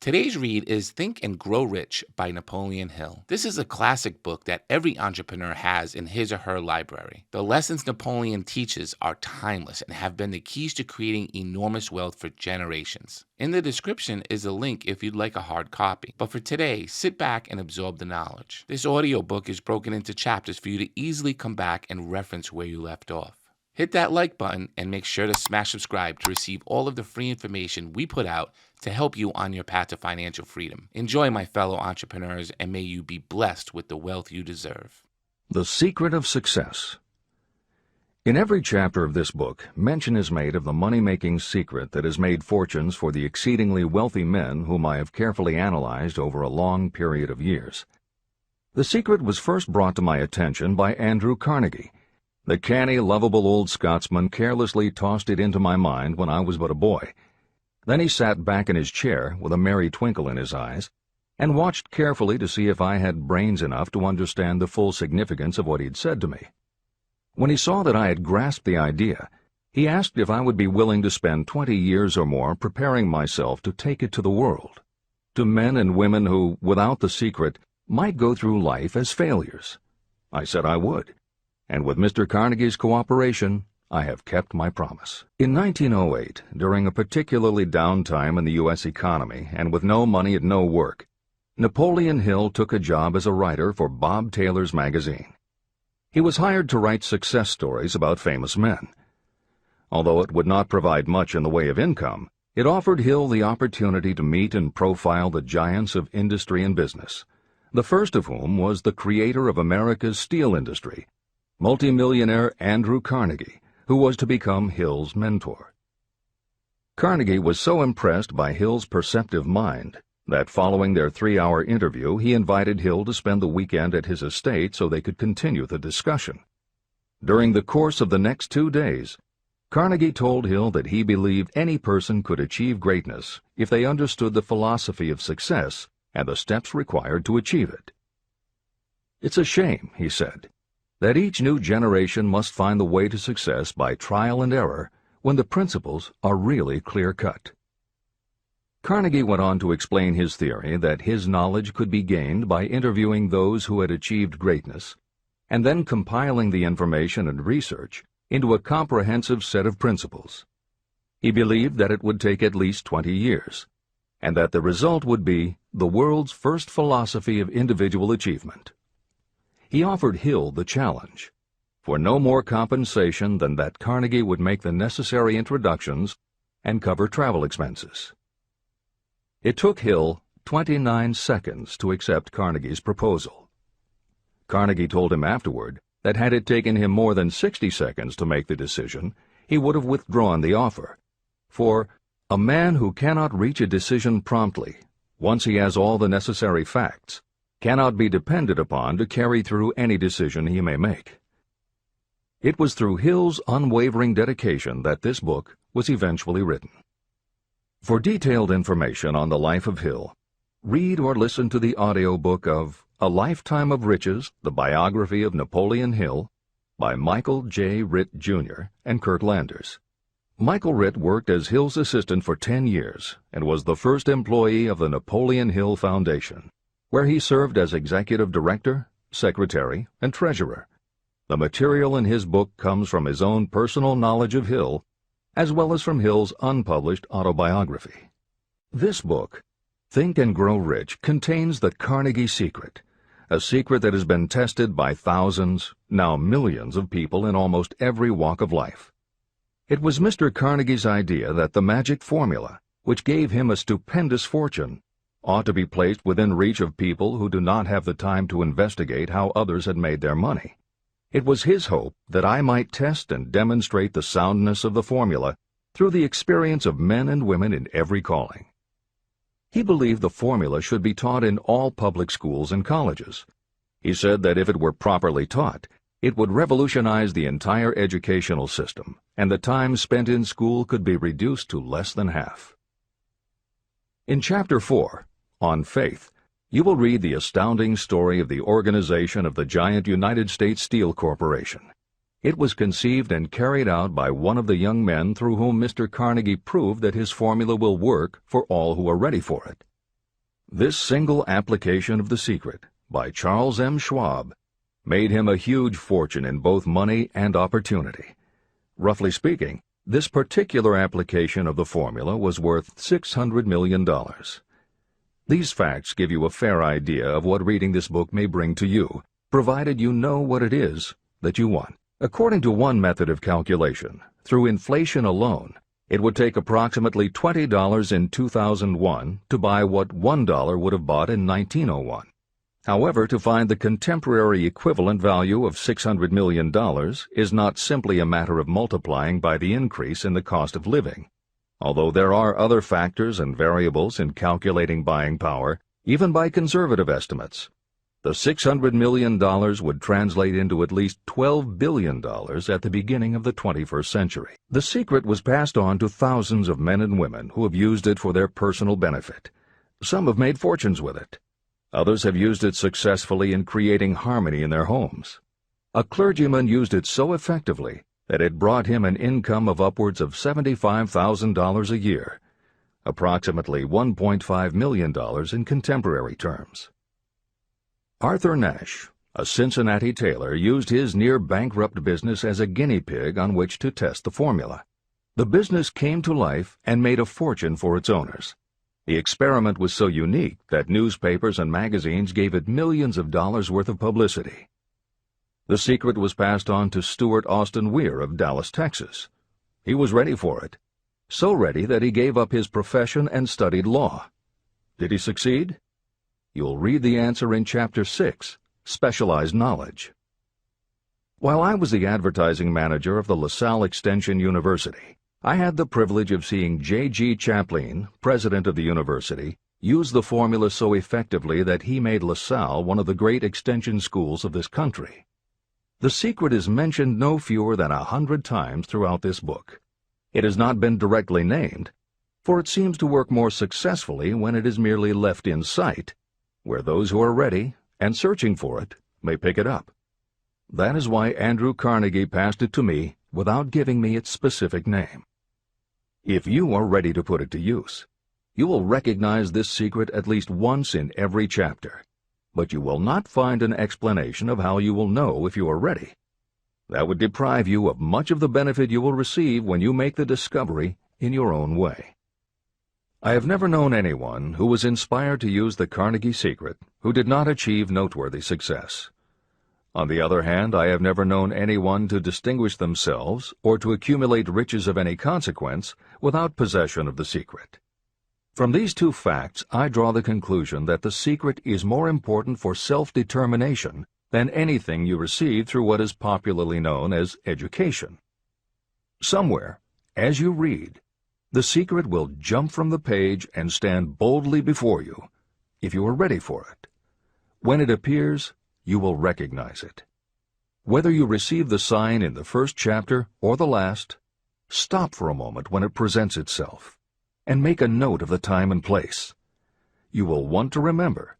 Today's read is Think and Grow Rich by Napoleon Hill. This is a classic book that every entrepreneur has in his or her library. The lessons Napoleon teaches are timeless and have been the keys to creating enormous wealth for generations. In the description is a link if you'd like a hard copy. But for today, sit back and absorb the knowledge. This audiobook is broken into chapters for you to easily come back and reference where you left off. Hit that like button and make sure to smash subscribe to receive all of the free information we put out to help you on your path to financial freedom. Enjoy, my fellow entrepreneurs, and may you be blessed with the wealth you deserve. The Secret of Success. In every chapter of this book, mention is made of the money-making secret that has made fortunes for the exceedingly wealthy men whom I have carefully analyzed over a long period of years. The secret was first brought to my attention by Andrew Carnegie. The canny, lovable old Scotsman carelessly tossed it into my mind when I was but a boy. Then he sat back in his chair with a merry twinkle in his eyes and watched carefully to see if I had brains enough to understand the full significance of what he'd said to me. When he saw that I had grasped the idea, he asked if I would be willing to spend 20 years or more preparing myself to take it to the world, to men and women who, without the secret, might go through life as failures. I said I would. And with Mr. Carnegie's cooperation, I have kept my promise. In 1908, during a particularly down time in the U.S. economy and with no money and no work, Napoleon Hill took a job as a writer for Bob Taylor's magazine. He was hired to write success stories about famous men. Although it would not provide much in the way of income, it offered Hill the opportunity to meet and profile the giants of industry and business, the first of whom was the creator of America's steel industry, multimillionaire Andrew Carnegie, who was to become Hill's mentor. Carnegie was so impressed by Hill's perceptive mind that following their 3-hour interview he invited Hill to spend the weekend at his estate so they could continue the discussion. During the course of the next 2 days, Carnegie told Hill that he believed any person could achieve greatness if they understood the philosophy of success and the steps required to achieve it. "It's a shame," he said, "that each new generation must find the way to success by trial and error when the principles are really clear-cut." Carnegie went on to explain his theory that his knowledge could be gained by interviewing those who had achieved greatness and then compiling the information and research into a comprehensive set of principles. He believed that it would take at least 20 years, and that the result would be the world's first philosophy of individual achievement. He offered Hill the challenge, for no more compensation than that Carnegie would make the necessary introductions and cover travel expenses. It took Hill 29 seconds to accept Carnegie's proposal. Carnegie told him afterward that had it taken him more than 60 seconds to make the decision, he would have withdrawn the offer, for a man who cannot reach a decision promptly, once he has all the necessary facts, cannot be depended upon to carry through any decision he may make. It was through Hill's unwavering dedication that this book was eventually written. For detailed information on the life of Hill, read or listen to the audiobook of A Lifetime of Riches, the Biography of Napoleon Hill, by Michael J. Ritt, Jr. and Kurt Landers. Michael Ritt worked as Hill's assistant for 10 years and was the first employee of the Napoleon Hill Foundation, where he served as executive director, secretary, and treasurer. The material in his book comes from his own personal knowledge of Hill, as well as from Hill's unpublished autobiography. This book, Think and Grow Rich, contains the Carnegie secret, a secret that has been tested by thousands, now millions of people in almost every walk of life. It was Mr. Carnegie's idea that the magic formula, which gave him a stupendous fortune, ought to be placed within reach of people who do not have the time to investigate how others had made their money. It was his hope that I might test and demonstrate the soundness of the formula through the experience of men and women in every calling. He believed the formula should be taught in all public schools and colleges. He said that if it were properly taught, it would revolutionize the entire educational system, and the time spent in school could be reduced to less than half. In Chapter 4, On Faith, you will read the astounding story of the organization of the giant United States Steel Corporation. It was conceived and carried out by one of the young men through whom Mr. Carnegie proved that his formula will work for all who are ready for it. This single application of The Secret by Charles M. Schwab made him a huge fortune in both money and opportunity. Roughly speaking, this particular application of the formula was worth $600 million. These facts give you a fair idea of what reading this book may bring to you, provided you know what it is that you want. According to one method of calculation, through inflation alone, it would take approximately $20 in 2001 to buy what $1 would have bought in 1901. However, to find the contemporary equivalent value of $600 million is not simply a matter of multiplying by the increase in the cost of living. Although there are other factors and variables in calculating buying power, even by conservative estimates, the $600 million would translate into at least $12 billion at the beginning of the 21st century. The Secret was passed on to thousands of men and women who have used it for their personal benefit. Some have made fortunes with it. Others have used it successfully in creating harmony in their homes. A clergyman used it so effectively that it brought him an income of upwards of $75,000 a year, approximately $1.5 million in contemporary terms. Arthur Nash, a Cincinnati tailor, used his near-bankrupt business as a guinea pig on which to test the formula. The business came to life and made a fortune for its owners. The experiment was so unique that newspapers and magazines gave it millions of dollars worth of publicity. The Secret was passed on to Stuart Austin Weir of Dallas, Texas. He was ready for it, so ready that he gave up his profession and studied law. Did he succeed? You'll read the answer in Chapter 6, Specialized Knowledge. While I was the advertising manager of the LaSalle Extension University, I had the privilege of seeing J.G. Chaplin, president of the university, use the formula so effectively that he made LaSalle one of the great extension schools of this country. The Secret is mentioned no fewer than 100 times throughout this book. It has not been directly named, for it seems to work more successfully when it is merely left in sight, where those who are ready and searching for it may pick it up. That is why Andrew Carnegie passed it to me without giving me its specific name. If you are ready to put it to use, you will recognize this secret at least once in every chapter, but you will not find an explanation of how you will know if you are ready. That would deprive you of much of the benefit you will receive when you make the discovery in your own way. I have never known anyone who was inspired to use the Carnegie Secret who did not achieve noteworthy success. On the other hand, I have never known anyone to distinguish themselves or to accumulate riches of any consequence without possession of the Secret. From these two facts, I draw the conclusion that the Secret is more important for self-determination than anything you receive through what is popularly known as education. Somewhere, as you read, the Secret will jump from the page and stand boldly before you, if you are ready for it. When it appears, you will recognize it. Whether you receive the sign in the first chapter or the last, stop for a moment when it presents itself, and make a note of the time and place. You will want to remember,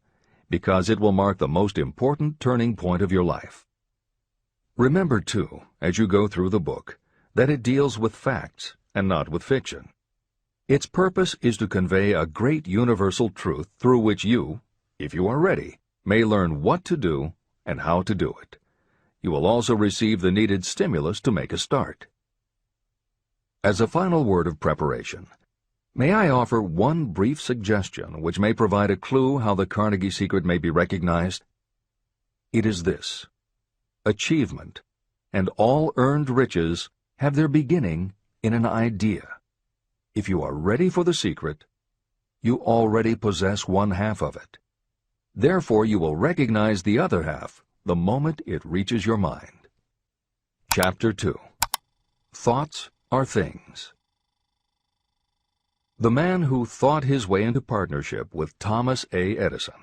because it will mark the most important turning point of your life. Remember, too, as you go through the book, that it deals with facts and not with fiction. Its purpose is to convey a great universal truth through which you, if you are ready, may learn what to do and how to do it. You will also receive the needed stimulus to make a start. As a final word of preparation, may I offer one brief suggestion which may provide a clue how the Carnegie Secret may be recognized? It is this: achievement and all earned riches have their beginning in an idea. If you are ready for the Secret, you already possess one half of it. Therefore, you will recognize the other half the moment it reaches your mind. Chapter 2. Thoughts are Things. The man who thought his way into partnership with Thomas A. Edison.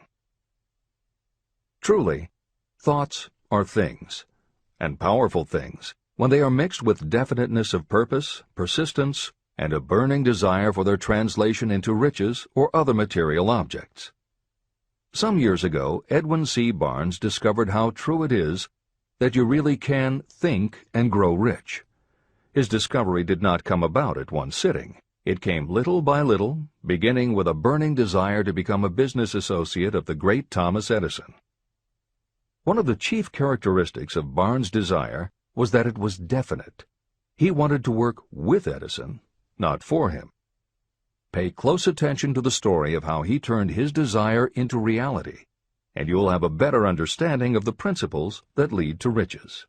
Truly, thoughts are things, and powerful things, when they are mixed with definiteness of purpose, persistence, and a burning desire for their translation into riches or other material objects. Some years ago, Edwin C. Barnes discovered how true it is that you really can think and grow rich. His discovery did not come about at one sitting. It came little by little, beginning with a burning desire to become a business associate of the great Thomas Edison. One of the chief characteristics of Barnes' desire was that it was definite. He wanted to work with Edison, not for him. Pay close attention to the story of how he turned his desire into reality, and you'll have a better understanding of the principles that lead to riches.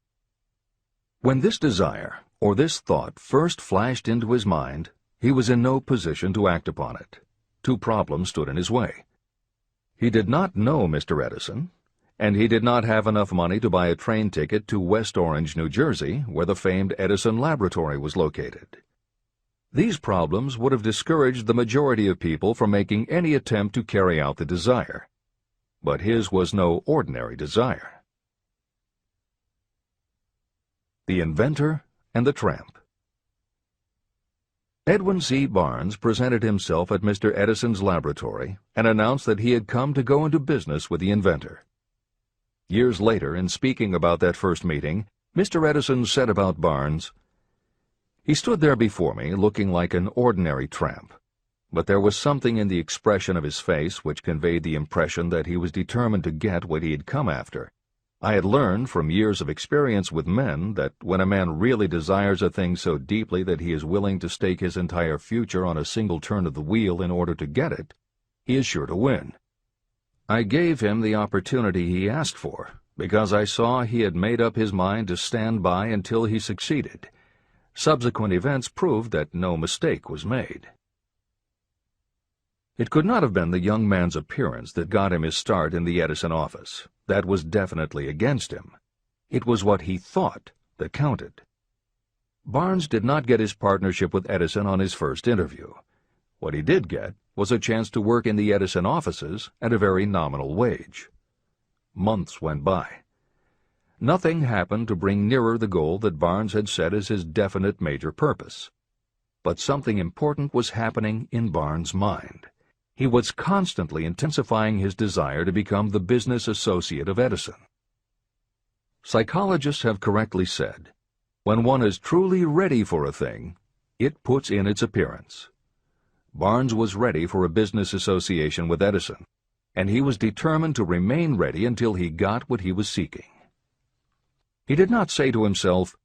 When this desire, or this thought, first flashed into his mind, he was in no position to act upon it. Two problems stood in his way. He did not know Mr. Edison, and he did not have enough money to buy a train ticket to West Orange, New Jersey, where the famed Edison Laboratory was located. These problems would have discouraged the majority of people from making any attempt to carry out the desire. But his was no ordinary desire. The Inventor and the Tramp. Edwin C. Barnes presented himself at Mr. Edison's laboratory and announced that he had come to go into business with the inventor. Years later, in speaking about that first meeting, Mr. Edison said about Barnes, "He stood there before me looking like an ordinary tramp, but there was something in the expression of his face which conveyed the impression that he was determined to get what he had come after. I had learned from years of experience with men that when a man really desires a thing so deeply that he is willing to stake his entire future on a single turn of the wheel in order to get it, he is sure to win. I gave him the opportunity he asked for, because I saw he had made up his mind to stand by until he succeeded. Subsequent events proved that no mistake was made." It could not have been the young man's appearance that got him his start in the Edison office. That was definitely against him. It was what he thought that counted. Barnes did not get his partnership with Edison on his first interview. What he did get was a chance to work in the Edison offices at a very nominal wage. Months went by. Nothing happened to bring nearer the goal that Barnes had set as his definite major purpose. But something important was happening in Barnes' mind. He was constantly intensifying his desire to become the business associate of Edison. Psychologists have correctly said, when one is truly ready for a thing, it puts in its appearance. Barnes was ready for a business association with Edison, and he was determined to remain ready until he got what he was seeking. He did not say to himself,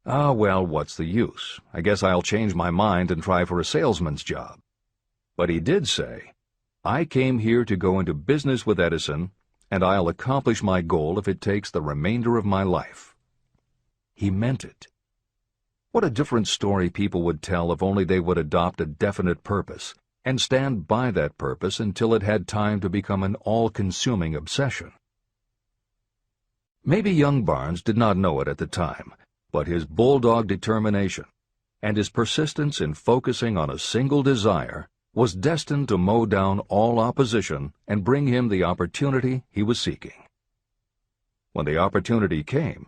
"Ah, well, what's the use? I guess I'll change my mind and try for a salesman's job." But he did say, "I came here to go into business with Edison, and I'll accomplish my goal if it takes the remainder of my life." He meant it. What a different story people would tell if only they would adopt a definite purpose and stand by that purpose until it had time to become an all-consuming obsession. Maybe young Barnes did not know it at the time, but his bulldog determination and his persistence in focusing on a single desire was destined to mow down all opposition and bring him the opportunity he was seeking. When the opportunity came,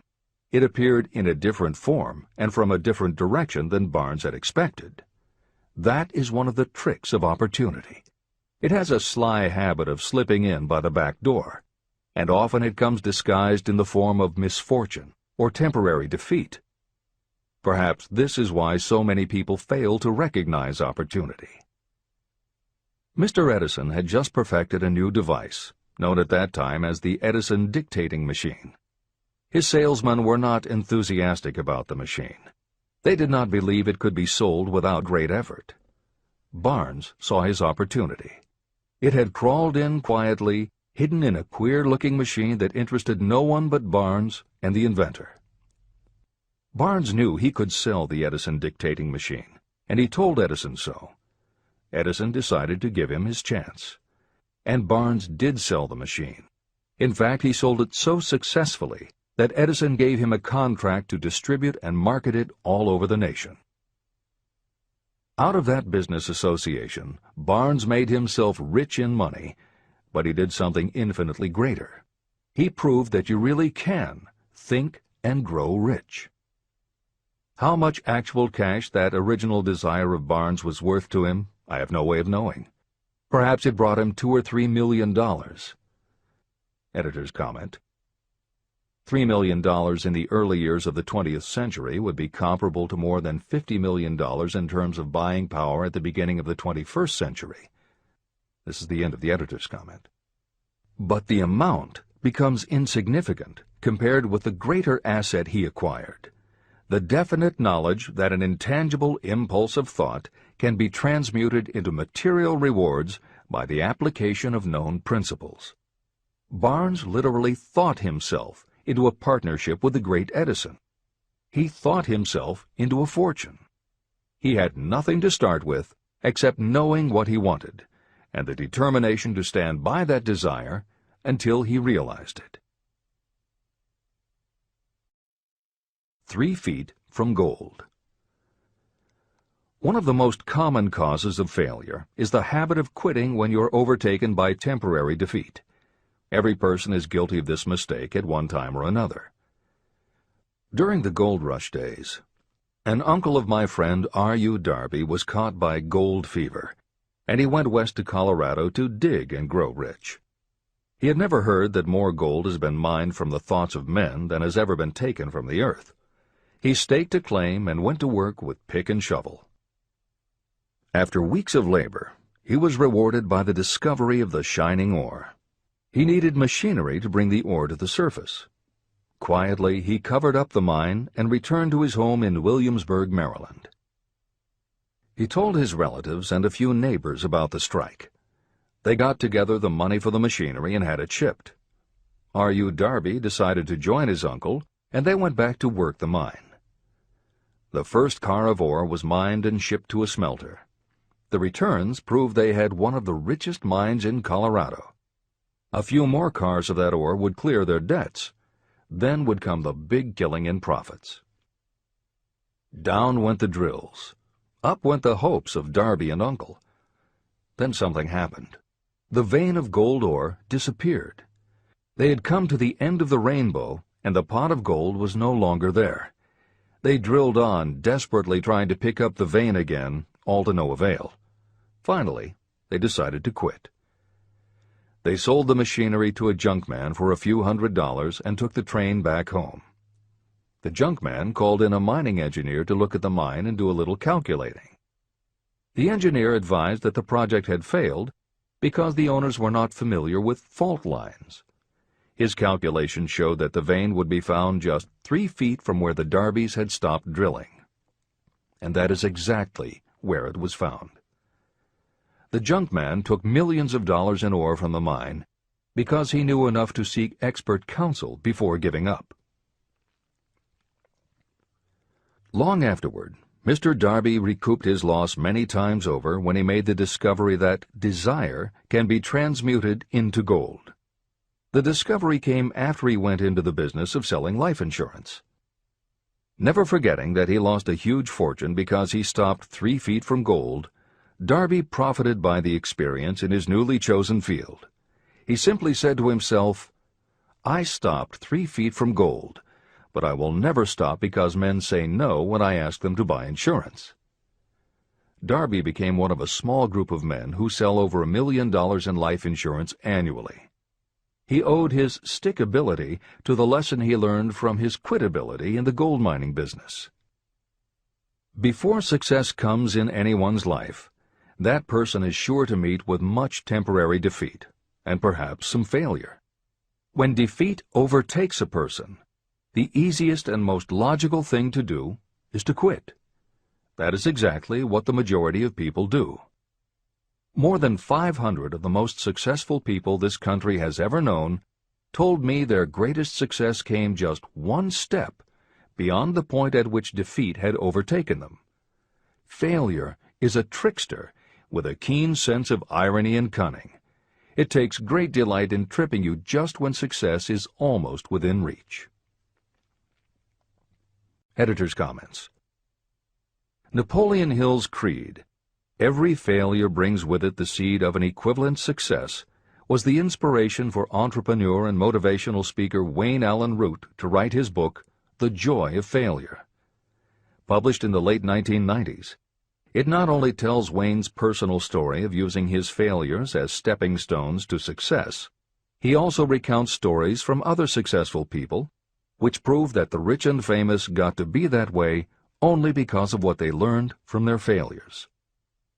it appeared in a different form and from a different direction than Barnes had expected. That is one of the tricks of opportunity. It has a sly habit of slipping in by the back door, and often it comes disguised in the form of misfortune or temporary defeat. Perhaps this is why so many people fail to recognize opportunity. Mr. Edison had just perfected a new device, known at that time as the Edison dictating machine. His salesmen were not enthusiastic about the machine. They did not believe it could be sold without great effort. Barnes saw his opportunity. It had crawled in quietly, hidden in a queer-looking machine that interested no one but Barnes and the inventor. Barnes knew he could sell the Edison dictating machine, and he told Edison so. Edison decided to give him his chance. And Barnes did sell the machine. In fact, he sold it so successfully that Edison gave him a contract to distribute and market it all over the nation. Out of that business association, Barnes made himself rich in money, but he did something infinitely greater. He proved that you really can think and grow rich. How much actual cash that original desire of Barnes was worth to him, I have no way of knowing. Perhaps it brought him $2 or $3 million. Editor's comment. $3 million in the early years of the 20th century would be comparable to more than $50 million in terms of buying power at the beginning of the 21st century. This is the end of the editor's comment. But the amount becomes insignificant compared with the greater asset he acquired, the definite knowledge that an intangible impulse of thought can be transmuted into material rewards by the application of known principles. Barnes literally thought himself into a partnership with the great Edison. He thought himself into a fortune. He had nothing to start with except knowing what he wanted, and the determination to stand by that desire until he realized it. 3 feet from gold. One of the most common causes of failure is the habit of quitting when you're overtaken by temporary defeat. Every person is guilty of this mistake at one time or another. During the gold rush days, an uncle of my friend R.U. Darby was caught by gold fever, and he went west to Colorado to dig and grow rich. He had never heard that more gold has been mined from the thoughts of men than has ever been taken from the earth. He staked a claim and went to work with pick and shovel. After weeks of labor, he was rewarded by the discovery of the shining ore. He needed machinery to bring the ore to the surface. Quietly, he covered up the mine and returned to his home in Williamsburg, Maryland. He told his relatives and a few neighbors about the strike. They got together the money for the machinery and had it shipped. R.U. Darby decided to join his uncle, and they went back to work the mine. The first car of ore was mined and shipped to a smelter. The returns proved they had one of the richest mines in Colorado. A few more cars of that ore would clear their debts. Then would come the big killing in profits. Down went the drills. Up went the hopes of Darby and Uncle. Then something happened. The vein of gold ore disappeared. They had come to the end of the rainbow, and the pot of gold was no longer there. They drilled on, desperately trying to pick up the vein again, all to no avail. Finally, they decided to quit. They sold the machinery to a junkman for a few $100s and took the train back home. The junkman called in a mining engineer to look at the mine and do a little calculating. The engineer advised that the project had failed because the owners were not familiar with fault lines. His calculations showed that the vein would be found just 3 feet from where the Darbys had stopped drilling. And that is exactly where it was found. The junkman took millions of dollars in ore from the mine because he knew enough to seek expert counsel before giving up. Long afterward, Mr. Darby recouped his loss many times over when he made the discovery that desire can be transmuted into gold. The discovery came after he went into the business of selling life insurance. Never forgetting that he lost a huge fortune because he stopped 3 feet from gold, Darby profited by the experience in his newly chosen field. He simply said to himself, "I stopped 3 feet from gold, but I will never stop because men say no when I ask them to buy insurance." Darby became one of a small group of men who sell over $1 million in life insurance annually. He owed his stickability to the lesson he learned from his quitability in the gold mining business. Before success comes in anyone's life, that person is sure to meet with much temporary defeat, and perhaps some failure. When defeat overtakes a person, the easiest and most logical thing to do is to quit. That is exactly what the majority of people do. More than 500 of the most successful people this country has ever known told me their greatest success came just one step beyond the point at which defeat had overtaken them. Failure is a trickster with a keen sense of irony and cunning. It takes great delight in tripping you just when success is almost within reach. Editor's comments. Napoleon Hill's creed, "Every failure brings with it the seed of an equivalent success," was the inspiration for entrepreneur and motivational speaker Wayne Allen Root to write his book, The Joy of Failure. Published in the late 1990s, it not only tells Wayne's personal story of using his failures as stepping stones to success, he also recounts stories from other successful people which prove that the rich and famous got to be that way only because of what they learned from their failures.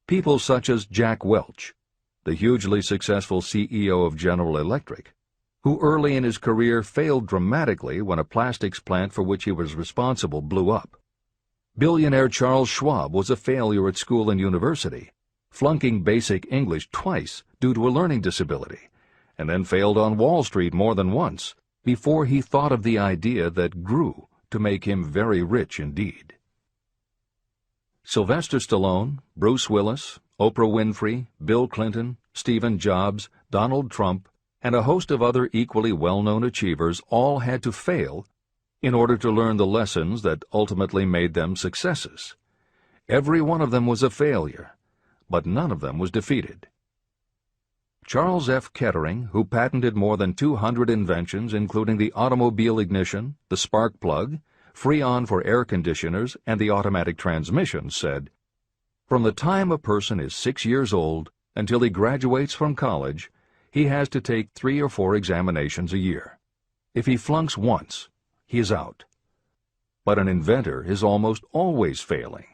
People such as Jack Welch, the hugely successful CEO of General Electric, who early in his career failed dramatically when a plastics plant for which he was responsible blew up. Billionaire Charles Schwab was a failure at school and university, flunking basic English twice due to a learning disability, and then failed on Wall Street more than once before he thought of the idea that grew to make him very rich indeed. Sylvester Stallone, Bruce Willis, Oprah Winfrey, Bill Clinton, Stephen Jobs, Donald Trump, and a host of other equally well-known achievers all had to fail in order to learn the lessons that ultimately made them successes. Every one of them was a failure, but none of them was defeated. Charles F. Kettering, who patented more than 200 inventions including the automobile ignition, the spark plug, Freon for air conditioners, and the automatic transmission, said, "From the time a person is 6 years old until he graduates from college, he has to take 3 or 4 examinations a year. If he flunks once, he is out. But an inventor is almost always failing.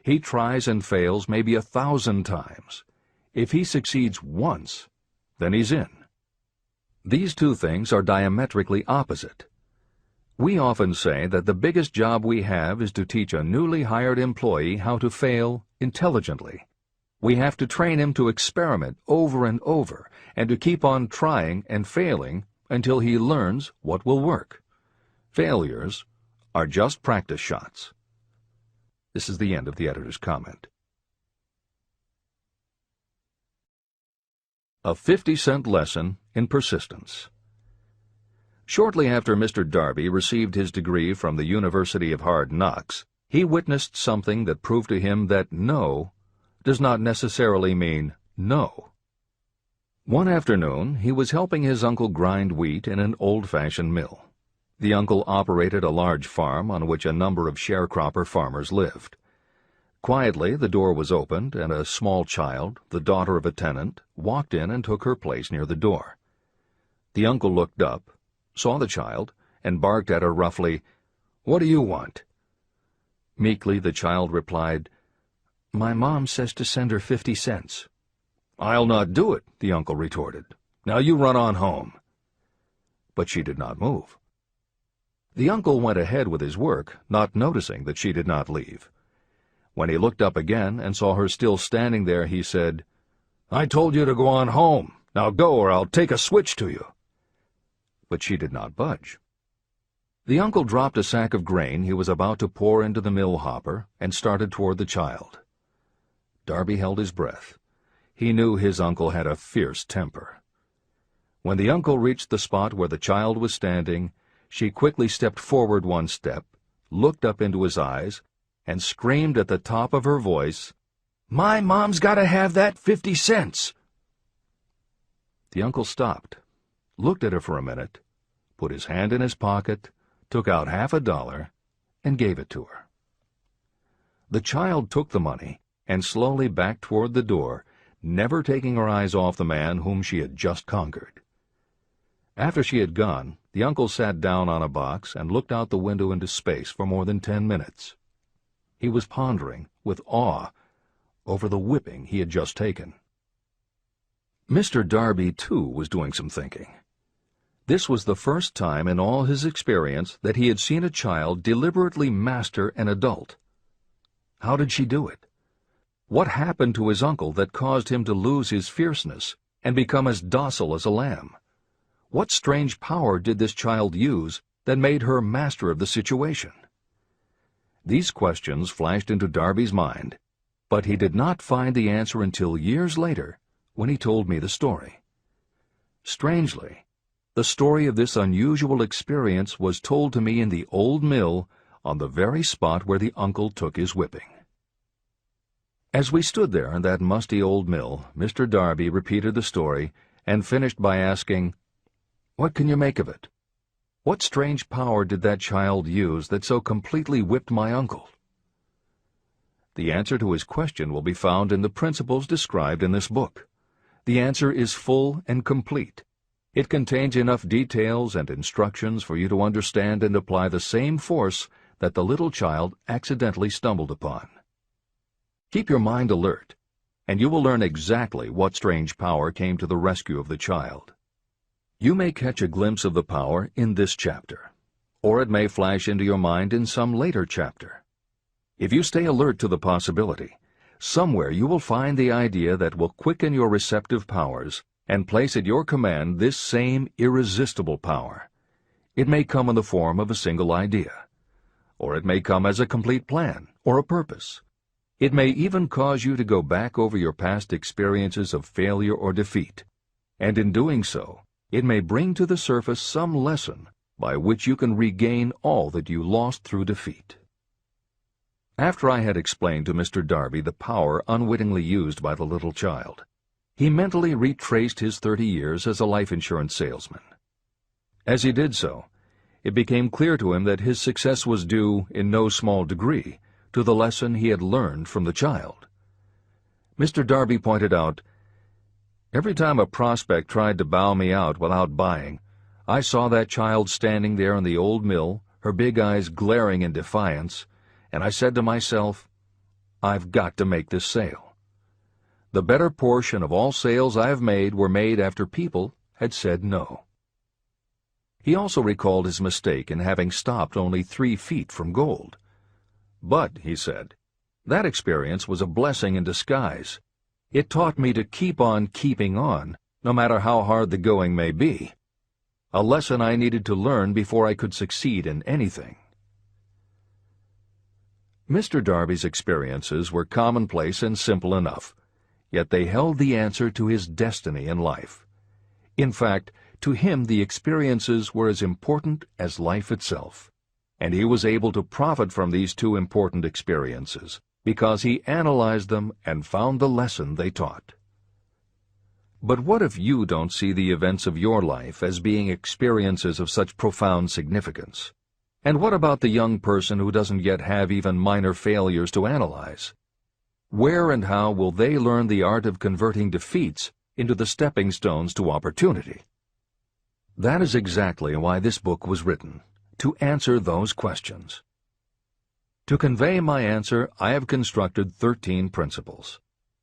He tries and fails maybe 1,000 times. If he succeeds once, then he's in." These two things are diametrically opposite. We often say that the biggest job we have is to teach a newly hired employee how to fail intelligently. We have to train him to experiment over and over and to keep on trying and failing until he learns what will work. Failures are just practice shots. This is the end of the editor's comment. A 50-cent lesson in persistence. Shortly after Mr. Darby received his degree from the University of Hard Knocks, he witnessed something that proved to him that no does not necessarily mean no. One afternoon, he was helping his uncle grind wheat in an old-fashioned mill. The uncle operated a large farm on which a number of sharecropper farmers lived. Quietly, the door was opened, and a small child, the daughter of a tenant, walked in and took her place near the door. The uncle looked up, saw the child, and barked at her roughly, "What do you want?" Meekly, the child replied, "My mom says to send her 50 cents. "I'll not do it," the uncle retorted. "Now you run on home." But she did not move. The uncle went ahead with his work, not noticing that she did not leave. When he looked up again and saw her still standing there, he said, "I told you to go on home. Now go, or I'll take a switch to you." But she did not budge. The uncle dropped a sack of grain he was about to pour into the mill hopper and started toward the child. Darby held his breath. He knew his uncle had a fierce temper. When the uncle reached the spot where the child was standing, she quickly stepped forward one step, looked up into his eyes, and screamed at the top of her voice, "My mom's got to have that 50 cents!" The uncle stopped, looked at her for a minute, put his hand in his pocket, took out $50, and gave it to her. The child took the money and slowly backed toward the door, never taking her eyes off the man whom she had just conquered. After she had gone, the uncle sat down on a box and looked out the window into space for more than 10 minutes. He was pondering, with awe, over the whipping he had just taken. Mr. Darby, too, was doing some thinking. This was the first time in all his experience that he had seen a child deliberately master an adult. How did she do it? What happened to his uncle that caused him to lose his fierceness and become as docile as a lamb? What strange power did this child use that made her master of the situation? These questions flashed into Darby's mind, but he did not find the answer until years later, when he told me the story. Strangely, the story of this unusual experience was told to me in the old mill on the very spot where the uncle took his whipping. As we stood there in that musty old mill, Mr. Darby repeated the story and finished by asking, "What can you make of it? What strange power did that child use that so completely whipped my uncle?" The answer to his question will be found in the principles described in this book. The answer is full and complete. It contains enough details and instructions for you to understand and apply the same force that the little child accidentally stumbled upon. Keep your mind alert, and you will learn exactly what strange power came to the rescue of the child. You may catch a glimpse of the power in this chapter, or it may flash into your mind in some later chapter. If you stay alert to the possibility, somewhere you will find the idea that will quicken your receptive powers and place at your command this same irresistible power. It may come in the form of a single idea, or it may come as a complete plan or a purpose. It may even cause you to go back over your past experiences of failure or defeat, and in doing so, it may bring to the surface some lesson by which you can regain all that you lost through defeat. After I had explained to Mr. Darby the power unwittingly used by the little child, he mentally retraced his 30 years as a life insurance salesman. As he did so, it became clear to him that his success was due, in no small degree, to the lesson he had learned from the child. Mr. Darby pointed out, "Every time a prospect tried to bow me out without buying, I saw that child standing there in the old mill, her big eyes glaring in defiance, and I said to myself, 'I've got to make this sale.' The better portion of all sales I have made were made after people had said no." He also recalled his mistake in having stopped only 3 feet from gold. "But," he said, "that experience was a blessing in disguise. It taught me to keep on keeping on, no matter how hard the going may be. A lesson I needed to learn before I could succeed in anything." Mr. Darby's experiences were commonplace and simple enough, yet they held the answer to his destiny in life. In fact, to him the experiences were as important as life itself, and he was able to profit from these 2 important experiences because he analyzed them and found the lesson they taught. But what if you don't see the events of your life as being experiences of such profound significance? And what about the young person who doesn't yet have even minor failures to analyze? Where and how will they learn the art of converting defeats into the stepping stones to opportunity? That is exactly why this book was written, to answer those questions. To convey my answer, I have constructed 13 principles.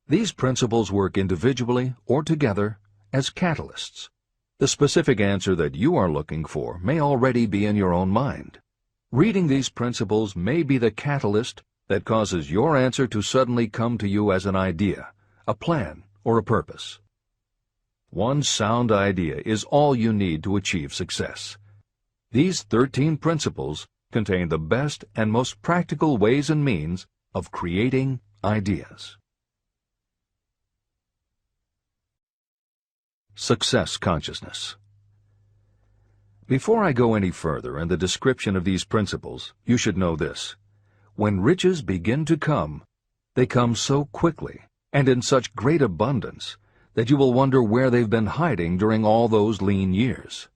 These principles work individually or together as catalysts. The specific answer that you are looking for may already be in your own mind. Reading these principles may be the catalyst that causes your answer to suddenly come to you as an idea, a plan, or a purpose. One sound idea is all you need to achieve success. These 13 principles contain the best and most practical ways and means of creating ideas. Success consciousness. Before I go any further in the description of these principles, you should know this. When riches begin to come, they come so quickly and in such great abundance that you will wonder where they've been hiding during all those lean years.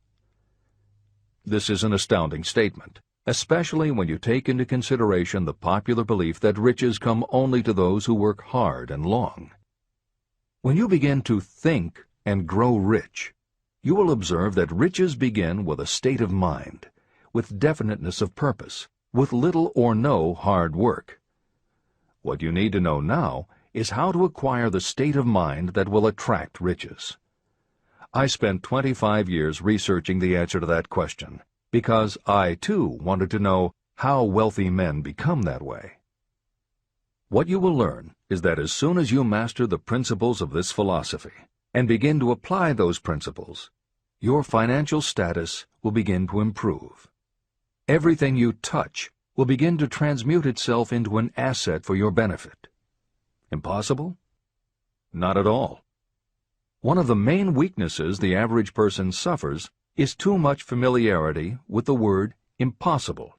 This is an astounding statement, especially when you take into consideration the popular belief that riches come only to those who work hard and long. When you begin to think and grow rich, you will observe that riches begin with a state of mind, with definiteness of purpose, with little or no hard work. What you need to know now is how to acquire the state of mind that will attract riches. I spent 25 years researching the answer to that question, because I, too, wanted to know how wealthy men become that way. What you will learn is that as soon as you master the principles of this philosophy and begin to apply those principles, your financial status will begin to improve. Everything you touch will begin to transmute itself into an asset for your benefit. Impossible? Not at all. One of the main weaknesses the average person suffers is too much familiarity with the word impossible.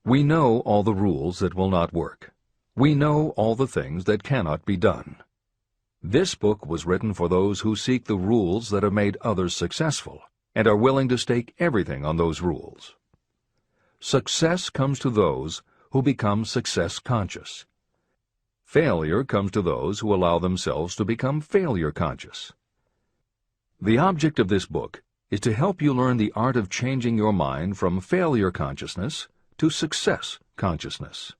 We know all the rules that will not work. We know all the things that cannot be done. This book was written for those who seek the rules that have made others successful and are willing to stake everything on those rules. Success comes to those who become success conscious. Failure comes to those who allow themselves to become failure conscious. The object of this book is to help you learn the art of changing your mind from failure consciousness to success consciousness.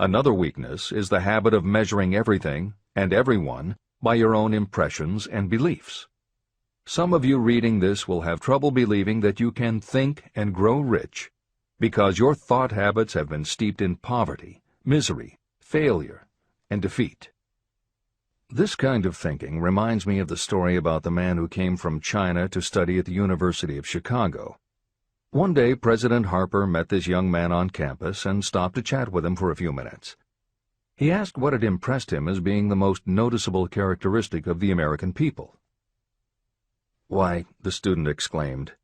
Another weakness is the habit of measuring everything and everyone by your own impressions and beliefs. Some of you reading this will have trouble believing that you can think and grow rich because your thought habits have been steeped in poverty, misery, failure, and defeat. This kind of thinking reminds me of the story about the man who came from China to study at the University of Chicago. One day, President Harper met this young man on campus and stopped to chat with him for a few minutes. He asked what had impressed him as being the most noticeable characteristic of the American people. "Why," the student exclaimed,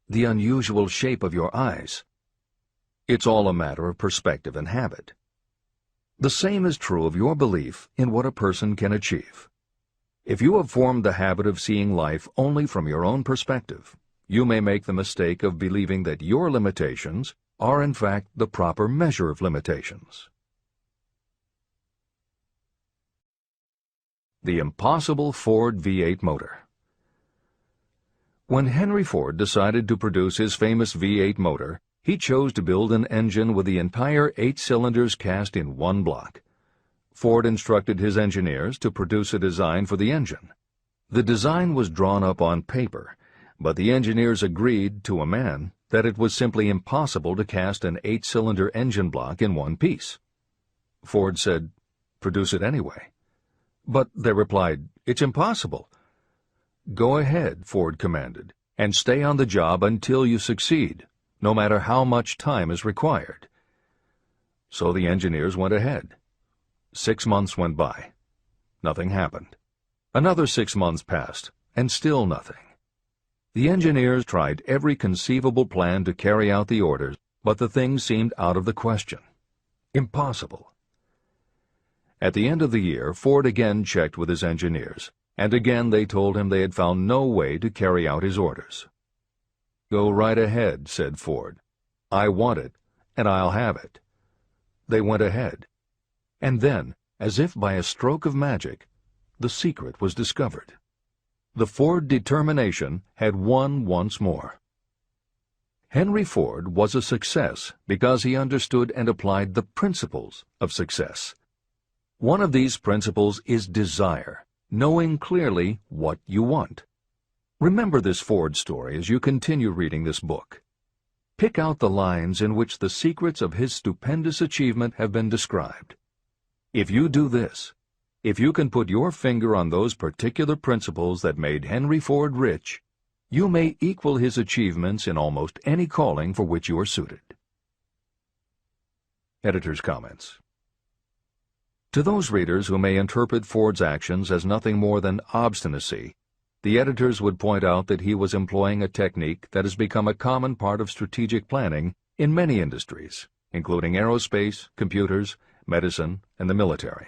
"the unusual shape of your eyes." It's all a matter of perspective and habit. The same is true of your belief in what a person can achieve. If you have formed the habit of seeing life only from your own perspective, you may make the mistake of believing that your limitations are in fact the proper measure of limitations. The impossible Ford V8 motor. When Henry Ford decided to produce his famous V8 motor, he chose to build an engine with the entire 8 cylinders cast in one block. Ford instructed his engineers to produce a design for the engine. The design was drawn up on paper, but the engineers agreed to a man that it was simply impossible to cast an 8-cylinder engine block in one piece. Ford said, "Produce it anyway." But they replied, "It's impossible." "Go ahead," Ford commanded, "and stay on the job until you succeed, no matter how much time is required." So the engineers went ahead. 6 months went by. Nothing happened. Another 6 months passed, and still nothing. The engineers tried every conceivable plan to carry out the orders, but the thing seemed out of the question. Impossible. At the end of the year, Ford again checked with his engineers, and again they told him they had found no way to carry out his orders. "Go right ahead," said Ford. "I want it, and I'll have it." They went ahead. And then, as if by a stroke of magic, the secret was discovered. The Ford determination had won once more. Henry Ford was a success because he understood and applied the principles of success. One of these principles is desire, knowing clearly what you want. Remember this Ford story as you continue reading this book. Pick out the lines in which the secrets of his stupendous achievement have been described. If you do this, if you can put your finger on those particular principles that made Henry Ford rich, you may equal his achievements in almost any calling for which you are suited. Editor's comments. To those readers who may interpret Ford's actions as nothing more than obstinacy, the editors would point out that he was employing a technique that has become a common part of strategic planning in many industries, including aerospace, computers, medicine, and the military.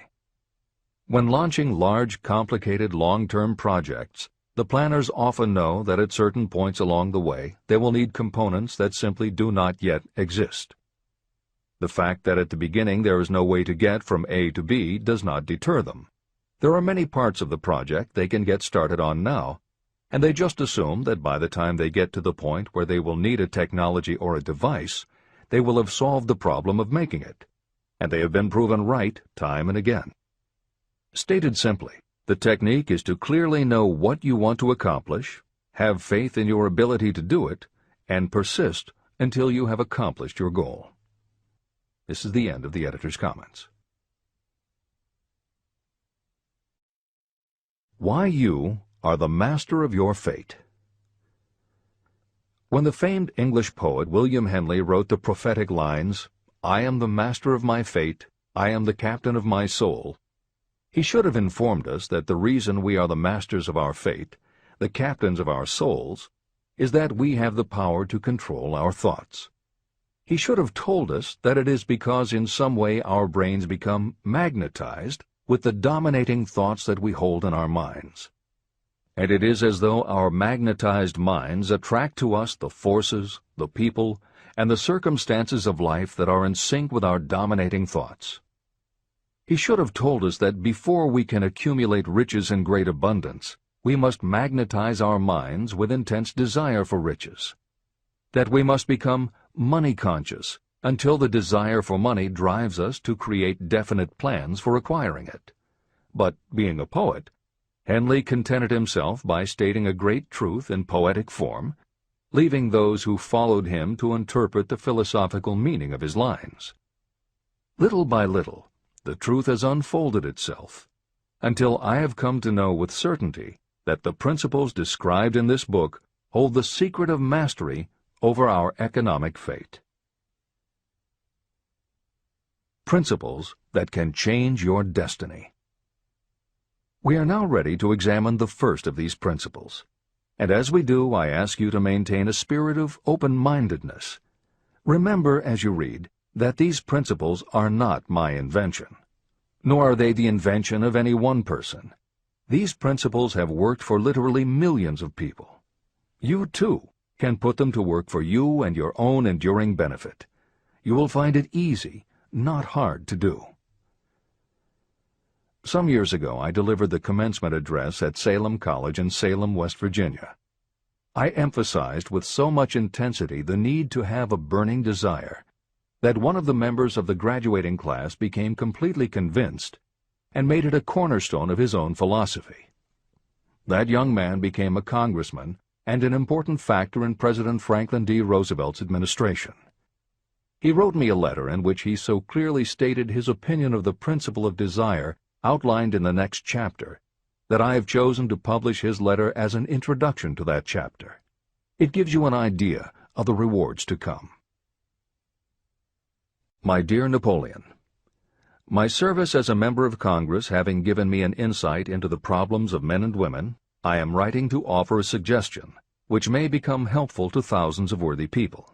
When launching large, complicated, long-term projects, the planners often know that at certain points along the way they will need components that simply do not yet exist. The fact that at the beginning there is no way to get from A to B does not deter them. There are many parts of the project they can get started on now, and they just assume that by the time they get to the point where they will need a technology or a device, they will have solved the problem of making it, and they have been proven right time and again. Stated simply, the technique is to clearly know what you want to accomplish, have faith in your ability to do it, and persist until you have accomplished your goal. This is the end of the editor's comments. Why you are the master of your fate. When the famed English poet William Henley wrote the prophetic lines, "I am the master of my fate, I am the captain of my soul," he should have informed us that the reason we are the masters of our fate, the captains of our souls, is that we have the power to control our thoughts. He should have told us that it is because in some way our brains become magnetized with the dominating thoughts that we hold in our minds. And it is as though our magnetized minds attract to us the forces, the people, and the circumstances of life that are in sync with our dominating thoughts. He should have told us that before we can accumulate riches in great abundance, we must magnetize our minds with intense desire for riches, that we must become money-conscious until the desire for money drives us to create definite plans for acquiring it. But, being a poet, Henley contented himself by stating a great truth in poetic form, leaving those who followed him to interpret the philosophical meaning of his lines. Little by little, the truth has unfolded itself, until I have come to know with certainty that the principles described in this book hold the secret of mastery over our economic fate. Principles that can change your destiny. We are now ready to examine the first of these principles, and as we do, I ask you to maintain a spirit of open-mindedness. Remember as you read that these principles are not my invention, nor are they the invention of any one person. These principles have worked for literally millions of people. You, too, can put them to work for you and your own enduring benefit. You will find it easy, not hard to do. Some years ago, I delivered the commencement address at Salem College in Salem, West Virginia. I emphasized with so much intensity the need to have a burning desire that one of the members of the graduating class became completely convinced and made it a cornerstone of his own philosophy. That young man became a congressman and an important factor in President Franklin D. Roosevelt's administration. He wrote me a letter in which he so clearly stated his opinion of the principle of desire outlined in the next chapter that I have chosen to publish his letter as an introduction to that chapter. It gives you an idea of the rewards to come. My dear Napoleon, my service as a member of Congress having given me an insight into the problems of men and women, I am writing to offer a suggestion which may become helpful to thousands of worthy people.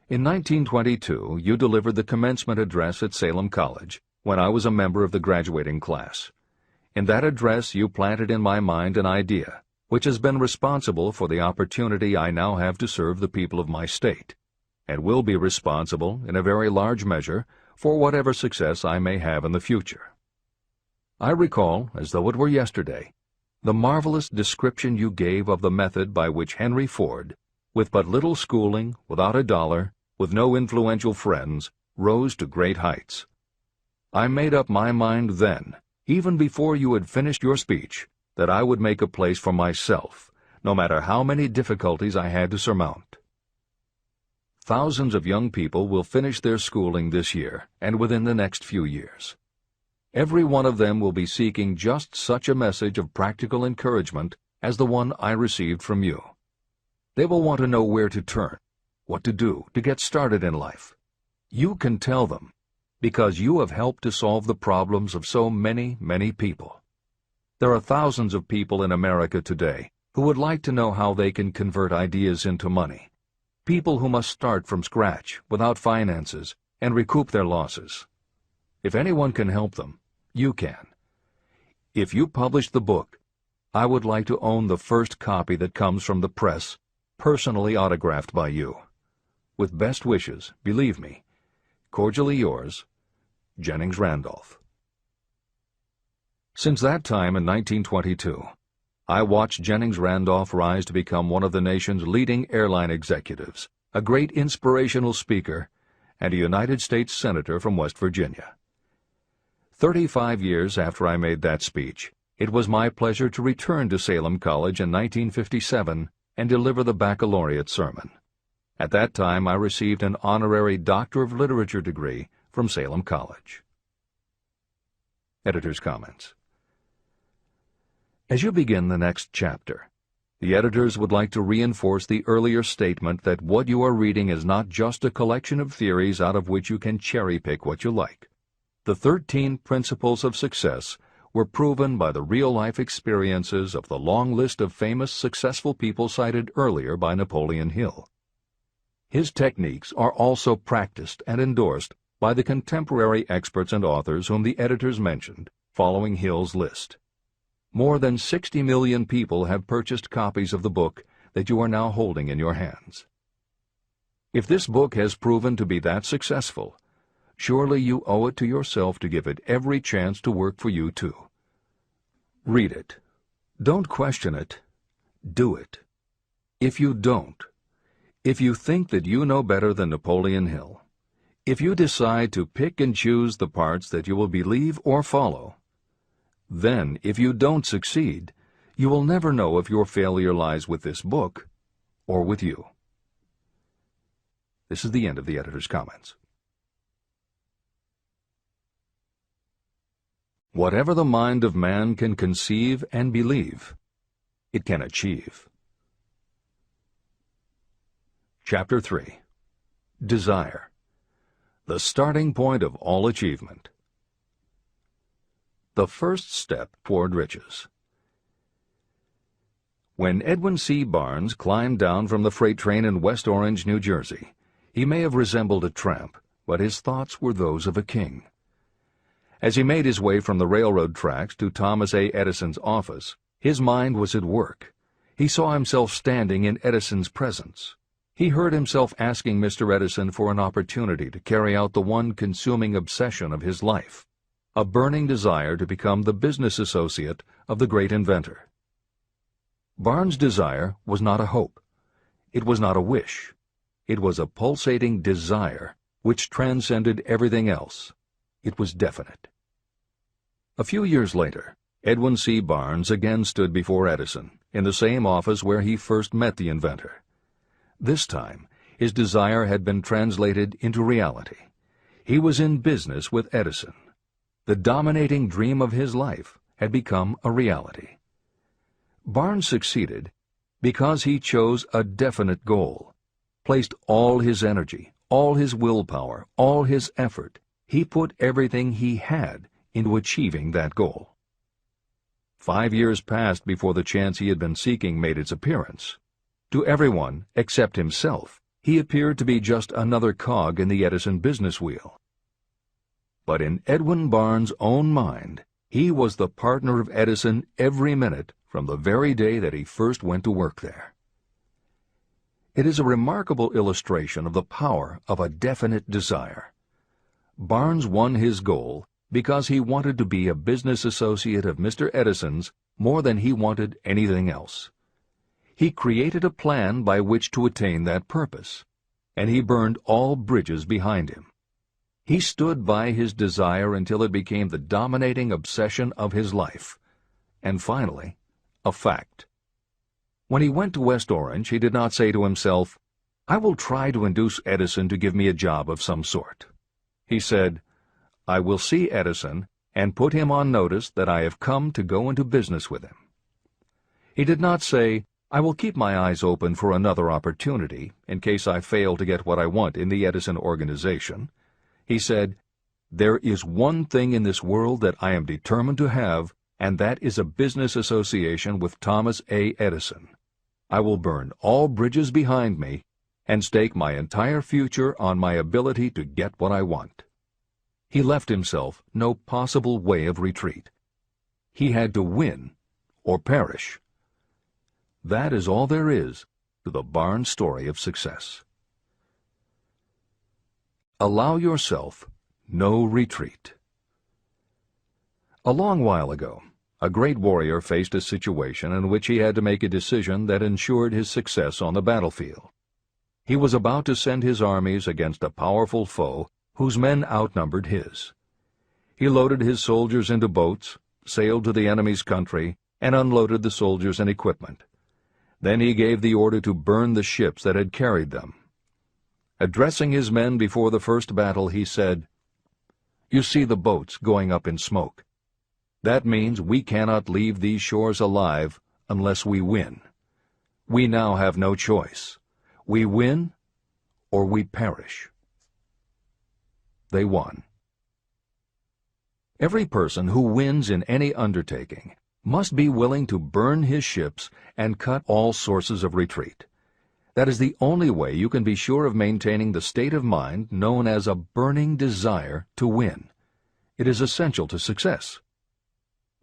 In 1922, you delivered the commencement address at Salem College when I was a member of the graduating class. In that address, you planted in my mind an idea which has been responsible for the opportunity I now have to serve the people of my state, and will be responsible, in a very large measure, for whatever success I may have in the future. I recall, as though it were yesterday, the marvelous description you gave of the method by which Henry Ford, with but little schooling, without a dollar, with no influential friends, rose to great heights. I made up my mind then, even before you had finished your speech, that I would make a place for myself, no matter how many difficulties I had to surmount. Thousands of young people will finish their schooling this year and within the next few years. Every one of them will be seeking just such a message of practical encouragement as the one I received from you. They will want to know where to turn, what to do to get started in life. You can tell them, because you have helped to solve the problems of so many, many people. There are thousands of people in America today who would like to know how they can convert ideas into money. People who must start from scratch, without finances, and recoup their losses. If anyone can help them, you can. If you publish the book, I would like to own the first copy that comes from the press, personally autographed by you. With best wishes, believe me, cordially yours, Jennings Randolph. Since that time in 1922, I watched Jennings Randolph rise to become one of the nation's leading airline executives, a great inspirational speaker, and a United States Senator from West Virginia. 35 years after I made that speech, it was my pleasure to return to Salem College in 1957 and deliver the baccalaureate sermon. At that time, I received an honorary Doctor of Literature degree from Salem College. Editor's comments. As you begin the next chapter, the editors would like to reinforce the earlier statement that what you are reading is not just a collection of theories out of which you can cherry-pick what you like. The 13 principles of success were proven by the real-life experiences of the long list of famous successful people cited earlier by Napoleon Hill. His techniques are also practiced and endorsed by the contemporary experts and authors whom the editors mentioned, following Hill's list. More than 60 million people have purchased copies of the book that you are now holding in your hands. If this book has proven to be that successful, surely you owe it to yourself to give it every chance to work for you too. Read it, Don't question it. Do it. If you don't, if you think that you know better than Napoleon Hill, if you decide to pick and choose the parts that you will believe or follow, then if you don't succeed, you will never know if your failure lies with this book or with you. This is the end of the editor's comments. Whatever the mind of man can conceive and believe, it can achieve. Chapter 3. Desire, the starting point of all achievement. The first step toward riches. When Edwin C. Barnes climbed down from the freight train in West Orange, New Jersey, he may have resembled a tramp, but his thoughts were those of a king. As he made his way from the railroad tracks to Thomas A. Edison's office, his mind was at work. He saw himself standing in Edison's presence. He heard himself asking Mr. Edison for an opportunity to carry out the one consuming obsession of his life, a burning desire to become the business associate of the great inventor. Barnes' desire was not a hope. It was not a wish. It was a pulsating desire which transcended everything else. It was definite. A few years later, Edwin C. Barnes again stood before Edison, in the same office where he first met the inventor. This time, his desire had been translated into reality. He was in business with Edison. The dominating dream of his life had become a reality. Barnes succeeded because he chose a definite goal, placed all his energy, all his willpower, all his effort. He put everything he had into achieving that goal. 5 years passed before the chance he had been seeking made its appearance. To everyone except himself, he appeared to be just another cog in the Edison business wheel. But in Edwin Barnes' own mind, he was the partner of Edison every minute from the very day that he first went to work there. It is a remarkable illustration of the power of a definite desire. Barnes won his goal because he wanted to be a business associate of Mr. Edison's more than he wanted anything else. He created a plan by which to attain that purpose, and he burned all bridges behind him. He stood by his desire until it became the dominating obsession of his life, and finally, a fact. When he went to West Orange, he did not say to himself, "I will try to induce Edison to give me a job of some sort." He said, "I will see Edison and put him on notice that I have come to go into business with him." He did not say, "I will keep my eyes open for another opportunity in case I fail to get what I want in the Edison organization." He said, "There is one thing in this world that I am determined to have, and that is a business association with Thomas A. Edison. I will burn all bridges behind me and stake my entire future on my ability to get what I want." He left himself no possible way of retreat. He had to win or perish. That is all there is to the Barnes story of success. Allow yourself no retreat. A long while ago, a great warrior faced a situation in which he had to make a decision that ensured his success on the battlefield. He was about to send his armies against a powerful foe whose men outnumbered his. He loaded his soldiers into boats, sailed to the enemy's country, and unloaded the soldiers and equipment. Then he gave the order to burn the ships that had carried them. Addressing his men before the first battle, he said, "You see the boats going up in smoke. That means we cannot leave these shores alive unless we win. We now have no choice. We win or we perish." They won. Every person who wins in any undertaking must be willing to burn his ships and cut all sources of retreat. That is the only way you can be sure of maintaining the state of mind known as a burning desire to win. It is essential to success.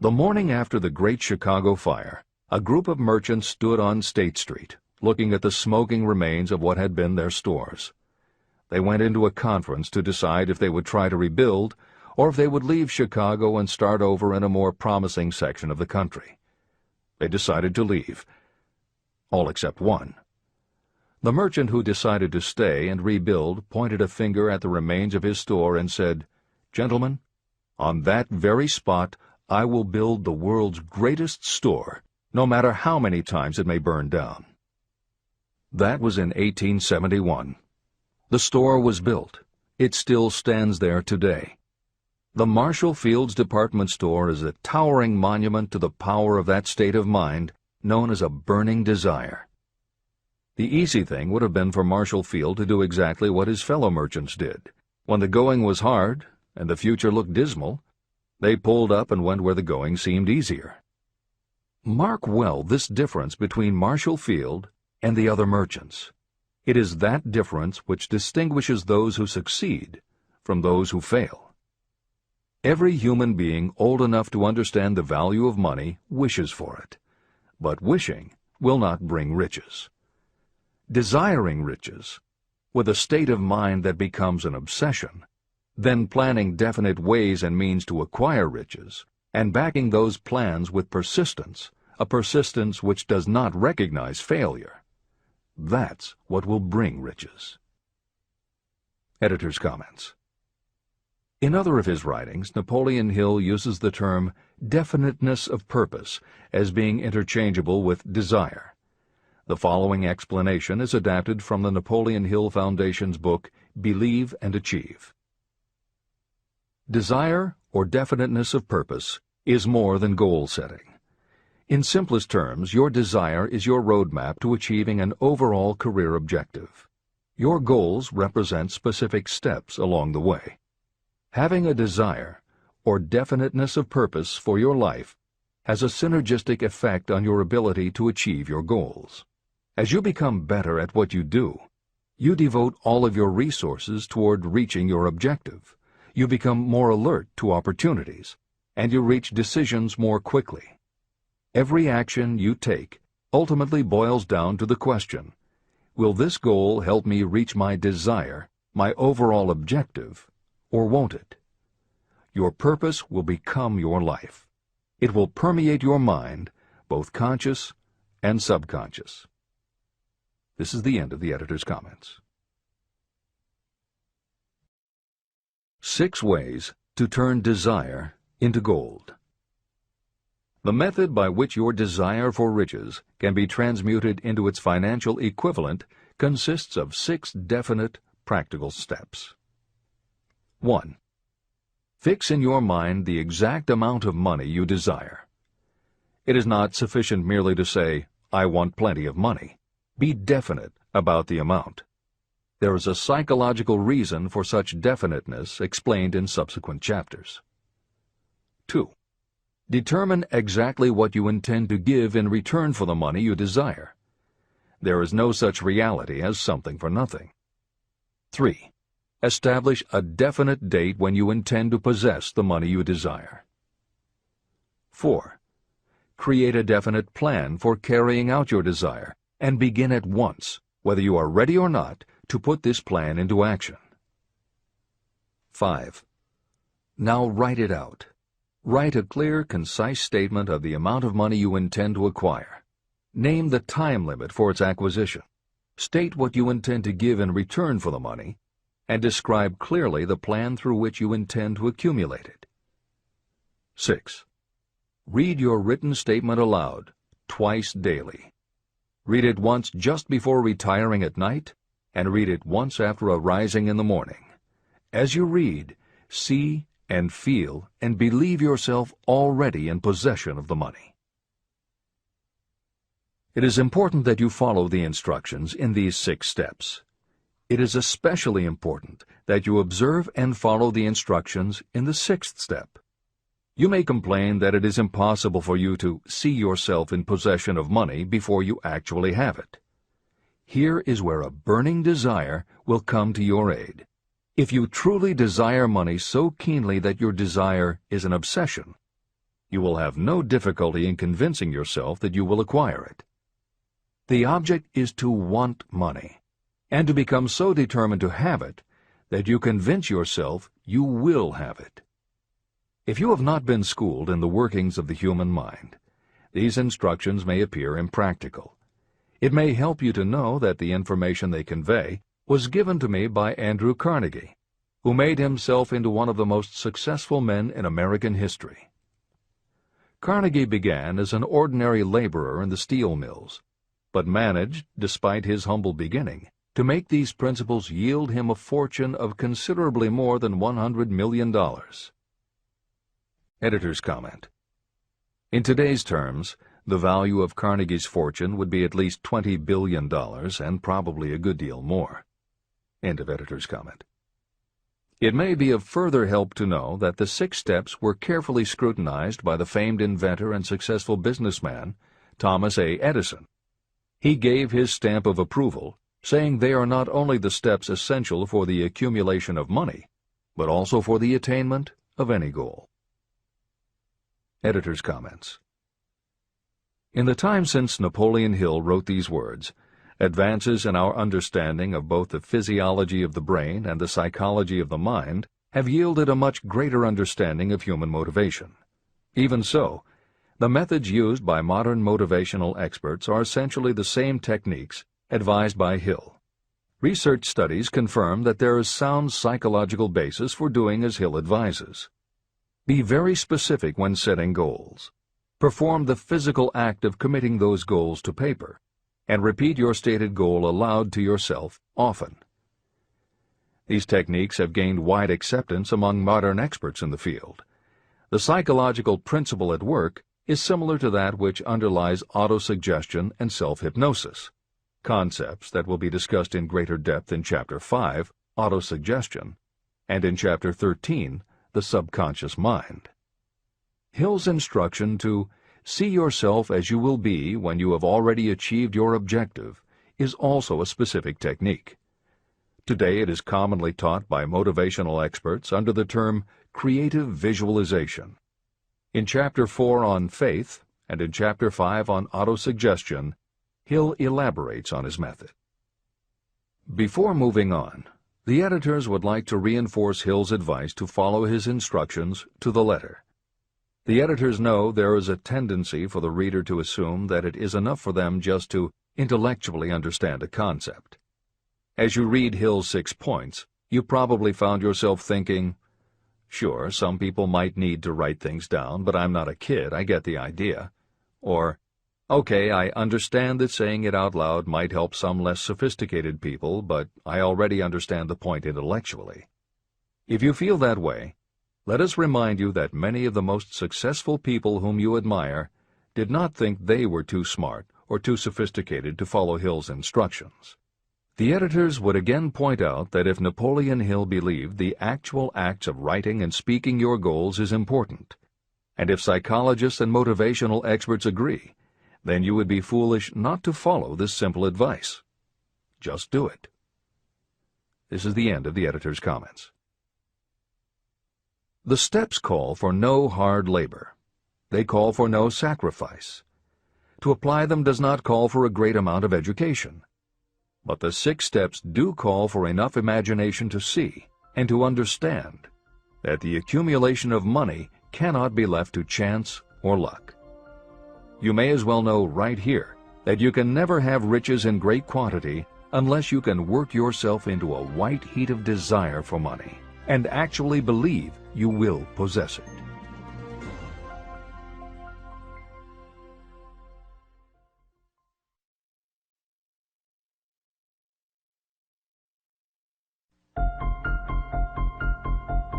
The morning after the Great Chicago Fire, a group of merchants stood on State Street, looking at the smoking remains of what had been their stores. They went into a conference to decide if they would try to rebuild or if they would leave Chicago and start over in a more promising section of the country. They decided to leave. All except one. The merchant who decided to stay and rebuild pointed a finger at the remains of his store and said, "Gentlemen, on that very spot I will build the world's greatest store, no matter how many times it may burn down." That was in 1871. The store was built. It still stands there today. The Marshall Field's department store is a towering monument to the power of that state of mind known as a burning desire. The easy thing would have been for Marshall Field to do exactly what his fellow merchants did. When the going was hard and the future looked dismal, they pulled up and went where the going seemed easier. Mark well this difference between Marshall Field and the other merchants. It is that difference which distinguishes those who succeed from those who fail. Every human being old enough to understand the value of money wishes for it, but wishing will not bring riches. Desiring riches, with a state of mind that becomes an obsession, then planning definite ways and means to acquire riches, and backing those plans with persistence, a persistence which does not recognize failure. That's what will bring riches. Editor's comments. In other of his writings, Napoleon Hill uses the term definiteness of purpose as being interchangeable with desire. The following explanation is adapted from the Napoleon Hill Foundation's book, Believe and Achieve. Desire, or definiteness of purpose, is more than goal setting. In simplest terms, your desire is your roadmap to achieving an overall career objective. Your goals represent specific steps along the way. Having a desire, or definiteness of purpose for your life, has a synergistic effect on your ability to achieve your goals. As you become better at what you do, you devote all of your resources toward reaching your objective. You become more alert to opportunities, and you reach decisions more quickly. Every action you take ultimately boils down to the question, will this goal help me reach my desire, my overall objective, or won't it? Your purpose will become your life. It will permeate your mind, both conscious and subconscious. This is the end of the editor's comments. 6 ways to turn desire into gold. The method by which your desire for riches can be transmuted into its financial equivalent consists of 6 definite, practical steps. 1. Fix in your mind the exact amount of money you desire. It is not sufficient merely to say, "I want plenty of money." Be definite about the amount. There is a psychological reason for such definiteness explained in subsequent chapters. 2. Determine exactly what you intend to give in return for the money you desire. There is no such reality as something for nothing. 3. Establish a definite date when you intend to possess the money you desire. 4. Create a definite plan for carrying out your desire, and begin at once, whether you are ready or not, to put this plan into action. 5. Now write it out. Write a clear, concise statement of the amount of money you intend to acquire. Name the time limit for its acquisition. State what you intend to give in return for the money, and describe clearly the plan through which you intend to accumulate it. 6. Read your written statement aloud, twice daily. Read it once just before retiring at night, and read it once after arising in the morning. As you read, see and feel and believe yourself already in possession of the money. It is important that you follow the instructions in these 6 steps. It is especially important that you observe and follow the instructions in the 6th step. You may complain that it is impossible for you to see yourself in possession of money before you actually have it. Here is where a burning desire will come to your aid. If you truly desire money so keenly that your desire is an obsession, you will have no difficulty in convincing yourself that you will acquire it. The object is to want money, and to become so determined to have it that you convince yourself you will have it. If you have not been schooled in the workings of the human mind, these instructions may appear impractical. It may help you to know that the information they convey was given to me by Andrew Carnegie, who made himself into one of the most successful men in American history. Carnegie began as an ordinary laborer in the steel mills, but managed, despite his humble beginning, to make these principles yield him a fortune of considerably more than $100 million. Editor's comment. In today's terms, the value of Carnegie's fortune would be at least $20 billion and probably a good deal more. End of editor's comment. It may be of further help to know that the 6 steps were carefully scrutinized by the famed inventor and successful businessman, Thomas A. Edison. He gave his stamp of approval, saying they are not only the steps essential for the accumulation of money, but also for the attainment of any goal. Editor's comments. In the time since Napoleon Hill wrote these words, advances in our understanding of both the physiology of the brain and the psychology of the mind have yielded a much greater understanding of human motivation. Even so, the methods used by modern motivational experts are essentially the same techniques advised by Hill. Research studies confirm that there is sound psychological basis for doing as Hill advises. Be very specific when setting goals. Perform the physical act of committing those goals to paper, and repeat your stated goal aloud to yourself often. These techniques have gained wide acceptance among modern experts in the field. The psychological principle at work is similar to that which underlies autosuggestion and self-hypnosis, concepts that will be discussed in greater depth in Chapter 5, Autosuggestion, and in Chapter 13, The Subconscious Mind. Hill's instruction to see yourself as you will be when you have already achieved your objective is also a specific technique. Today it is commonly taught by motivational experts under the term creative visualization. In Chapter 4 on faith and in Chapter 5 on autosuggestion, Hill elaborates on his method. Before moving on, the editors would like to reinforce Hill's advice to follow his instructions to the letter. The editors know there is a tendency for the reader to assume that it is enough for them just to intellectually understand a concept. As you read Hill's 6 points, you probably found yourself thinking, sure, some people might need to write things down, but I'm not a kid, I get the idea. Or, okay, I understand that saying it out loud might help some less sophisticated people, but I already understand the point intellectually. If you feel that way, let us remind you that many of the most successful people whom you admire did not think they were too smart or too sophisticated to follow Hill's instructions. The editors would again point out that if Napoleon Hill believed the actual acts of writing and speaking your goals is important, and if psychologists and motivational experts agree, then you would be foolish not to follow this simple advice. Just do it. This is the end of the editor's comments. The steps call for no hard labor. They call for no sacrifice. To apply them does not call for a great amount of education. But the 6 steps do call for enough imagination to see and to understand that the accumulation of money cannot be left to chance or luck. You may as well know right here that you can never have riches in great quantity unless you can work yourself into a white heat of desire for money and actually believe you will possess it.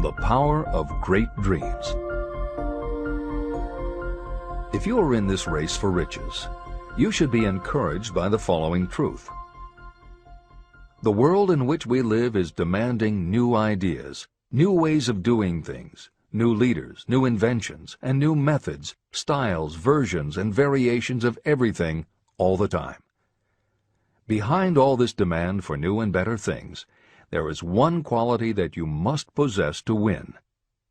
The power of great dreams. If you are in this race for riches, you should be encouraged by the following truth. The world in which we live is demanding new ideas, new ways of doing things, new leaders, new inventions, and new methods, styles, versions, and variations of everything all the time. Behind all this demand for new and better things, there is one quality that you must possess to win,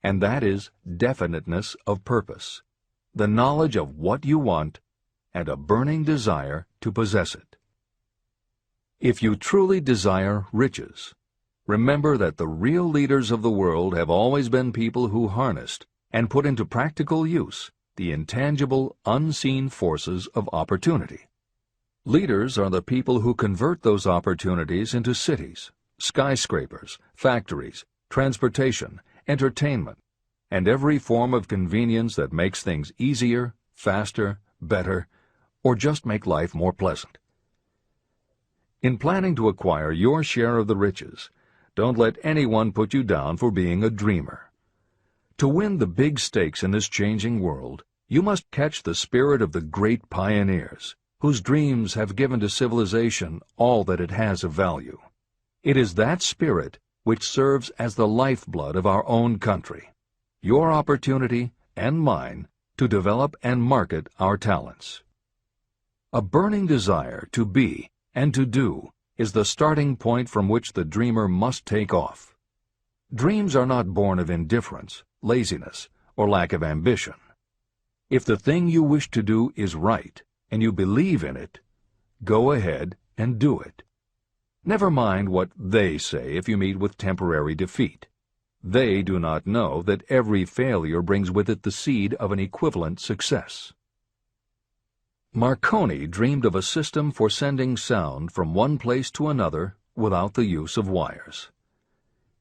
and that is definiteness of purpose, the knowledge of what you want, and a burning desire to possess it. If you truly desire riches, remember that the real leaders of the world have always been people who harnessed and put into practical use the intangible, unseen forces of opportunity. Leaders are the people who convert those opportunities into cities, skyscrapers, factories, transportation, entertainment, and every form of convenience that makes things easier, faster, better, or just make life more pleasant. In planning to acquire your share of the riches, don't let anyone put you down for being a dreamer. To win the big stakes in this changing world, you must catch the spirit of the great pioneers, whose dreams have given to civilization all that it has of value. It is that spirit which serves as the lifeblood of our own country, your opportunity and mine to develop and market our talents. A burning desire to be and to do is the starting point from which the dreamer must take off. Dreams are not born of indifference, laziness, or lack of ambition. If the thing you wish to do is right, and you believe in it, go ahead and do it. Never mind what they say if you meet with temporary defeat. They do not know that every failure brings with it the seed of an equivalent success. Marconi dreamed of a system for sending sound from one place to another without the use of wires.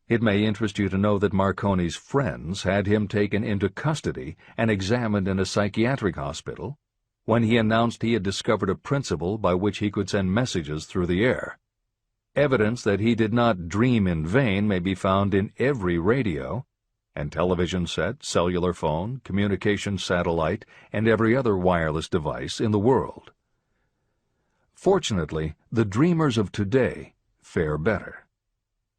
It may interest you to know that Marconi's friends had him taken into custody and examined in a psychiatric hospital when he announced he had discovered a principle by which he could send messages through the air. Evidence that he did not dream in vain may be found in every radio and television set, cellular phone, communication satellite, and every other wireless device in the world. Fortunately, the dreamers of today fare better.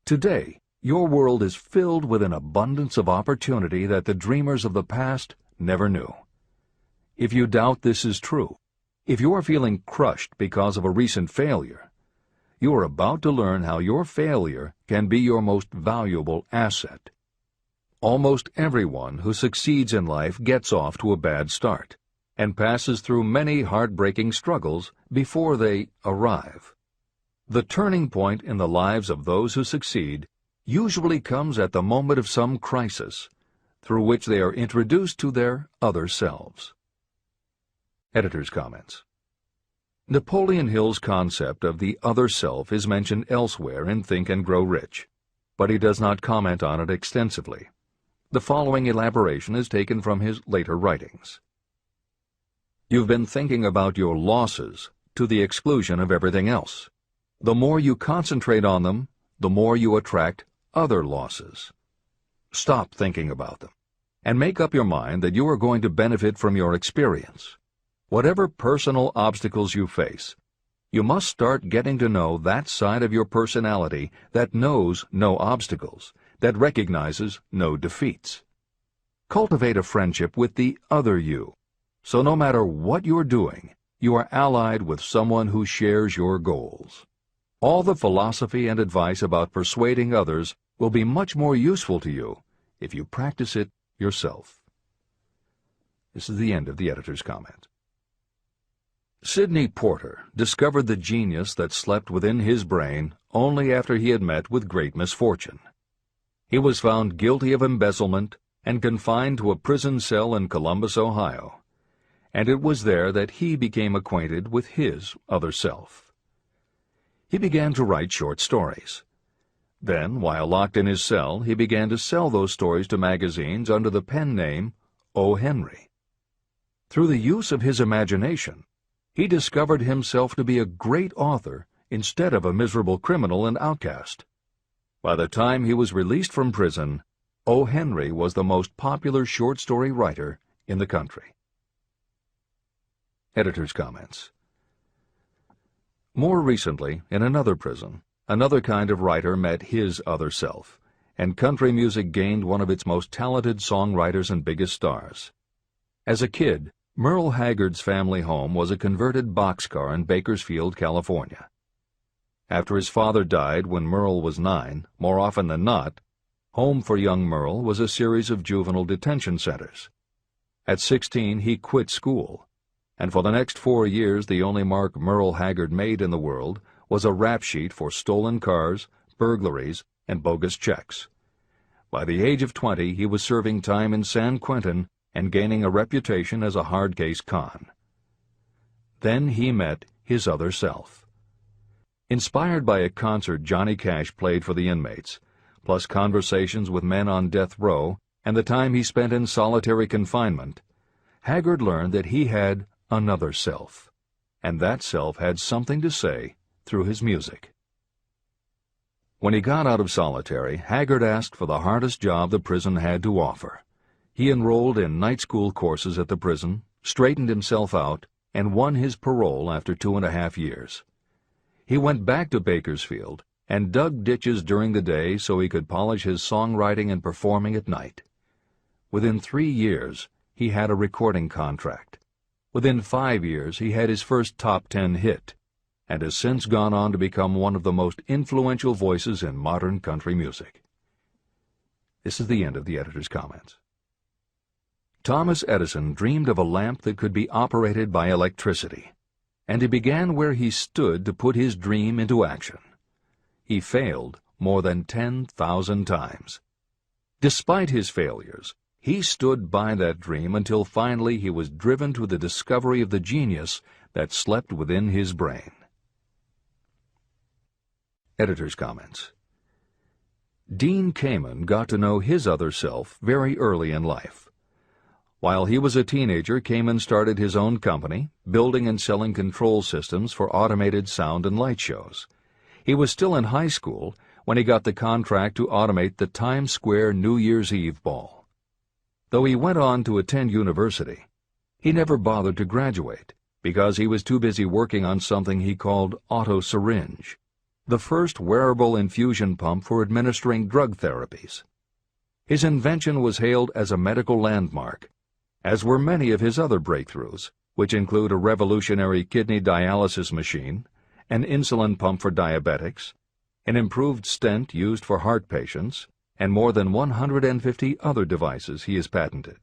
Today, your world is filled with an abundance of opportunity that the dreamers of the past never knew. If you doubt this is true, if you are feeling crushed because of a recent failure, you are about to learn how your failure can be your most valuable asset. Almost everyone who succeeds in life gets off to a bad start and passes through many heartbreaking struggles before they arrive. The turning point in the lives of those who succeed usually comes at the moment of some crisis, through which they are introduced to their other selves. Editor's comments. Napoleon Hill's concept of the other self is mentioned elsewhere in Think and Grow Rich, but he does not comment on it extensively. The following elaboration is taken from his later writings. You've been thinking about your losses to the exclusion of everything else. The more you concentrate on them, the more you attract other losses. Stop thinking about them, and make up your mind that you are going to benefit from your experience. Whatever personal obstacles you face, you must start getting to know that side of your personality that knows no obstacles, that recognizes no defeats. Cultivate a friendship with the other you, so no matter what you're doing, you are allied with someone who shares your goals. All the philosophy and advice about persuading others will be much more useful to you if you practice it yourself. This is the end of the editor's comment. Sidney Porter discovered the genius that slept within his brain only after he had met with great misfortune. He was found guilty of embezzlement and confined to a prison cell in Columbus, Ohio, and it was there that he became acquainted with his other self. He began to write short stories. Then, while locked in his cell, he began to sell those stories to magazines under the pen name O. Henry. Through the use of his imagination, he discovered himself to be a great author instead of a miserable criminal and outcast. By the time he was released from prison, O. Henry was the most popular short story writer in the country. Editor's comments. More recently, in another prison, another kind of writer met his other self, and country music gained one of its most talented songwriters and biggest stars. As a kid, Merle Haggard's family home was a converted boxcar in Bakersfield, California. After his father died when Merle was 9, more often than not, home for young Merle was a series of juvenile detention centers. At 16, he quit school, and for the next 4 years the only mark Merle Haggard made in the world was a rap sheet for stolen cars, burglaries, and bogus checks. By the age of 20, he was serving time in San Quentin and gaining a reputation as a hard-case con. Then he met his other self. Inspired by a concert Johnny Cash played for the inmates, plus conversations with men on death row and the time he spent in solitary confinement, Haggard learned that he had another self, and that self had something to say through his music. When he got out of solitary, Haggard asked for the hardest job the prison had to offer. He enrolled in night school courses at the prison, straightened himself out, and won his parole after 2.5 years. He went back to Bakersfield and dug ditches during the day so he could polish his songwriting and performing at night. Within 3 years, he had a recording contract. Within 5 years, he had his first top 10 hit, and has since gone on to become one of the most influential voices in modern country music. This is the end of the editor's comments. Thomas Edison dreamed of a lamp that could be operated by electricity, and he began where he stood to put his dream into action. He failed more than 10,000 times. Despite his failures, he stood by that dream until finally he was driven to the discovery of the genius that slept within his brain. Editor's comments. Dean Kamen got to know his other self very early in life. While he was a teenager, Kamen started his own company, building and selling control systems for automated sound and light shows. He was still in high school when he got the contract to automate the Times Square New Year's Eve ball. Though he went on to attend university, he never bothered to graduate because he was too busy working on something he called Autosyringe, the first wearable infusion pump for administering drug therapies. His invention was hailed as a medical landmark, as were many of his other breakthroughs, which include a revolutionary kidney dialysis machine, an insulin pump for diabetics, an improved stent used for heart patients, and more than 150 other devices he has patented.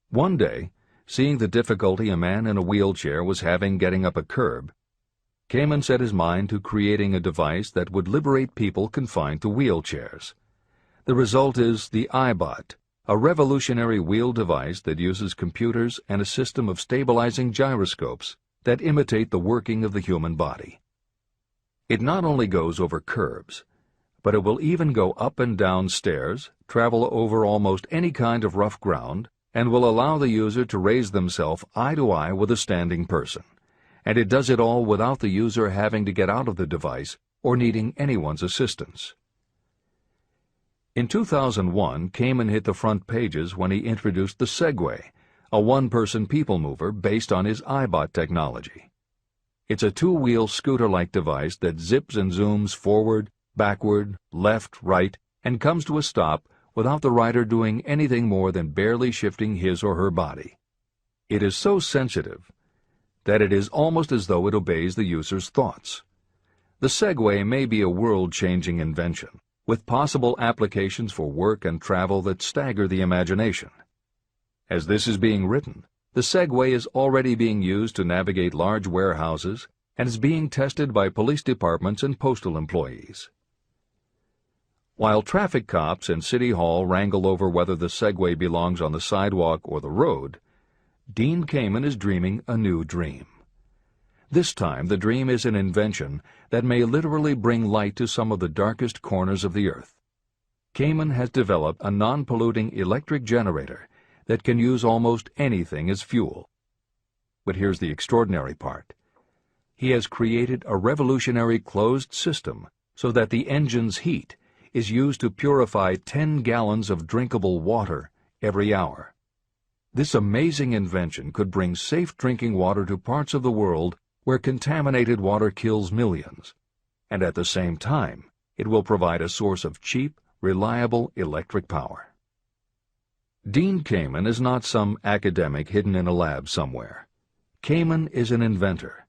One day, seeing the difficulty a man in a wheelchair was having getting up a curb, Kamen set his mind to creating a device that would liberate people confined to wheelchairs. The result is the iBot, a revolutionary wheel device that uses computers and a system of stabilizing gyroscopes that imitate the working of the human body. It not only goes over curbs, but it will even go up and down stairs, travel over almost any kind of rough ground, and will allow the user to raise themselves eye to eye with a standing person. And it does it all without the user having to get out of the device or needing anyone's assistance. In 2001, Kamen hit the front pages when he introduced the Segway, a one-person people mover based on his iBot technology. It's a two-wheel scooter-like device that zips and zooms forward, backward, left, right, and comes to a stop without the rider doing anything more than barely shifting his or her body. It is so sensitive that it is almost as though it obeys the user's thoughts. The Segway may be a world-changing invention, with possible applications for work and travel that stagger the imagination. As this is being written, the Segway is already being used to navigate large warehouses and is being tested by police departments and postal employees. While traffic cops and City Hall wrangle over whether the Segway belongs on the sidewalk or the road, Dean Kamen is dreaming a new dream. This time the dream is an invention that may literally bring light to some of the darkest corners of the earth. Kamen has developed a non-polluting electric generator that can use almost anything as fuel. But here's the extraordinary part. He has created a revolutionary closed system so that the engine's heat is used to purify 10 gallons of drinkable water every hour. This amazing invention could bring safe drinking water to parts of the world where contaminated water kills millions, and at the same time, it will provide a source of cheap, reliable electric power. Dean Kamen is not some academic hidden in a lab somewhere. Kamen is an inventor.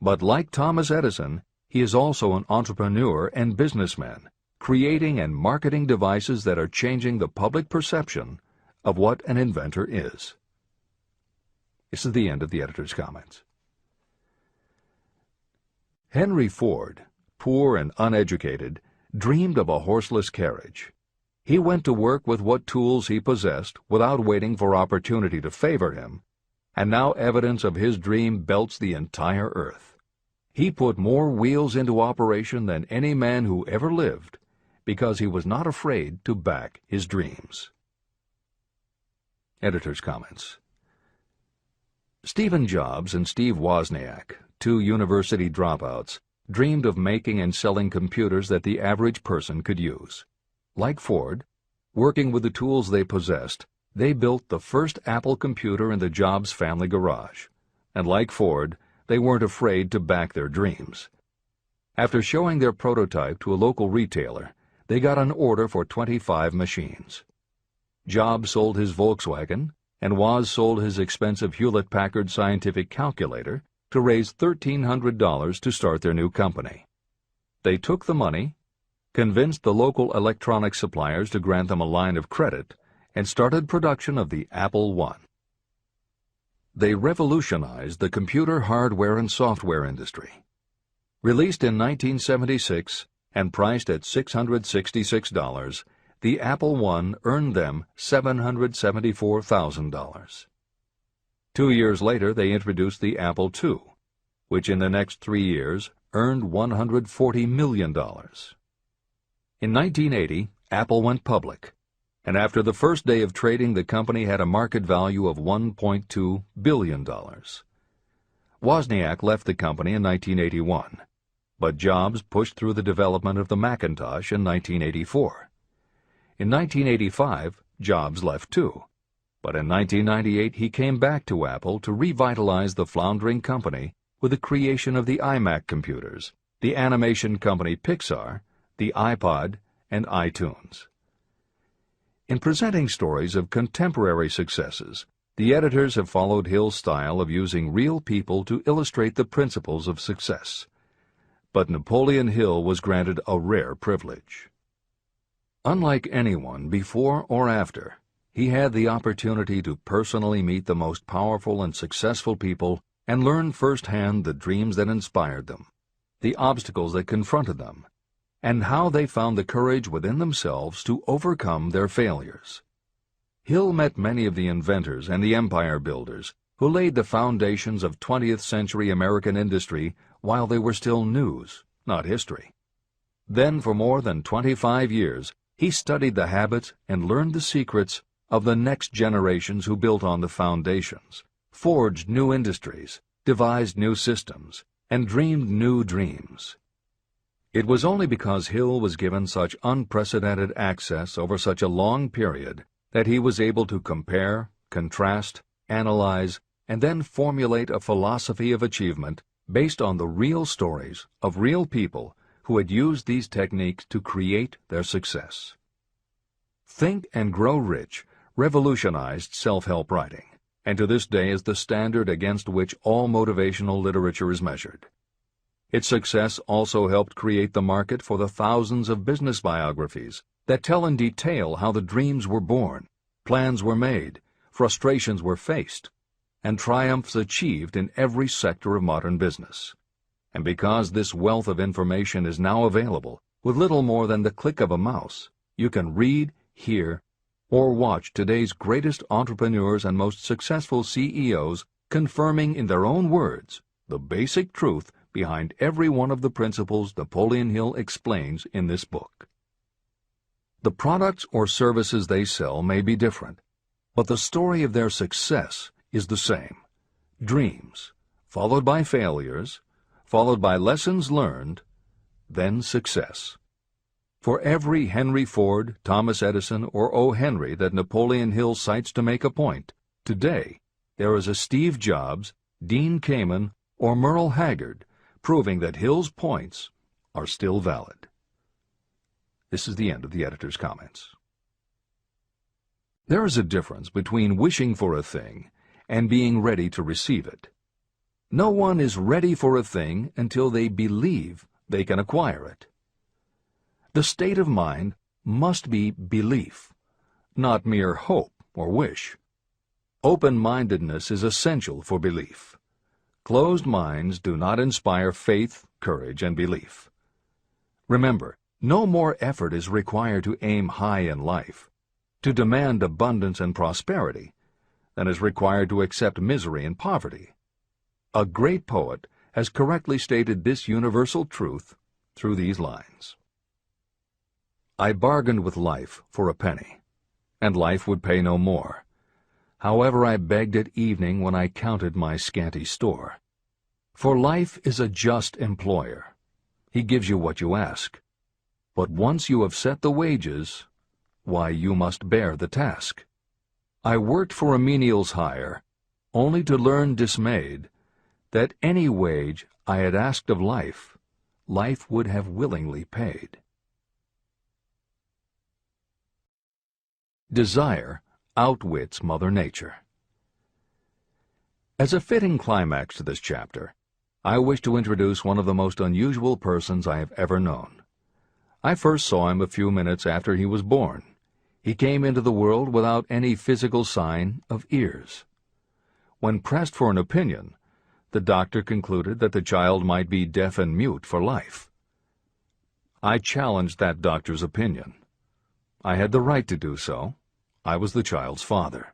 But like Thomas Edison, he is also an entrepreneur and businessman, creating and marketing devices that are changing the public perception of what an inventor is. This is the end of the editor's comments. Henry Ford, poor and uneducated, dreamed of a horseless carriage. He went to work with what tools he possessed without waiting for opportunity to favor him, and now evidence of his dream belts the entire earth. He put more wheels into operation than any man who ever lived, because he was not afraid to back his dreams. Editor's comments. Stephen Jobs and Steve Wozniak, two university dropouts, dreamed of making and selling computers that the average person could use. Like Ford, working with the tools they possessed, they built the first Apple computer in the Jobs family garage. And like Ford, they weren't afraid to back their dreams. After showing their prototype to a local retailer, they got an order for 25 machines. Jobs sold his Volkswagen, and Woz sold his expensive Hewlett-Packard scientific calculator to raise $1,300 to start their new company. They took the money, convinced the local electronics suppliers to grant them a line of credit, and started production of the Apple I. They revolutionized the computer hardware and software industry. Released in 1976 and priced at $666, the Apple I earned them $774,000. 2 years later, they introduced the Apple II, which in the next 3 years earned $140 million. In 1980, Apple went public, and after the first day of trading, the company had a market value of $1.2 billion. Wozniak left the company in 1981, but Jobs pushed through the development of the Macintosh in 1984. In 1985, Jobs left too, but in 1998 he came back to Apple to revitalize the floundering company with the creation of the iMac computers, the animation company Pixar, the iPod, and iTunes. In presenting stories of contemporary successes, the editors have followed Hill's style of using real people to illustrate the principles of success. But Napoleon Hill was granted a rare privilege. Unlike anyone before or after, he had the opportunity to personally meet the most powerful and successful people and learn firsthand the dreams that inspired them, the obstacles that confronted them, and how they found the courage within themselves to overcome their failures. Hill met many of the inventors and the empire builders who laid the foundations of 20th century American industry while they were still news, not history. Then, for more than 25 years, he studied the habits and learned the secrets of the next generations who built on the foundations, forged new industries, devised new systems, and dreamed new dreams. It was only because Hill was given such unprecedented access over such a long period that he was able to compare, contrast, analyze, and then formulate a philosophy of achievement based on the real stories of real people who had used these techniques to create their success. Think and Grow Rich revolutionized self-help writing, and to this day is the standard against which all motivational literature is measured. Its success also helped create the market for the thousands of business biographies that tell in detail how the dreams were born, plans were made, frustrations were faced, and triumphs achieved in every sector of modern business. And because this wealth of information is now available, with little more than the click of a mouse, you can read, hear, or watch today's greatest entrepreneurs and most successful CEOs confirming in their own words the basic truth behind every one of the principles Napoleon Hill explains in this book. The products or services they sell may be different, but the story of their success is the same. Dreams, followed by failures, followed by lessons learned, then success. For every Henry Ford, Thomas Edison, or O. Henry that Napoleon Hill cites to make a point, today there is a Steve Jobs, Dean Kamen, or Merle Haggard proving that Hill's points are still valid. This is the end of the editor's comments. There is a difference between wishing for a thing and being ready to receive it. No one is ready for a thing until they believe they can acquire it. The state of mind must be belief, not mere hope or wish. Open-mindedness is essential for belief. Closed minds do not inspire faith, courage, and belief. Remember, No more effort is required to aim high in life, to demand abundance and prosperity, than is required to accept misery and poverty. A great poet has correctly stated this universal truth through these lines. I bargained with life for a penny, and life would pay no more. However, I begged at evening when I counted my scanty store. For life is a just employer. He gives you what you ask. But once you have set the wages, why, you must bear the task. I worked for a menial's hire, only to learn dismayed that any wage I had asked of life, life would have willingly paid. Desire outwits Mother Nature. As a fitting climax to this chapter, I wish to introduce one of the most unusual persons I have ever known. I first saw him a few minutes after he was born. He came into the world without any physical sign of ears. When pressed for an opinion, the doctor concluded that the child might be deaf and mute for life. I challenged that doctor's opinion. I had the right to do so. I was the child's father.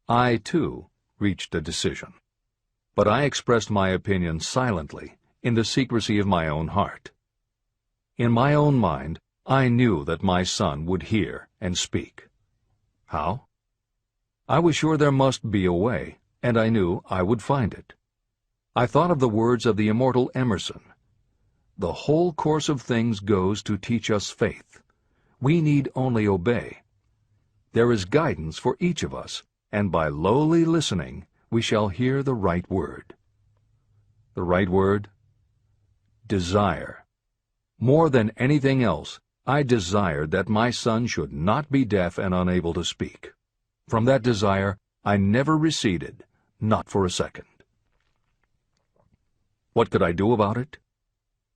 I, too, reached a decision. But I expressed my opinion silently, in the secrecy of my own heart. In my own mind, I knew that my son would hear and speak. How? I was sure there must be a way, and I knew I would find it. I thought of the words of the immortal Emerson. The whole course of things goes to teach us faith. We need only obey. There is guidance for each of us, and by lowly listening we shall hear the right word. The right word? Desire. More than anything else, I desired that my son should not be deaf and unable to speak. From that desire I never receded, not for a second. What could I do about it?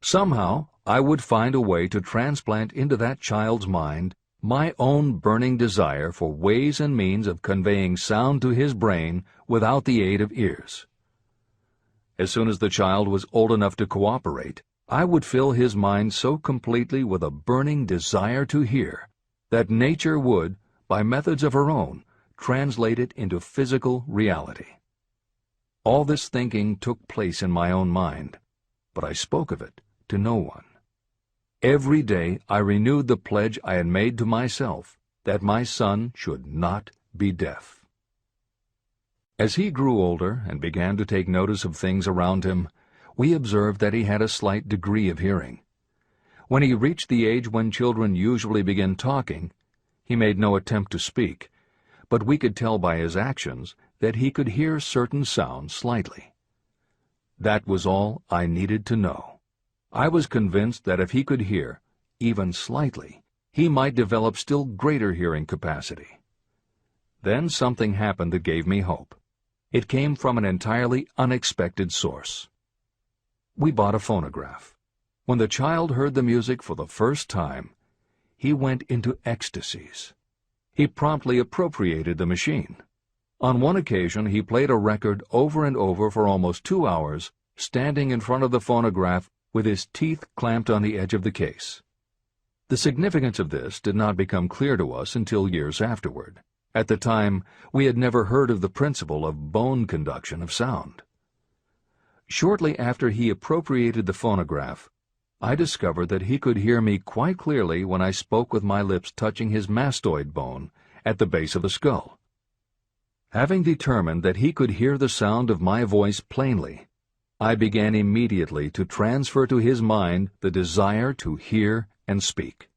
Somehow I would find a way to transplant into that child's mind my own burning desire for ways and means of conveying sound to his brain without the aid of ears. As soon as the child was old enough to cooperate, I would fill his mind so completely with a burning desire to hear that nature would, by methods of her own, translate it into physical reality. All this thinking took place in my own mind, but I spoke of it to no one. Every day I renewed the pledge I had made to myself that my son should not be deaf. As he grew older and began to take notice of things around him, we observed that he had a slight degree of hearing. When he reached the age when children usually begin talking, he made no attempt to speak, but we could tell by his actions that he could hear certain sounds slightly. That was all I needed to know. I was convinced that if he could hear, even slightly, he might develop still greater hearing capacity. Then something happened that gave me hope. It came from an entirely unexpected source. We bought a phonograph. When the child heard the music for the first time, he went into ecstasies. He promptly appropriated the machine. On one occasion, he played a record over and over for almost 2 hours, standing in front of the phonograph with his teeth clamped on the edge of the case. The significance of this did not become clear to us until years afterward. At the time, we had never heard of the principle of bone conduction of sound. Shortly after he appropriated the phonograph, I discovered that he could hear me quite clearly when I spoke with my lips touching his mastoid bone at the base of the skull. Having determined that he could hear the sound of my voice plainly, I began immediately to transfer to his mind the desire to hear and speak.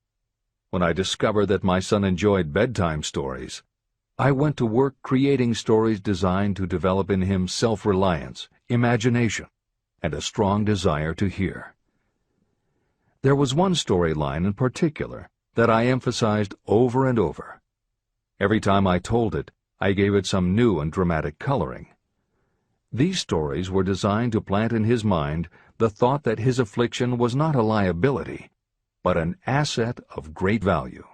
When I discovered that my son enjoyed bedtime stories, I went to work creating stories designed to develop in him self-reliance, imagination, and a strong desire to hear. There was one storyline in particular that I emphasized over and over. Every time I told it, I gave it some new and dramatic coloring. These stories were designed to plant in his mind the thought that his affliction was not a liability, but an asset of great value.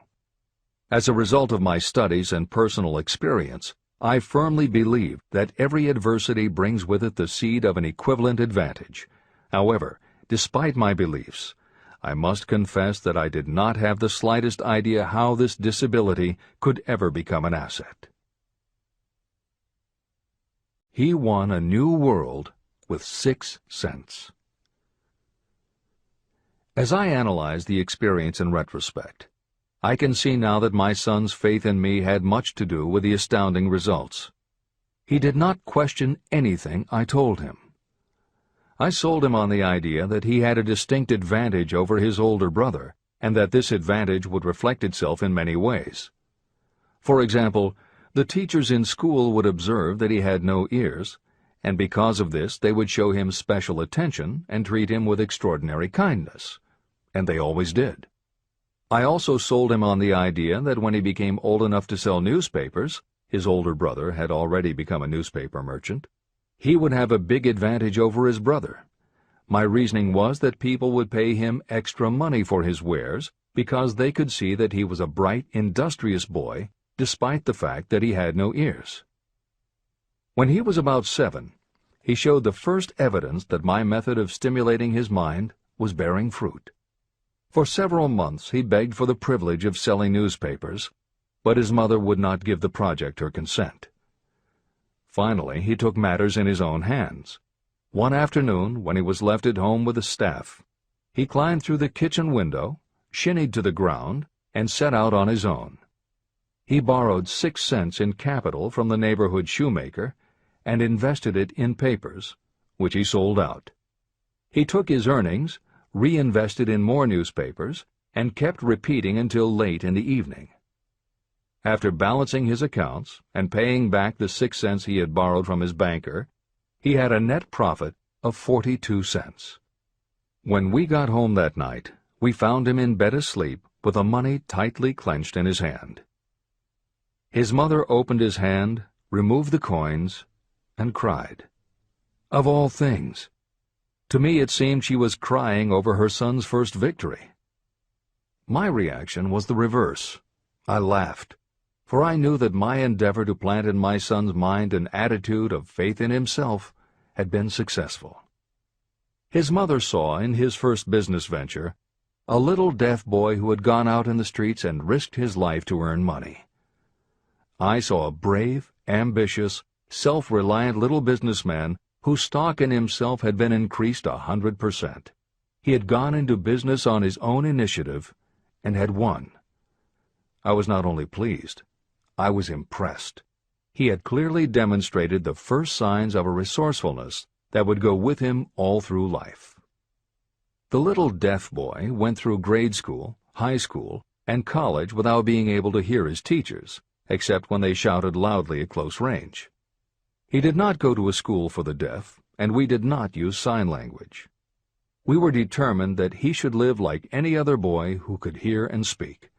As a result of my studies and personal experience, I firmly believe that every adversity brings with it the seed of an equivalent advantage. However, despite my beliefs, I must confess that I did not have the slightest idea how this disability could ever become an asset. He won a new world with 6 cents. As I analyze the experience in retrospect, I can see now that my son's faith in me had much to do with the astounding results. He did not question anything I told him. I sold him on the idea that he had a distinct advantage over his older brother, and that this advantage would reflect itself in many ways. For example, the teachers in school would observe that he had no ears, and because of this they would show him special attention and treat him with extraordinary kindness. And they always did. I also sold him on the idea that when he became old enough to sell newspapers, his older brother had already become a newspaper merchant, he would have a big advantage over his brother. My reasoning was that people would pay him extra money for his wares because they could see that he was a bright, industrious boy, despite the fact that he had no ears. When he was about 7, he showed the first evidence that my method of stimulating his mind was bearing fruit. For several months he begged for the privilege of selling newspapers, but his mother would not give the project her consent. Finally, he took matters in his own hands. One afternoon, when he was left at home with the staff, he climbed through the kitchen window, shinnied to the ground, and set out on his own. He borrowed 6 cents in capital from the neighborhood shoemaker and invested it in papers, which he sold out. He took his earnings, reinvested in more newspapers, and kept repeating until late in the evening. After balancing his accounts and paying back the 6 cents he had borrowed from his banker, he had a net profit of 42 cents. When we got home that night, we found him in bed asleep with the money tightly clenched in his hand. His mother opened his hand, removed the coins, and cried. Of all things! To me it seemed she was crying over her son's first victory. My reaction was the reverse. I laughed, for I knew that my endeavor to plant in my son's mind an attitude of faith in himself had been successful. His mother saw in his first business venture a little deaf boy who had gone out in the streets and risked his life to earn money. I saw a brave, ambitious, self-reliant little businessman whose stock in himself had been increased 100%. He had gone into business on his own initiative and had won. I was not only pleased, I was impressed. He had clearly demonstrated the first signs of a resourcefulness that would go with him all through life. The little deaf boy went through grade school, high school, and college without being able to hear his teachers, except when they shouted loudly at close range. He did not go to a school for the deaf, and we did not use sign language. We were determined that he should live like any other boy who could hear and speak.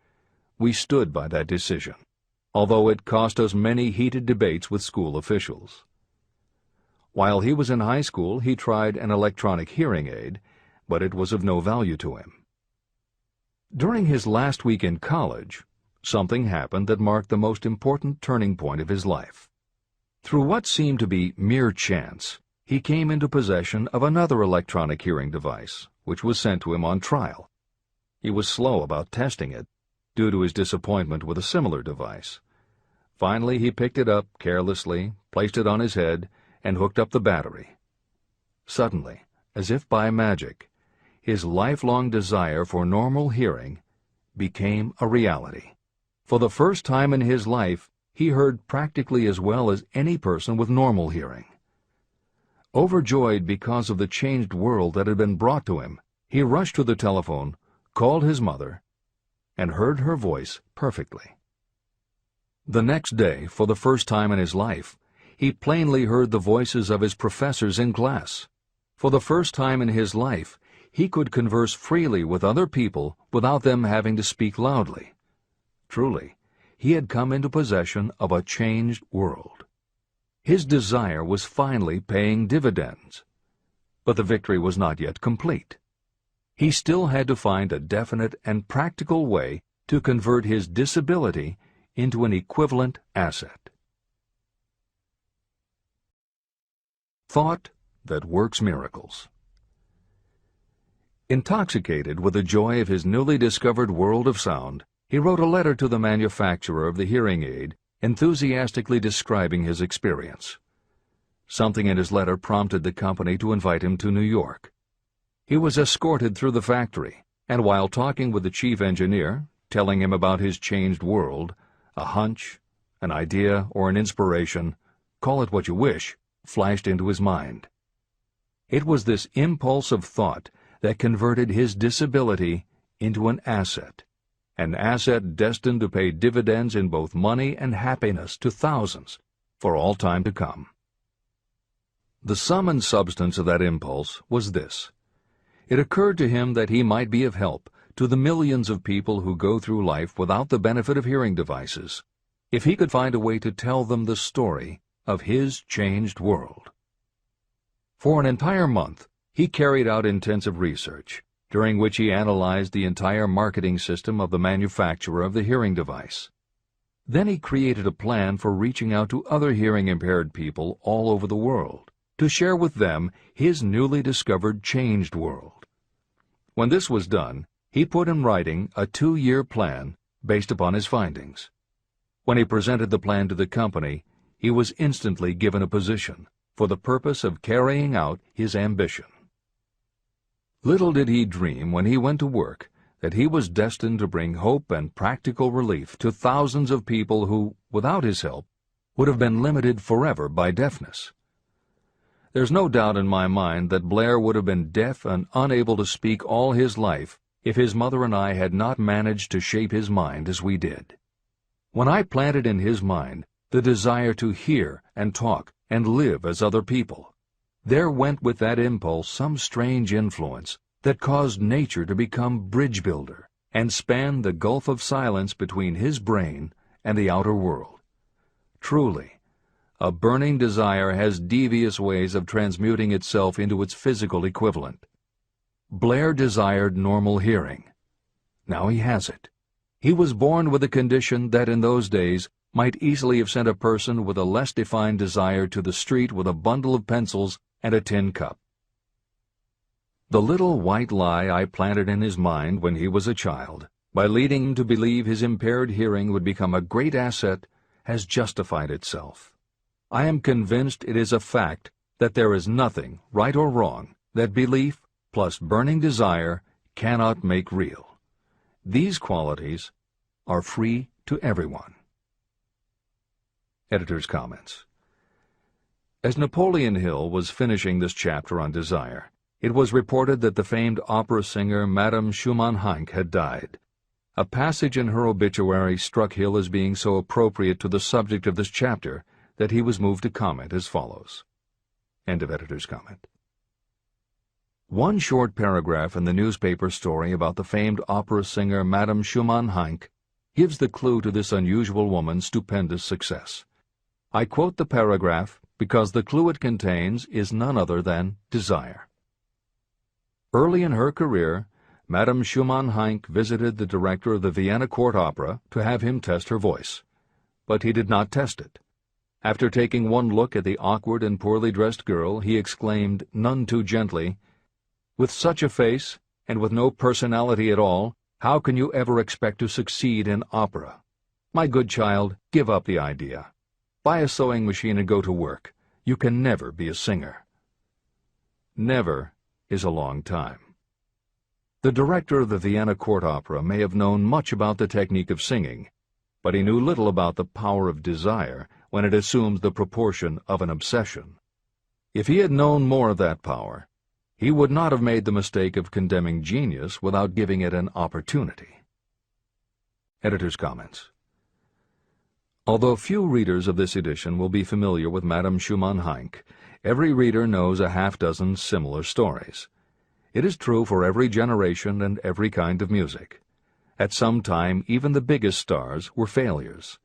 We stood by that decision, although it cost us many heated debates with school officials. While he was in high school, he tried an electronic hearing aid, but it was of no value to him. During his last week in college, something happened that marked the most important turning point of his life. Through what seemed to be mere chance, he came into possession of another electronic hearing device, which was sent to him on trial. He was slow about testing it, due to his disappointment with a similar device. Finally, he picked it up carelessly, placed it on his head, and hooked up the battery. Suddenly, as if by magic, his lifelong desire for normal hearing became a reality. For the first time in his life, he heard practically as well as any person with normal hearing. Overjoyed because of the changed world that had been brought to him, he rushed to the telephone, called his mother, and heard her voice perfectly. The next day, for the first time in his life, he plainly heard the voices of his professors in class. For the first time in his life, he could converse freely with other people without them having to speak loudly. Truly, he had come into possession of a changed world. His desire was finally paying dividends. But the victory was not yet complete. He still had to find a definite and practical way to convert his disability into an equivalent asset. Thought that works miracles. Intoxicated with the joy of his newly discovered world of sound, he wrote a letter to the manufacturer of the hearing aid, enthusiastically describing his experience. Something in his letter prompted the company to invite him to New York. He was escorted through the factory, and while talking with the chief engineer, telling him about his changed world, a hunch, an idea, or an inspiration, call it what you wish, flashed into his mind. It was this impulse of thought that converted his disability into an asset destined to pay dividends in both money and happiness to thousands for all time to come. The sum and substance of that impulse was this. It occurred to him that he might be of help to the millions of people who go through life without the benefit of hearing devices, if he could find a way to tell them the story of his changed world. For an entire month, he carried out intensive research, during which he analyzed the entire marketing system of the manufacturer of the hearing device. Then he created a plan for reaching out to other hearing-impaired people all over the world, to share with them his newly discovered changed world. When this was done, he put in writing a 2-year plan based upon his findings. When he presented the plan to the company, he was instantly given a position for the purpose of carrying out his ambition. Little did he dream when he went to work that he was destined to bring hope and practical relief to thousands of people who, without his help, would have been limited forever by deafness. There's no doubt in my mind that Blair would have been deaf and unable to speak all his life if his mother and I had not managed to shape his mind as we did. When I planted in his mind the desire to hear and talk and live as other people, there went with that impulse some strange influence that caused nature to become bridge builder and span the gulf of silence between his brain and the outer world. Truly, a burning desire has devious ways of transmuting itself into its physical equivalent. Blair desired normal hearing. Now he has it. He was born with a condition that in those days might easily have sent a person with a less defined desire to the street with a bundle of pencils and a tin cup. The little white lie I planted in his mind when he was a child, by leading him to believe his impaired hearing would become a great asset, has justified itself. I am convinced it is a fact that there is nothing, right or wrong, that belief plus burning desire cannot make real. These qualities are free to everyone. Editor's comments. As Napoleon Hill was finishing this chapter on desire, it was reported that the famed opera singer Madame Schumann-Heink had died. A passage in her obituary struck Hill as being so appropriate to the subject of this chapter that he was moved to comment as follows. End of editor's comment. One short paragraph in the newspaper story about the famed opera singer Madame Schumann-Heink gives the clue to this unusual woman's stupendous success. I quote the paragraph because the clue it contains is none other than desire. Early in her career, Madame Schumann-Heink visited the director of the Vienna Court Opera to have him test her voice. But he did not test it. After taking one look at the awkward and poorly dressed girl, he exclaimed, none too gently, "With such a face, and with no personality at all, how can you ever expect to succeed in opera? My good child, give up the idea. Buy a sewing machine and go to work. You can never be a singer." Never is a long time. The director of the Vienna Court Opera may have known much about the technique of singing, but he knew little about the power of desire when it assumes the proportion of an obsession. If he had known more of that power, he would not have made the mistake of condemning genius without giving it an opportunity. Editor's comments. Although few readers of this edition will be familiar with Madame Schumann-Heink, every reader knows a half-dozen similar stories. It is true for every generation and every kind of music. At some time, even the biggest stars were failures.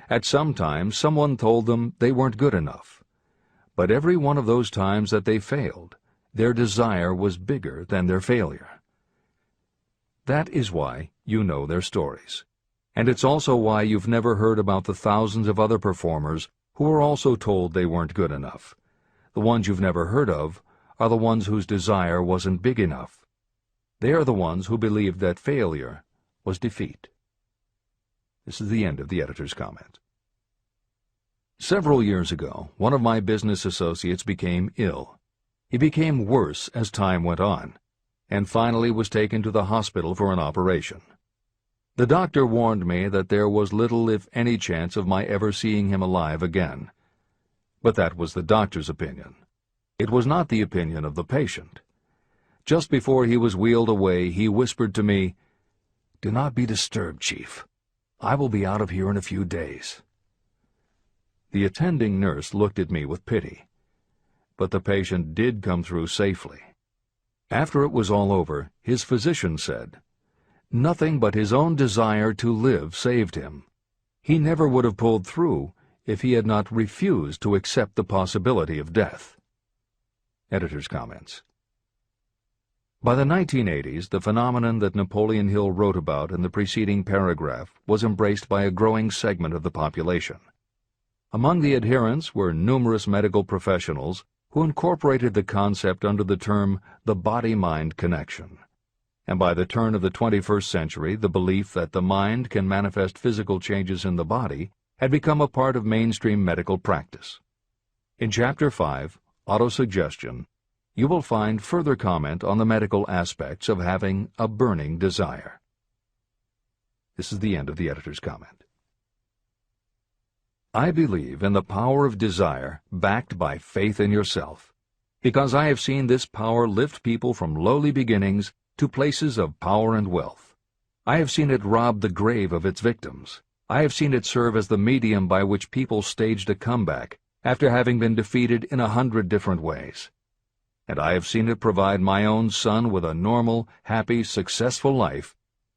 At some time, someone told them they weren't good enough. But every one of those times that they failed, their desire was bigger than their failure. That is why you know their stories. And it's also why you've never heard about the thousands of other performers who were also told they weren't good enough. The ones you've never heard of are the ones whose desire wasn't big enough. They are the ones who believed that failure was defeat. This is the end of the editor's comment. Several years ago, one of my business associates became ill. He became worse as time went on, and finally was taken to the hospital for an operation. The doctor warned me that there was little, if any, chance of my ever seeing him alive again. But that was the doctor's opinion. It was not the opinion of the patient. Just before he was wheeled away, he whispered to me, "Do not be disturbed, Chief. I will be out of here in a few days." The attending nurse looked at me with pity, but the patient did come through safely. After it was all over, his physician said, "Nothing but his own desire to live saved him. He never would have pulled through if he had not refused to accept the possibility of death." Editor's comments. By the 1980s, the phenomenon that Napoleon Hill wrote about in the preceding paragraph was embraced by a growing segment of the population. Among the adherents were numerous medical professionals who incorporated the concept under the term the body-mind connection. And by the turn of the 21st century, the belief that the mind can manifest physical changes in the body had become a part of mainstream medical practice. In Chapter 5, Autosuggestion, you will find further comment on the medical aspects of having a burning desire. This is the end of the editor's comment. I believe in the power of desire backed by faith in yourself, because I have seen this power lift people from lowly beginnings to places of power and wealth. I have seen it rob the grave of its victims. I have seen it serve as the medium by which people staged a comeback after having been defeated in 100 different ways. And I have seen it provide my own son with a normal, happy, successful life,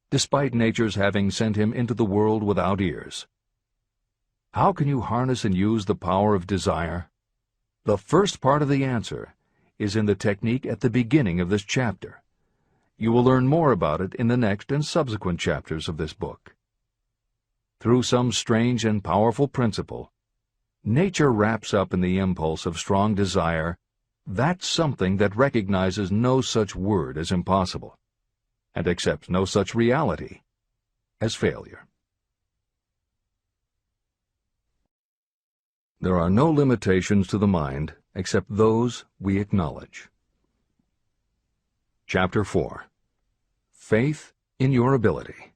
despite nature's having sent him into the world without ears. How can you harness and use the power of desire? The first part of the answer is in the technique at the beginning of this chapter. You will learn more about it in the next and subsequent chapters of this book. Through some strange and powerful principle, nature wraps up in the impulse of strong desire that something that recognizes no such word as impossible, and accepts no such reality as failure. There are no limitations to the mind except those we acknowledge. Chapter 4. Faith in your ability.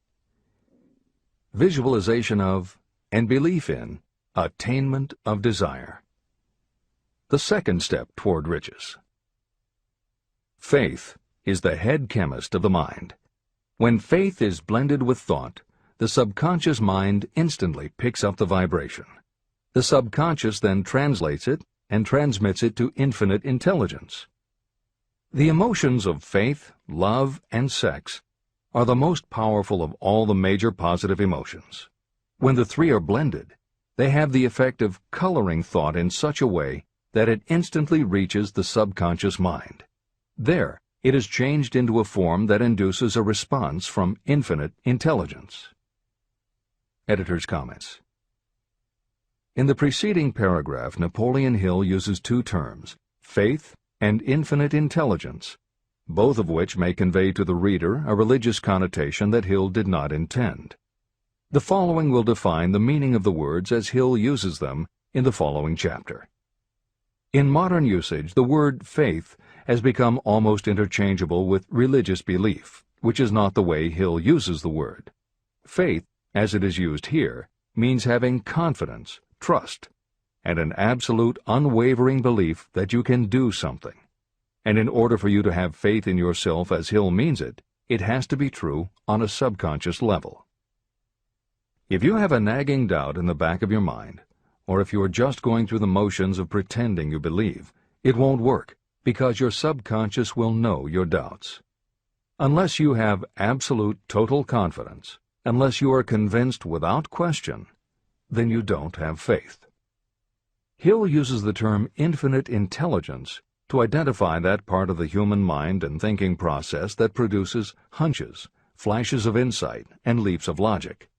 Visualization of and belief in attainment of desire. The second step toward riches. Faith is the head chemist of the mind. When faith is blended with thought, the subconscious mind instantly picks up the vibration. The subconscious then translates it and transmits it to infinite intelligence. The emotions of faith, love, and sex are the most powerful of all the major positive emotions. When the three are blended, they have the effect of coloring thought in such a way that it instantly reaches the subconscious mind. There, it is changed into a form that induces a response from infinite intelligence. Editor's comments. In the preceding paragraph, Napoleon Hill uses two terms, faith and infinite intelligence, both of which may convey to the reader a religious connotation that Hill did not intend. The following will define the meaning of the words as Hill uses them in the following chapter. In modern usage, the word faith has become almost interchangeable with religious belief, which is not the way Hill uses the word. Faith, as it is used here, means having confidence, trust, and an absolute unwavering belief that you can do something. And in order for you to have faith in yourself as Hill means it, it has to be true on a subconscious level. If you have a nagging doubt in the back of your mind, or if you are just going through the motions of pretending you believe, it won't work, because your subconscious will know your doubts. Unless you have absolute total confidence, unless you are convinced without question, then you don't have faith. Hill uses the term infinite intelligence to identify that part of the human mind and thinking process that produces hunches, flashes of insight, and leaps of logic.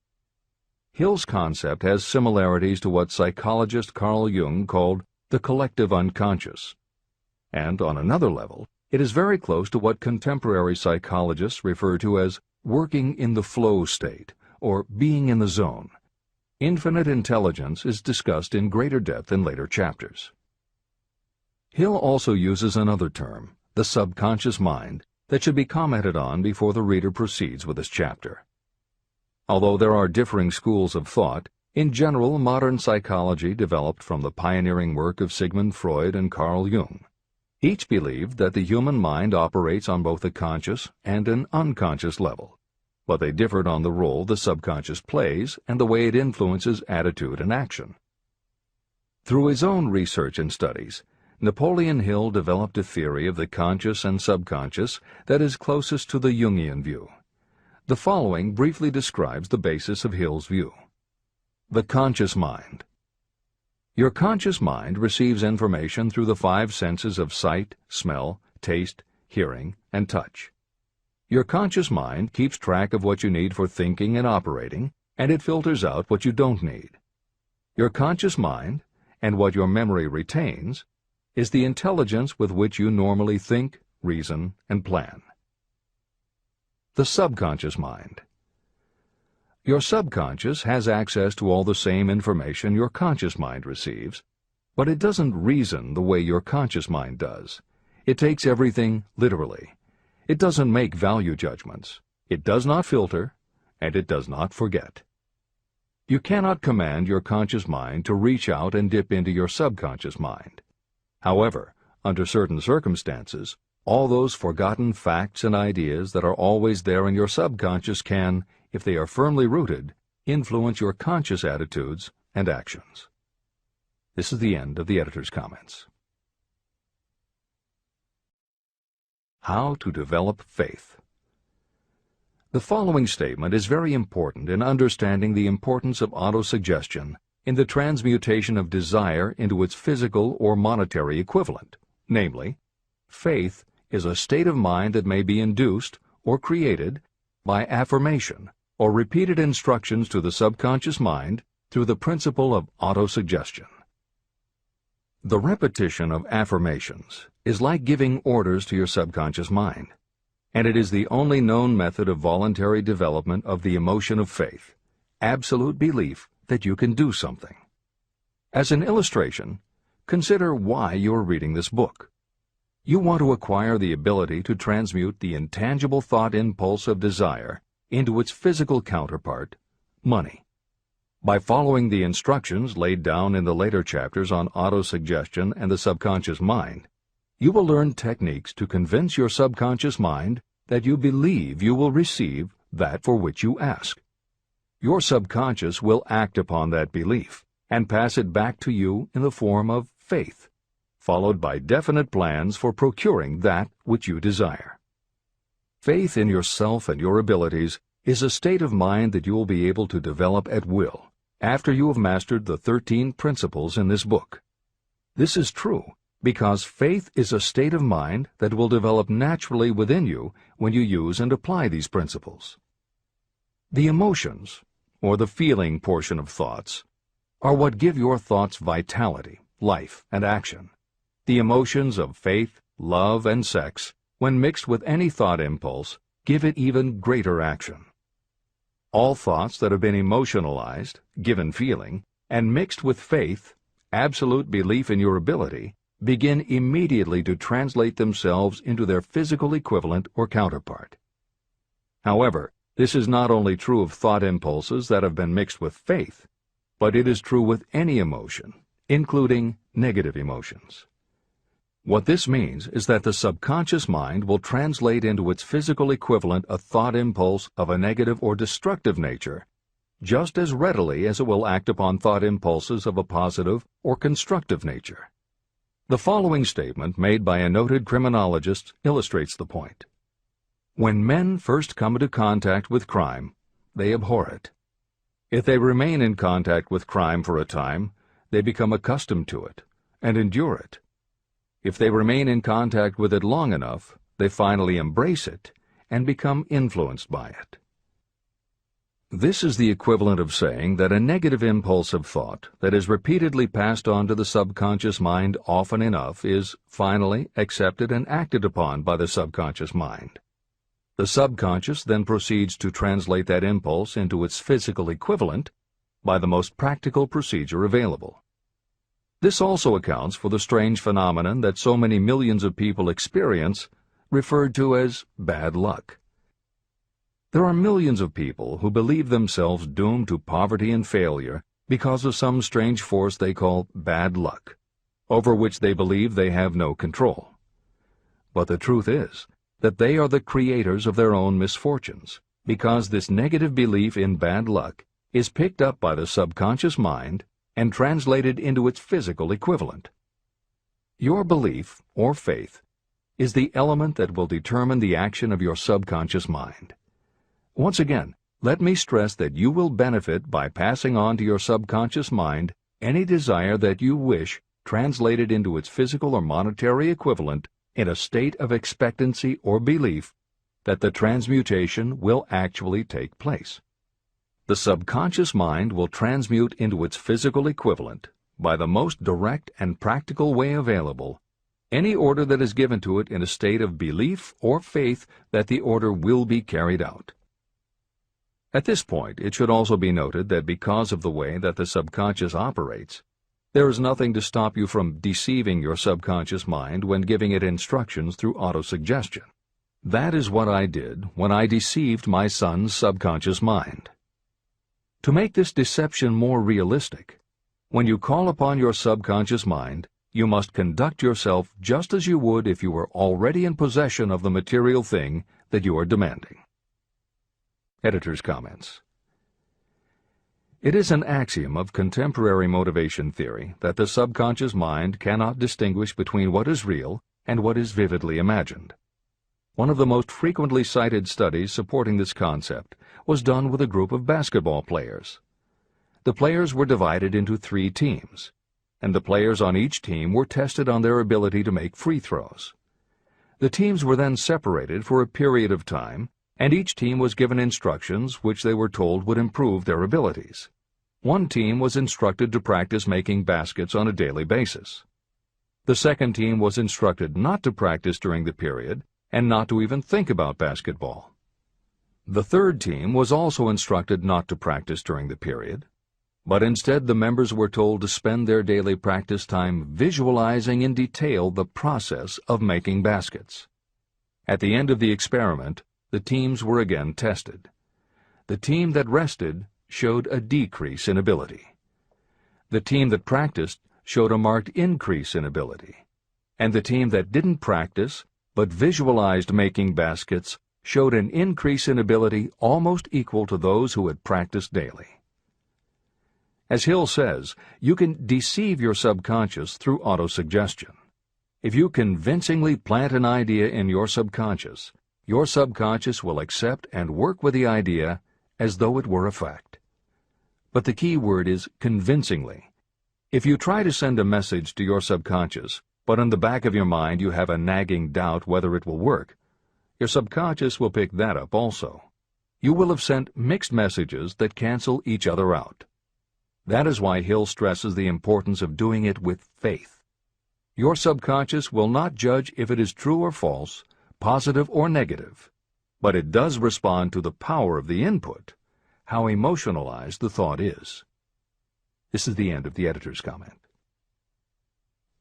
Hill's concept has similarities to what psychologist Carl Jung called the collective unconscious. And on another level, It is very close to what contemporary psychologists refer to as working in the flow state, or being in the zone. Infinite intelligence is discussed in greater depth in later chapters. Hill also uses another term, the subconscious mind, that should be commented on before the reader proceeds with this chapter. Although there are differing schools of thought, in general, modern psychology developed from the pioneering work of Sigmund Freud and Carl Jung. Each believed that the human mind operates on both a conscious and an unconscious level, but they differed on the role the subconscious plays and the way it influences attitude and action. Through his own research and studies, Napoleon Hill developed a theory of the conscious and subconscious that is closest to the Jungian view. The following briefly describes the basis of Hill's view. The conscious mind. Your conscious mind receives information through the 5 senses of sight, smell, taste, hearing, and touch. Your conscious mind keeps track of what you need for thinking and operating, and it filters out what you don't need. Your conscious mind, and what your memory retains, is the intelligence with which you normally think, reason, and plan. The subconscious mind. Your subconscious has access to all the same information your conscious mind receives, but it doesn't reason the way your conscious mind does. It takes everything literally. It doesn't make value judgments. It does not filter, and it does not forget. You cannot command your conscious mind to reach out and dip into your subconscious mind. However, under certain circumstances, all those forgotten facts and ideas that are always there in your subconscious can, if they are firmly rooted, influence your conscious attitudes and actions. This is the end of the editor's comments. How to develop faith. The following statement is very important in understanding the importance of autosuggestion in the transmutation of desire into its physical or monetary equivalent, namely, faith is a state of mind that may be induced or created by affirmation or repeated instructions to the subconscious mind through the principle of autosuggestion. The repetition of affirmations is like giving orders to your subconscious mind, and it is the only known method of voluntary development of the emotion of faith, absolute belief that you can do something. As an illustration, consider why you are reading this book. You want to acquire the ability to transmute the intangible thought impulse of desire into its physical counterpart, money. By following the instructions laid down in the later chapters on autosuggestion and the subconscious mind, you will learn techniques to convince your subconscious mind that you believe you will receive that for which you ask. Your subconscious will act upon that belief and pass it back to you in the form of faith, followed by definite plans for procuring that which you desire. Faith in yourself and your abilities is a state of mind that you will be able to develop at will after you have mastered the 13 principles in this book. This is true because faith is a state of mind that will develop naturally within you when you use and apply these principles. The emotions, or the feeling portion of thoughts, are what give your thoughts vitality, life, and action. The emotions of faith, love, and sex, when mixed with any thought impulse, give it even greater action. All thoughts that have been emotionalized, given feeling, and mixed with faith, absolute belief in your ability, begin immediately to translate themselves into their physical equivalent or counterpart. However, this is not only true of thought impulses that have been mixed with faith, but it is true with any emotion, including negative emotions. What this means is that the subconscious mind will translate into its physical equivalent a thought impulse of a negative or destructive nature just as readily as it will act upon thought impulses of a positive or constructive nature. The following statement made by a noted criminologist illustrates the point. When men first come into contact with crime, they abhor it. If they remain in contact with crime for a time, they become accustomed to it and endure it. If they remain in contact with it long enough, they finally embrace it and become influenced by it. This is the equivalent of saying that a negative impulse of thought that is repeatedly passed on to the subconscious mind often enough is finally accepted and acted upon by the subconscious mind. The subconscious then proceeds to translate that impulse into its physical equivalent by the most practical procedure available. This also accounts for the strange phenomenon that so many millions of people experience, referred to as bad luck. There are millions of people who believe themselves doomed to poverty and failure because of some strange force they call bad luck, over which they believe they have no control. But the truth is that they are the creators of their own misfortunes, because this negative belief in bad luck is picked up by the subconscious mind and translated into its physical equivalent. Your belief, or faith, is the element that will determine the action of your subconscious mind. Once again, let me stress that you will benefit by passing on to your subconscious mind any desire that you wish translated into its physical or monetary equivalent in a state of expectancy or belief that the transmutation will actually take place. The subconscious mind will transmute into its physical equivalent, by the most direct and practical way available, any order that is given to it in a state of belief or faith that the order will be carried out. At this point, it should also be noted that because of the way that the subconscious operates, there is nothing to stop you from deceiving your subconscious mind when giving it instructions through autosuggestion. That is what I did when I deceived my son's subconscious mind. To make this deception more realistic, when you call upon your subconscious mind, you must conduct yourself just as you would if you were already in possession of the material thing that you are demanding. Editor's comments. It is an axiom of contemporary motivation theory that the subconscious mind cannot distinguish between what is real and what is vividly imagined. One of the most frequently cited studies supporting this concept was done with a group of basketball players. The players were divided into 3 teams, and the players on each team were tested on their ability to make free throws. The teams were then separated for a period of time, and each team was given instructions which they were told would improve their abilities. One team was instructed to practice making baskets on a daily basis. The second team was instructed not to practice during the period and not to even think about basketball. The third team was also instructed not to practice during the period, but instead the members were told to spend their daily practice time visualizing in detail the process of making baskets. At the end of the experiment, the teams were again tested. The team that rested showed a decrease in ability. The team that practiced showed a marked increase in ability. And the team that didn't practice but visualized making baskets showed an increase in ability almost equal to those who had practiced daily. As Hill says, you can deceive your subconscious through autosuggestion. If you convincingly plant an idea in your subconscious will accept and work with the idea as though it were a fact. But the key word is convincingly. If you try to send a message to your subconscious, but in the back of your mind you have a nagging doubt whether it will work, your subconscious will pick that up also. You will have sent mixed messages that cancel each other out. That is why Hill stresses the importance of doing it with faith. Your subconscious will not judge if it is true or false, positive or negative, but it does respond to the power of the input, how emotionalized the thought is. This is the end of the editor's comment.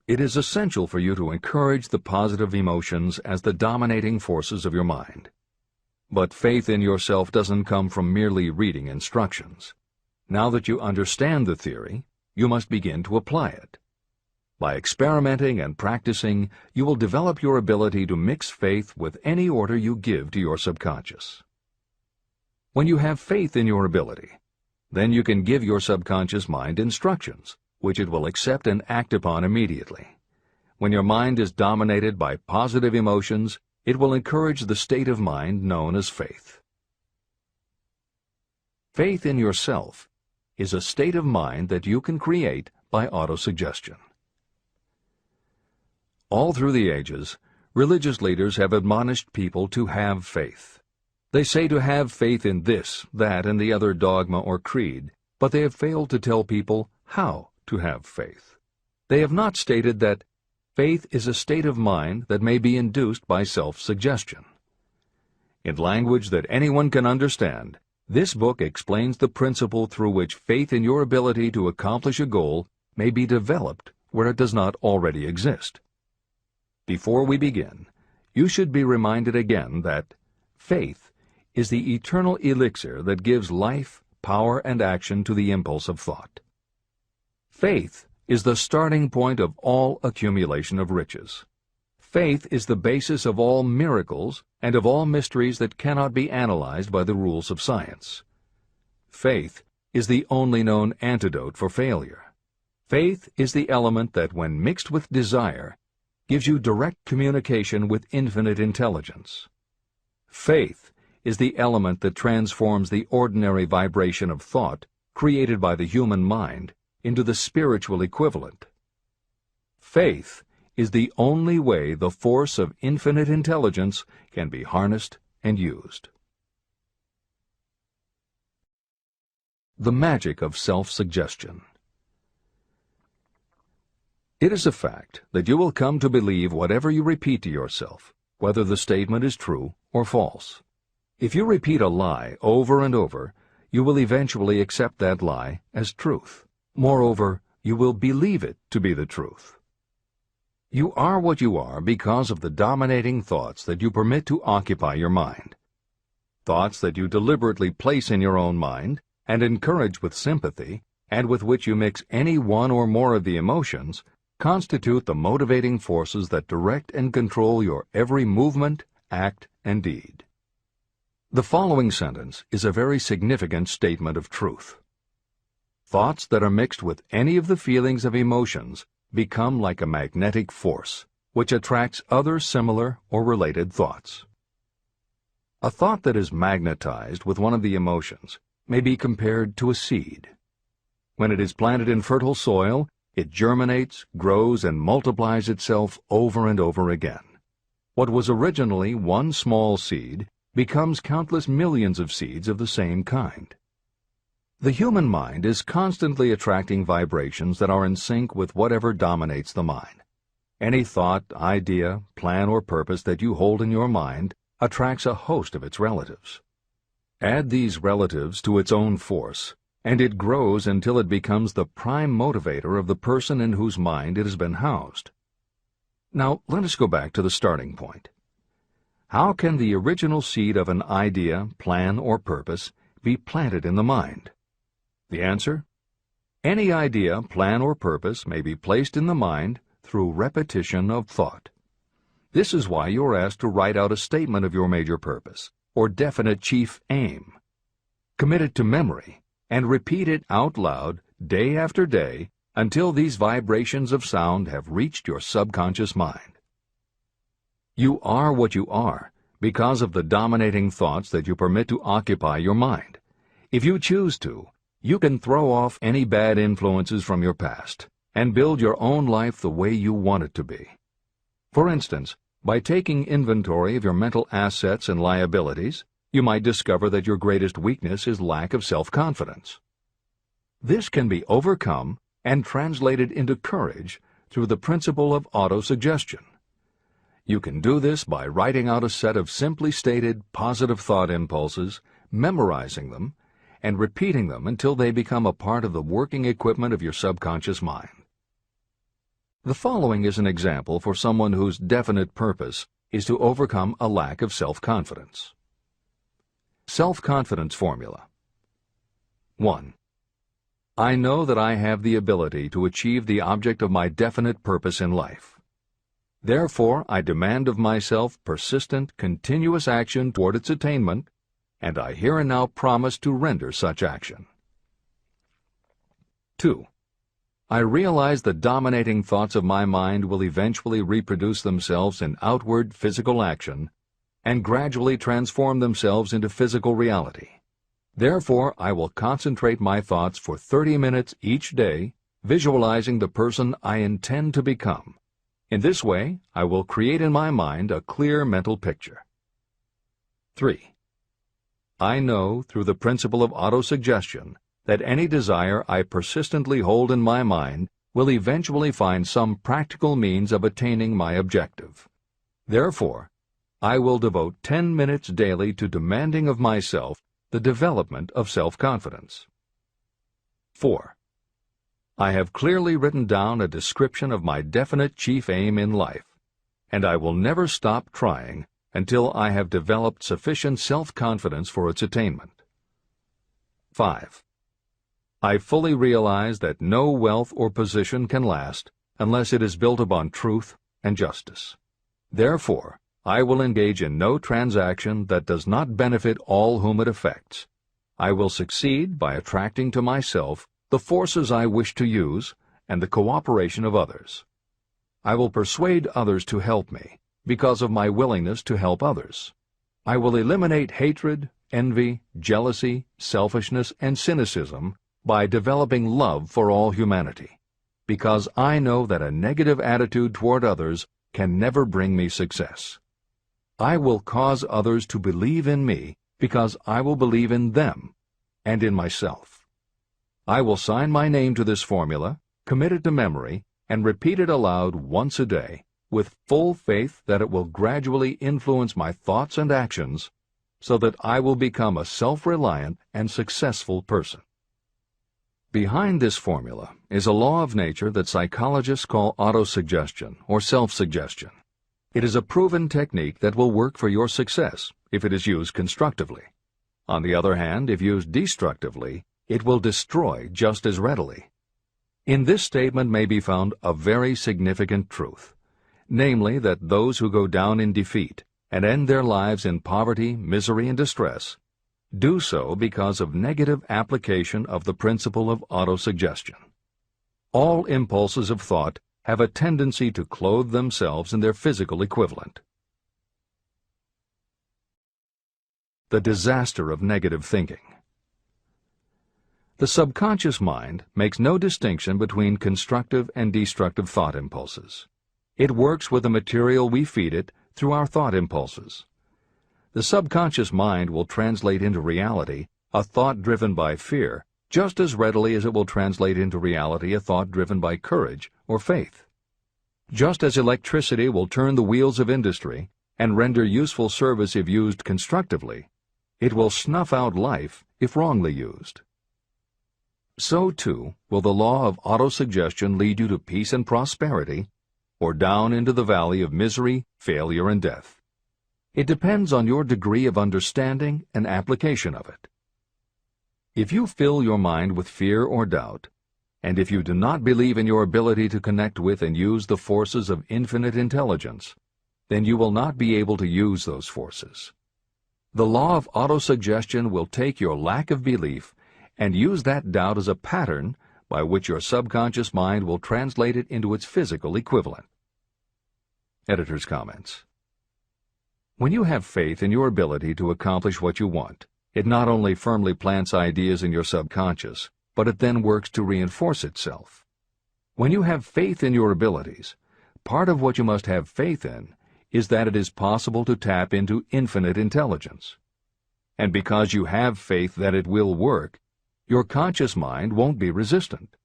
It is essential for you to encourage the positive emotions as the dominating forces of your mind. But faith in yourself doesn't come from merely reading instructions. Now that you understand the theory, you must begin to apply it. By experimenting and practicing, you will develop your ability to mix faith with any order you give to your subconscious. When you have faith in your ability, then you can give your subconscious mind instructions, which it will accept and act upon immediately. When your mind is dominated by positive emotions, it will encourage the state of mind known as faith. Faith in yourself is a state of mind that you can create by autosuggestion. All through the ages, religious leaders have admonished people to have faith. They say to have faith in this, that, and the other dogma or creed, but they have failed to tell people how to have faith. They have not stated that faith is a state of mind that may be induced by self-suggestion. In language that anyone can understand, this book explains the principle through which faith in your ability to accomplish a goal may be developed where it does not already exist. Before we begin, you should be reminded again that faith is the eternal elixir that gives life, power, and action to the impulse of thought. Faith is the starting point of all accumulation of riches. Faith is the basis of all miracles and of all mysteries that cannot be analyzed by the rules of science. Faith is the only known antidote for failure. Faith is the element that, when mixed with desire, gives you direct communication with infinite intelligence. Faith is the element that transforms the ordinary vibration of thought created by the human mind into the spiritual equivalent. Faith is the only way the force of infinite intelligence can be harnessed and used. The magic of self-suggestion. It is a fact that you will come to believe whatever you repeat to yourself, whether the statement is true or false. If you repeat a lie over and over, you will eventually accept that lie as truth. Moreover, you will believe it to be the truth. You are what you are because of the dominating thoughts that you permit to occupy your mind. Thoughts that you deliberately place in your own mind and encourage with sympathy, and with which you mix any one or more of the emotions, constitute the motivating forces that direct and control your every movement, act, and deed. The following sentence is a very significant statement of truth. Thoughts that are mixed with any of the feelings of emotions become like a magnetic force, which attracts other similar or related thoughts. A thought that is magnetized with one of the emotions may be compared to a seed. When it is planted in fertile soil, it germinates, grows, and multiplies itself over and over again. What was originally one small seed becomes countless millions of seeds of the same kind. The human mind is constantly attracting vibrations that are in sync with whatever dominates the mind. Any thought, idea, plan, or purpose that you hold in your mind attracts a host of its relatives. Add these relatives to its own force, and it grows until it becomes the prime motivator of the person in whose mind it has been housed. Now, let us go back to the starting point. How can the original seed of an idea, plan, or purpose be planted in the mind? The answer? Any idea, plan, or purpose may be placed in the mind through repetition of thought. This is why you are asked to write out a statement of your major purpose, or definite chief aim. Commit it to memory, and repeat it out loud day after day until these vibrations of sound have reached your subconscious mind. You are what you are because of the dominating thoughts that you permit to occupy your mind. If you choose to, you can throw off any bad influences from your past and build your own life the way you want it to be. For instance, by taking inventory of your mental assets and liabilities, you might discover that your greatest weakness is lack of self-confidence. This can be overcome and translated into courage through the principle of autosuggestion. You can do this by writing out a set of simply stated positive thought impulses, memorizing them, and repeating them until they become a part of the working equipment of your subconscious mind. The following is an example for someone whose definite purpose is to overcome a lack of self-confidence. Self-confidence formula. 1. I know that I have the ability to achieve the object of my definite purpose in life. Therefore, I demand of myself persistent, continuous action toward its attainment, and I here and now promise to render such action. 2. I realize the dominating thoughts of my mind will eventually reproduce themselves in outward physical action and gradually transform themselves into physical reality. Therefore, I will concentrate my thoughts for 30 minutes each day, visualizing the person I intend to become. In this way, I will create in my mind a clear mental picture. 3. I know through the principle of autosuggestion that any desire I persistently hold in my mind will eventually find some practical means of attaining my objective. Therefore, I will devote 10 minutes daily to demanding of myself the development of self-confidence. 4. I have clearly written down a description of my definite chief aim in life, and I will never stop trying until I have developed sufficient self-confidence for its attainment. 5. I fully realize that no wealth or position can last unless it is built upon truth and justice. Therefore, I will engage in no transaction that does not benefit all whom it affects. I will succeed by attracting to myself the forces I wish to use and the cooperation of others. I will persuade others to help me because of my willingness to help others. I will eliminate hatred, envy, jealousy, selfishness, and cynicism by developing love for all humanity, because I know that a negative attitude toward others can never bring me success. I will cause others to believe in me because I will believe in them and in myself. I will sign my name to this formula, commit it to memory, and repeat it aloud once a day, with full faith that it will gradually influence my thoughts and actions so that I will become a self-reliant and successful person. Behind this formula is a law of nature that psychologists call autosuggestion or self-suggestion. It is a proven technique that will work for your success if it is used constructively. On the other hand, if used destructively, it will destroy just as readily. In this statement may be found a very significant truth, namely that those who go down in defeat and end their lives in poverty, misery, and distress do so because of negative application of the principle of autosuggestion. All impulses of thought have a tendency to clothe themselves in their physical equivalent. The disaster of negative thinking. The subconscious mind makes no distinction between constructive and destructive thought impulses. It works with the material we feed it through our thought impulses. The subconscious mind will translate into reality a thought driven by fear just as readily as it will translate into reality a thought driven by courage or faith. Just as electricity will turn the wheels of industry and render useful service if used constructively, it will snuff out life if wrongly used. So, too, will the law of autosuggestion lead you to peace and prosperity, or down into the valley of misery, failure, and death. It depends on your degree of understanding and application of it. If you fill your mind with fear or doubt, and if you do not believe in your ability to connect with and use the forces of infinite intelligence, then you will not be able to use those forces. The law of autosuggestion will take your lack of belief and use that doubt as a pattern by which your subconscious mind will translate it into its physical equivalent. Editor's comments. When you have faith in your ability to accomplish what you want, it not only firmly plants ideas in your subconscious, but it then works to reinforce itself. When you have faith in your abilities, part of what you must have faith in is that it is possible to tap into infinite intelligence. And because you have faith that it will work, your conscious mind won't be resistant.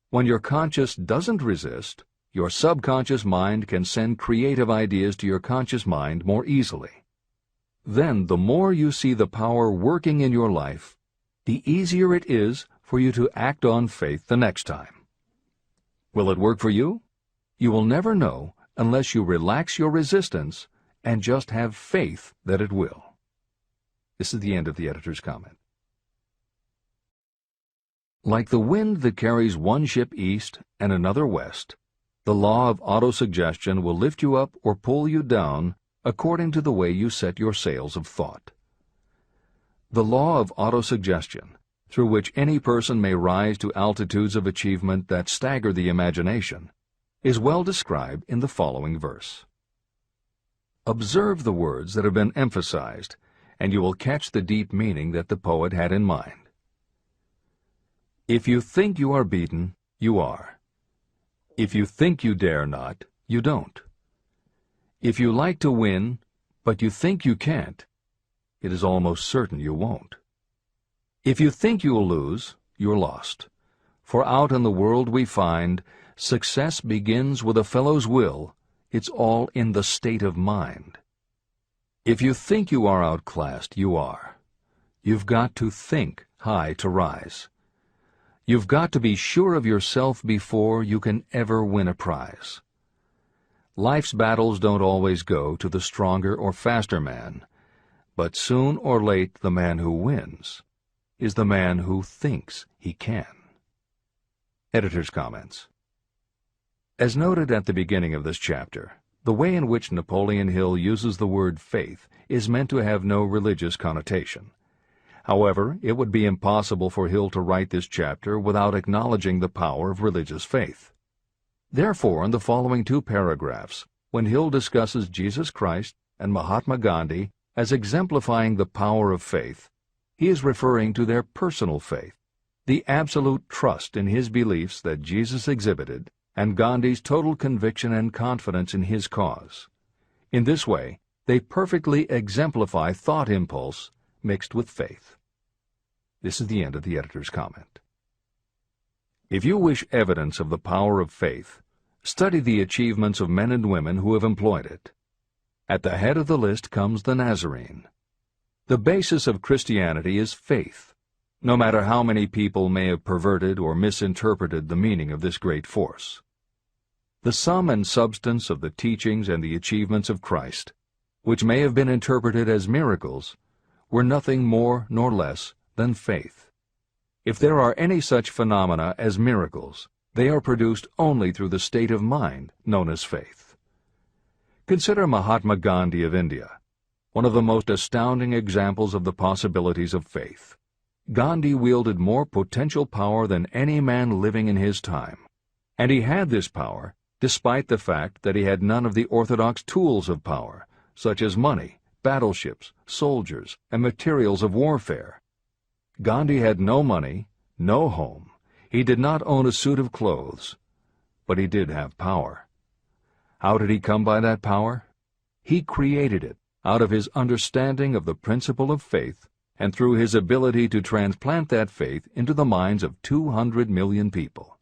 When your conscious doesn't resist, your subconscious mind can send creative ideas to your conscious mind more easily. Then, the more you see the power working in your life, the easier it is for you to act on faith the next time. Will it work for you? You will never know unless you relax your resistance and just have faith that it will. This is the end of the editor's comment. Like the wind that carries one ship east and another west, the law of autosuggestion will lift you up or pull you down according to the way you set your sails of thought. The law of autosuggestion, through which any person may rise to altitudes of achievement that stagger the imagination, is well described in the following verse. Observe the words that have been emphasized, and you will catch the deep meaning that the poet had in mind. If you think you are beaten, you are. If you think you dare not, you don't. If you like to win, but you think you can't, it is almost certain you won't. If you think you'll lose, you're lost. For out in the world we find, success begins with a fellow's will. It's all in the state of mind. If you think you are outclassed, you are. You've got to think high to rise. You've got to be sure of yourself before you can ever win a prize. Life's battles don't always go to the stronger or faster man, but soon or late the man who wins is the man who thinks he can. Editor's comments. As noted at the beginning of this chapter, the way in which Napoleon Hill uses the word faith is meant to have no religious connotation. However, it would be impossible for Hill to write this chapter without acknowledging the power of religious faith. Therefore, in the following 2 paragraphs, when Hill discusses Jesus Christ and Mahatma Gandhi as exemplifying the power of faith, he is referring to their personal faith, the absolute trust in his beliefs that Jesus exhibited, and Gandhi's total conviction and confidence in his cause. In this way, they perfectly exemplify thought impulse mixed with faith. This is the end of the editor's comment. If you wish evidence of the power of faith, study the achievements of men and women who have employed it. At the head of the list comes the Nazarene. The basis of Christianity is faith, no matter how many people may have perverted or misinterpreted the meaning of this great force. The sum and substance of the teachings and the achievements of Christ, which may have been interpreted as miracles, were nothing more nor less than faith. If there are any such phenomena as miracles, they are produced only through the state of mind known as faith. Consider Mahatma Gandhi of India, one of the most astounding examples of the possibilities of faith. Gandhi wielded more potential power than any man living in his time, and he had this power despite the fact that he had none of the orthodox tools of power, such as money, battleships, soldiers, and materials of warfare. Gandhi had no money, no home. He did not own a suit of clothes, but he did have power. How did he come by that power? He created it out of his understanding of the principle of faith and through his ability to transplant that faith into the minds of 200 million people.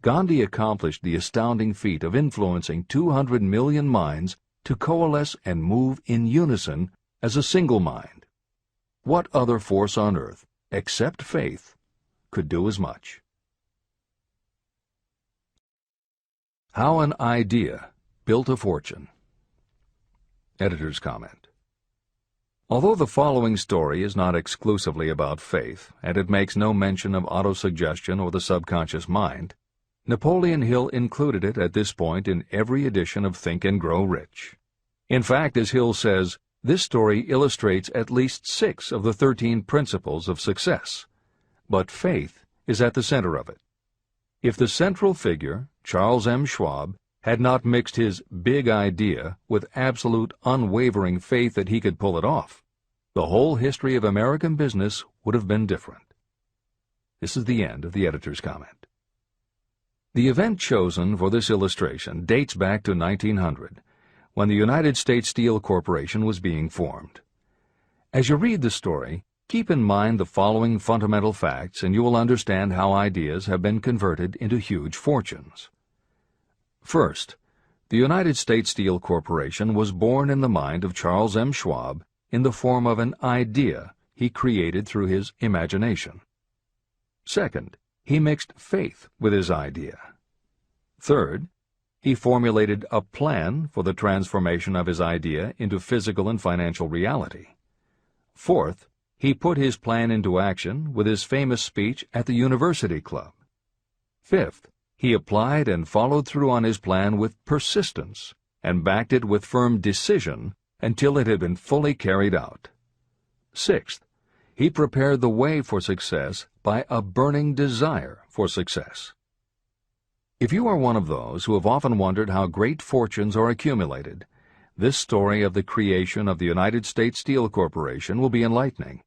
Gandhi accomplished the astounding feat of influencing 200 million minds to coalesce and move in unison as a single mind. What other force on earth, except faith, could do as much? How an idea built a fortune. Editor's comment. Although the following story is not exclusively about faith, and it makes no mention of autosuggestion or the subconscious mind, Napoleon Hill included it at this point in every edition of Think and Grow Rich. In fact, as Hill says, this story illustrates at least 6 of the 13 principles of success, but faith is at the center of it. If the central figure, Charles M. Schwab, had not mixed his big idea with absolute unwavering faith that he could pull it off, the whole history of American business would have been different. This is the end of the editor's comment. The event chosen for this illustration dates back to 1900, when the United States Steel Corporation was being formed. As you read the story, keep in mind the following fundamental facts and you will understand how ideas have been converted into huge fortunes. First, the United States Steel Corporation was born in the mind of Charles M. Schwab in the form of an idea he created through his imagination. Second, he mixed faith with his idea. Third, he formulated a plan for the transformation of his idea into physical and financial reality. Fourth, he put his plan into action with his famous speech at the University Club. Fifth, he applied and followed through on his plan with persistence and backed it with firm decision until it had been fully carried out. Sixth, he prepared the way for success by a burning desire for success. If you are one of those who have often wondered how great fortunes are accumulated, this story of the creation of the United States Steel Corporation will be enlightening.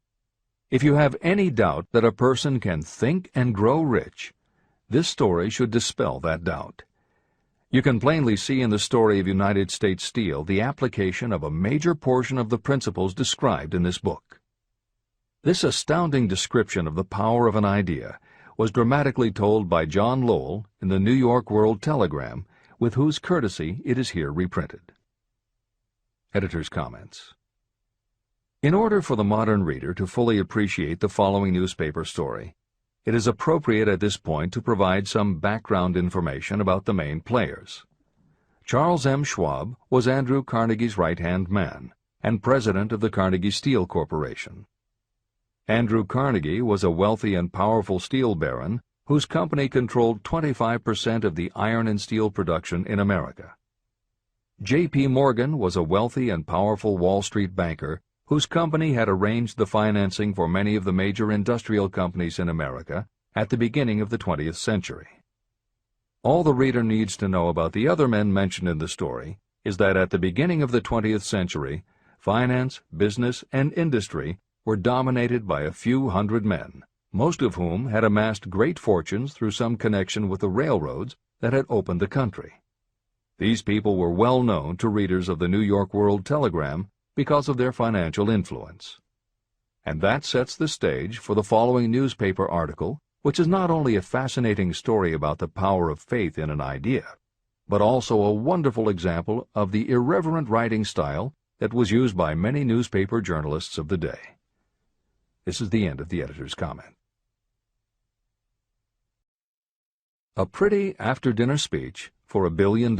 If you have any doubt that a person can think and grow rich, this story should dispel that doubt. You can plainly see in the story of United States Steel the application of a major portion of the principles described in this book. This astounding description of the power of an idea was dramatically told by John Lowell in the New York World Telegram, with whose courtesy it is here reprinted. Editor's comments. In order for the modern reader to fully appreciate the following newspaper story, it is appropriate at this point to provide some background information about the main players. Charles M. Schwab was Andrew Carnegie's right-hand man and president of the Carnegie Steel Corporation. Andrew Carnegie was a wealthy and powerful steel baron whose company controlled 25% of the iron and steel production in America. J.P. Morgan was a wealthy and powerful Wall Street banker whose company had arranged the financing for many of the major industrial companies in America at the beginning of the 20th century. All the reader needs to know about the other men mentioned in the story is that at the beginning of the 20th century, finance, business, and industry were dominated by a few hundred men, most of whom had amassed great fortunes through some connection with the railroads that had opened the country. These people were well known to readers of the New York World Telegram because of their financial influence. And that sets the stage for the following newspaper article, which is not only a fascinating story about the power of faith in an idea, but also a wonderful example of the irreverent writing style that was used by many newspaper journalists of the day. This is the end of the editor's comment. A pretty after-dinner speech for $1 billion.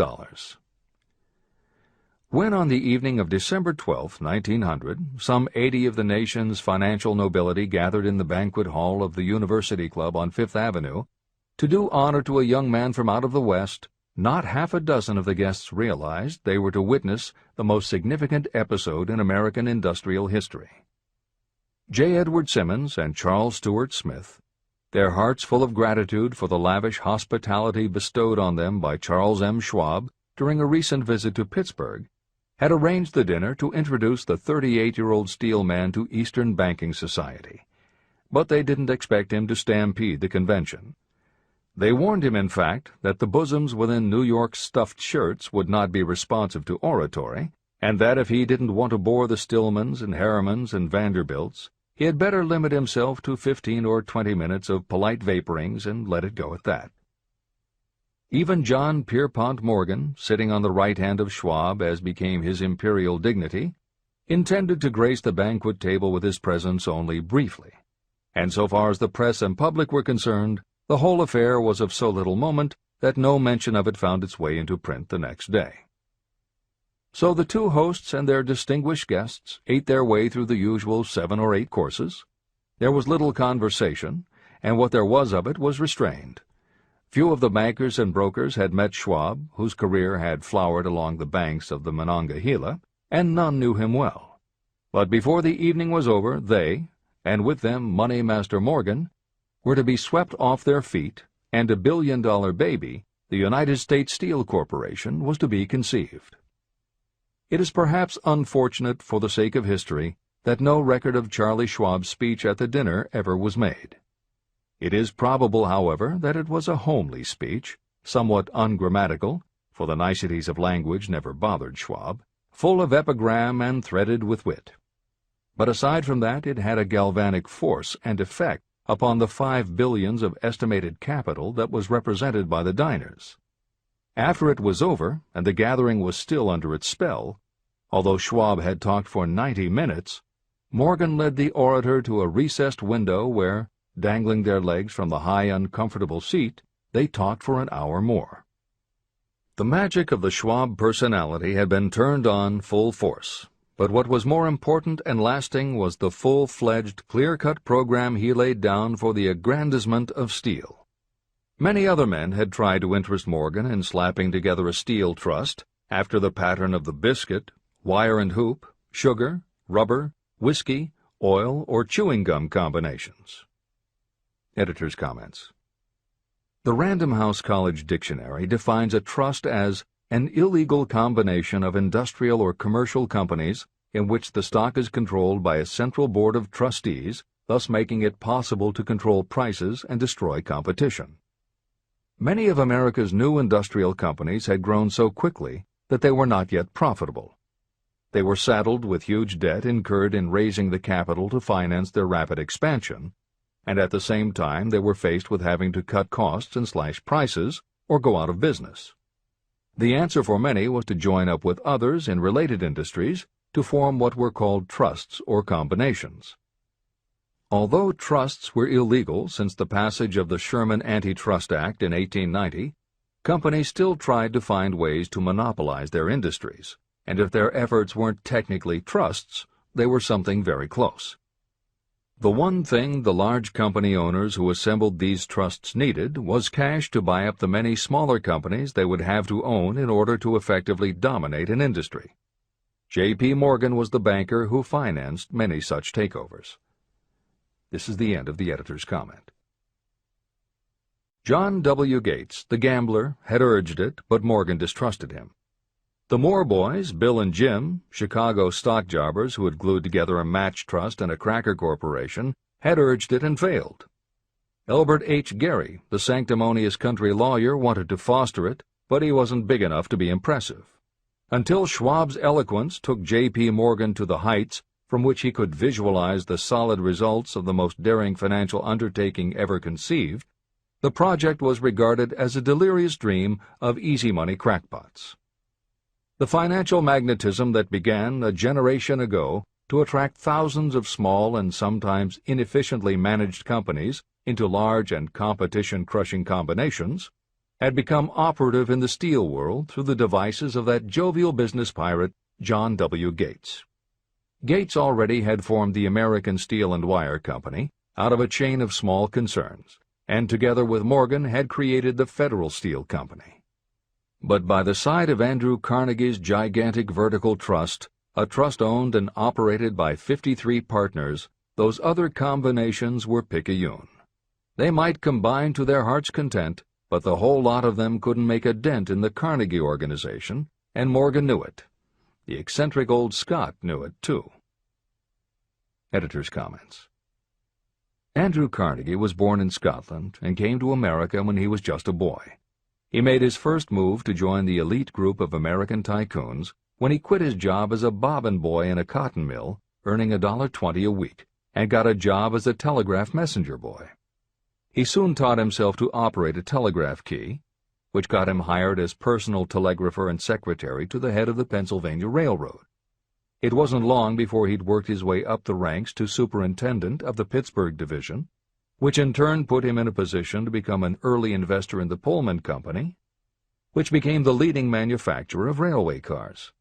When on the evening of December 12, 1900, some 80 of the nation's financial nobility gathered in the banquet hall of the University Club on Fifth Avenue to do honor to a young man from out of the West, not half a dozen of the guests realized they were to witness the most significant episode in American industrial history. J. Edward Simmons and Charles Stewart Smith, their hearts full of gratitude for the lavish hospitality bestowed on them by Charles M. Schwab during a recent visit to Pittsburgh, had arranged the dinner to introduce the 38-year-old steel man to Eastern banking society. But they didn't expect him to stampede the convention. They warned him, in fact, that the bosoms within New York's stuffed shirts would not be responsive to oratory, and that if he didn't want to bore the Stillmans and Harrimans and Vanderbilts, he had better limit himself to 15 or 20 minutes of polite vaporings and let it go at that. Even John Pierpont Morgan, sitting on the right hand of Schwab as became his imperial dignity, intended to grace the banquet table with his presence only briefly, and so far as the press and public were concerned, the whole affair was of so little moment that no mention of it found its way into print the next day. So the two hosts and their distinguished guests ate their way through the usual 7 or 8 courses. There was little conversation, and what there was of it was restrained. Few of the bankers and brokers had met Schwab, whose career had flowered along the banks of the Monongahela, and none knew him well. But before the evening was over, they, and with them Money Master Morgan, were to be swept off their feet, and $1 billion baby, the United States Steel Corporation, was to be conceived. It is perhaps unfortunate for the sake of history that no record of Charlie Schwab's speech at the dinner ever was made. It is probable, however, that it was a homely speech, somewhat ungrammatical, for the niceties of language never bothered Schwab, full of epigram and threaded with wit. But aside from that, it had a galvanic force and effect upon the 5 billions of estimated capital that was represented by the diners. After it was over, and the gathering was still under its spell, although Schwab had talked for 90 minutes, Morgan led the orator to a recessed window where, dangling their legs from the high, uncomfortable seat, they talked for an hour more. The magic of the Schwab personality had been turned on full force, but what was more important and lasting was the full-fledged, clear-cut program he laid down for the aggrandizement of steel. Many other men had tried to interest Morgan in slapping together a steel trust after the pattern of the biscuit, wire and hoop, sugar, rubber, whiskey, oil, or chewing gum combinations. Editor's comments. The Random House College Dictionary defines a trust as an illegal combination of industrial or commercial companies in which the stock is controlled by a central board of trustees, thus making it possible to control prices and destroy competition. Many of America's new industrial companies had grown so quickly that they were not yet profitable. They were saddled with huge debt incurred in raising the capital to finance their rapid expansion, and at the same time they were faced with having to cut costs and slash prices or go out of business. The answer for many was to join up with others in related industries to form what were called trusts or combinations. Although trusts were illegal since the passage of the Sherman Antitrust Act in 1890, companies still tried to find ways to monopolize their industries, and if their efforts weren't technically trusts, they were something very close. The one thing the large company owners who assembled these trusts needed was cash to buy up the many smaller companies they would have to own in order to effectively dominate an industry. J.P. Morgan was the banker who financed many such takeovers. This is the end of the editor's comment. John W. Gates, the gambler, had urged it, but Morgan distrusted him. The Moore boys, Bill and Jim, Chicago stock jobbers who had glued together a match trust and a cracker corporation, had urged it and failed. Elbert H. Gary, the sanctimonious country lawyer, wanted to foster it, but he wasn't big enough to be impressive. Until Schwab's eloquence took J.P. Morgan to the heights from which he could visualize the solid results of the most daring financial undertaking ever conceived, the project was regarded as a delirious dream of easy-money crackpots. The financial magnetism that began a generation ago to attract thousands of small and sometimes inefficiently managed companies into large and competition-crushing combinations had become operative in the steel world through the devices of that jovial business pirate, John W. Gates. Gates already had formed the American Steel and Wire Company out of a chain of small concerns, and together with Morgan had created the Federal Steel Company. But by the side of Andrew Carnegie's gigantic vertical trust, a trust owned and operated by 53 partners, those other combinations were picayune. They might combine to their heart's content, but the whole lot of them couldn't make a dent in the Carnegie organization, and Morgan knew it. The eccentric old Scot knew it, too. Editor's comments. Andrew Carnegie was born in Scotland and came to America when he was just a boy. He made his first move to join the elite group of American tycoons when he quit his job as a bobbin boy in a cotton mill, earning $1.20 a week, and got a job as a telegraph messenger boy. He soon taught himself to operate a telegraph key, which got him hired as personal telegrapher and secretary to the head of the Pennsylvania Railroad. It wasn't long before he'd worked his way up the ranks to superintendent of the Pittsburgh division, which in turn put him in a position to become an early investor in the Pullman Company, which became the leading manufacturer of railway cars.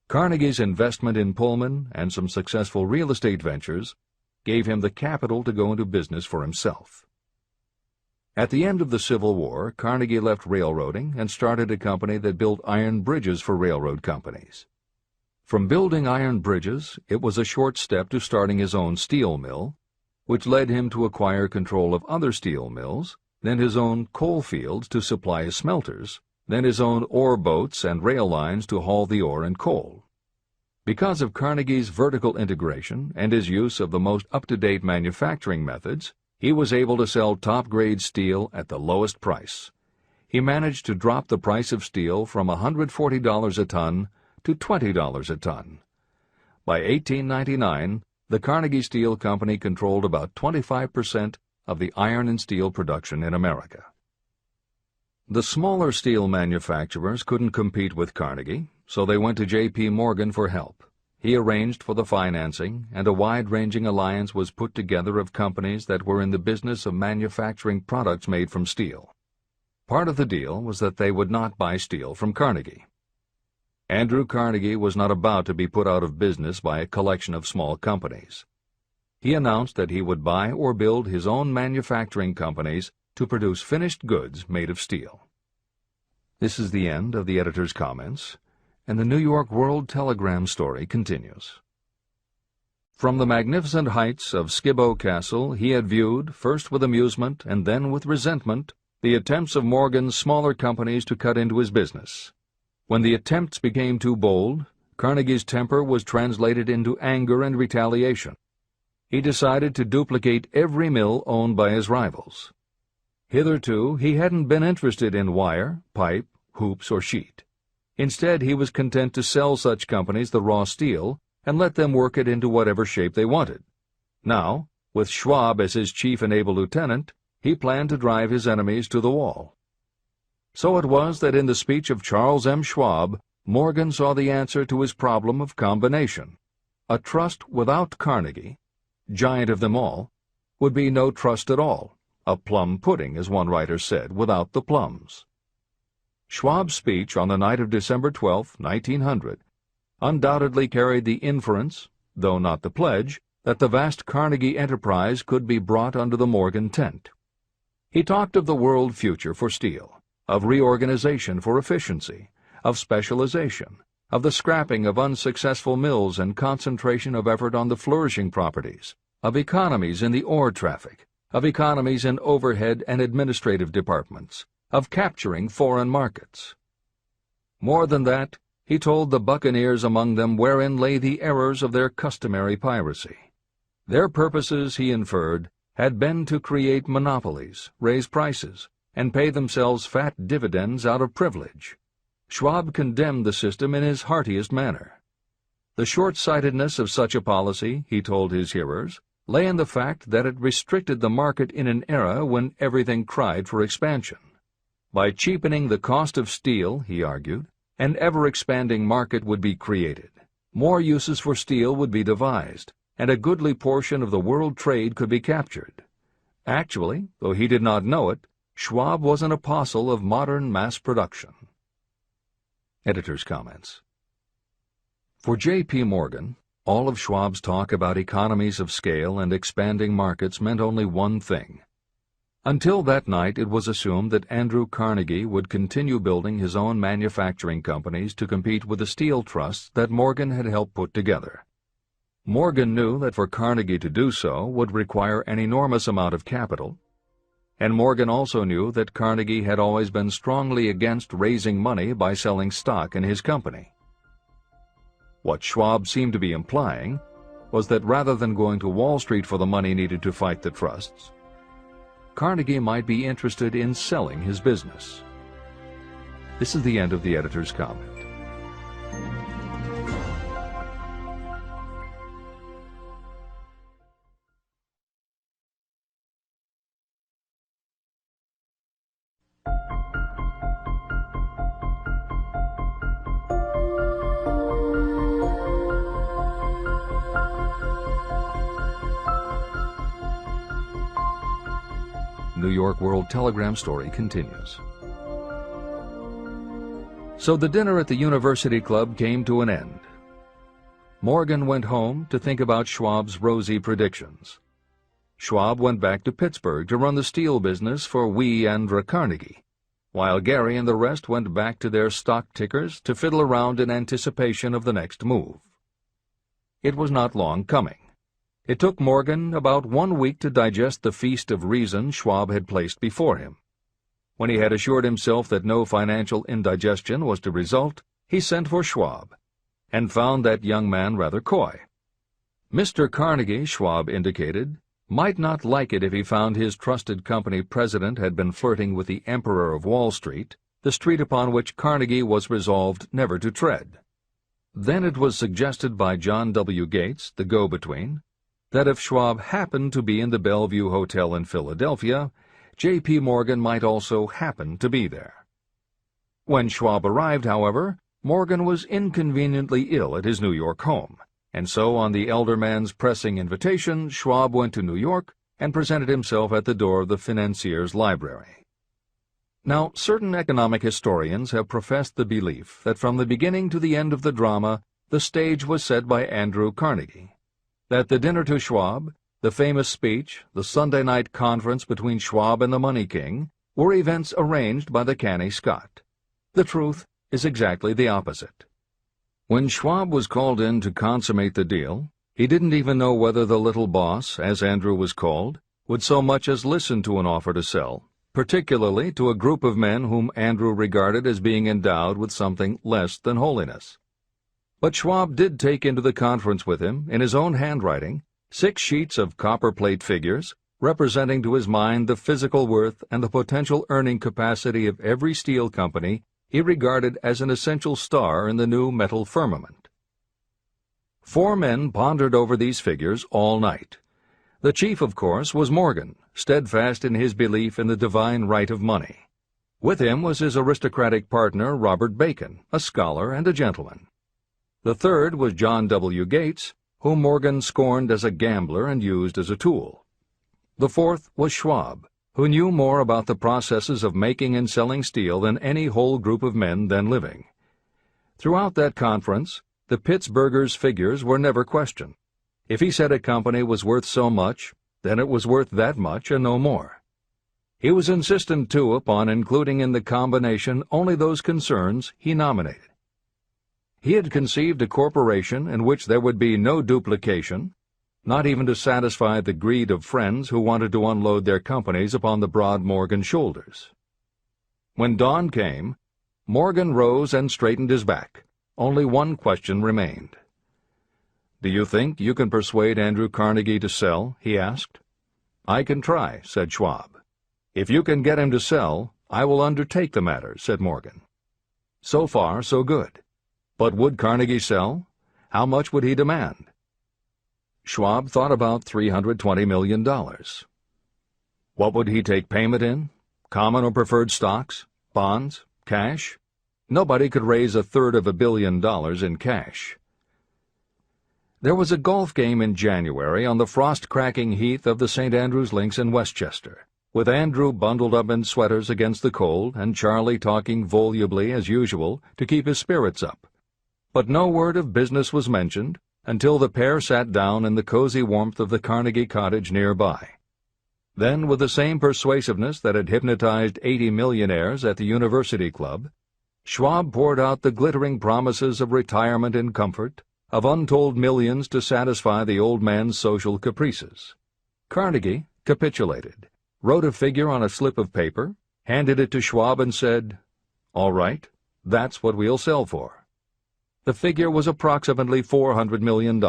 Carnegie's investment in Pullman and some successful real estate ventures gave him the capital to go into business for himself. At the end of the Civil War, Carnegie left railroading and started a company that built iron bridges for railroad companies. From building iron bridges, it was a short step to starting his own steel mill, which led him to acquire control of other steel mills, then his own coal fields to supply his smelters, then his own ore boats and rail lines to haul the ore and coal. Because of Carnegie's vertical integration and his use of the most up-to-date manufacturing methods, he was able to sell top-grade steel at the lowest price. He managed to drop the price of steel from $140 a ton to $20 a ton. By 1899, the Carnegie Steel Company controlled about 25% of the iron and steel production in America. The smaller steel manufacturers couldn't compete with Carnegie, so they went to J.P. Morgan for help. He arranged for the financing, and a wide-ranging alliance was put together of companies that were in the business of manufacturing products made from steel. Part of the deal was that they would not buy steel from Carnegie. Andrew Carnegie was not about to be put out of business by a collection of small companies. He announced that he would buy or build his own manufacturing companies to produce finished goods made of steel. This is the end of the editor's comments, and the New York World Telegram story continues. From the magnificent heights of Skibo Castle he had viewed, first with amusement and then with resentment, the attempts of Morgan's smaller companies to cut into his business. When the attempts became too bold, Carnegie's temper was translated into anger and retaliation. He decided to duplicate every mill owned by his rivals. Hitherto, he hadn't been interested in wire, pipe, hoops, or sheet. Instead, he was content to sell such companies the raw steel and let them work it into whatever shape they wanted. Now, with Schwab as his chief and able lieutenant, he planned to drive his enemies to the wall. So it was that in the speech of Charles M. Schwab, Morgan saw the answer to his problem of combination. A trust without Carnegie, giant of them all, would be no trust at all, a plum pudding, as one writer said, without the plums. Schwab's speech on the night of December 12, 1900, undoubtedly carried the inference, though not the pledge, that the vast Carnegie enterprise could be brought under the Morgan tent. He talked of the world future for steel, of reorganization for efficiency, of specialization, of the scrapping of unsuccessful mills and concentration of effort on the flourishing properties, of economies in the ore traffic, of economies in overhead and administrative departments, of capturing foreign markets. More than that, he told the buccaneers among them wherein lay the errors of their customary piracy. Their purposes, he inferred, had been to create monopolies, raise prices, and pay themselves fat dividends out of privilege. Schwab condemned the system in his heartiest manner. The short-sightedness of such a policy, he told his hearers, lay in the fact that it restricted the market in an era when everything cried for expansion. By cheapening the cost of steel, he argued, an ever-expanding market would be created. More uses for steel would be devised, and a goodly portion of the world trade could be captured. Actually, though he did not know it, Schwab was an apostle of modern mass production. Editor's comments. For J.P. Morgan, all of Schwab's talk about economies of scale and expanding markets meant only one thing. Until that night, it was assumed that Andrew Carnegie would continue building his own manufacturing companies to compete with the steel trusts that Morgan had helped put together. Morgan knew that for Carnegie to do so would require an enormous amount of capital, and Morgan also knew that Carnegie had always been strongly against raising money by selling stock in his company. What Schwab seemed to be implying was that rather than going to Wall Street for the money needed to fight the trusts, Carnegie might be interested in selling his business. This is the end of the editor's comment. New York World Telegram story continues. So the dinner at the University Club came to an end. Morgan went home to think about Schwab's rosy predictions. Schwab went back to Pittsburgh to run the steel business for Andrew Carnegie, while Gary and the rest went back to their stock tickers to fiddle around in anticipation of the next move. It was not long coming. It took Morgan about 1 week to digest the feast of reason Schwab had placed before him. When he had assured himself that no financial indigestion was to result, he sent for Schwab, and found that young man rather coy. Mr. Carnegie, Schwab indicated, might not like it if he found his trusted company president had been flirting with the Emperor of Wall Street, the street upon which Carnegie was resolved never to tread. Then it was suggested by John W. Gates, the go-between, that if Schwab happened to be in the Bellevue Hotel in Philadelphia, J.P. Morgan might also happen to be there. When Schwab arrived, however, Morgan was inconveniently ill at his New York home, and so on the elder man's pressing invitation, Schwab went to New York and presented himself at the door of the financier's library. Now, certain economic historians have professed the belief that from the beginning to the end of the drama, the stage was set by Andrew Carnegie, that the dinner to Schwab, the famous speech, the Sunday night conference between Schwab and the Money King, were events arranged by the canny Scot. The truth is exactly the opposite. When Schwab was called in to consummate the deal, he didn't even know whether the little boss, as Andrew was called, would so much as listen to an offer to sell, particularly to a group of men whom Andrew regarded as being endowed with something less than holiness. But Schwab did take into the conference with him, in his own handwriting, 6 sheets of copperplate figures, representing to his mind the physical worth and the potential earning capacity of every steel company he regarded as an essential star in the new metal firmament. 4 men pondered over these figures all night. The chief, of course, was Morgan, steadfast in his belief in the divine right of money. With him was his aristocratic partner, Robert Bacon, a scholar and a gentleman. The third was John W. Gates, whom Morgan scorned as a gambler and used as a tool. The fourth was Schwab, who knew more about the processes of making and selling steel than any whole group of men then living. Throughout that conference, the Pittsburghers' figures were never questioned. If he said a company was worth so much, then it was worth that much and no more. He was insistent, too, upon including in the combination only those concerns he nominated. He had conceived a corporation in which there would be no duplication, not even to satisfy the greed of friends who wanted to unload their companies upon the broad Morgan shoulders. When dawn came, Morgan rose and straightened his back. Only one question remained. "Do you think you can persuade Andrew Carnegie to sell?" he asked. "I can try," said Schwab. "If you can get him to sell, I will undertake the matter," said Morgan. So far, so good. But would Carnegie sell? How much would he demand? Schwab thought about $320 million. What would he take payment in? Common or preferred stocks? Bonds? Cash? Nobody could raise $1/3 billion in cash. There was a golf game in January on the frost-cracking heath of the St. Andrews Links in Westchester, with Andrew bundled up in sweaters against the cold and Charlie talking volubly as usual to keep his spirits up. But no word of business was mentioned until the pair sat down in the cozy warmth of the Carnegie cottage nearby. Then, with the same persuasiveness that had hypnotized 80 millionaires at the University Club, Schwab poured out the glittering promises of retirement and comfort, of untold millions to satisfy the old man's social caprices. Carnegie capitulated, wrote a figure on a slip of paper, handed it to Schwab and said, "All right, that's what we'll sell for." The figure was approximately $400 million,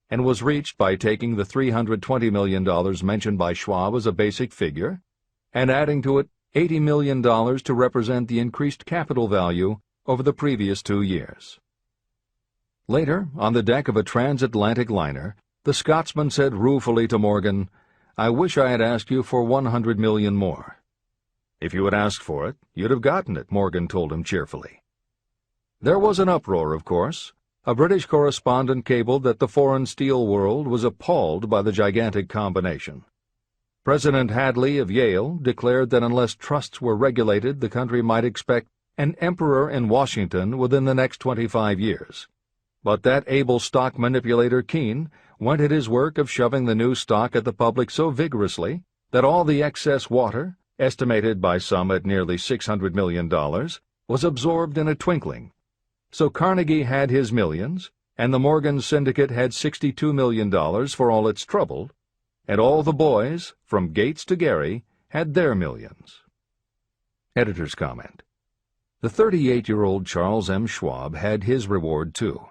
and was reached by taking the $320 million mentioned by Schwab as a basic figure, and adding to it $80 million to represent the increased capital value over the previous 2 years. Later, on the deck of a transatlantic liner, the Scotsman said ruefully to Morgan, "I wish I had asked you for $100 million more." "If you had asked for it, you'd have gotten it," Morgan told him cheerfully. There was an uproar, of course. A British correspondent cabled that the foreign steel world was appalled by the gigantic combination. President Hadley of Yale declared that unless trusts were regulated, the country might expect an emperor in Washington within the next 25 years. But that able stock manipulator Keene went at his work of shoving the new stock at the public so vigorously that all the excess water, estimated by some at nearly $600 million, was absorbed in a twinkling. So Carnegie had his millions, and the Morgan Syndicate had $62 million for all its trouble, and all the boys, from Gates to Gary, had their millions. Editor's comment. The 38-year-old Charles M. Schwab had his reward, too.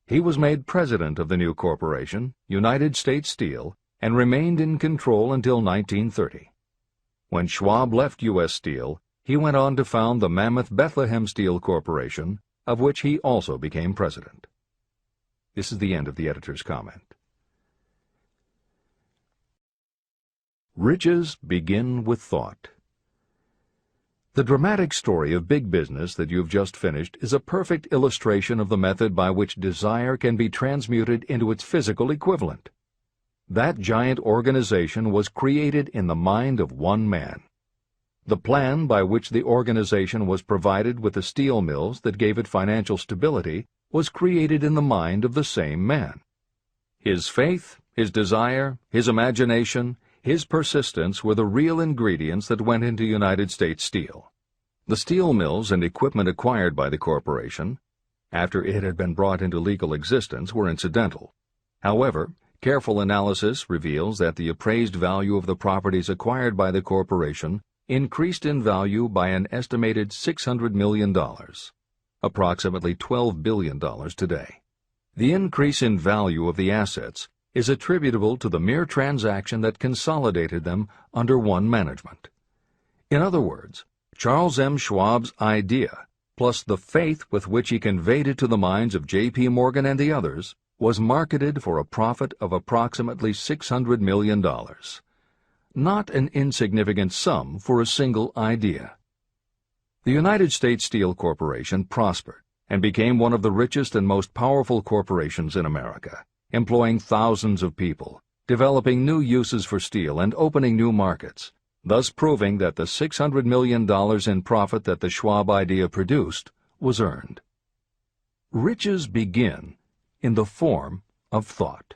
He was made president of the new corporation, United States Steel, and remained in control until 1930. When Schwab left U.S. Steel, he went on to found the mammoth Bethlehem Steel Corporation, of which he also became president. This is the end of the editor's comment. Riches begin with thought. The dramatic story of big business that you've just finished is a perfect illustration of the method by which desire can be transmuted into its physical equivalent. That giant organization was created in the mind of one man. The plan by which the organization was provided with the steel mills that gave it financial stability was created in the mind of the same man. His faith, his desire, his imagination, his persistence were the real ingredients that went into United States Steel. The steel mills and equipment acquired by the corporation, after it had been brought into legal existence, were incidental. However, careful analysis reveals that the appraised value of the properties acquired by the corporation increased in value by an estimated $600 million, approximately $12 billion today. The increase in value of the assets is attributable to the mere transaction that consolidated them under one management. In other words, Charles M. Schwab's idea, plus the faith with which he conveyed it to the minds of J.P. Morgan and the others, was marketed for a profit of approximately $600 million. Not an insignificant sum for a single idea. The United States Steel Corporation prospered and became one of the richest and most powerful corporations in America, employing thousands of people, developing new uses for steel and opening new markets, thus proving that the $600 million in profit that the Schwab idea produced was earned. Riches begin in the form of thought.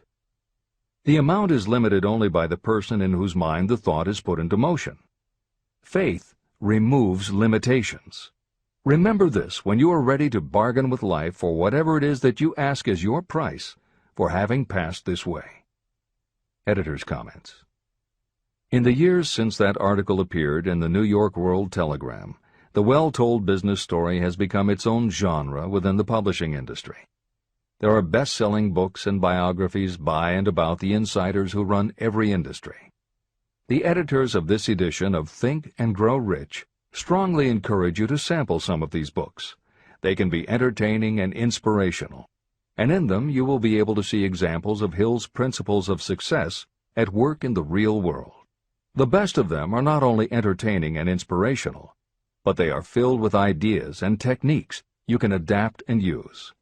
The amount is limited only by the person in whose mind the thought is put into motion. Faith removes limitations. Remember this when you are ready to bargain with life for whatever it is that you ask as your price for having passed this way. Editor's comments. In the years since that article appeared in the New York World Telegram, the well-told business story has become its own genre within the publishing industry. There are best-selling books and biographies by and about the insiders who run every industry. The editors of this edition of Think and Grow Rich strongly encourage you to sample some of these books. They can be entertaining and inspirational, and in them you will be able to see examples of Hill's principles of success at work in the real world. The best of them are not only entertaining and inspirational, but they are filled with ideas and techniques you can adapt and use.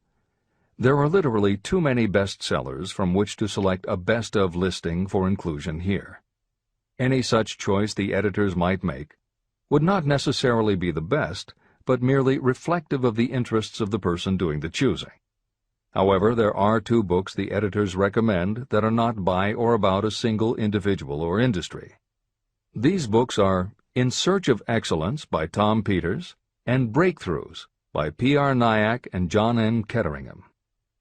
There are literally too many bestsellers from which to select a best of listing for inclusion here. Any such choice the editors might make would not necessarily be the best, but merely reflective of the interests of the person doing the choosing. However, there are two books the editors recommend that are not by or about a single individual or industry. These books are In Search of Excellence by Tom Peters and Breakthroughs by P.R. Nyack and John N. Ketteringham.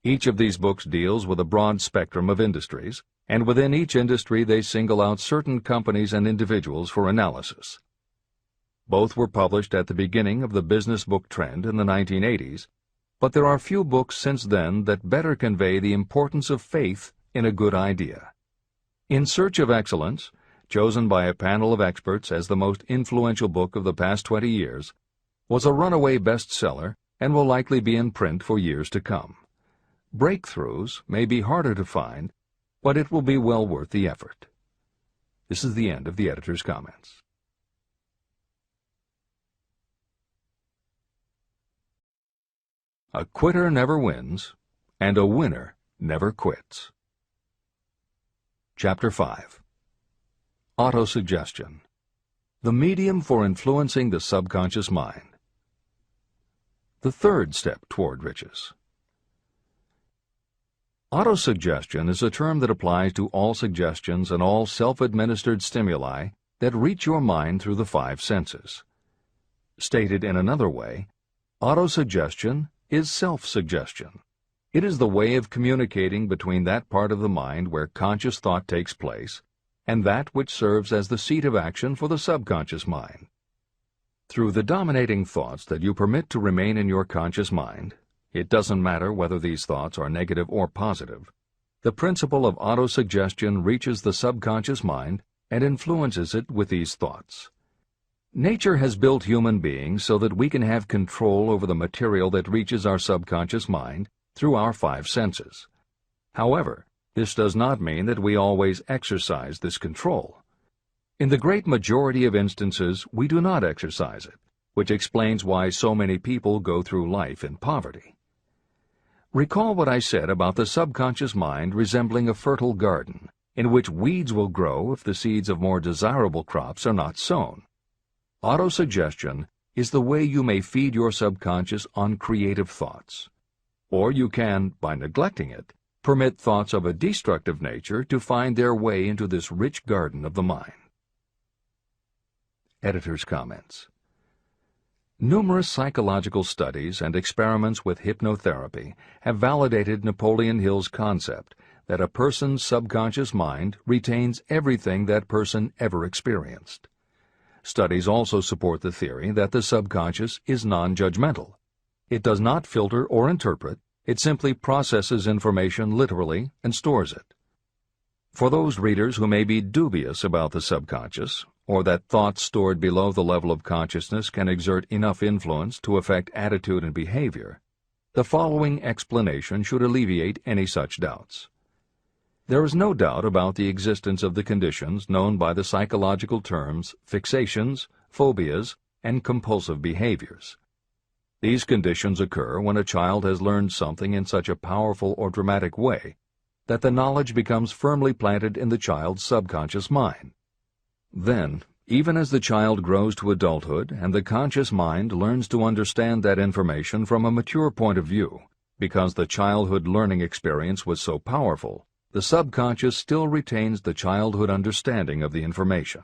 Each of these books deals with a broad spectrum of industries, and within each industry they single out certain companies and individuals for analysis. Both were published at the beginning of the business book trend in the 1980s, but there are few books since then that better convey the importance of faith in a good idea. In Search of Excellence, chosen by a panel of experts as the most influential book of the past 20 years, was a runaway bestseller and will likely be in print for years to come. Breakthroughs may be harder to find, but it will be well worth the effort. This is the end of the editor's comments. A quitter never wins, and a winner never quits. Chapter 5. Autosuggestion. The medium for influencing the subconscious mind. The third step toward riches. Autosuggestion is a term that applies to all suggestions and all self-administered stimuli that reach your mind through the five senses. Stated in another way, autosuggestion is self-suggestion. It is the way of communicating between that part of the mind where conscious thought takes place and that which serves as the seat of action for the subconscious mind. Through the dominating thoughts that you permit to remain in your conscious mind, it doesn't matter whether these thoughts are negative or positive, the principle of autosuggestion reaches the subconscious mind and influences it with these thoughts. Nature has built human beings so that we can have control over the material that reaches our subconscious mind through our five senses. However, this does not mean that we always exercise this control. In the great majority of instances, we do not exercise it, which explains why so many people go through life in poverty. Recall what I said about the subconscious mind resembling a fertile garden, in which weeds will grow if the seeds of more desirable crops are not sown. Autosuggestion is the way you may feed your subconscious on creative thoughts. Or you can, by neglecting it, permit thoughts of a destructive nature to find their way into this rich garden of the mind. Editor's comments. Numerous psychological studies and experiments with hypnotherapy have validated Napoleon Hill's concept that a person's subconscious mind retains everything that person ever experienced. Studies also support the theory that the subconscious is non-judgmental. It does not filter or interpret, it simply processes information literally and stores it. For those readers who may be dubious about the subconscious, or that thoughts stored below the level of consciousness can exert enough influence to affect attitude and behavior, the following explanation should alleviate any such doubts. There is no doubt about the existence of the conditions known by the psychological terms fixations, phobias, and compulsive behaviors. These conditions occur when a child has learned something in such a powerful or dramatic way that the knowledge becomes firmly planted in the child's subconscious mind. Then, even as the child grows to adulthood and the conscious mind learns to understand that information from a mature point of view, because the childhood learning experience was so powerful, the subconscious still retains the childhood understanding of the information.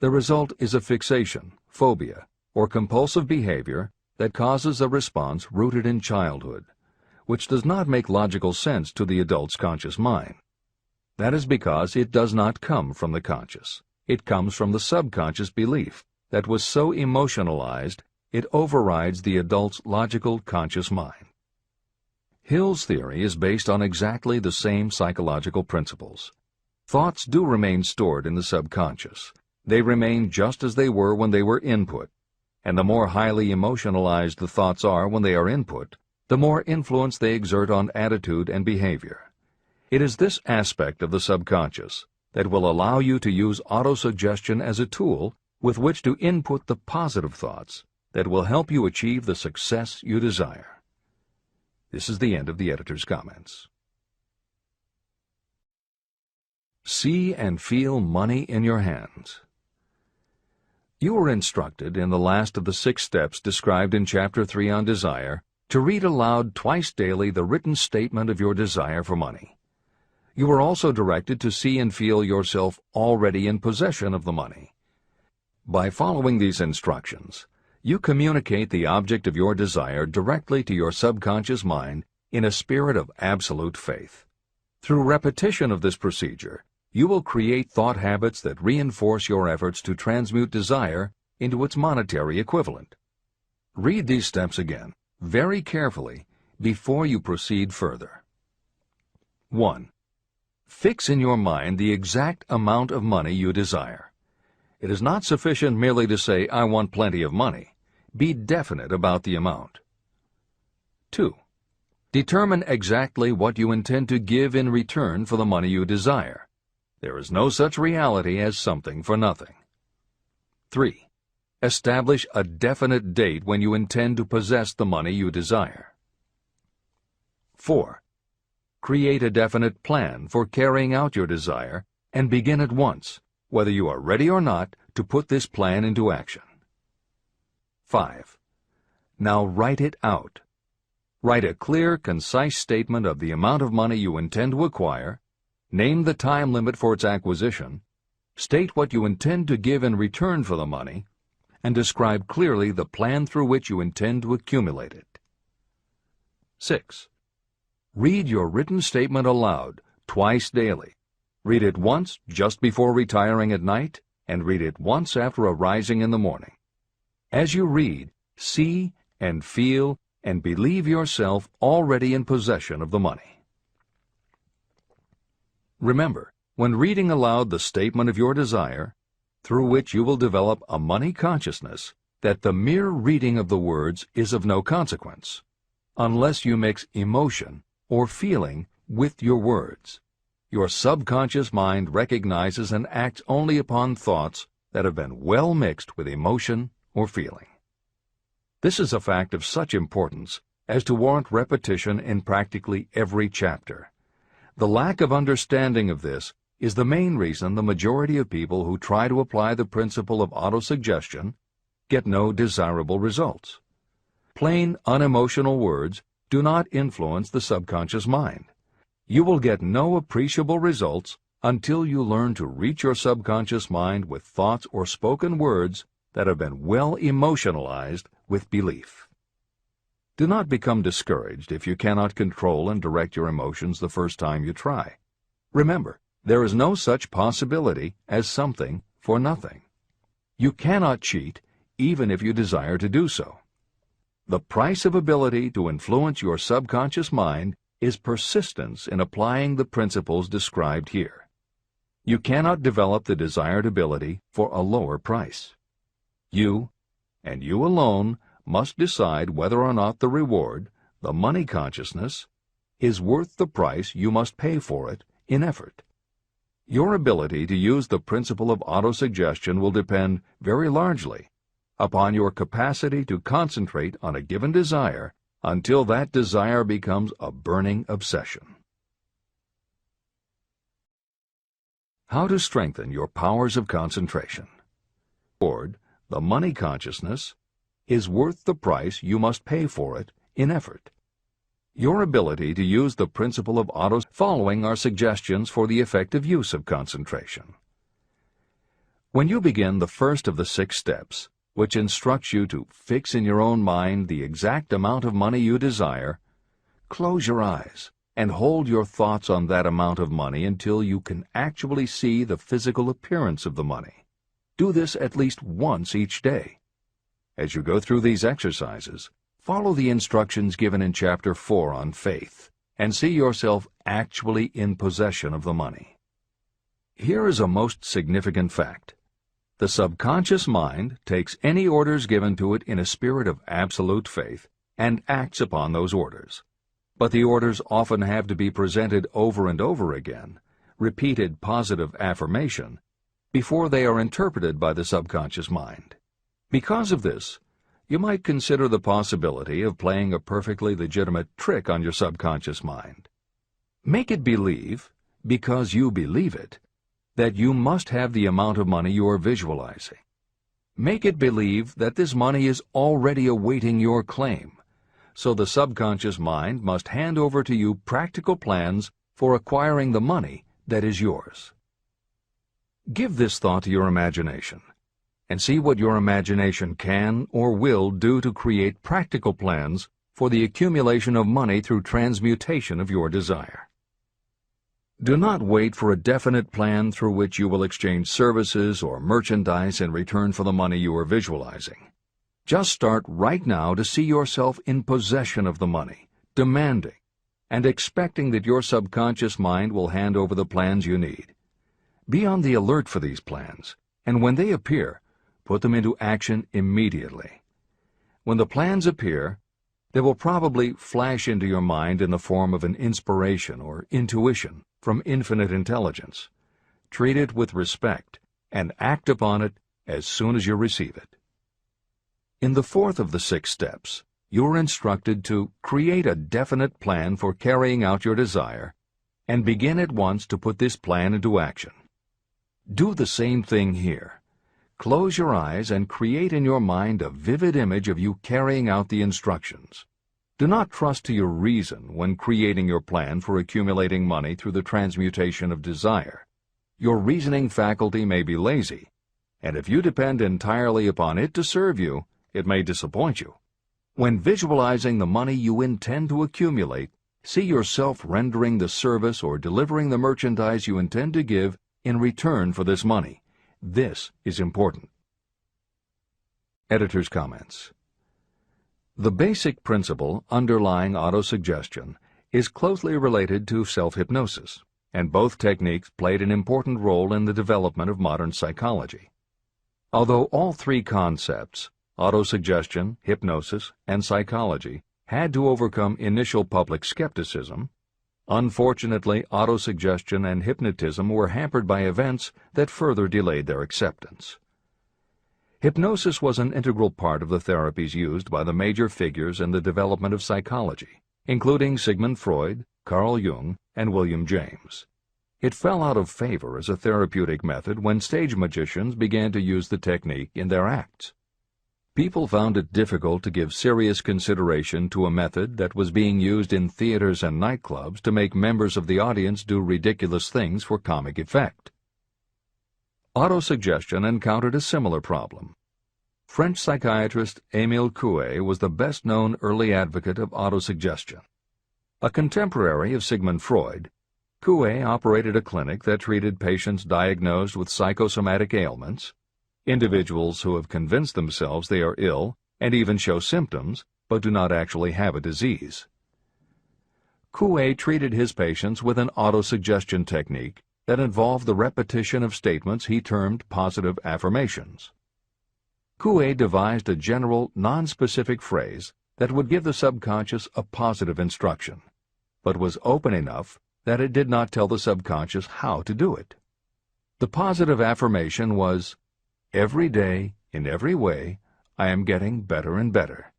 The result is a fixation, phobia, or compulsive behavior that causes a response rooted in childhood, which does not make logical sense to the adult's conscious mind. That is because it does not come from the conscious. It comes from the subconscious belief that was so emotionalized it overrides the adult's logical conscious mind. Hill's theory is based on exactly the same psychological principles. Thoughts do remain stored in the subconscious. They remain just as they were when they were input, and the more highly emotionalized the thoughts are when they are input, the more influence they exert on attitude and behavior. It is this aspect of the subconscious that will allow you to use autosuggestion as a tool with which to input the positive thoughts that will help you achieve the success you desire. This is the end of the editor's comments. See and feel money in your hands. You were instructed in the last of the 6 steps described in Chapter 3 on Desire to read aloud twice daily the written statement of your desire for money. You were also directed to see and feel yourself already in possession of the money. By following these instructions, you communicate the object of your desire directly to your subconscious mind in a spirit of absolute faith. Through repetition of this procedure, you will create thought habits that reinforce your efforts to transmute desire into its monetary equivalent. Read these steps again, very carefully, before you proceed further. 1. Fix in your mind the exact amount of money you desire. It is not sufficient merely to say, "I want plenty of money." Be definite about the amount. 2. Determine exactly what you intend to give in return for the money you desire. There is no such reality as something for nothing. 3. Establish a definite date when you intend to possess the money you desire. 4. Create a definite plan for carrying out your desire and begin at once, whether you are ready or not, to put this plan into action. 5. Now write it out. Write a clear, concise statement of the amount of money you intend to acquire, name the time limit for its acquisition, state what you intend to give in return for the money, and describe clearly the plan through which you intend to accumulate it. 6. Read your written statement aloud, twice daily. Read it once just before retiring at night, and read it once after arising in the morning. As you read, see and feel and believe yourself already in possession of the money. Remember, when reading aloud the statement of your desire, through which you will develop a money consciousness, that the mere reading of the words is of no consequence, unless you mix emotion or feeling with your words. Your subconscious mind recognizes and acts only upon thoughts that have been well mixed with emotion or feeling. This is a fact of such importance as to warrant repetition in practically every chapter. The lack of understanding of this is the main reason the majority of people who try to apply the principle of autosuggestion get no desirable results. Plain, unemotional words do not influence the subconscious mind. You will get no appreciable results until you learn to reach your subconscious mind with thoughts or spoken words that have been well emotionalized with belief. Do not become discouraged if you cannot control and direct your emotions the first time you try. Remember, there is no such possibility as something for nothing. You cannot cheat even if you desire to do so. The price of ability to influence your subconscious mind is persistence in applying the principles described here. You cannot develop the desired ability for a lower price. You, and you alone, must decide whether or not the reward, the money consciousness, is worth the price you must pay for it in effort. Your ability to use the principle of autosuggestion will depend very largely upon your capacity to concentrate on a given desire until that desire becomes a burning obsession. How to strengthen your powers of concentration. Reward, the money consciousness, is worth the price you must pay for it in effort. Your ability to use the principle of following are suggestions for the effective use of concentration. When you begin the first of the 6 steps, which instructs you to fix in your own mind the exact amount of money you desire, close your eyes and hold your thoughts on that amount of money until you can actually see the physical appearance of the money. Do this at least once each day. As you go through these exercises, follow the instructions given in Chapter 4 on faith and see yourself actually in possession of the money. Here is a most significant fact. The subconscious mind takes any orders given to it in a spirit of absolute faith and acts upon those orders. But the orders often have to be presented over and over again, repeated positive affirmation, before they are interpreted by the subconscious mind. Because of this, you might consider the possibility of playing a perfectly legitimate trick on your subconscious mind. Make it believe, because you believe it, that you must have the amount of money you are visualizing. Make it believe that this money is already awaiting your claim, so the subconscious mind must hand over to you practical plans for acquiring the money that is yours. Give this thought to your imagination, and see what your imagination can or will do to create practical plans for the accumulation of money through transmutation of your desire. Do not wait for a definite plan through which you will exchange services or merchandise in return for the money you are visualizing. Just start right now to see yourself in possession of the money, demanding, and expecting that your subconscious mind will hand over the plans you need. Be on the alert for these plans, and when they appear, put them into action immediately. When the plans appear, they will probably flash into your mind in the form of an inspiration or intuition from infinite intelligence. Treat it with respect and act upon it as soon as you receive it. In the 4th of the 6 steps, you are instructed to create a definite plan for carrying out your desire and begin at once to put this plan into action. Do the same thing here. Close your eyes and create in your mind a vivid image of you carrying out the instructions. Do not trust to your reason when creating your plan for accumulating money through the transmutation of desire. Your reasoning faculty may be lazy, and if you depend entirely upon it to serve you, it may disappoint you. When visualizing the money you intend to accumulate, see yourself rendering the service or delivering the merchandise you intend to give in return for this money. This is important. Editor's comments. The basic principle underlying autosuggestion is closely related to self-hypnosis, and both techniques played an important role in the development of modern psychology. Although all 3 concepts, autosuggestion, hypnosis, and psychology, had to overcome initial public skepticism, unfortunately, autosuggestion and hypnotism were hampered by events that further delayed their acceptance. Hypnosis was an integral part of the therapies used by the major figures in the development of psychology, including Sigmund Freud, Carl Jung, and William James. It fell out of favor as a therapeutic method when stage magicians began to use the technique in their acts. People found it difficult to give serious consideration to a method that was being used in theaters and nightclubs to make members of the audience do ridiculous things for comic effect. Autosuggestion encountered a similar problem. French psychiatrist Émile Coué was the best-known early advocate of autosuggestion. A contemporary of Sigmund Freud, Coué operated a clinic that treated patients diagnosed with psychosomatic ailments, individuals who have convinced themselves they are ill and even show symptoms but do not actually have a disease. Coué treated his patients with an autosuggestion technique that involved the repetition of statements he termed positive affirmations. Coué devised a general, non-specific phrase that would give the subconscious a positive instruction, but was open enough that it did not tell the subconscious how to do it. The positive affirmation was, "Every day, in every way, I am getting better and better."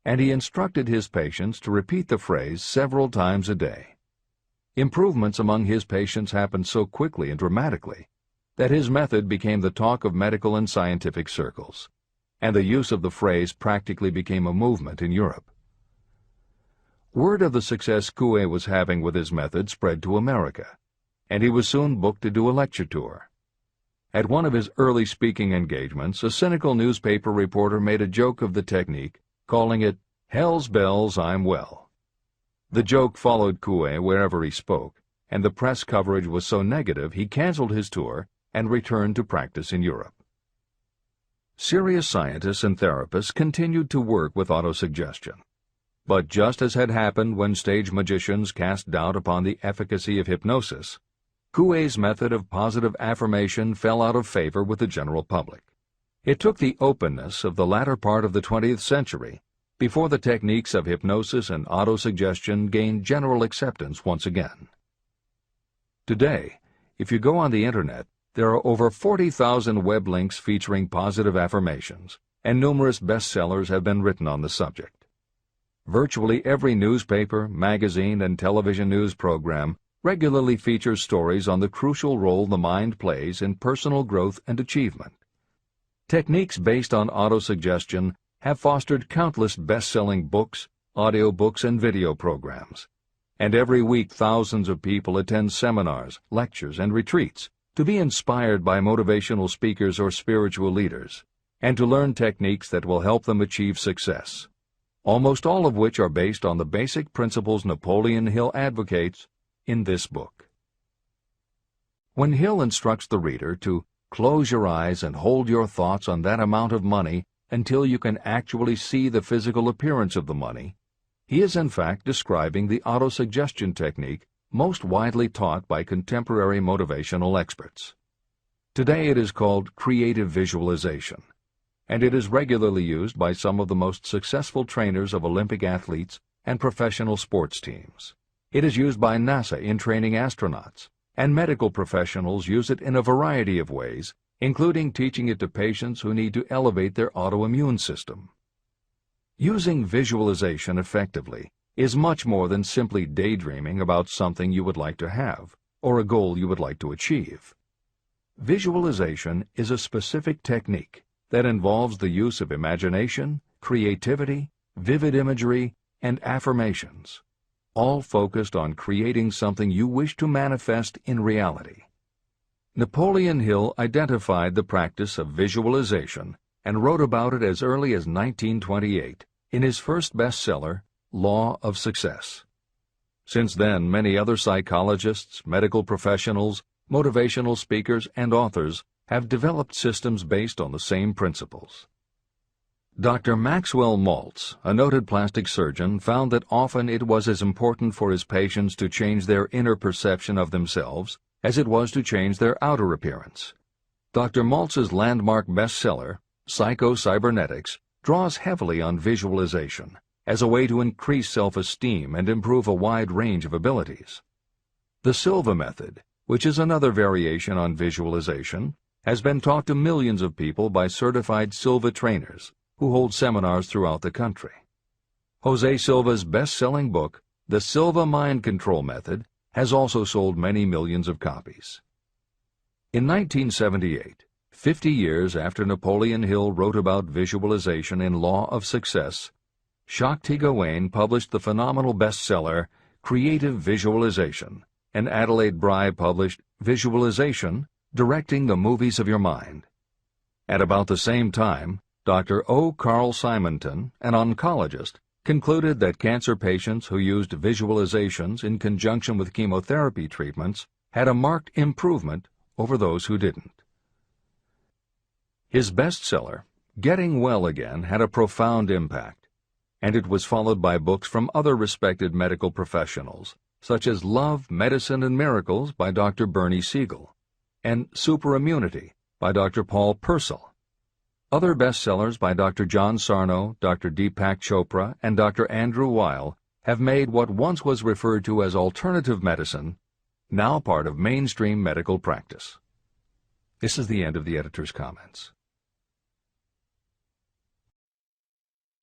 And he instructed his patients to repeat the phrase several times a day. Improvements among his patients happened so quickly and dramatically that his method became the talk of medical and scientific circles, and the use of the phrase practically became a movement in Europe. Word of the success Coué was having with his method spread to America, and he was soon booked to do a lecture tour. At one of his early speaking engagements, a cynical newspaper reporter made a joke of the technique, calling it, "Hell's bells, I'm well." The joke followed Coué wherever he spoke, and the press coverage was so negative he canceled his tour and returned to practice in Europe. Serious scientists and therapists continued to work with autosuggestion. But just as had happened when stage magicians cast doubt upon the efficacy of hypnosis, Coué's method of positive affirmation fell out of favor with the general public. It took the openness of the latter part of the 20th century before the techniques of hypnosis and autosuggestion gained general acceptance once again. Today, if you go on the Internet, there are over 40,000 web links featuring positive affirmations, and numerous bestsellers have been written on the subject. Virtually every newspaper, magazine, and television news program regularly features stories on the crucial role the mind plays in personal growth and achievement. Techniques based on autosuggestion have fostered countless best-selling books, audiobooks, and video programs. And every week thousands of people attend seminars, lectures, and retreats to be inspired by motivational speakers or spiritual leaders, and to learn techniques that will help them achieve success, almost all of which are based on the basic principles Napoleon Hill advocates in this book. When Hill instructs the reader to close your eyes and hold your thoughts on that amount of money until you can actually see the physical appearance of the money, he is in fact describing the autosuggestion technique most widely taught by contemporary motivational experts. Today it is called creative visualization, and it is regularly used by some of the most successful trainers of Olympic athletes and professional sports teams. It is used by NASA in training astronauts, and medical professionals use it in a variety of ways, including teaching it to patients who need to elevate their autoimmune system. Using visualization effectively is much more than simply daydreaming about something you would like to have or a goal you would like to achieve. Visualization is a specific technique that involves the use of imagination, creativity, vivid imagery, and affirmations, all focused on creating something you wish to manifest in reality. Napoleon Hill identified the practice of visualization and wrote about it as early as 1928 in his first bestseller, Law of Success. Since then, many other psychologists, medical professionals, motivational speakers, and authors have developed systems based on the same principles. Dr. Maxwell Maltz, a noted plastic surgeon, found that often it was as important for his patients to change their inner perception of themselves as it was to change their outer appearance. Dr. Maltz's landmark bestseller, Psycho-Cybernetics, draws heavily on visualization as a way to increase self-esteem and improve a wide range of abilities. The Silva method, which is another variation on visualization, has been taught to millions of people by certified Silva trainers who hold seminars throughout the country. Jose Silva's best-selling book, The Silva Mind Control Method, has also sold many millions of copies. In 1978, 50 years after Napoleon Hill wrote about visualization in Law of Success, Shakti Gawain published the phenomenal bestseller Creative Visualization, and Adelaide Bry published Visualization, Directing the Movies of Your Mind. At about the same time, Dr. O. Carl Simonton, an oncologist, concluded that cancer patients who used visualizations in conjunction with chemotherapy treatments had a marked improvement over those who didn't. His bestseller, Getting Well Again, had a profound impact, and it was followed by books from other respected medical professionals, such as Love, Medicine, and Miracles by Dr. Bernie Siegel, and Superimmunity by Dr. Paul Purcell. Other bestsellers by Dr. John Sarno, Dr. Deepak Chopra, and Dr. Andrew Weil have made what once was referred to as alternative medicine now part of mainstream medical practice. This is the end of the editor's comments.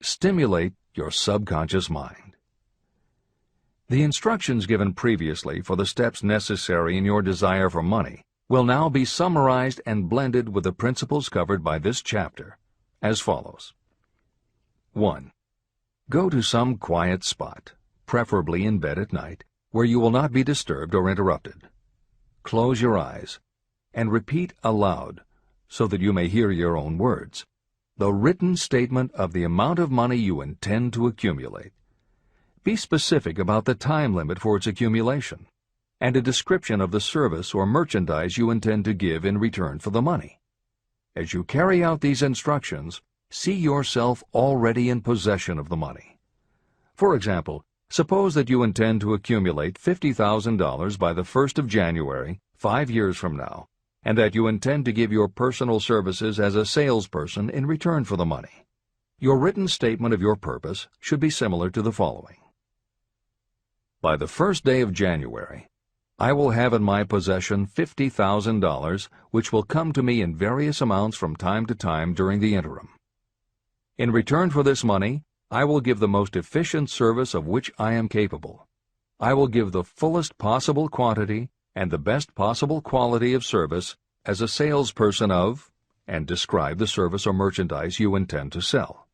Stimulate your subconscious mind. The instructions given previously for the steps necessary in your desire for money will now be summarized and blended with the principles covered by this chapter, as follows. 1. Go to some quiet spot, preferably in bed at night, where you will not be disturbed or interrupted. Close your eyes and repeat aloud, so that you may hear your own words, the written statement of the amount of money you intend to accumulate. Be specific about the time limit for its accumulation, and a description of the service or merchandise you intend to give in return for the money. As you carry out these instructions, see yourself already in possession of the money. For example, suppose that you intend to accumulate $50,000 by the 1st of January, 5 years from now, and that you intend to give your personal services as a salesperson in return for the money. Your written statement of your purpose should be similar to the following. By the 1st day of January, I will have in my possession $50,000, which will come to me in various amounts from time to time during the interim. In return for this money, I will give the most efficient service of which I am capable. I will give the fullest possible quantity and the best possible quality of service as a salesperson of, and describe the service or merchandise you intend to sell.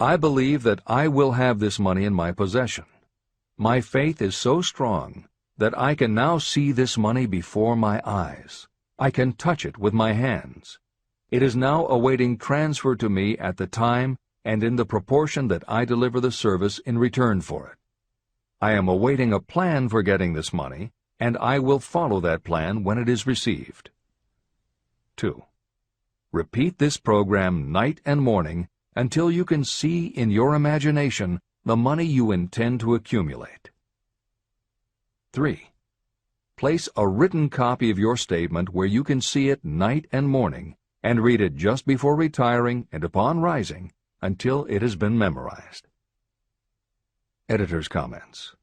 I believe that I will have this money in my possession. My faith is so strong that I can now see this money before my eyes. I can touch it with my hands. It is now awaiting transfer to me at the time and in the proportion that I deliver the service in return for it. I am awaiting a plan for getting this money, and I will follow that plan when it is received. 2. Repeat this program night and morning until you can see in your imagination the money you intend to accumulate. 3. Place a written copy of your statement where you can see it night and morning, and read it just before retiring and upon rising until it has been memorized. Editor's comments.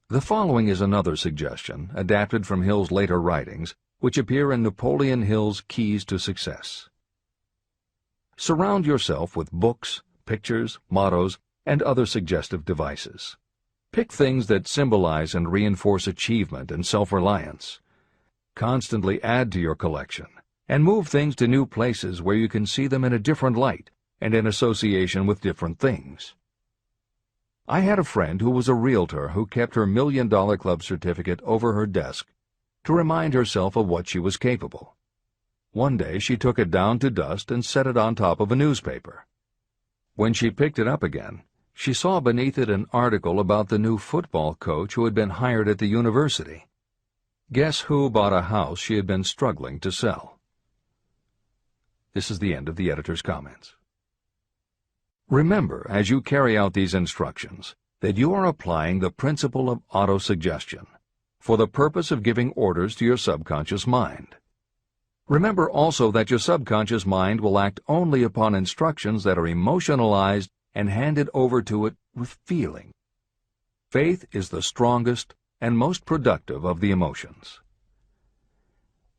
The following is another suggestion, adapted from Hill's later writings, which appear in Napoleon Hill's Keys to Success. Surround yourself with books, pictures, mottos, and other suggestive devices. Pick things that symbolize and reinforce achievement and self-reliance. Constantly add to your collection, and move things to new places where you can see them in a different light and in association with different things. I had a friend who was a realtor who kept her $1 Million Club certificate over her desk to remind herself of what she was capable. One day she took it down to dust and set it on top of a newspaper. When she picked it up again, she saw beneath it an article about the new football coach who had been hired at the university. Guess who bought a house she had been struggling to sell? This is the end of the editor's comments. Remember, as you carry out these instructions, that you are applying the principle of autosuggestion for the purpose of giving orders to your subconscious mind. Remember also that your subconscious mind will act only upon instructions that are emotionalized and handed over to it with feeling. Faith is the strongest and most productive of the emotions.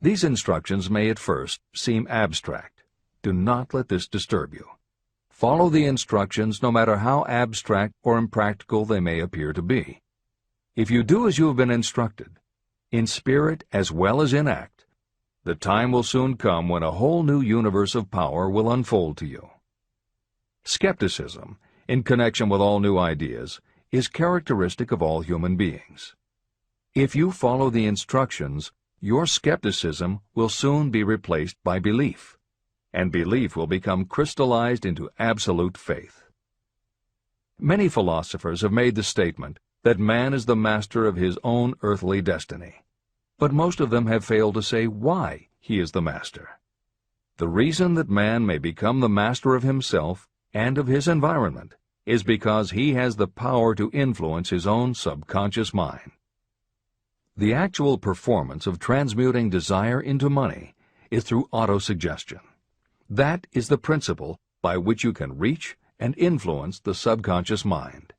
These instructions may at first seem abstract. Do not let this disturb you. Follow the instructions no matter how abstract or impractical they may appear to be. If you do as you have been instructed, in spirit as well as in act, the time will soon come when a whole new universe of power will unfold to you. Skepticism, in connection with all new ideas, is characteristic of all human beings. If you follow the instructions, your skepticism will soon be replaced by belief, and belief will become crystallized into absolute faith. Many philosophers have made the statement that man is the master of his own earthly destiny, but most of them have failed to say why he is the master. The reason that man may become the master of himself and of his environment is because he has the power to influence his own subconscious mind. The actual performance of transmuting desire into money is through autosuggestion. That is the principle by which you can reach and influence the subconscious mind.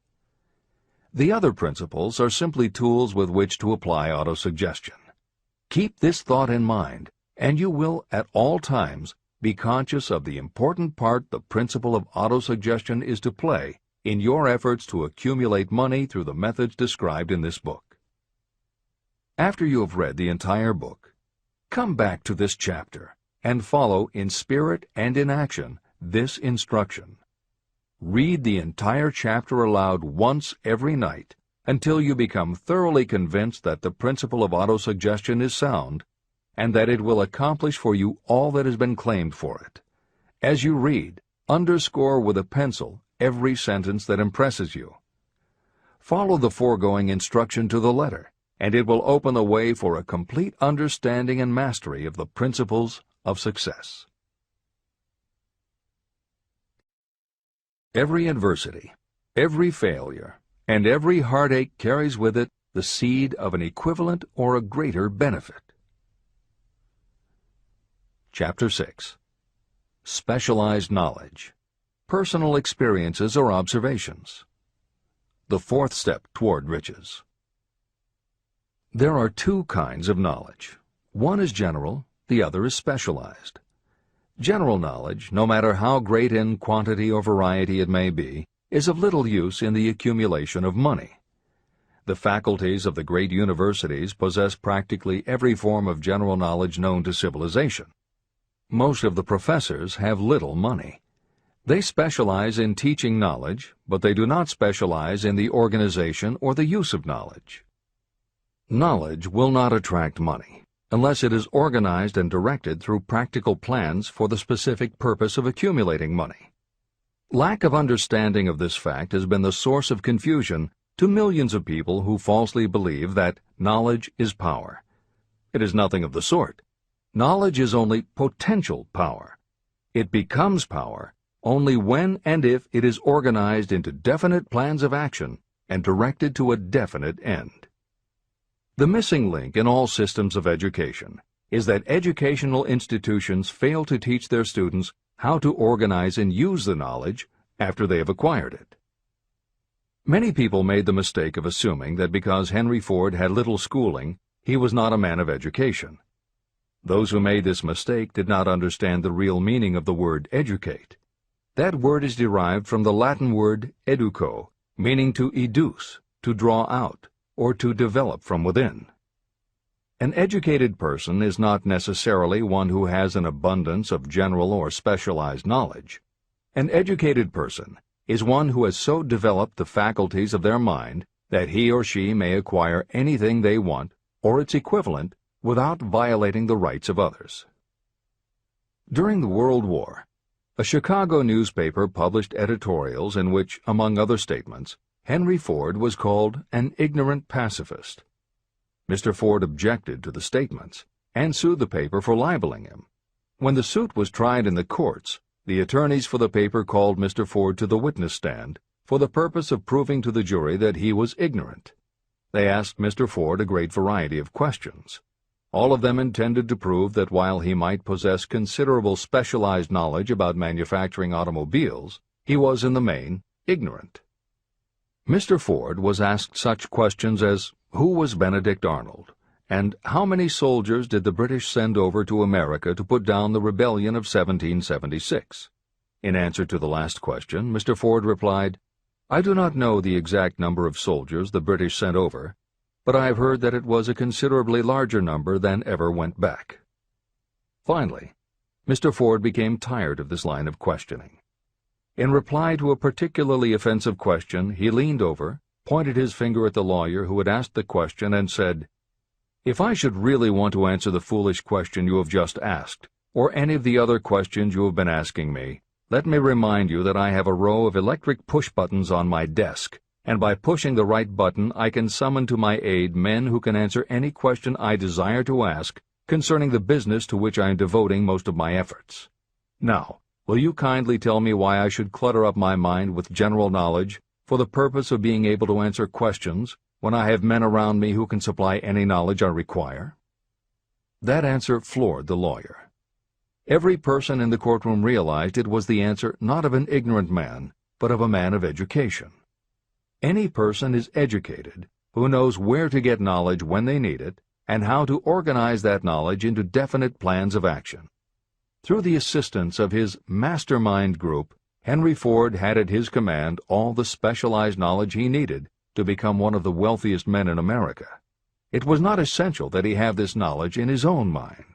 The other principles are simply tools with which to apply autosuggestion. Keep this thought in mind, and you will at all times be conscious of the important part the principle of autosuggestion is to play in your efforts to accumulate money through the methods described in this book. After you have read the entire book, come back to this chapter and follow in spirit and in action this instruction. Read the entire chapter aloud once every night until you become thoroughly convinced that the principle of autosuggestion is sound and that it will accomplish for you all that has been claimed for it. As you read, underscore with a pencil every sentence that impresses you. Follow the foregoing instruction to the letter, and it will open the way for a complete understanding and mastery of the principles of success. Every adversity, every failure, and every heartache carries with it the seed of an equivalent or a greater benefit. Chapter 6. Specialized Knowledge. Personal Experiences or Observations. The fourth step toward riches. There are two kinds of knowledge. One is general, the other is specialized. General knowledge, no matter how great in quantity or variety it may be, is of little use in the accumulation of money. The faculties of the great universities possess practically every form of general knowledge known to civilization. Most of the professors have little money. They specialize in teaching knowledge, but they do not specialize in the organization or the use of knowledge. Knowledge will not attract money unless it is organized and directed through practical plans for the specific purpose of accumulating money. Lack of understanding of this fact has been the source of confusion to millions of people who falsely believe that knowledge is power. It is nothing of the sort. Knowledge is only potential power. It becomes power only when and if it is organized into definite plans of action and directed to a definite end. The missing link in all systems of education is that educational institutions fail to teach their students how to organize and use the knowledge after they have acquired it. Many people made the mistake of assuming that because Henry Ford had little schooling, he was not a man of education. Those who made this mistake did not understand the real meaning of the word educate. That word is derived from the Latin word educo, meaning to educe, to draw out, or to develop from within. An educated person is not necessarily one who has an abundance of general or specialized knowledge. An educated person is one who has so developed the faculties of their mind that he or she may acquire anything they want, or its equivalent, without violating the rights of others. During the World War, a Chicago newspaper published editorials in which, among other statements, Henry Ford was called an ignorant pacifist. Mr. Ford objected to the statements and sued the paper for libeling him. When the suit was tried in the courts, the attorneys for the paper called Mr. Ford to the witness stand for the purpose of proving to the jury that he was ignorant. They asked Mr. Ford a great variety of questions. All of them intended to prove that while he might possess considerable specialized knowledge about manufacturing automobiles, he was in the main ignorant. Mr. Ford was asked such questions as, who was Benedict Arnold, and how many soldiers did the British send over to America to put down the rebellion of 1776? In answer to the last question, Mr. Ford replied, I do not know the exact number of soldiers the British sent over, but I have heard that it was a considerably larger number than ever went back. Finally, Mr. Ford became tired of this line of questioning. In reply to a particularly offensive question, he leaned over, pointed his finger at the lawyer who had asked the question, and said, If I should really want to answer the foolish question you have just asked, or any of the other questions you have been asking me, let me remind you that I have a row of electric push-buttons on my desk, and by pushing the right button I can summon to my aid men who can answer any question I desire to ask concerning the business to which I am devoting most of my efforts. Now, will you kindly tell me why I should clutter up my mind with general knowledge for the purpose of being able to answer questions when I have men around me who can supply any knowledge I require?" That answer floored the lawyer. Every person in the courtroom realized it was the answer not of an ignorant man, but of a man of education. Any person is educated who knows where to get knowledge when they need it and how to organize that knowledge into definite plans of action. Through the assistance of his Mastermind group, Henry Ford had at his command all the specialized knowledge he needed to become one of the wealthiest men in America. It was not essential that he have this knowledge in his own mind.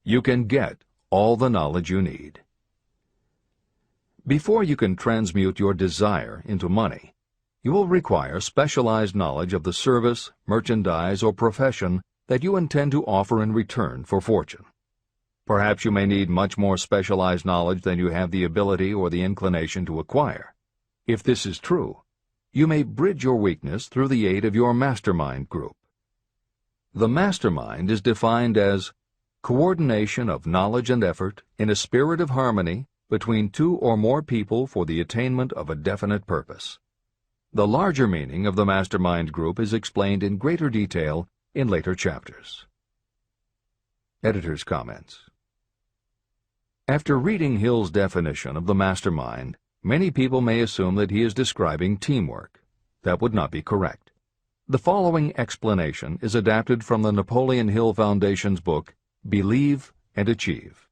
You can get all the knowledge you need. Before you can transmute your desire into money, you will require specialized knowledge of the service, merchandise, or profession that you intend to offer in return for fortune. Perhaps you may need much more specialized knowledge than you have the ability or the inclination to acquire. If this is true, you may bridge your weakness through the aid of your Mastermind group. The Mastermind is defined as coordination of knowledge and effort in a spirit of harmony between two or more people for the attainment of a definite purpose. The larger meaning of the Mastermind group is explained in greater detail in later chapters. Editor's comments. After reading Hill's definition of the Mastermind, many people may assume that he is describing teamwork. That would not be correct. The following explanation is adapted from the Napoleon Hill Foundation's book, Believe and Achieve.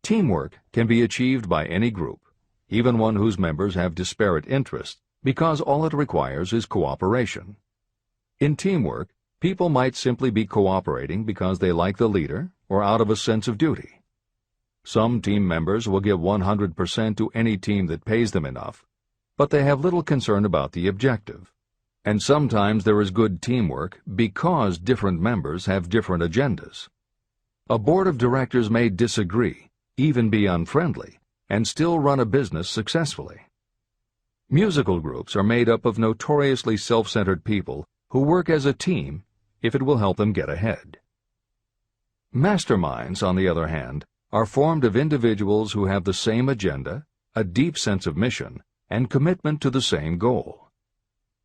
Teamwork can be achieved by any group, even one whose members have disparate interests, because all it requires is cooperation. In teamwork, people might simply be cooperating because they like the leader or out of a sense of duty. Some team members will give 100% to any team that pays them enough, but they have little concern about the objective. And sometimes there is good teamwork because different members have different agendas. A board of directors may disagree, even be unfriendly, and still run a business successfully. Musical groups are made up of notoriously self-centered people who work as a team if it will help them get ahead. Masterminds, on the other hand, are formed of individuals who have the same agenda, a deep sense of mission, and commitment to the same goal.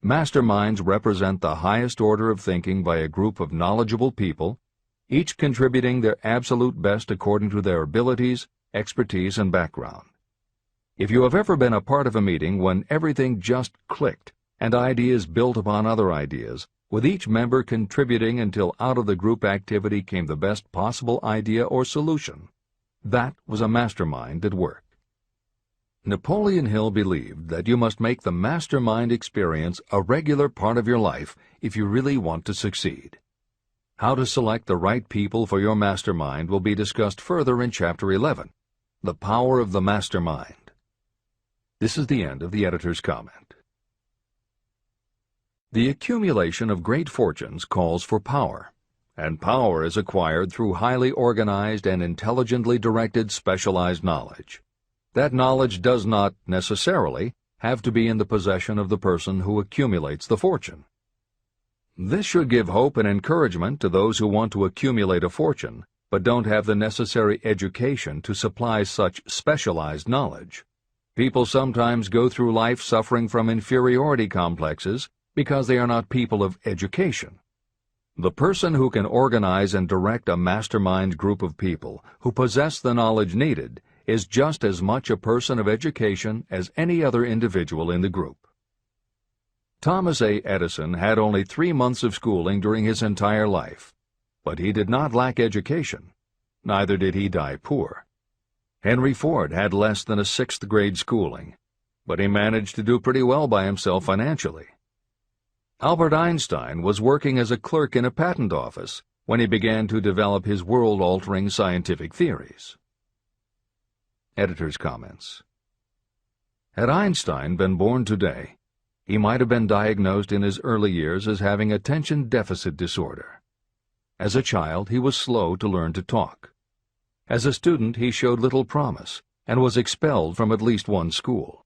Masterminds represent the highest order of thinking by a group of knowledgeable people, each contributing their absolute best according to their abilities, expertise, and background. If you have ever been a part of a meeting when everything just clicked and ideas built upon other ideas, with each member contributing until out of the group activity came the best possible idea or solution, that was a mastermind at work. Napoleon Hill believed that you must make the mastermind experience a regular part of your life if you really want to succeed. How to select the right people for your mastermind will be discussed further in Chapter 11, The Power of the Mastermind. This is the end of the editor's comment. The accumulation of great fortunes calls for power, and power is acquired through highly organized and intelligently directed specialized knowledge. That knowledge does not, necessarily, have to be in the possession of the person who accumulates the fortune. This should give hope and encouragement to those who want to accumulate a fortune, but don't have the necessary education to supply such specialized knowledge. People sometimes go through life suffering from inferiority complexes because they are not people of education. The person who can organize and direct a mastermind group of people who possess the knowledge needed is just as much a person of education as any other individual in the group. Thomas A. Edison had only 3 months of schooling during his entire life, but he did not lack education. Neither did he die poor. Henry Ford had less than a 6th grade schooling, but he managed to do pretty well by himself financially. Albert Einstein was working as a clerk in a patent office when he began to develop his world-altering scientific theories. Editor's comments. Had Einstein been born today, he might have been diagnosed in his early years as having attention deficit disorder. As a child, he was slow to learn to talk. As a student, he showed little promise and was expelled from at least one school.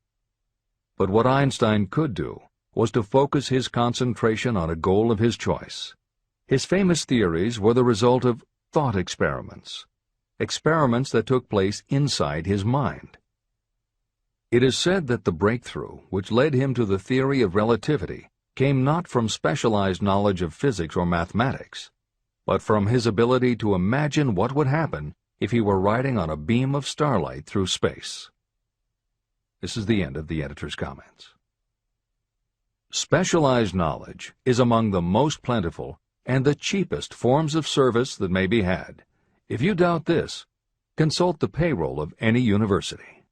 But what Einstein could do was to focus his concentration on a goal of his choice. His famous theories were the result of thought experiments. experiments that took place inside his mind. It is said that the breakthrough which led him to the theory of relativity came not from specialized knowledge of physics or mathematics, but from his ability to imagine what would happen if he were riding on a beam of starlight through space. This is the end of the editor's comments. Specialized knowledge is among the most plentiful and the cheapest forms of service that may be had. If you doubt this, consult the payroll of any university.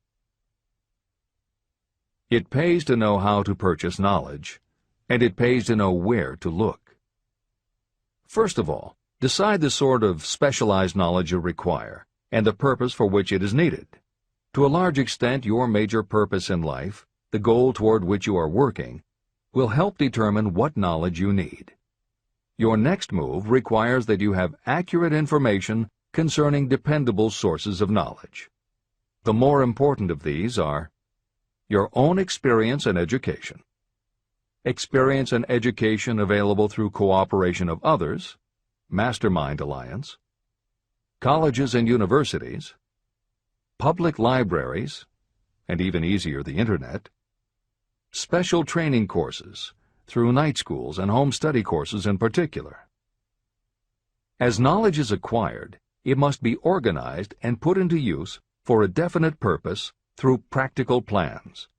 It pays to know how to purchase knowledge, and it pays to know where to look. First of all, decide the sort of specialized knowledge you require and the purpose for which it is needed. To a large extent, your major purpose in life, the goal toward which you are working, will help determine what knowledge you need. Your next move requires that you have accurate information concerning dependable sources of knowledge. The more important of these are your own experience and education, experience and education available through cooperation of others, Mastermind Alliance, colleges and universities, public libraries, and even easier, the Internet, special training courses through night schools and home study courses in particular. As knowledge is acquired, it must be organized and put into use for a definite purpose through practical plans.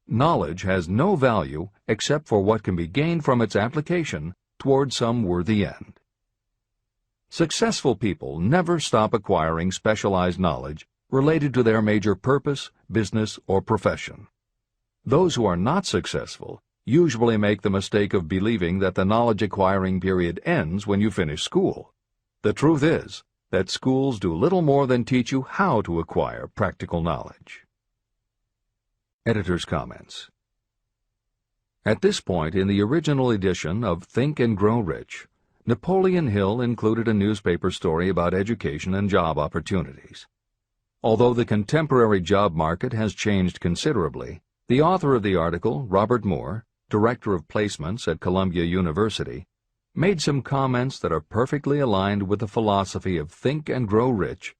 Knowledge has no value except for what can be gained from its application toward some worthy end. Successful people never stop acquiring specialized knowledge related to their major purpose, business, or profession. Those who are not successful usually make the mistake of believing that the knowledge-acquiring period ends when you finish school. The truth is that schools do little more than teach you how to acquire practical knowledge. Editor's comments. At this point in the original edition of Think and Grow Rich, Napoleon Hill included a newspaper story about education and job opportunities. Although the contemporary job market has changed considerably, the author of the article, Robert Moore, Director of Placements at Columbia University, made some comments that are perfectly aligned with the philosophy of Think and Grow Rich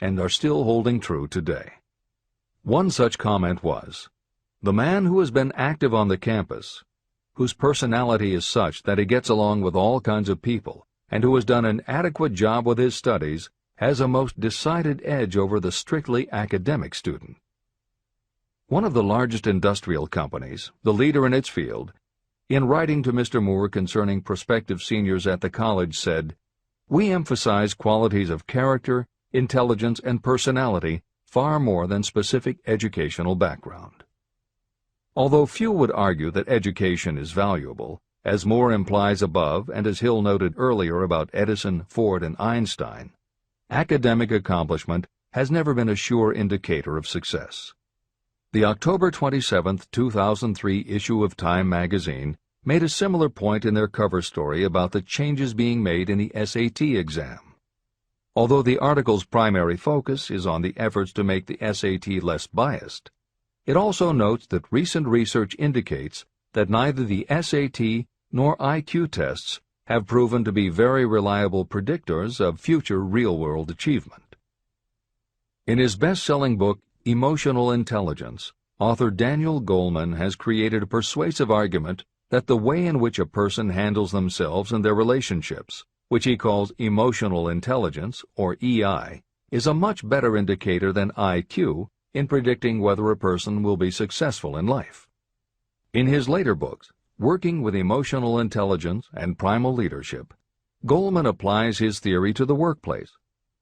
and are still holding true today. One such comment was, "The man who has been active on the campus, whose personality is such that he gets along with all kinds of people, and who has done an adequate job with his studies, has a most decided edge over the strictly academic student." One of the largest industrial companies, the leader in its field, in writing to Mr. Moore concerning prospective seniors at the college said, "We emphasize qualities of character, intelligence, and personality far more than specific educational background." Although few would argue that education is valuable, as Moore implies above and as Hill noted earlier about Edison, Ford, and Einstein, academic accomplishment has never been a sure indicator of success. The October 27, 2003 issue of Time magazine made a similar point in their cover story about the changes being made in the SAT exam. Although the article's primary focus is on the efforts to make the SAT less biased, it also notes that recent research indicates that neither the SAT nor IQ tests have proven to be very reliable predictors of future real-world achievement. In his best-selling book, Emotional Intelligence, author Daniel Goleman has created a persuasive argument that the way in which a person handles themselves and their relationships, which he calls emotional intelligence, or EI, is a much better indicator than IQ in predicting whether a person will be successful in life. In his later books, Working with Emotional Intelligence and Primal Leadership, Goleman applies his theory to the workplace,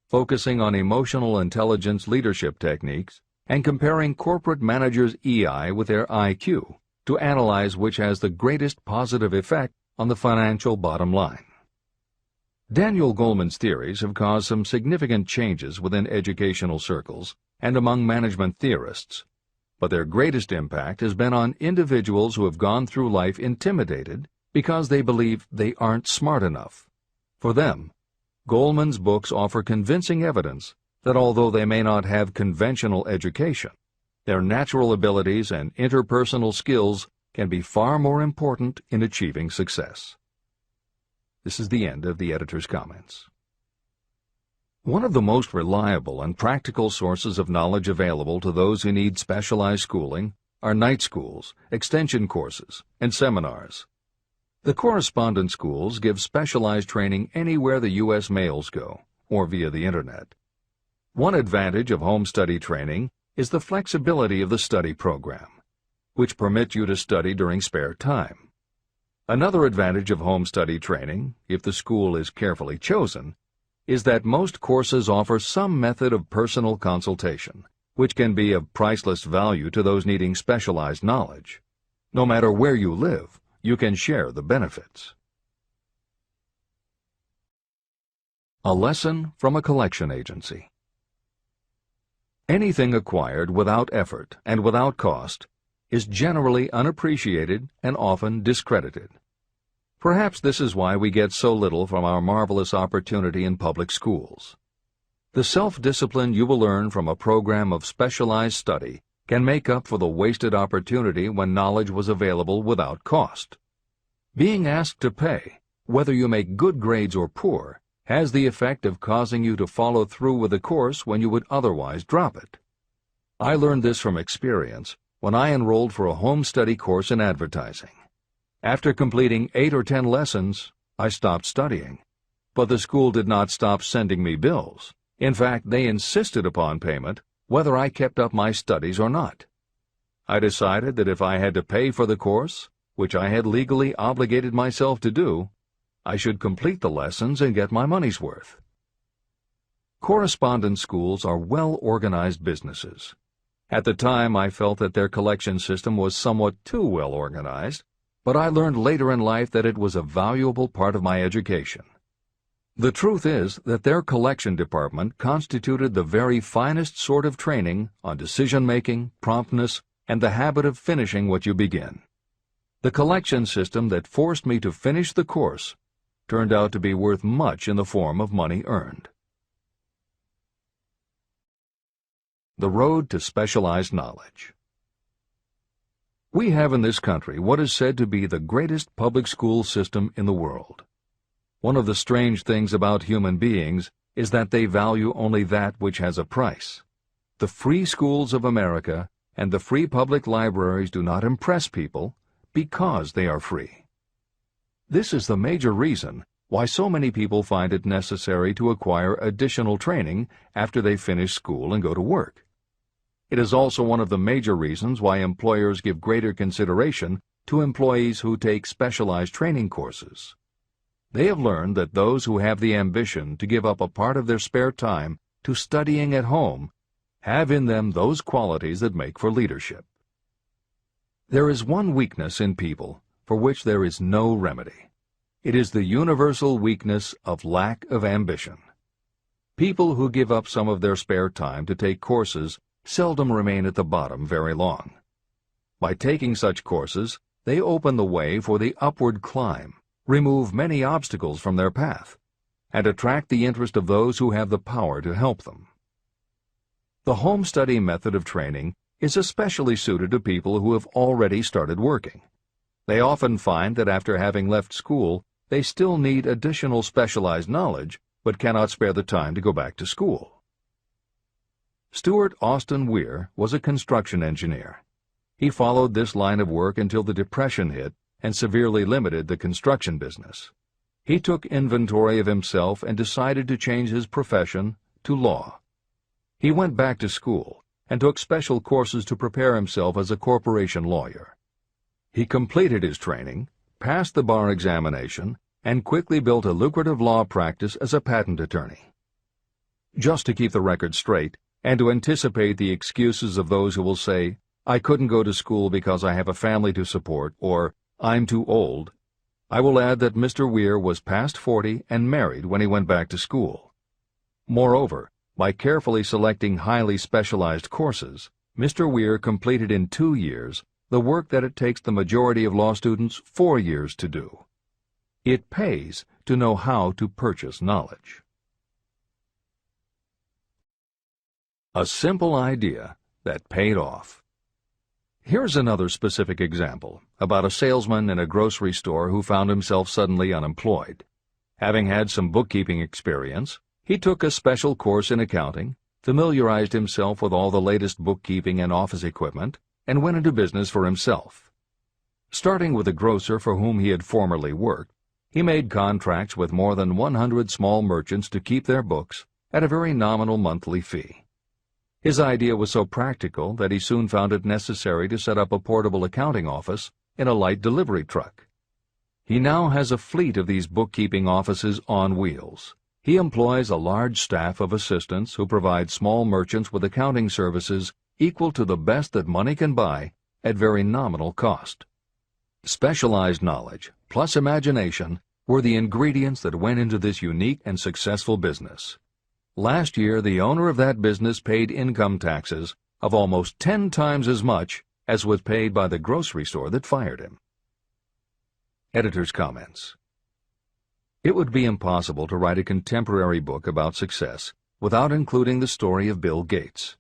focusing on emotional intelligence leadership techniques and comparing corporate managers' EI with their IQ to analyze which has the greatest positive effect on the financial bottom line. Daniel Goleman's theories have caused some significant changes within educational circles and among management theorists, but their greatest impact has been on individuals who have gone through life intimidated because they believe they aren't smart enough. For them, Goleman's books offer convincing evidence that although they may not have conventional education, their natural abilities and interpersonal skills can be far more important in achieving success. This is the end of the editor's comments. One of the most reliable and practical sources of knowledge available to those who need specialized schooling are night schools, extension courses, and seminars. The correspondence schools give specialized training anywhere the U.S. mails go, or via the Internet. One advantage of home study training is the flexibility of the study program, which permits you to study during spare time. Another advantage of home study training, if the school is carefully chosen, is that most courses offer some method of personal consultation, which can be of priceless value to those needing specialized knowledge. No matter where you live, you can share the benefits. A lesson from a collection agency. Anything acquired without effort and without cost is generally unappreciated and often discredited. Perhaps this is why we get so little from our marvelous opportunity in public schools. The self-discipline you will learn from a program of specialized study can make up for the wasted opportunity when knowledge was available without cost. Being asked to pay, whether you make good grades or poor, has the effect of causing you to follow through with the course when you would otherwise drop it. I learned this from experience when I enrolled for a home study course in advertising. After completing 8 or 10 lessons, I stopped studying. But the school did not stop sending me bills. In fact, they insisted upon payment whether I kept up my studies or not. I decided that if I had to pay for the course, which I had legally obligated myself to do, I should complete the lessons and get my money's worth. Correspondence schools are well-organized businesses. At the time, I felt that their collection system was somewhat too well-organized, but I learned later in life that it was a valuable part of my education. The truth is that their collection department constituted the very finest sort of training on decision-making, promptness, and the habit of finishing what you begin. The collection system that forced me to finish the course turned out to be worth much in the form of money earned. The road to specialized knowledge. We have in this country what is said to be the greatest public school system in the world. One of the strange things about human beings is that they value only that which has a price. The free schools of America and the free public libraries do not impress people because they are free. This is the major reason why so many people find it necessary to acquire additional training after they finish school and go to work. It is also one of the major reasons why employers give greater consideration to employees who take specialized training courses. They have learned that those who have the ambition to give up a part of their spare time to studying at home have in them those qualities that make for leadership. There is one weakness in people for which there is no remedy. It is the universal weakness of lack of ambition. People who give up some of their spare time to take courses seldom remain at the bottom very long. By taking such courses, they open the way for the upward climb, remove many obstacles from their path, and attract the interest of those who have the power to help them. The home study method of training is especially suited to people who have already started working. They often find that after having left school, they still need additional specialized knowledge, but cannot spare the time to go back to school. Stuart Austin Weir was a construction engineer. He followed this line of work until the Depression hit and severely limited the construction business. He took inventory of himself and decided to change his profession to law. He went back to school and took special courses to prepare himself as a corporation lawyer. He completed his training, passed the bar examination, and quickly built a lucrative law practice as a patent attorney. Just to keep the record straight, and to anticipate the excuses of those who will say, "I couldn't go to school because I have a family to support," or "I'm too old," I will add that Mr. Weir was past 40 and married when he went back to school. Moreover, by carefully selecting highly specialized courses, Mr. Weir completed in 2 years the work that it takes the majority of law students 4 years to do. It pays to know how to purchase knowledge. A simple idea that paid off. Here's another specific example about a salesman in a grocery store who found himself suddenly unemployed. Having had some bookkeeping experience, He took a special course in accounting, familiarized himself with all the latest bookkeeping and office equipment, and went into business for himself. Starting with a grocer for whom he had formerly worked, he made contracts with more than 100 small merchants to keep their books at a very nominal monthly fee. His idea was so practical that he soon found it necessary to set up a portable accounting office in a light delivery truck. He now has a fleet of these bookkeeping offices on wheels. He employs a large staff of assistants who provide small merchants with accounting services equal to the best that money can buy at very nominal cost. Specialized knowledge plus imagination were the ingredients that went into this unique and successful business. Last year, the owner of that business paid income taxes of almost 10 times as much as was paid by the grocery store that fired him. Editor's comments. It would be impossible to write a contemporary book about success without including the story of Bill Gates.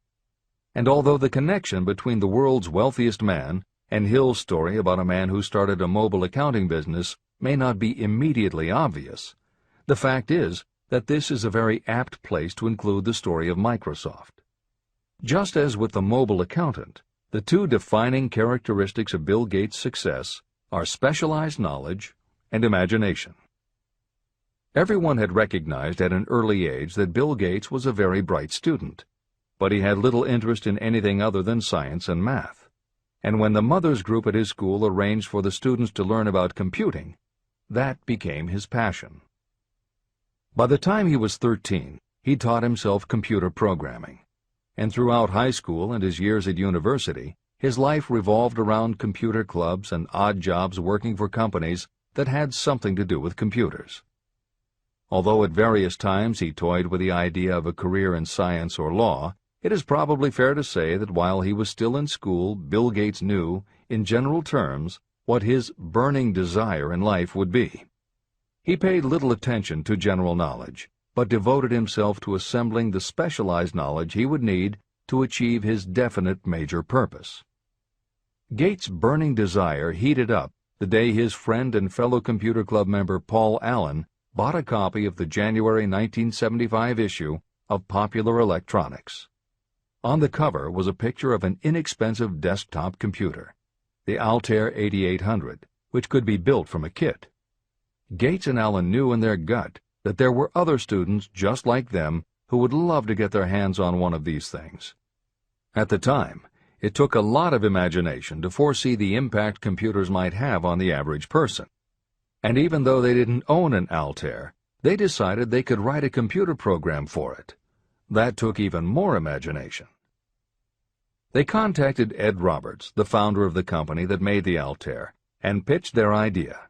And although the connection between the world's wealthiest man and Hill's story about a man who started a mobile accounting business may not be immediately obvious, the fact is that this is a very apt place to include the story of Microsoft. Just as with the mobile accountant, the two defining characteristics of Bill Gates' success are specialized knowledge and imagination. Everyone had recognized at an early age that Bill Gates was a very bright student, but he had little interest in anything other than science and math. And when the mothers group at his school arranged for the students to learn about computing, that became his passion. By the time he was 13, he taught himself computer programming, and throughout high school and his years at university, his life revolved around computer clubs and odd jobs working for companies that had something to do with computers. Although at various times he toyed with the idea of a career in science or law, it is probably fair to say that while he was still in school, Bill Gates knew, in general terms, what his burning desire in life would be. He paid little attention to general knowledge, but devoted himself to assembling the specialized knowledge he would need to achieve his definite major purpose. Gates' burning desire heated up the day his friend and fellow computer club member Paul Allen bought a copy of the January 1975 issue of Popular Electronics. On the cover was a picture of an inexpensive desktop computer, the Altair 8800, which could be built from a kit. Gates and Allen knew in their gut that there were other students just like them who would love to get their hands on one of these things. At the time, it took a lot of imagination to foresee the impact computers might have on the average person. And even though they didn't own an Altair, they decided they could write a computer program for it. That took even more imagination. They contacted Ed Roberts, the founder of the company that made the Altair, and pitched their idea.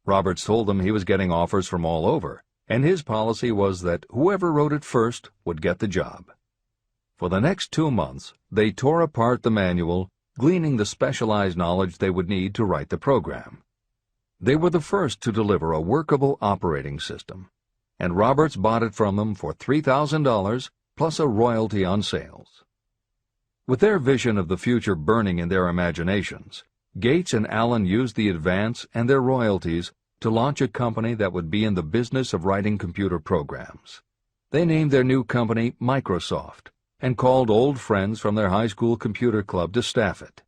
Roberts told them he was getting offers from all over, and his policy was that whoever wrote it first would get the job. For the next 2 months, they tore apart the manual, gleaning the specialized knowledge they would need to write the program. They were the first to deliver a workable operating system, and Roberts bought it from them for $3,000 plus a royalty on sales. With their vision of the future burning in their imaginations, Gates and Allen used the advance and their royalties to launch a company that would be in the business of writing computer programs. They named their new company Microsoft and called old friends from their high school computer club to staff it.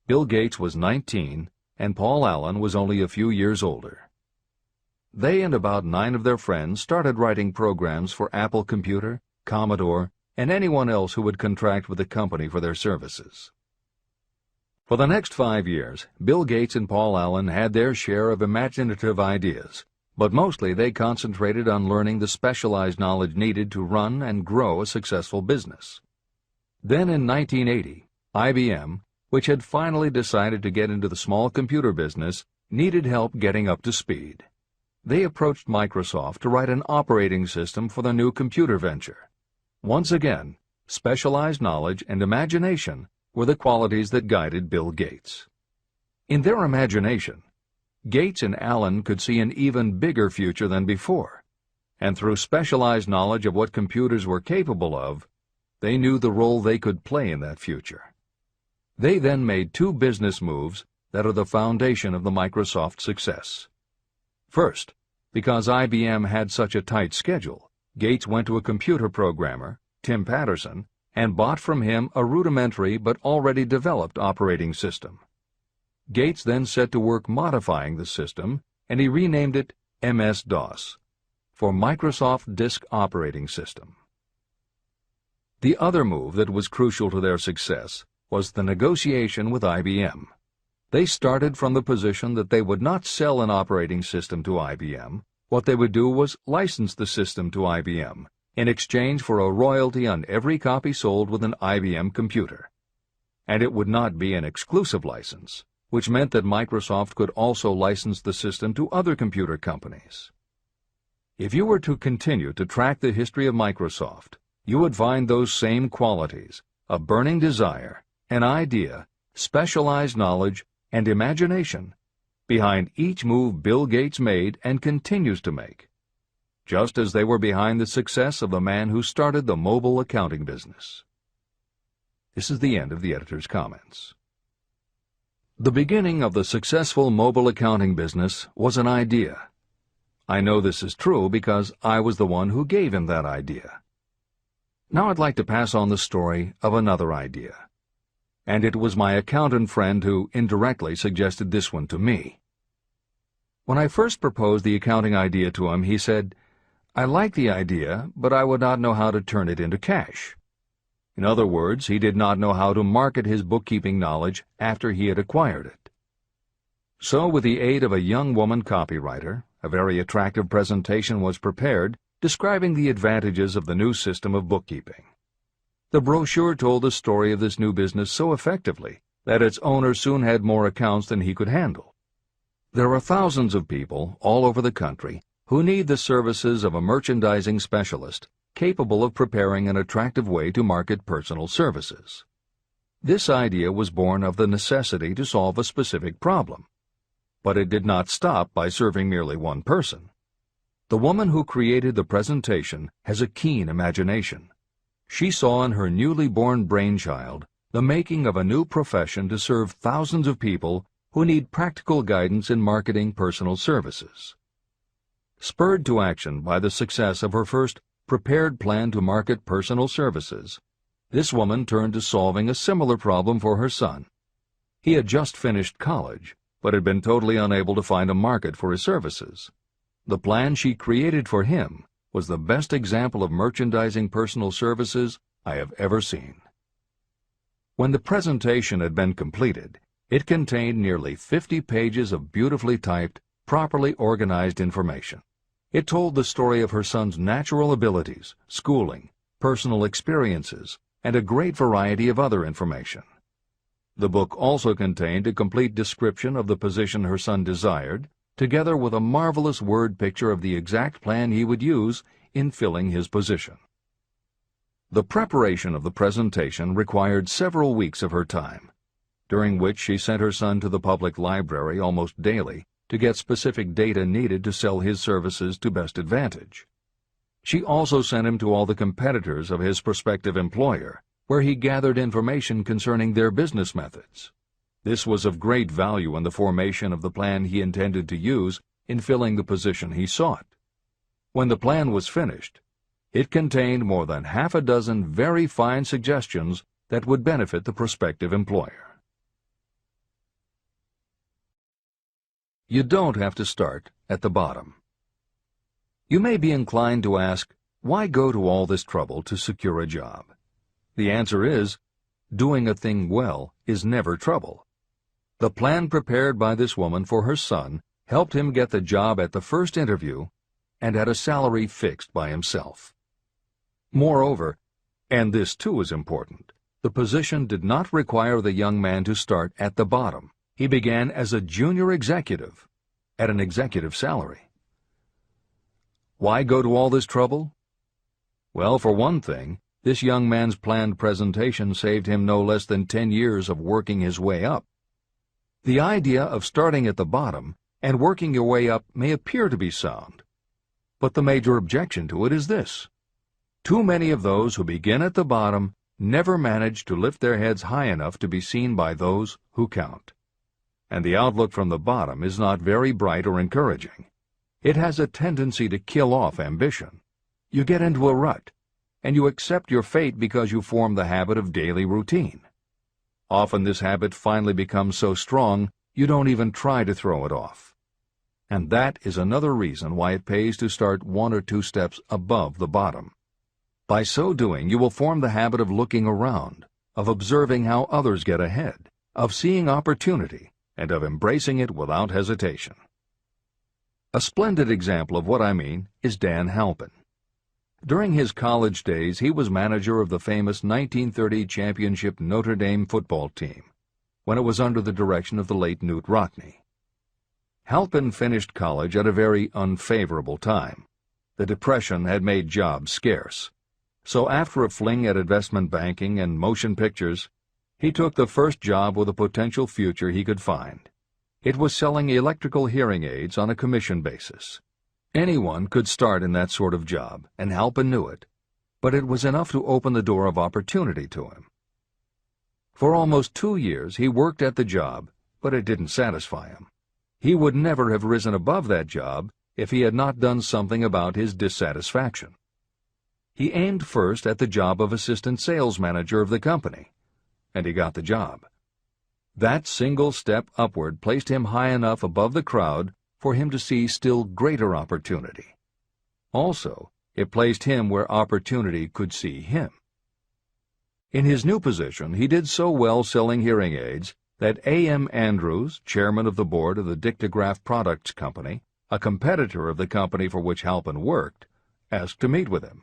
Bill Gates was 19 and Paul Allen was only a few years older. They and about 9 of their friends started writing programs for Apple Computer, Commodore, and anyone else who would contract with the company for their services. For the next 5 years, Bill Gates and Paul Allen had their share of imaginative ideas, but mostly they concentrated on learning the specialized knowledge needed to run and grow a successful business. Then in 1980, IBM, which had finally decided to get into the small computer business, needed help getting up to speed. They approached Microsoft to write an operating system for their new computer venture. Once again, specialized knowledge and imagination were the qualities that guided Bill Gates. In their imagination, Gates and Allen could see an even bigger future than before, and through specialized knowledge of what computers were capable of, they knew the role they could play in that future. They then made 2 business moves that are the foundation of the Microsoft success. First, because IBM had such a tight schedule, Gates went to a computer programmer, Tim Patterson, and bought from him a rudimentary but already developed operating system. Gates then set to work modifying the system, and he renamed it MS-DOS, for Microsoft Disk Operating System. The other move that was crucial to their success was the negotiation with IBM. They started from the position that they would not sell an operating system to IBM. What they would do was license the system to IBM in exchange for a royalty on every copy sold with an IBM computer. And it would not be an exclusive license, which meant that Microsoft could also license the system to other computer companies. If you were to continue to track the history of Microsoft, you would find those same qualities: a burning desire, an idea, specialized knowledge, and imagination behind each move Bill Gates made and continues to make, just as they were behind the success of the man who started the mobile accounting business. This is the end of the editor's comments. The beginning of the successful mobile accounting business was an idea. I know this is true because I was the one who gave him that idea. Now I'd like to pass on the story of another idea. And it was my accountant friend who indirectly suggested this one to me. When I first proposed the accounting idea to him, he said, "I like the idea, but I would not know how to turn it into cash." In other words, he did not know how to market his bookkeeping knowledge after he had acquired it. So, with the aid of a young woman copywriter, a very attractive presentation was prepared describing the advantages of the new system of bookkeeping. The brochure told the story of this new business so effectively that its owner soon had more accounts than he could handle. There are thousands of people all over the country who need the services of a merchandising specialist capable of preparing an attractive way to market personal services. This idea was born of the necessity to solve a specific problem. But it did not stop by serving merely one person. The woman who created the presentation has a keen imagination. She saw in her newly born brainchild the making of a new profession to serve thousands of people who need practical guidance in marketing personal services. Spurred to action by the success of her first prepared plan to market personal services, this woman turned to solving a similar problem for her son. He had just finished college, but had been totally unable to find a market for his services. The plan she created for him was the best example of merchandising personal services I have ever seen. When the presentation had been completed, it contained nearly 50 pages of beautifully typed, properly organized information. It told the story of her son's natural abilities, schooling, personal experiences, and a great variety of other information. The book also contained a complete description of the position her son desired, together with a marvelous word picture of the exact plan he would use in filling his position. The preparation of the presentation required several weeks of her time, during which she sent her son to the public library almost daily to get specific data needed to sell his services to best advantage. She also sent him to all the competitors of his prospective employer, where he gathered information concerning their business methods. This was of great value in the formation of the plan he intended to use in filling the position he sought. When the plan was finished, it contained more than half a dozen very fine suggestions that would benefit the prospective employer. You don't have to start at the bottom. You may be inclined to ask, why go to all this trouble to secure a job? The answer is, doing a thing well is never trouble. The plan prepared by this woman for her son helped him get the job at the first interview and at a salary fixed by himself. Moreover, and this too is important, the position did not require the young man to start at the bottom. He began as a junior executive at an executive salary. Why go to all this trouble? Well, for one thing, this young man's planned presentation saved him no less than 10 years of working his way up. The idea of starting at the bottom and working your way up may appear to be sound, but the major objection to it is this: too many of those who begin at the bottom never manage to lift their heads high enough to be seen by those who count. And the outlook from the bottom is not very bright or encouraging. It has a tendency to kill off ambition. You get into a rut, and you accept your fate because you form the habit of daily routine. Often this habit finally becomes so strong you don't even try to throw it off. And that is another reason why it pays to start 1 or 2 steps above the bottom. By so doing, you will form the habit of looking around, of observing how others get ahead, of seeing opportunity, and of embracing it without hesitation. A splendid example of what I mean is Dan Halpin. During his college days, he was manager of the famous 1930 championship Notre Dame football team, when it was under the direction of the late Knute Rockne. Halpin finished college at a very unfavorable time. The Depression had made jobs scarce. So after a fling at investment banking and motion pictures, he took the first job with a potential future he could find. It was selling electrical hearing aids on a commission basis. Anyone could start in that sort of job, and Halpin knew it, but it was enough to open the door of opportunity to him. For almost 2 years he worked at the job, but it didn't satisfy him. He would never have risen above that job if he had not done something about his dissatisfaction. He aimed first at the job of assistant sales manager of the company, and he got the job. That single step upward placed him high enough above the crowd for him to see still greater opportunity. Also, it placed him where opportunity could see him. In his new position, he did so well selling hearing aids that A.M. Andrews, chairman of the board of the Dictograph Products Company, a competitor of the company for which Halpin worked, asked to meet with him.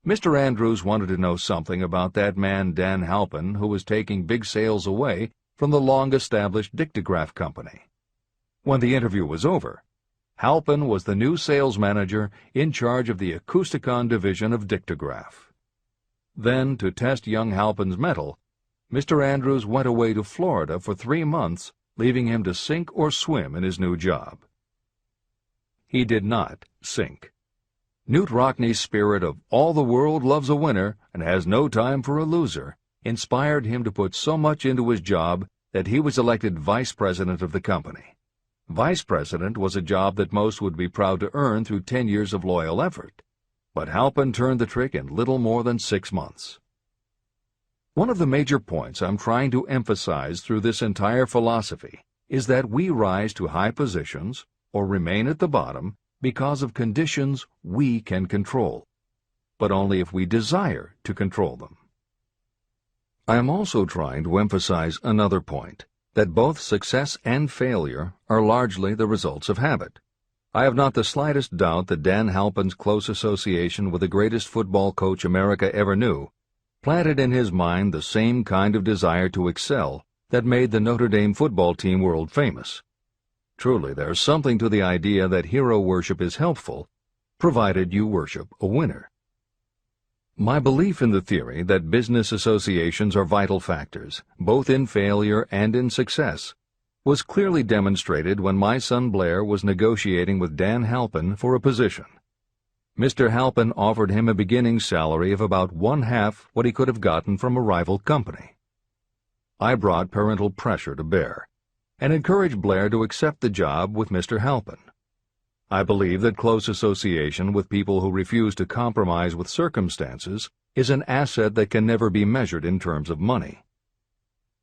Mr. Andrews wanted to know something about that man Dan Halpin who was taking big sales away from the long-established Dictograph Company. When the interview was over, Halpin was the new sales manager in charge of the Acousticon division of Dictograph. Then, to test young Halpin's mettle, Mr. Andrews went away to Florida for 3 months, leaving him to sink or swim in his new job. He did not sink. Knute Rockne's spirit of all the world loves a winner and has no time for a loser inspired him to put so much into his job that he was elected vice president of the company. Vice president was a job that most would be proud to earn through 10 years of loyal effort, but Halpin turned the trick in little more than 6 months. One of the major points I'm trying to emphasize through this entire philosophy is that we rise to high positions or remain at the bottom because of conditions we can control, but only if we desire to control them. I am also trying to emphasize another point, that both success and failure are largely the results of habit. I have not the slightest doubt that Dan Halpin's close association with the greatest football coach America ever knew planted in his mind the same kind of desire to excel that made the Notre Dame football team world famous. Truly, there's something to the idea that hero worship is helpful, provided you worship a winner. My belief in the theory that business associations are vital factors, both in failure and in success, was clearly demonstrated when my son Blair was negotiating with Dan Halpin for a position. Mr. Halpin offered him a beginning salary of about 1/2 what he could have gotten from a rival company. I brought parental pressure to bear, and encouraged Blair to accept the job with Mr. Halpin. I believe that close association with people who refuse to compromise with circumstances is an asset that can never be measured in terms of money.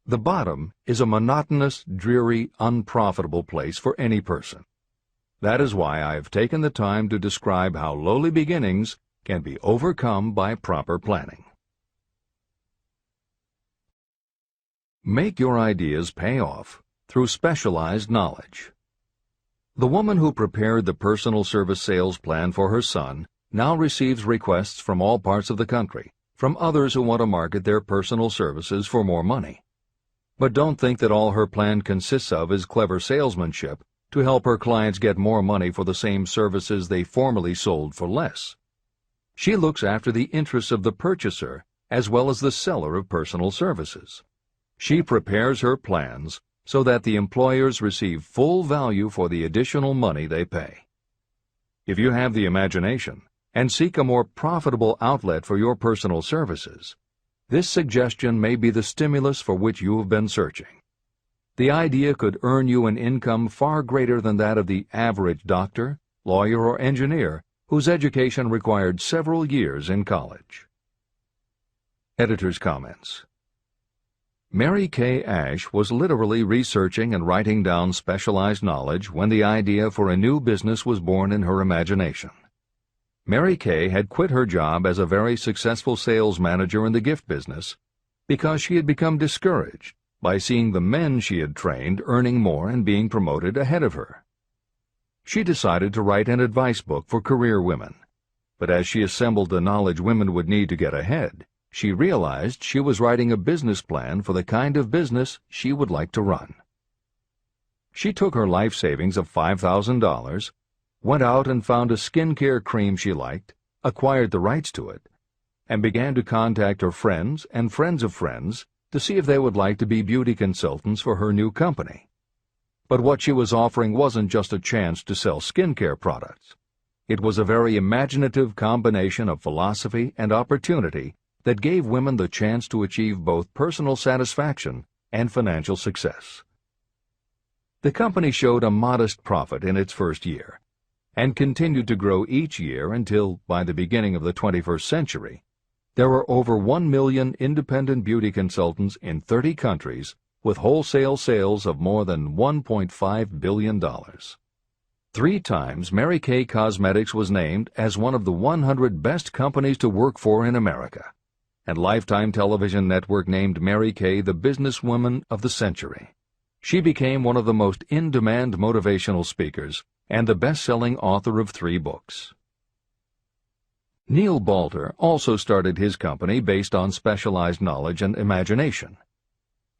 The bottom is a monotonous, dreary, unprofitable place for any person. That is why I have taken the time to describe how lowly beginnings can be overcome by proper planning. Make your ideas pay off through specialized knowledge. The woman who prepared the personal service sales plan for her son now receives requests from all parts of the country, from others who want to market their personal services for more money. But don't think that all her plan consists of is clever salesmanship to help her clients get more money for the same services they formerly sold for less. She looks after the interests of the purchaser as well as the seller of personal services. She prepares her plans so that the employers receive full value for the additional money they pay. If you have the imagination and seek a more profitable outlet for your personal services, this suggestion may be the stimulus for which you have been searching. The idea could earn you an income far greater than that of the average doctor, lawyer, or engineer whose education required several years in college. Editor's comments. Mary Kay Ash was literally researching and writing down specialized knowledge when the idea for a new business was born in her imagination. Mary Kay had quit her job as a very successful sales manager in the gift business because she had become discouraged by seeing the men she had trained earning more and being promoted ahead of her. She decided to write an advice book for career women, but as she assembled the knowledge women would need to get ahead, she realized she was writing a business plan for the kind of business she would like to run. She took her life savings of $5,000, went out and found a skincare cream she liked, acquired the rights to it, and began to contact her friends and friends of friends to see if they would like to be beauty consultants for her new company. But what she was offering wasn't just a chance to sell skincare products. It was a very imaginative combination of philosophy and opportunity that gave women the chance to achieve both personal satisfaction and financial success. The company showed a modest profit in its first year and continued to grow each year until, by the beginning of the 21st century, there were over 1 million independent beauty consultants in 30 countries with wholesale sales of more than $1.5 billion. 3 times Mary Kay Cosmetics was named as one of the 100 best companies to work for in America, and Lifetime Television Network named Mary Kay the businesswoman of the century. She became one of the most in-demand motivational speakers and the best-selling author of 3 books. Neil Balter also started his company based on specialized knowledge and imagination.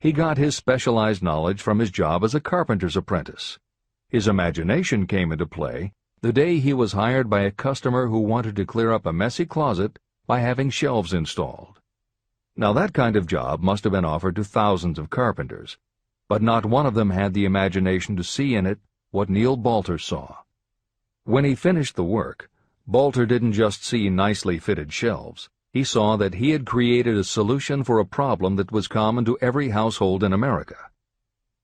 He got his specialized knowledge from his job as a carpenter's apprentice. His imagination came into play the day he was hired by a customer who wanted to clear up a messy closet by having shelves installed. Now that kind of job must have been offered to thousands of carpenters, but not one of them had the imagination to see in it what Neil Balter saw. When he finished the work, Balter didn't just see nicely fitted shelves. He saw that he had created a solution for a problem that was common to every household in America.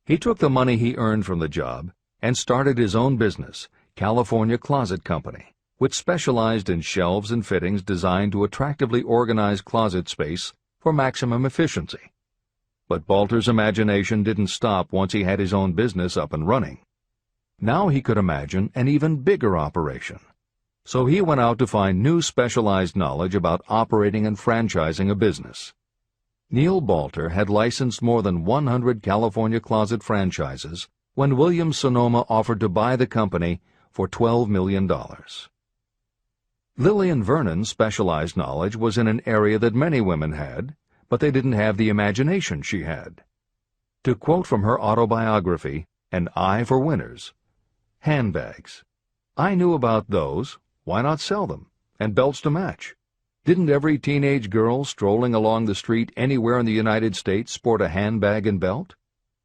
He took the money he earned from the job and started his own business, California Closet Company, which specialized in shelves and fittings designed to attractively organize closet space for maximum efficiency. But Balter's imagination didn't stop once he had his own business up and running. Now he could imagine an even bigger operation. So he went out to find new specialized knowledge about operating and franchising a business. Neil Balter had licensed more than 100 California closet franchises when Williams-Sonoma offered to buy the company for $12 million. Lillian Vernon's specialized knowledge was in an area that many women had, but they didn't have the imagination she had. To quote from her autobiography, An Eye for Winners, handbags. I knew about those, why not sell them, and belts to match? Didn't every teenage girl strolling along the street anywhere in the United States sport a handbag and belt?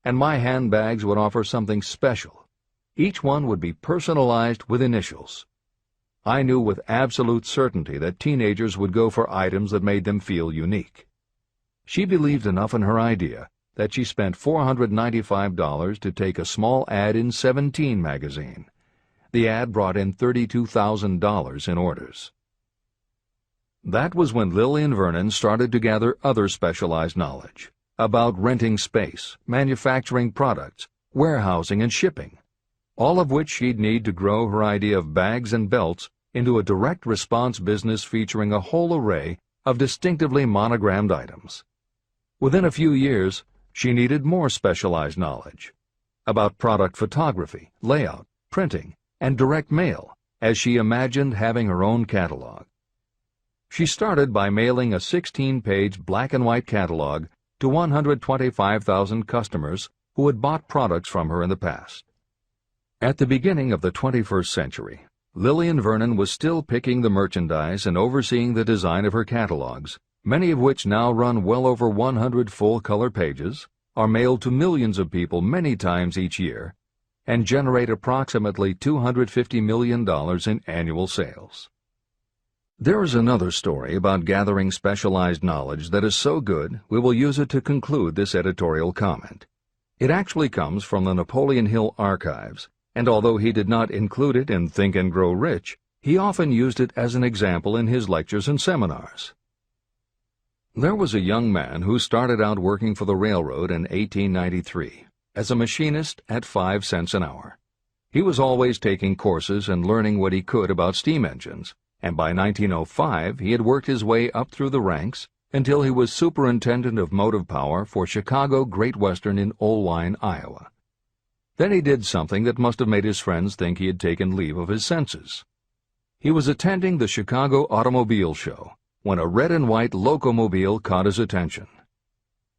And my handbags would offer something special. Each one would be personalized with initials. I knew with absolute certainty that teenagers would go for items that made them feel unique. She believed enough in her idea that she spent $495 to take a small ad in 17 magazine. The ad brought in $32,000 in orders. That was when Lillian Vernon started to gather other specialized knowledge about renting space, manufacturing products, warehousing, and shipping, all of which she'd need to grow her idea of bags and belts into a direct response business featuring a whole array of distinctively monogrammed items. Within a few years, she needed more specialized knowledge about product photography, layout, printing, and direct mail, as she imagined having her own catalog. She started by mailing a 16-page black-and-white catalog to 125,000 customers who had bought products from her in the past. At the beginning of the 21st century, Lillian Vernon was still picking the merchandise and overseeing the design of her catalogs, many of which now run well over 100 full-color pages, are mailed to millions of people many times each year, and generate approximately $250 million in annual sales. There is another story about gathering specialized knowledge that is so good we will use it to conclude this editorial comment. It actually comes from the Napoleon Hill archives, and although he did not include it in Think and Grow Rich, He often used it as an example in his lectures and seminars. There was a young man who started out working for the railroad in 1893 as a machinist at 5 cents an hour. He was always taking courses and learning what he could about steam engines, and by 1905 he had worked his way up through the ranks until he was superintendent of motive power for Chicago Great Western in Oelwein, Iowa. Then he did something that must have made his friends think he had taken leave of his senses. He was attending the Chicago Automobile Show when a red and white locomobile caught his attention.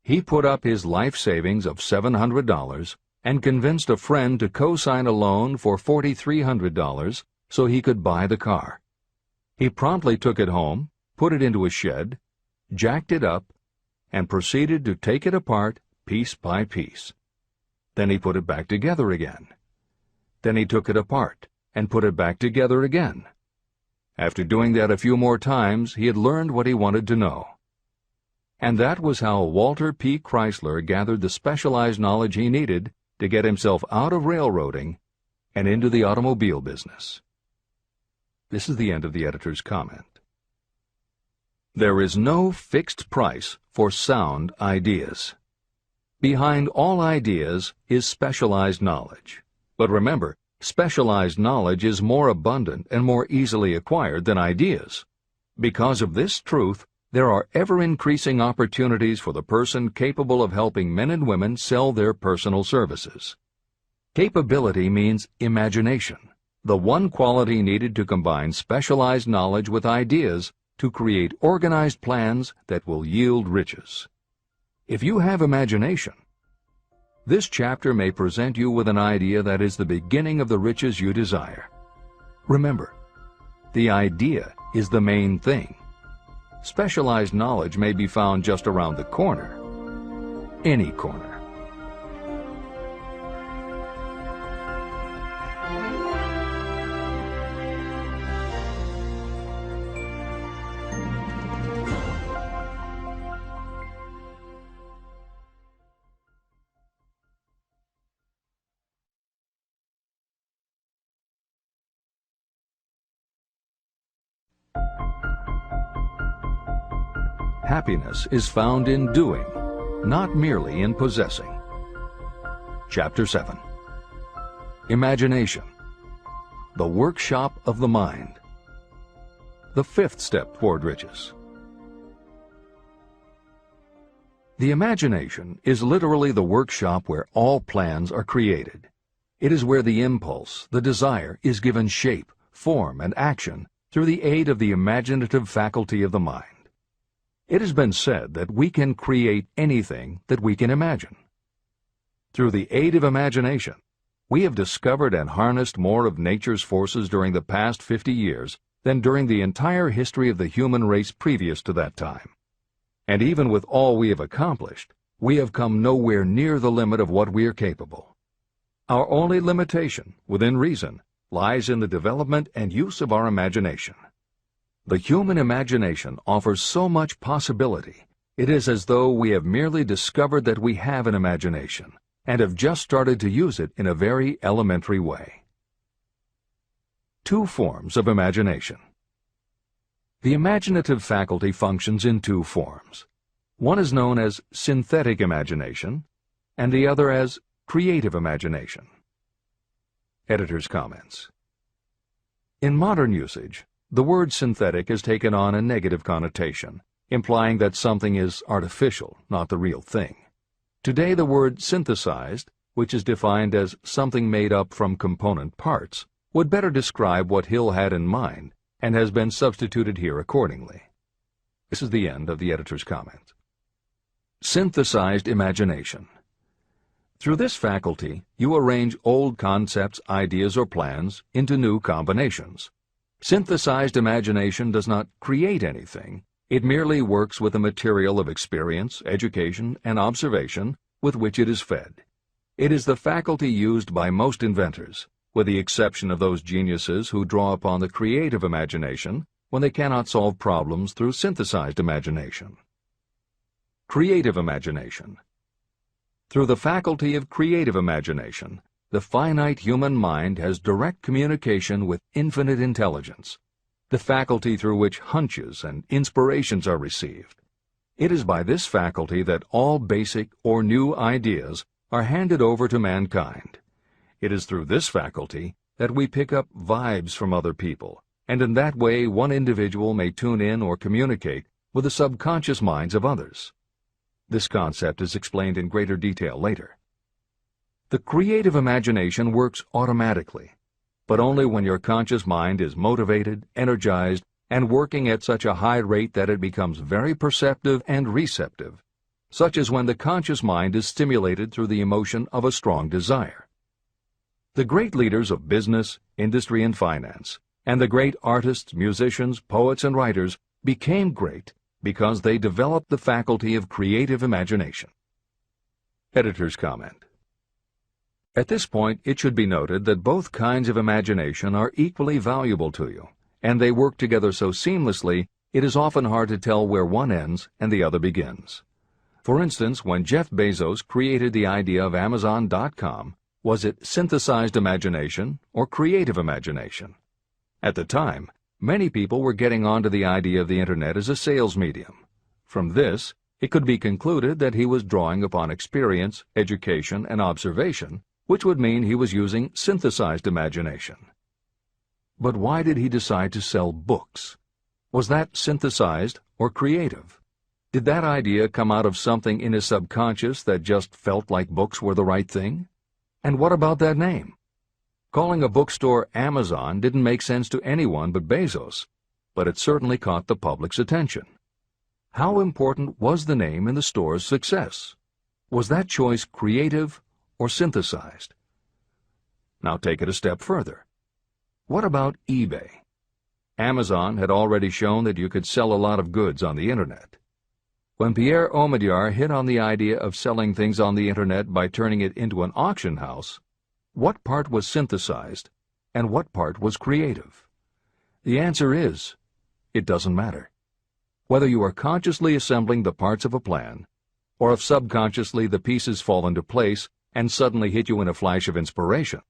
He put up his life savings of $700 and convinced a friend to co-sign a loan for $4,300 so he could buy the car. He promptly took it home, put it into a shed, jacked it up, and proceeded to take it apart piece by piece. Then he put it back together again. Then he took it apart and put it back together again. After doing that a few more times, he had learned what he wanted to know. And that was how Walter P. Chrysler gathered the specialized knowledge he needed to get himself out of railroading and into the automobile business. This is the end of the editor's comment. There is no fixed price for sound ideas. Behind all ideas is specialized knowledge. But remember, specialized knowledge is more abundant and more easily acquired than ideas. Because of this truth, there are ever-increasing opportunities for the person capable of helping men and women sell their personal services. Capability means imagination, the one quality needed to combine specialized knowledge with ideas to create organized plans that will yield riches. If you have imagination, this chapter may present you with an idea that is the beginning of the riches you desire. Remember, the idea is the main thing. Specialized knowledge may be found just around the corner, any corner. Happiness is found in doing, not merely in possessing. Chapter 7. Imagination, the workshop of the mind. The fifth step toward riches. The imagination is literally the workshop where all plans are created. It is where the impulse, the desire, is given shape, form, and action through the aid of the imaginative faculty of the mind. It has been said that we can create anything that we can imagine. Through the aid of imagination, we have discovered and harnessed more of nature's forces during the past 50 years than during the entire history of the human race previous to that time. And even with all we have accomplished, we have come nowhere near the limit of what we are capable. Our only limitation, within reason, lies in the development and use of our imagination. The human imagination offers so much possibility. It is as though we have merely discovered that we have an imagination and have just started to use it in a very elementary way. Two forms of imagination. The imaginative faculty functions in two forms. One is known as synthetic imagination, and the other as creative imagination. Editor's comments. In modern usage, the word synthetic has taken on a negative connotation, implying that something is artificial, not the real thing. Today, the word synthesized, which is defined as something made up from component parts, would better describe what Hill had in mind and has been substituted here accordingly. This is the end of the editor's comment. Synthesized imagination. Through this faculty, you arrange old concepts, ideas, or plans into new combinations. Synthesized imagination does not create anything. It merely works with the material of experience, education, and observation with which it is fed. It is the faculty used by most inventors, with the exception of those geniuses who draw upon the creative imagination when they cannot solve problems through synthesized imagination. Creative imagination. Through the faculty of creative imagination, the finite human mind has direct communication with infinite intelligence, the faculty through which hunches and inspirations are received. It is by this faculty that all basic or new ideas are handed over to mankind. It is through this faculty that we pick up vibes from other people, and in that way one individual may tune in or communicate with the subconscious minds of others. This concept is explained in greater detail later. The creative imagination works automatically, but only when your conscious mind is motivated, energized, and working at such a high rate that it becomes very perceptive and receptive, such as when the conscious mind is stimulated through the emotion of a strong desire. The great leaders of business, industry, and finance, and the great artists, musicians, poets, and writers became great because they developed the faculty of creative imagination. Editor's comment. At this point, it should be noted that both kinds of imagination are equally valuable to you, and they work together so seamlessly it is often hard to tell where one ends and the other begins. For instance, when Jeff Bezos created the idea of Amazon.com, was it synthesized imagination or creative imagination? At the time, many people were getting onto the idea of the Internet as a sales medium. From this, it could be concluded that he was drawing upon experience, education, and observation, which would mean he was using synthesized imagination. But why did he decide to sell books? Was that synthesized or creative? Did that idea come out of something in his subconscious that just felt like books were the right thing? And what about that name? Calling a bookstore Amazon didn't make sense to anyone but Bezos, but it certainly caught the public's attention. How important was the name in the store's success? Was that choice creative or synthesized? Now take it a step further. What about eBay? Amazon had already shown that you could sell a lot of goods on the Internet. When Pierre Omidyar hit on the idea of selling things on the Internet by turning it into an auction house, what part was synthesized and what part was creative? The answer is, it doesn't matter. Whether you are consciously assembling the parts of a plan, or if subconsciously the pieces fall into place and suddenly hit you in a flash of inspiration,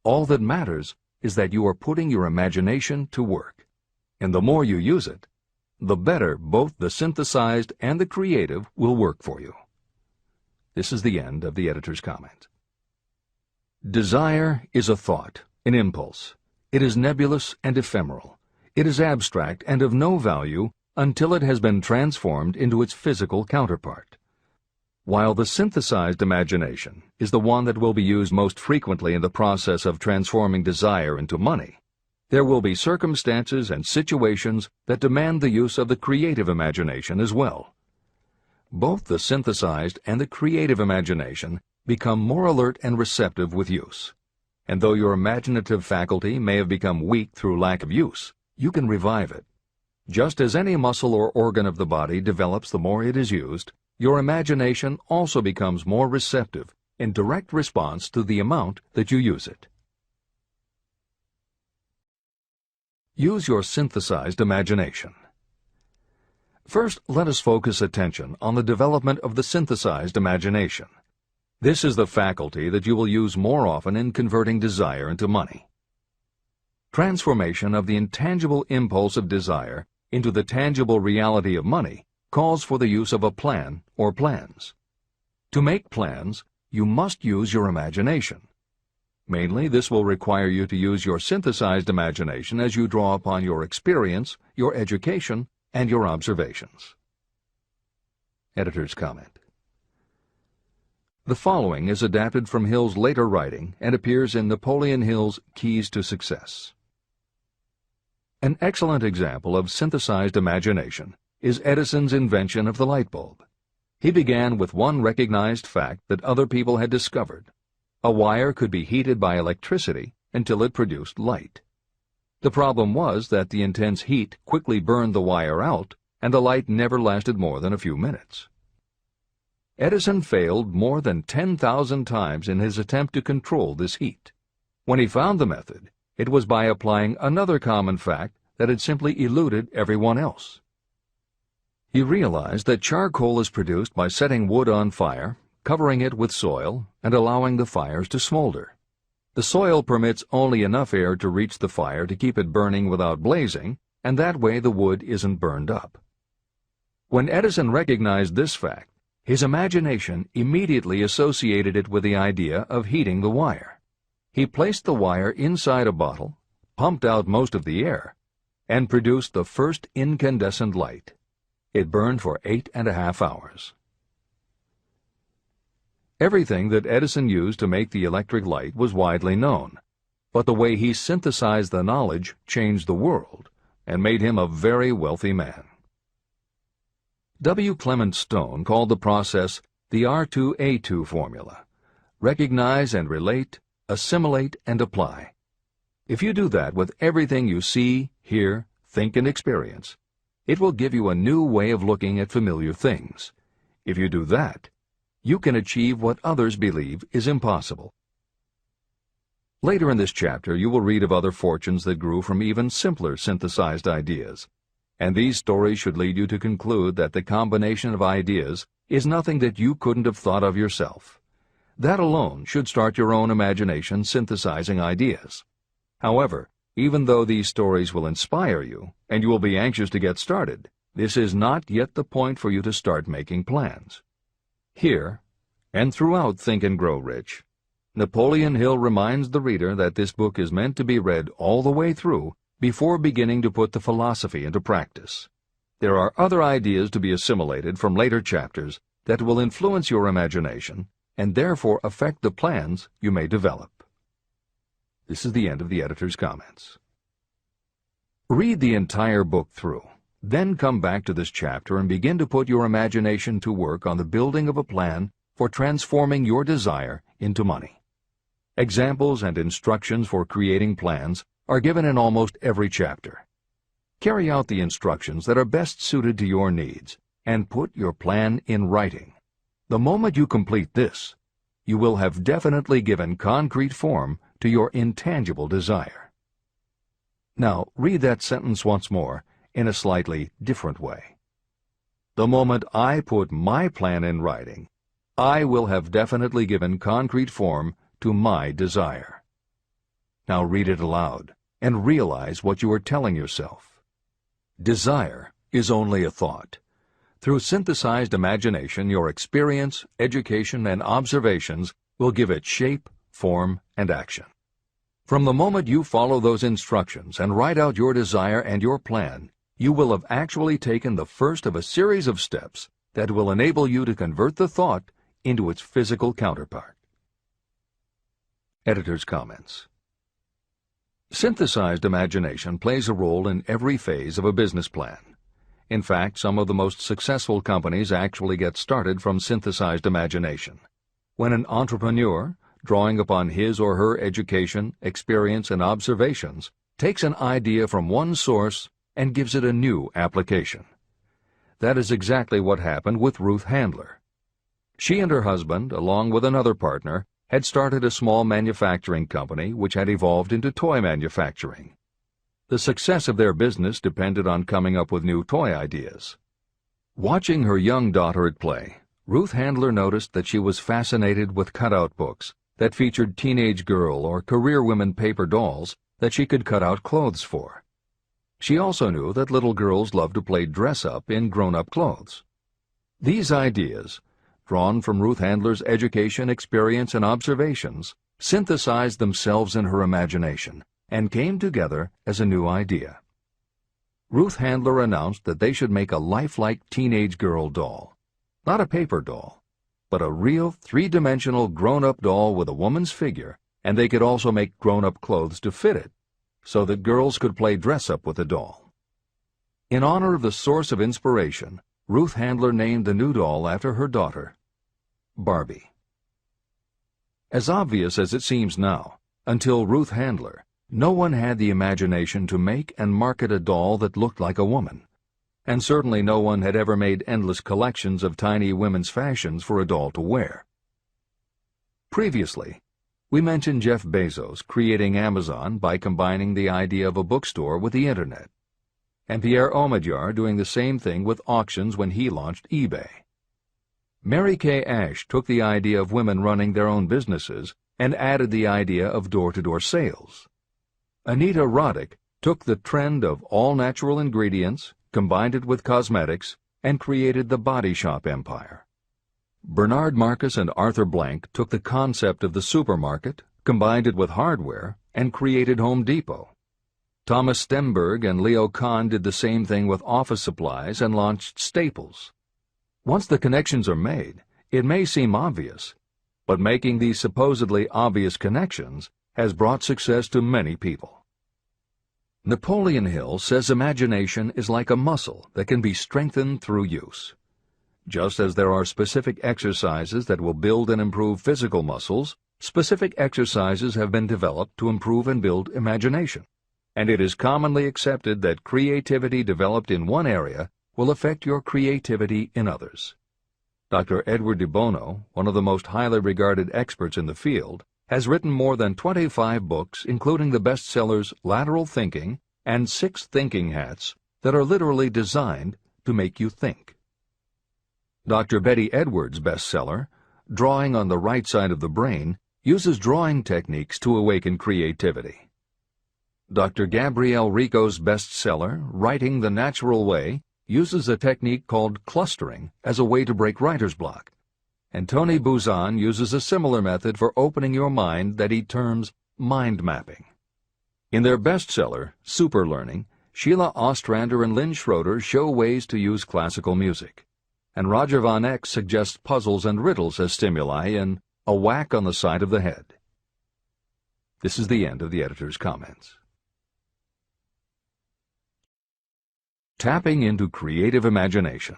all that matters is that you are putting your imagination to work. And the more you use it, the better both the synthesized and the creative will work for you. This is the end of the editor's comment. Desire is a thought, an impulse. It is nebulous and ephemeral. It is abstract and of no value until it has been transformed into its physical counterpart. While the synthesized imagination is the one that will be used most frequently in the process of transforming desire into money, there will be circumstances and situations that demand the use of the creative imagination as well. Both the synthesized and the creative imagination become more alert and receptive with use. And though your imaginative faculty may have become weak through lack of use, you can revive it. Just as any muscle or organ of the body develops the more it is used, your imagination also becomes more receptive in direct response to the amount that you use it. Use your synthesized imagination. First, let us focus attention on the development of the synthesized imagination. This is the faculty that you will use more often in converting desire into money. Transformation of the intangible impulse of desire into the tangible reality of money calls for the use of a plan or plans. To make plans, you must use your imagination. Mainly, this will require you to use your synthesized imagination as you draw upon your experience, your education, and your observations. Editor's comment. The following is adapted from Hill's later writing and appears in Napoleon Hill's Keys to Success. An excellent example of synthesized imagination is Edison's invention of the light bulb. He began with one recognized fact that other people had discovered. A wire could be heated by electricity until it produced light. The problem was that the intense heat quickly burned the wire out, and the light never lasted more than a few minutes. Edison failed more than 10,000 times in his attempt to control this heat. When he found the method, it was by applying another common fact that had simply eluded everyone else. He realized that charcoal is produced by setting wood on fire, covering it with soil, and allowing the fires to smolder. The soil permits only enough air to reach the fire to keep it burning without blazing, and that way the wood isn't burned up. When Edison recognized this fact, his imagination immediately associated it with the idea of heating the wire. He placed the wire inside a bottle, pumped out most of the air, and produced the first incandescent light. It burned for 8.5 hours. Everything that Edison used to make the electric light was widely known, but the way he synthesized the knowledge changed the world and made him a very wealthy man. W. Clement Stone called the process the R2A2 formula: recognize and relate, assimilate and apply. If you do that with everything you see, hear, think, and experience, it will give you a new way of looking at familiar things. If you do that, you can achieve what others believe is impossible. Later in this chapter, you will read of other fortunes that grew from even simpler synthesized ideas. And these stories should lead you to conclude that the combination of ideas is nothing that you couldn't have thought of yourself. That alone should start your own imagination synthesizing ideas. However, even though these stories will inspire you, and you will be anxious to get started, this is not yet the point for you to start making plans. Here, and throughout Think and Grow Rich, Napoleon Hill reminds the reader that this book is meant to be read all the way through before beginning to put the philosophy into practice. There are other ideas to be assimilated from later chapters that will influence your imagination and therefore affect the plans you may develop. This is the end of the editor's comments. Read the entire book through, then come back to this chapter and begin to put your imagination to work on the building of a plan for transforming your desire into money. Examples and instructions for creating plans are given in almost every chapter. Carry out the instructions that are best suited to your needs and put your plan in writing. The moment you complete this, you will have definitely given concrete form to your intangible desire. Now, read that sentence once more in a slightly different way. The moment I put my plan in writing, I will have definitely given concrete form to my desire. Now read it aloud and realize what you are telling yourself. Desire is only a thought. Through synthesized imagination, your experience, education, and observations will give it shape, form, and action. From the moment you follow those instructions and write out your desire and your plan, you will have actually taken the first of a series of steps that will enable you to convert the thought into its physical counterpart. Editor's comments. Synthesized imagination plays a role in every phase of a business plan. In fact, some of the most successful companies actually get started from synthesized imagination. When an entrepreneur, drawing upon his or her education, experience, and observations, takes an idea from one source and gives it a new application. That is exactly what happened with Ruth Handler. She and her husband, along with another partner, had started a small manufacturing company which had evolved into toy manufacturing. The success of their business depended on coming up with new toy ideas. Watching her young daughter at play, Ruth Handler noticed that she was fascinated with cutout books that featured teenage girl or career women paper dolls that she could cut out clothes for. She also knew that little girls loved to play dress-up in grown-up clothes. These ideas, drawn from Ruth Handler's education, experience, and observations, synthesized themselves in her imagination and came together as a new idea. Ruth Handler announced that they should make a lifelike teenage girl doll. Not a paper doll, but a real three-dimensional grown-up doll with a woman's figure, and they could also make grown-up clothes to fit it, so that girls could play dress-up with the doll. In honor of the source of inspiration, Ruth Handler named the new doll after her daughter, Barbie. As obvious as it seems now, until Ruth Handler, no one had the imagination to make and market a doll that looked like a woman, and certainly no one had ever made endless collections of tiny women's fashions for a doll to wear. Previously, we mentioned Jeff Bezos creating Amazon by combining the idea of a bookstore with the Internet, and Pierre Omidyar doing the same thing with auctions when he launched eBay. Mary Kay Ash took the idea of women running their own businesses and added the idea of door-to-door sales. Anita Roddick took the trend of all-natural ingredients, combined it with cosmetics, and created the body shop empire. Bernard Marcus and Arthur Blank took the concept of the supermarket, combined it with hardware, and created Home Depot. Thomas Stemberg and Leo Kahn did the same thing with office supplies and launched Staples. Once the connections are made, it may seem obvious, but making these supposedly obvious connections has brought success to many people. Napoleon Hill says imagination is like a muscle that can be strengthened through use. Just as there are specific exercises that will build and improve physical muscles, specific exercises have been developed to improve and build imagination, and it is commonly accepted that creativity developed in one area will affect your creativity in others. Dr. Edward de Bono, one of the most highly regarded experts in the field, has written more than 25 books, including the bestsellers Lateral Thinking and 6 Thinking Hats, that are literally designed to make you think. Dr. Betty Edwards' bestseller, Drawing on the Right Side of the Brain, uses drawing techniques to awaken creativity. Dr. Gabrielle Rico's bestseller, Writing the Natural Way, uses a technique called clustering as a way to break writer's block. And Tony Buzan uses a similar method for opening your mind that he terms mind mapping. In their bestseller, Super Learning, Sheila Ostrander and Lynn Schroeder show ways to use classical music, and Roger Von Eck suggests puzzles and riddles as stimuli in A Whack on the Side of the Head. This is the end of the editor's comments. Tapping into creative imagination.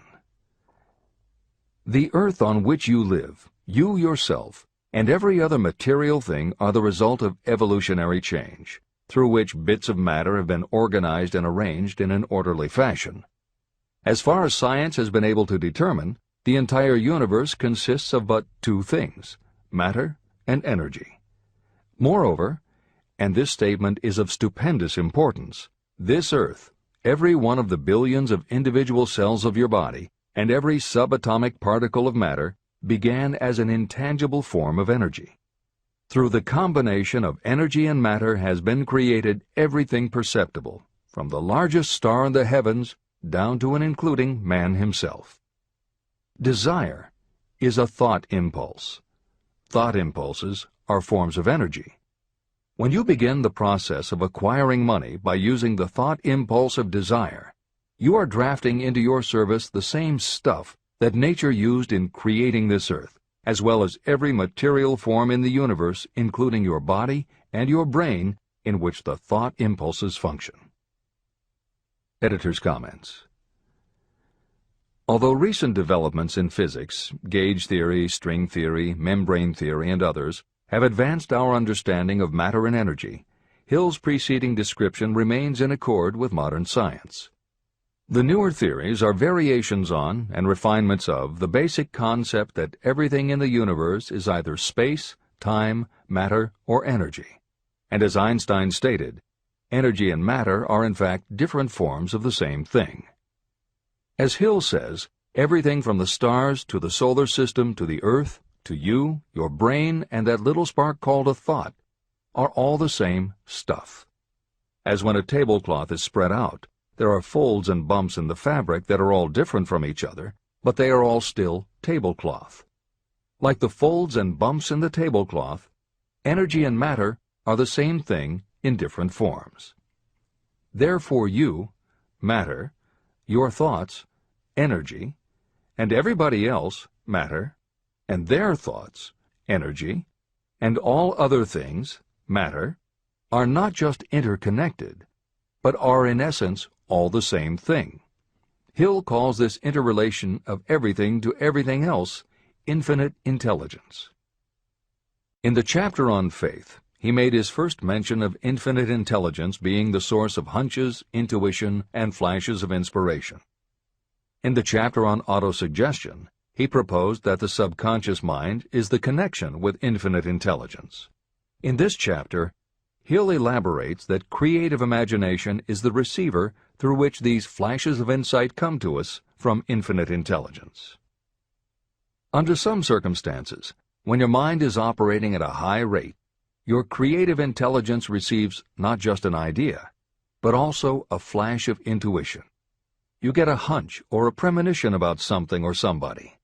The earth on which you live, you yourself, and every other material thing are the result of evolutionary change, through which bits of matter have been organized and arranged in an orderly fashion. As far as science has been able to determine, the entire universe consists of but 2 things, matter and energy. Moreover, and this statement is of stupendous importance, this earth, every one of the billions of individual cells of your body, and every subatomic particle of matter began as an intangible form of energy. Through the combination of energy and matter has been created everything perceptible, from the largest star in the heavens down to and including man himself. Desire is a thought impulse. Thought impulses are forms of energy. When you begin the process of acquiring money by using the thought impulse of desire, you are drafting into your service the same stuff that nature used in creating this earth, as well as every material form in the universe, including your body and your brain, in which the thought impulses function. Editor's comments. Although recent developments in physics, gauge theory, string theory, membrane theory, and others, have advanced our understanding of matter and energy, Hill's preceding description remains in accord with modern science. The newer theories are variations on and refinements of the basic concept that everything in the universe is either space, time, matter, or energy. And as Einstein stated, energy and matter are in fact different forms of the same thing. As Hill says, everything from the stars to the solar system to the earth, to you, your brain, and that little spark called a thought, are all the same stuff. As when a tablecloth is spread out, there are folds and bumps in the fabric that are all different from each other, but they are all still tablecloth. Like the folds and bumps in the tablecloth, energy and matter are the same thing in different forms. Therefore you, matter, your thoughts, energy, and everybody else, matter, and their thoughts, energy, and all other things, matter, are not just interconnected, but are in essence all the same thing. Hill calls this interrelation of everything to everything else infinite intelligence. In the chapter on faith, he made his first mention of infinite intelligence being the source of hunches, intuition, and flashes of inspiration. In the chapter on autosuggestion, he proposed that the subconscious mind is the connection with infinite intelligence. In this chapter, Hill elaborates that creative imagination is the receiver through which these flashes of insight come to us from infinite intelligence. Under some circumstances, When your mind is operating at a high rate, your creative intelligence receives not just an idea, but also a flash of intuition. You get a hunch or a premonition about something or somebody.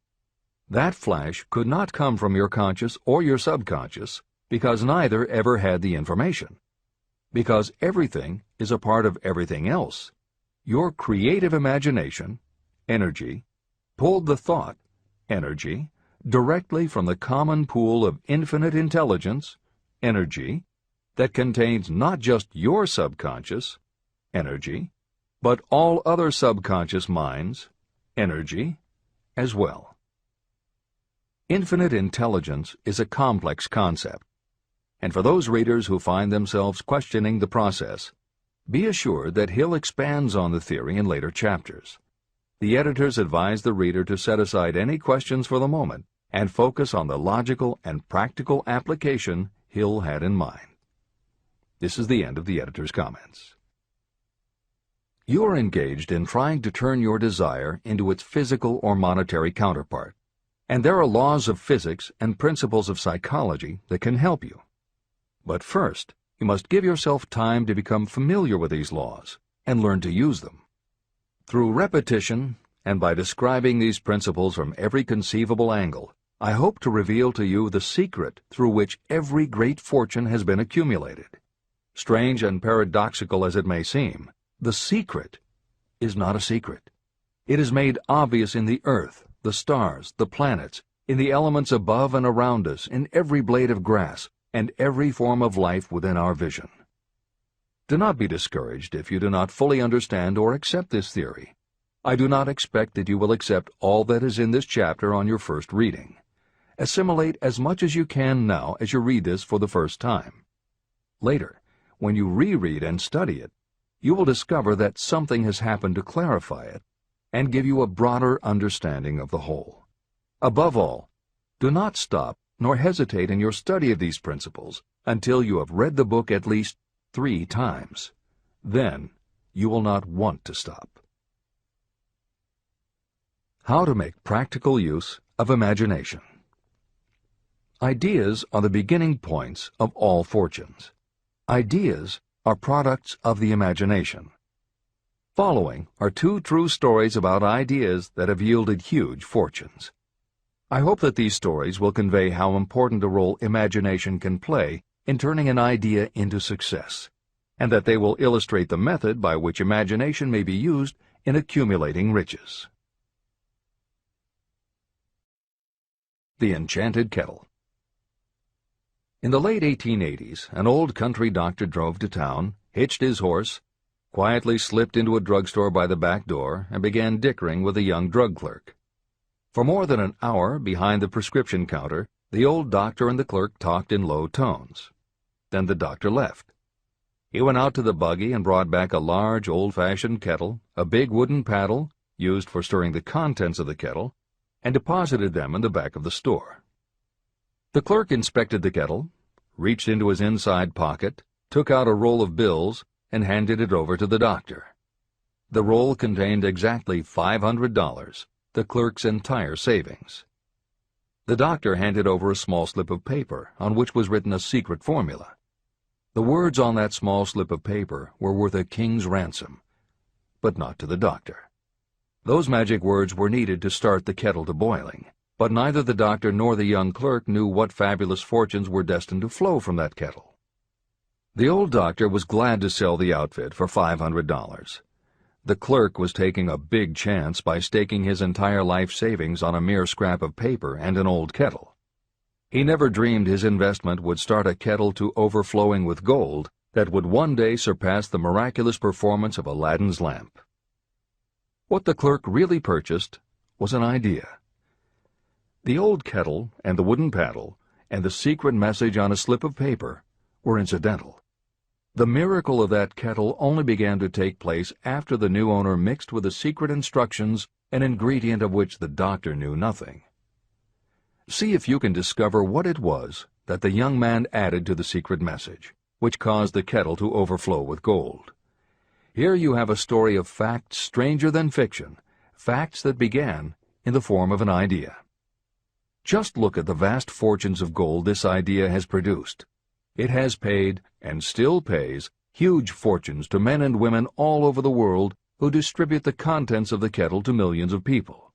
That flash could not come from your conscious or your subconscious because neither ever had the information. Because everything is a part of everything else, your creative imagination, energy, pulled the thought, energy, directly from the common pool of infinite intelligence, energy, that contains not just your subconscious, energy, but all other subconscious minds, energy, as well. Infinite intelligence is a complex concept, and for those readers who find themselves questioning the process, be assured that Hill expands on the theory in later chapters. The editors advise the reader to set aside any questions for the moment and focus on the logical and practical application Hill had in mind. This is the end of the editor's comments. You are engaged in trying to turn your desire into its physical or monetary counterpart, and there are laws of physics and principles of psychology that can help you. But first, you must give yourself time to become familiar with these laws and learn to use them. Through repetition, and by describing these principles from every conceivable angle, I hope to reveal to you the secret through which every great fortune has been accumulated. Strange and paradoxical as it may seem, the secret is not a secret. It is made obvious in the earth, the stars, the planets, in the elements above and around us, in every blade of grass, and every form of life within our vision. Do not be discouraged if you do not fully understand or accept this theory. I do not expect that you will accept all that is in this chapter on your first reading. Assimilate as much as you can now as you read this for the first time. Later, when you reread and study it, you will discover that something has happened to clarify it and give you a broader understanding of the whole. Above all, do not stop nor hesitate in your study of these principles until you have read the book at least 3 times. Then you will not want to stop. How to make practical use of imagination. Ideas are the beginning points of all fortunes. Ideas are products of the imagination. Following are 2 true stories about ideas that have yielded huge fortunes. I hope that these stories will convey how important a role imagination can play in turning an idea into success, and that they will illustrate the method by which imagination may be used in accumulating riches. The Enchanted Kettle. In the late 1880s, an old country doctor drove to town, hitched his horse, quietly slipped into a drugstore by the back door, and began dickering with a young drug clerk. For more than an hour behind the prescription counter, the old doctor and the clerk talked in low tones. Then the doctor left. He went out to the buggy and brought back a large old-fashioned kettle, a big wooden paddle, used for stirring the contents of the kettle, and deposited them in the back of the store. The clerk inspected the kettle, reached into his inside pocket, took out a roll of bills, and handed it over to the doctor. The roll contained exactly $500, the clerk's entire savings. The doctor handed over a small slip of paper on which was written a secret formula. The words on that small slip of paper were worth a king's ransom, but not to the doctor. Those magic words were needed to start the kettle to boiling, but neither the doctor nor the young clerk knew what fabulous fortunes were destined to flow from that kettle. The old doctor was glad to sell the outfit for $500. The clerk was taking a big chance by staking his entire life savings on a mere scrap of paper and an old kettle. He never dreamed his investment would start a kettle to overflowing with gold that would one day surpass the miraculous performance of Aladdin's lamp. What the clerk really purchased was an idea. The old kettle and the wooden paddle and the secret message on a slip of paper were incidental. The miracle of that kettle only began to take place after the new owner mixed with the secret instructions an ingredient of which the doctor knew nothing. See if you can discover what it was that the young man added to the secret message, which caused the kettle to overflow with gold. Here you have a story of facts stranger than fiction, facts that began in the form of an idea. Just look at the vast fortunes of gold this idea has produced. It has paid, and still pays, huge fortunes to men and women all over the world who distribute the contents of the kettle to millions of people.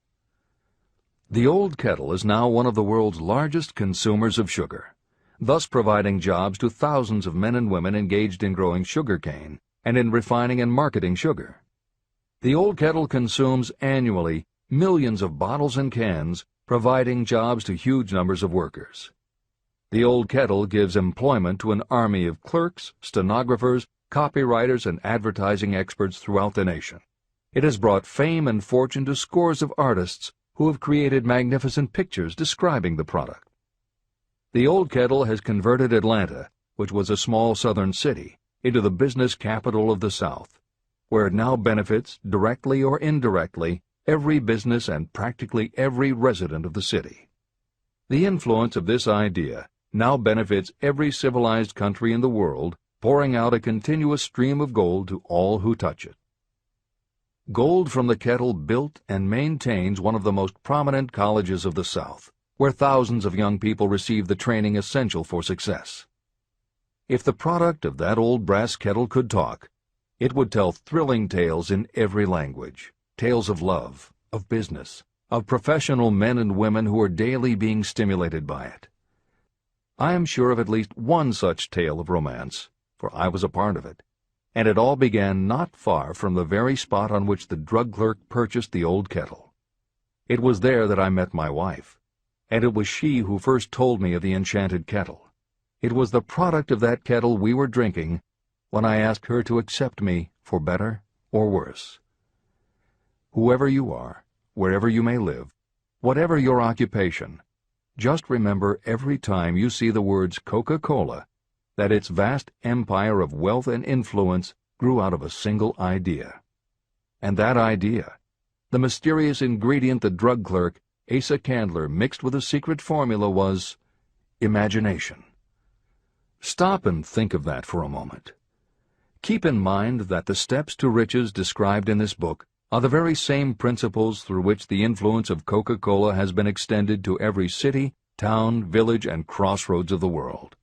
The old kettle is now one of the world's largest consumers of sugar, thus providing jobs to thousands of men and women engaged in growing sugarcane and in refining and marketing sugar. The old kettle consumes annually millions of bottles and cans, providing jobs to huge numbers of workers. The old kettle gives employment to an army of clerks, stenographers, copywriters, and advertising experts throughout the nation. It has brought fame and fortune to scores of artists who have created magnificent pictures describing the product. The old kettle has converted Atlanta, which was a small southern city, into the business capital of the South, where it now benefits, directly or indirectly, every business and practically every resident of the city. The influence of this idea now benefits every civilized country in the world, pouring out a continuous stream of gold to all who touch it. Gold from the kettle built and maintains one of the most prominent colleges of the South, where thousands of young people receive the training essential for success. If the product of that old brass kettle could talk, it would tell thrilling tales in every language, tales of love, of business, of professional men and women who are daily being stimulated by it. I am sure of at least one such tale of romance, for I was a part of it, and it all began not far from the very spot on which the drug clerk purchased the old kettle. It was there that I met my wife, and it was she who first told me of the enchanted kettle. It was the product of that kettle we were drinking when I asked her to accept me for better or worse. Whoever you are, wherever you may live, whatever your occupation, just remember every time you see the words Coca-Cola that its vast empire of wealth and influence grew out of a single idea. And that idea, the mysterious ingredient the drug clerk, Asa Candler, mixed with a secret formula, was imagination. Stop and think of that for a moment. Keep in mind that the steps to riches described in this book are the very same principles through which the influence of Coca-Cola has been extended to every city, town, village, and crossroads of the world.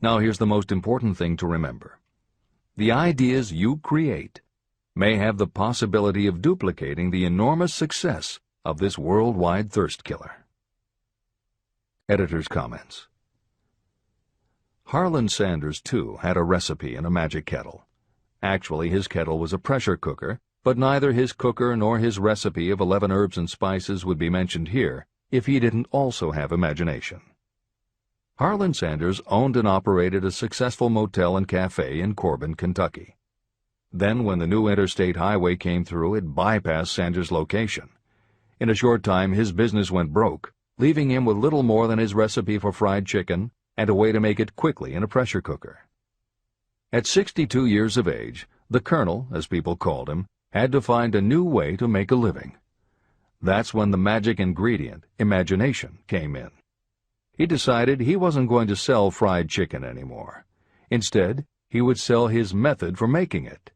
Now here's the most important thing to remember. The ideas you create may have the possibility of duplicating the enormous success of this worldwide thirst killer. Editor's comments. Harlan Sanders, too, had a recipe in a magic kettle. Actually, his kettle was a pressure cooker, but neither his cooker nor his recipe of 11 herbs and spices would be mentioned here if he didn't also have imagination. Harlan Sanders owned and operated a successful motel and cafe in Corbin, Kentucky. Then, when the new interstate highway came through, it bypassed Sanders' location. In a short time, his business went broke, leaving him with little more than his recipe for fried chicken and a way to make it quickly in a pressure cooker. At 62 years of age, the Colonel, as people called him, had to find a new way to make a living. That's when the magic ingredient, imagination, came in. He decided he wasn't going to sell fried chicken anymore. Instead, he would sell his method for making it.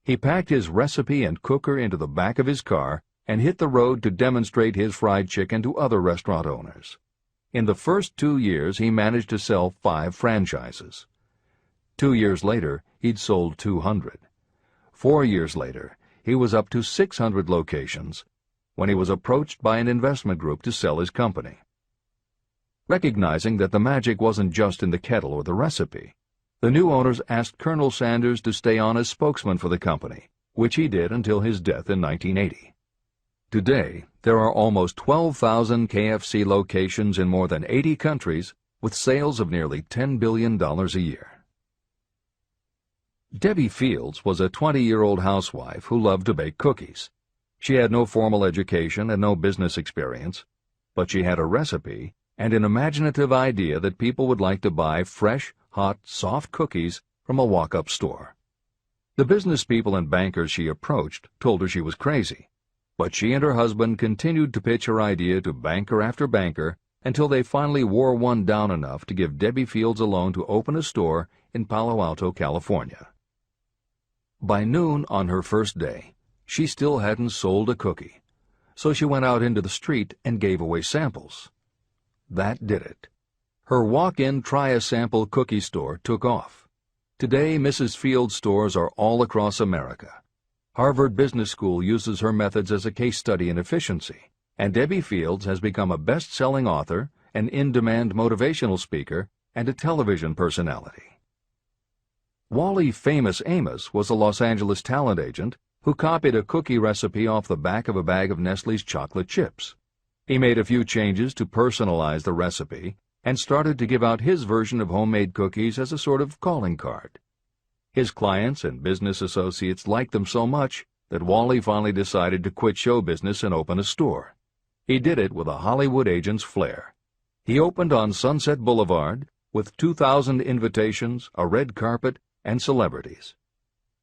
He packed his recipe and cooker into the back of his car and hit the road to demonstrate his fried chicken to other restaurant owners. In the first 2 years, he managed to sell 5 franchises. 2 years later, he'd sold 200. 4 years later, he was up to 600 locations when he was approached by an investment group to sell his company. Recognizing that the magic wasn't just in the kettle or the recipe, the new owners asked Colonel Sanders to stay on as spokesman for the company, which he did until his death in 1980. Today, there are almost 12,000 KFC locations in more than 80 countries with sales of nearly $10 billion a year. Debbie Fields was a 20-year-old housewife who loved to bake cookies. She had no formal education and no business experience, but she had a recipe and an imaginative idea that people would like to buy fresh, hot, soft cookies from a walk-up store. The business people and bankers she approached told her she was crazy, but she and her husband continued to pitch her idea to banker after banker until they finally wore one down enough to give Debbie Fields a loan to open a store in Palo Alto, California. By noon on her first day, she still hadn't sold a cookie, so she went out into the street and gave away samples. that did it. Her walk-in try-a-sample cookie store took off. Today, Mrs. Field's stores are all across America. Harvard Business School uses her methods as a case study in efficiency, and Debbie Fields has become a best-selling author, an in-demand motivational speaker, and a television personality. Wally Famous Amos was a Los Angeles talent agent who copied a cookie recipe off the back of a bag of Nestle's chocolate chips. He made a few changes to personalize the recipe and started to give out his version of homemade cookies as a sort of calling card. His clients and business associates liked them so much that Wally finally decided to quit show business and open a store. He did it with a Hollywood agent's flair. He opened on Sunset Boulevard with 2,000 invitations, a red carpet, and celebrities.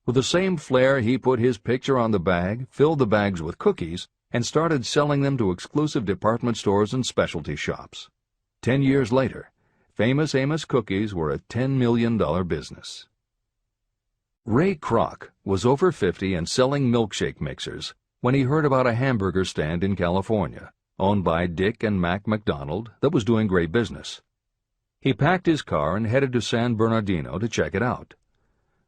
With the same flair, he put his picture on the bag, filled the bags with cookies, and started selling them to exclusive department stores and specialty shops. 10 years later, Famous Amos cookies were a $10 million business. Ray Kroc was over 50 and selling milkshake mixers when he heard about a hamburger stand in California, owned by Dick and Mac McDonald, that was doing great business. He packed his car and headed to San Bernardino to check it out.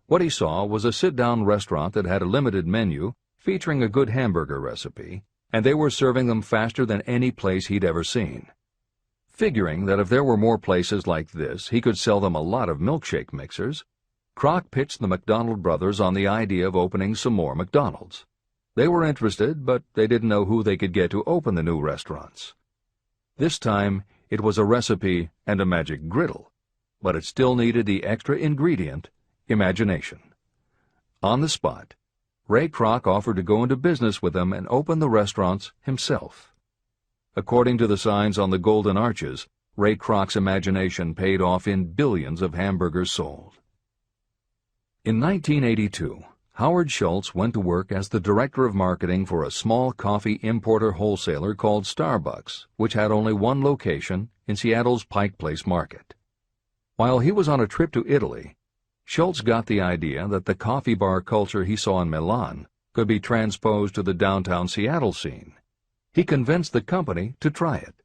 What he saw was a sit-down restaurant that had a limited menu featuring a good hamburger recipe, and they were serving them faster than any place he'd ever seen. Figuring that if there were more places like this, he could sell them a lot of milkshake mixers, Kroc pitched the McDonald brothers on the idea of opening some more McDonald's. They were interested, but they didn't know who they could get to open the new restaurants. This time, it was a recipe and a magic griddle, but it still needed the extra ingredient, imagination. On the spot, Ray Kroc offered to go into business with them and open the restaurants himself. According to the signs on the Golden Arches, Ray Kroc's imagination paid off in billions of hamburgers sold. In 1982, Howard Schultz went to work as the director of marketing for a small coffee importer wholesaler called Starbucks, which had only one location in Seattle's Pike Place Market. While he was on a trip to Italy, Schultz got the idea that the coffee bar culture he saw in Milan could be transposed to the downtown Seattle scene. He convinced the company to try it.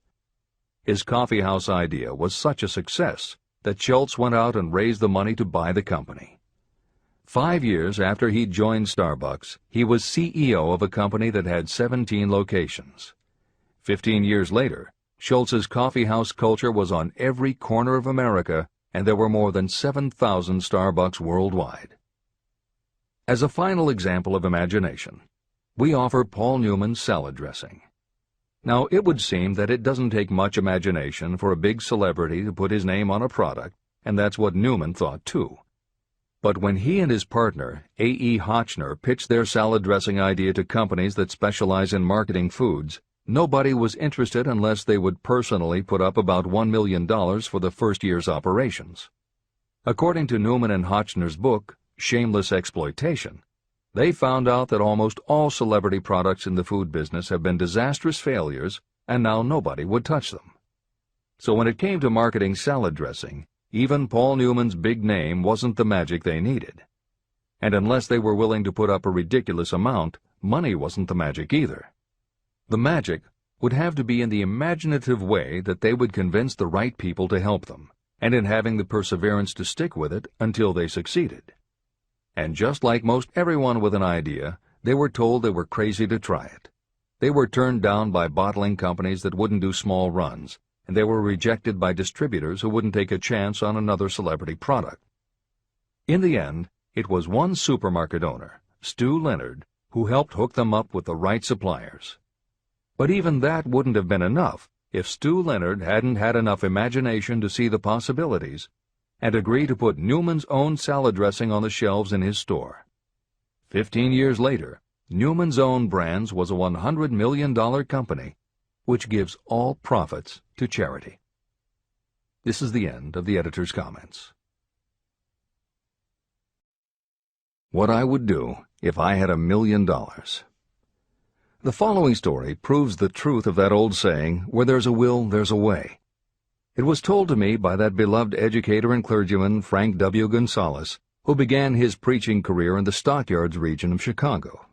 His coffeehouse idea was such a success that Schultz went out and raised the money to buy the company. 5 years after he joined Starbucks, he was CEO of a company that had 17 locations. 15 years later, Schultz's coffeehouse culture was on every corner of America, and there were more than 7,000 Starbucks worldwide. As a final example of imagination, we offer Paul Newman's salad dressing. Now, it would seem that it doesn't take much imagination for a big celebrity to put his name on a product, and that's what Newman thought too. But when he and his partner, A.E. Hotchner, pitched their salad dressing idea to companies that specialize in marketing foods, nobody was interested unless they would personally put up about $1 million for the first year's operations. According to Newman and Hotchner's book, Shameless Exploitation, they found out that almost all celebrity products in the food business have been disastrous failures, and now nobody would touch them. So when it came to marketing salad dressing, even Paul Newman's big name wasn't the magic they needed. And unless they were willing to put up a ridiculous amount, money wasn't the magic either. The magic would have to be in the imaginative way that they would convince the right people to help them, and in having the perseverance to stick with it until they succeeded. And just like most everyone with an idea, they were told they were crazy to try it. They were turned down by bottling companies that wouldn't do small runs, and they were rejected by distributors who wouldn't take a chance on another celebrity product. In the end, it was one supermarket owner, Stu Leonard, who helped hook them up with the right suppliers. But even that wouldn't have been enough if Stu Leonard hadn't had enough imagination to see the possibilities and agree to put Newman's own salad dressing on the shelves in his store. 15 years later, Newman's Own Brands was a $100 million company, which gives all profits to charity. This is the end of the editor's comments. What I would do if I had $1 million. The following story proves the truth of that old saying, where there's a will, there's a way. It was told to me by that beloved educator and clergyman Frank W. Gonzalez, who began his preaching career in the Stockyards region of Chicago.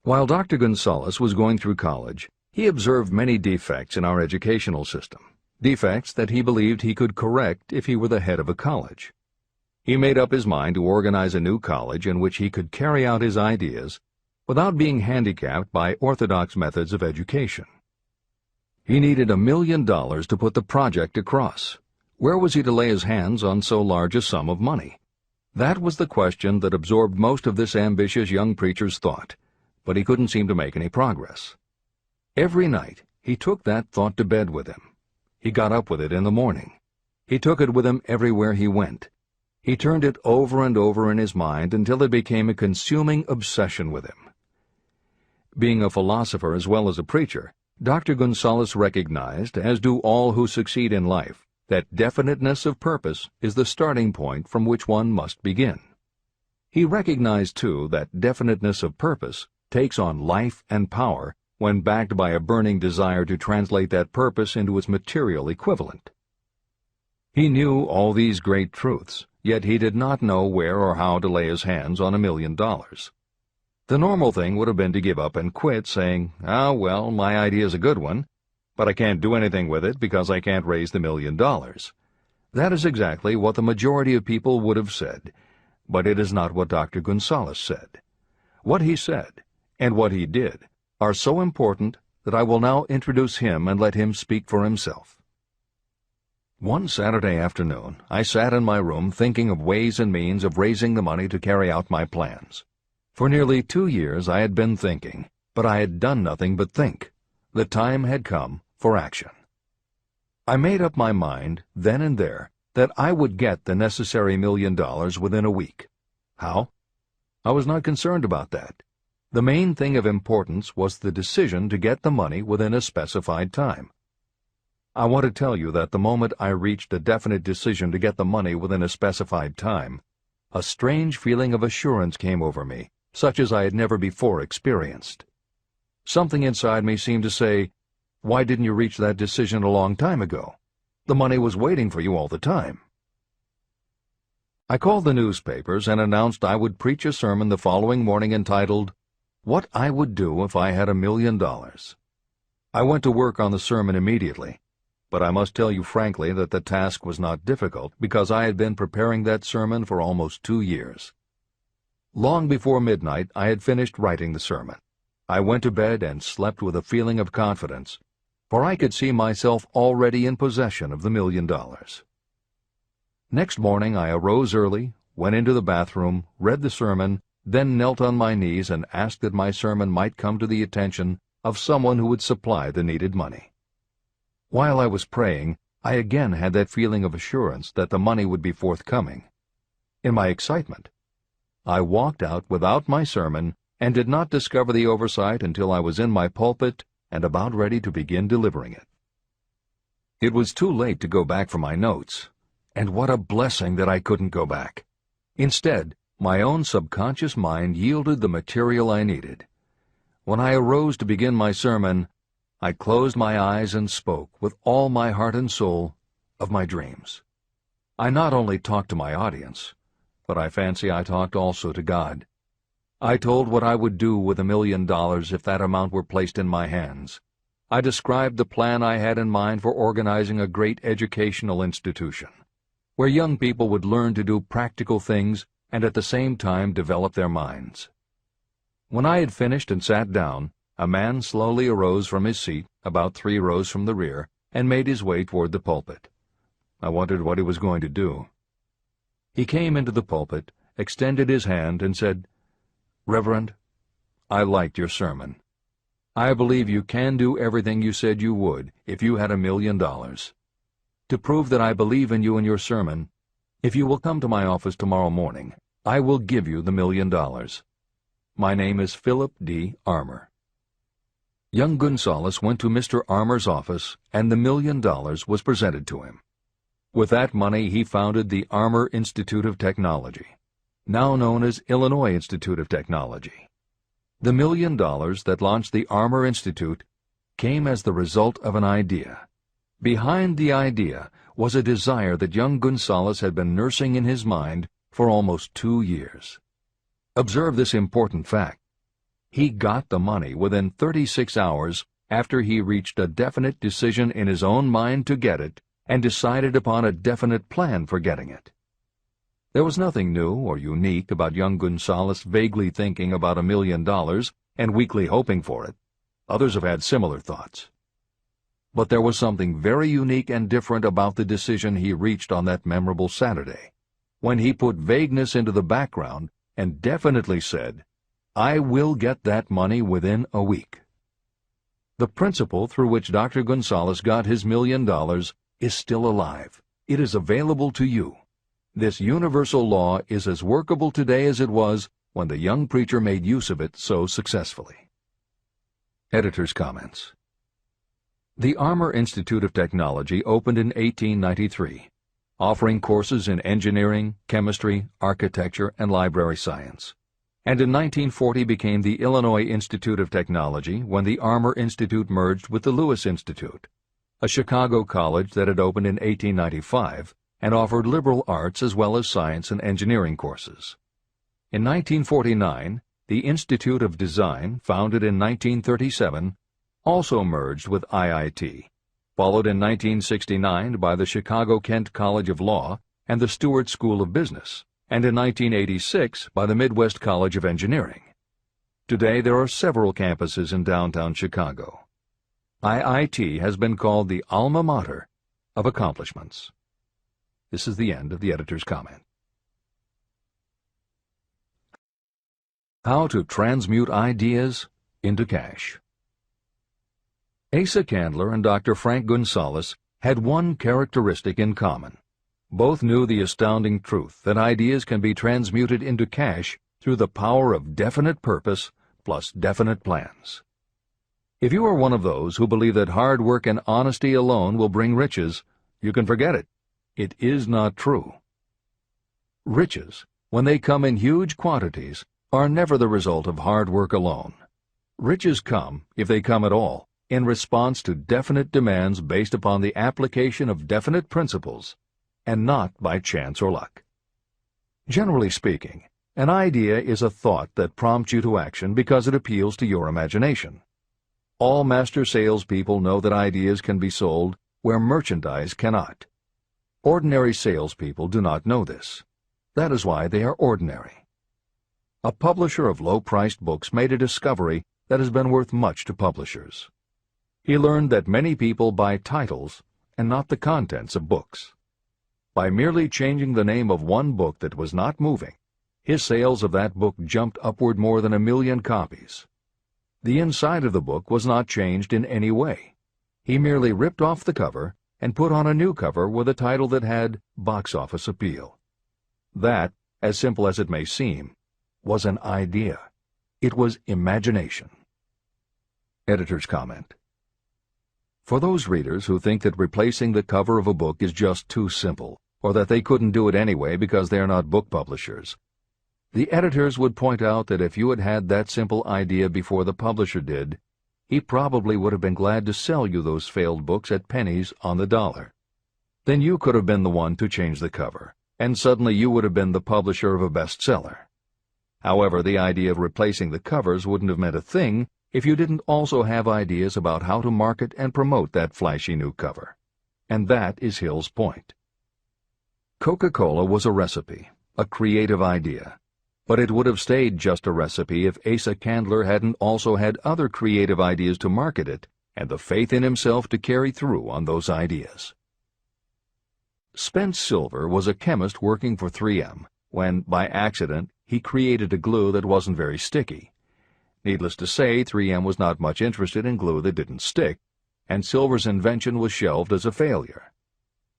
While Dr. Gonzalez was going through college, he observed many defects in our educational system. defects that he believed he could correct if he were the head of a college. He made up his mind to organize a new college in which he could carry out his ideas without being handicapped by orthodox methods of education. He needed $1 million to put the project across. Where was he to lay his hands on so large a sum of money? That was the question that absorbed most of this ambitious young preacher's thought, but he couldn't seem to make any progress. Every night he took that thought to bed with him. He got up with it in the morning. He took it with him everywhere he went. He turned it over and over in his mind until it became a consuming obsession with him. Being a philosopher as well as a preacher, Dr. Gonzalez recognized, as do all who succeed in life, that definiteness of purpose is the starting point from which one must begin. He recognized, too, that definiteness of purpose takes on life and power when backed by a burning desire to translate that purpose into its material equivalent. He knew all these great truths, yet he did not know where or how to lay his hands on $1 million. The normal thing would have been to give up and quit, saying, "Ah, well, my idea's a good one, but I can't do anything with it because I can't raise the $1 million." That is exactly what the majority of people would have said, but it is not what Dr. Gonzalez said. What he said, and what he did, are so important that I will now introduce him and let him speak for himself. One Saturday afternoon, I sat in my room thinking of ways and means of raising the money to carry out my plans. For nearly 2 years I had been thinking, but I had done nothing but think. The time had come for action. I made up my mind, then and there, that I would get the necessary $1 million within a week. How? I was not concerned about that. The main thing of importance was the decision to get the money within a specified time. I want to tell you that the moment I reached a definite decision to get the money within a specified time, a strange feeling of assurance came over me, such as I had never before experienced. Something inside me seemed to say, "Why didn't you reach that decision a long time ago? The money was waiting for you all the time." I called the newspapers and announced I would preach a sermon the following morning entitled, "What I Would Do If I Had $1 Million." I went to work on the sermon immediately, but I must tell you frankly that the task was not difficult because I had been preparing that sermon for almost 2 years. Long before midnight I had finished writing the sermon. I went to bed and slept with a feeling of confidence, for I could see myself already in possession of the $1 million. Next morning I arose early, went into the bathroom, read the sermon, then knelt on my knees and asked that my sermon might come to the attention of someone who would supply the needed money. While I was praying, I again had that feeling of assurance that the money would be forthcoming. In my excitement, I walked out without my sermon and did not discover the oversight until I was in my pulpit and about ready to begin delivering it. It was too late to go back for my notes, and what a blessing that I couldn't go back. Instead, my own subconscious mind yielded the material I needed. When I arose to begin my sermon, I closed my eyes and spoke with all my heart and soul of my dreams. I not only talked to my audience, but I fancy I talked also to God. I told what I would do with $1 million if that amount were placed in my hands. I described the plan I had in mind for organizing a great educational institution, where young people would learn to do practical things and at the same time develop their minds. When I had finished and sat down, a man slowly arose from his seat, about 3 rows from the rear, and made his way toward the pulpit. I wondered what he was going to do. He came into the pulpit, extended his hand, and said, "Reverend, I liked your sermon. I believe you can do everything you said you would if you had $1 million. To prove that I believe in you and your sermon, if you will come to my office tomorrow morning, I will give you the $1 million. My name is Philip D. Armour." Young Gonzalez went to Mr. Armour's office, and the $1 million was presented to him. With that money he founded the Armour Institute of Technology, now known as Illinois Institute of Technology. The $1 million that launched the Armour Institute came as the result of an idea. Behind the idea was a desire that young Gonzalez had been nursing in his mind for almost 2 years. Observe this important fact. He got the money within 36 hours after he reached a definite decision in his own mind to get it and decided upon a definite plan for getting it. There was nothing new or unique about young Gonzales vaguely thinking about $1 million and weakly hoping for it. Others have had similar thoughts. But there was something very unique and different about the decision he reached on that memorable Saturday, when he put vagueness into the background and definitely said, "I will get that money within a week." The principle through which Dr. Gonzales got his $1 million is still alive. It is available to you. This universal law is as workable today as it was when the young preacher made use of it so successfully. Editor's comments. The Armour Institute of Technology opened in 1893, offering courses in engineering, chemistry, architecture, and library science, and in 1940 became the Illinois Institute of Technology when the Armour Institute merged with the Lewis Institute, a Chicago college that had opened in 1895 and offered liberal arts as well as science and engineering courses. In 1949, the Institute of Design, founded in 1937, also merged with IIT, followed in 1969 by the Chicago-Kent College of Law and the Stewart School of Business, and in 1986 by the Midwest College of Engineering. Today there are several campuses in downtown Chicago. IIT has been called the alma mater of accomplishments. This is the end of the editor's comment. How to transmute ideas into cash. Asa Candler and Dr. Frank Gonzales had one characteristic in common. Both knew the astounding truth that ideas can be transmuted into cash through the power of definite purpose plus definite plans. If you are one of those who believe that hard work and honesty alone will bring riches, you can forget it. It is not true. Riches, when they come in huge quantities, are never the result of hard work alone. Riches come, if they come at all, in response to definite demands based upon the application of definite principles, and not by chance or luck. Generally speaking, an idea is a thought that prompts you to action because it appeals to your imagination. All master salespeople know that ideas can be sold where merchandise cannot. Ordinary salespeople do not know this. That is why they are ordinary. A publisher of low-priced books made a discovery that has been worth much to publishers. He learned that many people buy titles and not the contents of books. By merely changing the name of one book that was not moving, his sales of that book jumped upward more than 1 million copies. The inside of the book was not changed in any way. He merely ripped off the cover and put on a new cover with a title that had box office appeal. That, as simple as it may seem, was an idea. It was imagination. Editor's comment. For those readers who think that replacing the cover of a book is just too simple, or that they couldn't do it anyway because they are not book publishers, the editors would point out that if you had had that simple idea before the publisher did, he probably would have been glad to sell you those failed books at pennies on the dollar. Then you could have been the one to change the cover, and suddenly you would have been the publisher of a bestseller. However, the idea of replacing the covers wouldn't have meant a thing if you didn't also have ideas about how to market and promote that flashy new cover. And that is Hill's point. Coca-Cola was a recipe, a creative idea. But it would have stayed just a recipe if Asa Candler hadn't also had other creative ideas to market it and the faith in himself to carry through on those ideas. Spence Silver was a chemist working for 3M when, by accident, he created a glue that wasn't very sticky. Needless to say, 3M was not much interested in glue that didn't stick, and Silver's invention was shelved as a failure.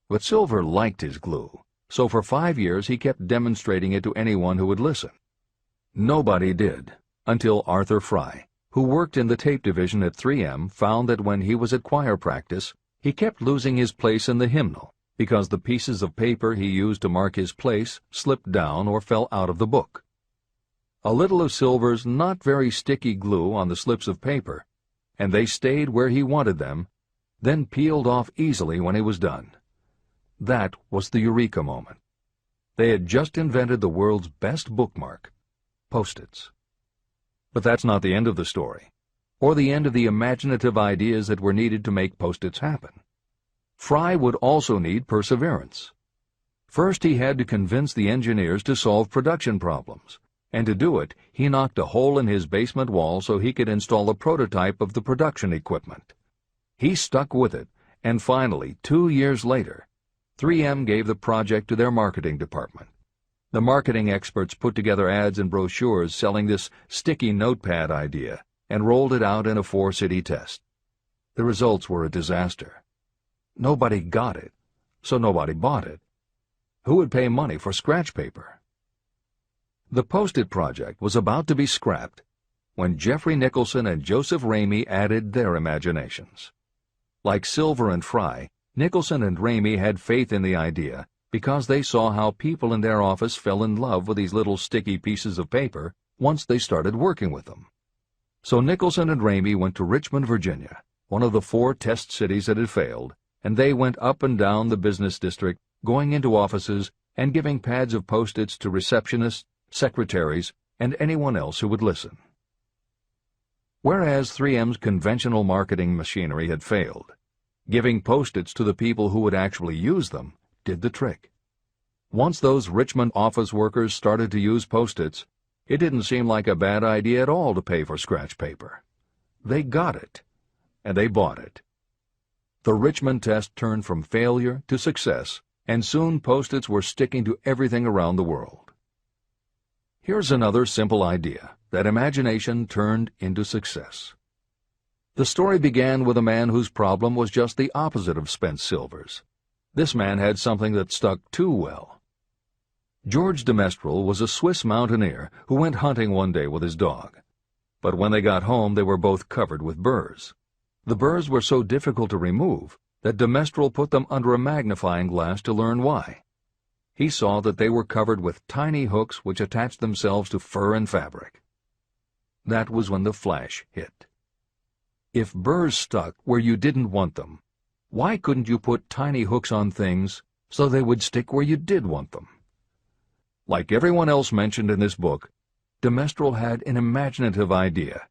But Silver liked his glue, so for 5 years he kept demonstrating it to anyone who would listen. Nobody did, until Arthur Fry, who worked in the tape division at 3M, found that when he was at choir practice, he kept losing his place in the hymnal because the pieces of paper he used to mark his place slipped down or fell out of the book. A little of Silver's not very sticky glue on the slips of paper, and they stayed where he wanted them, then peeled off easily when he was done. That was the eureka moment. They had just invented the world's best bookmark, Post-its. But that's not the end of the story. or the end of the imaginative ideas that were needed to make Post-its happen. Fry would also need perseverance. First, he had to convince the engineers to solve production problems, and to do it, he knocked a hole in his basement wall so he could install a prototype of the production equipment. He stuck with it, and finally, 2 years later, 3M gave the project to their marketing department. The marketing experts put together ads and brochures selling this sticky notepad idea and rolled it out in a 4-city test. The results were a disaster. Nobody got it, so nobody bought it. Who would pay money for scratch paper? The Post-it project was about to be scrapped when Jeffrey Nicholson and Joseph Ramey added their imaginations. Like Silver and Fry, Nicholson and Ramey had faith in the idea because they saw how people in their office fell in love with these little sticky pieces of paper once they started working with them. So Nicholson and Ramey went to Richmond, Virginia, one of the 4 test cities that had failed, and they went up and down the business district, going into offices and giving pads of Post-its to receptionists, secretaries, and anyone else who would listen. Whereas 3M's conventional marketing machinery had failed, giving Post-its to the people who would actually use them did the trick. Once those Richmond office workers started to use Post-its, it didn't seem like a bad idea at all to pay for scratch paper. They got it, and they bought it. The Richmond test turned from failure to success, and soon Post-its were sticking to everything around the world. Here's another simple idea that imagination turned into success. The story began with a man whose problem was just the opposite of Spence Silver's. This man had something that stuck too well. George de Mestral was a Swiss mountaineer who went hunting one day with his dog. But when they got home, they were both covered with burrs. The burrs were so difficult to remove that de Mestral put them under a magnifying glass to learn why. He saw that they were covered with tiny hooks which attached themselves to fur and fabric. That was when the flash hit. If burrs stuck where you didn't want them, why couldn't you put tiny hooks on things so they would stick where you did want them? Like everyone else mentioned in this book, de Mestral had an imaginative idea,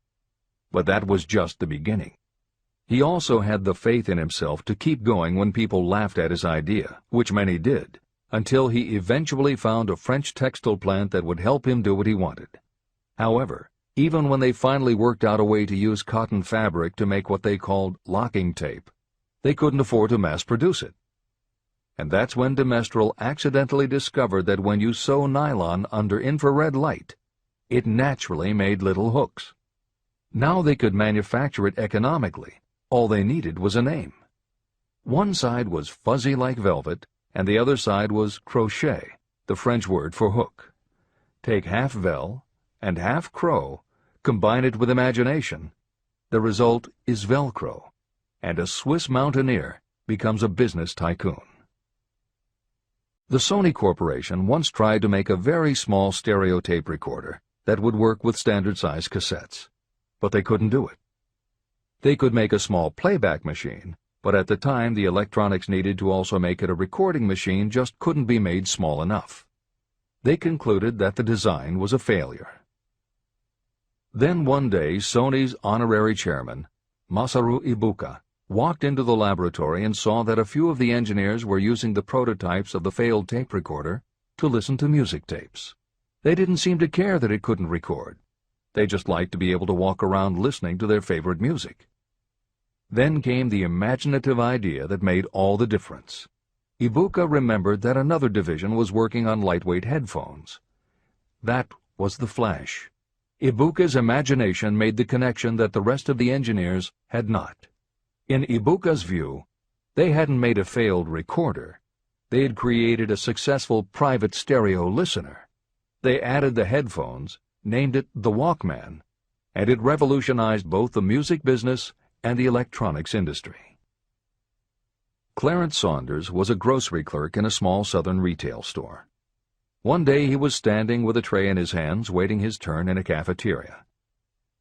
but that was just the beginning. He also had the faith in himself to keep going when people laughed at his idea, which many did, until he eventually found a French textile plant that would help him do what he wanted. However, even when they finally worked out a way to use cotton fabric to make what they called locking tape, they couldn't afford to mass-produce it. And that's when de Mestral accidentally discovered that when you sew nylon under infrared light, it naturally made little hooks. Now they could manufacture it economically. All they needed was a name. One side was fuzzy like velvet, and the other side was crochet, the French word for hook. Take half vel and half crow, combine it with imagination. The result is Velcro, and a Swiss mountaineer becomes a business tycoon. The Sony Corporation once tried to make a very small stereo tape recorder that would work with standard-size cassettes, but they couldn't do it. They could make a small playback machine, but at the time the electronics needed to also make it a recording machine just couldn't be made small enough. They concluded that the design was a failure. Then one day Sony's honorary chairman, Masaru Ibuka, walked into the laboratory and saw that a few of the engineers were using the prototypes of the failed tape recorder to listen to music tapes. They didn't seem to care that it couldn't record. They just liked to be able to walk around listening to their favorite music. Then came the imaginative idea that made all the difference. Ibuka remembered that another division was working on lightweight headphones. That was the flash. Ibuka's imagination made the connection that the rest of the engineers had not. In Ibuka's view, they hadn't made a failed recorder. They had created a successful private stereo listener. They added the headphones, named it the Walkman, and it revolutionized both the music business and the electronics industry. Clarence Saunders was a grocery clerk in a small southern retail store. One day he was standing with a tray in his hands waiting his turn in a cafeteria.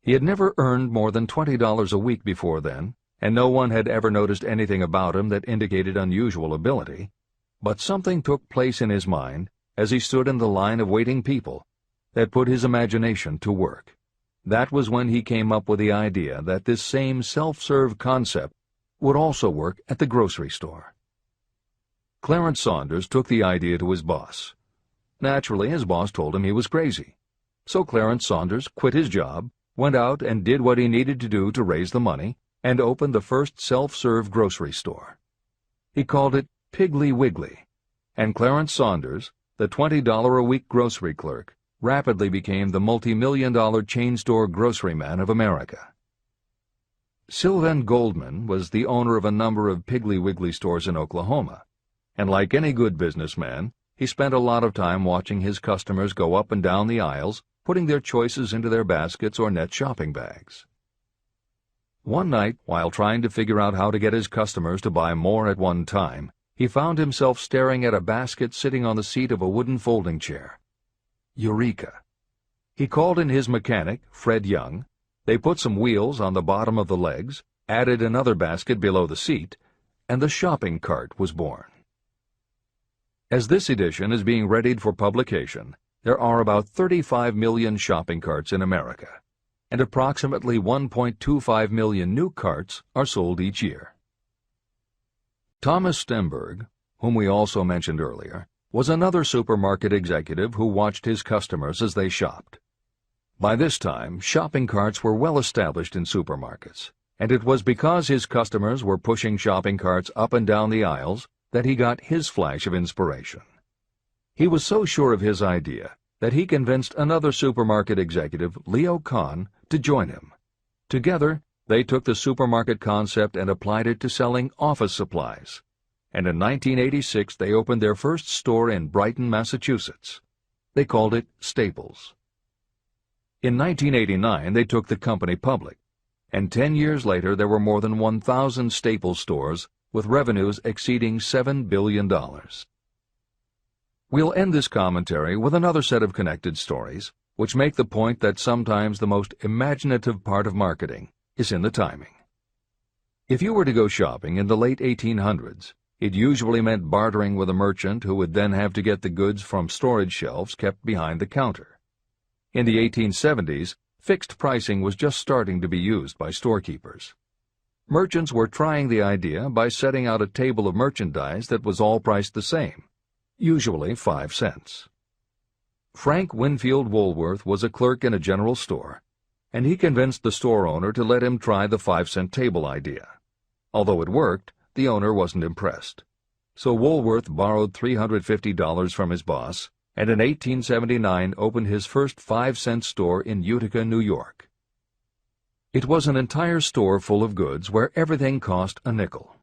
He had never earned more than $20 a week before then, and no one had ever noticed anything about him that indicated unusual ability, but something took place in his mind as he stood in the line of waiting people that put his imagination to work. That was when he came up with the idea that this same self-serve concept would also work at the grocery store. Clarence Saunders took the idea to his boss. Naturally, his boss told him he was crazy. So Clarence Saunders quit his job, went out and did what he needed to do to raise the money, and opened the first self-serve grocery store. He called it Piggly Wiggly, and Clarence Saunders, the $20-a-week grocery clerk, rapidly became the multi-million-dollar chain store groceryman of America. Sylvan Goldman was the owner of a number of Piggly Wiggly stores in Oklahoma, and like any good businessman, he spent a lot of time watching his customers go up and down the aisles, putting their choices into their baskets or net shopping bags. One night, while trying to figure out how to get his customers to buy more at one time, he found himself staring at a basket sitting on the seat of a wooden folding chair. Eureka! He called in his mechanic, Fred Young. They put some wheels on the bottom of the legs, added another basket below the seat, and the shopping cart was born. As this edition is being readied for publication, there are about 35 million shopping carts in America, and approximately 1.25 million new carts are sold each year. Thomas Stemberg, whom we also mentioned earlier, was another supermarket executive who watched his customers as they shopped. By this time, shopping carts were well established in supermarkets, and it was because his customers were pushing shopping carts up and down the aisles that he got his flash of inspiration. He was so sure of his idea that he convinced another supermarket executive, Leo Kahn, to join him. Together, they took the supermarket concept and applied it to selling office supplies, and in 1986 they opened their first store in Brighton, Massachusetts. They called it Staples. In 1989 they took the company public, and 10 years later there were more than 1,000 Staples stores with revenues exceeding $7 billion. We'll end this commentary with another set of connected stories, which make the point that sometimes the most imaginative part of marketing is in the timing. If you were to go shopping in the late 1800s, it usually meant bartering with a merchant who would then have to get the goods from storage shelves kept behind the counter. In the 1870s, fixed pricing was just starting to be used by storekeepers. Merchants were trying the idea by setting out a table of merchandise that was all priced the same, usually 5 cents. Frank Winfield Woolworth was a clerk in a general store, and he convinced the store owner to let him try the 5-cent table idea. Although it worked, the owner wasn't impressed. So Woolworth borrowed $350 from his boss, and in 1879 opened his first 5-cent store in Utica, New York. It was an entire store full of goods where everything cost a nickel.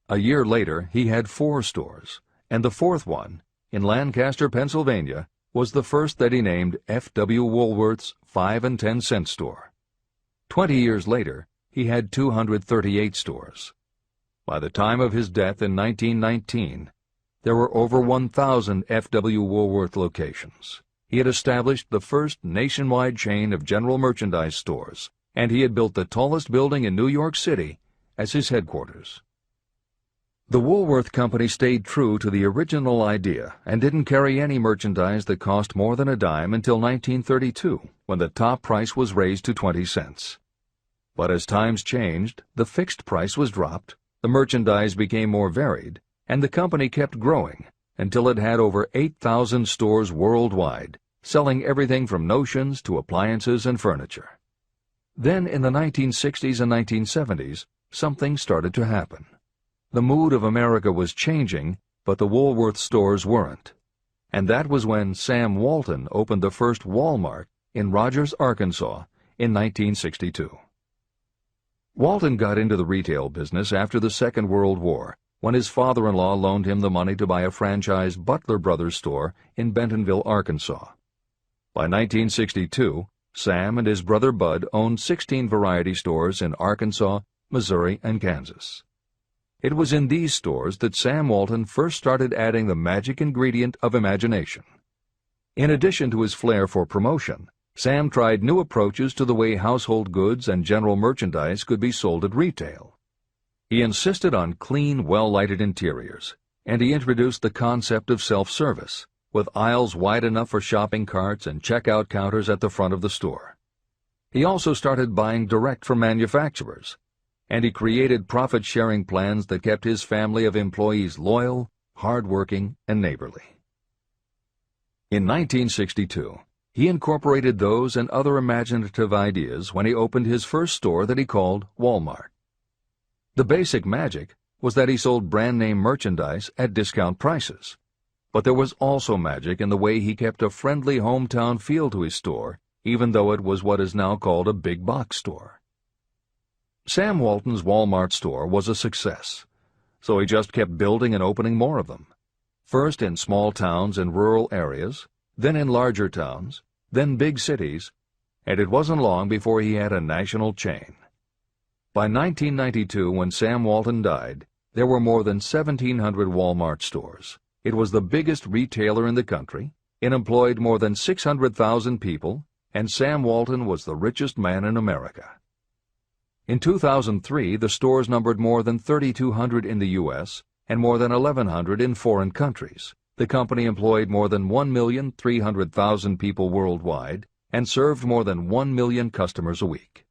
A year later, he had 4 stores, and the fourth one, in Lancaster, Pennsylvania, was the first that he named F.W. Woolworth's 5 and 10 cent store. 20 years later, he had 238 stores. By the time of his death in 1919, there were over 1,000 F.W. Woolworth locations. He had established the first nationwide chain of general merchandise stores, and he had built the tallest building in New York City as his headquarters. The Woolworth Company stayed true to the original idea and didn't carry any merchandise that cost more than a dime until 1932, when the top price was raised to 20 cents. But as times changed, the fixed price was dropped, the merchandise became more varied, and the company kept growing until it had over 8,000 stores worldwide, selling everything from notions to appliances and furniture. Then in the 1960s and 1970s, something started to happen. The mood of America was changing, but the Woolworth stores weren't. And that was when Sam Walton opened the first Walmart in Rogers, Arkansas, in 1962. Walton got into the retail business after the Second World War, when his father-in-law loaned him the money to buy a franchise Butler Brothers store in Bentonville, Arkansas. By 1962, Sam and his brother Bud owned 16 variety stores in Arkansas, Missouri, and Kansas. It was in these stores that Sam Walton first started adding the magic ingredient of imagination. In addition to his flair for promotion, Sam tried new approaches to the way household goods and general merchandise could be sold at retail. He insisted on clean, well-lighted interiors, and he introduced the concept of self-service, with aisles wide enough for shopping carts and checkout counters at the front of the store. He also started buying direct from manufacturers, and he created profit-sharing plans that kept his family of employees loyal, hard-working, and neighborly. In 1962, he incorporated those and other imaginative ideas when he opened his first store that he called Walmart. The basic magic was that he sold brand-name merchandise at discount prices, but there was also magic in the way he kept a friendly hometown feel to his store, even though it was what is now called a big box store. Sam Walton's Walmart store was a success, so he just kept building and opening more of them, first in small towns and rural areas, then in larger towns, then big cities, and it wasn't long before he had a national chain. By 1992, when Sam Walton died, there were more than 1,700 Walmart stores. It was the biggest retailer in the country, it employed more than 600,000 people, and Sam Walton was the richest man in America. In 2003, the stores numbered more than 3,200 in the U.S. and more than 1,100 in foreign countries. The company employed more than 1,300,000 people worldwide and served more than 1 million customers a week.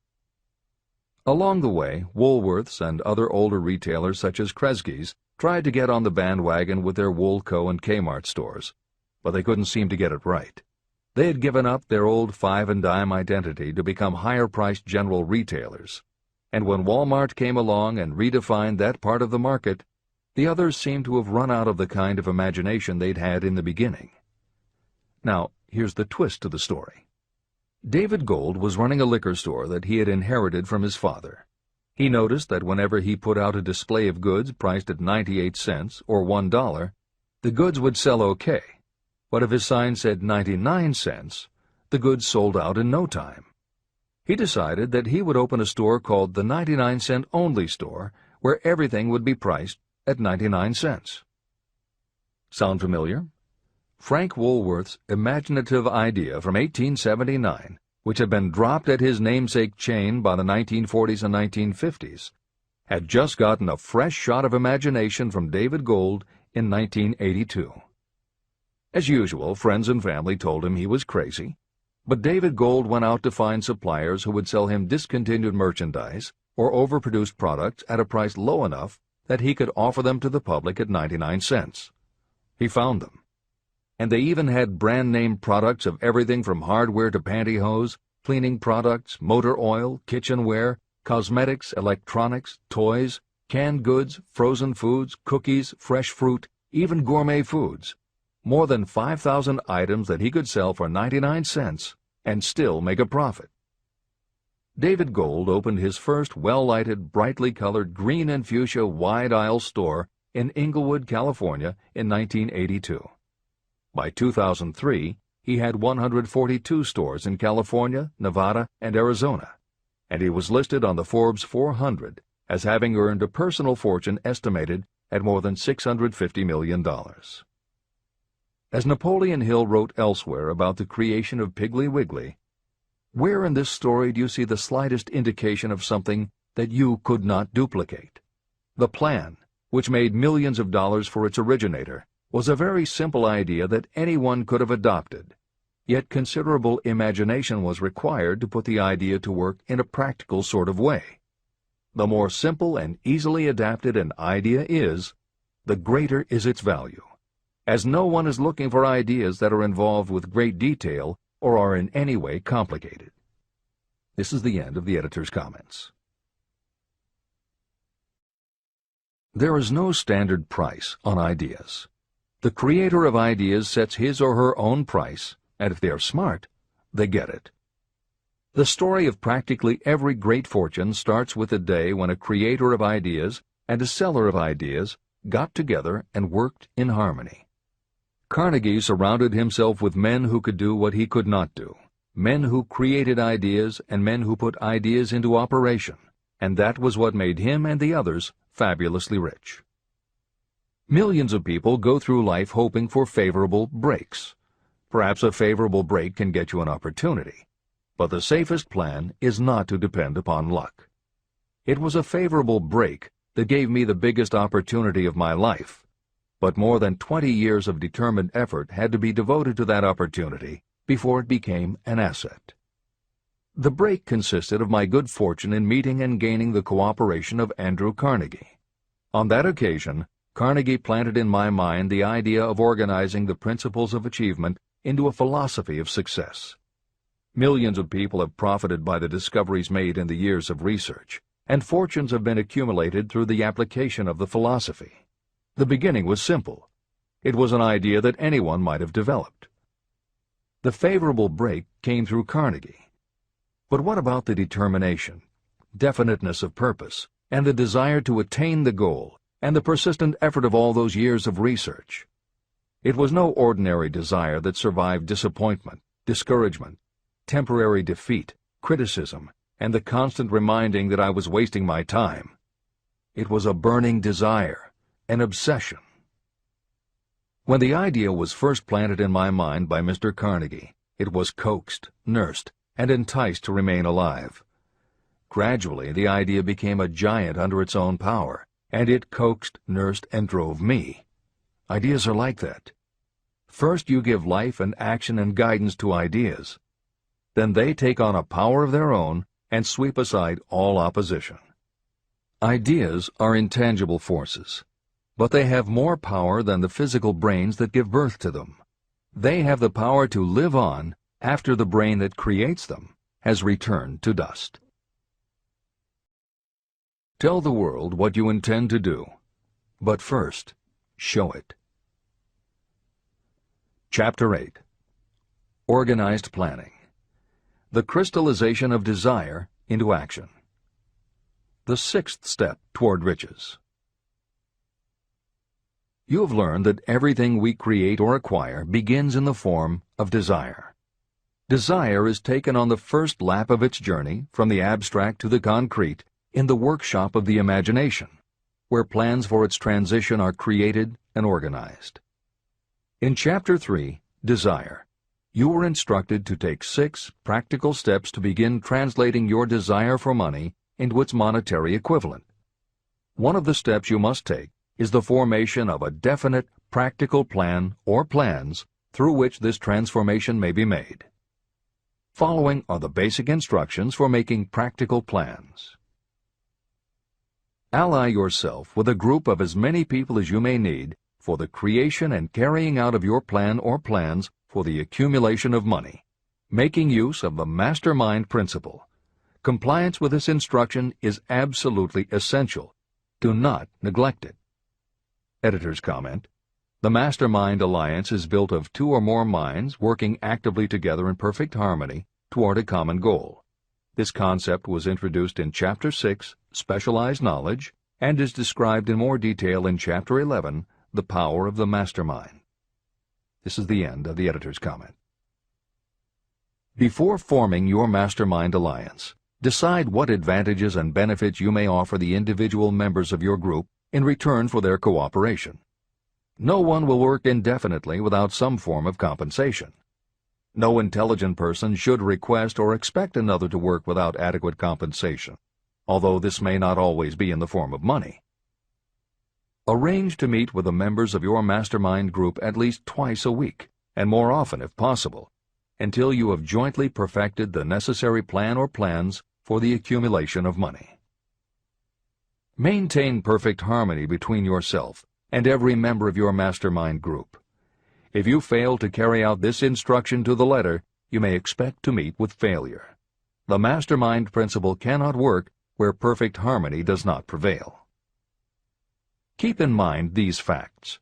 Along the way, Woolworths and other older retailers such as Kresge's tried to get on the bandwagon with their Woolco and Kmart stores, but they couldn't seem to get it right. They had given up their old five-and-dime identity to become higher-priced general retailers, and when Walmart came along and redefined that part of the market, the others seemed to have run out of the kind of imagination they'd had in the beginning. Now, here's the twist to the story. David Gold was running a liquor store that he had inherited from his father. He noticed that whenever he put out a display of goods priced at 98 cents or $1, the goods would sell okay, but if his sign said 99 cents, the goods sold out in no time. He decided that he would open a store called the 99-cent only store, where everything would be priced at 99 cents. Sound familiar? Frank Woolworth's imaginative idea from 1879, which had been dropped at his namesake chain by the 1940s and 1950s, had just gotten a fresh shot of imagination from David Gold in 1982. As usual, friends and family told him he was crazy, but David Gold went out to find suppliers who would sell him discontinued merchandise or overproduced products at a price low enough that he could offer them to the public at 99 cents. He found them. And they even had brand-name products of everything from hardware to pantyhose, cleaning products, motor oil, kitchenware, cosmetics, electronics, toys, canned goods, frozen foods, cookies, fresh fruit, even gourmet foods. More than 5,000 items that he could sell for 99 cents and still make a profit. David Gold opened his first well-lighted, brightly colored green and fuchsia wide-aisle store in Inglewood, California in 1982. By 2003, he had 142 stores in California, Nevada, and Arizona, and he was listed on the Forbes 400 as having earned a personal fortune estimated at more than $650 million. As Napoleon Hill wrote elsewhere about the creation of Piggly Wiggly, where in this story do you see the slightest indication of something that you could not duplicate? The plan, which made millions of dollars for its originator, was a very simple idea that anyone could have adopted, yet considerable imagination was required to put the idea to work in a practical sort of way. The more simple and easily adapted an idea is, the greater is its value, as no one is looking for ideas that are involved with great detail or are in any way complicated. This is the end of the editor's comments. There is no standard price on ideas. The creator of ideas sets his or her own price, and if they are smart, they get it. The story of practically every great fortune starts with a day when a creator of ideas and a seller of ideas got together and worked in harmony. Carnegie surrounded himself with men who could do what he could not do, men who created ideas and men who put ideas into operation, and that was what made him and the others fabulously rich. Millions of people go through life hoping for favorable breaks. Perhaps a favorable break can get you an opportunity, but the safest plan is not to depend upon luck. It was a favorable break that gave me the biggest opportunity of my life, but more than 20 years of determined effort had to be devoted to that opportunity before it became an asset. The break consisted of my good fortune in meeting and gaining the cooperation of Andrew Carnegie. On that occasion, Carnegie planted in my mind the idea of organizing the principles of achievement into a philosophy of success. Millions of people have profited by the discoveries made in the years of research, and fortunes have been accumulated through the application of the philosophy. The beginning was simple. It was an idea that anyone might have developed. The favorable break came through Carnegie. But what about the determination, definiteness of purpose, and the desire to attain the goal, and the persistent effort of all those years of research? It was no ordinary desire that survived disappointment, discouragement, temporary defeat, criticism, and the constant reminding that I was wasting my time. It was a burning desire, an obsession. When the idea was first planted in my mind by Mr. Carnegie, it was coaxed, nursed, and enticed to remain alive. Gradually, the idea became a giant under its own power, and it coaxed, nursed, and drove me. Ideas are like that. First you give life and action and guidance to ideas. Then they take on a power of their own and sweep aside all opposition. Ideas are intangible forces, but they have more power than the physical brains that give birth to them. They have the power to live on after the brain that creates them has returned to dust. Tell the world what you intend to do, but first, show it. Chapter 8. Organized Planning. The crystallization of desire into action. The sixth step toward riches. You have learned that everything we create or acquire begins in the form of desire. Desire is taken on the first lap of its journey from the abstract to the concrete in the workshop of the imagination, where plans for its transition are created and organized. In Chapter 3, Desire, you were instructed to take 6 practical steps to begin translating your desire for money into its monetary equivalent. One of the steps you must take is the formation of a definite, practical plan or plans through which this transformation may be made. Following are the basic instructions for making practical plans. Ally yourself with a group of as many people as you may need for the creation and carrying out of your plan or plans for the accumulation of money, making use of the Mastermind principle. Compliance with this instruction is absolutely essential. Do not neglect it. Editor's comment: the Mastermind Alliance is built of 2 or more minds working actively together in perfect harmony toward a common goal. This concept was introduced in Chapter 6, Specialized Knowledge, and is described in more detail in Chapter 11, The Power of the Mastermind. This is the end of the editor's comment. Before forming your Mastermind Alliance, decide what advantages and benefits you may offer the individual members of your group in return for their cooperation. No one will work indefinitely without some form of compensation. No intelligent person should request or expect another to work without adequate compensation, although this may not always be in the form of money. Arrange to meet with the members of your mastermind group at least twice a week, and more often if possible, until you have jointly perfected the necessary plan or plans for the accumulation of money. Maintain perfect harmony between yourself and every member of your mastermind group. If you fail to carry out this instruction to the letter, you may expect to meet with failure. The mastermind principle cannot work where perfect harmony does not prevail. Keep in mind these facts.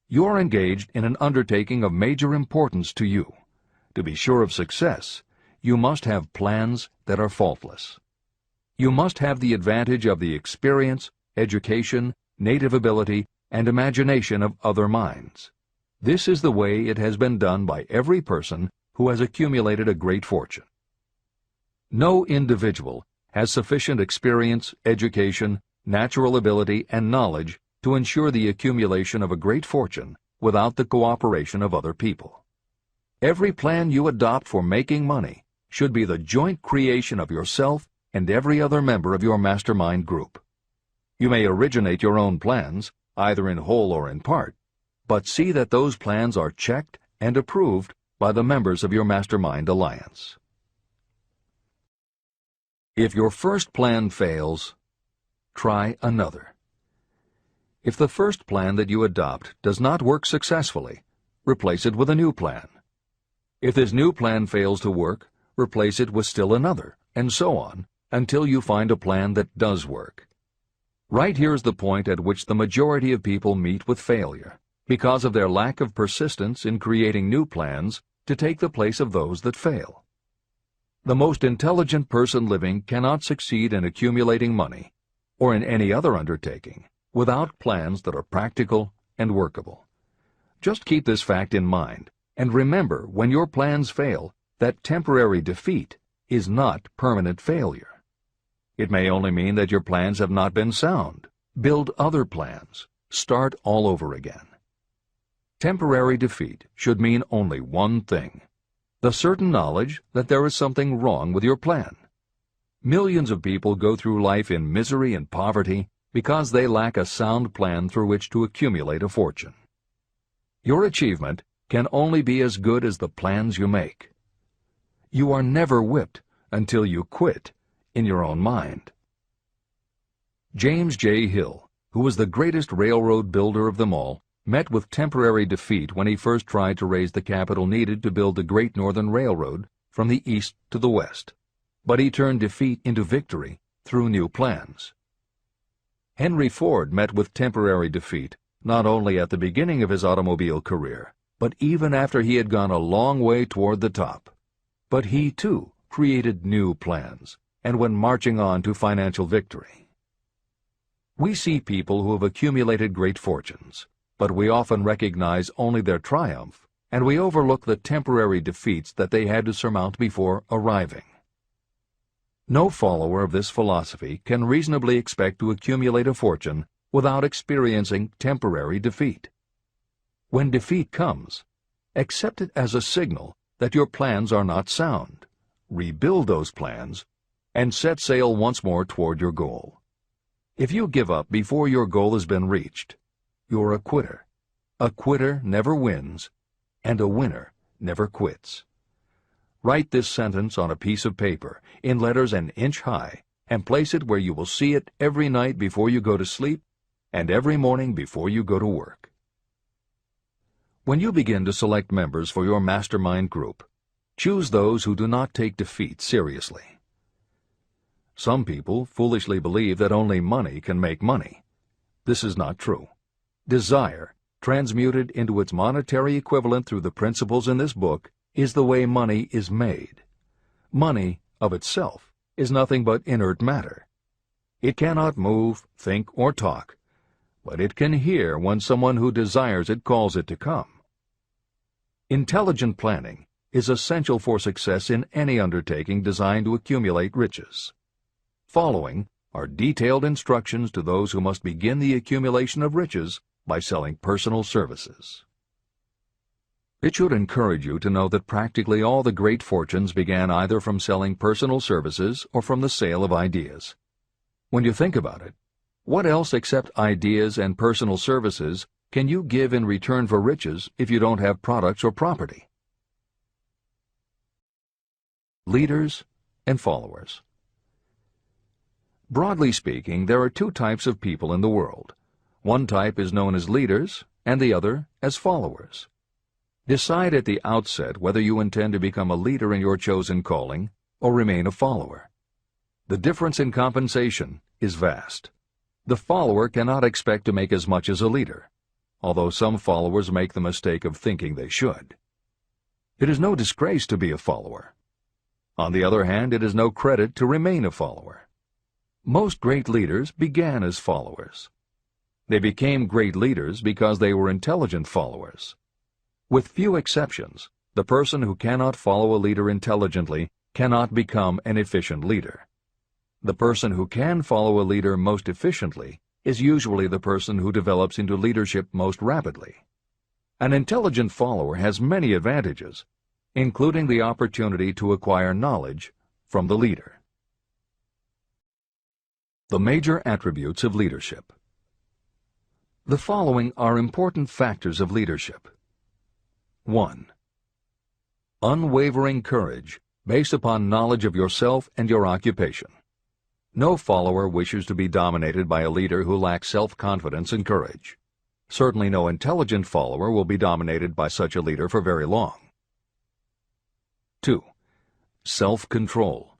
You are engaged in an undertaking of major importance to you. To be sure of success, you must have plans that are faultless. You must have the advantage of the experience, education, native ability, and imagination of other minds. This is the way it has been done by every person who has accumulated a great fortune. No individual has sufficient experience, education, natural ability, and knowledge to ensure the accumulation of a great fortune without the cooperation of other people. Every plan you adopt for making money should be the joint creation of yourself and every other member of your mastermind group. You may originate your own plans, either in whole or in part, but see that those plans are checked and approved by the members of your Mastermind Alliance. If your first plan fails, try another. If the first plan that you adopt does not work successfully, replace it with a new plan. If this new plan fails to work, replace it with still another, and so on, until you find a plan that does work. Right here is the point at which the majority of people meet with failure, because of their lack of persistence in creating new plans to take the place of those that fail. The most intelligent person living cannot succeed in accumulating money, or in any other undertaking, without plans that are practical and workable. Just keep this fact in mind, and remember when your plans fail that temporary defeat is not permanent failure. It may only mean that your plans have not been sound. Build other plans. Start all over again. Temporary defeat should mean only one thing: the certain knowledge that there is something wrong with your plan. Millions of people go through life in misery and poverty because they lack a sound plan through which to accumulate a fortune. Your achievement can only be as good as the plans you make. You are never whipped until you quit in your own mind. James J. Hill, who was the greatest railroad builder of them all, met with temporary defeat when he first tried to raise the capital needed to build the Great Northern Railroad from the east to the west. But he turned defeat into victory through new plans. Henry Ford met with temporary defeat not only at the beginning of his automobile career, but even after he had gone a long way toward the top. But he, too, created new plans and went marching on to financial victory. We see people who have accumulated great fortunes, but we often recognize only their triumph, and we overlook the temporary defeats that they had to surmount before arriving. No follower of this philosophy can reasonably expect to accumulate a fortune without experiencing temporary defeat. When defeat comes, accept it as a signal that your plans are not sound. Rebuild those plans and set sail once more toward your goal. If you give up before your goal has been reached, you're a quitter. A quitter never wins, and a winner never quits. Write this sentence on a piece of paper in letters an inch high and place it where you will see it every night before you go to sleep and every morning before you go to work. When you begin to select members for your Mastermind group, choose those who do not take defeat seriously. Some people foolishly believe that only money can make money. This is not true. Desire, transmuted into its monetary equivalent through the principles in this book, is the way money is made. Money, of itself, is nothing but inert matter. It cannot move, think, or talk, but it can hear when someone who desires it calls it to come. Intelligent planning is essential for success in any undertaking designed to accumulate riches. Following are detailed instructions to those who must begin the accumulation of riches by selling personal services. It should encourage you to know that practically all the great fortunes began either from selling personal services or from the sale of ideas. When you think about it, what else except ideas and personal services can you give in return for riches if you don't have products or property? Leaders and followers. Broadly speaking, there are two types of people in the world. One type is known as leaders, and the other as followers. Decide at the outset whether you intend to become a leader in your chosen calling or remain a follower. The difference in compensation is vast. The follower cannot expect to make as much as a leader, although some followers make the mistake of thinking they should. It is no disgrace to be a follower. On the other hand, it is no credit to remain a follower. Most great leaders began as followers. They became great leaders because they were intelligent followers. With few exceptions, the person who cannot follow a leader intelligently cannot become an efficient leader. The person who can follow a leader most efficiently is usually the person who develops into leadership most rapidly. An intelligent follower has many advantages, including the opportunity to acquire knowledge from the leader. The major attributes of leadership. The following are important factors of leadership. 1. Unwavering courage based upon knowledge of yourself and your occupation. No follower wishes to be dominated by a leader who lacks self-confidence and courage. Certainly no intelligent follower will be dominated by such a leader for very long. 2. Self-control.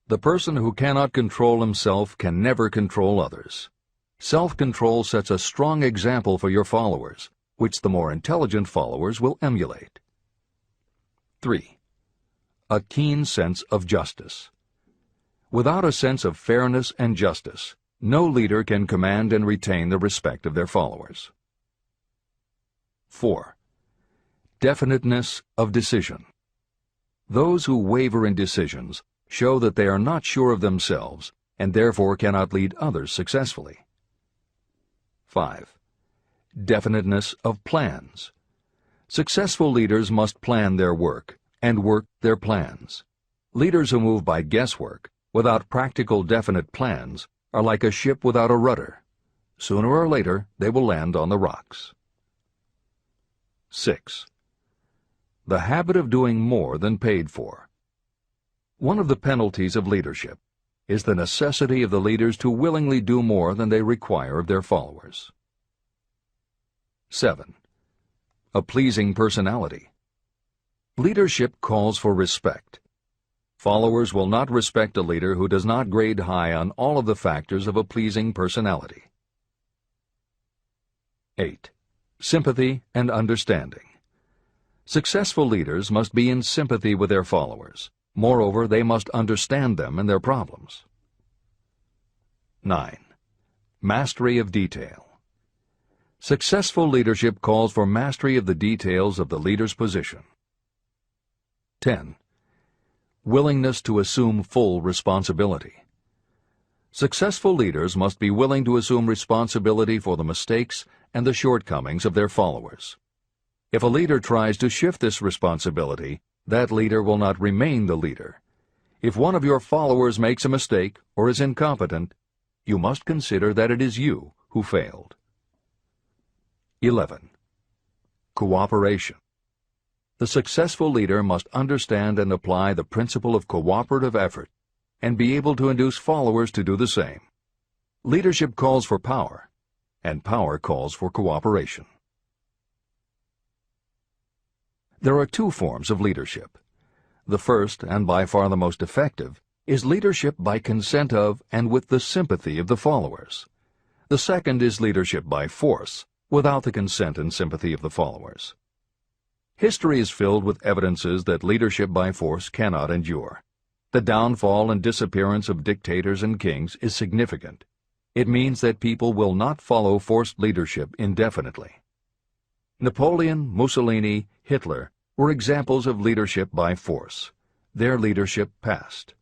The person who cannot control himself can never control others. Self-control sets a strong example for your followers, which the more intelligent followers will emulate. 3. A keen sense of justice. Without a sense of fairness and justice, no leader can command and retain the respect of their followers. 4. Definiteness of decision. Those who waver in decisions show that they are not sure of themselves and therefore cannot lead others successfully. 5. Definiteness of plans. Successful leaders must plan their work and work their plans. Leaders who move by guesswork, without practical definite plans, are like a ship without a rudder. Sooner or later, they will land on the rocks. 6. The habit of doing more than paid for. One of the penalties of leadership is the necessity of the leaders to willingly do more than they require of their followers. 7. A pleasing personality. Leadership calls for respect. Followers will not respect a leader who does not grade high on all of the factors of a pleasing personality. 8. Sympathy and understanding. Successful leaders must be in sympathy with their followers. Moreover, they must understand them and their problems. 9. Mastery of detail. Successful leadership calls for mastery of the details of the leader's position. 10. Willingness to assume full responsibility. Successful leaders must be willing to assume responsibility for the mistakes and the shortcomings of their followers. If a leader tries to shift this responsibility, that leader will not remain the leader. If one of your followers makes a mistake or is incompetent, you must consider that it is you who failed. 11. Cooperation. The successful leader must understand and apply the principle of cooperative effort and be able to induce followers to do the same. Leadership calls for power, and power calls for cooperation. There are two forms of leadership. The first, and by far the most effective, is leadership by consent of and with the sympathy of the followers. The second is leadership by force, without the consent and sympathy of the followers. History is filled with evidences that leadership by force cannot endure. The downfall and disappearance of dictators and kings is significant. It means that people will not follow forced leadership indefinitely. Napoleon, Mussolini, Hitler were examples of leadership by force. Their leadership passed.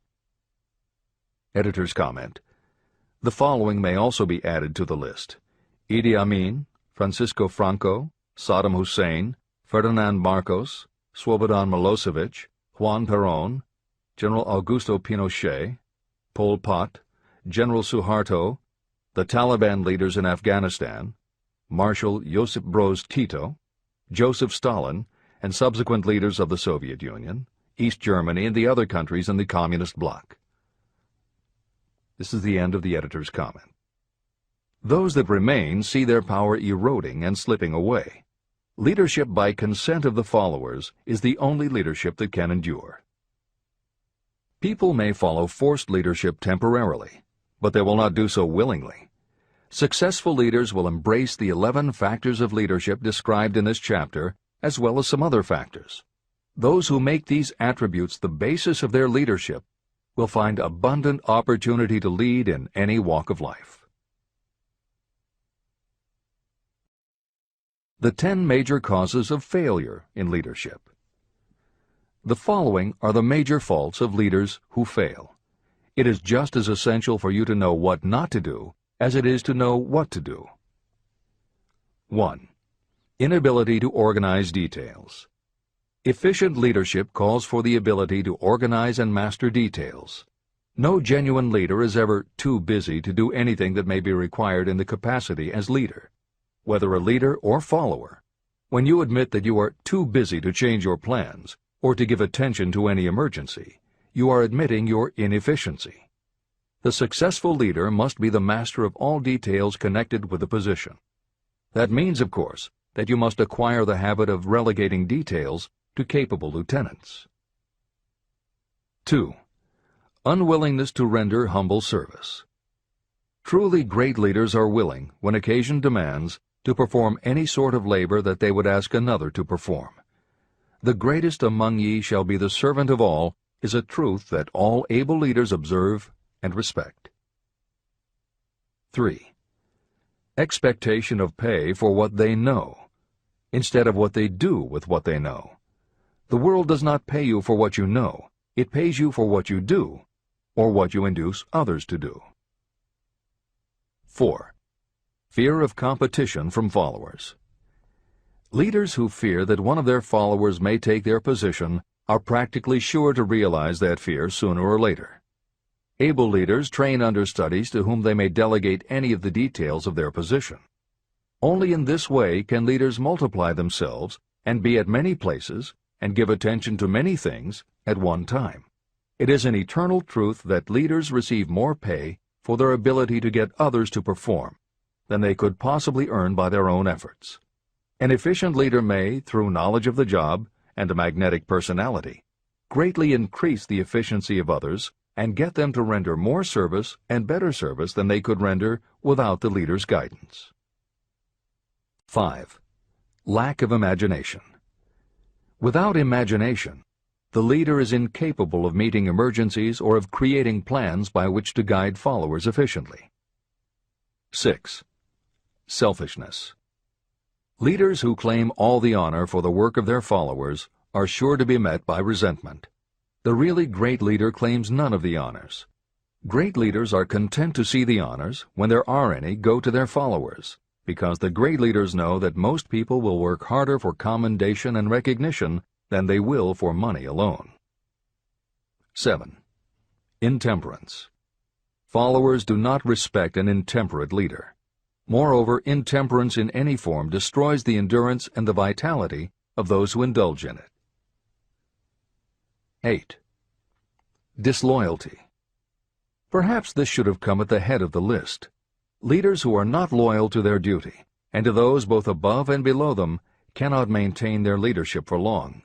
Editor's comment. The following may also be added to the list: Idi Amin, Francisco Franco, Saddam Hussein, Ferdinand Marcos, Slobodan Milosevic, Juan Perón, General Augusto Pinochet, Pol Pot, General Suharto, the Taliban leaders in Afghanistan, Marshal Josip Broz Tito, Joseph Stalin, and subsequent leaders of the Soviet Union, East Germany, and the other countries in the Communist bloc. This is the end of the editor's comment. Those that remain see their power eroding and slipping away. Leadership by consent of the followers is the only leadership that can endure. People may follow forced leadership temporarily, but they will not do so willingly. Successful leaders will embrace the 11 factors of leadership described in this chapter, as well as some other factors. Those who make these attributes the basis of their leadership will find abundant opportunity to lead in any walk of life. The 10 major causes of failure in leadership. The following are the major faults of leaders who fail. It is just as essential for you to know what not to do as it is to know what to do. 1. Inability to organize details. Efficient leadership calls for the ability to organize and master details. No genuine leader is ever too busy to do anything that may be required in the capacity as leader. Whether a leader or follower, when you admit that you are too busy to change your plans or to give attention to any emergency, you are admitting your inefficiency. The successful leader must be the master of all details connected with the position. That means, of course, that you must acquire the habit of relegating details to capable lieutenants. 2. Unwillingness to render humble service. Truly great leaders are willing, when occasion demands, to perform any sort of labor that they would ask another to perform. The greatest among ye shall be the servant of all is a truth that all able leaders observe and respect. 3. Expectation of pay for what they know, instead of what they do with what they know. The world does not pay you for what you know. It pays you for what you do, or what you induce others to do. 4. Fear of competition from followers. Leaders who fear that one of their followers may take their position are practically sure to realize that fear sooner or later. Able leaders train understudies to whom they may delegate any of the details of their position. Only in this way can leaders multiply themselves and be at many places and give attention to many things at one time. It is an eternal truth that leaders receive more pay for their ability to get others to perform than they could possibly earn by their own efforts. An efficient leader may, through knowledge of the job and a magnetic personality, greatly increase the efficiency of others and get them to render more service and better service than they could render without the leader's guidance. 5. Lack of imagination. Without imagination, the leader is incapable of meeting emergencies or of creating plans by which to guide followers efficiently. 6. Selfishness. Leaders who claim all the honor for the work of their followers are sure to be met by resentment. The really great leader claims none of the honors. Great leaders are content to see the honors, when there are any, go to their followers, because the great leaders know that most people will work harder for commendation and recognition than they will for money alone. 7. Intemperance. Followers do not respect an intemperate leader. Moreover, intemperance in any form destroys the endurance and the vitality of those who indulge in it. 8. Disloyalty. Perhaps this should have come at the head of the list. Leaders who are not loyal to their duty, and to those both above and below them, cannot maintain their leadership for long.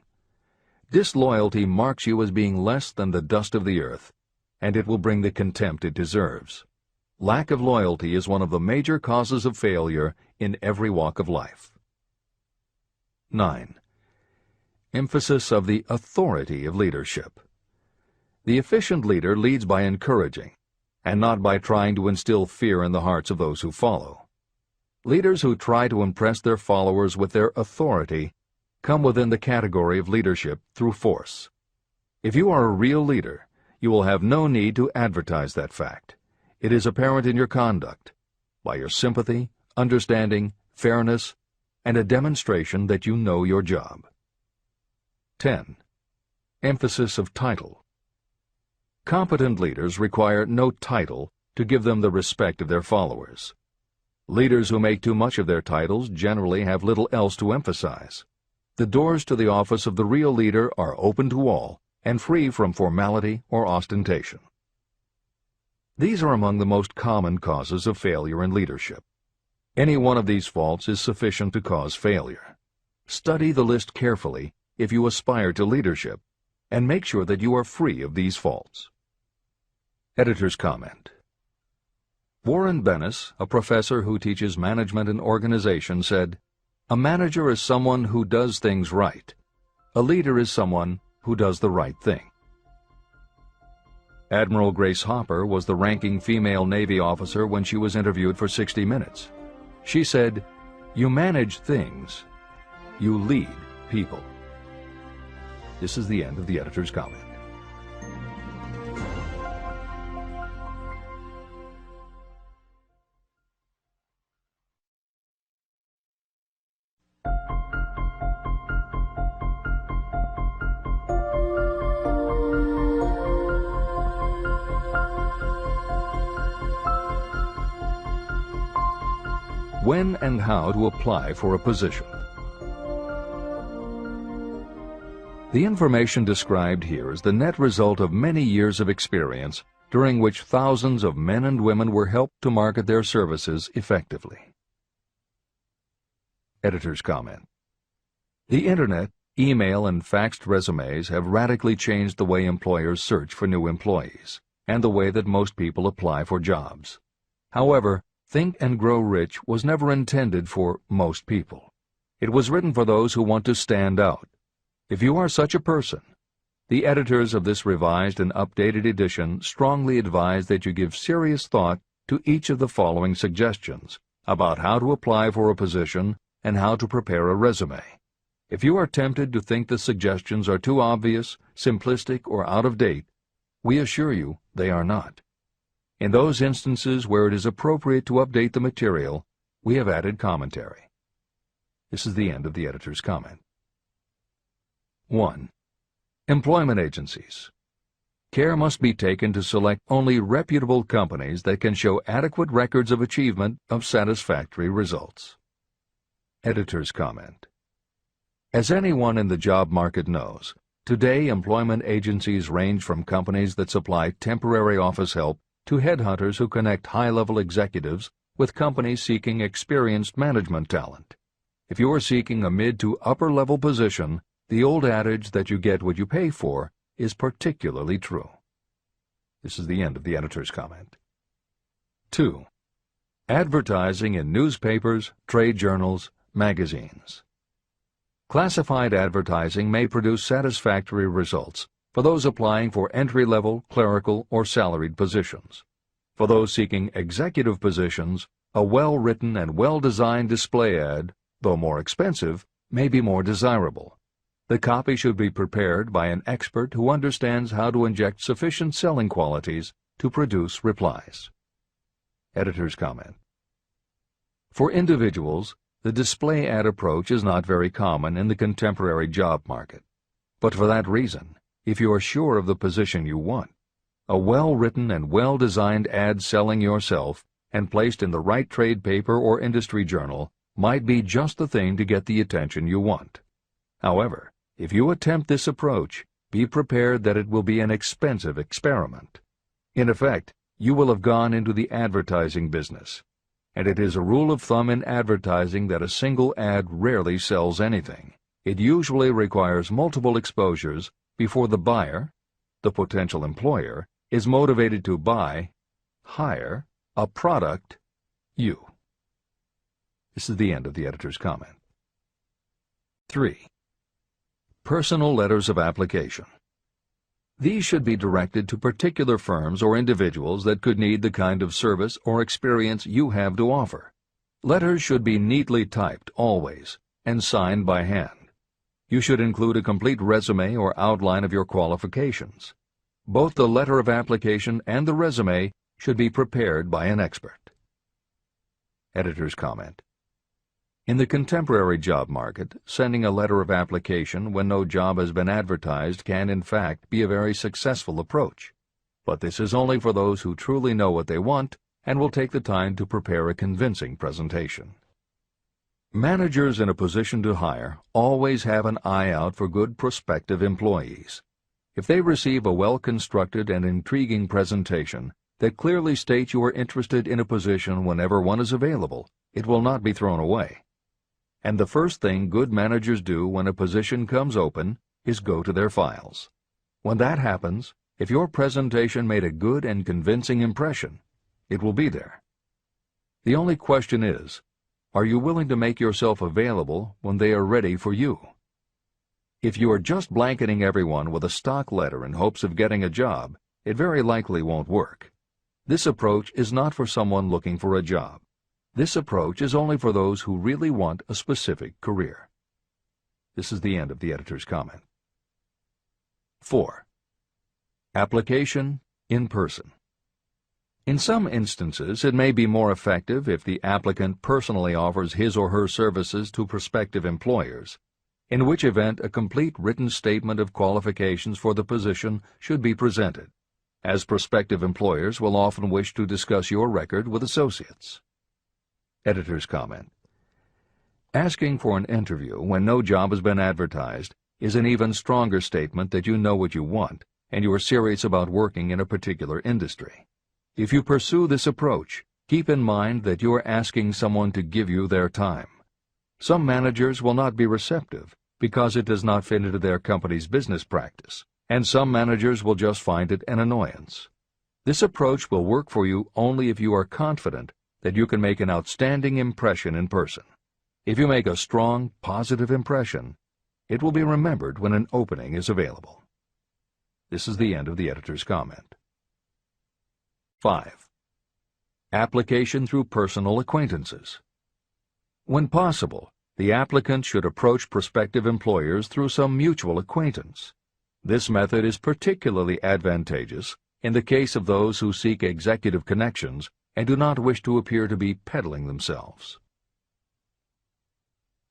Disloyalty marks you as being less than the dust of the earth, and it will bring the contempt it deserves. Lack of loyalty is one of the major causes of failure in every walk of life. 9. Emphasis of the authority of leadership. The efficient leader leads by encouraging, and not by trying to instill fear in the hearts of those who follow. Leaders who try to impress their followers with their authority come within the category of leadership through force. If you are a real leader, you will have no need to advertise that fact. It is apparent in your conduct, by your sympathy, understanding, fairness, and a demonstration that you know your job. 10. Emphasis of title. Competent leaders require no title to give them the respect of their followers. Leaders who make too much of their titles generally have little else to emphasize. The doors to the office of the real leader are open to all and free from formality or ostentation. These are among the most common causes of failure in leadership. Any one of these faults is sufficient to cause failure. Study the list carefully if you aspire to leadership, and make sure that you are free of these faults. Editor's comment. Warren Bennis, a professor who teaches management and organization, said, "A manager is someone who does things right. A leader is someone who does the right thing." Admiral Grace Hopper was the ranking female Navy officer when she was interviewed for 60 Minutes. She said, "You manage things. You lead people." This is the end of the editor's comment. When and how to apply for a position. The information described here is the net result of many years of experience during which thousands of men and women were helped to market their services effectively. Editor's comment. The Internet, email, and faxed resumes have radically changed the way employers search for new employees, and the way that most people apply for jobs. However, Think and Grow Rich was never intended for most people. It was written for those who want to stand out. If you are such a person, the editors of this revised and updated edition strongly advise that you give serious thought to each of the following suggestions about how to apply for a position and how to prepare a resume. If you are tempted to think the suggestions are too obvious, simplistic, or out of date, we assure you they are not. In those instances where it is appropriate to update the material, we have added commentary. This is the end of the editor's comment. 1. Employment agencies. Care must be taken to select only reputable companies that can show adequate records of achievement of satisfactory results. Editor's comment. As anyone in the job market knows, today employment agencies range from companies that supply temporary office help to headhunters who connect high-level executives with companies seeking experienced management talent. If you are seeking a mid to upper-level position, the old adage that you get what you pay for is particularly true. This is the end of the editor's comment. 2. Advertising in newspapers, trade journals, magazines. Classified advertising may produce satisfactory results for those applying for entry-level, clerical, or salaried positions. For those seeking executive positions, a well-written and well-designed display ad, though more expensive, may be more desirable. The copy should be prepared by an expert who understands how to inject sufficient selling qualities to produce replies. Editor's comment. For individuals, the display ad approach is not very common in the contemporary job market. But for that reason, if you are sure of the position you want, a well-written and well-designed ad selling yourself and placed in the right trade paper or industry journal might be just the thing to get the attention you want. However, if you attempt this approach, be prepared that it will be an expensive experiment. In effect, you will have gone into the advertising business, and it is a rule of thumb in advertising that a single ad rarely sells anything. It usually requires multiple exposures before the buyer, the potential employer, is motivated to buy, hire, a product, you. This is the end of the editor's comment. 3. Personal letters of application. These should be directed to particular firms or individuals that could need the kind of service or experience you have to offer. Letters should be neatly typed always and signed by hand. You should include a complete resume or outline of your qualifications. Both the letter of application and the resume should be prepared by an expert. Editor's comment. In the contemporary job market, sending a letter of application when no job has been advertised can, in fact, be a very successful approach. But this is only for those who truly know what they want and will take the time to prepare a convincing presentation. Managers in a position to hire always have an eye out for good prospective employees. If they receive a well-constructed and intriguing presentation that clearly states you are interested in a position whenever one is available, it will not be thrown away. And the first thing good managers do when a position comes open is go to their files. When that happens, if your presentation made a good and convincing impression, it will be there. The only question is, are you willing to make yourself available when they are ready for you? If you are just blanketing everyone with a stock letter in hopes of getting a job, it very likely won't work. This approach is not for someone looking for a job. This approach is only for those who really want a specific career. This is the end of the editor's comment. 4. Application in person. In some instances, it may be more effective if the applicant personally offers his or her services to prospective employers, in which event a complete written statement of qualifications for the position should be presented, as prospective employers will often wish to discuss your record with associates. Editor's comment. Asking for an interview when no job has been advertised is an even stronger statement that you know what you want and you are serious about working in a particular industry. If you pursue this approach, keep in mind that you are asking someone to give you their time. Some managers will not be receptive because it does not fit into their company's business practice, and some managers will just find it an annoyance. This approach will work for you only if you are confident that you can make an outstanding impression in person. If you make a strong, positive impression, it will be remembered when an opening is available. This is the end of the editor's comment. 5. Application through personal acquaintances. When possible, the applicant should approach prospective employers through some mutual acquaintance. This method is particularly advantageous in the case of those who seek executive connections and do not wish to appear to be peddling themselves.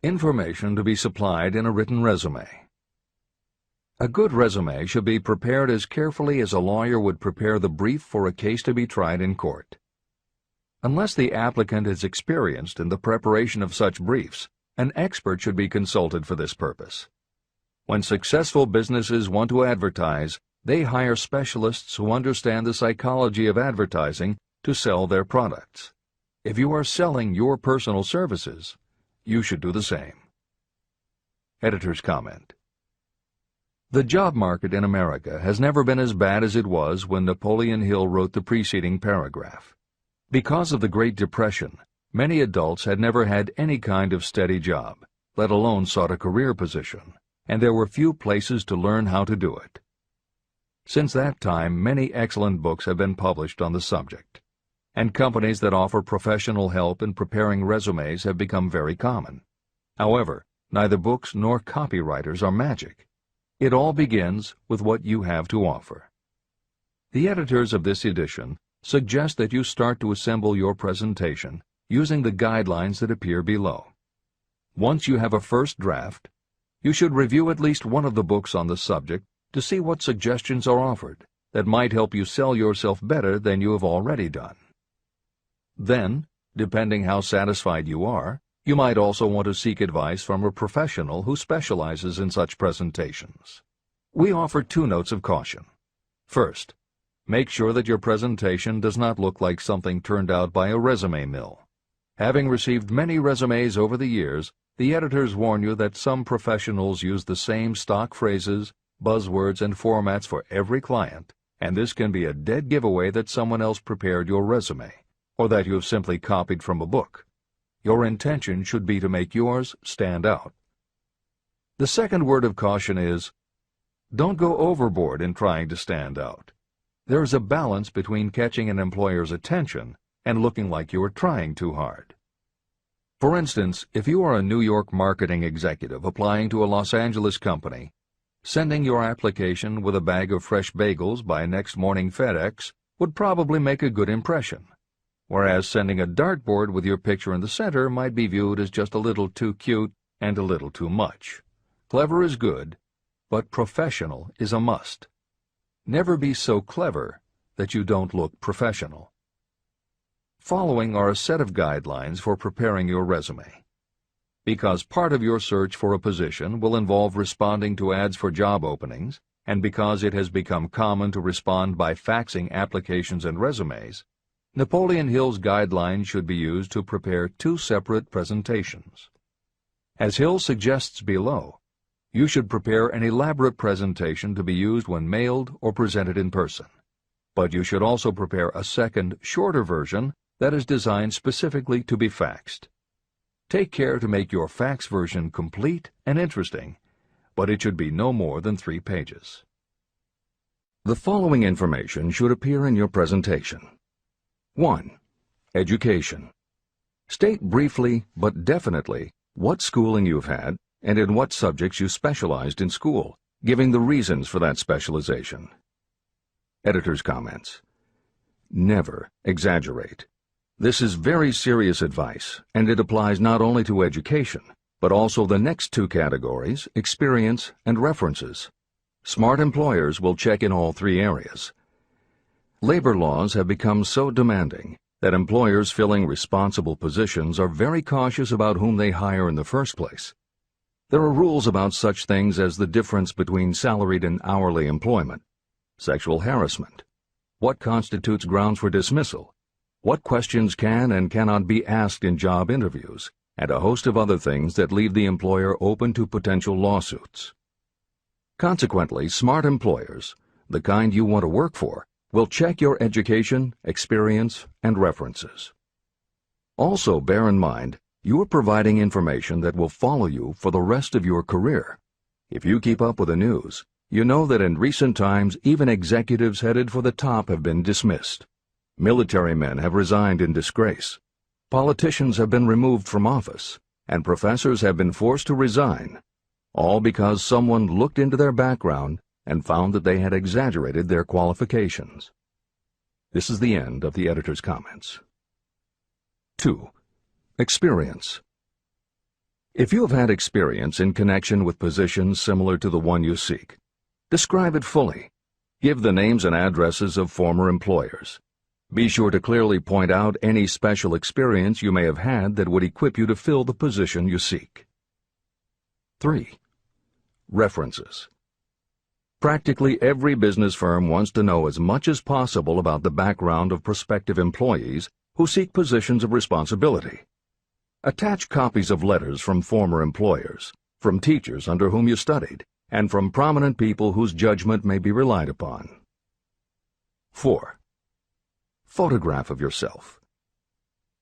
Information to be supplied in a written resume. A good resume should be prepared as carefully as a lawyer would prepare the brief for a case to be tried in court. Unless the applicant is experienced in the preparation of such briefs, an expert should be consulted for this purpose. When successful businesses want to advertise, they hire specialists who understand the psychology of advertising to sell their products. If you are selling your personal services, you should do the same. Editor's comment. The job market in America has never been as bad as it was when Napoleon Hill wrote the preceding paragraph. Because of the Great Depression, many adults had never had any kind of steady job, let alone sought a career position, and there were few places to learn how to do it. Since that time, many excellent books have been published on the subject, and companies that offer professional help in preparing resumes have become very common. However, neither books nor copywriters are magic. It all begins with what you have to offer. The editors of this edition suggest that you start to assemble your presentation using the guidelines that appear below. Once you have a first draft, you should review at least one of the books on the subject to see what suggestions are offered that might help you sell yourself better than you have already done. Then, depending how satisfied you are, you might also want to seek advice from a professional who specializes in such presentations. We offer 2 notes of caution. First, make sure that your presentation does not look like something turned out by a resume mill. Having received many resumes over the years, the editors warn you that some professionals use the same stock phrases, buzzwords, and formats for every client, and this can be a dead giveaway that someone else prepared your resume, or that you have simply copied from a book. Your intention should be to make yours stand out. The second word of caution is, don't go overboard in trying to stand out. There is a balance between catching an employer's attention and looking like you are trying too hard. For instance, if you are a New York marketing executive applying to a Los Angeles company, sending your application with a bag of fresh bagels by next morning FedEx would probably make a good impression, whereas sending a dartboard with your picture in the center might be viewed as just a little too cute and a little too much. Clever is good, but professional is a must. Never be so clever that you don't look professional. Following are a set of guidelines for preparing your resume. Because part of your search for a position will involve responding to ads for job openings, and because it has become common to respond by faxing applications and resumes, Napoleon Hill's guidelines should be used to prepare 2 separate presentations. As Hill suggests below, you should prepare an elaborate presentation to be used when mailed or presented in person. But you should also prepare a second, shorter version that is designed specifically to be faxed. Take care to make your fax version complete and interesting, but it should be no more than 3 pages. The following information should appear in your presentation. 1. Education. State briefly but definitely what schooling you've had and in what subjects you specialized in school, giving the reasons for that specialization. Editor's comments. Never exaggerate. This is very serious advice, and it applies not only to education, but also the next 2 categories, experience and references. Smart employers will check in all 3 areas. Labor laws have become so demanding that employers filling responsible positions are very cautious about whom they hire in the first place. There are rules about such things as the difference between salaried and hourly employment. sexual harassment, what constitutes grounds for dismissal, what questions can and cannot be asked in job interviews, and a host of other things that leave the employer open to potential lawsuits. Consequently, smart employers, the kind you want to work for, will check your education, experience, and references. Also, bear in mind, you are providing information that will follow you for the rest of your career. If you keep up with the news, you know that in recent times even executives headed for the top have been dismissed. Military men have resigned in disgrace. Politicians have been removed from office, and professors have been forced to resign, all because someone looked into their background and found that they had exaggerated their qualifications. This is the end of the editor's comments. 2. Experience. If you have had experience in connection with positions similar to the one you seek, describe it fully. Give the names and addresses of former employers. Be sure to clearly point out any special experience you may have had that would equip you to fill the position you seek. 3. References. Practically every business firm wants to know as much as possible about the background of prospective employees who seek positions of responsibility. Attach copies of letters from former employers, from teachers under whom you studied, and from prominent people whose judgment may be relied upon. 4. Photograph of yourself.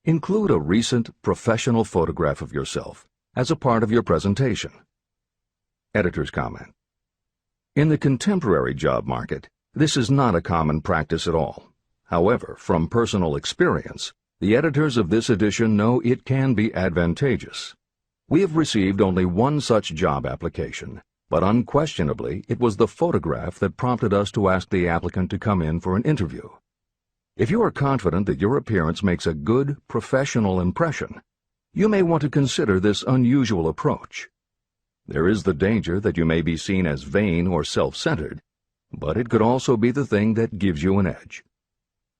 Include a recent professional photograph of yourself as a part of your presentation. Editor's comment. In the contemporary job market, this is not a common practice at all. However, from personal experience, the editors of this edition know it can be advantageous. We have received only one such job application, but unquestionably it was the photograph that prompted us to ask the applicant to come in for an interview. If you are confident that your appearance makes a good, professional impression, you may want to consider this unusual approach. There is the danger that you may be seen as vain or self-centered, but it could also be the thing that gives you an edge.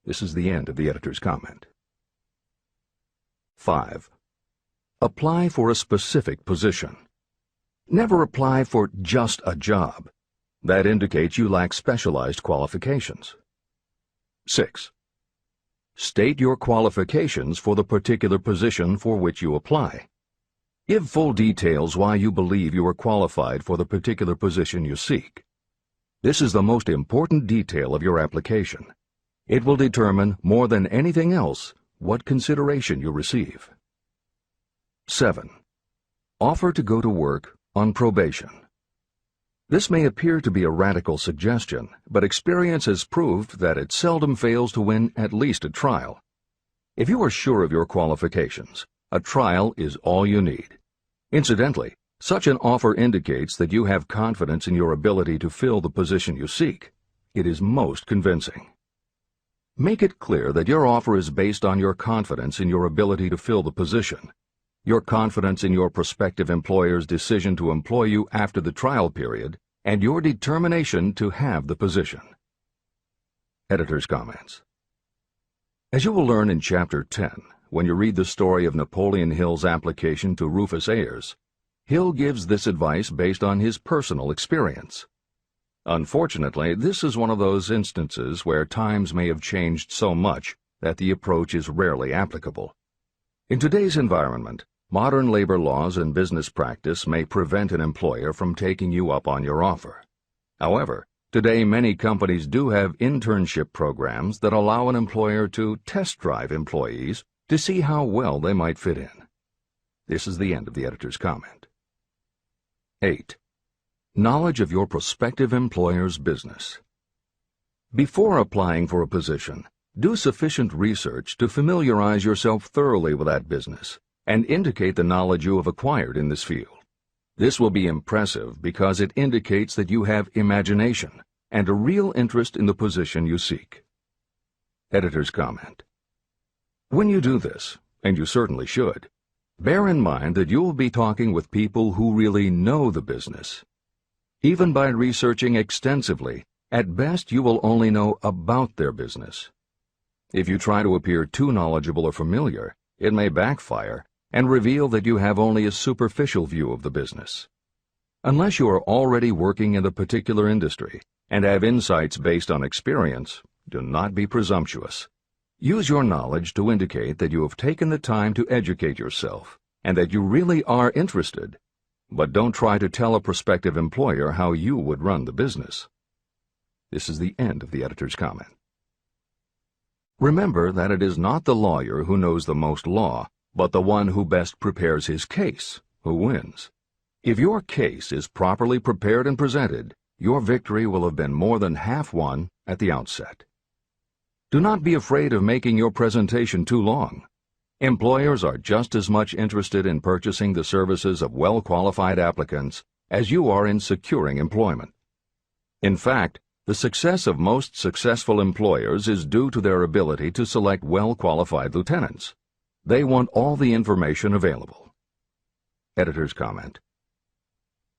This is the end of the editor's comment. 5. Apply for a specific position. Never apply for just a job. That indicates you lack specialized qualifications. 6. State your qualifications for the particular position for which you apply. Give full details why you believe you are qualified for the particular position you seek. This is the most important detail of your application. It will determine, more than anything else, what consideration you receive. 7. Offer to go to work on probation. This may appear to be a radical suggestion, but experience has proved that it seldom fails to win at least a trial. If you are sure of your qualifications, a trial is all you need. Incidentally, such an offer indicates that you have confidence in your ability to fill the position you seek. It is most convincing. Make it clear that your offer is based on your confidence in your ability to fill the position, your confidence in your prospective employer's decision to employ you after the trial period, and your determination to have the position. Editor's comments. As you will learn in Chapter 10, when you read the story of Napoleon Hill's application to Rufus Ayers, Hill gives this advice based on his personal experience. Unfortunately, this is one of those instances where times may have changed so much that the approach is rarely applicable. In today's environment, modern labor laws and business practice may prevent an employer from taking you up on your offer. However, today many companies do have internship programs that allow an employer to test drive employees to see how well they might fit in. This is the end of the editor's comment. 8. Knowledge of your prospective employer's business. Before applying for a position, do sufficient research to familiarize yourself thoroughly with that business and indicate the knowledge you have acquired in this field. This will be impressive because it indicates that you have imagination and a real interest in the position you seek. Editor's comment. When you do this, and you certainly should, bear in mind that you will be talking with people who really know the business. Even by researching extensively, at best you will only know about their business. If you try to appear too knowledgeable or familiar, it may backfire and reveal that you have only a superficial view of the business. Unless you are already working in the particular industry and have insights based on experience, do not be presumptuous. Use your knowledge to indicate that you have taken the time to educate yourself and that you really are interested, but don't try to tell a prospective employer how you would run the business. This is the end of the editor's comment. Remember that it is not the lawyer who knows the most law, but the one who best prepares his case who wins. If your case is properly prepared and presented, your victory will have been more than half won at the outset. Do not be afraid of making your presentation too long. Employers are just as much interested in purchasing the services of well-qualified applicants as you are in securing employment. In fact, the success of most successful employers is due to their ability to select well-qualified lieutenants. They want all the information available. Editor's comment.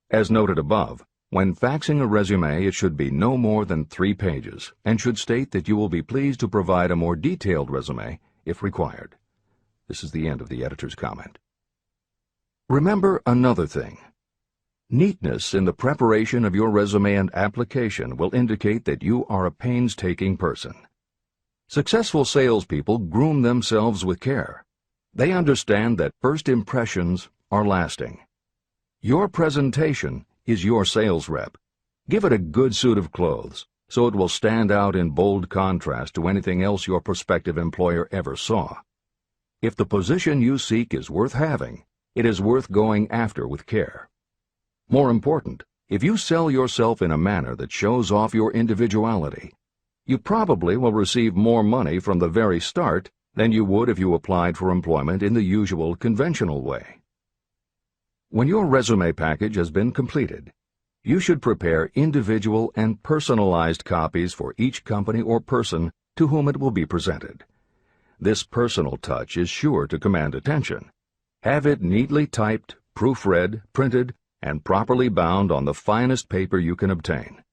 As noted above, when faxing a resume, it should be no more than 3 pages and should state that you will be pleased to provide a more detailed resume if required. This is the end of the editor's comment. Remember another thing. Neatness in the preparation of your resume and application will indicate that you are a painstaking person. Successful salespeople groom themselves with care. They understand that first impressions are lasting. Your presentation is your sales rep. Give it a good suit of clothes so it will stand out in bold contrast to anything else your prospective employer ever saw. If the position you seek is worth having, it is worth going after with care. More important, if you sell yourself in a manner that shows off your individuality, you probably will receive more money from the very start than you would if you applied for employment in the usual conventional way. When your resume package has been completed, you should prepare individual and personalized copies for each company or person to whom it will be presented. This personal touch is sure to command attention. Have it neatly typed, proofread, printed, and properly bound on the finest paper you can obtain.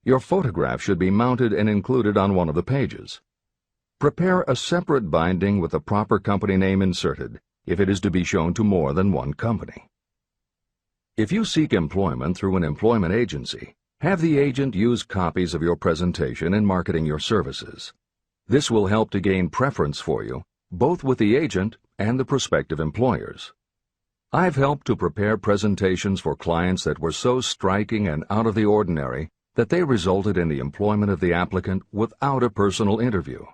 Your photograph should be mounted and included on one of the pages. Prepare a separate binding with the proper company name inserted if it is to be shown to more than one company. If you seek employment through an employment agency, have the agent use copies of your presentation in marketing your services. This will help to gain preference for you, both with the agent and the prospective employers. I've helped to prepare presentations for clients that were so striking and out of the ordinary that they resulted in the employment of the applicant without a personal interview.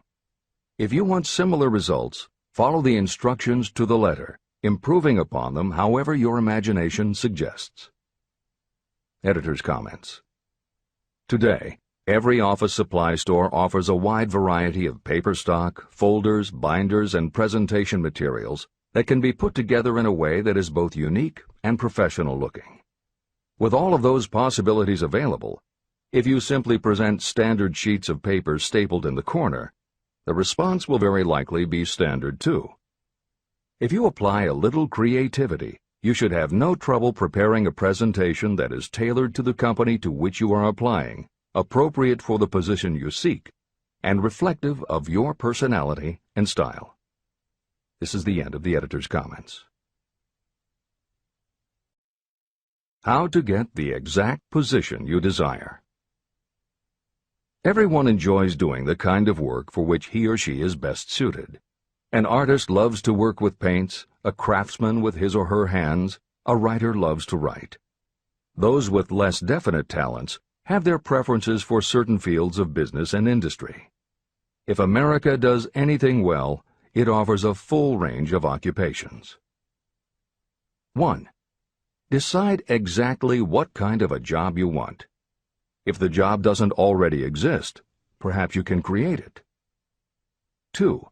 If you want similar results, follow the instructions to the letter, improving upon them however your imagination suggests. Editor's comments. Today, every office supply store offers a wide variety of paper stock, folders, binders, and presentation materials that can be put together in a way that is both unique and professional looking. With all of those possibilities available, if you simply present standard sheets of paper stapled in the corner, the response will very likely be standard too. If you apply a little creativity, you should have no trouble preparing a presentation that is tailored to the company to which you are applying, appropriate for the position you seek, and reflective of your personality and style. This is the end of the editor's comments. How to get the exact position you desire. Everyone enjoys doing the kind of work for which he or she is best suited. An artist loves to work with paints, a craftsman with his or her hands, a writer loves to write. Those with less definite talents have their preferences for certain fields of business and industry. If America does anything well, it offers a full range of occupations. 1. Decide exactly what kind of a job you want. If the job doesn't already exist, perhaps you can create it. 2.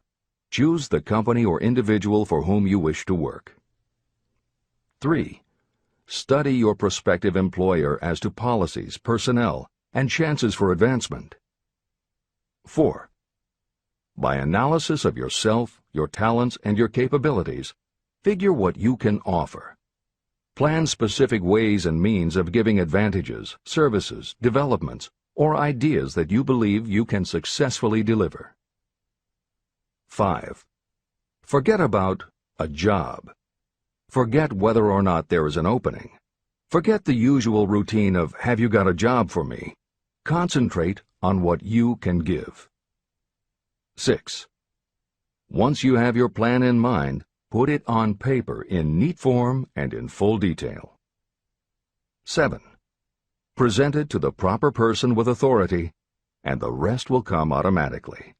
Choose the company or individual for whom you wish to work. 3. Study your prospective employer as to policies, personnel, and chances for advancement. 4. By analysis of yourself, your talents, and your capabilities, figure what you can offer. Plan specific ways and means of giving advantages, services, developments, or ideas that you believe you can successfully deliver. 5. Forget about a job. Forget whether or not there is an opening. Forget the usual routine of "have you got a job for me?" Concentrate on what you can give. 6. Once you have your plan in mind, put it on paper in neat form and in full detail. 7. Present it to the proper person with authority, and the rest will come automatically.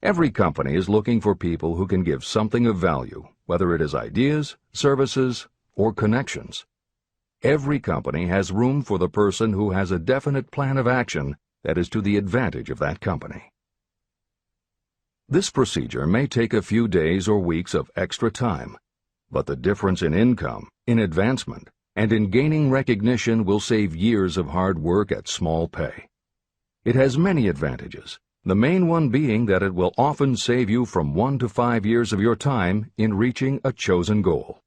Every company is looking for people who can give something of value, whether it is ideas, services, or connections. Every company has room for the person who has a definite plan of action that is to the advantage of that company. This procedure may take a few days or weeks of extra time, but the difference in income, in advancement, and in gaining recognition will save years of hard work at small pay. It has many advantages, the main one being that it will often save you from 1 to 5 years of your time in reaching a chosen goal.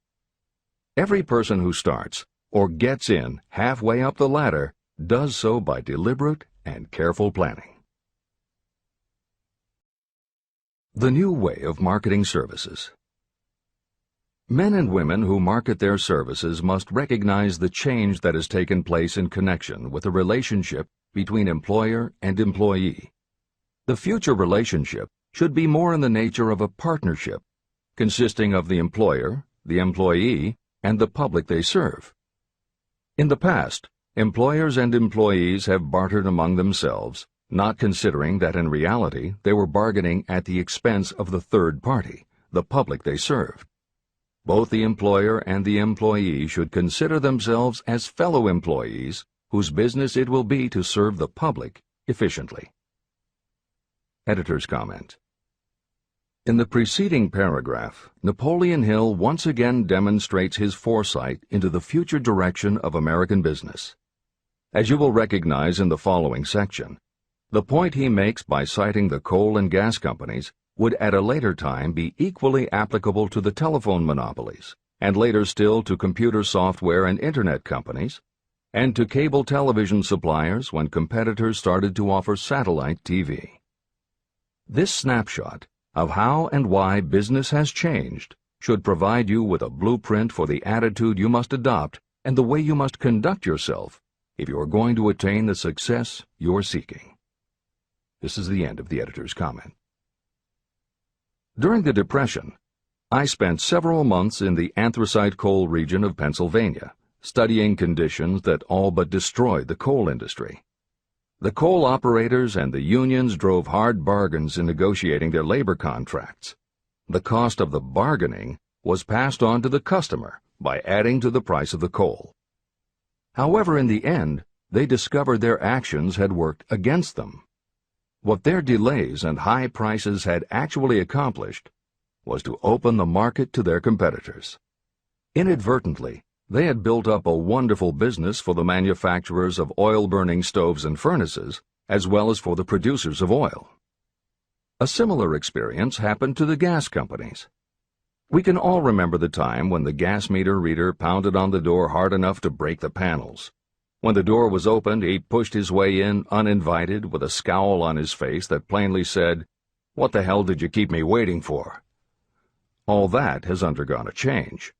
Every person who starts or gets in halfway up the ladder does so by deliberate and careful planning. The new way of marketing services. Men and women who market their services must recognize the change that has taken place in connection with the relationship between employer and employee. The future relationship should be more in the nature of a partnership, consisting of the employer, the employee, and the public they serve. In the past, employers and employees have bartered among themselves, not considering that in reality they were bargaining at the expense of the third party, the public they served. Both the employer and the employee should consider themselves as fellow employees whose business it will be to serve the public efficiently. Editor's comment. In the preceding paragraph, Napoleon Hill once again demonstrates his foresight into the future direction of American business. As you will recognize in the following section, the point he makes by citing the coal and gas companies would at a later time be equally applicable to the telephone monopolies, and later still to computer software and internet companies, and to cable television suppliers when competitors started to offer satellite TV. This snapshot of how and why business has changed should provide you with a blueprint for the attitude you must adopt and the way you must conduct yourself if you are going to attain the success you're seeking. This is the end of the editor's comment. During the Depression, I spent several months in the anthracite coal region of Pennsylvania, studying conditions that all but destroyed the coal industry. The coal operators and the unions drove hard bargains in negotiating their labor contracts. The cost of the bargaining was passed on to the customer by adding to the price of the coal. However, in the end, they discovered their actions had worked against them. What their delays and high prices had actually accomplished was to open the market to their competitors. Inadvertently, they had built up a wonderful business for the manufacturers of oil-burning stoves and furnaces, as well as for the producers of oil. A similar experience happened to the gas companies. We can all remember the time when the gas meter reader pounded on the door hard enough to break the panels. When the door was opened, he pushed his way in uninvited with a scowl on his face that plainly said, "What the hell did you keep me waiting for?" All that has undergone a change.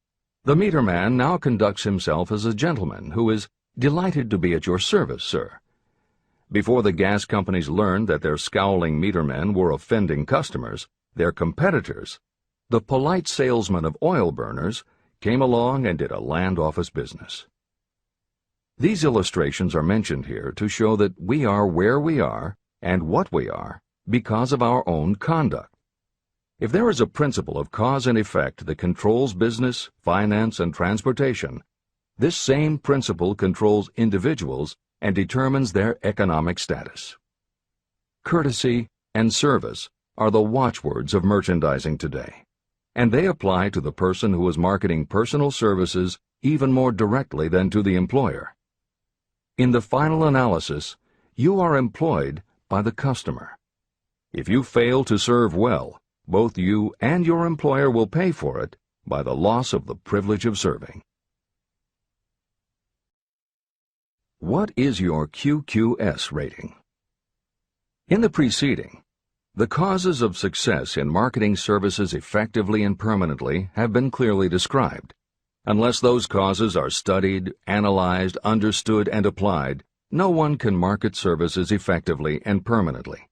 The meter man now conducts himself as a gentleman who is delighted to be at your service, sir. Before the gas companies learned that their scowling meter men were offending customers, their competitors, the polite salesmen of oil burners, came along and did a land office business. These illustrations are mentioned here to show that we are where we are and what we are because of our own conduct. If there is a principle of cause and effect that controls business, finance, and transportation, this same principle controls individuals and determines their economic status. Courtesy and service are the watchwords of merchandising today, and they apply to the person who is marketing personal services even more directly than to the employer. In the final analysis, you are employed by the customer. If you fail to serve well, both you and your employer will pay for it by the loss of the privilege of serving. What is your QQS rating? In the preceding, the causes of success in marketing services effectively and permanently have been clearly described. Unless those causes are studied, analyzed, understood, and applied, no one can market services effectively and permanently.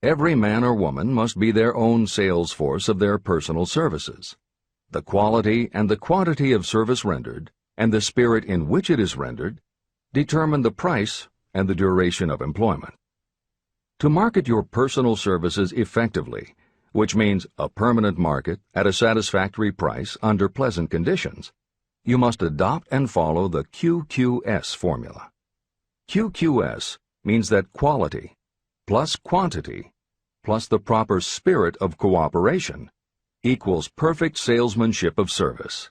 Every man or woman must be their own sales force of their personal services. The quality and the quantity of service rendered, and the spirit in which it is rendered, determine the price and the duration of employment. To market your personal services effectively, which means a permanent market at a satisfactory price under pleasant conditions, you must adopt and follow the QQS formula. QQS means that quality plus quantity plus the proper spirit of cooperation equals perfect salesmanship of service.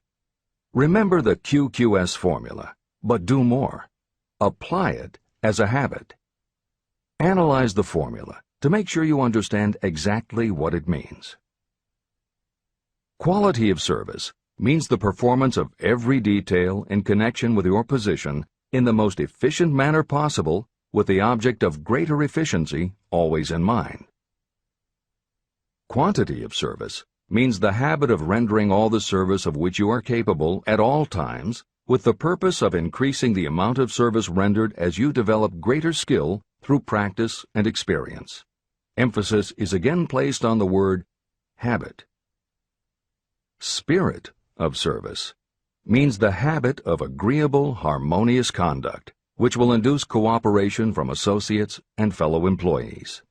Remember the QQS formula, but do more. Apply it as a habit. Analyze the formula to make sure you understand exactly what it means. Quality of service means the performance of every detail in connection with your position in the most efficient manner possible, with the object of greater efficiency always in mind. Quantity of service means the habit of rendering all the service of which you are capable at all times, with the purpose of increasing the amount of service rendered as you develop greater skill through practice and experience. Emphasis is again placed on the word habit. Spirit of service means the habit of agreeable, harmonious conduct, which will induce cooperation from associates and fellow employees.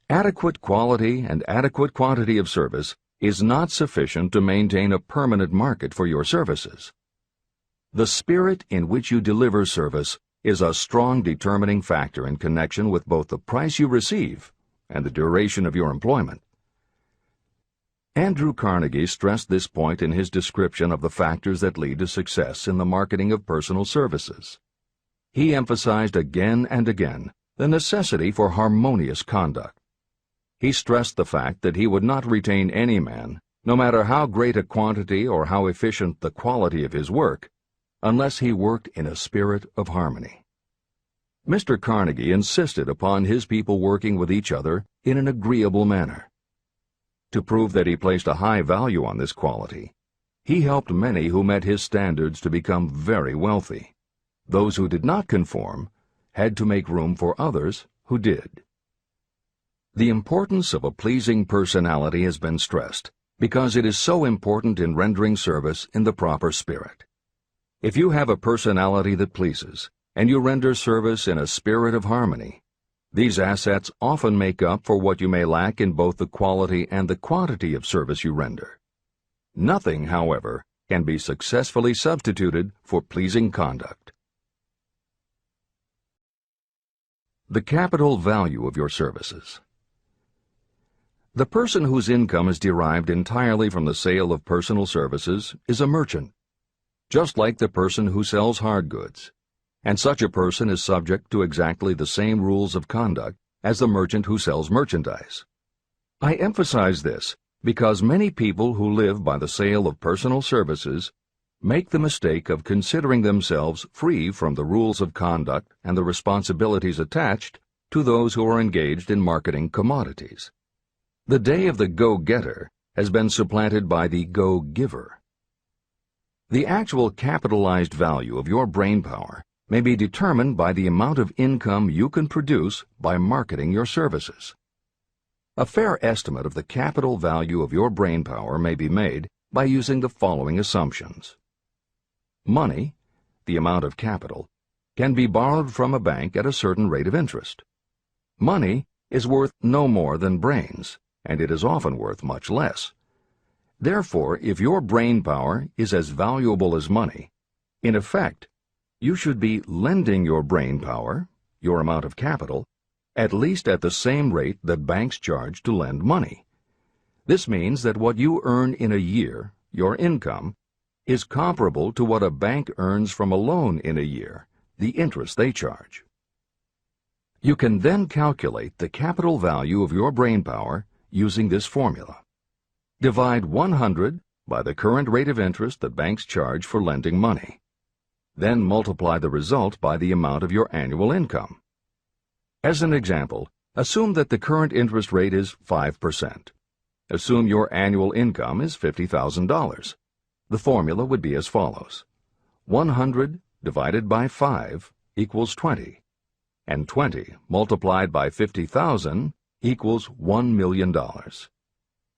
Adequate quality and adequate quantity of service is not sufficient to maintain a permanent market for your services. The spirit in which you deliver service is a strong determining factor in connection with both the price you receive and the duration of your employment. Andrew Carnegie stressed this point in his description of the factors that lead to success in the marketing of personal services. He emphasized again and again the necessity for harmonious conduct. He stressed the fact that he would not retain any man, no matter how great a quantity or how efficient the quality of his work, unless he worked in a spirit of harmony. Mr. Carnegie insisted upon his people working with each other in an agreeable manner. To prove that he placed a high value on this quality, he helped many who met his standards to become very wealthy. Those who did not conform had to make room for others who did. The importance of a pleasing personality has been stressed because it is so important in rendering service in the proper spirit. If you have a personality that pleases, and you render service in a spirit of harmony, these assets often make up for what you may lack in both the quality and the quantity of service you render. Nothing, however, can be successfully substituted for pleasing conduct. The capital value of your services. The person whose income is derived entirely from the sale of personal services is a merchant, just like the person who sells hard goods, and such a person is subject to exactly the same rules of conduct as the merchant who sells merchandise. I emphasize this because many people who live by the sale of personal services make the mistake of considering themselves free from the rules of conduct and the responsibilities attached to those who are engaged in marketing commodities. The day of the go-getter has been supplanted by the go-giver. The actual capitalized value of your brainpower may be determined by the amount of income you can produce by marketing your services. A fair estimate of the capital value of your brainpower may be made by using the following assumptions. Money, the amount of capital, can be borrowed from a bank at a certain rate of interest. Money is worth no more than brains, and it is often worth much less. Therefore, if your brainpower is as valuable as money, in effect, you should be lending your brainpower, your amount of capital, at least at the same rate that banks charge to lend money. This means that what you earn in a year, your income, is comparable to what a bank earns from a loan in a year, the interest they charge. You can then calculate the capital value of your brainpower using this formula. Divide 100 by the current rate of interest that banks charge for lending money. Then multiply the result by the amount of your annual income. As an example, assume that the current interest rate is 5%. Assume your annual income is $50,000. The formula would be as follows. 100 divided by 5 equals 20, and 20 multiplied by 50,000 equals $1 million.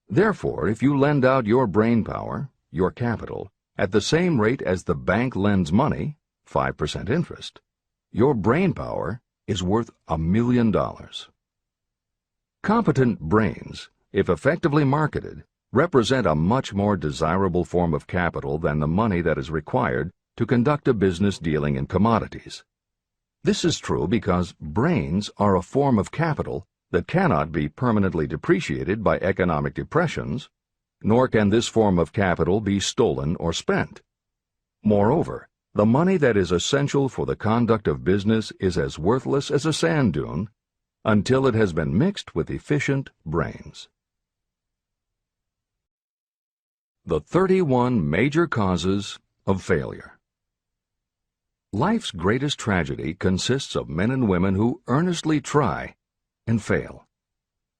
Therefore, if you lend out your brain power, your capital, at the same rate as the bank lends money, 5% interest, your brain power is worth $1 million. Competent brains, if effectively marketed, represent a much more desirable form of capital than the money that is required to conduct a business dealing in commodities. This is true because brains are a form of capital that cannot be permanently depreciated by economic depressions, nor can this form of capital be stolen or spent. Moreover, the money that is essential for the conduct of business is as worthless as a sand dune until it has been mixed with efficient brains. The 31 Major Causes of Failure. Life's greatest tragedy consists of men and women who earnestly try and fail.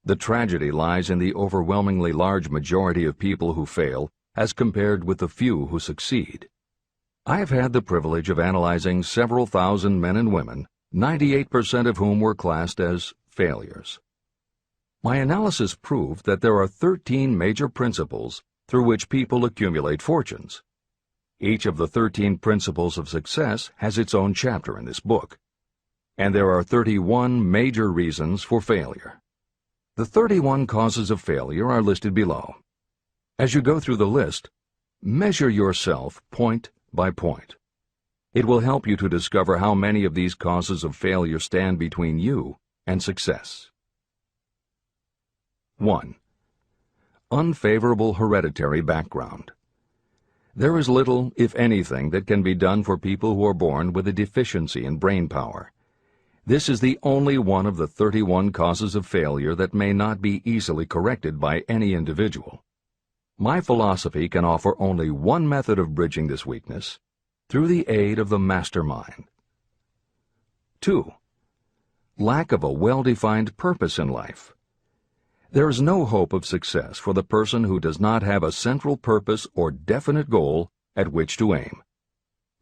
The tragedy lies in the overwhelmingly large majority of people who fail as compared with the few who succeed. I have had the privilege of analyzing several thousand men and women, 98% of whom were classed as failures. My analysis proved that there are 13 major principles through which people accumulate fortunes. Each of the 13 principles of success has its own chapter in this book, and there are 31 major reasons for failure. The 31 causes of failure are listed below. As you go through the list, measure yourself point by point. It will help you to discover how many of these causes of failure stand between you and success. 1. Unfavorable hereditary background. There is little, if anything, that can be done for people who are born with a deficiency in brain power. This is the only one of the 31 causes of failure that may not be easily corrected by any individual. My philosophy can offer only one method of bridging this weakness, through the aid of the Mastermind. 2. Lack of a well-defined purpose in life. There is no hope of success for the person who does not have a central purpose or definite goal at which to aim.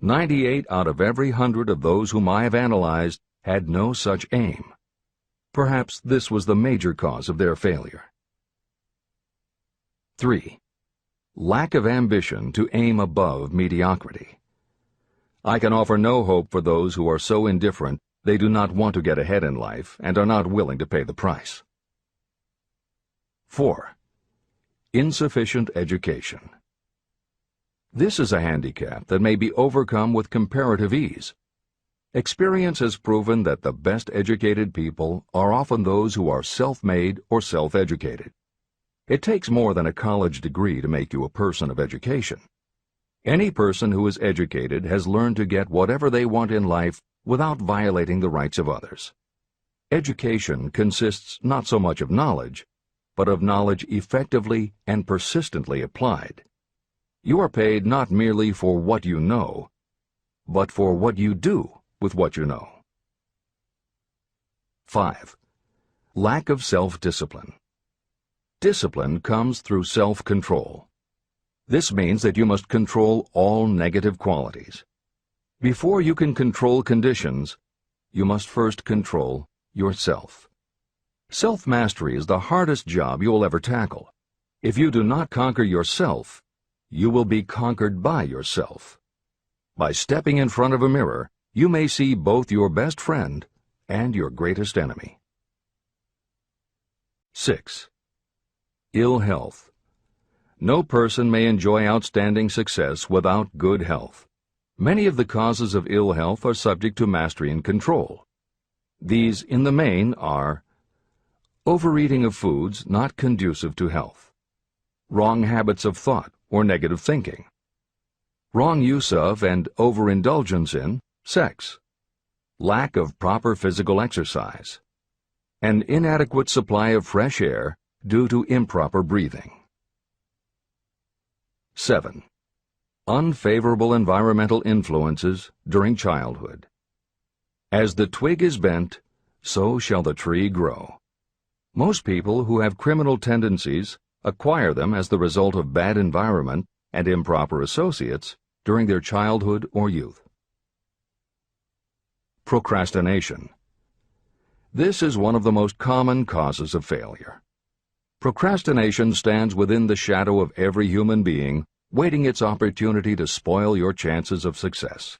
98 out of every 100 of those whom I have analyzed had no such aim. Perhaps this was the major cause of their failure. 3. Lack of ambition to aim above mediocrity. I can offer no hope for those who are so indifferent they do not want to get ahead in life and are not willing to pay the price. 4. Insufficient education. This is a handicap that may be overcome with comparative ease. Experience has proven that the best educated people are often those who are self-made or self-educated. It takes more than a college degree to make you a person of education. Any person who is educated has learned to get whatever they want in life without violating the rights of others. Education consists not so much of knowledge, but of knowledge effectively and persistently applied. You are paid not merely for what you know, but for what you do with what you know. 5. Lack of self-discipline. Discipline comes through self-control. This means that you must control all negative qualities. Before you can control conditions, you must first control yourself. Self-mastery is the hardest job you will ever tackle. If you do not conquer yourself, you will be conquered by yourself. By stepping in front of a mirror, you may see both your best friend and your greatest enemy. 6. Ill health. No person may enjoy outstanding success without good health. Many of the causes of ill health are subject to mastery and control. These, in the main, are overeating of foods not conducive to health, wrong habits of thought or negative thinking, wrong use of and overindulgence in sex, lack of proper physical exercise, an inadequate supply of fresh air due to improper breathing. 7. Unfavorable environmental influences during childhood. As the twig is bent, so shall the tree grow. Most people who have criminal tendencies acquire them as the result of bad environment and improper associates during their childhood or youth. Procrastination. This is one of the most common causes of failure. Procrastination stands within the shadow of every human being, waiting its opportunity to spoil your chances of success.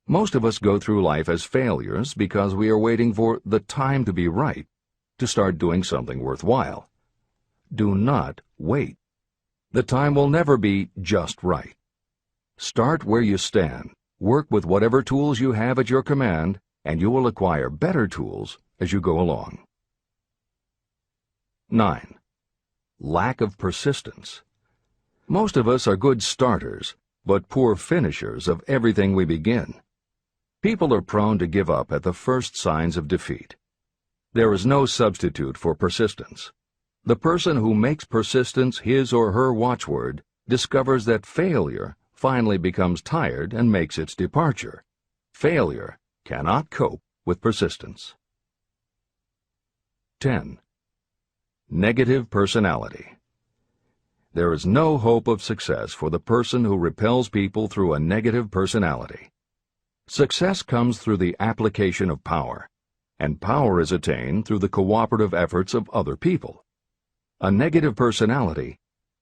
Most of us go through life as failures because we are waiting for the time to be right to start doing something worthwhile. Do not wait. The time will never be just right. Start where you stand, work with whatever tools you have at your command, and you will acquire better tools as you go along. 9. Lack of persistence. Most of us are good starters, but poor finishers of everything we begin. People are prone to give up at the first signs of defeat. There is no substitute for persistence. The person who makes persistence his or her watchword discovers that failure finally becomes tired and makes its departure. Failure cannot cope with persistence. 10. Negative personality. There is no hope of success for the person who repels people through a negative personality. Success comes through the application of power, and power is attained through the cooperative efforts of other people. A negative personality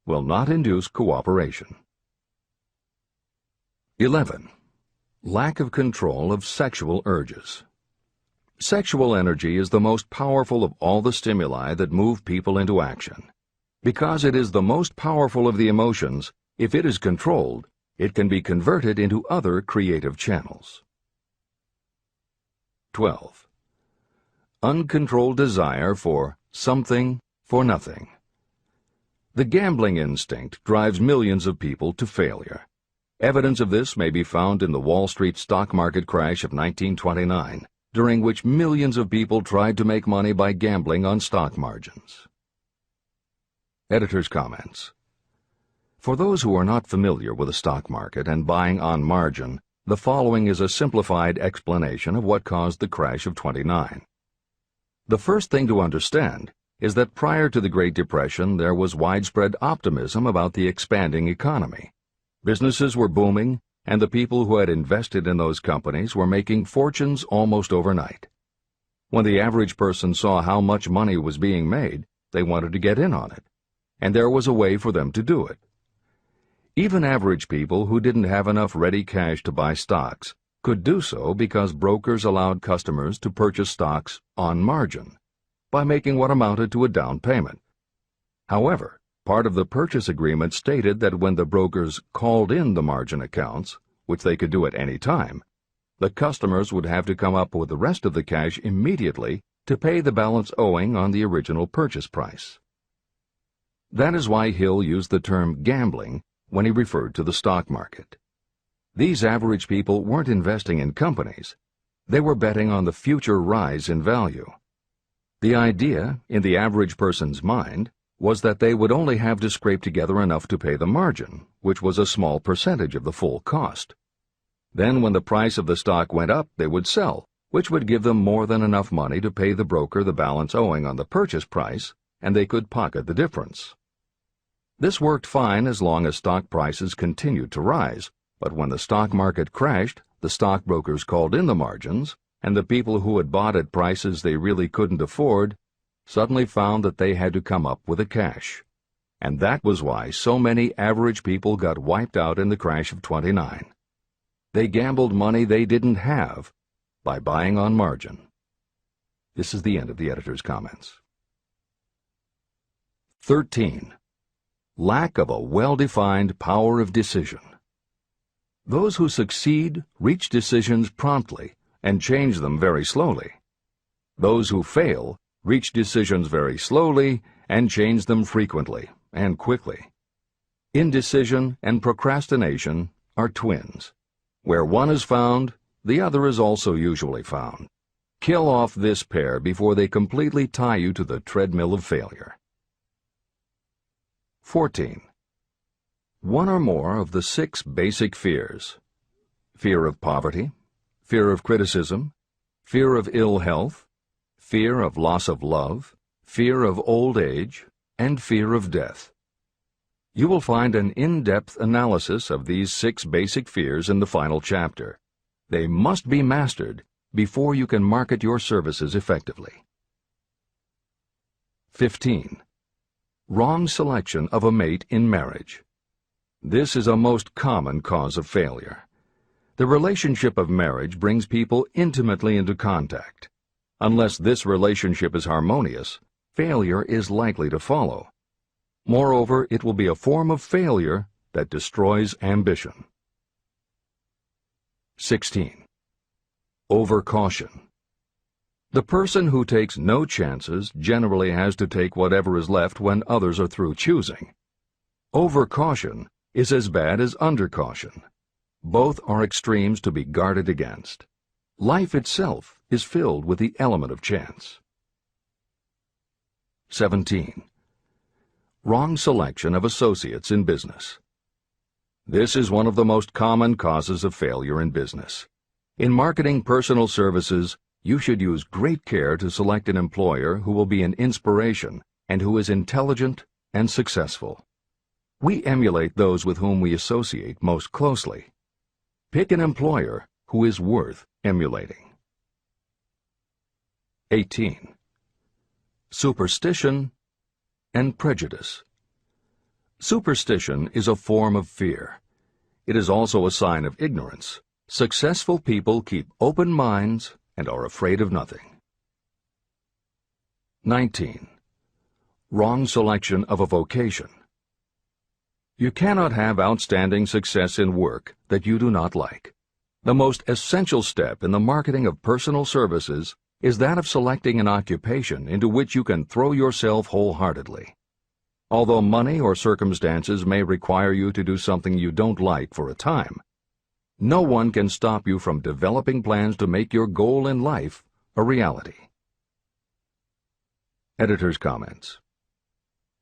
will not induce cooperation. 11. Lack of control of sexual urges. Sexual energy is the most powerful of all the stimuli that move people into action. Because it is the most powerful of the emotions, if it is controlled, it can be converted into other creative channels. 12. Uncontrolled desire for something for nothing. The gambling instinct drives millions of people to failure. Evidence of this may be found in the Wall Street stock market crash of 1929, during which millions of people tried to make money by gambling on stock margins. Editor's comments. For those who are not familiar with the stock market and buying on margin, the following is a simplified explanation of what caused the crash of '29. The first thing to understand is that prior to the Great Depression there was widespread optimism about the expanding economy. Businesses were booming, and the people who had invested in those companies were making fortunes almost overnight. When the average person saw how much money was being made, they wanted to get in on it, and there was a way for them to do it. Even average people who didn't have enough ready cash to buy stocks could do so because brokers allowed customers to purchase stocks on margin by making what amounted to a down payment. However, part of the purchase agreement stated that when the brokers called in the margin accounts, which they could do at any time, the customers would have to come up with the rest of the cash immediately to pay the balance owing on the original purchase price. That is why Hill used the term gambling when he referred to the stock market. These average people weren't investing in companies. They were betting on the future rise in value. The idea, in the average person's mind, was that they would only have to scrape together enough to pay the margin, which was a small percentage of the full cost. Then when the price of the stock went up, they would sell, which would give them more than enough money to pay the broker the balance owing on the purchase price, and they could pocket the difference. This worked fine as long as stock prices continued to rise, but when the stock market crashed, the stockbrokers called in the margins, and the people who had bought at prices they really couldn't afford suddenly found that they had to come up with the cash. And that was why so many average people got wiped out in the crash of '29. They gambled money they didn't have by buying on margin. This is the end of the editor's comments. 13. Lack of a well-defined power of decision. Those who succeed reach decisions promptly and change them very slowly. Those who fail reach decisions very slowly and change them frequently and quickly. Indecision and procrastination are twins. Where one is found, the other is also usually found. Kill off this pair before they completely tie you to the treadmill of failure. 14. One or more of the 6 basic fears: fear of poverty, fear of criticism, fear of ill health, fear of loss of love, fear of old age, and fear of death. You will find an in-depth analysis of these 6 basic fears in the final chapter. They must be mastered before you can market your services effectively. 15. Wrong selection of a mate in marriage. This is a most common cause of failure. The relationship of marriage brings people intimately into contact. Unless this relationship is harmonious, failure is likely to follow. Moreover, it will be a form of failure that destroys ambition. 16. Overcaution. The person who takes no chances generally has to take whatever is left when others are through choosing. Overcaution is as bad as undercaution. Both are extremes to be guarded against. Life itself is filled with the element of chance. 17. Wrong selection of associates in business. This is one of the most common causes of failure in business. In marketing personal services, you should use great care to select an employer who will be an inspiration and who is intelligent and successful. We emulate those with whom we associate most closely. Pick an employer who is worth emulating. 18. Superstition and prejudice. Superstition is a form of fear. It is also a sign of ignorance. Successful people keep open minds and are afraid of nothing. 19. Wrong selection of a vocation. You cannot have outstanding success in work that you do not like. The most essential step in the marketing of personal services is that of selecting an occupation into which you can throw yourself wholeheartedly. Although money or circumstances may require you to do something you don't like for a time, no one can stop you from developing plans to make your goal in life a reality. Editor's comments.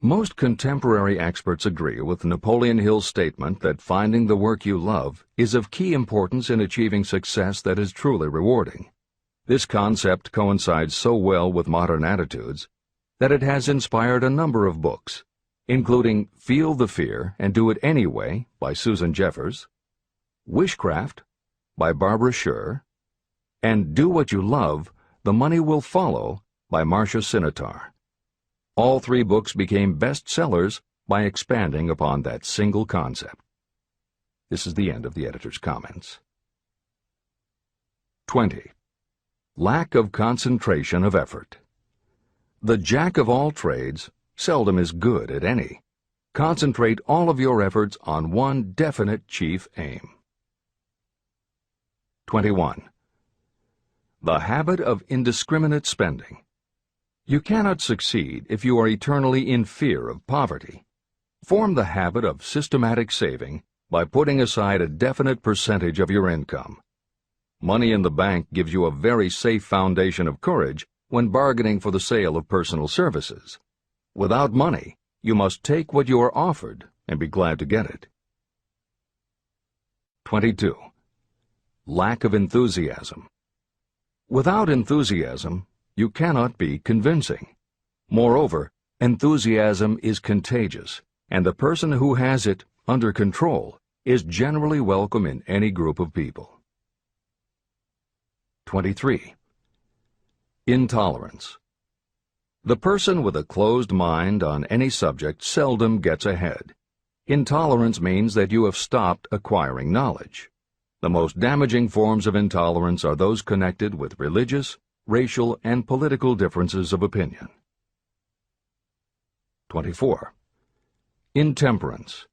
Most contemporary experts agree with Napoleon Hill's statement that finding the work you love is of key importance in achieving success that is truly rewarding. This concept coincides so well with modern attitudes that it has inspired a number of books, including Feel the Fear and Do It Anyway by Susan Jeffers, Wishcraft by Barbara Sher, and Do What You Love, The Money Will Follow by Marcia Sinitar. All 3 books became bestsellers by expanding upon that single concept. This is the end of the editor's comments. 20. Lack of concentration of effort. The jack of all trades seldom is good at any. Concentrate all of your efforts on one definite chief aim. 21. The habit of indiscriminate spending. You cannot succeed if you are eternally in fear of poverty. Form the habit of systematic saving by putting aside a definite percentage of your income. Money in the bank gives you a very safe foundation of courage when bargaining for the sale of personal services. Without money, you must take what you are offered and be glad to get it. 22. Lack of enthusiasm. Without enthusiasm, you cannot be convincing. Moreover, enthusiasm is contagious, and the person who has it under control is generally welcome in any group of people. 23. Intolerance. The person with a closed mind on any subject seldom gets ahead. Intolerance means that you have stopped acquiring knowledge. The most damaging forms of intolerance are those connected with religious, racial, and political differences of opinion. 24. Intemperance.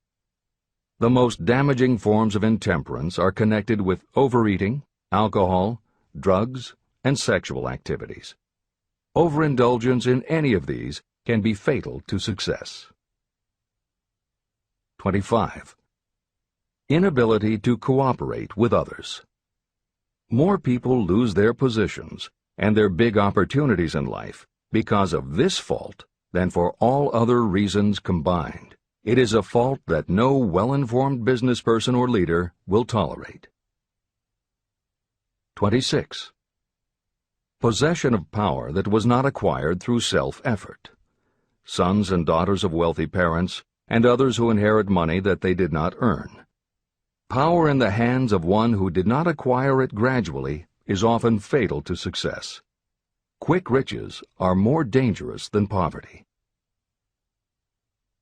The most damaging forms of intemperance are connected with overeating, alcohol, drugs, and sexual activities. Overindulgence in any of these can be fatal to success. 25. Inability to cooperate with others. More people lose their positions and their big opportunities in life because of this fault than for all other reasons combined. It is a fault that no well-informed business person or leader will tolerate. 26. Possession of power that was not acquired through self-effort. Sons and daughters of wealthy parents and others who inherit money that they did not earn. Power in the hands of one who did not acquire it gradually is often fatal to success. Quick riches are more dangerous than poverty.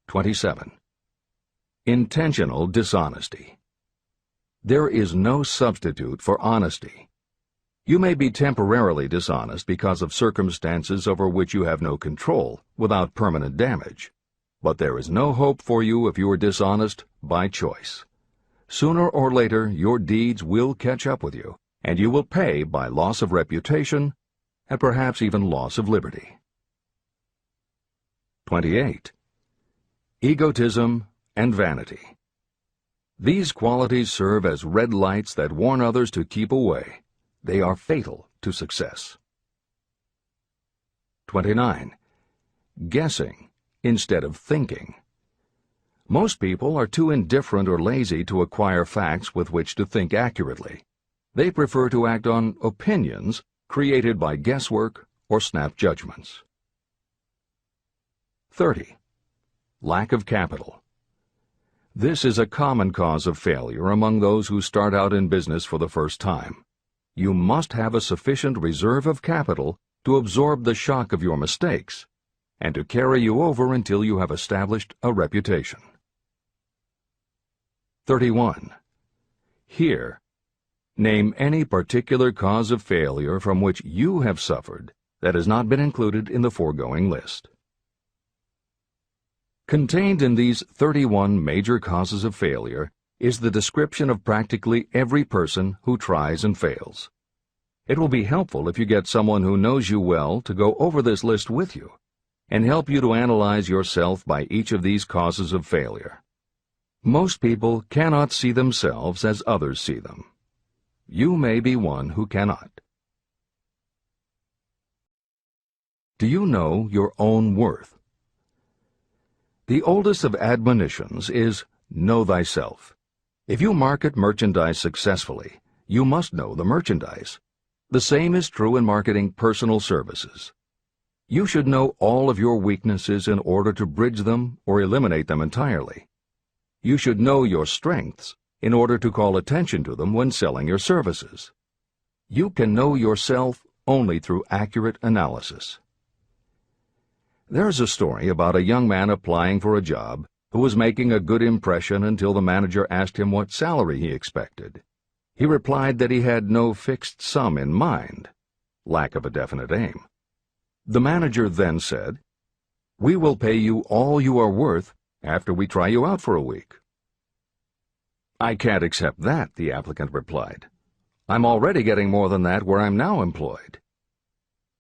27. Intentional dishonesty. There is no substitute for honesty. You may be temporarily dishonest because of circumstances over which you have no control, without permanent damage. But there is no hope for you if you are dishonest by choice. Sooner or later, your deeds will catch up with you, and you will pay by loss of reputation and perhaps even loss of liberty. 28. Egotism and vanity. These qualities serve as red lights that warn others to keep away. They are fatal to success. 29. Guessing instead of thinking. Most people are too indifferent or lazy to acquire facts with which to think accurately. They prefer to act on opinions created by guesswork or snap judgments. 30. Lack of capital. This is a common cause of failure among those who start out in business for the first time. You must have a sufficient reserve of capital to absorb the shock of your mistakes and to carry you over until you have established a reputation. 31. Here, name any particular cause of failure from which you have suffered that has not been included in the foregoing list. Contained in these 31 major causes of failure is the description of practically every person who tries and fails. It will be helpful if you get someone who knows you well to go over this list with you and help you to analyze yourself by each of these causes of failure. Most people cannot see themselves as others see them. You may be one who cannot. Do you know your own worth? The oldest of admonitions is, know thyself. If you market merchandise successfully, you must know the merchandise. The same is true in marketing personal services. You should know all of your weaknesses in order to bridge them or eliminate them entirely. You should know your strengths in order to call attention to them when selling your services. You can know yourself only through accurate analysis. There's a story about a young man applying for a job who was making a good impression until the manager asked him what salary he expected. He replied that he had no fixed sum in mind, lack of a definite aim. The manager then said, "We will pay you all you are worth after we try you out for a week." "I can't accept that," the applicant replied. "I'm already getting more than that where I'm now employed."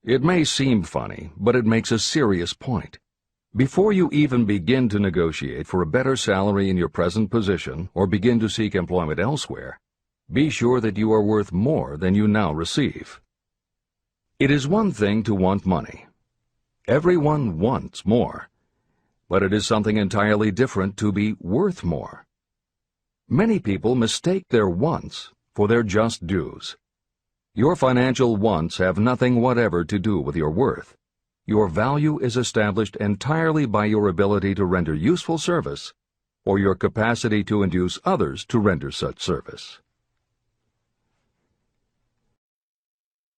It may seem funny, but it makes a serious point. Before you even begin to negotiate for a better salary in your present position or begin to seek employment elsewhere, be sure that you are worth more than you now receive. It is one thing to want money. Everyone wants more. But it is something entirely different to be worth more. Many people mistake their wants for their just dues. Your financial wants have nothing whatever to do with your worth. Your value is established entirely by your ability to render useful service or your capacity to induce others to render such service.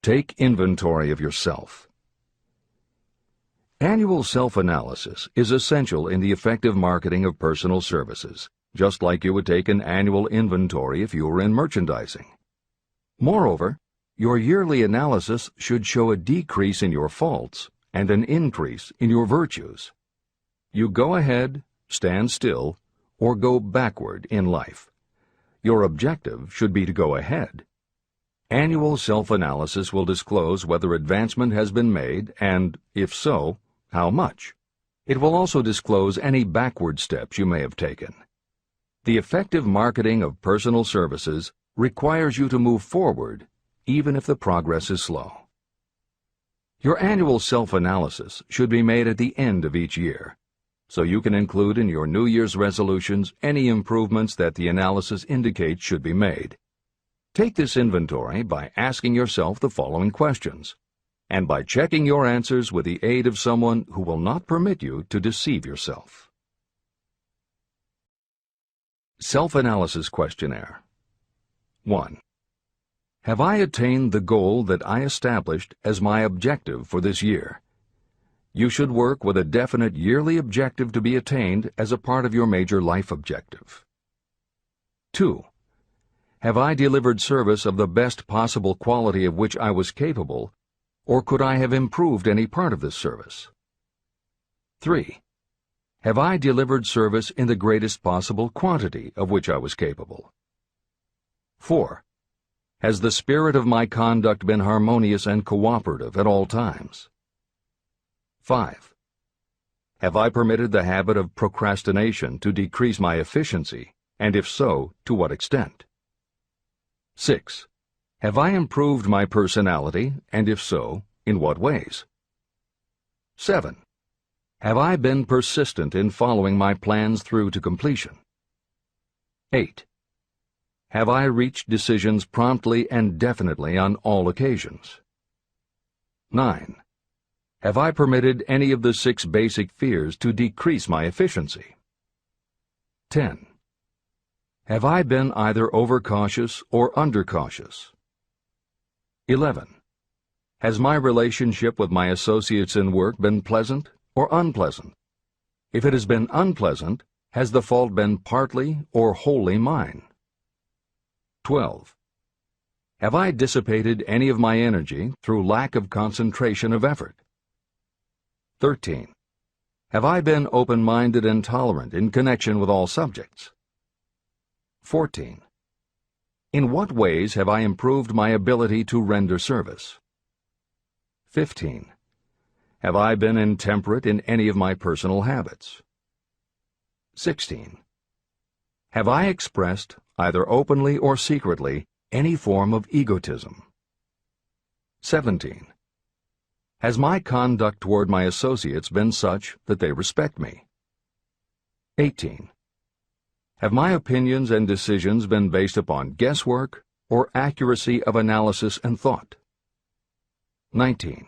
Take inventory of yourself. Annual self-analysis is essential in the effective marketing of personal services, just like you would take an annual inventory if you were in merchandising. Moreover, your yearly analysis should show a decrease in your faults and an increase in your virtues. You go ahead, stand still, or go backward in life. Your objective should be to go ahead. Annual self-analysis will disclose whether advancement has been made and, if so, how much. It will also disclose any backward steps you may have taken. The effective marketing of personal services requires you to move forward, even if the progress is slow. Your annual self-analysis should be made at the end of each year, so you can include in your New Year's resolutions any improvements that the analysis indicates should be made. Take this inventory by asking yourself the following questions, and by checking your answers with the aid of someone who will not permit you to deceive yourself. Self-Analysis Questionnaire. 1. Have I attained the goal that I established as my objective for this year? You should work with a definite yearly objective to be attained as a part of your major life objective. 2. Have I delivered service of the best possible quality of which I was capable, or could I have improved any part of this service? 3. Have I delivered service in the greatest possible quantity of which I was capable? 4. Has the spirit of my conduct been harmonious and cooperative at all times? 5. Have I permitted the habit of procrastination to decrease my efficiency, and if so, to what extent? 6. Have I improved my personality, and if so, in what ways? 7. Have I been persistent in following my plans through to completion? 8. Have I reached decisions promptly and definitely on all occasions? 9. Have I permitted any of the 6 basic fears to decrease my efficiency? 10. Have I been either overcautious or undercautious? 11. Has my relationship with my associates in work been pleasant or unpleasant? If it has been unpleasant, has the fault been partly or wholly mine? 12. Have I dissipated any of my energy through lack of concentration of effort? 13. Have I been open-minded and tolerant in connection with all subjects? 14. In what ways have I improved my ability to render service? 15. Have I been intemperate in any of my personal habits? 16. Have I expressed, either openly or secretly, any form of egotism? 17. Has my conduct toward my associates been such that they respect me? 18. Have my opinions and decisions been based upon guesswork or accuracy of analysis and thought? 19.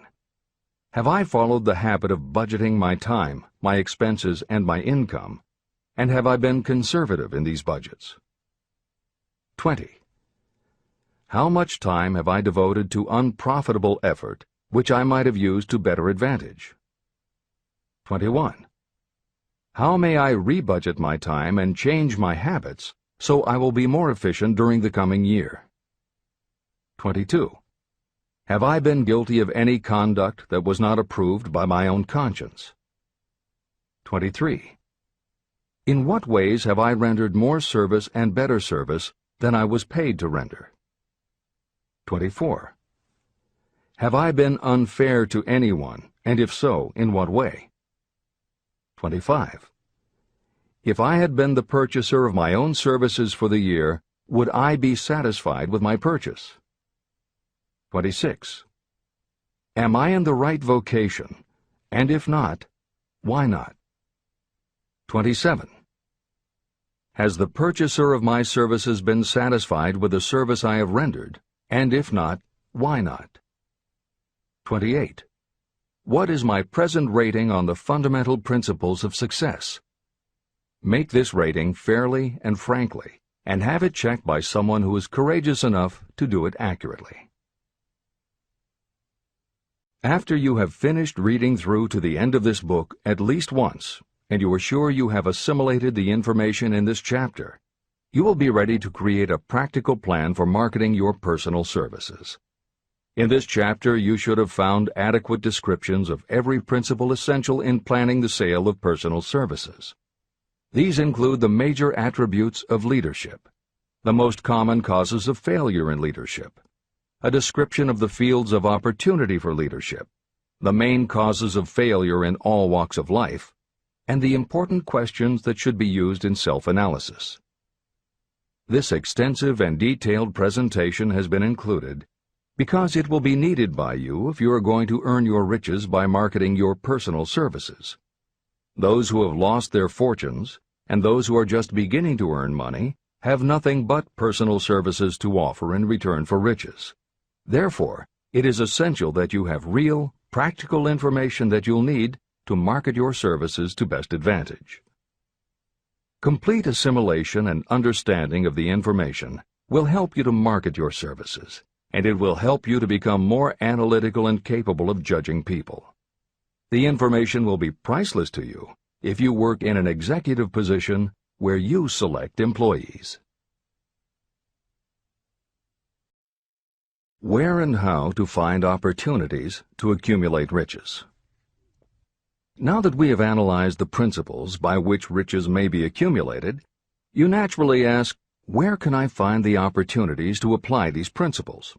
Have I followed the habit of budgeting my time, my expenses, and my income, and have I been conservative in these budgets? 20. How much time have I devoted to unprofitable effort which I might have used to better advantage? 21. How may I rebudget my time and change my habits so I will be more efficient during the coming year? 22. Have I been guilty of any conduct that was not approved by my own conscience? 23. In what ways have I rendered more service and better service than I was paid to render? 24. Have I been unfair to anyone, and if so, in what way? 25. If I had been the purchaser of my own services for the year, would I be satisfied with my purchase? 26. Am I in the right vocation, and if not, why not? 27. Has the purchaser of my services been satisfied with the service I have rendered, and if not, why not? 28. What is my present rating on the fundamental principles of success? Make this rating fairly and frankly, and have it checked by someone who is courageous enough to do it accurately. After you have finished reading through to the end of this book at least once, and you are sure you have assimilated the information in this chapter, you will be ready to create a practical plan for marketing your personal services. In this chapter, you should have found adequate descriptions of every principle essential in planning the sale of personal services. These include the major attributes of leadership, the most common causes of failure in leadership, a description of the fields of opportunity for leadership, the main causes of failure in all walks of life, and the important questions that should be used in self-analysis. This extensive and detailed presentation has been included because it will be needed by you if you are going to earn your riches by marketing your personal services. Those who have lost their fortunes, and those who are just beginning to earn money, have nothing but personal services to offer in return for riches. Therefore, it is essential that you have real, practical information that you'll need to market your services to best advantage. Complete assimilation and understanding of the information will help you to market your services, and it will help you to become more analytical and capable of judging people. The information will be priceless to you if you work in an executive position where you select employees. Where and how to find opportunities to accumulate riches. Now that we have analyzed the principles by which riches may be accumulated, you naturally ask, where can I find the opportunities to apply these principles?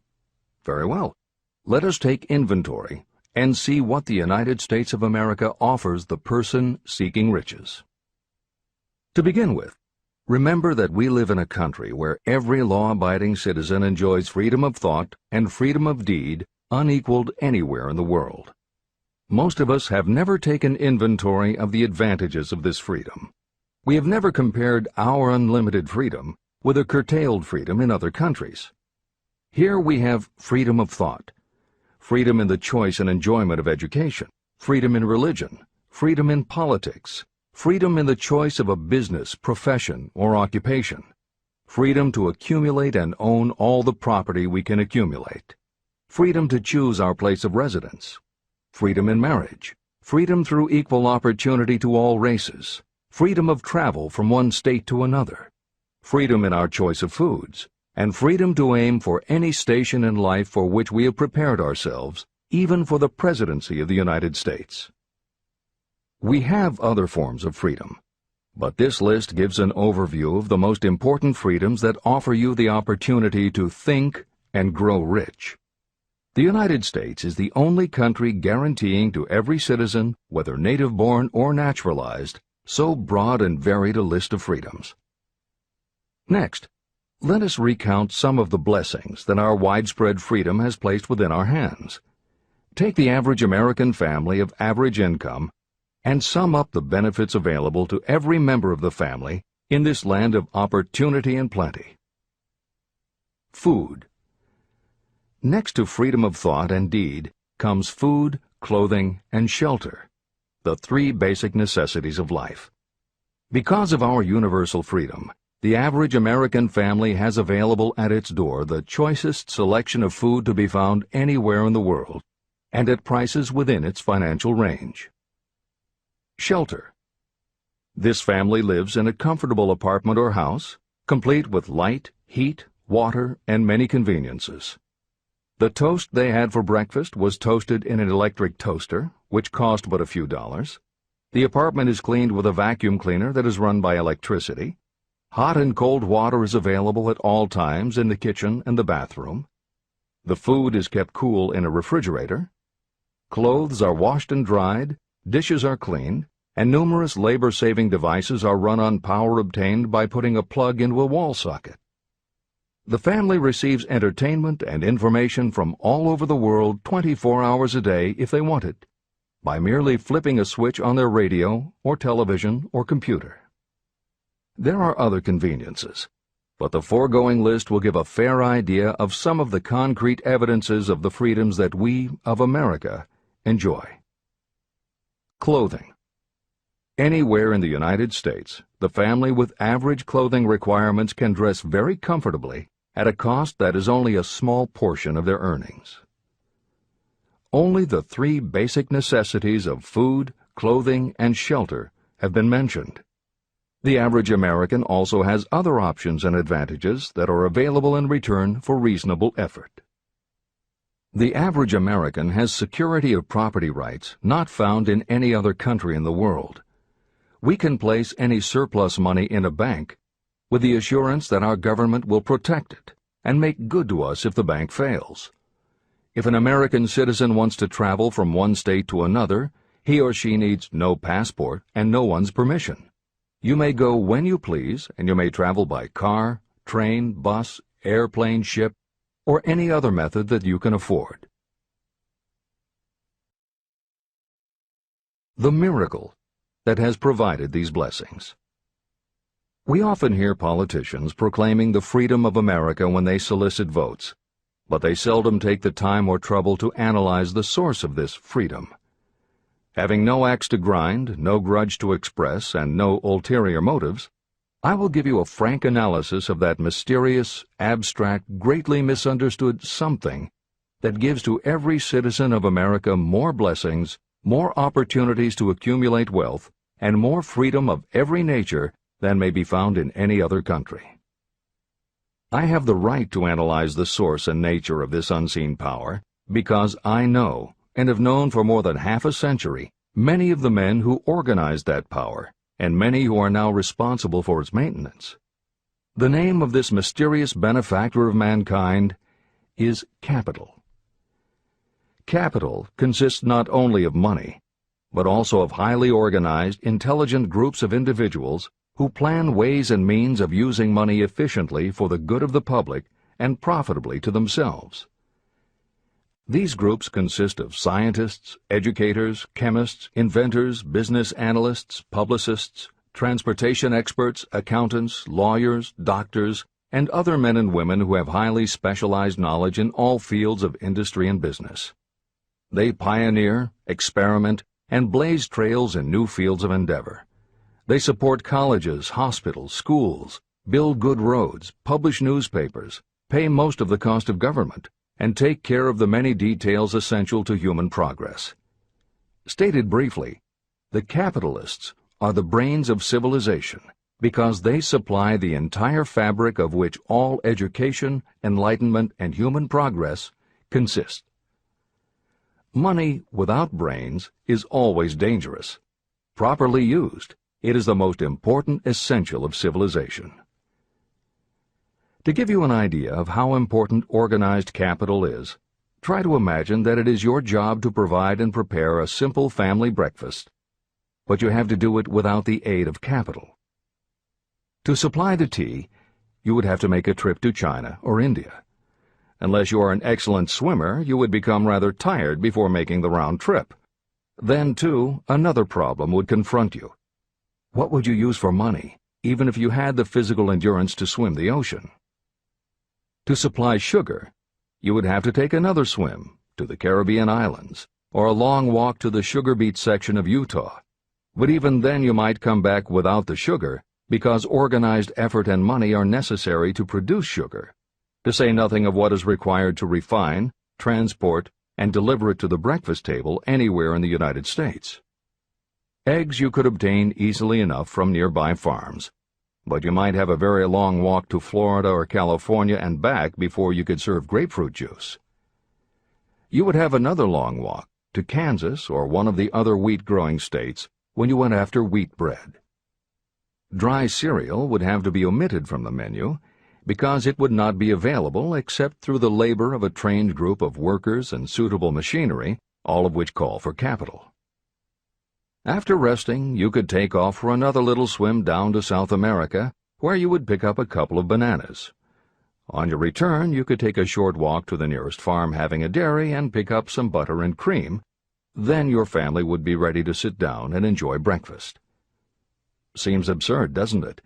Very well. Let us take inventory and see what the United States of America offers the person seeking riches. To begin with, remember that we live in a country where every law-abiding citizen enjoys freedom of thought and freedom of deed unequaled anywhere in the world. Most of us have never taken inventory of the advantages of this freedom. We have never compared our unlimited freedom with a curtailed freedom in other countries. Here we have freedom of thought, freedom in the choice and enjoyment of education, freedom in religion, freedom in politics, freedom in the choice of a business, profession, or occupation, freedom to accumulate and own all the property we can accumulate, freedom to choose our place of residence, freedom in marriage, freedom through equal opportunity to all races, freedom of travel from one state to another, freedom in our choice of foods, and freedom to aim for any station in life for which we have prepared ourselves, even for the presidency of the United States. We have other forms of freedom, but this list gives an overview of the most important freedoms that offer you the opportunity to think and grow rich. The United States is the only country guaranteeing to every citizen, whether native-born or naturalized, so broad and varied a list of freedoms. Next, let us recount some of the blessings that our widespread freedom has placed within our hands. Take the average American family of average income and sum up the benefits available to every member of the family in this land of opportunity and plenty. Food. Next to freedom of thought and deed comes food, clothing, and shelter, the three basic necessities of life. Because of our universal freedom, the average American family has available at its door the choicest selection of food to be found anywhere in the world, and at prices within its financial range. Shelter. This family lives in a comfortable apartment or house, complete with light, heat, water, and many conveniences. The toast they had for breakfast was toasted in an electric toaster, which cost but a few dollars. The apartment is cleaned with a vacuum cleaner that is run by electricity. Hot and cold water is available at all times in the kitchen and the bathroom. The food is kept cool in a refrigerator. Clothes are washed and dried, dishes are cleaned, and numerous labor-saving devices are run on power obtained by putting a plug into a wall socket. The family receives entertainment and information from all over the world 24 hours a day if they want it, by merely flipping a switch on their radio or television or computer. There are other conveniences, but the foregoing list will give a fair idea of some of the concrete evidences of the freedoms that we, of America, enjoy. Clothing. Anywhere in the United States, the family with average clothing requirements can dress very comfortably at a cost that is only a small portion of their earnings. Only the three basic necessities of food, clothing, and shelter have been mentioned. The average American also has other options and advantages that are available in return for reasonable effort. The average American has security of property rights not found in any other country in the world. We can place any surplus money in a bank with the assurance that our government will protect it and make good to us if the bank fails. If an American citizen wants to travel from one state to another, he or she needs no passport and no one's permission. You may go when you please, and you may travel by car, train, bus, airplane, ship, or any other method that you can afford. The miracle that has provided these blessings. We often hear politicians proclaiming the freedom of America when they solicit votes, but they seldom take the time or trouble to analyze the source of this freedom. Having no axe to grind, no grudge to express, and no ulterior motives, I will give you a frank analysis of that mysterious, abstract, greatly misunderstood something that gives to every citizen of America more blessings, more opportunities to accumulate wealth, and more freedom of every nature than may be found in any other country. I have the right to analyze the source and nature of this unseen power because I know, and have known for more than half a century, many of the men who organized that power, and many who are now responsible for its maintenance. The name of this mysterious benefactor of mankind is capital. Capital consists not only of money, but also of highly organized, intelligent groups of individuals who plan ways and means of using money efficiently for the good of the public and profitably to themselves. These groups consist of scientists, educators, chemists, inventors, business analysts, publicists, transportation experts, accountants, lawyers, doctors, and other men and women who have highly specialized knowledge in all fields of industry and business. They pioneer, experiment, and blaze trails in new fields of endeavor. They support colleges, hospitals, schools, build good roads, publish newspapers, pay most of the cost of government, and take care of the many details essential to human progress. Stated briefly, the capitalists are the brains of civilization because they supply the entire fabric of which all education, enlightenment, and human progress consist. Money without brains is always dangerous. Properly used, it is the most important essential of civilization. To give you an idea of how important organized capital is, try to imagine that it is your job to provide and prepare a simple family breakfast, but you have to do it without the aid of capital. To supply the tea, you would have to make a trip to China or India. Unless you are an excellent swimmer, you would become rather tired before making the round trip. Then, too, another problem would confront you. What would you use for money, even if you had the physical endurance to swim the ocean? To supply sugar, you would have to take another swim to the Caribbean islands, or a long walk to the sugar beet section of Utah. But even then you might come back without the sugar, because organized effort and money are necessary to produce sugar, to say nothing of what is required to refine, transport, and deliver it to the breakfast table anywhere in the United States. Eggs you could obtain easily enough from nearby farms, but you might have a very long walk to Florida or California and back before you could serve grapefruit juice. You would have another long walk to Kansas or one of the other wheat-growing states when you went after wheat bread. Dry cereal would have to be omitted from the menu because it would not be available except through the labor of a trained group of workers and suitable machinery, all of which call for capital. After resting, you could take off for another little swim down to South America, where you would pick up a couple of bananas. On your return, you could take a short walk to the nearest farm having a dairy and pick up some butter and cream. Then your family would be ready to sit down and enjoy breakfast. Seems absurd, doesn't it?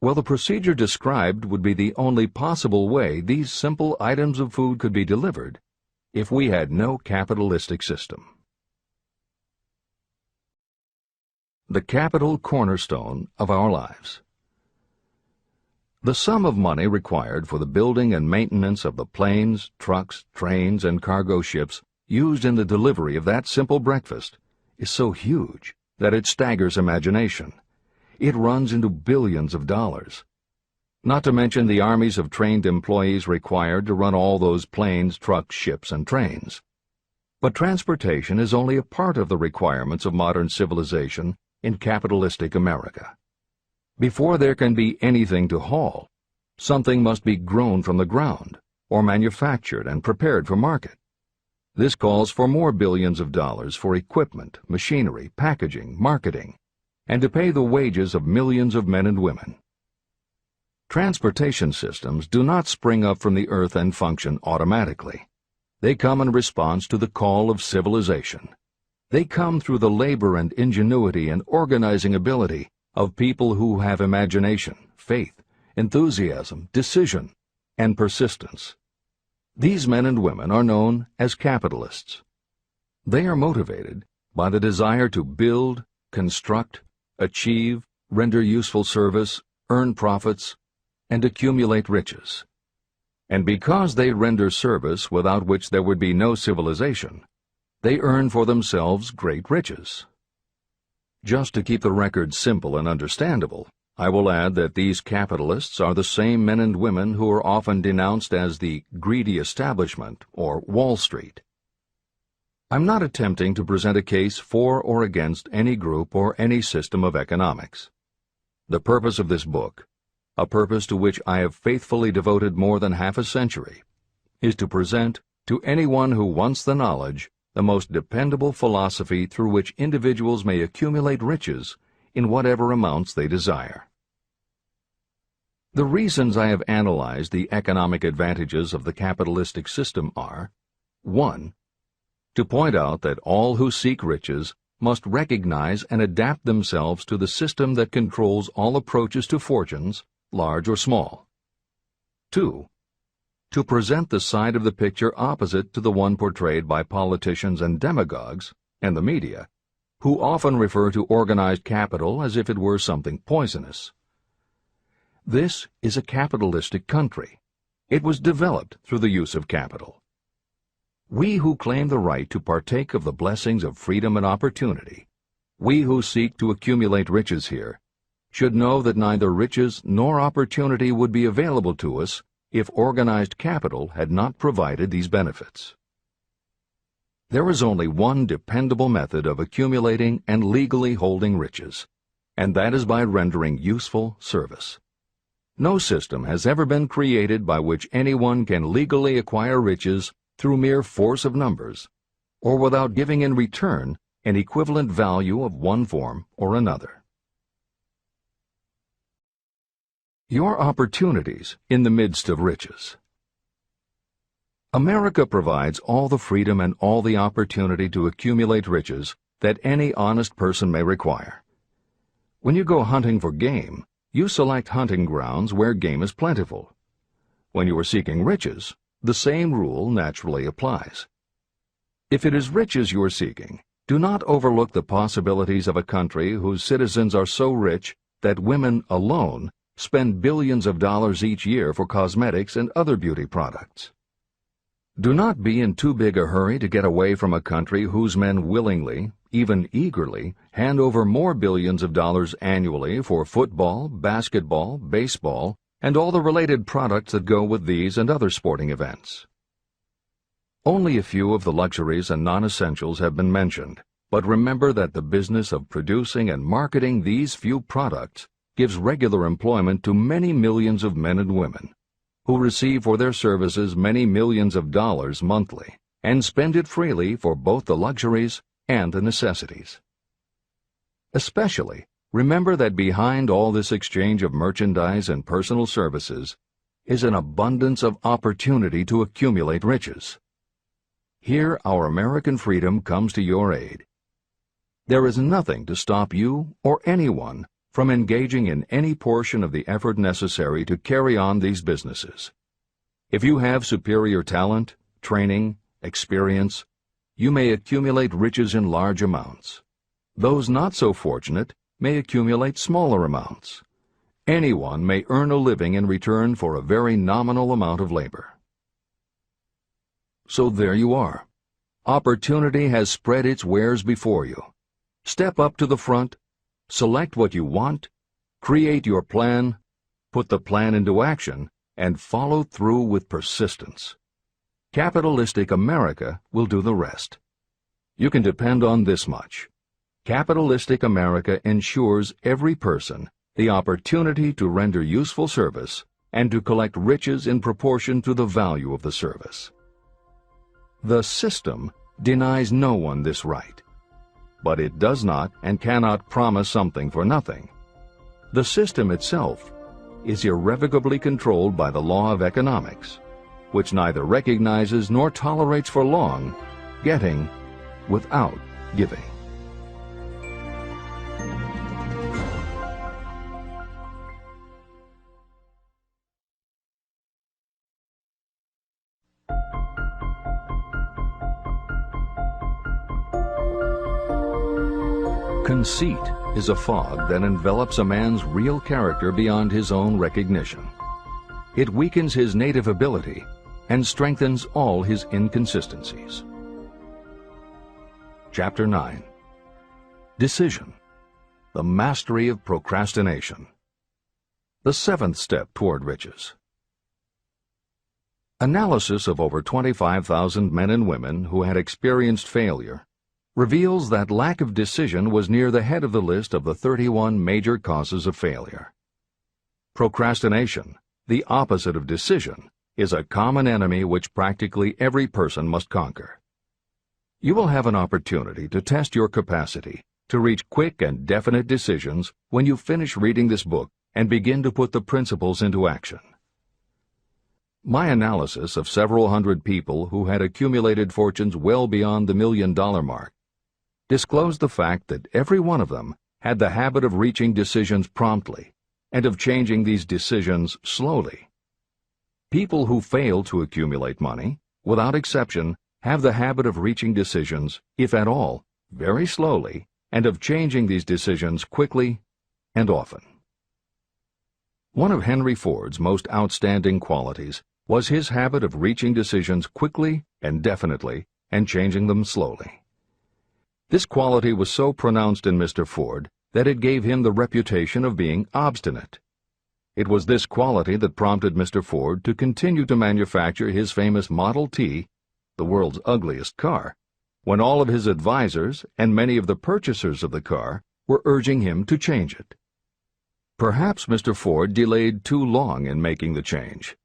Well, the procedure described would be the only possible way these simple items of food could be delivered if we had no capitalistic system. The capital cornerstone of our lives. The sum of money required for the building and maintenance of the planes, trucks, trains, and cargo ships used in the delivery of that simple breakfast is so huge that it staggers imagination. It runs into billions of dollars. Not to mention the armies of trained employees required to run all those planes, trucks, ships, and trains. But transportation is only a part of the requirements of modern civilization in capitalistic America. Before there can be anything to haul, something must be grown from the ground, or manufactured and prepared for market. This calls for more billions of dollars for equipment, machinery, packaging, marketing, and to pay the wages of millions of men and women. Transportation systems do not spring up from the earth and function automatically. They come in response to the call of civilization. They come through the labor and ingenuity and organizing ability of people who have imagination, faith, enthusiasm, decision, and persistence. These men and women are known as capitalists. They are motivated by the desire to build, construct, achieve, render useful service, earn profits, and accumulate riches. And because they render service without which there would be no civilization, they earn for themselves great riches. Just to keep the record simple and understandable, I will add that these capitalists are the same men and women who are often denounced as the greedy establishment or Wall Street. I'm not attempting to present a case for or against any group or any system of economics. The purpose of this book, a purpose to which I have faithfully devoted more than half a century, is to present to anyone who wants the knowledge the most dependable philosophy through which individuals may accumulate riches in whatever amounts they desire. The reasons I have analyzed the economic advantages of the capitalistic system are: 1. To point out that all who seek riches must recognize and adapt themselves to the system that controls all approaches to fortunes, large or small. 2. To present the side of the picture opposite to the one portrayed by politicians and demagogues, and the media, who often refer to organized capital as if it were something poisonous. This is a capitalistic country. It was developed through the use of capital. We who claim the right to partake of the blessings of freedom and opportunity, we who seek to accumulate riches here, should know that neither riches nor opportunity would be available to us if organized capital had not provided these benefits. There is only one dependable method of accumulating and legally holding riches, and that is by rendering useful service. No system has ever been created by which anyone can legally acquire riches through mere force of numbers, or without giving in return an equivalent value of one form or another. Your opportunities in the midst of riches. America provides all the freedom and all the opportunity to accumulate riches that any honest person may require. When you go hunting for game, you select hunting grounds where game is plentiful. When you are seeking riches, the same rule naturally applies. If it is riches you are seeking, do not overlook the possibilities of a country whose citizens are so rich that women alone spend billions of dollars each year for cosmetics and other beauty products. Do not be in too big a hurry to get away from a country whose men willingly, even eagerly, hand over more billions of dollars annually for football, basketball, baseball, and all the related products that go with these and other sporting events. Only a few of the luxuries and non-essentials have been mentioned, but remember that the business of producing and marketing these few products gives regular employment to many millions of men and women, who receive for their services many millions of dollars monthly, and spend it freely for both the luxuries and the necessities. Especially, remember that behind all this exchange of merchandise and personal services is an abundance of opportunity to accumulate riches. Here our American freedom comes to your aid. There is nothing to stop you or anyone from engaging in any portion of the effort necessary to carry on these businesses. If you have superior talent, training, experience, you may accumulate riches in large amounts. Those not so fortunate may accumulate smaller amounts. Anyone may earn a living in return for a very nominal amount of labor. So there you are. Opportunity has spread its wares before you. Step up to the front, select what you want, create your plan, put the plan into action, and follow through with persistence. Capitalistic America will do the rest. You can depend on this much. Capitalistic America ensures every person the opportunity to render useful service and to collect riches in proportion to the value of the service. The system denies no one this right, but it does not and cannot promise something for nothing. The system itself is irrevocably controlled by the law of economics, which neither recognizes nor tolerates for long getting without giving. Conceit is a fog that envelops a man's real character beyond his own recognition. It weakens his native ability and strengthens all his inconsistencies. Chapter 9. Decision. The mastery of procrastination. The seventh step toward riches. Analysis of over 25,000 men and women who had experienced failure reveals that lack of decision was near the head of the list of the 31 major causes of failure. Procrastination, the opposite of decision, is a common enemy which practically every person must conquer. You will have an opportunity to test your capacity to reach quick and definite decisions when you finish reading this book and begin to put the principles into action. My analysis of several hundred people who had accumulated fortunes well beyond the $1 million mark disclosed the fact that every one of them had the habit of reaching decisions promptly and of changing these decisions slowly. People who fail to accumulate money, without exception, have the habit of reaching decisions, if at all, very slowly, and of changing these decisions quickly and often. One of Henry Ford's most outstanding qualities was his habit of reaching decisions quickly and definitely and changing them slowly. This quality was so pronounced in Mr. Ford that it gave him the reputation of being obstinate. It was this quality that prompted Mr. Ford to continue to manufacture his famous Model T, the world's ugliest car, when all of his advisors and many of the purchasers of the car were urging him to change it. Perhaps Mr. Ford delayed too long in making the change.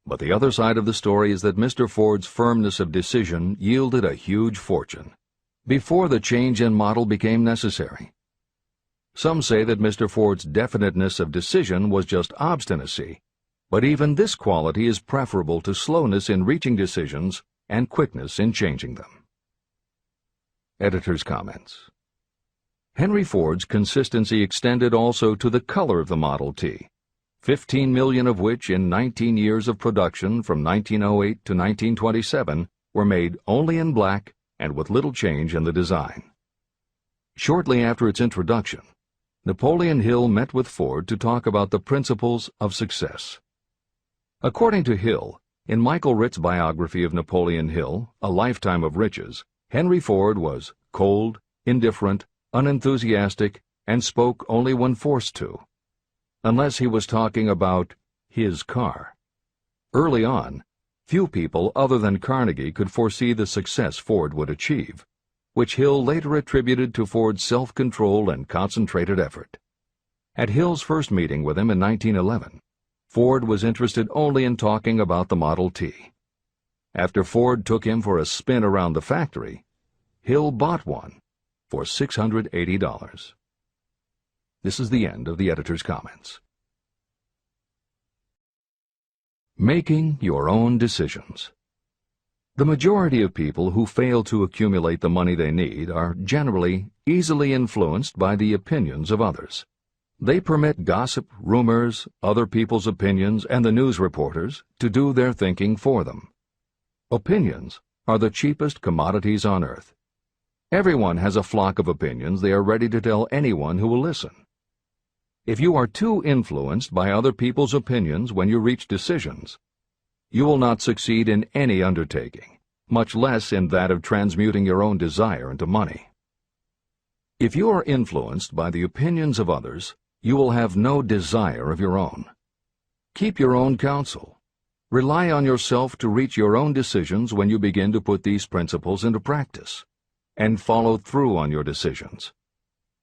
But the other side of the story is that Mr. Ford's firmness of decision yielded a huge fortune before the change in model became necessary. Some say that Mr. Ford's definiteness of decision was just obstinacy, but even this quality is preferable to slowness in reaching decisions and quickness in changing them. Editor's comments. Henry Ford's consistency extended also to the color of the Model T, 15 million of which in 19 years of production from 1908 to 1927 were made only in black and with little change in the design. Shortly after its introduction, Napoleon Hill met with Ford to talk about the principles of success. According to Hill, in Michael Ritt's biography of Napoleon Hill, A Lifetime of Riches, Henry Ford was cold, indifferent, unenthusiastic, and spoke only when forced to, unless he was talking about his car. Early on, few people other than Carnegie could foresee the success Ford would achieve, which Hill later attributed to Ford's self-control and concentrated effort. At Hill's first meeting with him in 1911, Ford was interested only in talking about the Model T. After Ford took him for a spin around the factory, Hill bought one for $680. This is the end of the editor's comments. Making your own decisions. The majority of people who fail to accumulate the money they need are generally easily influenced by the opinions of others. They permit gossip, rumors, other people's opinions, and the news reporters to do their thinking for them. Opinions are the cheapest commodities on earth. Everyone has a flock of opinions they are ready to tell anyone who will listen. If you are too influenced by other people's opinions when you reach decisions, you will not succeed in any undertaking, much less in that of transmuting your own desire into money. If you are influenced by the opinions of others, you will have no desire of your own. Keep your own counsel. Rely on yourself to reach your own decisions when you begin to put these principles into practice, and follow through on your decisions.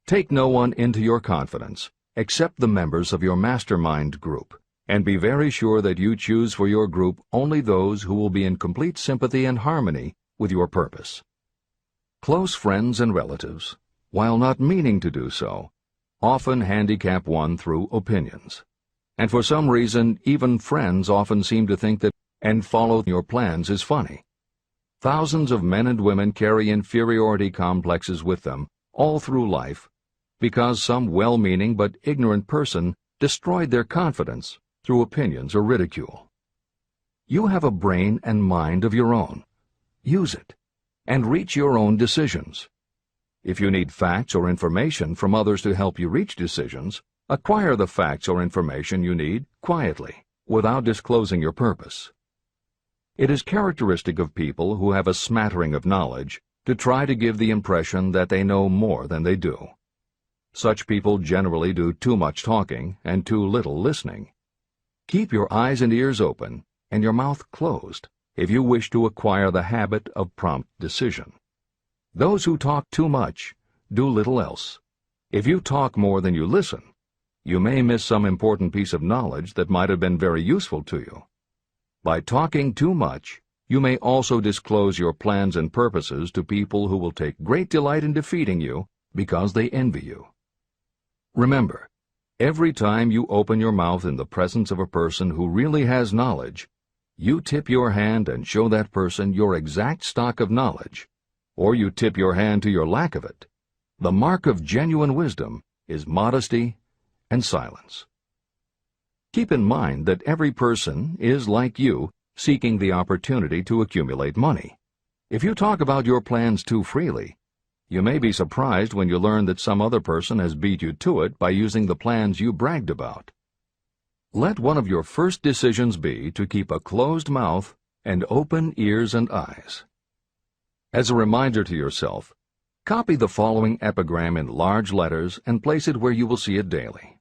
Take no one into your confidence except the members of your Mastermind group, and be very sure that you choose for your group only those who will be in complete sympathy and harmony with your purpose. Close friends and relatives, while not meaning to do so, often handicap one through opinions. And for some reason, even friends often seem to think that and follow your plans is funny. Thousands of men and women carry inferiority complexes with them all through life because some well-meaning but ignorant person destroyed their confidence through opinions or ridicule. You have a brain and mind of your own. Use it, and reach your own decisions. If you need facts or information from others to help you reach decisions, acquire the facts or information you need quietly, without disclosing your purpose. It is characteristic of people who have a smattering of knowledge to try to give the impression that they know more than they do. Such people generally do too much talking and too little listening. Keep your eyes and ears open and your mouth closed if you wish to acquire the habit of prompt decision. Those who talk too much do little else. If you talk more than you listen, you may miss some important piece of knowledge that might have been very useful to you. By talking too much, you may also disclose your plans and purposes to people who will take great delight in defeating you because they envy you. Remember, every time you open your mouth in the presence of a person who really has knowledge, you tip your hand and show that person your exact stock of knowledge, or you tip your hand to your lack of it. The mark of genuine wisdom is modesty and silence. Keep in mind that every person is, like you, seeking the opportunity to accumulate money. If you talk about your plans too freely, you may be surprised when you learn that some other person has beat you to it by using the plans you bragged about. Let one of your first decisions be to keep a closed mouth and open ears and eyes. As a reminder to yourself, copy the following epigram in large letters and place it where you will see it daily.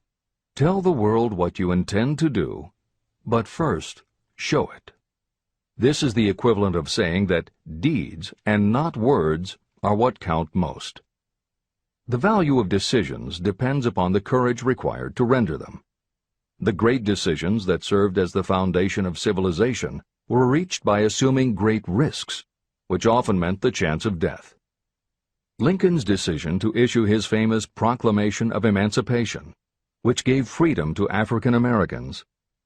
Tell the world what you intend to do, but first show it. This is the equivalent of saying that deeds and not words are what count most. The value of decisions depends upon the courage required to render them. The great decisions that served as the foundation of civilization were reached by assuming great risks, which often meant the chance of death. Lincoln's decision to issue his famous Proclamation of Emancipation, which gave freedom to African Americans,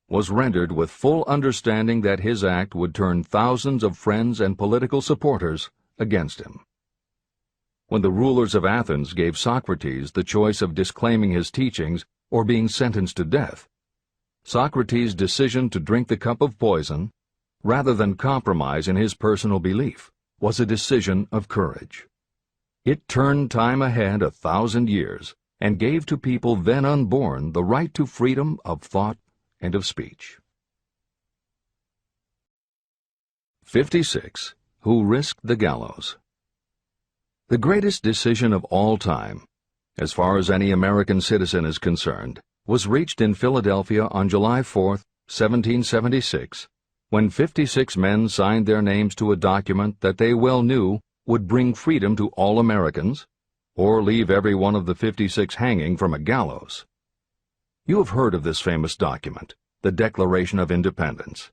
was rendered with full understanding that his act would turn thousands of friends and political supporters against him. When the rulers of Athens gave Socrates the choice of disclaiming his teachings or being sentenced to death, Socrates' decision to drink the cup of poison, rather than compromise in his personal belief, was a decision of courage. It turned time ahead 1,000 years and gave to people then unborn the right to freedom of thought and of speech. 56. Who Risked the Gallows? The greatest decision of all time, as far as any American citizen is concerned, was reached in Philadelphia on July 4, 1776, when 56 men signed their names to a document that they well knew would bring freedom to all Americans, or leave every one of the 56 hanging from a gallows. You have heard of this famous document, the Declaration of Independence.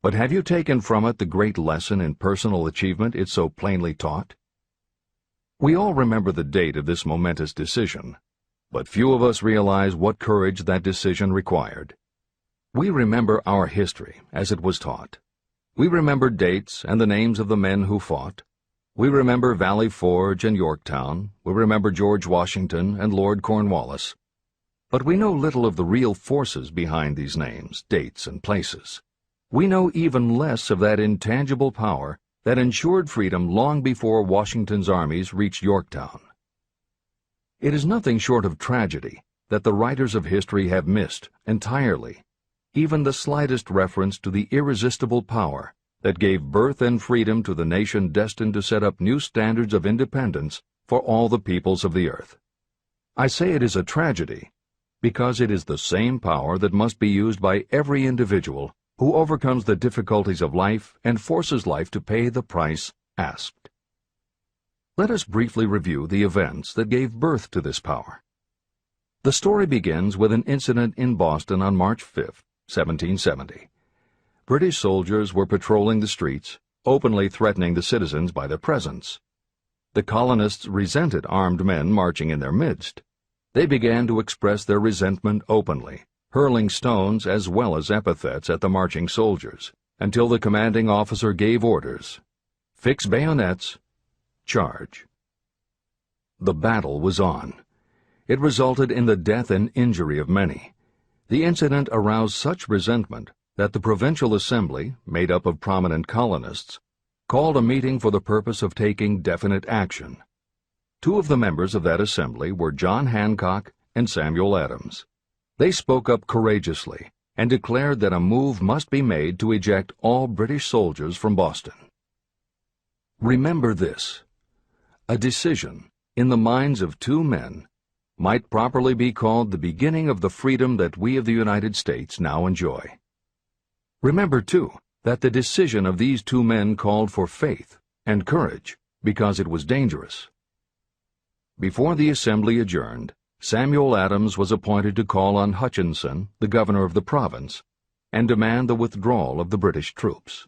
But have you taken from it the great lesson in personal achievement it so plainly taught? We all remember the date of this momentous decision, but few of us realize what courage that decision required. We remember our history as it was taught. We remember dates and the names of the men who fought. We remember Valley Forge and Yorktown. We remember George Washington and Lord Cornwallis. But we know little of the real forces behind these names, dates, and places. We know even less of that intangible power that ensured freedom long before Washington's armies reached Yorktown. It is nothing short of tragedy that the writers of history have missed entirely even the slightest reference to the irresistible power that gave birth and freedom to the nation destined to set up new standards of independence for all the peoples of the earth. I say it is a tragedy because it is the same power that must be used by every individual who overcomes the difficulties of life and forces life to pay the price asked. Let us briefly review the events that gave birth to this power. The story begins with an incident in Boston on March 5, 1770. British soldiers were patrolling the streets, openly threatening the citizens by their presence. The colonists resented armed men marching in their midst. They began to express their resentment openly, hurling stones as well as epithets at the marching soldiers, until the commanding officer gave orders, "Fix bayonets, charge." The battle was on. It resulted in the death and injury of many. The incident aroused such resentment that the Provincial Assembly, made up of prominent colonists, called a meeting for the purpose of taking definite action. Two of the members of that assembly were John Hancock and Samuel Adams. They spoke up courageously and declared that a move must be made to eject all British soldiers from Boston. Remember this: a decision, in the minds of two men, might properly be called the beginning of the freedom that we of the United States now enjoy. Remember, too, that the decision of these two men called for faith and courage because it was dangerous. Before the assembly adjourned, Samuel Adams was appointed to call on Hutchinson, the governor of the province, and demand the withdrawal of the British troops.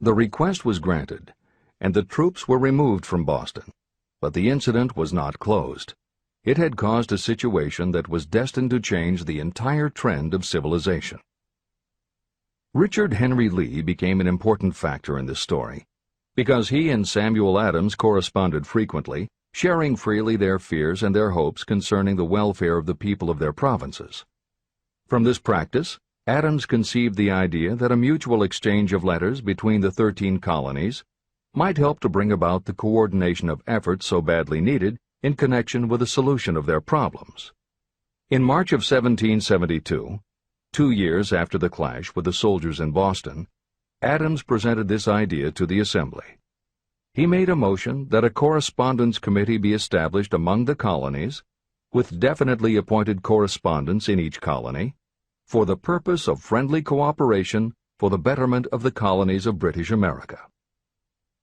The request was granted, and the troops were removed from Boston, but the incident was not closed. It had caused a situation that was destined to change the entire trend of civilization. Richard Henry Lee became an important factor in this story, because he and Samuel Adams corresponded frequently, sharing freely their fears and their hopes concerning the welfare of the people of their provinces. From this practice, Adams conceived the idea that a mutual exchange of letters between the 13 colonies might help to bring about the coordination of efforts so badly needed in connection with the solution of their problems. In March of 1772, 2 years after the clash with the soldiers in Boston, Adams presented this idea to the Assembly. He made a motion that a correspondence committee be established among the colonies, with definitely appointed correspondents in each colony, for the purpose of friendly cooperation for the betterment of the colonies of British America.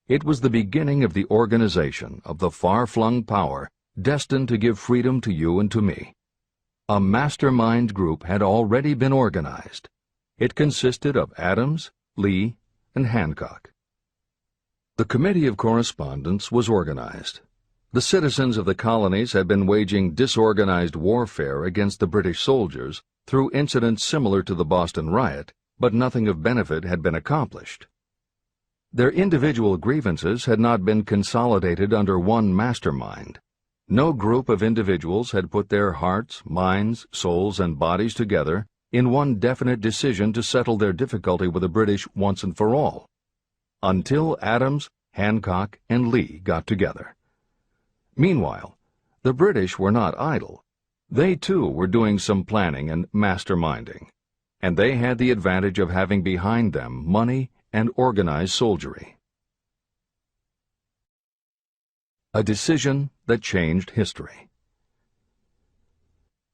It was the beginning of the organization of the far-flung power destined to give freedom to you and to me. A mastermind group had already been organized. It consisted of Adams, Lee, and Hancock. The Committee of Correspondence was organized. The citizens of the colonies had been waging disorganized warfare against the British soldiers through incidents similar to the Boston riot, but nothing of benefit had been accomplished. Their individual grievances had not been consolidated under one mastermind. No group of individuals had put their hearts, minds, souls, and bodies together in one definite decision to settle their difficulty with the British once and for all, until Adams, Hancock, and Lee got together. Meanwhile, the British were not idle. They, too, were doing some planning and masterminding, and they had the advantage of having behind them money and organized soldiery. A decision that changed history.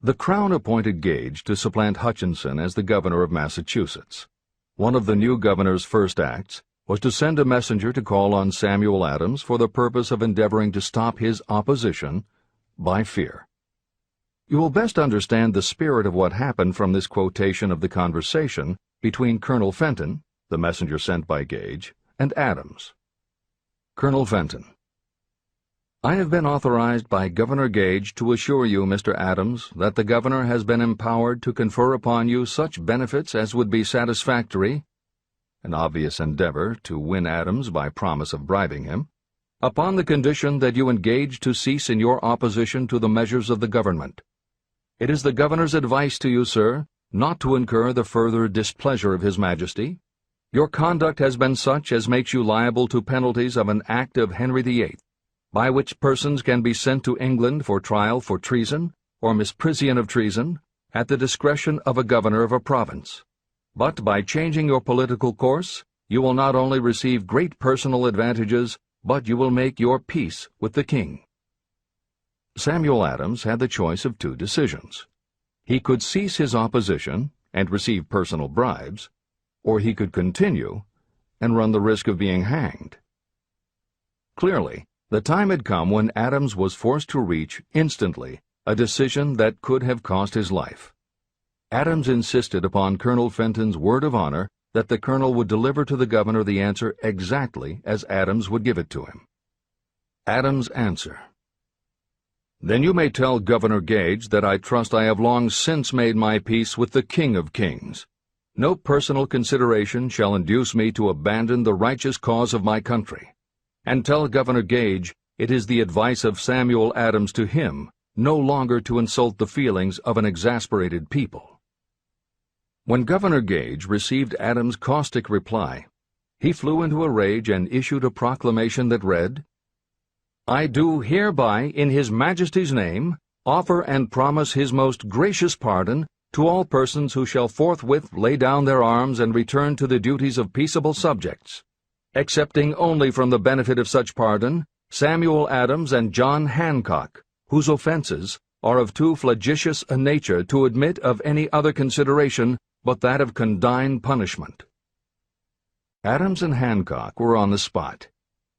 The Crown appointed Gage to supplant Hutchinson as the governor of Massachusetts. One of the new governor's first acts was to send a messenger to call on Samuel Adams for the purpose of endeavoring to stop his opposition by fear. You will best understand the spirit of what happened from this quotation of the conversation between Colonel Fenton, the messenger sent by Gage, and Adams. Colonel Fenton: I have been authorized by Governor Gage to assure you, Mr. Adams, that the governor has been empowered to confer upon you such benefits as would be satisfactory, an obvious endeavor to win Adams by promise of bribing him, upon the condition that you engage to cease in your opposition to the measures of the government. It is the governor's advice to you, sir, not to incur the further displeasure of His Majesty. Your conduct has been such as makes you liable to penalties of an act of Henry VIII, by which persons can be sent to England for trial for treason or misprision of treason at the discretion of a governor of a province. But by changing your political course, you will not only receive great personal advantages, but you will make your peace with the king. Samuel Adams had the choice of two decisions. He could cease his opposition and receive personal bribes, or he could continue and run the risk of being hanged. Clearly, the time had come when Adams was forced to reach, instantly, a decision that could have cost his life. Adams insisted upon Colonel Fenton's word of honor that the colonel would deliver to the governor the answer exactly as Adams would give it to him. Adams' answer: Then you may tell Governor Gage that I trust I have long since made my peace with the King of Kings. No personal consideration shall induce me to abandon the righteous cause of my country. And tell Governor Gage it is the advice of Samuel Adams to him no longer to insult the feelings of an exasperated people. When Governor Gage received Adams' caustic reply, he flew into a rage and issued a proclamation that read, I do hereby, in His Majesty's name, offer and promise His most gracious pardon to all persons who shall forthwith lay down their arms and return to the duties of peaceable subjects, excepting only from the benefit of such pardon Samuel Adams and John Hancock, whose offenses are of too flagitious a nature to admit of any other consideration but that of condign punishment. Adams and Hancock were on the spot.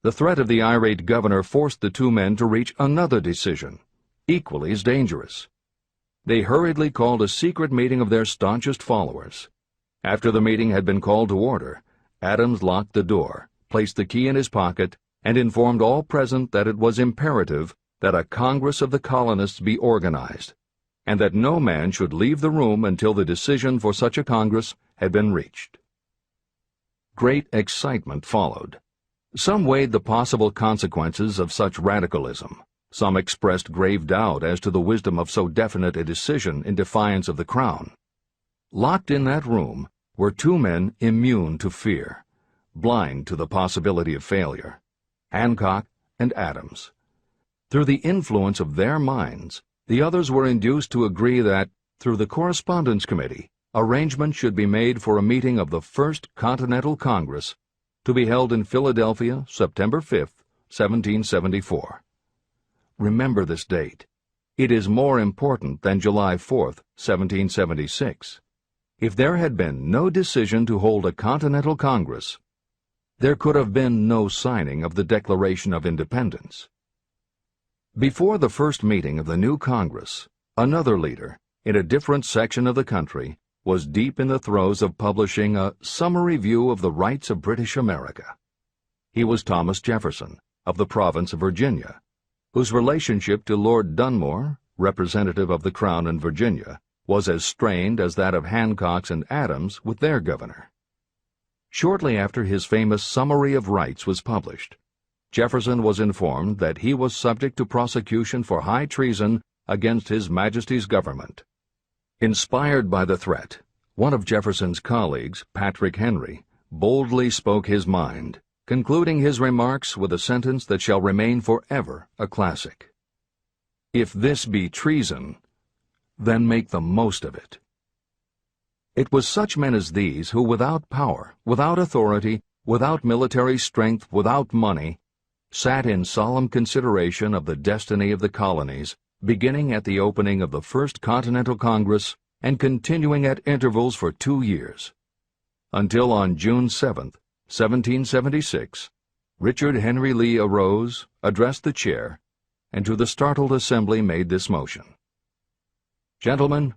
The threat of the irate governor forced the two men to reach another decision, equally as dangerous. They hurriedly called a secret meeting of their staunchest followers. After the meeting had been called to order, Adams locked the door, placed the key in his pocket, and informed all present that it was imperative that a Congress of the colonists be organized, and that no man should leave the room until the decision for such a Congress had been reached. Great excitement followed. Some weighed the possible consequences of such radicalism. Some expressed grave doubt as to the wisdom of so definite a decision in defiance of the Crown. Locked in that room were two men immune to fear, blind to the possibility of failure, Hancock and Adams. Through the influence of their minds, the others were induced to agree that, through the Correspondence Committee, arrangements should be made for a meeting of the First Continental Congress to be held in Philadelphia, September 5, 1774. Remember this date. It is more important than July 4, 1776. If there had been no decision to hold a Continental Congress, there could have been no signing of the Declaration of Independence. Before the first meeting of the new Congress, another leader, in a different section of the country, was deep in the throes of publishing a summary view of the rights of British America. He was Thomas Jefferson, of the province of Virginia, whose relationship to Lord Dunmore, representative of the Crown in Virginia, was as strained as that of Hancock's and Adams with their governor. Shortly after his famous Summary of Rights was published, Jefferson was informed that he was subject to prosecution for high treason against His Majesty's government. Inspired by the threat, one of Jefferson's colleagues, Patrick Henry, boldly spoke his mind, concluding his remarks with a sentence that shall remain forever a classic. "If this be treason, then make the most of it." It was such men as these who, without power, without authority, without military strength, without money, sat in solemn consideration of the destiny of the colonies, beginning at the opening of the First Continental Congress and continuing at intervals for 2 years, until on June 7, 1776, Richard Henry Lee arose, addressed the chair, and to the startled assembly made this motion: "Gentlemen,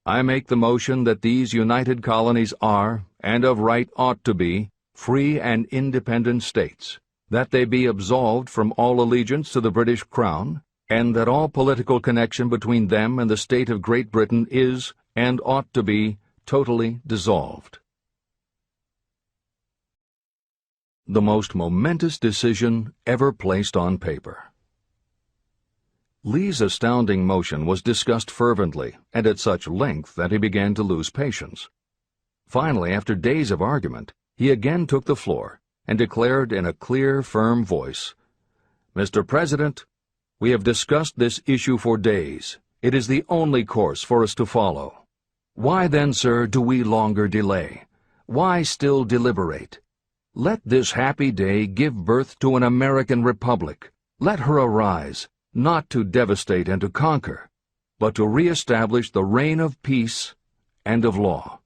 I make the motion that these united colonies are, and of right ought to be, free and independent states, that they be absolved from all allegiance to the British Crown, and that all political connection between them and the state of Great Britain is, and ought to be, totally dissolved." The most momentous decision ever placed on paper. Lee's astounding motion was discussed fervently and at such length that he began to lose patience. Finally, after days of argument, he again took the floor and declared in a clear, firm voice, "Mr. President, we have discussed this issue for days. It is the only course for us to follow. Why then, sir, do we longer delay? Why still deliberate? Let this happy day give birth to an American Republic. Let her arise, not to devastate and to conquer, but to re-establish the reign of peace and of law."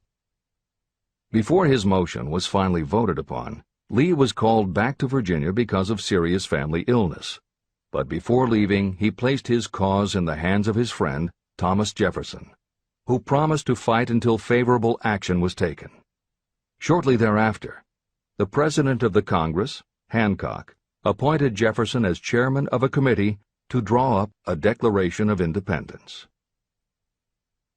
Before his motion was finally voted upon, Lee was called back to Virginia because of serious family illness. But before leaving, he placed his cause in the hands of his friend, Thomas Jefferson, who promised to fight until favorable action was taken. Shortly thereafter, the President of the Congress, Hancock, appointed Jefferson as chairman of a committee to draw up a Declaration of Independence.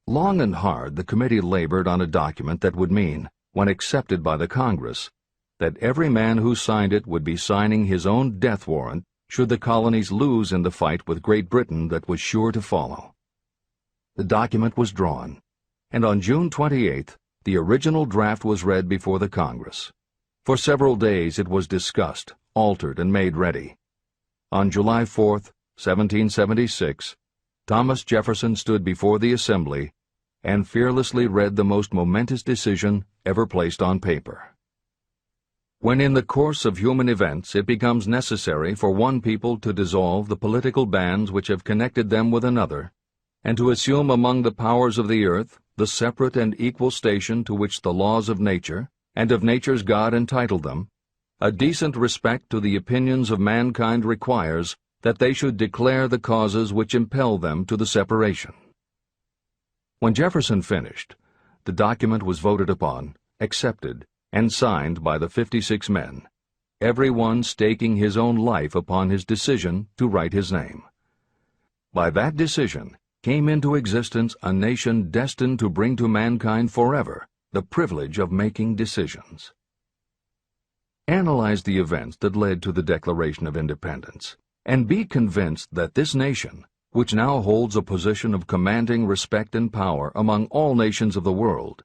Long and hard the committee labored on a document that would mean, when accepted by the Congress, that every man who signed it would be signing his own death warrant should the colonies lose in the fight with Great Britain that was sure to follow. The document was drawn, and on June 28th, the original draft was read before the Congress. For several days it was discussed, altered, and made ready. On July 4, 1776, Thomas Jefferson stood before the Assembly and fearlessly read the most momentous decision ever placed on paper. When in the course of human events it becomes necessary for one people to dissolve the political bands which have connected them with another, and to assume among the powers of the earth the separate and equal station to which the laws of nature and of nature's God entitled them, a decent respect to the opinions of mankind requires that they should declare the causes which impel them to the separation. When Jefferson finished, the document was voted upon, accepted, and signed by the 56 men, every one staking his own life upon his decision to write his name. By that decision came into existence a nation destined to bring to mankind forever the privilege of making decisions. Analyze the events that led to the Declaration of Independence, and be convinced that this nation, which now holds a position of commanding respect and power among all nations of the world,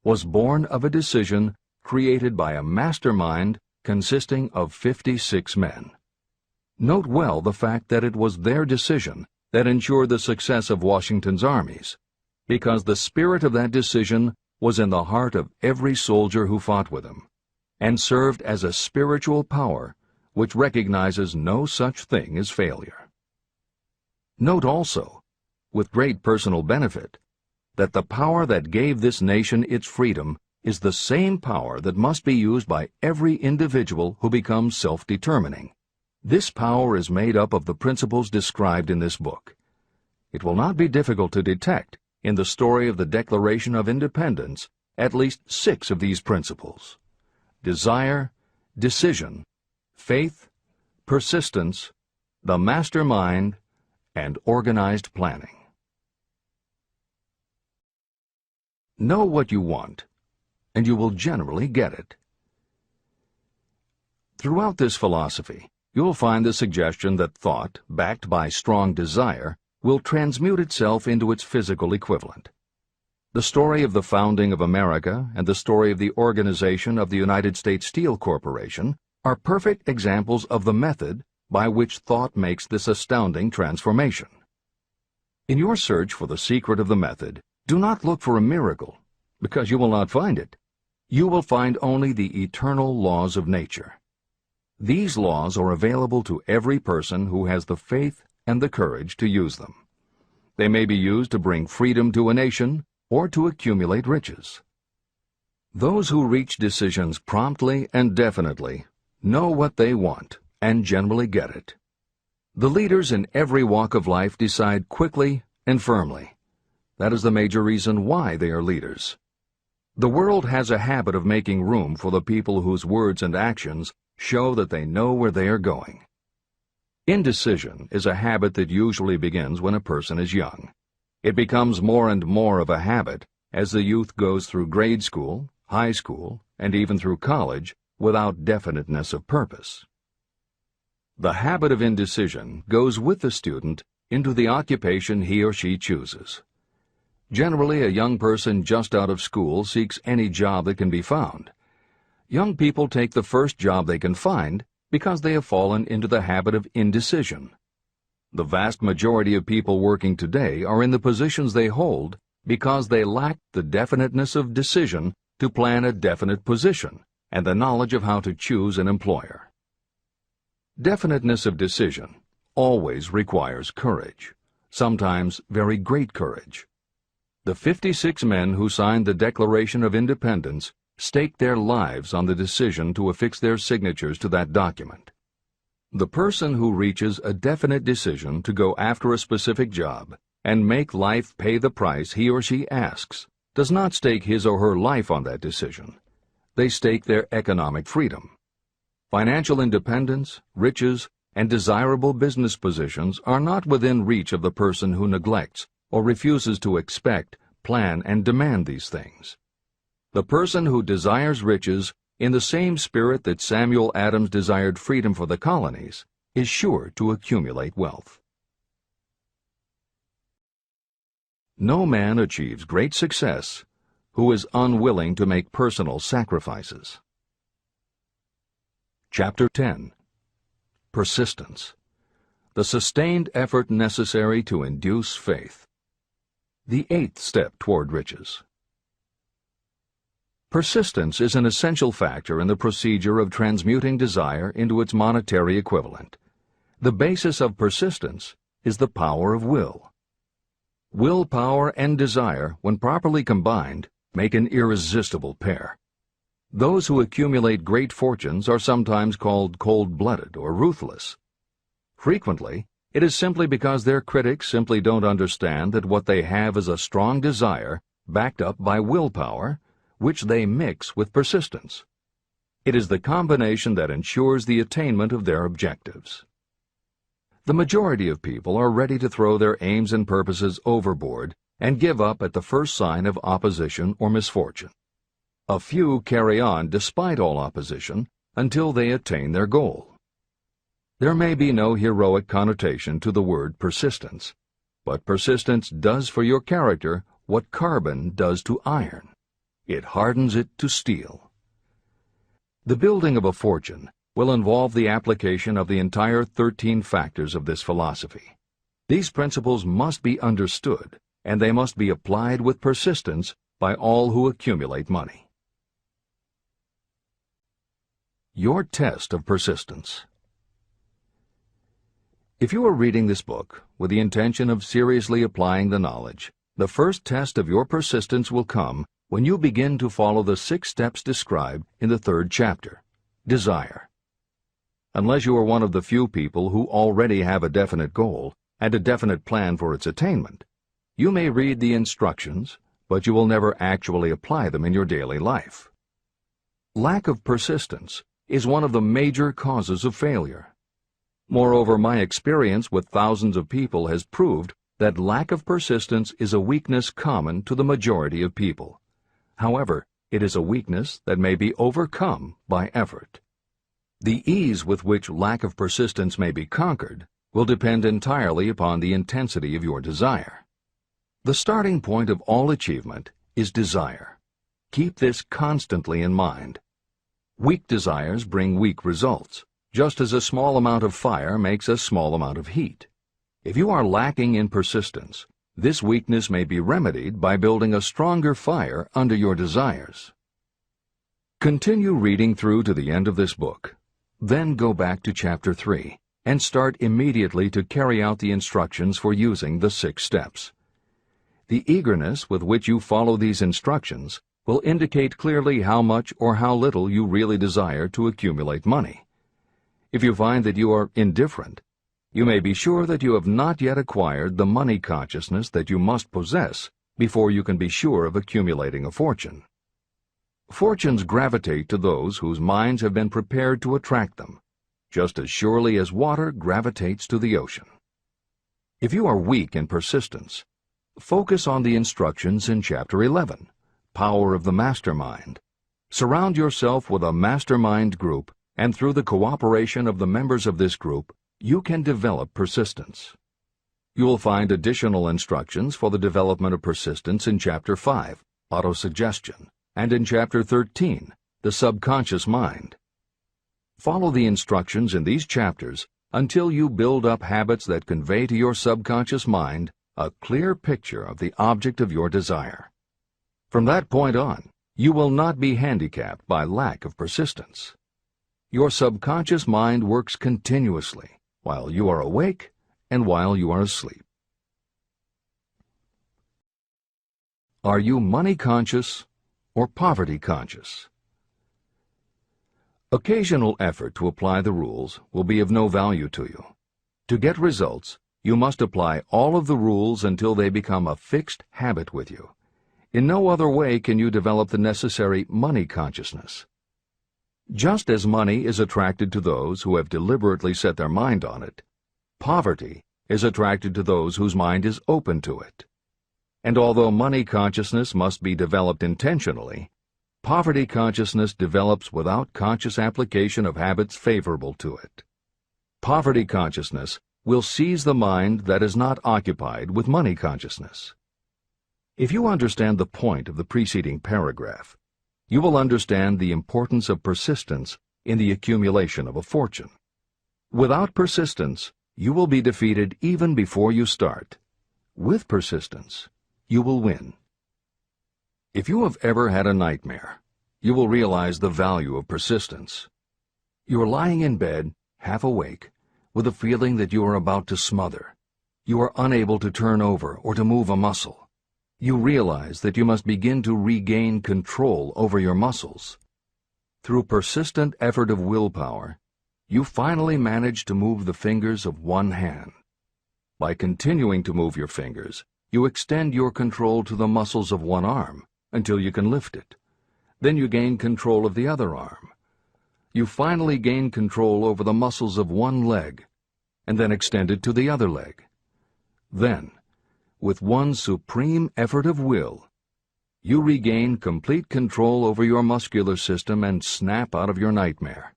was born of a decision created by a mastermind consisting of 56 men. Note well the fact that it was their decision that ensured the success of Washington's armies, because the spirit of that decision was in the heart of every soldier who fought with him, and served as a spiritual power which recognizes no such thing as failure. Note also, with great personal benefit, that the power that gave this nation its freedom is the same power that must be used by every individual who becomes self-determining. This power is made up of the principles described in this book. It will not be difficult to detect, in the story of the Declaration of Independence, at least 6 of these principles: desire, decision, faith, persistence, the mastermind, and organized planning. Know what you want, and you will generally get it. Throughout this philosophy, you will find the suggestion that thought, backed by strong desire, will transmute itself into its physical equivalent. The story of the founding of America and the story of the organization of the United States Steel Corporation are perfect examples of the method by which thought makes this astounding transformation. In your search for the secret of the method, do not look for a miracle, because you will not find it. You will find only the eternal laws of nature. These laws are available to every person who has the faith and the courage to use them. They may be used to bring freedom to a nation or to accumulate riches. Those who reach decisions promptly and definitely know what they want and generally get it. The leaders in every walk of life decide quickly and firmly. That is the major reason why they are leaders. The world has a habit of making room for the people whose words and actions show that they know where they are going. Indecision is a habit that usually begins when a person is young. It becomes more and more of a habit as the youth goes through grade school, high school, and even through college without definiteness of purpose. The habit of indecision goes with the student into the occupation he or she chooses. Generally, a young person just out of school seeks any job that can be found. Young people take the first job they can find because they have fallen into the habit of indecision. The vast majority of people working today are in the positions they hold because they lack the definiteness of decision to plan a definite position and the knowledge of how to choose an employer. Definiteness of decision always requires courage, sometimes very great courage. The 56 men who signed the Declaration of Independence staked their lives on the decision to affix their signatures to that document. The person who reaches a definite decision to go after a specific job and make life pay the price he or she asks does not stake his or her life on that decision. They stake their economic freedom. Financial independence, riches, and desirable business positions are not within reach of the person who neglects or refuses to expect, plan, and demand these things. The person who desires riches in the same spirit that Samuel Adams desired freedom for the colonies is sure to accumulate wealth. No man achieves great success who is unwilling to make personal sacrifices. Chapter 10. Persistence. the sustained effort necessary to induce faith. The 8th step toward riches. Persistence is an essential factor in the procedure of transmuting desire into its monetary equivalent. The basis of persistence is the power of will. Willpower and desire, when properly combined, make an irresistible pair. Those who accumulate great fortunes are sometimes called cold-blooded or ruthless. Frequently, it is simply because their critics simply don't understand that what they have is a strong desire backed up by willpower, which they mix with persistence. It is the combination that ensures the attainment of their objectives. The majority of people are ready to throw their aims and purposes overboard and give up at the first sign of opposition or misfortune. A few carry on despite all opposition until they attain their goal. There may be no heroic connotation to the word persistence, but persistence does for your character what carbon does to iron. It hardens it to steel. The building of a fortune will involve the application of the entire 13 factors of this philosophy. These principles must be understood, and they must be applied with persistence by all who accumulate money. Your test of persistence. If you are reading this book with the intention of seriously applying the knowledge, the first test of your persistence will come when you begin to follow the 6 steps described in the 3rd chapter, desire. Unless you are one of the few people who already have a definite goal and a definite plan for its attainment, you may read the instructions, but you will never actually apply them in your daily life. Lack of persistence is one of the major causes of failure. Moreover, my experience with thousands of people has proved that lack of persistence is a weakness common to the majority of people. However, it is a weakness that may be overcome by effort. The ease with which lack of persistence may be conquered will depend entirely upon the intensity of your desire. The starting point of all achievement is desire. Keep this constantly in mind. Weak desires bring weak results, just as a small amount of fire makes a small amount of heat. If you are lacking in persistence, this weakness may be remedied by building a stronger fire under your desires. Continue reading through to the end of this book. Then go back to Chapter 3 and start immediately to carry out the instructions for using the 6 steps. The eagerness with which you follow these instructions will indicate clearly how much or how little you really desire to accumulate money. If you find that you are indifferent, you may be sure that you have not yet acquired the money consciousness that you must possess before you can be sure of accumulating a fortune. Fortunes gravitate to those whose minds have been prepared to attract them, just as surely as water gravitates to the ocean. If you are weak in persistence, focus on the instructions in Chapter 11, Power of the Mastermind. Surround yourself with a mastermind group, and through the cooperation of the members of this group, you can develop persistence. You will find additional instructions for the development of persistence in Chapter 5, Autosuggestion, and in Chapter 13, The Subconscious Mind. Follow the instructions in these chapters until you build up habits that convey to your subconscious mind a clear picture of the object of your desire. From that point on, you will not be handicapped by lack of persistence. Your subconscious mind works continuously while you are awake and while you are asleep. Are you money conscious or poverty conscious? Occasional effort to apply the rules will be of no value to you. To get results, you must apply all of the rules until they become a fixed habit with you. In no other way can you develop the necessary money consciousness. Just as money is attracted to those who have deliberately set their mind on it, poverty is attracted to those whose mind is open to it. And although money consciousness must be developed intentionally, poverty consciousness develops without conscious application of habits favorable to it. Poverty consciousness will seize the mind that is not occupied with money consciousness. If you understand the point of the preceding paragraph, you will understand the importance of persistence in the accumulation of a fortune. Without persistence, you will be defeated even before you start. With persistence, you will win. If you have ever had a nightmare, you will realize the value of persistence. You are lying in bed, half awake, with a feeling that you are about to smother. You are unable to turn over or to move a muscle. You realize that you must begin to regain control over your muscles. Through persistent effort of willpower, you finally manage to move the fingers of one hand. By continuing to move your fingers, you extend your control to the muscles of one arm until you can lift it. Then you gain control of the other arm. You finally gain control over the muscles of one leg, and then extend it to the other leg. Then, with one supreme effort of will, you regain complete control over your muscular system and snap out of your nightmare.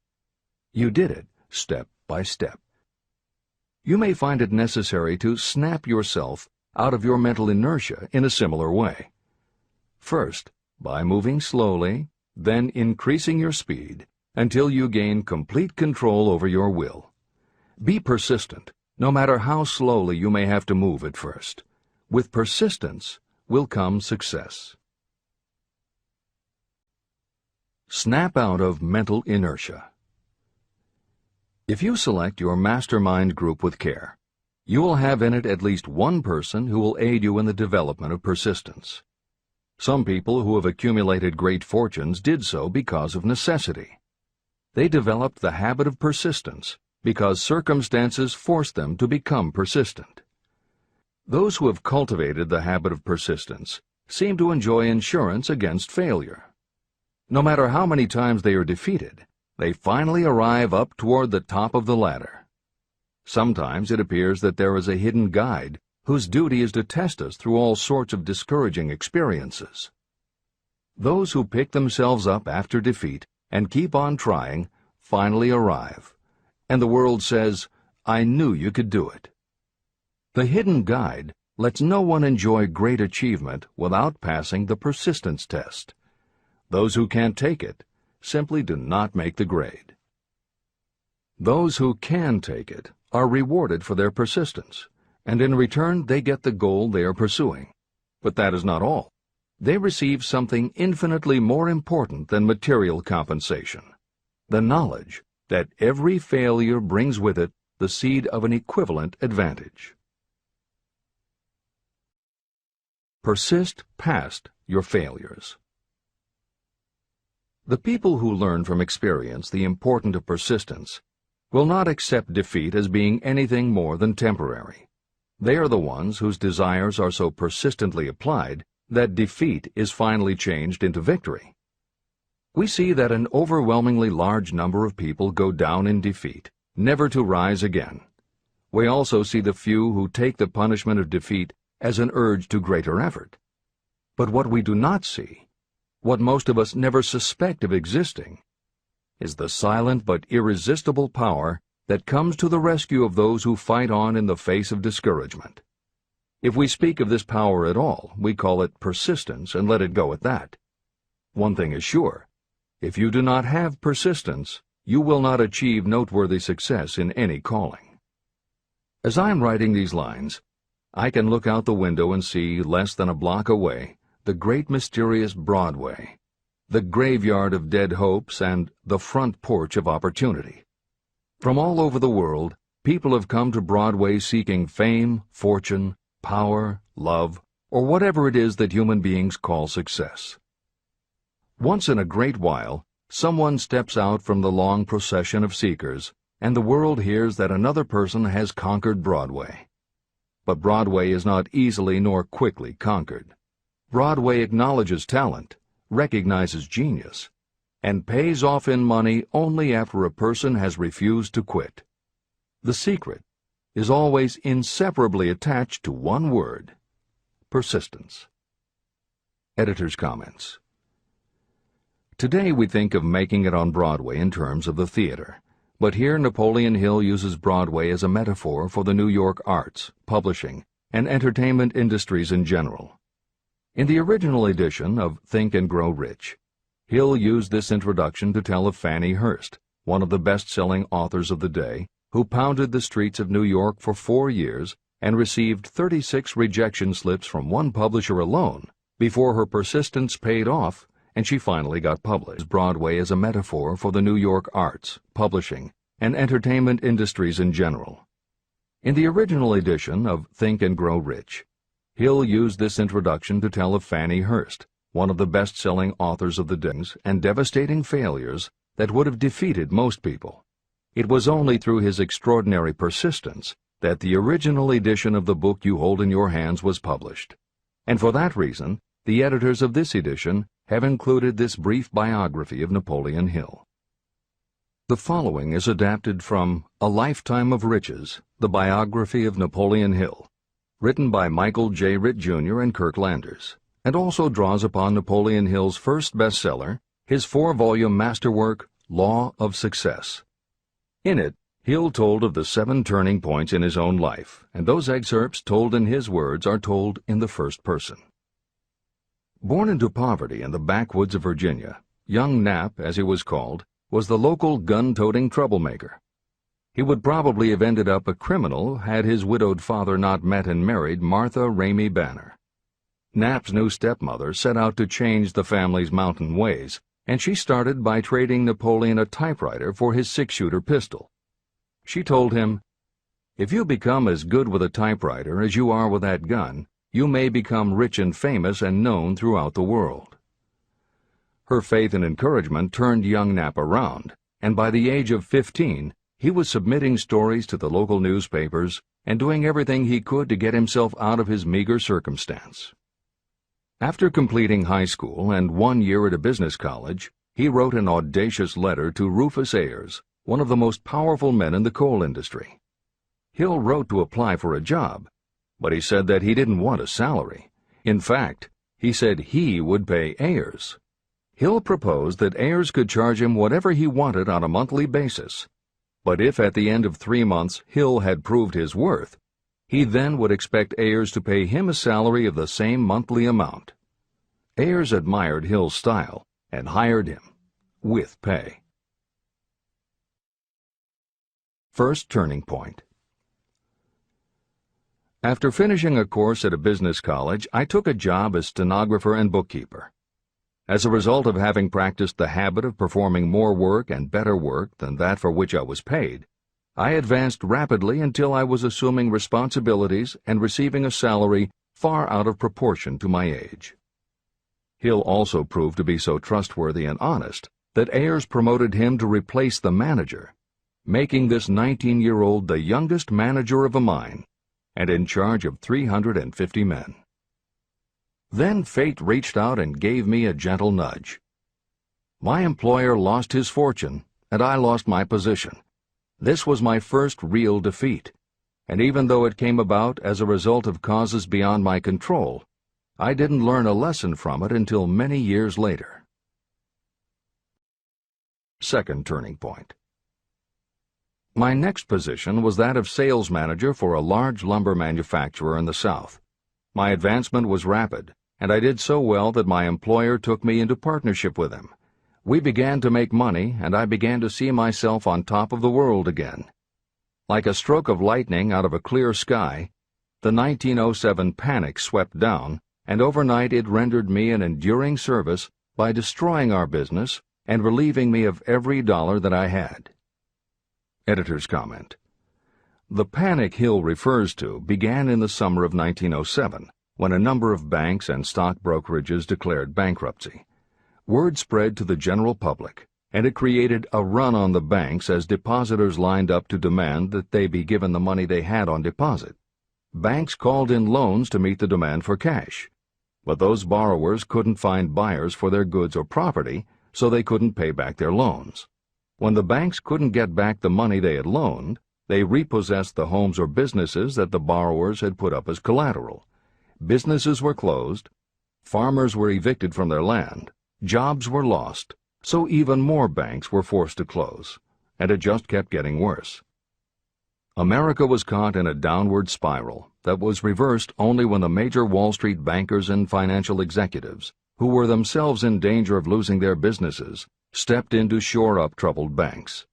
You did it step by step. You may find it necessary to snap yourself out of your mental inertia in a similar way. First, by moving slowly, then increasing your speed until you gain complete control over your will. Be persistent, no matter how slowly you may have to move at first. With persistence will come success. Snap out of mental inertia. If you select your mastermind group with care, you will have in it at least one person who will aid you in the development of persistence. Some people who have accumulated great fortunes did so because of necessity. They developed the habit of persistence because circumstances forced them to become persistent. Those who have cultivated the habit of persistence seem to enjoy insurance against failure. No matter how many times they are defeated, they finally arrive up toward the top of the ladder. Sometimes it appears that there is a hidden guide whose duty is to test us through all sorts of discouraging experiences. Those who pick themselves up after defeat and keep on trying finally arrive, and the world says, "I knew you could do it." The hidden guide lets no one enjoy great achievement without passing the persistence test. Those who can't take it simply do not make the grade. Those who can take it are rewarded for their persistence, and in return they get the goal they are pursuing. But that is not all. They receive something infinitely more important than material compensation: the knowledge that every failure brings with it the seed of an equivalent advantage. Persist past your failures. The people who learn from experience the importance of persistence will not accept defeat as being anything more than temporary. They are the ones whose desires are so persistently applied that defeat is finally changed into victory. We see that an overwhelmingly large number of people go down in defeat, never to rise again. We also see the few who take the punishment of defeat as an urge to greater effort. But what we do not see, what most of us never suspect of existing, is the silent but irresistible power that comes to the rescue of those who fight on in the face of discouragement. If we speak of this power at all, we call it persistence and let it go at that. One thing is sure: if you do not have persistence, you will not achieve noteworthy success in any calling. As I am writing these lines, I can look out the window and see, less than a block away, the great mysterious Broadway, the graveyard of dead hopes and the front porch of opportunity. From all over the world, people have come to Broadway seeking fame, fortune, power, love, or whatever it is that human beings call success. Once in a great while, someone steps out from the long procession of seekers, and the world hears that another person has conquered Broadway. But Broadway is not easily nor quickly conquered. Broadway acknowledges talent, recognizes genius, and pays off in money only after a person has refused to quit. The secret is always inseparably attached to one word: persistence. Editor's comments. Today we think of making it on Broadway in terms of the theater, but here Napoleon Hill uses Broadway as a metaphor for the New York arts, publishing, and entertainment industries in general. In the original edition of Think and Grow Rich, Hill used this introduction to tell of Fannie Hurst, one of the best-selling authors of the day, who pounded the streets of New York for 4 years and received 36 rejection slips from one publisher alone before her persistence paid off and she finally got published. Broadway as a metaphor for the New York arts, publishing, and entertainment industries in general. In the original edition of Think and Grow Rich, Hill used this introduction to tell of Fannie Hurst, one of the best-selling authors of the day, and devastating failures that would have defeated most people. It was only through his extraordinary persistence that the original edition of the book you hold in your hands was published. And for that reason, the editors of this edition have included this brief biography of Napoleon Hill. The following is adapted from A Lifetime of Riches, the biography of Napoleon Hill, written by Michael J. Ritt, Jr. and Kirk Landers, and also draws upon Napoleon Hill's first bestseller, his 4-volume masterwork, Law of Success. In it, Hill told of the 7 turning points in his own life, and those excerpts told in his words are told in the first person. Born into poverty in the backwoods of Virginia, young Nap, as he was called, was the local gun-toting troublemaker. He would probably have ended up a criminal had his widowed father not met and married Martha Ramey Banner. Nap's new stepmother set out to change the family's mountain ways, and she started by trading Napoleon a typewriter for his 6-shooter pistol. She told him, "If you become as good with a typewriter as you are with that gun, you may become rich and famous and known throughout the world." Her faith and encouragement turned young Nap around, and by the age of 15, he was submitting stories to the local newspapers and doing everything he could to get himself out of his meager circumstance. After completing high school and 1 year at a business college, he wrote an audacious letter to Rufus Ayers, one of the most powerful men in the coal industry. Hill wrote to apply for a job, but he said that he didn't want a salary. In fact, he said he would pay Ayers. Hill proposed that Ayers could charge him whatever he wanted on a monthly basis, but if at the end of 3 months Hill had proved his worth, he then would expect Ayers to pay him a salary of the same monthly amount. Ayers admired Hill's style and hired him, with pay. First turning point. After finishing a course at a business college, I took a job as stenographer and bookkeeper. As a result of having practiced the habit of performing more work and better work than that for which I was paid, I advanced rapidly until I was assuming responsibilities and receiving a salary far out of proportion to my age. Hill also proved to be so trustworthy and honest that Ayers promoted him to replace the manager, making this 19-year-old the youngest manager of a mine and in charge of 350 men. Then fate reached out and gave me a gentle nudge. My employer lost his fortune, and I lost my position. This was my first real defeat, and even though it came about as a result of causes beyond my control, I didn't learn a lesson from it until many years later. Second turning point. My next position was that of sales manager for a large lumber manufacturer in the South. My advancement was rapid, and I did so well that my employer took me into partnership with him. We began to make money, and I began to see myself on top of the world again. Like a stroke of lightning out of a clear sky, the 1907 panic swept down, and overnight it rendered me an enduring service by destroying our business and relieving me of every dollar that I had. Editor's comment. The panic Hill refers to began in the summer of 1907, when a number of banks and stock brokerages declared bankruptcy. Word spread to the general public, and it created a run on the banks as depositors lined up to demand that they be given the money they had on deposit. Banks called in loans to meet the demand for cash, but those borrowers couldn't find buyers for their goods or property, so they couldn't pay back their loans. When the banks couldn't get back the money they had loaned, they repossessed the homes or businesses that the borrowers had put up as collateral. Businesses were closed, farmers were evicted from their land, jobs were lost, so even more banks were forced to close, and it just kept getting worse. America was caught in a downward spiral that was reversed only when the major Wall Street bankers and financial executives, who were themselves in danger of losing their businesses, stepped in to shore up troubled banks.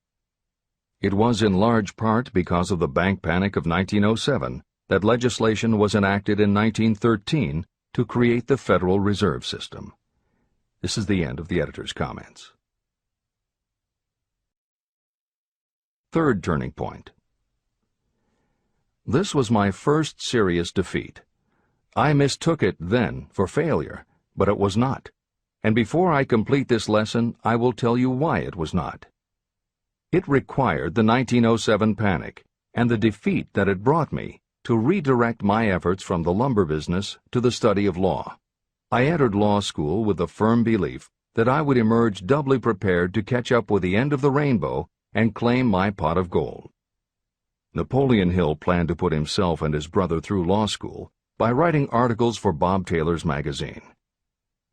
It was in large part because of the bank panic of 1907 that legislation was enacted in 1913 to create the Federal Reserve System. This is the end of the editor's comments. Third turning point. This was my first serious defeat. I mistook it then for failure, but it was not. And before I complete this lesson, I will tell you why it was not. It required the 1907 panic and the defeat that it brought me to redirect my efforts from the lumber business to the study of law. I entered law school with the firm belief that I would emerge doubly prepared to catch up with the end of the rainbow and claim my pot of gold. Napoleon Hill planned to put himself and his brother through law school by writing articles for Bob Taylor's magazine.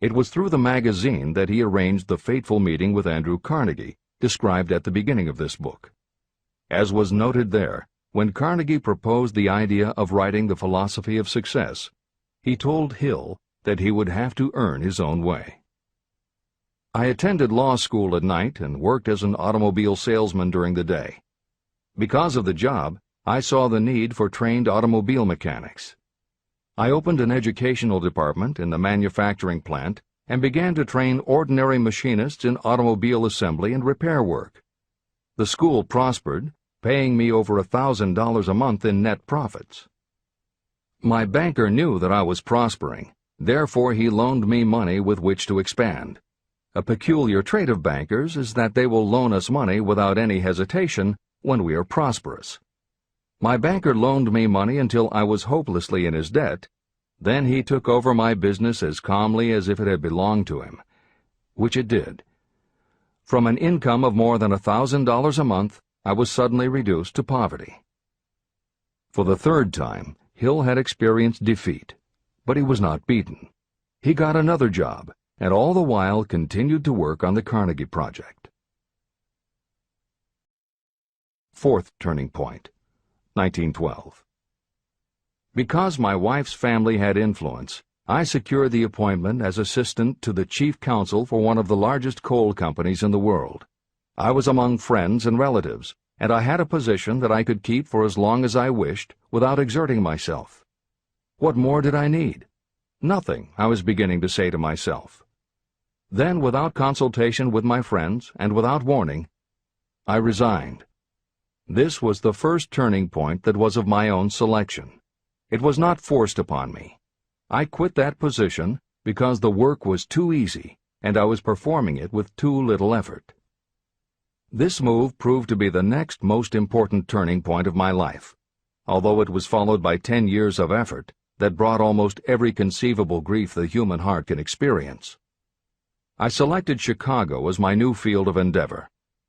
It was through the magazine that he arranged the fateful meeting with Andrew Carnegie, described at the beginning of this book. As was noted there, when Carnegie proposed the idea of writing The Philosophy of Success, he told Hill that he would have to earn his own way. I attended law school at night and worked as an automobile salesman during the day. Because of the job, I saw the need for trained automobile mechanics. I opened an educational department in the manufacturing plant and began to train ordinary machinists in automobile assembly and repair work. The school prospered, paying me over $1,000 a month in net profits. My banker knew that I was prospering, therefore he loaned me money with which to expand. A peculiar trait of bankers is that they will loan us money without any hesitation when we are prosperous. My banker loaned me money until I was hopelessly in his debt. Then he took over my business as calmly as if it had belonged to him, which it did. From an income of more than $1,000 a month, I was suddenly reduced to poverty. For the third time, Hill had experienced defeat, but he was not beaten. He got another job, and all the while continued to work on the Carnegie Project. Fourth turning point, 1912. Because my wife's family had influence, I secured the appointment as assistant to the chief counsel for one of the largest coal companies in the world. I was among friends and relatives, and I had a position that I could keep for as long as I wished without exerting myself. What more did I need? Nothing, I was beginning to say to myself. Then, without consultation with my friends and without warning, I resigned. This was the first turning point that was of my own selection. It was not forced upon me. I quit that position because the work was too easy and I was performing it with too little effort. This move proved to be the next most important turning point of my life, although it was followed by 10 years of effort that brought almost every conceivable grief the human heart can experience. I selected Chicago as my new field of endeavor.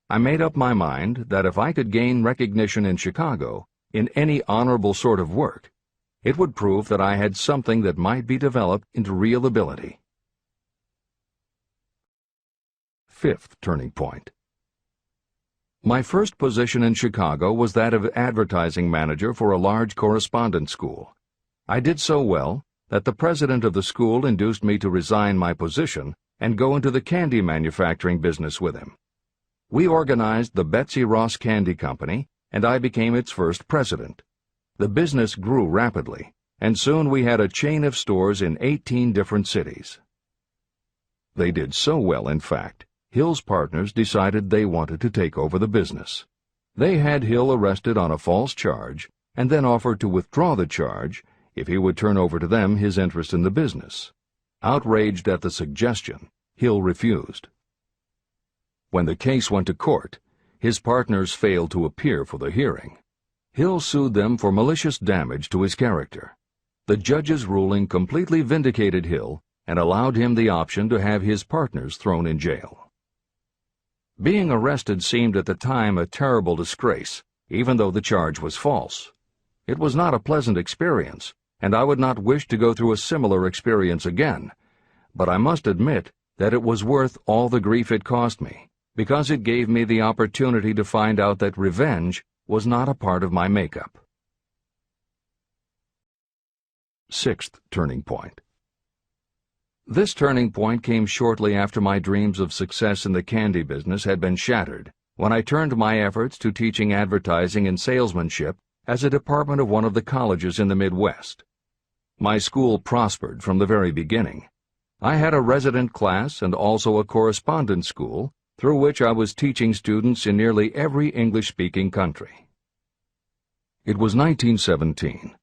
I made up my mind that if I could gain recognition in Chicago, in any honorable sort of work, it would prove that I had something that might be developed into real ability. Fifth turning point. My first position in Chicago was that of advertising manager for a large correspondence school. I did so well that the president of the school induced me to resign my position and go into the candy manufacturing business with him. We organized the Betsy Ross Candy Company, and I became its first president. The business grew rapidly, and soon we had a chain of stores in 18 different cities. They did so well, in fact, Hill's partners decided they wanted to take over the business. They had Hill arrested on a false charge, and then offered to withdraw the charge if he would turn over to them his interest in the business. Outraged at the suggestion, Hill refused. When the case went to court, his partners failed to appear for the hearing. Hill sued them for malicious damage to his character. The judge's ruling completely vindicated Hill and allowed him the option to have his partners thrown in jail. Being arrested seemed at the time a terrible disgrace, even though the charge was false. It was not a pleasant experience, and I would not wish to go through a similar experience again, but I must admit that it was worth all the grief it cost me, because it gave me the opportunity to find out that revenge was not a part of my makeup. Sixth turning point. This turning point came shortly after my dreams of success in the candy business had been shattered, when I turned my efforts to teaching advertising and salesmanship as a department of one of the colleges in the Midwest. My school prospered from the very beginning. I had a resident class and also a correspondence school through which I was teaching students in nearly every English-speaking country. It was 1917,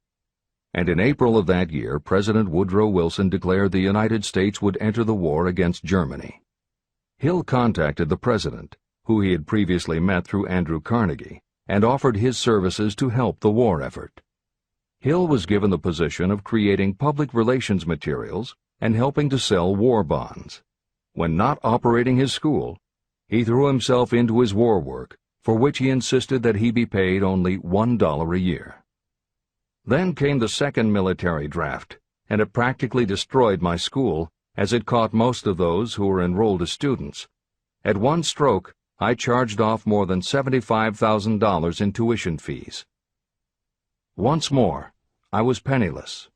and in April of that year, President Woodrow Wilson declared the United States would enter the war against Germany. Hill contacted the president, who he had previously met through Andrew Carnegie, and offered his services to help the war effort. Hill was given the position of creating public relations materials and helping to sell war bonds. When not operating his school, he threw himself into his war work, for which he insisted that he be paid only $1 a year. Then came the second military draft, and it practically destroyed my school, as it caught most of those who were enrolled as students. At one stroke, I charged off more than $75,000 in tuition fees. Once more, I was penniless.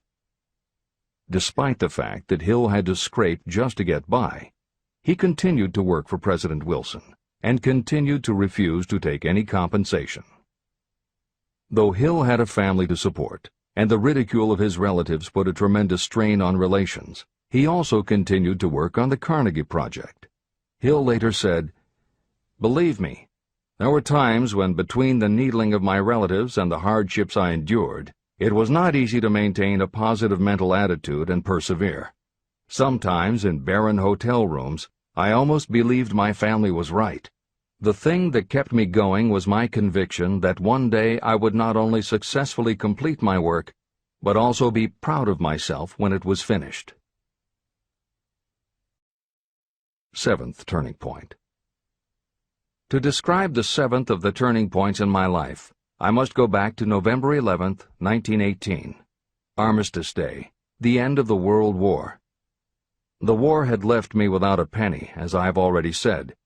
Despite the fact that Hill had to scrape just to get by, he continued to work for President Wilson and continued to refuse to take any compensation. Though Hill had a family to support, and the ridicule of his relatives put a tremendous strain on relations, he also continued to work on the Carnegie Project. Hill later said, "Believe me, there were times when between the needling of my relatives and the hardships I endured, it was not easy to maintain a positive mental attitude and persevere. Sometimes in barren hotel rooms, I almost believed my family was right. The thing that kept me going was my conviction that one day I would not only successfully complete my work, but also be proud of myself when it was finished." Seventh turning point. To describe the seventh of the turning points in my life, I must go back to November 11th, 1918, Armistice Day, the end of the World War. The war had left me without a penny, as I have already said,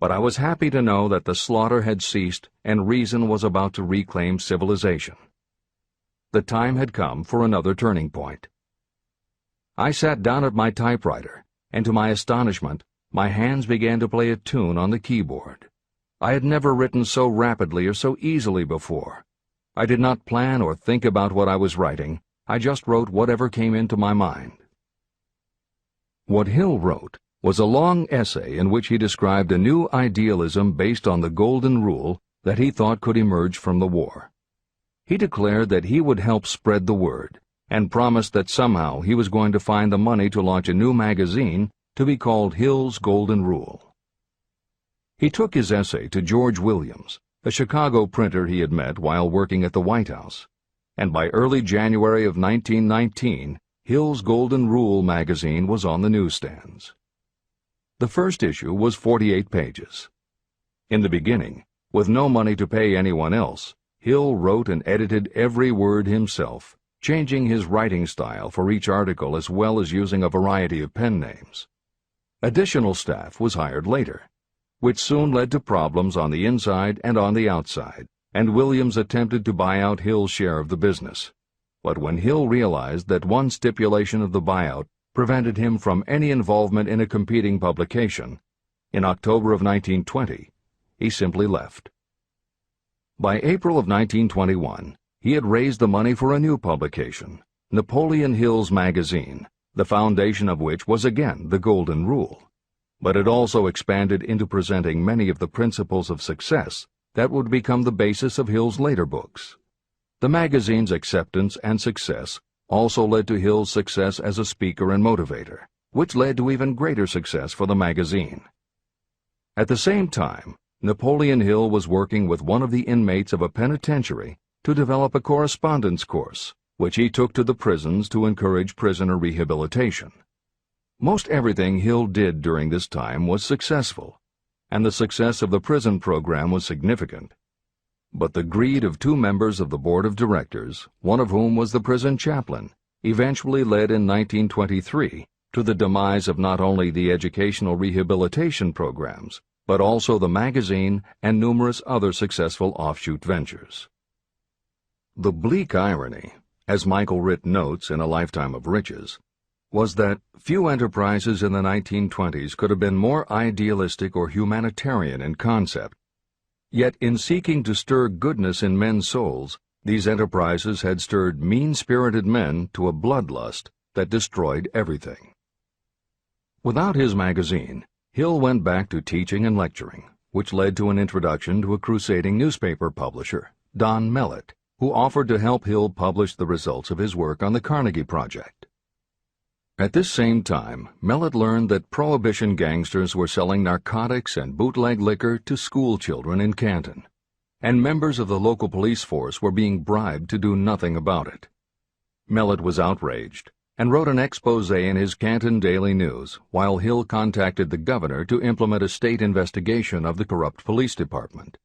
but I was happy to know that the slaughter had ceased and reason was about to reclaim civilization. The time had come for another turning point. I sat down at my typewriter, and to my astonishment, my hands began to play a tune on the keyboard. I had never written so rapidly or so easily before. I did not plan or think about what I was writing. I just wrote whatever came into my mind. What Hill wrote was a long essay in which he described a new idealism based on the golden rule that he thought could emerge from the war. He declared that he would help spread the word, and promised that somehow he was going to find the money to launch a new magazine to be called Hill's Golden Rule. He took his essay to George Williams, a Chicago printer he had met while working at the White House, and by early January of 1919, Hill's Golden Rule magazine was on the newsstands. The first issue was 48 pages. In the beginning, with no money to pay anyone else, Hill wrote and edited every word himself, changing his writing style for each article as well as using a variety of pen names. Additional staff was hired later, which soon led to problems on the inside and on the outside, and Williams attempted to buy out Hill's share of the business. But when Hill realized that one stipulation of the buyout prevented him from any involvement in a competing publication, in October of 1920, he simply left. By April of 1921, he had raised the money for a new publication, Napoleon Hill's Magazine, the foundation of which was again the Golden Rule. But it also expanded into presenting many of the principles of success that would become the basis of Hill's later books. The magazine's acceptance and success also led to Hill's success as a speaker and motivator, which led to even greater success for the magazine. At the same time, Napoleon Hill was working with one of the inmates of a penitentiary to develop a correspondence course, which he took to the prisons to encourage prisoner rehabilitation. Most everything Hill did during this time was successful, and the success of the prison program was significant. But the greed of two members of the board of directors, one of whom was the prison chaplain, eventually led in 1923 to the demise of not only the educational rehabilitation programs, but also the magazine and numerous other successful offshoot ventures. The bleak irony, as Michael Ritt notes in A Lifetime of Riches, was that few enterprises in the 1920s could have been more idealistic or humanitarian in concept, Yet in seeking to stir goodness in men's souls, these enterprises had stirred mean-spirited men to a bloodlust that destroyed everything. Without his magazine, Hill went back to teaching and lecturing, which led to an introduction to a crusading newspaper publisher, Don Mellett, who offered to help Hill publish the results of his work on the Carnegie Project. At this same time, Mellett learned that Prohibition gangsters were selling narcotics and bootleg liquor to school children in Canton, and members of the local police force were being bribed to do nothing about it. Mellett was outraged and wrote an expose in his Canton Daily News, while Hill contacted the governor to implement a state investigation of the corrupt police department.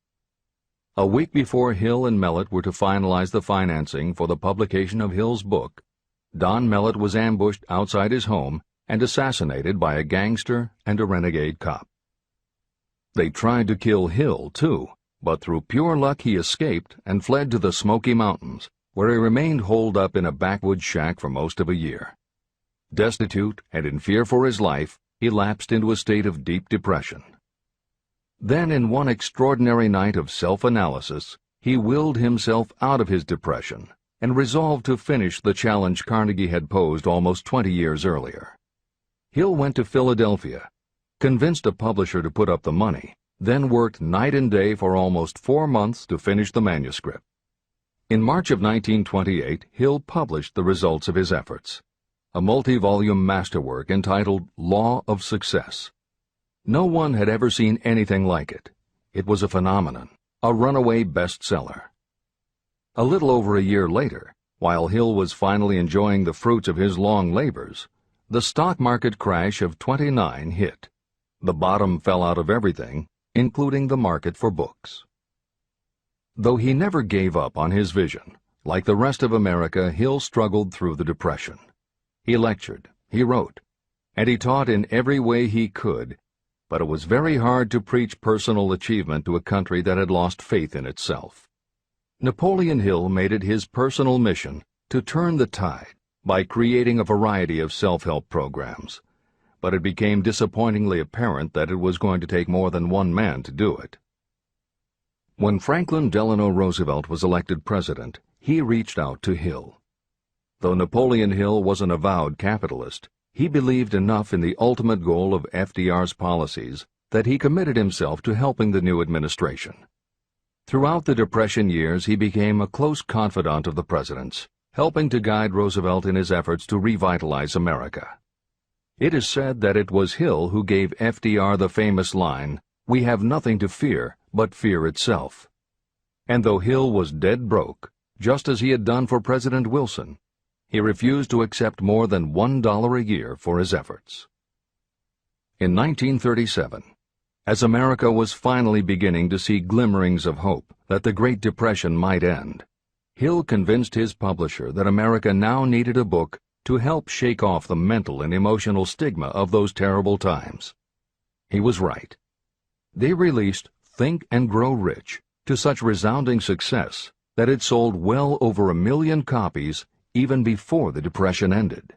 A week before Hill and Mellett were to finalize the financing for the publication of Hill's book, Don Mellett was ambushed outside his home and assassinated by a gangster and a renegade cop. They tried to kill Hill, too, but through pure luck he escaped and fled to the Smoky Mountains, where he remained holed up in a backwoods shack for most of a year. Destitute and in fear for his life, he lapsed into a state of deep depression. Then, in one extraordinary night of self-analysis, he willed himself out of his depression and resolved to finish the challenge Carnegie had posed almost 20 years earlier. Hill went to Philadelphia, convinced a publisher to put up the money, then worked night and day for almost 4 months to finish the manuscript. In March of 1928, Hill published the results of his efforts, a multi-volume masterwork entitled Law of Success. No one had ever seen anything like it. It was a phenomenon, a runaway bestseller. A little over a year later, while Hill was finally enjoying the fruits of his long labors, the stock market crash of '29 hit. The bottom fell out of everything, including the market for books. Though he never gave up on his vision, like the rest of America, Hill struggled through the Depression. He lectured, he wrote, and he taught in every way he could, but it was very hard to preach personal achievement to a country that had lost faith in itself. Napoleon Hill made it his personal mission to turn the tide by creating a variety of self-help programs, but it became disappointingly apparent that it was going to take more than one man to do it. When Franklin Delano Roosevelt was elected president, he reached out to Hill. Though Napoleon Hill was an avowed capitalist, he believed enough in the ultimate goal of FDR's policies that he committed himself to helping the new administration. Throughout the Depression years, he became a close confidant of the president's, helping to guide Roosevelt in his efforts to revitalize America. It is said that it was Hill who gave FDR the famous line, "We have nothing to fear but fear itself." And though Hill was dead broke, just as he had done for President Wilson, he refused to accept more than $1 a year for his efforts. In 1937, as America was finally beginning to see glimmerings of hope that the Great Depression might end, Hill convinced his publisher that America now needed a book to help shake off the mental and emotional stigma of those terrible times. He was right. They released Think and Grow Rich to such resounding success that it sold well over 1 million copies even before the Depression ended.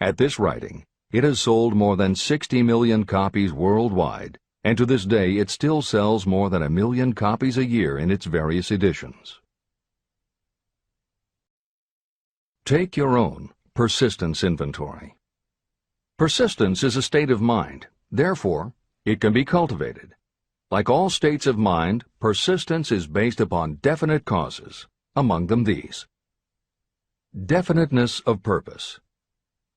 At this writing, it has sold more than 60 million copies worldwide, and to this day it still sells more than 1 million copies a year in its various editions. Take your own persistence inventory. Persistence is a state of mind. Therefore, it can be cultivated. Like all states of mind, persistence is based upon definite causes, among them these. Definiteness of purpose.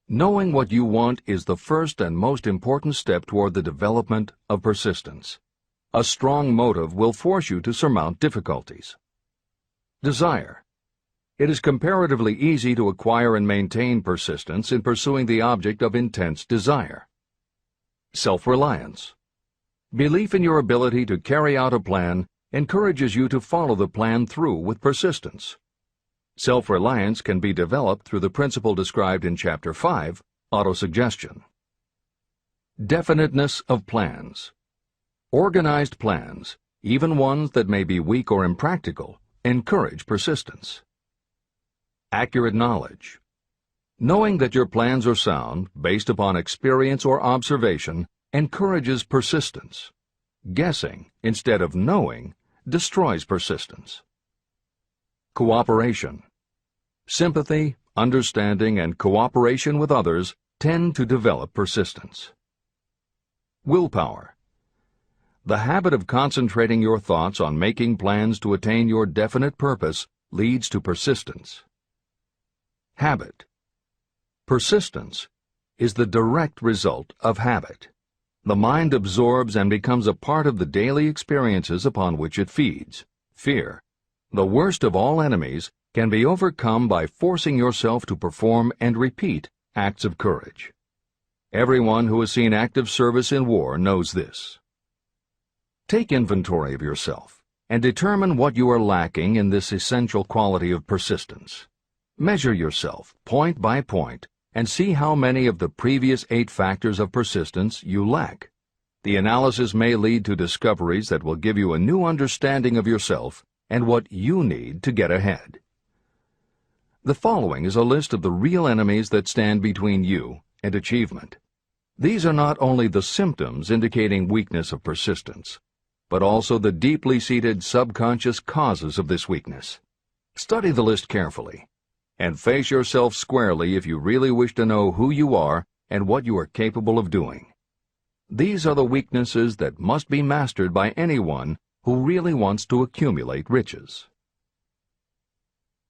Knowing what you want is the first and most important step toward the development of persistence. A strong motive will force you to surmount difficulties. Desire. It is comparatively easy to acquire and maintain persistence in pursuing the object of intense desire. Self-reliance. Belief in your ability to carry out a plan encourages you to follow the plan through with persistence. Self-reliance can be developed through the principle described in Chapter 5, Autosuggestion. Definiteness of plans. Organized plans, even ones that may be weak or impractical, encourage persistence. Accurate knowledge. Knowing that your plans are sound, based upon experience or observation, encourages persistence. Guessing, instead of knowing, destroys persistence. Cooperation. Sympathy, understanding, and cooperation with others tend to develop persistence. Willpower. The habit of concentrating your thoughts on making plans to attain your definite purpose leads to persistence. Habit. Persistence is the direct result of habit. The mind absorbs and becomes a part of the daily experiences upon which it feeds. Fear, the worst of all enemies, can be overcome by forcing yourself to perform and repeat acts of courage. Everyone who has seen active service in war knows this. Take inventory of yourself and determine what you are lacking in this essential quality of persistence. Measure yourself point by point and see how many of the previous 8 factors of persistence you lack. The analysis may lead to discoveries that will give you a new understanding of yourself and what you need to get ahead. The following is a list of the real enemies that stand between you and achievement. These are not only the symptoms indicating weakness of persistence, but also the deeply seated subconscious causes of this weakness. Study the list carefully, and face yourself squarely if you really wish to know who you are and what you are capable of doing. These are the weaknesses that must be mastered by anyone who really wants to accumulate riches.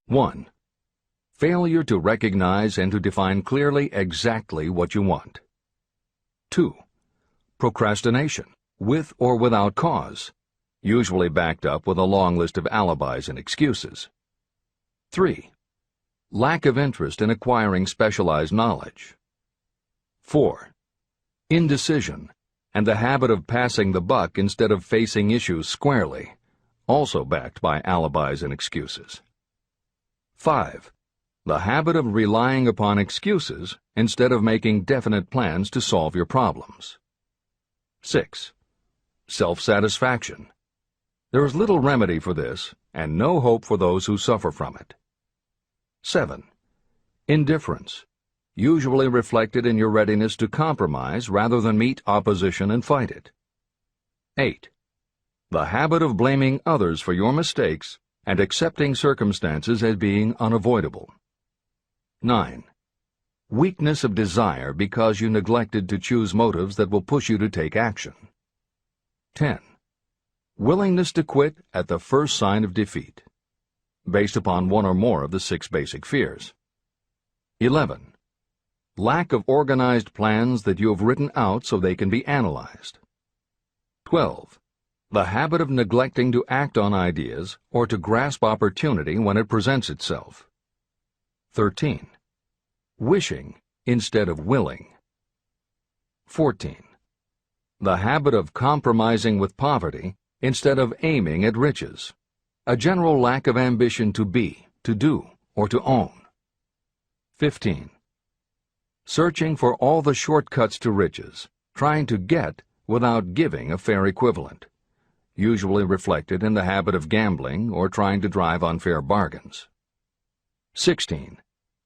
1. Failure to recognize and to define clearly exactly what you want. 2. Procrastination, with or without cause, usually backed up with a long list of alibis and excuses. 3. Lack of interest in acquiring specialized knowledge. 4. Indecision, and the habit of passing the buck instead of facing issues squarely, also backed by alibis and excuses. 5. The habit of relying upon excuses instead of making definite plans to solve your problems. 6. Self-satisfaction. There is little remedy for this, and no hope for those who suffer from it. 7. Indifference, usually reflected in your readiness to compromise rather than meet opposition and fight it. 8. The habit of blaming others for your mistakes and accepting circumstances as being unavoidable. 9. Weakness of desire because you neglected to choose motives that will push you to take action. 10. Willingness to quit at the first sign of defeat, based upon one or more of the 6 basic fears. 11. Lack of organized plans that you have written out so they can be analyzed. 12. The habit of neglecting to act on ideas or to grasp opportunity when it presents itself. 13. Wishing instead of willing. 14. The habit of compromising with poverty instead of aiming at riches. A general lack of ambition to be, to do, or to own. 15. Searching for all the shortcuts to riches, trying to get without giving a fair equivalent, usually reflected in the habit of gambling or trying to drive unfair bargains. 16.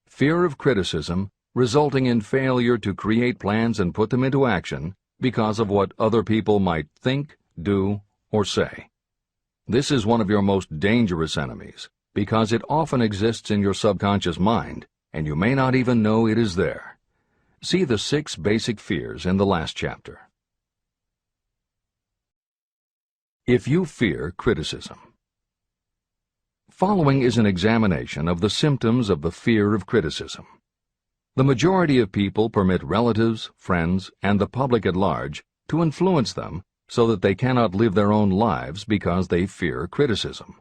Fear of criticism, resulting in failure to create plans and put them into action because of what other people might think, do, or say. This is one of your most dangerous enemies because it often exists in your subconscious mind and you may not even know it is there. See the 6 basic fears in the last chapter. If you fear criticism. Following is an examination of the symptoms of the fear of criticism. The majority of people permit relatives, friends, and the public at large to influence them so that they cannot live their own lives because they fear criticism.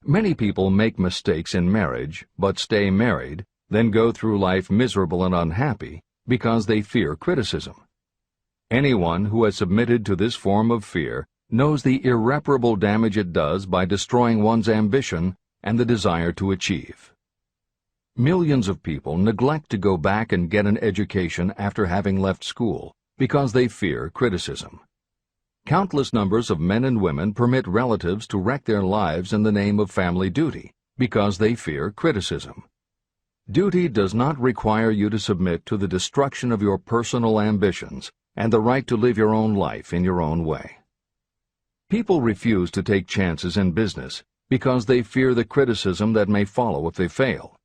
Many people make mistakes in marriage, but stay married, then go through life miserable and unhappy because they fear criticism. Anyone who has submitted to this form of fear knows the irreparable damage it does by destroying one's ambition and the desire to achieve. Millions of people neglect to go back and get an education after having left school because they fear criticism. Countless numbers of men and women permit relatives to wreck their lives in the name of family duty because they fear criticism. Duty does not require you to submit to the destruction of your personal ambitions and the right to live your own life in your own way. People refuse to take chances in business because they fear the criticism that may follow if they fail.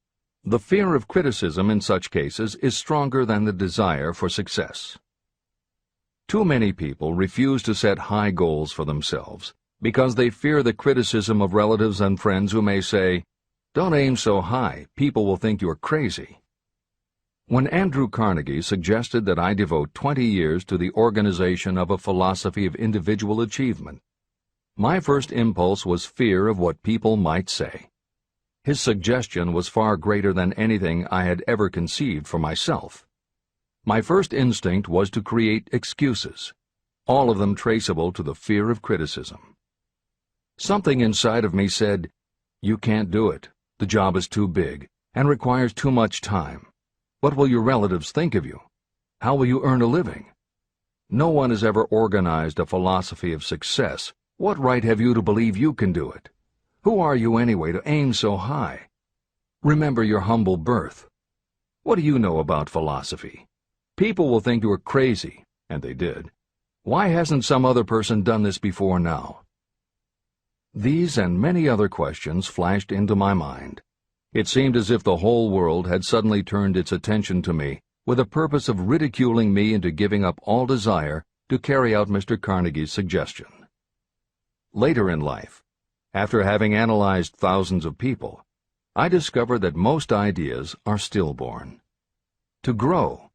The fear of criticism in such cases is stronger than the desire for success. Too many people refuse to set high goals for themselves because they fear the criticism of relatives and friends who may say, "Don't aim so high, people will think you're crazy." When Andrew Carnegie suggested that I devote 20 years to the organization of a philosophy of individual achievement, my first impulse was fear of what people might say. His suggestion was far greater than anything I had ever conceived for myself. My first instinct was to create excuses, all of them traceable to the fear of criticism. Something inside of me said, "You can't do it. The job is too big and requires too much time. What will your relatives think of you? How will you earn a living? No one has ever organized a philosophy of success. What right have you to believe you can do it? Who are you anyway to aim so high? Remember your humble birth. What do you know about philosophy? People will think you are crazy," and they did. "Why hasn't some other person done this before now?" These and many other questions flashed into my mind. It seemed as if the whole world had suddenly turned its attention to me with a purpose of ridiculing me into giving up all desire to carry out Mr. Carnegie's suggestion. Later in life, after having analyzed thousands of people, I discovered that most ideas are stillborn. To grow,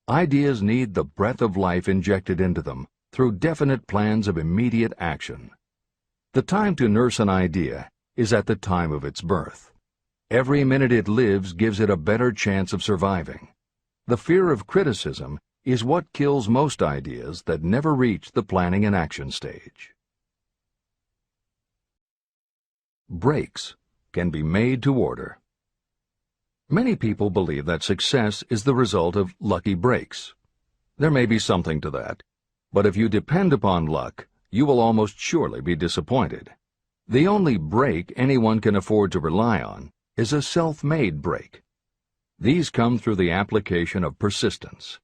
ideas need the breath of life injected into them through definite plans of immediate action. The time to nurse an idea is at the time of its birth. Every minute it lives gives it a better chance of surviving. The fear of criticism is what kills most ideas that never reach the planning and action stage. Breaks can be made to order. Many people believe that success is the result of lucky breaks. There may be something to that, but if you depend upon luck, you will almost surely be disappointed. The only break anyone can afford to rely on is a self-made break. These come through the application of persistence.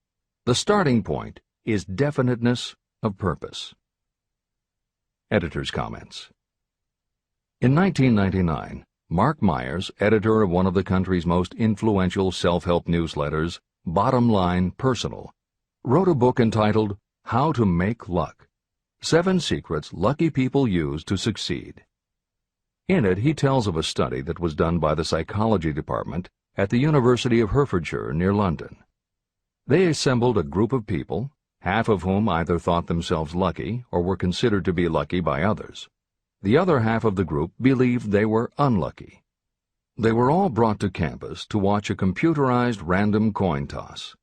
The starting point is definiteness of purpose. Editor's comments. In 1999, Mark Myers, editor of one of the country's most influential self-help newsletters, Bottom Line Personal, wrote a book entitled How to Make Luck: 7 Secrets Lucky People Use to Succeed. In it, he tells of a study that was done by the psychology department at the University of Hertfordshire near London. They assembled a group of people, half of whom either thought themselves lucky or were considered to be lucky by others. The other half of the group believed they were unlucky. They were all brought to campus to watch a computerized random coin toss.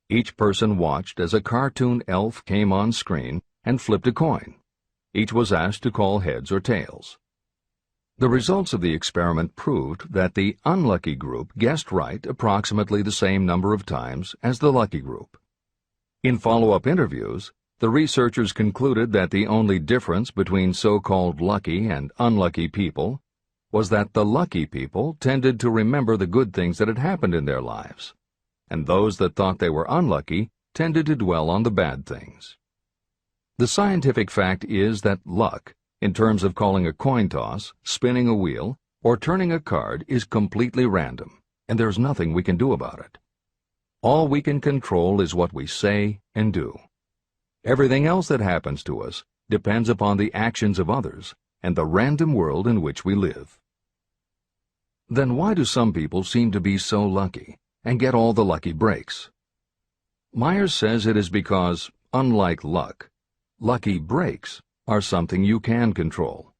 Each person watched as a cartoon elf came on screen and flipped a coin. Each was asked to call heads or tails. The results of the experiment proved that the unlucky group guessed right approximately the same number of times as the lucky group. In follow-up interviews, the researchers concluded that the only difference between so-called lucky and unlucky people was that the lucky people tended to remember the good things that had happened in their lives, and those that thought they were unlucky tended to dwell on the bad things. The scientific fact is that luck, in terms of calling a coin toss, spinning a wheel, or turning a card, is completely random, and there's nothing we can do about it. All we can control is what we say and do. Everything else that happens to us depends upon the actions of others and the random world in which we live. Then why do some people seem to be so lucky and get all the lucky breaks? Myers says it is because, unlike luck, lucky breaks are something you can control,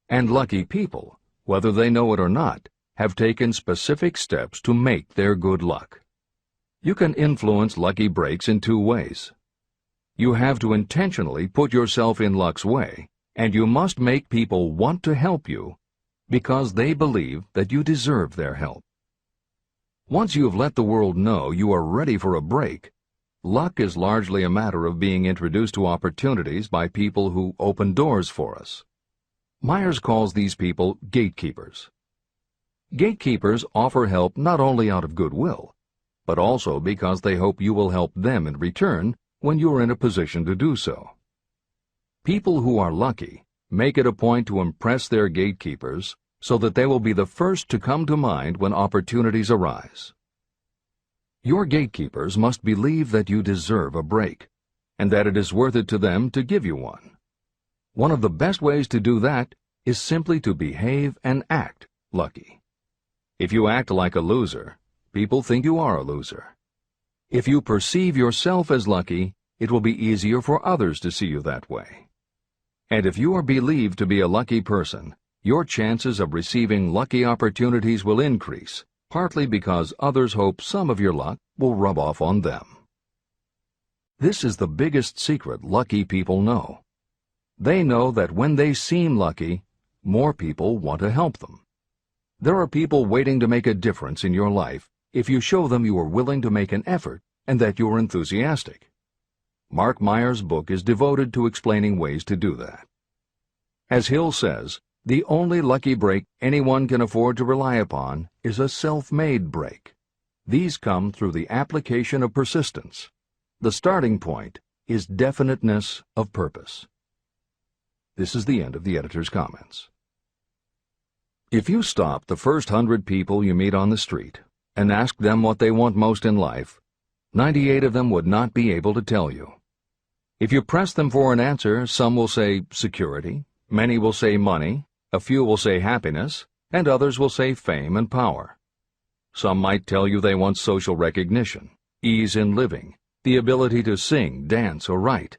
and lucky people, whether they know it or not, have taken specific steps to make their good luck. You can influence lucky breaks in 2 ways. You have to intentionally put yourself in luck's way, and you must make people want to help you because they believe that you deserve their help. Once you have let the world know you are ready for a break, luck is largely a matter of being introduced to opportunities by people who open doors for us. Myers calls these people gatekeepers. Gatekeepers offer help not only out of goodwill, but also because they hope you will help them in return when you are in a position to do so. People who are lucky make it a point to impress their gatekeepers so that they will be the first to come to mind when opportunities arise. Your gatekeepers must believe that you deserve a break, and that it is worth it to them to give you one. One of the best ways to do that is simply to behave and act lucky. If you act like a loser, people think you are a loser. If you perceive yourself as lucky, it will be easier for others to see you that way. And if you are believed to be a lucky person, your chances of receiving lucky opportunities will increase, partly because others hope some of your luck will rub off on them. This is the biggest secret lucky people know. They know that when they seem lucky, more people want to help them. There are people waiting to make a difference in your life if you show them you are willing to make an effort and that you are enthusiastic. Mark Meyer's book is devoted to explaining ways to do that. As Hill says, the only lucky break anyone can afford to rely upon is a self-made break. These come through the application of persistence. The starting point is definiteness of purpose. This is the end of the editor's comments. If you stop the first 100 people you meet on the street and ask them what they want most in life, 98 of them would not be able to tell you. If you press them for an answer, some will say security, many will say money, a few will say happiness, and others will say fame and power. Some might tell you they want social recognition, ease in living, the ability to sing, dance, or write.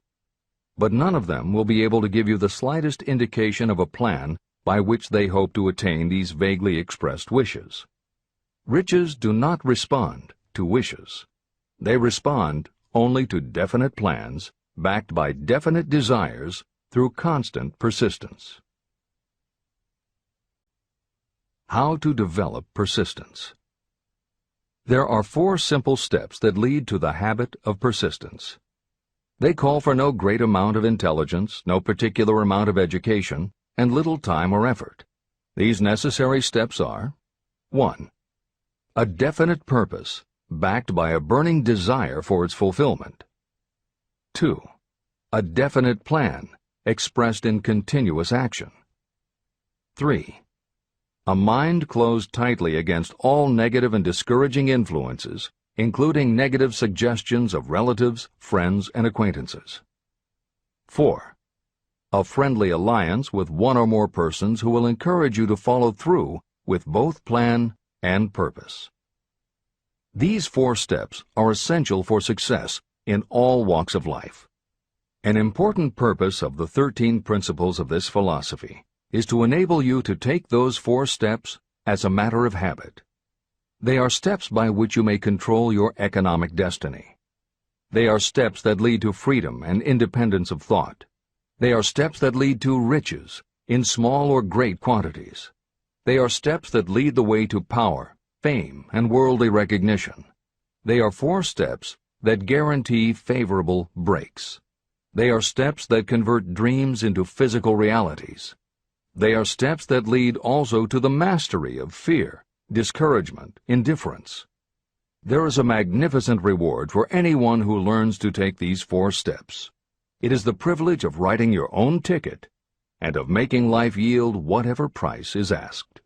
But none of them will be able to give you the slightest indication of a plan by which they hope to attain these vaguely expressed wishes. Riches do not respond to wishes. They respond only to definite plans backed by definite desires through constant persistence. How to develop persistence. There are 4 simple steps that lead to the habit of persistence. They call for no great amount of intelligence, no particular amount of education, and little time or effort. These necessary steps are: 1. A definite purpose, backed by a burning desire for its fulfillment. 2. A definite plan, expressed in continuous action. 3. A mind closed tightly against all negative and discouraging influences, including negative suggestions of relatives, friends, and acquaintances. 4. A friendly alliance with one or more persons who will encourage you to follow through with both plan and purpose. These 4 steps are essential for success in all walks of life. An important purpose of the 13 principles of this philosophy is to enable you to take those 4 steps as a matter of habit. They are steps by which you may control your economic destiny. They are steps that lead to freedom and independence of thought. They are steps that lead to riches, in small or great quantities. They are steps that lead the way to power, fame, and worldly recognition. They are 4 steps that guarantee favorable breaks. They are steps that convert dreams into physical realities. They are steps that lead also to the mastery of fear, discouragement, indifference. There is a magnificent reward for anyone who learns to take these 4 steps. It is the privilege of writing your own ticket and of making life yield whatever price is asked.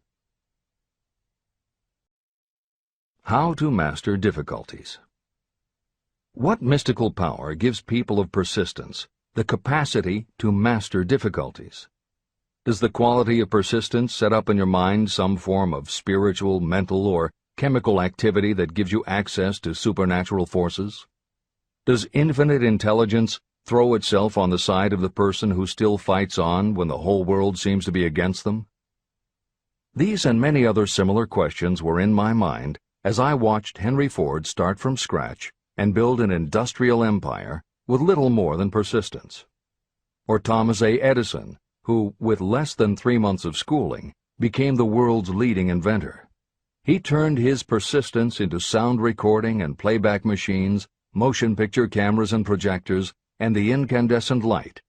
How to master difficulties. What mystical power gives people of persistence the capacity to master difficulties? Does the quality of persistence set up in your mind some form of spiritual, mental, or chemical activity that gives you access to supernatural forces? Does infinite intelligence throw itself on the side of the person who still fights on when the whole world seems to be against them? These and many other similar questions were in my mind as I watched Henry Ford start from scratch and build an industrial empire with little more than persistence. Or Thomas A. Edison, who, with less than 3 months of schooling, became the world's leading inventor. He turned his persistence into sound recording and playback machines, motion picture cameras and projectors, and the incandescent light,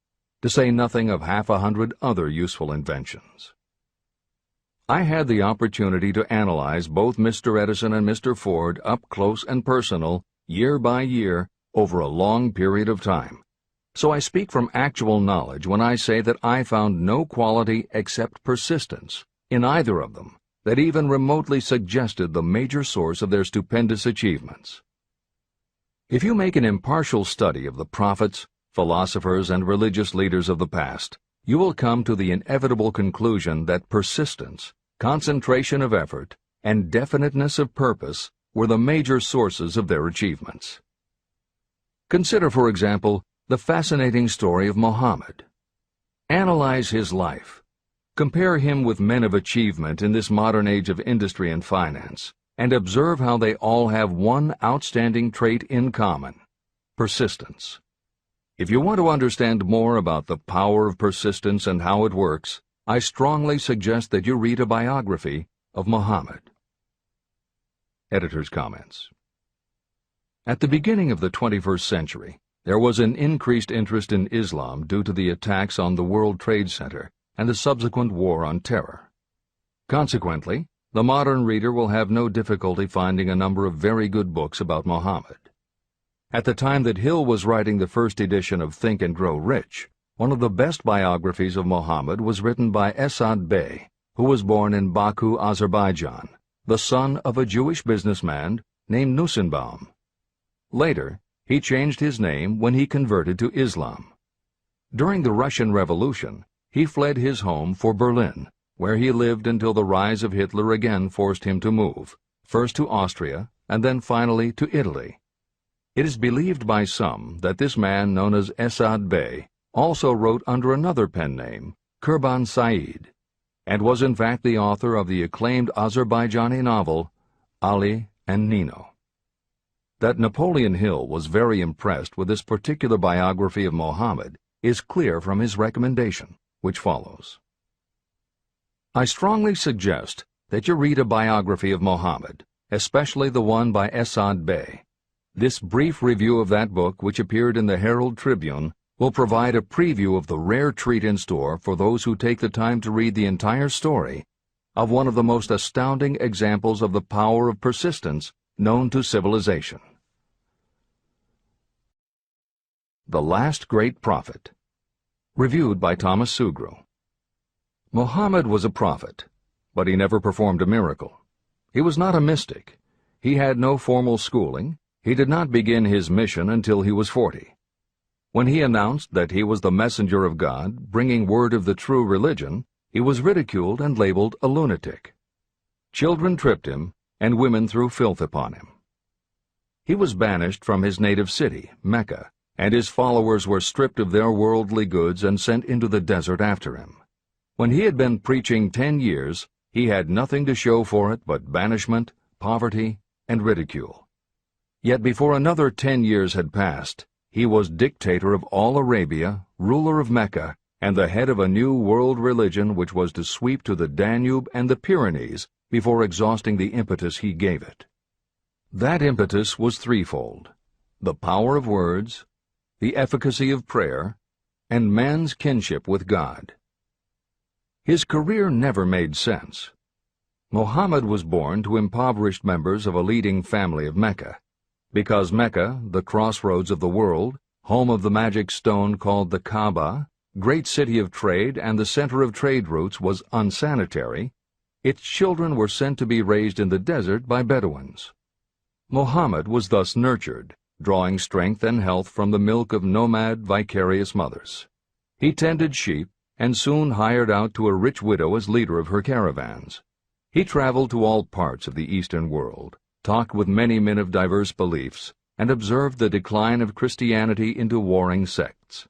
to say nothing of 100 other useful inventions. I had the opportunity to analyze both Mr. Edison and Mr. Ford up close and personal, year by year, over a long period of time, So I speak from actual knowledge when I say that I found no quality except persistence in either of them that even remotely suggested the major source of their stupendous achievements. If you make an impartial study of the prophets, philosophers, and religious leaders of the past, you will come to the inevitable conclusion that persistence, concentration of effort, and definiteness of purpose were the major sources of their achievements. Consider, for example, the fascinating story of Muhammad. Analyze his life. Compare him with men of achievement in this modern age of industry and finance, and observe how they all have one outstanding trait in common: persistence. If you want to understand more about the power of persistence and how it works, I strongly suggest that you read a biography of Muhammad. Editor's comments. At the beginning of the 21st century, there was an increased interest in Islam due to the attacks on the World Trade Center and the subsequent War on Terror. Consequently, the modern reader will have no difficulty finding a number of very good books about Muhammad. At the time that Hill was writing the first edition of Think and Grow Rich, one of the best biographies of Muhammad was written by Esad Bey, who was born in Baku, Azerbaijan, the son of a Jewish businessman named Nusenbaum. Later, he changed his name when he converted to Islam. During the Russian Revolution, he fled his home for Berlin, where he lived until the rise of Hitler again forced him to move, first to Austria and then finally to Italy. It is believed by some that this man, known as Esad Bey, also wrote under another pen name, Kurban Said, and was in fact the author of the acclaimed Azerbaijani novel, Ali and Nino. That Napoleon Hill was very impressed with this particular biography of Muhammad is clear from his recommendation, which follows. I strongly suggest that you read a biography of Muhammad, especially the one by Esad Bey. This brief review of that book, which appeared in the Herald Tribune, will provide a preview of the rare treat in store for those who take the time to read the entire story of one of the most astounding examples of the power of persistence known to civilization. The Last Great Prophet. Reviewed by Thomas Sugru. Muhammad was a prophet, but he never performed a miracle. He was not a mystic. He had no formal schooling. He did not begin his mission until he was 40. When he announced that he was the messenger of God, bringing word of the true religion, he was ridiculed and labeled a lunatic. Children tripped him, and women threw filth upon him. He was banished from his native city, Mecca, and his followers were stripped of their worldly goods and sent into the desert after him. When he had been preaching 10 years, he had nothing to show for it but banishment, poverty, and ridicule. Yet before another 10 years had passed, he was dictator of all Arabia, ruler of Mecca, and the head of a new world religion which was to sweep to the Danube and the Pyrenees before exhausting the impetus he gave it. That impetus was threefold: the power of words, the efficacy of prayer, and man's kinship with God. His career never made sense. Muhammad was born to impoverished members of a leading family of Mecca. Because Mecca, the crossroads of the world, home of the magic stone called the Kaaba, great city of trade and the center of trade routes, was unsanitary, its children were sent to be raised in the desert by Bedouins. Muhammad was thus nurtured, drawing strength and health from the milk of nomad, vicarious mothers. He tended sheep and soon hired out to a rich widow as leader of her caravans. He traveled to all parts of the Eastern world, talked with many men of diverse beliefs, and observed the decline of Christianity into warring sects.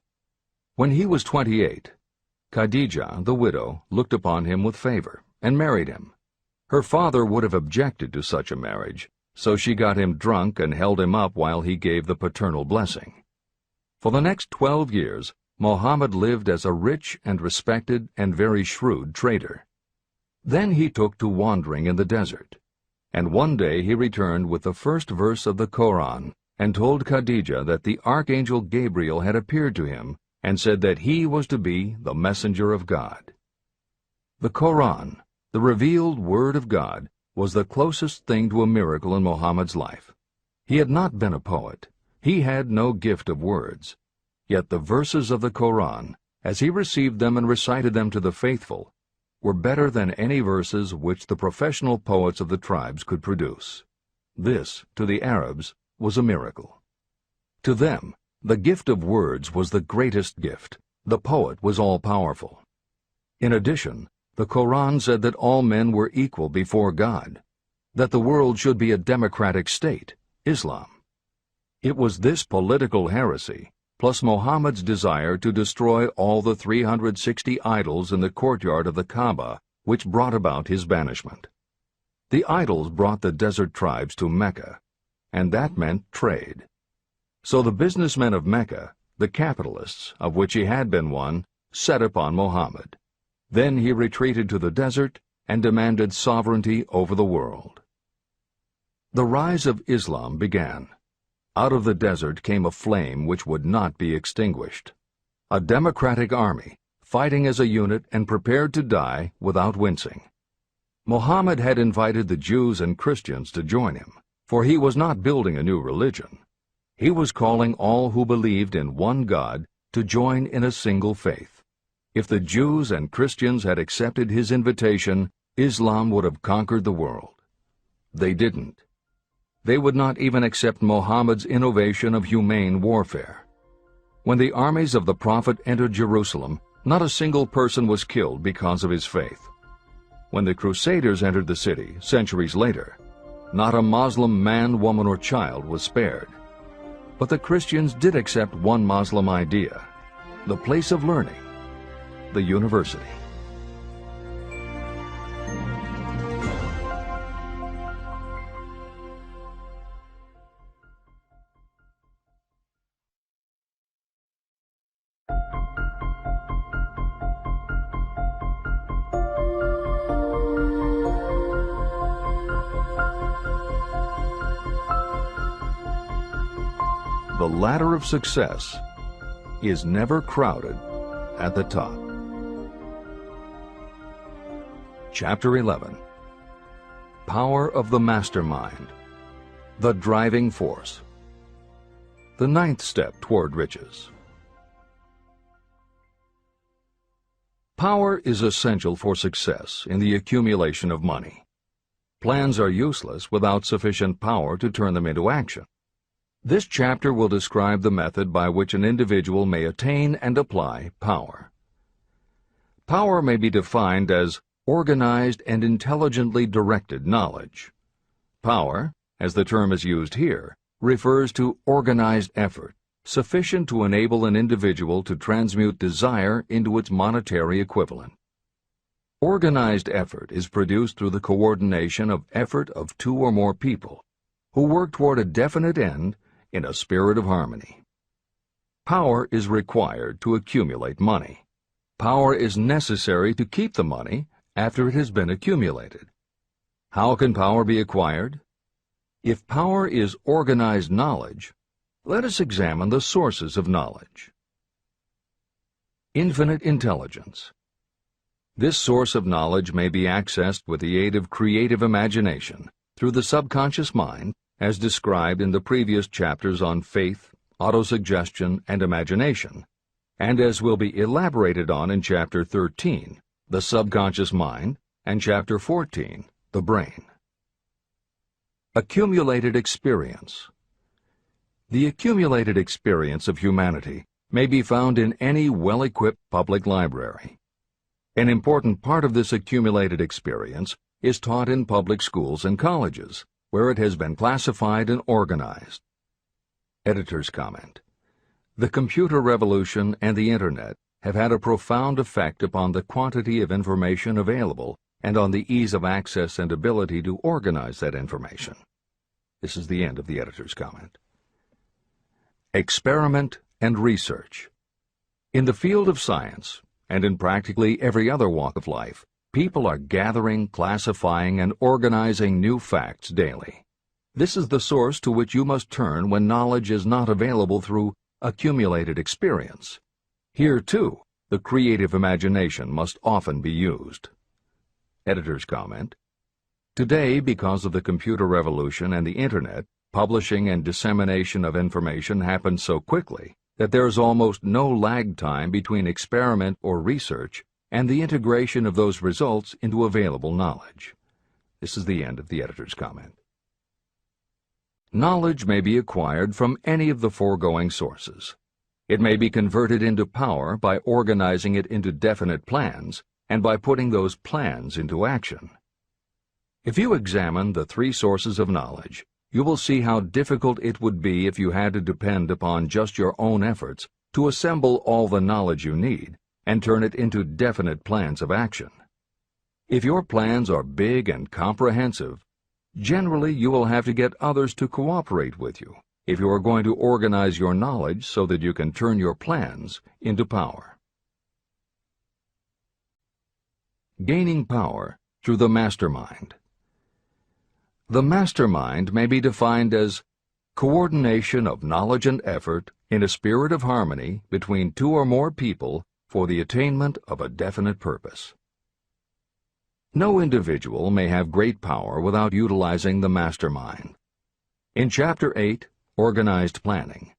When he was 28, Khadijah, the widow, looked upon him with favor and married him. Her father would have objected to such a marriage, so she got him drunk and held him up while he gave the paternal blessing. For the next 12 years, Muhammad lived as a rich and respected and very shrewd trader. Then he took to wandering in the desert, and one day he returned with the first verse of the Koran and told Khadijah that the archangel Gabriel had appeared to him and said that he was to be the messenger of God. The Koran, the revealed word of God, was the closest thing to a miracle in Muhammad's life. He had not been a poet. He had no gift of words. Yet the verses of the Koran, as he received them and recited them to the faithful, were better than any verses which the professional poets of the tribes could produce. This, to the Arabs, was a miracle. To them, the gift of words was the greatest gift. The poet was all-powerful. In addition, the Koran said that all men were equal before God, that the world should be a democratic state, Islam. It was this political heresy, plus Muhammad's desire to destroy all the 360 idols in the courtyard of the Kaaba, which brought about his banishment. The idols brought the desert tribes to Mecca, and that meant trade. So the businessmen of Mecca, the capitalists, of which he had been one, set upon Muhammad. Then he retreated to the desert and demanded sovereignty over the world. The rise of Islam began. Out of the desert came a flame which would not be extinguished. A democratic army, fighting as a unit and prepared to die without wincing. Muhammad had invited the Jews and Christians to join him, for he was not building a new religion. He was calling all who believed in one God to join in a single faith. If the Jews and Christians had accepted his invitation, Islam would have conquered the world. They didn't. They would not even accept Muhammad's innovation of humane warfare. When the armies of the Prophet entered Jerusalem, not a single person was killed because of his faith. When the Crusaders entered the city, centuries later, not a Muslim man, woman, or child was spared. But the Christians did accept one Muslim idea, the place of learning, the university. The ladder of success is never crowded at the top. Chapter 11. Power of the Mastermind, the driving force. The 9th step toward riches. Power is essential for success in the accumulation of money. Plans are useless without sufficient power to turn them into action. This chapter will describe the method by which an individual may attain and apply power. Power may be defined as organized and intelligently directed knowledge. Power, as the term is used here, refers to organized effort, sufficient to enable an individual to transmute desire into its monetary equivalent. Organized effort is produced through the coordination of effort of two or more people who work toward a definite end in a spirit of harmony. Power is required to accumulate money. Power is necessary to keep the money after it has been accumulated. How can power be acquired? If power is organized knowledge, let us examine the sources of knowledge. Infinite intelligence. This source of knowledge may be accessed with the aid of creative imagination through the subconscious mind, as described in the previous chapters on faith, autosuggestion, and imagination, and as will be elaborated on in Chapter 13, the subconscious mind, and Chapter 14, the brain. Accumulated experience. The accumulated experience of humanity may be found in any well-equipped public library. An important part of this accumulated experience is taught in public schools and colleges, where it has been classified and organized. Editor's comment. The computer revolution and the Internet have had a profound effect upon the quantity of information available and on the ease of access and ability to organize that information. This is the end of the editor's comment. Experiment and research. In the field of science, and in practically every other walk of life, people are gathering, classifying, and organizing new facts daily. This is the source to which you must turn when knowledge is not available through accumulated experience. Here, too, the creative imagination must often be used. Editor's comment. Today, because of the computer revolution and the Internet, publishing and dissemination of information happens so quickly that there is almost no lag time between experiment or research and the integration of those results into available knowledge. This is the end of the editor's comment. Knowledge may be acquired from any of the foregoing sources. It may be converted into power by organizing it into definite plans and by putting those plans into action. If you examine the three sources of knowledge, you will see how difficult it would be if you had to depend upon just your own efforts to assemble all the knowledge you need and turn it into definite plans of action. If your plans are big and comprehensive, generally you will have to get others to cooperate with you if you are going to organize your knowledge so that you can turn your plans into power. Gaining power through the mastermind. The mastermind may be defined as coordination of knowledge and effort in a spirit of harmony between two or more people for the attainment of a definite purpose. No individual may have great power without utilizing the mastermind. In Chapter 8, Organized Planning,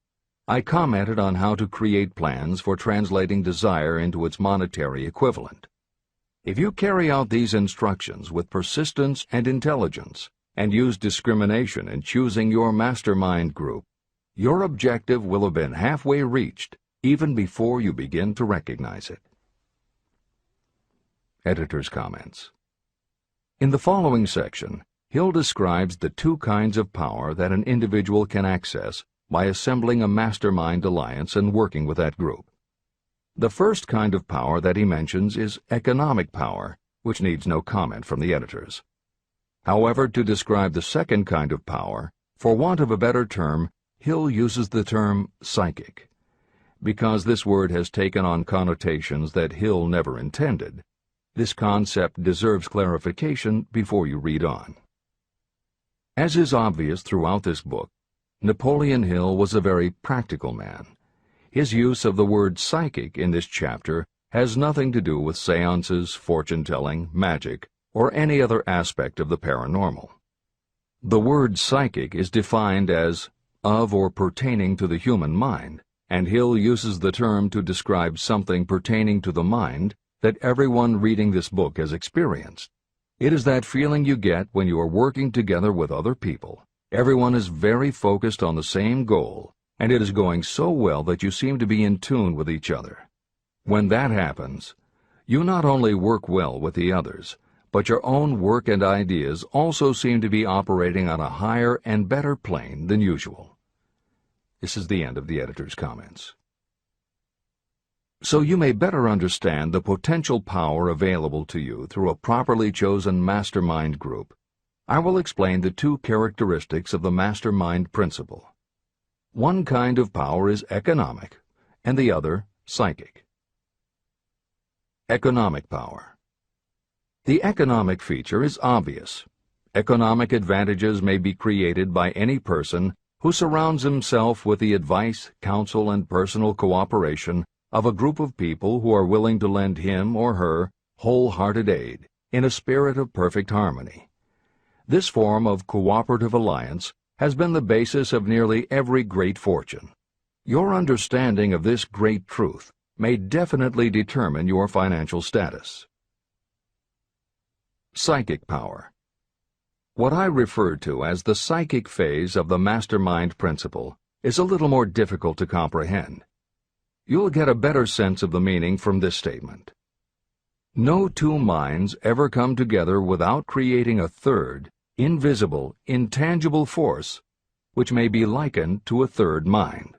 I commented on how to create plans for translating desire into its monetary equivalent. If you carry out these instructions with persistence and intelligence, and use discrimination in choosing your mastermind group, your objective will have been halfway reached even before you begin to recognize it. Editor's comments. In the following section, Hill describes the two kinds of power that an individual can access by assembling a mastermind alliance and working with that group. The first kind of power that he mentions is economic power, which needs no comment from the editors. However, to describe the second kind of power, for want of a better term, Hill uses the term psychic. Because this word has taken on connotations that Hill never intended, this concept deserves clarification before you read on. As is obvious throughout this book, Napoleon Hill was a very practical man. His use of the word psychic in this chapter has nothing to do with seances, fortune-telling, magic, or any other aspect of the paranormal. The word psychic is defined as of or pertaining to the human mind, and Hill uses the term to describe something pertaining to the mind that everyone reading this book has experienced. It is that feeling you get when you are working together with other people. Everyone is very focused on the same goal, and it is going so well that you seem to be in tune with each other. When that happens, you not only work well with the others, but your own work and ideas also seem to be operating on a higher and better plane than usual. This is the end of the editor's comments. So you may better understand the potential power available to you through a properly chosen mastermind group, I will explain the two characteristics of the mastermind principle. One kind of power is economic, and the other psychic. Economic power. The economic feature is obvious. Economic advantages may be created by any person who surrounds himself with the advice, counsel, and personal cooperation of a group of people who are willing to lend him or her wholehearted aid in a spirit of perfect harmony. This form of cooperative alliance has been the basis of nearly every great fortune. Your understanding of this great truth may definitely determine your financial status. Psychic power. What I refer to as the psychic phase of the mastermind principle is a little more difficult to comprehend. You'll get a better sense of the meaning from this statement. No two minds ever come together without creating a third, invisible, intangible force which may be likened to a third mind.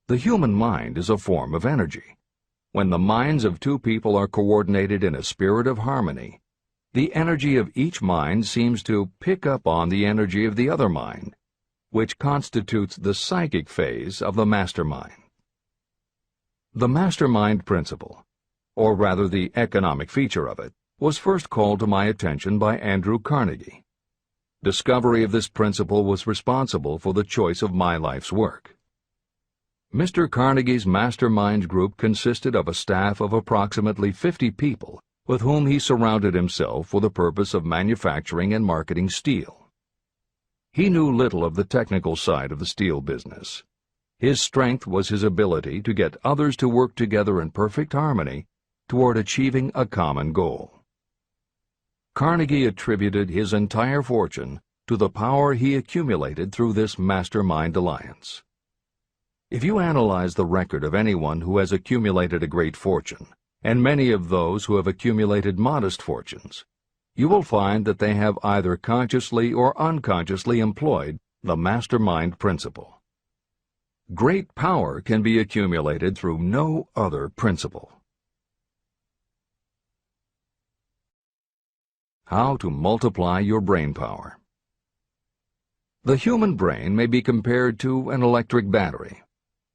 The human mind is a form of energy. When the minds of two people are coordinated in a spirit of harmony, the energy of each mind seems to pick up on the energy of the other mind, which constitutes the psychic phase of the mastermind. The mastermind principle, or rather the economic feature of it, was first called to my attention by Andrew Carnegie. Discovery of this principle was responsible for the choice of my life's work. Mr. Carnegie's mastermind group consisted of a staff of approximately 50 people with whom he surrounded himself for the purpose of manufacturing and marketing steel. He knew little of the technical side of the steel business. His strength was his ability to get others to work together in perfect harmony toward achieving a common goal. Carnegie attributed his entire fortune to the power he accumulated through this mastermind alliance. If you analyze the record of anyone who has accumulated a great fortune, and many of those who have accumulated modest fortunes, you will find that they have either consciously or unconsciously employed the mastermind principle. Great power can be accumulated through no other principle. How to multiply your brain power. The human brain may be compared to an electric battery.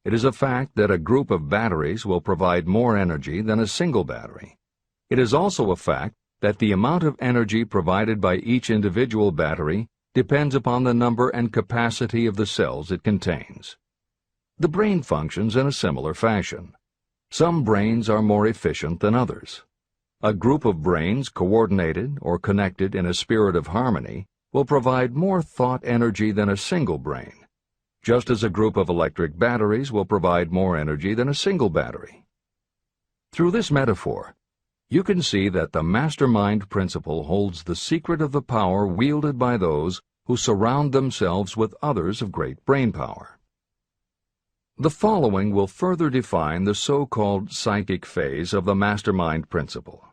It is a fact that a group of batteries will provide more energy than a single battery. It is also a fact that the amount of energy provided by each individual battery depends upon the number and capacity of the cells it contains. The brain functions in a similar fashion. Some brains are more efficient than others. A group of brains coordinated or connected in a spirit of harmony will provide more thought energy than a single brain, just as a group of electric batteries will provide more energy than a single battery. Through this metaphor, you can see that the mastermind principle holds the secret of the power wielded by those who surround themselves with others of great brain power. The following will further define the so-called psychic phase of the mastermind principle.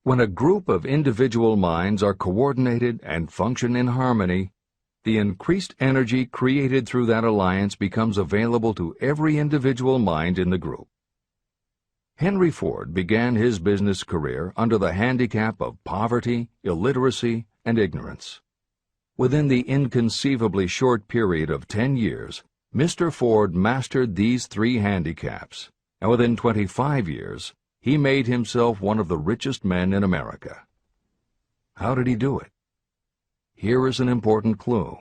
When a group of individual minds are coordinated and function in harmony, the increased energy created through that alliance becomes available to every individual mind in the group. Henry Ford began his business career under the handicap of poverty, illiteracy, and ignorance. Within the inconceivably short period of 10 years, Mr. Ford mastered these three handicaps, and within 25 years, he made himself one of the richest men in America. How did he do it? Here is an important clue.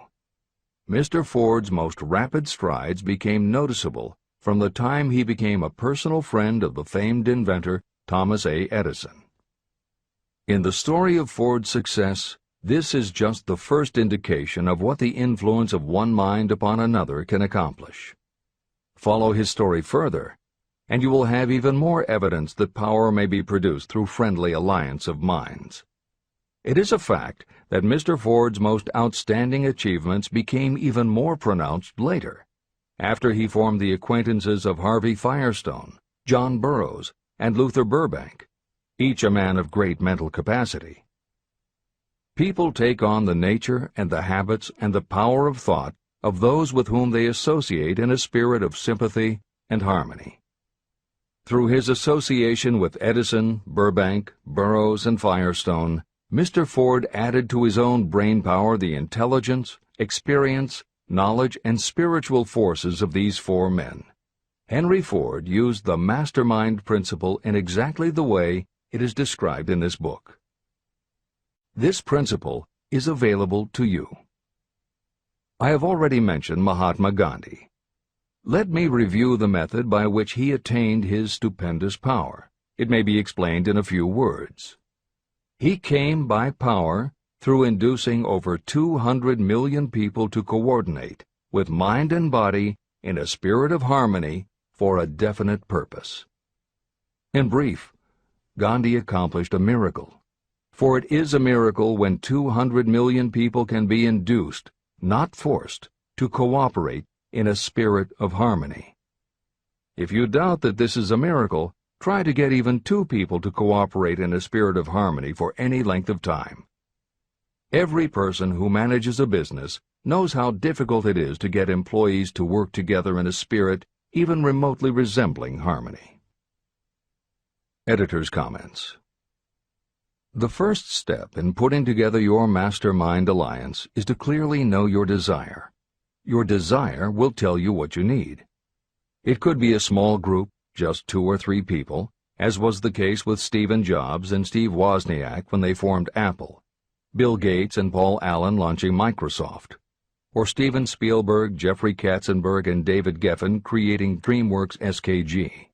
Mr. Ford's most rapid strides became noticeable from the time he became a personal friend of the famed inventor Thomas A. Edison. In the story of Ford's success, this is just the first indication of what the influence of one mind upon another can accomplish. Follow his story further, and you will have even more evidence that power may be produced through friendly alliance of minds. It is a fact that Mr. Ford's most outstanding achievements became even more pronounced later, after he formed the acquaintances of Harvey Firestone, John Burroughs, and Luther Burbank, each a man of great mental capacity. People take on the nature and the habits and the power of thought of those with whom they associate in a spirit of sympathy and harmony. Through his association with Edison, Burbank, Burroughs, and Firestone, Mr. Ford added to his own brain power the intelligence, experience, knowledge, and spiritual forces of these four men. Henry Ford used the mastermind principle in exactly the way it is described in this book. This principle is available to you. I have already mentioned Mahatma Gandhi. Let me review the method by which he attained his stupendous power. It may be explained in a few words. He came by power through inducing over 200 million people to coordinate with mind and body in a spirit of harmony for a definite purpose. In brief, Gandhi accomplished a miracle. For it is a miracle when 200 million people can be induced, not forced, to cooperate in a spirit of harmony. If you doubt that this is a miracle, try to get even two people to cooperate in a spirit of harmony for any length of time. Every person who manages a business knows how difficult it is to get employees to work together in a spirit even remotely resembling harmony. Editor's comments. The first step in putting together your mastermind alliance is to clearly know your desire. Your desire will tell you what you need. It could be a small group, just 2 or 3 people, as was the case with Stephen Jobs and Steve Wozniak when they formed Apple, Bill Gates and Paul Allen launching Microsoft, or Steven Spielberg, Jeffrey Katzenberg, and David Geffen creating DreamWorks SKG.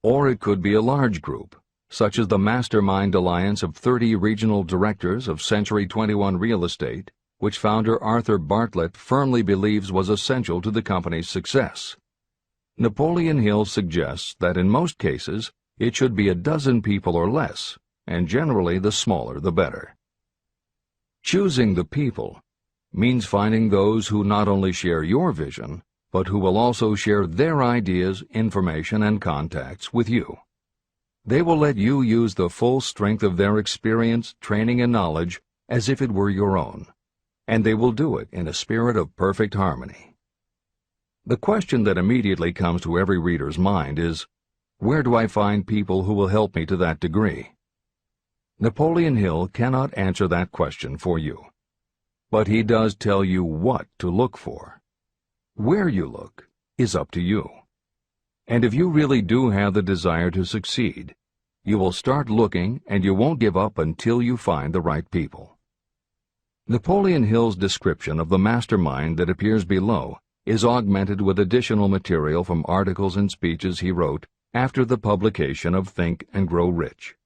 Or it could be a large group, such as the Mastermind Alliance of 30 regional directors of Century 21 Real Estate, which founder Arthur Bartlett firmly believes was essential to the company's success. Napoleon Hill suggests that in most cases it should be a dozen people or less, and generally the smaller the better. Choosing the people means finding those who not only share your vision, but who will also share their ideas, information, and contacts with you. They will let you use the full strength of their experience, training, and knowledge as if it were your own, and they will do it in a spirit of perfect harmony. The question that immediately comes to every reader's mind is, where do I find people who will help me to that degree? Napoleon Hill cannot answer that question for you, but he does tell you what to look for. Where you look is up to you. And if you really do have the desire to succeed, you will start looking and you won't give up until you find the right people. Napoleon Hill's description of the mastermind that appears below is augmented with additional material from articles and speeches he wrote after the publication of Think and Grow Rich.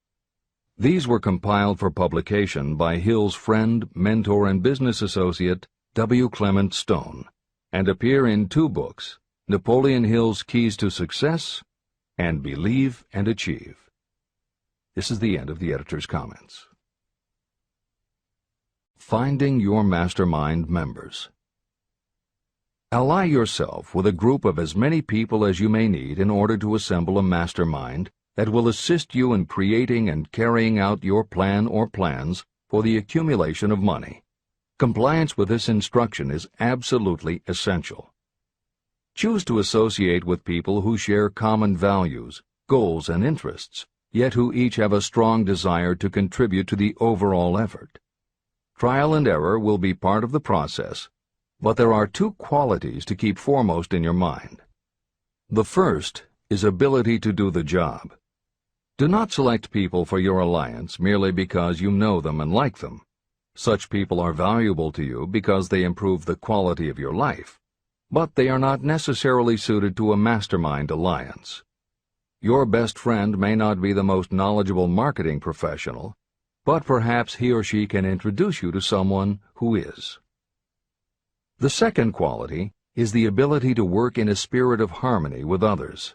These were compiled for publication by Hill's friend, mentor, and business associate, W. Clement Stone, and appear in two books, Napoleon Hill's Keys to Success and Believe and Achieve. This is the end of the editor's comments. Finding your mastermind members. Ally yourself with a group of as many people as you may need in order to assemble a mastermind that will assist you in creating and carrying out your plan or plans for the accumulation of money. Compliance with this instruction is absolutely essential. Choose to associate with people who share common values, goals, and interests, yet who each have a strong desire to contribute to the overall effort. Trial and error will be part of the process, but there are two qualities to keep foremost in your mind. The first is ability to do the job. Do not select people for your alliance merely because you know them and like them. Such people are valuable to you because they improve the quality of your life, but they are not necessarily suited to a mastermind alliance. Your best friend may not be the most knowledgeable marketing professional, but perhaps he or she can introduce you to someone who is. The second quality is the ability to work in a spirit of harmony with others.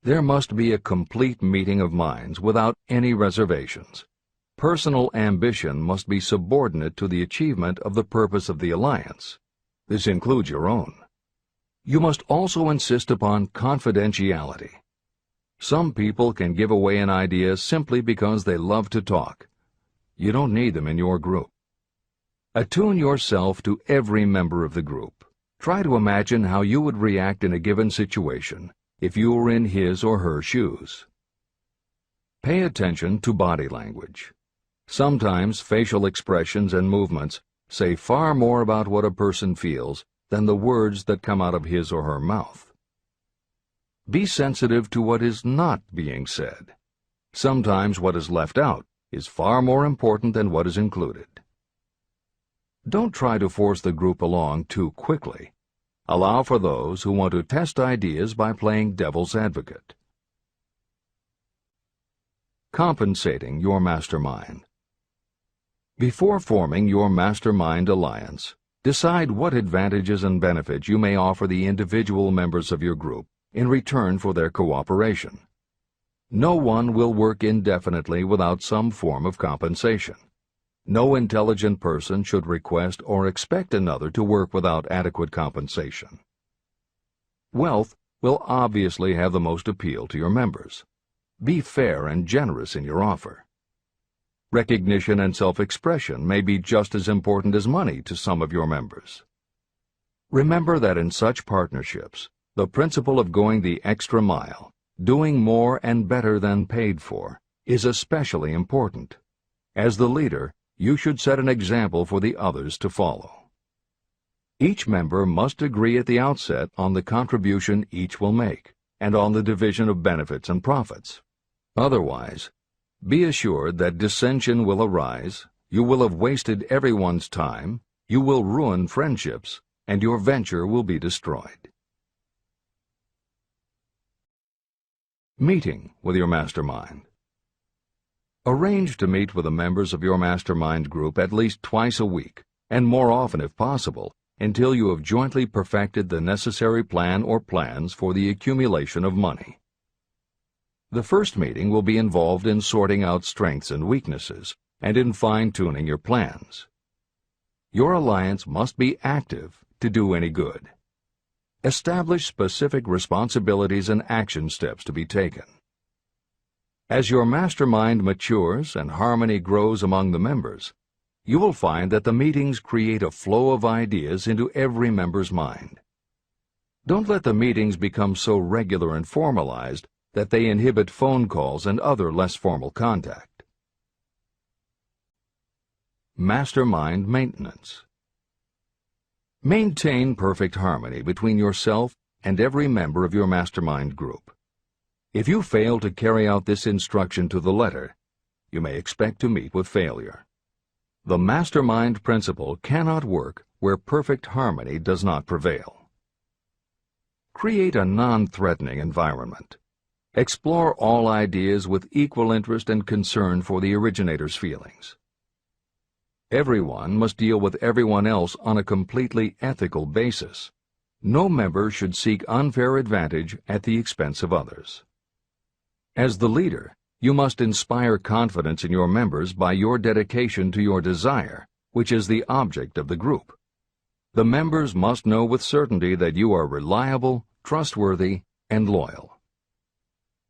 There must be a complete meeting of minds without any reservations. Personal ambition must be subordinate to the achievement of the purpose of the alliance. This includes your own. You must also insist upon confidentiality. Some people can give away an idea simply because they love to talk. You don't need them in your group. Attune yourself to every member of the group. Try to imagine how you would react in a given situation if you were in his or her shoes. Pay attention to body language. Sometimes facial expressions and movements say far more about what a person feels than the words that come out of his or her mouth. Be sensitive to what is not being said. Sometimes what is left out is far more important than what is included. Don't try to force the group along too quickly. Allow for those who want to test ideas by playing devil's advocate. Compensating your mastermind. Before forming your mastermind alliance, decide what advantages and benefits you may offer the individual members of your group in return for their cooperation. No one will work indefinitely without some form of compensation. No intelligent person should request or expect another to work without adequate compensation. Wealth will obviously have the most appeal to your members. Be fair and generous in your offer. Recognition and self-expression may be just as important as money to some of your members. Remember that in such partnerships, the principle of going the extra mile, doing more and better than paid for, is especially important. As the leader, you should set an example for the others to follow. Each member must agree at the outset on the contribution each will make, and on the division of benefits and profits. Otherwise, be assured that dissension will arise, you will have wasted everyone's time, you will ruin friendships, and your venture will be destroyed. Meeting with your mastermind. Arrange to meet with the members of your mastermind group at least twice a week, and more often if possible, until you have jointly perfected the necessary plan or plans for the accumulation of money. The first meeting will be involved in sorting out strengths and weaknesses, and in fine-tuning your plans. Your alliance must be active to do any good. Establish specific responsibilities and action steps to be taken. As your mastermind matures and harmony grows among the members, you will find that the meetings create a flow of ideas into every member's mind. Don't let the meetings become so regular and formalized that they inhibit phone calls and other less formal contact. Mastermind maintenance. Maintain perfect harmony between yourself and every member of your mastermind group. If you fail to carry out this instruction to the letter, you may expect to meet with failure. The mastermind principle cannot work where perfect harmony does not prevail. Create a non-threatening environment. Explore all ideas with equal interest and concern for the originator's feelings. Everyone must deal with everyone else on a completely ethical basis. No member should seek unfair advantage at the expense of others. As the leader, you must inspire confidence in your members by your dedication to your desire, which is the object of the group. The members must know with certainty that you are reliable, trustworthy, and loyal.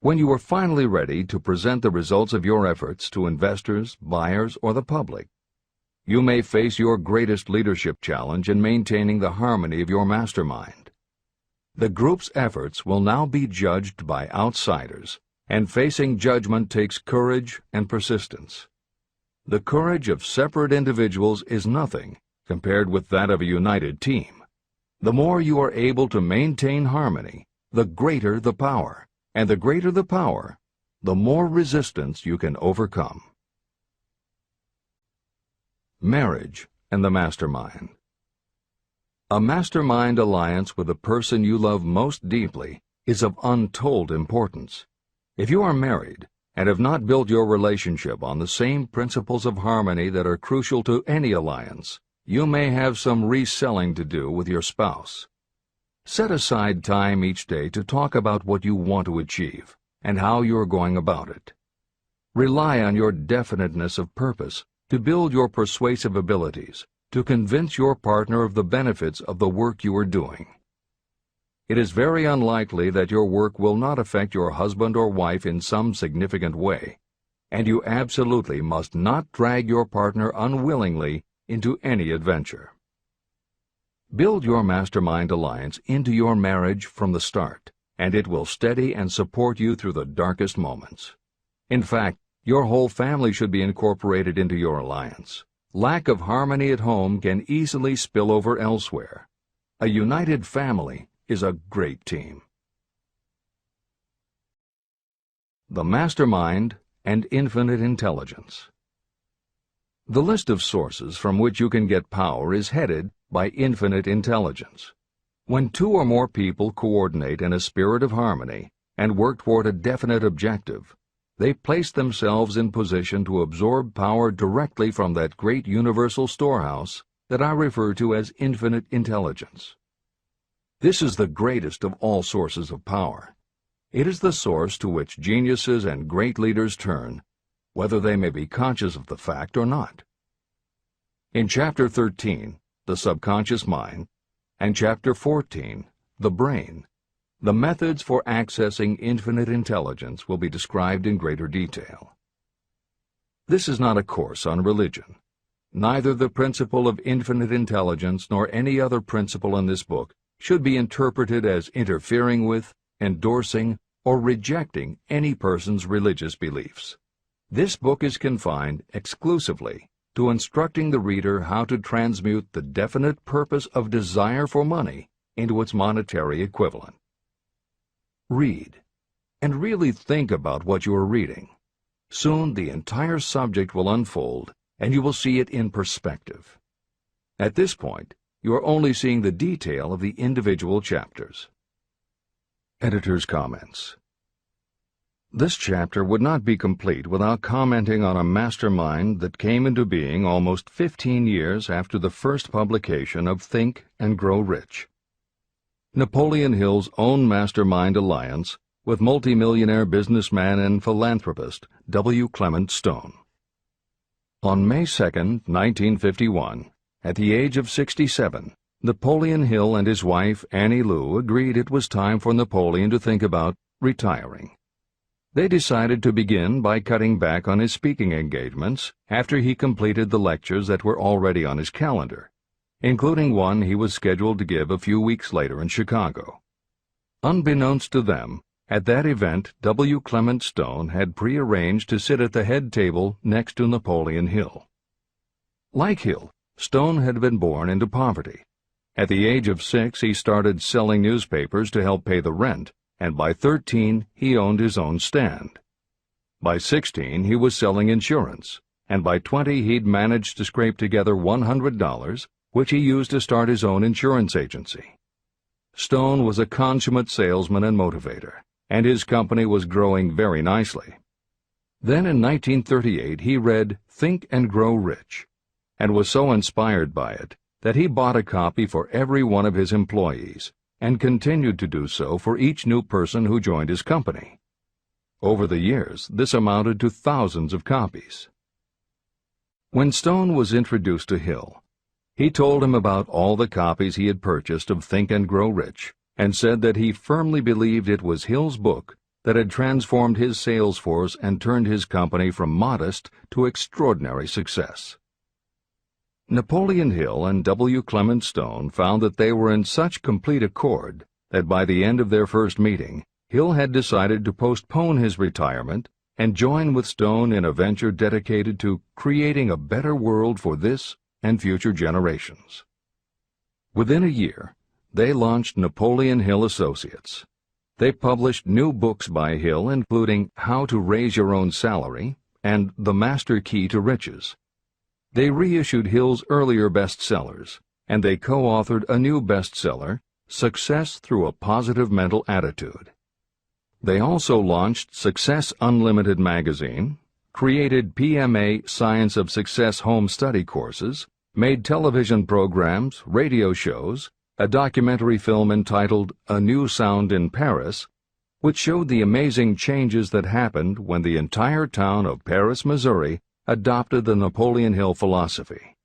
When you are finally ready to present the results of your efforts to investors, buyers, or the public, you may face your greatest leadership challenge in maintaining the harmony of your mastermind. The group's efforts will now be judged by outsiders, and facing judgment takes courage and persistence. The courage of separate individuals is nothing compared with that of a united team. The more you are able to maintain harmony, the greater the power, and the greater the power, the more resistance you can overcome. Marriage and the mastermind. A mastermind alliance with the person you love most deeply is of untold importance. If you are married and have not built your relationship on the same principles of harmony that are crucial to any alliance, you may have some reselling to do with your spouse. Set aside time each day to talk about what you want to achieve and how you are going about it. Rely on your definiteness of purpose to build your persuasive abilities, to convince your partner of the benefits of the work you are doing. It is very unlikely that your work will not affect your husband or wife in some significant way, and you absolutely must not drag your partner unwillingly into any adventure. Build your mastermind alliance into your marriage from the start, and it will steady and support you through the darkest moments. In fact, your whole family should be incorporated into your alliance. Lack of harmony at home can easily spill over elsewhere. A united family is a great team. The Mastermind and Infinite Intelligence. The list of sources from which you can get power is headed by infinite intelligence. When two or more people coordinate in a spirit of harmony and work toward a definite objective, they place themselves in position to absorb power directly from that great universal storehouse that I refer to as infinite intelligence. This is the greatest of all sources of power. It is the source to which geniuses and great leaders turn, whether they may be conscious of the fact or not. In Chapter 13, The Subconscious Mind, and Chapter 14, The Brain, the methods for accessing infinite intelligence will be described in greater detail. This is not a course on religion. Neither the principle of infinite intelligence nor any other principle in this book should be interpreted as interfering with, endorsing, or rejecting any person's religious beliefs. This book is confined exclusively to instructing the reader how to transmute the definite purpose of desire for money into its monetary equivalent. Read, and really think about what you are reading. Soon the entire subject will unfold, and you will see it in perspective. At this point, you are only seeing the detail of the individual chapters. Editor's comments. This chapter would not be complete without commenting on a mastermind that came into being almost 15 years after the first publication of Think and Grow Rich. Napoleon Hill's own mastermind alliance with multimillionaire businessman and philanthropist W. Clement Stone. On May 2, 1951, at the age of 67, Napoleon Hill and his wife Annie Lou agreed it was time for Napoleon to think about retiring. They decided to begin by cutting back on his speaking engagements after he completed the lectures that were already on his calendar, including one he was scheduled to give a few weeks later in Chicago. Unbeknownst to them, at that event W. Clement Stone had prearranged to sit at the head table next to Napoleon Hill. Like Hill, Stone had been born into poverty. At the age of 6, he started selling newspapers to help pay the rent, and by 13 he owned his own stand. By 16 he was selling insurance, and by 20 he'd managed to scrape together $100, which he used to start his own insurance agency. Stone was a consummate salesman and motivator, and his company was growing very nicely. Then in 1938 he read Think and Grow Rich, and was so inspired by it that he bought a copy for every one of his employees, and continued to do so for each new person who joined his company. Over the years, this amounted to thousands of copies. When Stone was introduced to Hill, he told him about all the copies he had purchased of Think and Grow Rich, and said that he firmly believed it was Hill's book that had transformed his sales force and turned his company from modest to extraordinary success. Napoleon Hill and W. Clement Stone found that they were in such complete accord that by the end of their first meeting, Hill had decided to postpone his retirement and join with Stone in a venture dedicated to creating a better world for this and future generations. Within a year, they launched Napoleon Hill Associates. They published new books by Hill, including How to Raise Your Own Salary and The Master Key to Riches. They reissued Hill's earlier bestsellers, and they co-authored a new bestseller, Success Through a Positive Mental Attitude. They also launched Success Unlimited magazine, created PMA Science of Success home study courses, made television programs, radio shows, a documentary film entitled A New Sound in Paris, which showed the amazing changes that happened when the entire town of Paris, Missouri, adopted the Napoleon Hill philosophy,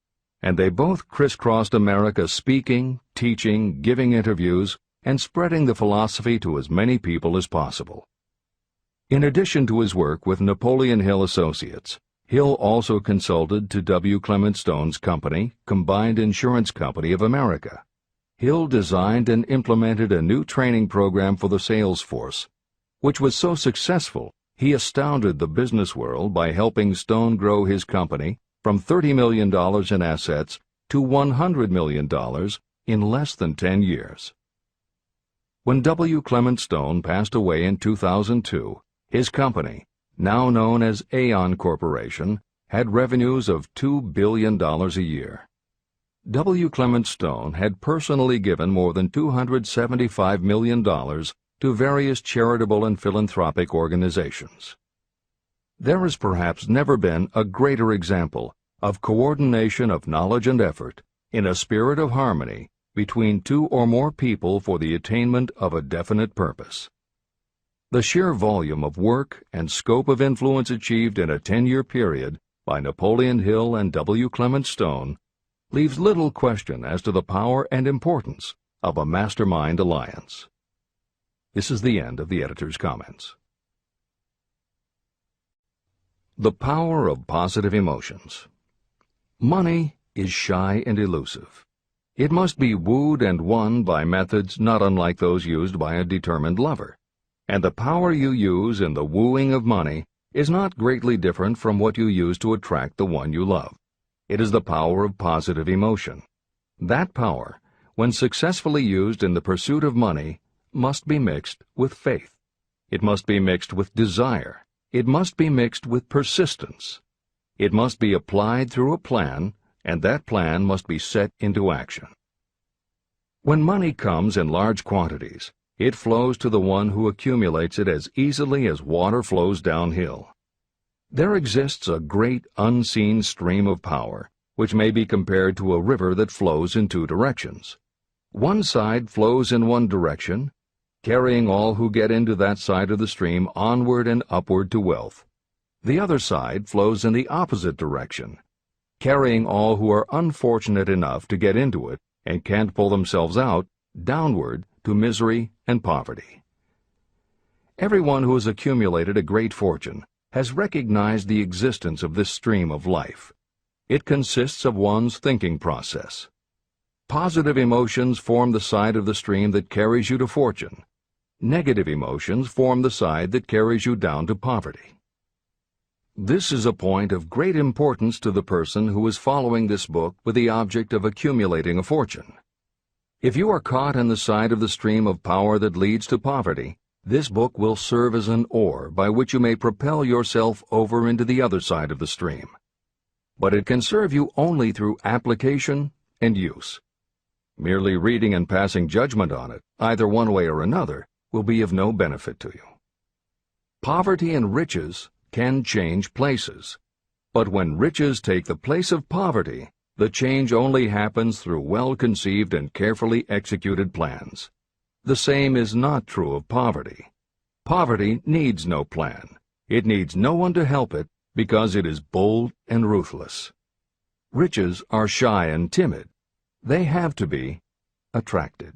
and they both crisscrossed America speaking, teaching, giving interviews, and spreading the philosophy to as many people as possible. In addition to his work with Napoleon Hill Associates, Hill also consulted to W. Clement Stone's company, Combined Insurance Company of America. Hill designed and implemented a new training program for the sales force, which was so successful he astounded the business world by helping Stone grow his company from $30 million in assets to $100 million in less than 10 years. When W. Clement Stone passed away in 2002, his company, now known as Aon Corporation, had revenues of $2 billion a year. W. Clement Stone had personally given more than $275 million to various charitable and philanthropic organizations. There has perhaps never been a greater example of coordination of knowledge and effort in a spirit of harmony between two or more people for the attainment of a definite purpose. The sheer volume of work and scope of influence achieved in a 10-year period by Napoleon Hill and W. Clement Stone leaves little question as to the power and importance of a mastermind alliance. This is the end of the editor's comments. The power of positive emotions. Money is shy and elusive. It must be wooed and won by methods not unlike those used by a determined lover. And the power you use in the wooing of money is not greatly different from what you use to attract the one you love. It is the power of positive emotion. That power, when successfully used in the pursuit of money, must be mixed with faith. It must be mixed with desire. It must be mixed with persistence. It must be applied through a plan, and that plan must be set into action. When money comes in large quantities, It flows to the one who accumulates it as easily as water flows downhill. There exists a great unseen stream of power, which may be compared to a river that flows in two directions. One side flows in one direction, carrying all who get into that side of the stream onward and upward to wealth. The other side flows in the opposite direction, carrying all who are unfortunate enough to get into it and can't pull themselves out downward to misery and poverty. Everyone who has accumulated a great fortune has recognized the existence of this stream of life. It consists of one's thinking process. Positive emotions form the side of the stream that carries you to fortune. Negative emotions form the side that carries you down to poverty. This is a point of great importance to the person who is following this book with the object of accumulating a fortune. If you are caught in the side of the stream of power that leads to poverty, this book will serve as an oar by which you may propel yourself over into the other side of the stream. But it can serve you only through application and use. Merely reading and passing judgment on it, either one way or another, will be of no benefit to you. Poverty and riches can change places, but when riches take the place of poverty, the change only happens through well-conceived and carefully executed plans. The same is not true of poverty. Poverty needs no plan. It needs no one to help it because it is bold and ruthless. Riches are shy and timid. They have to be attracted.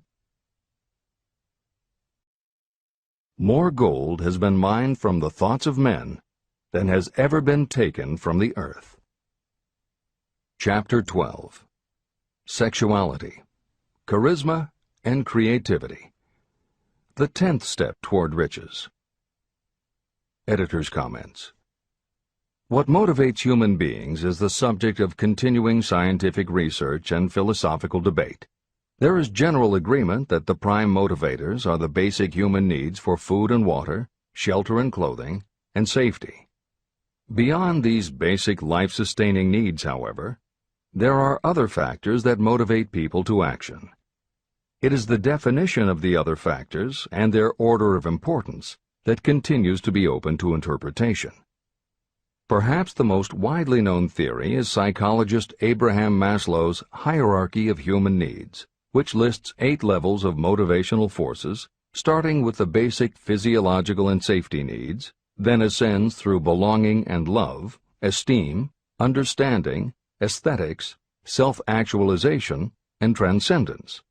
More gold has been mined from the thoughts of men than has ever been taken from the earth. Chapter 12. Sexuality, Charisma, and Creativity. The 10th step toward riches. Editor's comments. What motivates human beings is the subject of continuing scientific research and philosophical debate. There is general agreement that the prime motivators are the basic human needs for food and water, shelter and clothing, and safety. Beyond these basic life-sustaining needs, however, there are other factors that motivate people to action. It is the definition of the other factors and their order of importance that continues to be open to interpretation. Perhaps the most widely known theory is psychologist Abraham Maslow's hierarchy of human needs, which lists 8 levels of motivational forces, starting with the basic physiological and safety needs, then ascends through belonging and love, esteem, understanding, aesthetics, self-actualization, and transcendence.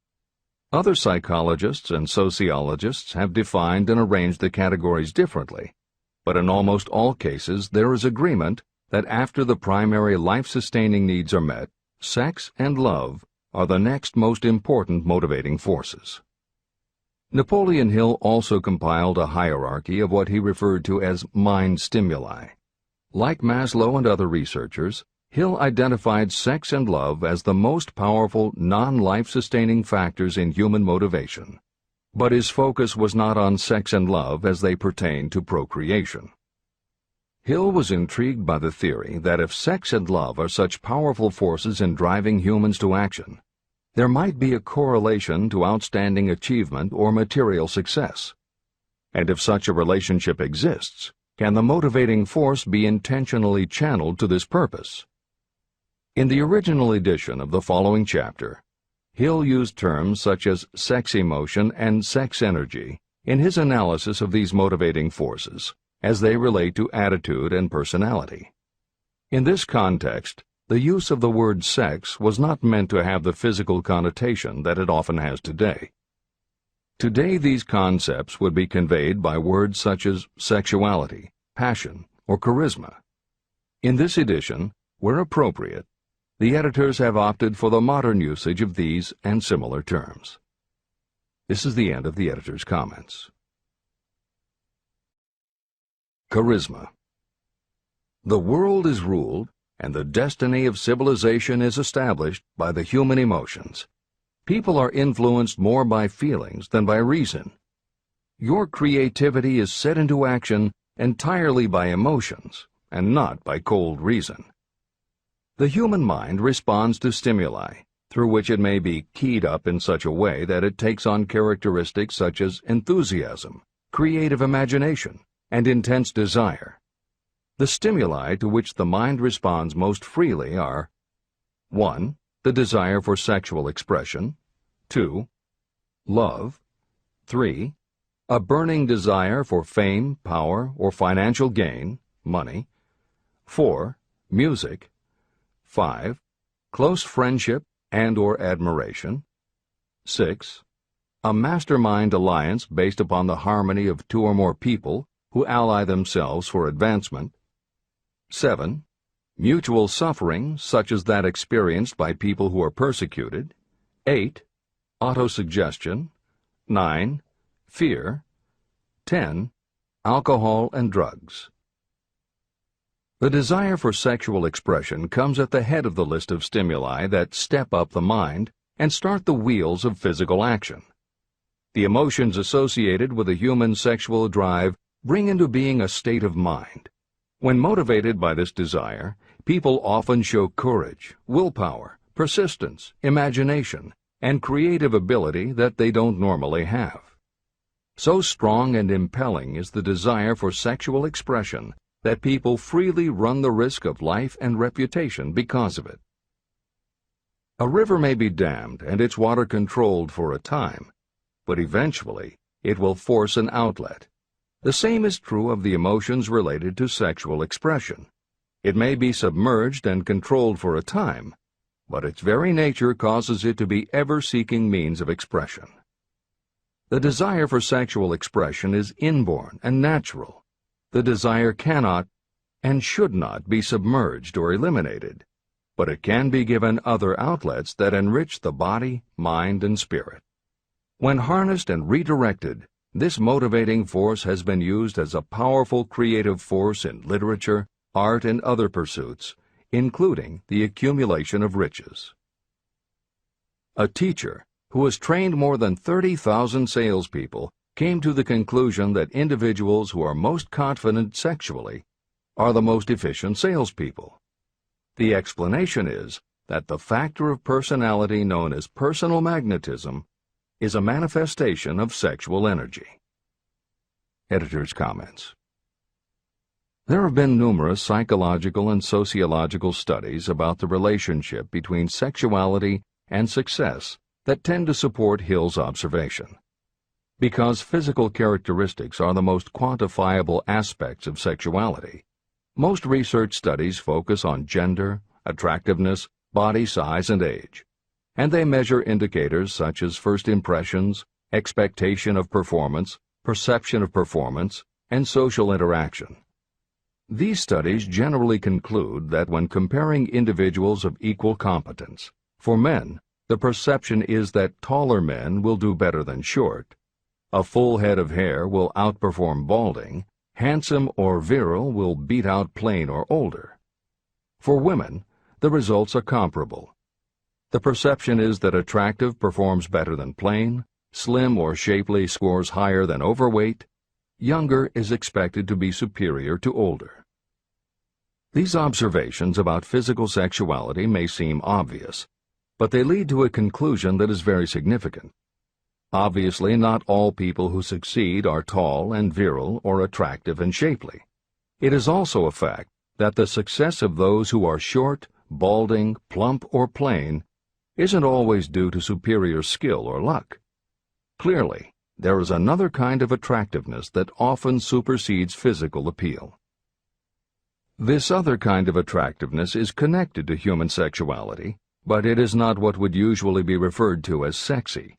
Other psychologists and sociologists have defined and arranged the categories differently, but in almost all cases there is agreement that after the primary life-sustaining needs are met, sex and love are the next most important motivating forces. Napoleon Hill also compiled a hierarchy of what he referred to as mind stimuli. Like Maslow and other researchers, Hill identified sex and love as the most powerful non-life-sustaining factors in human motivation. But his focus was not on sex and love as they pertain to procreation. Hill was intrigued by the theory that if sex and love are such powerful forces in driving humans to action, there might be a correlation to outstanding achievement or material success. And if such a relationship exists, can the motivating force be intentionally channeled to this purpose? In the original edition of the following chapter, Hill used terms such as sex emotion and sex energy in his analysis of these motivating forces as they relate to attitude and personality. In this context, the use of the word sex was not meant to have the physical connotation that it often has today. Today these concepts would be conveyed by words such as sexuality, passion, or charisma. In this edition, where appropriate, the editors have opted for the modern usage of these and similar terms. This is the end of the editor's comments. Charisma. The world is ruled, and the destiny of civilization is established by the human emotions. People are influenced more by feelings than by reason. Your creativity is set into action entirely by emotions, and not by cold reason. The human mind responds to stimuli, through which it may be keyed up in such a way that it takes on characteristics such as enthusiasm, creative imagination, and intense desire. The stimuli to which the mind responds most freely are 1. The desire for sexual expression, 2. Love, 3. A burning desire for fame, power, or financial gain, money, 4. Music, 5. Close friendship and/or admiration, 6. A mastermind alliance based upon the harmony of two or more people who ally themselves for advancement, 7. Mutual suffering, such as that experienced by people who are persecuted, 8. Autosuggestion, 9. Fear, 10. Alcohol and drugs. The desire for sexual expression comes at the head of the list of stimuli that step up the mind and start the wheels of physical action. The emotions associated with a human sexual drive bring into being a state of mind. When motivated by this desire, people often show courage, willpower, persistence, imagination, and creative ability that they don't normally have. So strong and impelling is the desire for sexual expression that people freely run the risk of life and reputation because of it. A river may be dammed and its water controlled for a time, but eventually it will force an outlet. The same is true of the emotions related to sexual expression. It may be submerged and controlled for a time, but its very nature causes it to be ever-seeking means of expression. The desire for sexual expression is inborn and natural. The desire cannot and should not be submerged or eliminated, but it can be given other outlets that enrich the body, mind, and spirit. When harnessed and redirected, this motivating force has been used as a powerful creative force in literature, art, and other pursuits, including the accumulation of riches. A teacher who has trained more than 30,000 salespeople came to the conclusion that individuals who are most confident sexually are the most efficient salespeople. The explanation is that the factor of personality known as personal magnetism is a manifestation of sexual energy. Editor's comments. There have been numerous psychological and sociological studies about the relationship between sexuality and success that tend to support Hill's observation. Because physical characteristics are the most quantifiable aspects of sexuality, most research studies focus on gender, attractiveness, body size, and age, and they measure indicators such as first impressions, expectation of performance, perception of performance, and social interaction. These studies generally conclude that when comparing individuals of equal competence, for men, the perception is that taller men will do better than short, a full head of hair will outperform balding, handsome or virile will beat out plain or older. For women, the results are comparable. The perception is that attractive performs better than plain, slim or shapely scores higher than overweight, younger is expected to be superior to older. These observations about physical sexuality may seem obvious, but they lead to a conclusion that is very significant. Obviously, not all people who succeed are tall and virile or attractive and shapely. It is also a fact that the success of those who are short, balding, plump, or plain isn't always due to superior skill or luck. Clearly, there is another kind of attractiveness that often supersedes physical appeal. This other kind of attractiveness is connected to human sexuality, but it is not what would usually be referred to as sexy.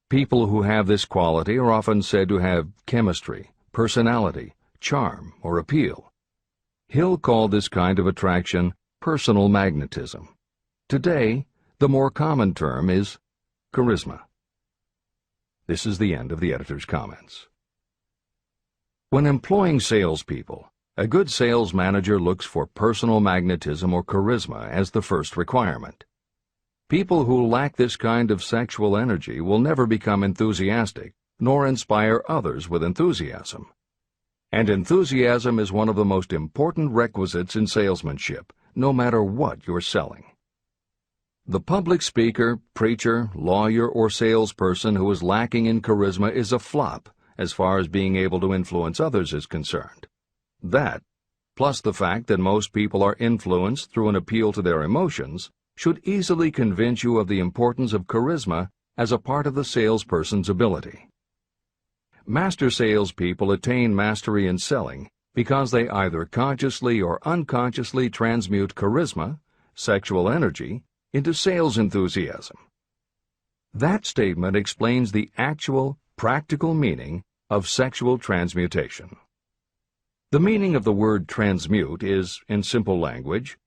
People who have this quality are often said to have chemistry, personality, charm, or appeal. Hill called this kind of attraction personal magnetism. Today, the more common term is charisma. This is the end of the editor's comments. When employing salespeople, a good sales manager looks for personal magnetism or charisma as the first requirement. People who lack this kind of sexual energy will never become enthusiastic, nor inspire others with enthusiasm. And enthusiasm is one of the most important requisites in salesmanship, no matter what you're selling. The public speaker, preacher, lawyer, or salesperson who is lacking in charisma is a flop as far as being able to influence others is concerned. That, plus the fact that most people are influenced through an appeal to their emotions, should easily convince you of the importance of charisma as a part of the salesperson's ability. Master salespeople attain mastery in selling because they either consciously or unconsciously transmute charisma, sexual energy, into sales enthusiasm. That statement explains the actual, practical meaning of sexual transmutation. The meaning of the word transmute is, in simple language,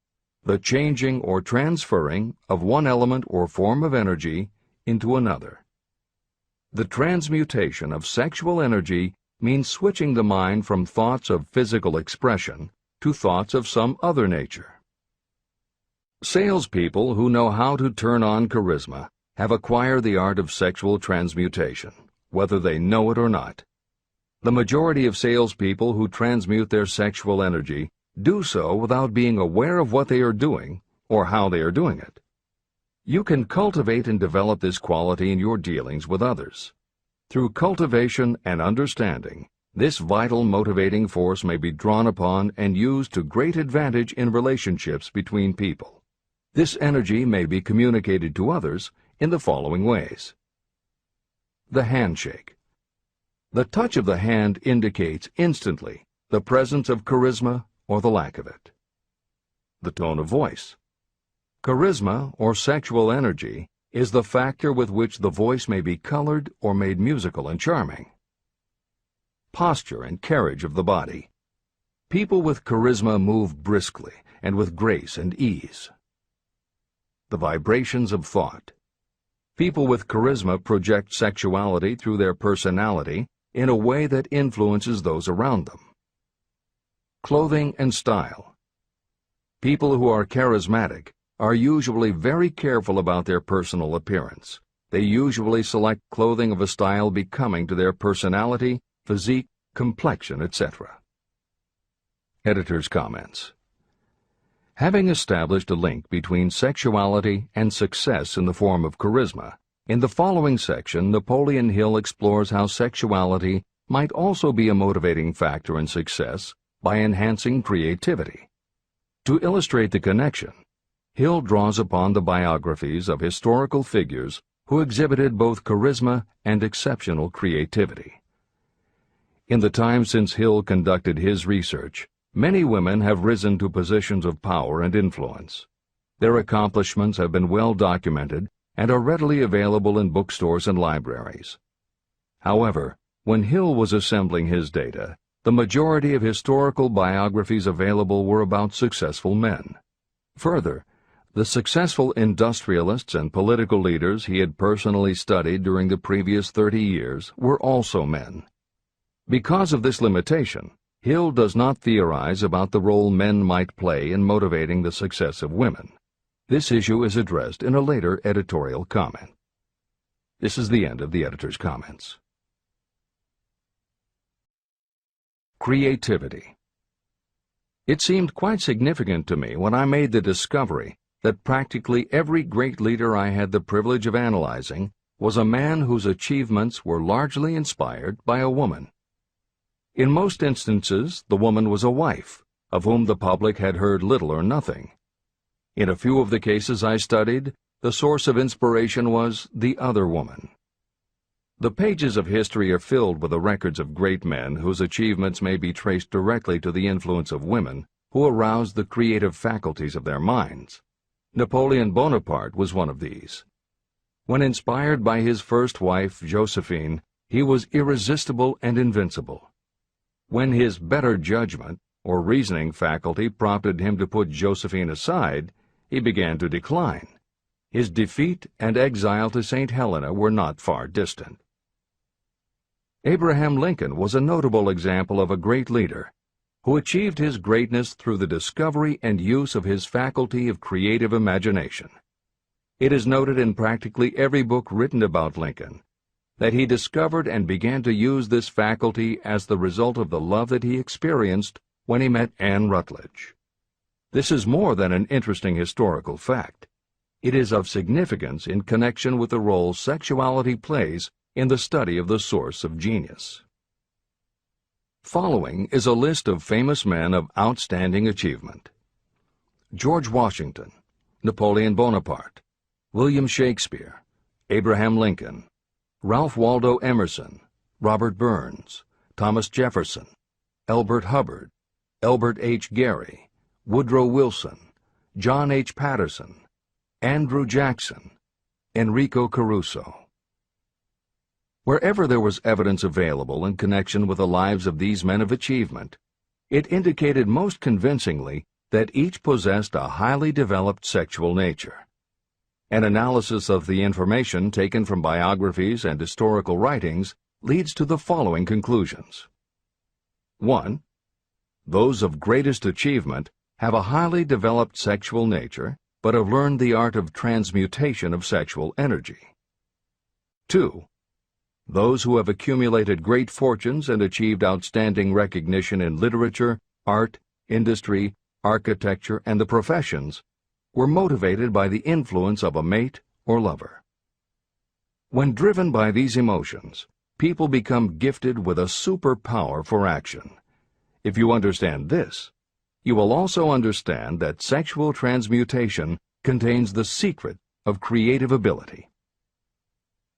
the changing or transferring of one element or form of energy into another. The transmutation of sexual energy means switching the mind from thoughts of physical expression to thoughts of some other nature. Salespeople who know how to turn on charisma have acquired the art of sexual transmutation, whether they know it or not. The majority of salespeople who transmute their sexual energy do so without being aware of what they are doing or how they are doing it. You can cultivate and develop this quality in your dealings with others. Through cultivation and understanding, this vital motivating force may be drawn upon and used to great advantage in relationships between people. This energy may be communicated to others in the following ways. The handshake. The touch of the hand indicates instantly the presence of charisma or the lack of it. The tone of voice. Charisma, or sexual energy, is the factor with which the voice may be colored or made musical and charming. Posture and carriage of the body. People with charisma move briskly and with grace and ease. The vibrations of thought. People with charisma project sexuality through their personality in a way that influences those around them. Clothing and style. People who are charismatic are usually very careful about their personal appearance. They usually select clothing of a style becoming to their personality, physique, complexion, etc. Editor's comments. Having established a link between sexuality and success in the form of charisma, in the following section, Napoleon Hill explores how sexuality might also be a motivating factor in success by enhancing creativity. To illustrate the connection, Hill draws upon the biographies of historical figures who exhibited both charisma and exceptional creativity. In the time since Hill conducted his research, many women have risen to positions of power and influence. Their accomplishments have been well documented and are readily available in bookstores and libraries. However, when Hill was assembling his data, the majority of historical biographies available were about successful men. Further, the successful industrialists and political leaders he had personally studied during the previous 30 years were also men. Because of this limitation, Hill does not theorize about the role men might play in motivating the success of women. This issue is addressed in a later editorial comment. This is the end of the editor's comments. Creativity. It seemed quite significant to me when I made the discovery that practically every great leader I had the privilege of analyzing was a man whose achievements were largely inspired by a woman. In most instances, the woman was a wife, of whom the public had heard little or nothing. In a few of the cases I studied, the source of inspiration was the other woman. The pages of history are filled with the records of great men whose achievements may be traced directly to the influence of women who aroused the creative faculties of their minds. Napoleon Bonaparte was one of these. When inspired by his first wife, Josephine, he was irresistible and invincible. When his better judgment or reasoning faculty prompted him to put Josephine aside, he began to decline. His defeat and exile to St. Helena were not far distant. Abraham Lincoln was a notable example of a great leader who achieved his greatness through the discovery and use of his faculty of creative imagination. It is noted in practically every book written about Lincoln that he discovered and began to use this faculty as the result of the love that he experienced when he met Anne Rutledge. This is more than an interesting historical fact. it is of significance in connection with the role sexuality plays in the study of the source of genius. Following is a list of famous men of outstanding achievement: George Washington, Napoleon Bonaparte, William Shakespeare, Abraham Lincoln, Ralph Waldo Emerson, Robert Burns, Thomas Jefferson, Elbert Hubbard, Elbert H. Gary, Woodrow Wilson, John H. Patterson, Andrew Jackson, Enrico Caruso. Wherever there was evidence available in connection with the lives of these men of achievement, it indicated most convincingly that each possessed a highly developed sexual nature. An analysis of the information taken from biographies and historical writings leads to the following conclusions. 1. Those of greatest achievement have a highly developed sexual nature, but have learned the art of transmutation of sexual energy. 2. Those who have accumulated great fortunes and achieved outstanding recognition in literature, art, industry, architecture, and the professions were motivated by the influence of a mate or lover. When driven by these emotions, people become gifted with a superpower for action. If you understand this, you will also understand that sexual transmutation contains the secret of creative ability.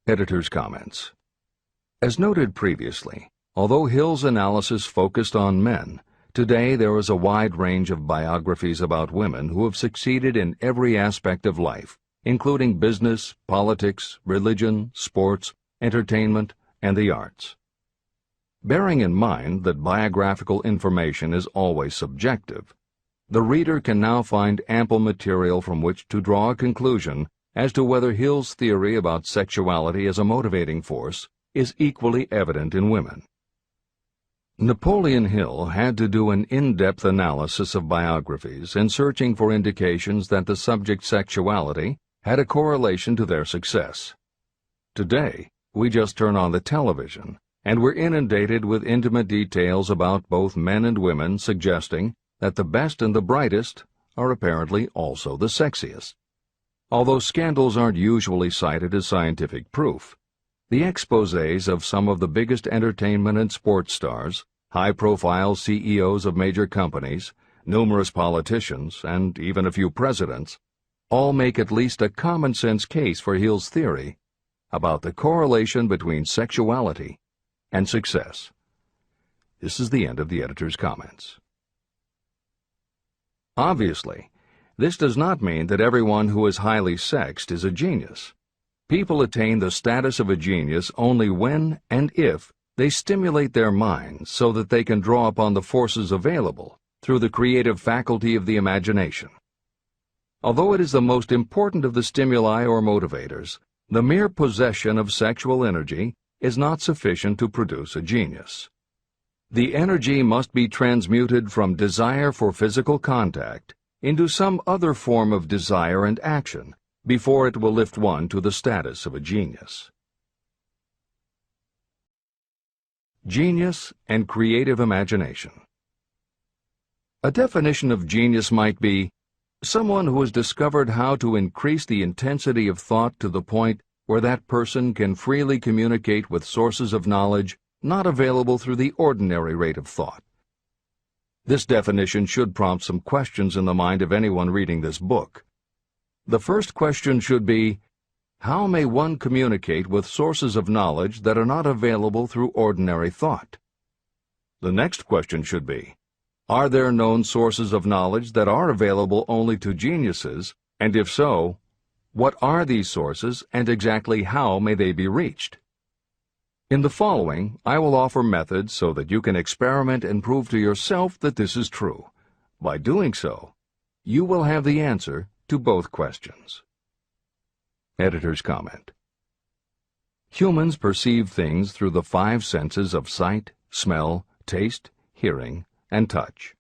Editor's comments. As noted previously, although Hill's analysis focused on men, today there is a wide range of biographies about women who have succeeded in every aspect of life, including business, politics, religion, sports, entertainment, and the arts. Bearing in mind that biographical information is always subjective, the reader can now find ample material from which to draw a conclusion as to whether Hill's theory about sexuality as a motivating force is equally evident in women. Napoleon Hill had to do an in-depth analysis of biographies in searching for indications that the subject sexuality had a correlation to their success. Today, we just turn on the television, and we're inundated with intimate details about both men and women, suggesting that the best and the brightest are apparently also the sexiest. Although scandals aren't usually cited as scientific proof, the exposés of some of the biggest entertainment and sports stars, high-profile CEOs of major companies, numerous politicians, and even a few presidents, all make at least a common-sense case for Hill's theory about the correlation between sexuality and success. This is the end of the editor's comments. Obviously, this does not mean that everyone who is highly sexed is a genius. People attain the status of a genius only when and if they stimulate their minds so that they can draw upon the forces available through the creative faculty of the imagination. Although it is the most important of the stimuli or motivators, the mere possession of sexual energy is not sufficient to produce a genius. The energy must be transmuted from desire for physical contact into some other form of desire and action before it will lift one to the status of a genius. Genius and creative imagination. A definition of genius might be someone who has discovered how to increase the intensity of thought to the point where that person can freely communicate with sources of knowledge not available through the ordinary rate of thought. This definition should prompt some questions in the mind of anyone reading this book. The first question should be, how may one communicate with sources of knowledge that are not available through ordinary thought? The next question should be, are there known sources of knowledge that are available only to geniuses, and if so, what are these sources and exactly how may they be reached? In the following, I will offer methods so that you can experiment and prove to yourself that this is true. By doing so, you will have the answer to both questions. Editor's comment. Humans perceive things through the 5 senses of sight, smell, taste, hearing, and touch.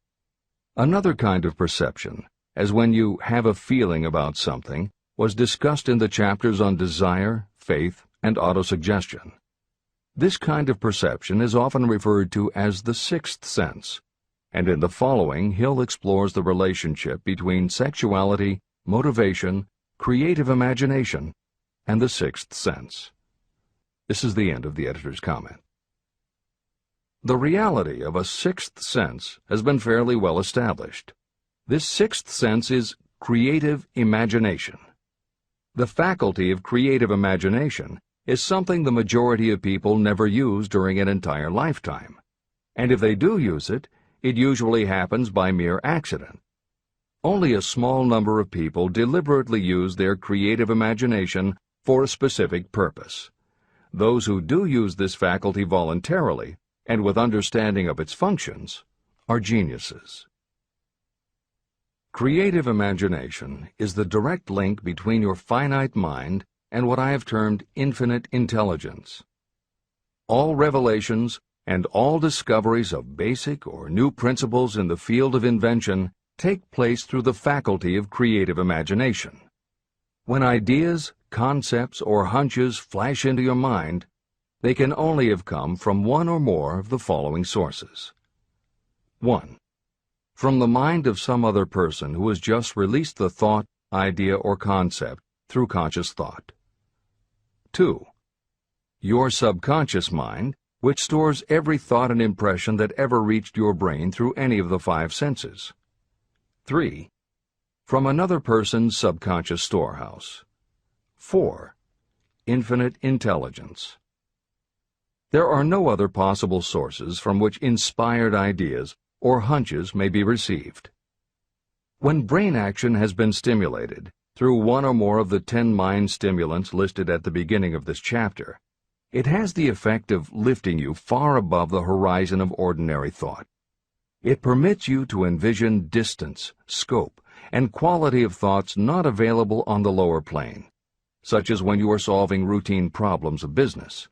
Another kind of perception, as when you have a feeling about something, was discussed in the chapters on desire, faith, and autosuggestion. This kind of perception is often referred to as the 6th sense, and in the following Hill explores the relationship between sexuality, motivation, creative imagination, and the sixth sense. This is the end of the editor's comment. The reality of a sixth sense has been fairly well established. This sixth sense is creative imagination. The faculty of creative imagination is something the majority of people never use during an entire lifetime, and if they do use it, it usually happens by mere accident. Only a small number of people deliberately use their creative imagination for a specific purpose. Those who do use this faculty voluntarily and with understanding of its functions are geniuses. Creative imagination is the direct link between your finite mind and what I have termed infinite intelligence. All revelations and all discoveries of basic or new principles in the field of invention take place through the faculty of creative imagination. When ideas, concepts, or hunches flash into your mind, they can only have come from one or more of the following sources. 1. From the mind of some other person who has just released the thought, idea, or concept through conscious thought. 2. Your subconscious mind, which stores every thought and impression that ever reached your brain through any of the five senses. 3. From another person's subconscious storehouse. 4. Infinite intelligence. There are no other possible sources from which inspired ideas or hunches may be received. When brain action has been stimulated through one or more of the 10 mind stimulants listed at the beginning of this chapter, it has the effect of lifting you far above the horizon of ordinary thought. It permits you to envision distance, scope, and quality of thoughts not available on the lower plane, such as when you are solving routine problems of business.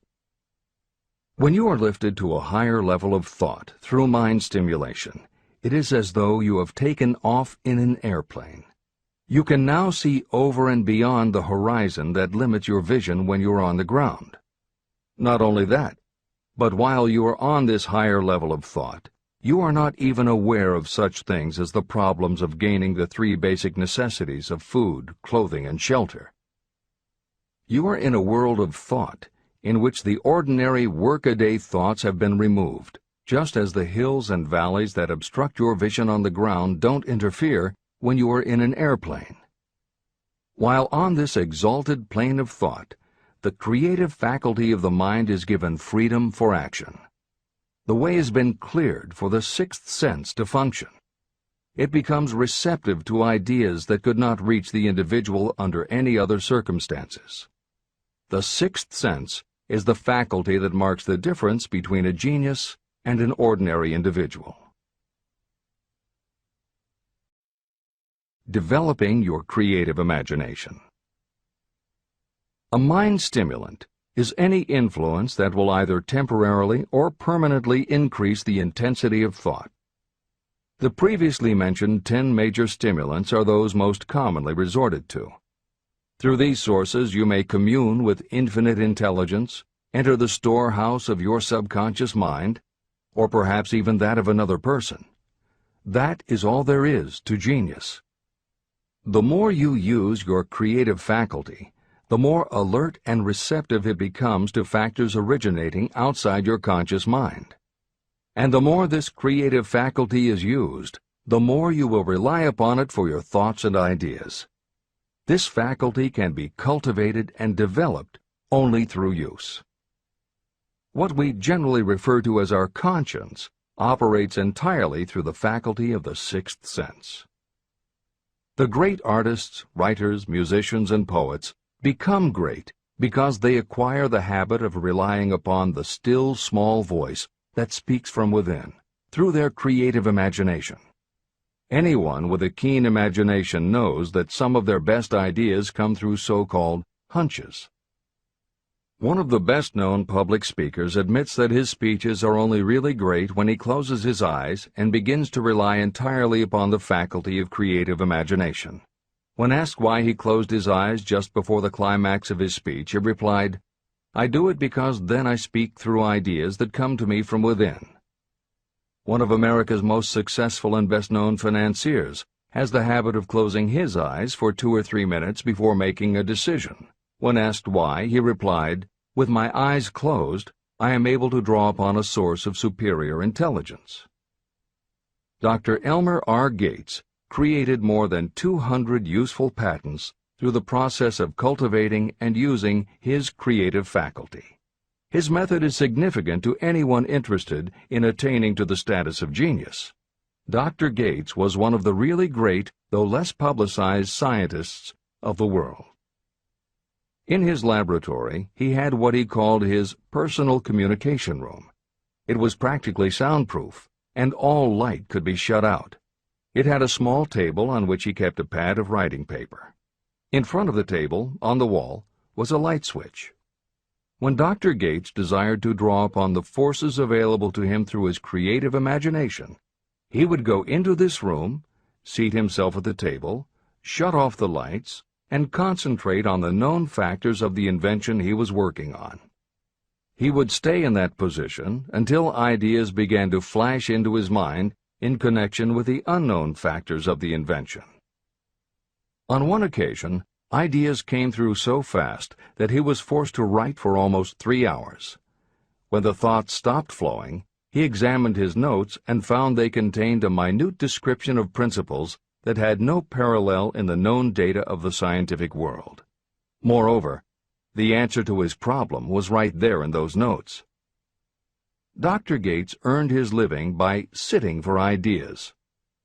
When you are lifted to a higher level of thought through mind stimulation, it is as though you have taken off in an airplane. You can now see over and beyond the horizon that limits your vision when you are on the ground. Not only that, but while you are on this higher level of thought, you are not even aware of such things as the problems of gaining the 3 basic necessities of food, clothing, and shelter. You are in a world of thought in which the ordinary workaday thoughts have been removed, just as the hills and valleys that obstruct your vision on the ground don't interfere when you are in an airplane. While on this exalted plane of thought, the creative faculty of the mind is given freedom for action. The way has been cleared for the sixth sense to function. It becomes receptive to ideas that could not reach the individual under any other circumstances. The sixth sense is the faculty that marks the difference between a genius and an ordinary individual. Developing your creative imagination. A mind stimulant is any influence that will either temporarily or permanently increase the intensity of thought. The previously mentioned 10 major stimulants are those most commonly resorted to. Through these sources you may commune with infinite intelligence, enter the storehouse of your subconscious mind, or perhaps even that of another person. That is all there is to genius. The more you use your creative faculty, the more alert and receptive it becomes to factors originating outside your conscious mind. And the more this creative faculty is used, the more you will rely upon it for your thoughts and ideas. This faculty can be cultivated and developed only through use. What we generally refer to as our conscience operates entirely through the faculty of the sixth sense. The great artists, writers, musicians, and poets become great because they acquire the habit of relying upon the still small voice that speaks from within, through their creative imagination. Anyone with a keen imagination knows that some of their best ideas come through so-called hunches. One of the best-known public speakers admits that his speeches are only really great when he closes his eyes and begins to rely entirely upon the faculty of creative imagination. When asked why he closed his eyes just before the climax of his speech, he replied, "I do it because then I speak through ideas that come to me from within." One of America's most successful and best-known financiers has the habit of closing his eyes for 2 or 3 minutes before making a decision. When asked why, he replied, "With my eyes closed, I am able to draw upon a source of superior intelligence." Dr. Elmer R. Gates created more than 200 useful patents through the process of cultivating and using his creative faculty. His method is significant to anyone interested in attaining to the status of genius. Dr. Gates was one of the really great, though less publicized, scientists of the world. In his laboratory, he had what he called his personal communication room. It was practically soundproof, and all light could be shut out. It had a small table on which he kept a pad of writing paper. In front of the table, on the wall, was a light switch. When Dr. Gates desired to draw upon the forces available to him through his creative imagination, he would go into this room, seat himself at the table, shut off the lights, and concentrate on the known factors of the invention he was working on. He would stay in that position until ideas began to flash into his mind in connection with the unknown factors of the invention. On one occasion, ideas came through so fast that he was forced to write for almost 3 hours. When the thoughts stopped flowing, he examined his notes and found they contained a minute description of principles that had no parallel in the known data of the scientific world. Moreover, the answer to his problem was right there in those notes. Dr. Gates earned his living by sitting for ideas.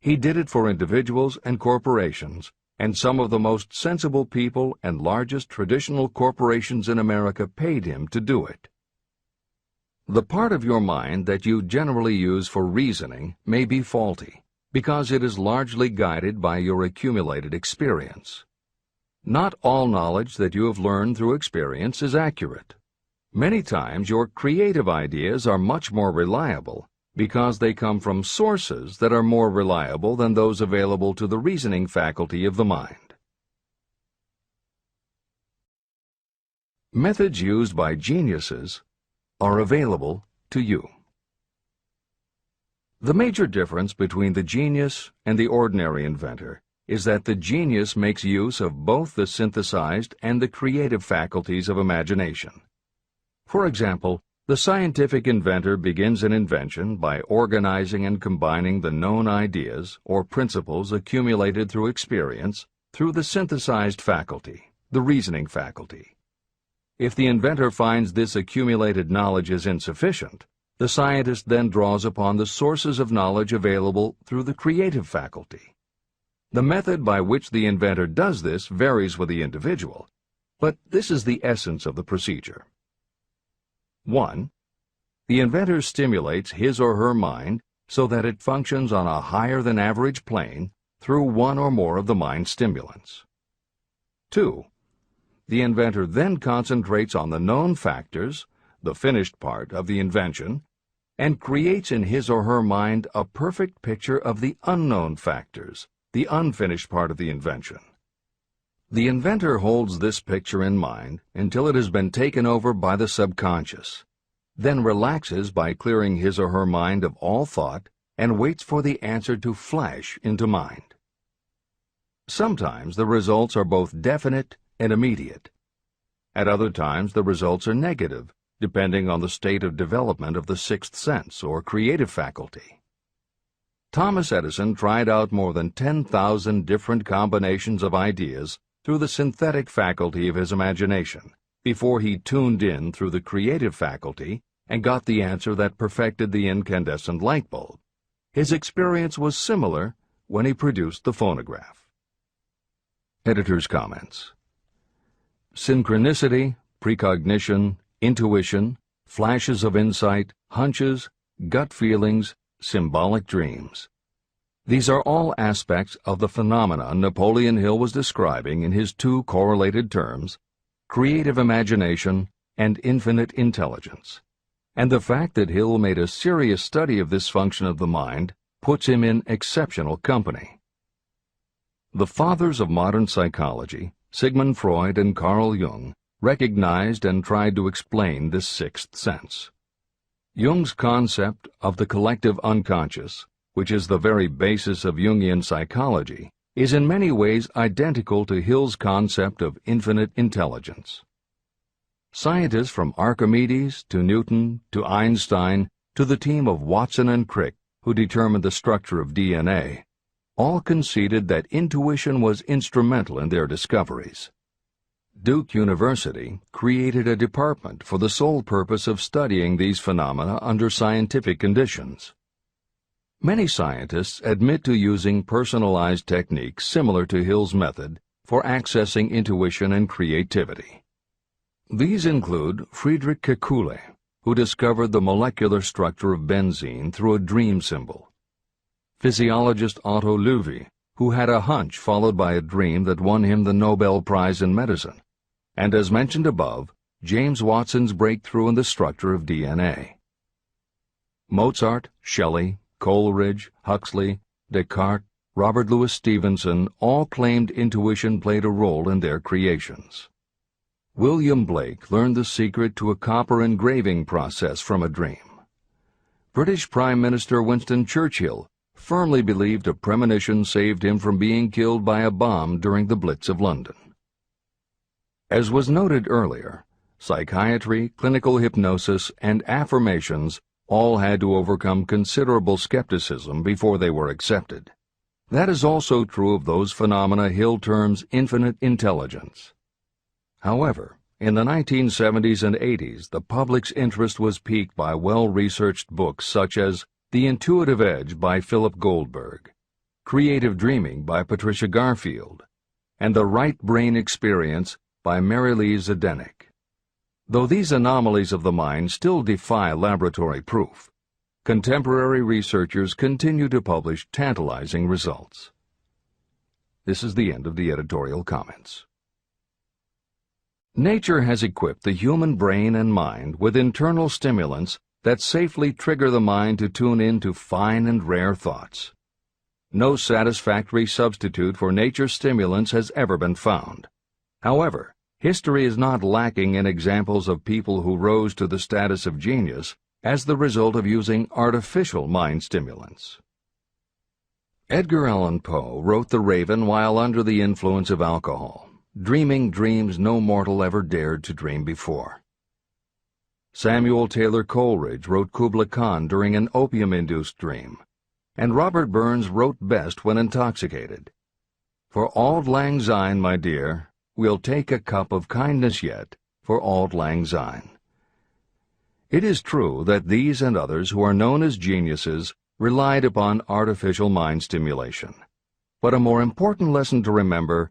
He did it for individuals and corporations, and some of the most sensible people and largest traditional corporations in America paid him to do it. The part of your mind that you generally use for reasoning may be faulty, because it is largely guided by your accumulated experience. Not all knowledge that you have learned through experience is accurate. Many times your creative ideas are much more reliable because they come from sources that are more reliable than those available to the reasoning faculty of the mind. Methods used by geniuses are available to you. The major difference between the genius and the ordinary inventor is that the genius makes use of both the synthesized and the creative faculties of imagination. For example, the scientific inventor begins an invention by organizing and combining the known ideas or principles accumulated through experience through the synthesized faculty, the reasoning faculty. If the inventor finds this accumulated knowledge is insufficient, the scientist then draws upon the sources of knowledge available through the creative faculty. The method by which the inventor does this varies with the individual, but this is the essence of the procedure. 1. The inventor stimulates his or her mind so that it functions on a higher-than-average plane through one or more of the mind stimulants. 2. The inventor then concentrates on the known factors, the finished part of the invention, and creates in his or her mind a perfect picture of the unknown factors, the unfinished part of the invention. The inventor holds this picture in mind until it has been taken over by the subconscious, then relaxes by clearing his or her mind of all thought and waits for the answer to flash into mind. Sometimes the results are both definite and immediate. At other times the results are negative, depending on the state of development of the sixth sense or creative faculty. Thomas Edison tried out more than 10,000 different combinations of ideas through the synthetic faculty of his imagination before he tuned in through the creative faculty and got the answer that perfected the incandescent light bulb. His experience was similar when he produced the phonograph. Editor's comments. Synchronicity, precognition, intuition, flashes of insight, hunches, gut feelings, symbolic dreams. These are all aspects of the phenomenon Napoleon Hill was describing in his two correlated terms, creative imagination and infinite intelligence. And the fact that Hill made a serious study of this function of the mind puts him in exceptional company. The fathers of modern psychology, Sigmund Freud and Carl Jung, recognized and tried to explain this sixth sense. Jung's concept of the collective unconscious, which is the very basis of Jungian psychology, is in many ways identical to Hill's concept of infinite intelligence. Scientists from Archimedes to Newton to Einstein to the team of Watson and Crick who determined the structure of DNA all conceded that intuition was instrumental in their discoveries. Duke University created a department for the sole purpose of studying these phenomena under scientific conditions. Many scientists admit to using personalized techniques similar to Hill's method for accessing intuition and creativity. These include Friedrich Kekule, who discovered the molecular structure of benzene through a dream symbol; physiologist Otto Loewi, who had a hunch followed by a dream that won him the Nobel Prize in Medicine; and, as mentioned above, James Watson's breakthrough in the structure of DNA. Mozart, Shelley, Coleridge, Huxley, Descartes, Robert Louis Stevenson all claimed intuition played a role in their creations. William Blake learned the secret to a copper engraving process from a dream. British Prime Minister Winston Churchill firmly believed a premonition saved him from being killed by a bomb during the Blitz of London. As was noted earlier, psychiatry, clinical hypnosis, and affirmations all had to overcome considerable skepticism before they were accepted. That is also true of those phenomena Hill terms infinite intelligence. However, in the 1970s and 80s, the public's interest was piqued by well-researched books such as The Intuitive Edge by Philip Goldberg, Creative Dreaming by Patricia Garfield, and The Right Brain Experience by Mary Lee Zdenek. Though these anomalies of the mind still defy laboratory proof, contemporary researchers continue to publish tantalizing results. This is the end of the editorial comments. Nature has equipped the human brain and mind with internal stimulants that safely trigger the mind to tune in to fine and rare thoughts. No satisfactory substitute for nature's stimulants has ever been found. However, history is not lacking in examples of people who rose to the status of genius as the result of using artificial mind stimulants. Edgar Allan Poe wrote The Raven while under the influence of alcohol, dreaming dreams no mortal ever dared to dream before. Samuel Taylor Coleridge wrote Kubla Khan during an opium-induced dream, and Robert Burns wrote best when intoxicated. For auld lang syne, my dear, we'll take a cup of kindness yet for auld lang syne. It is true that these and others who are known as geniuses relied upon artificial mind stimulation. But a more important lesson to remember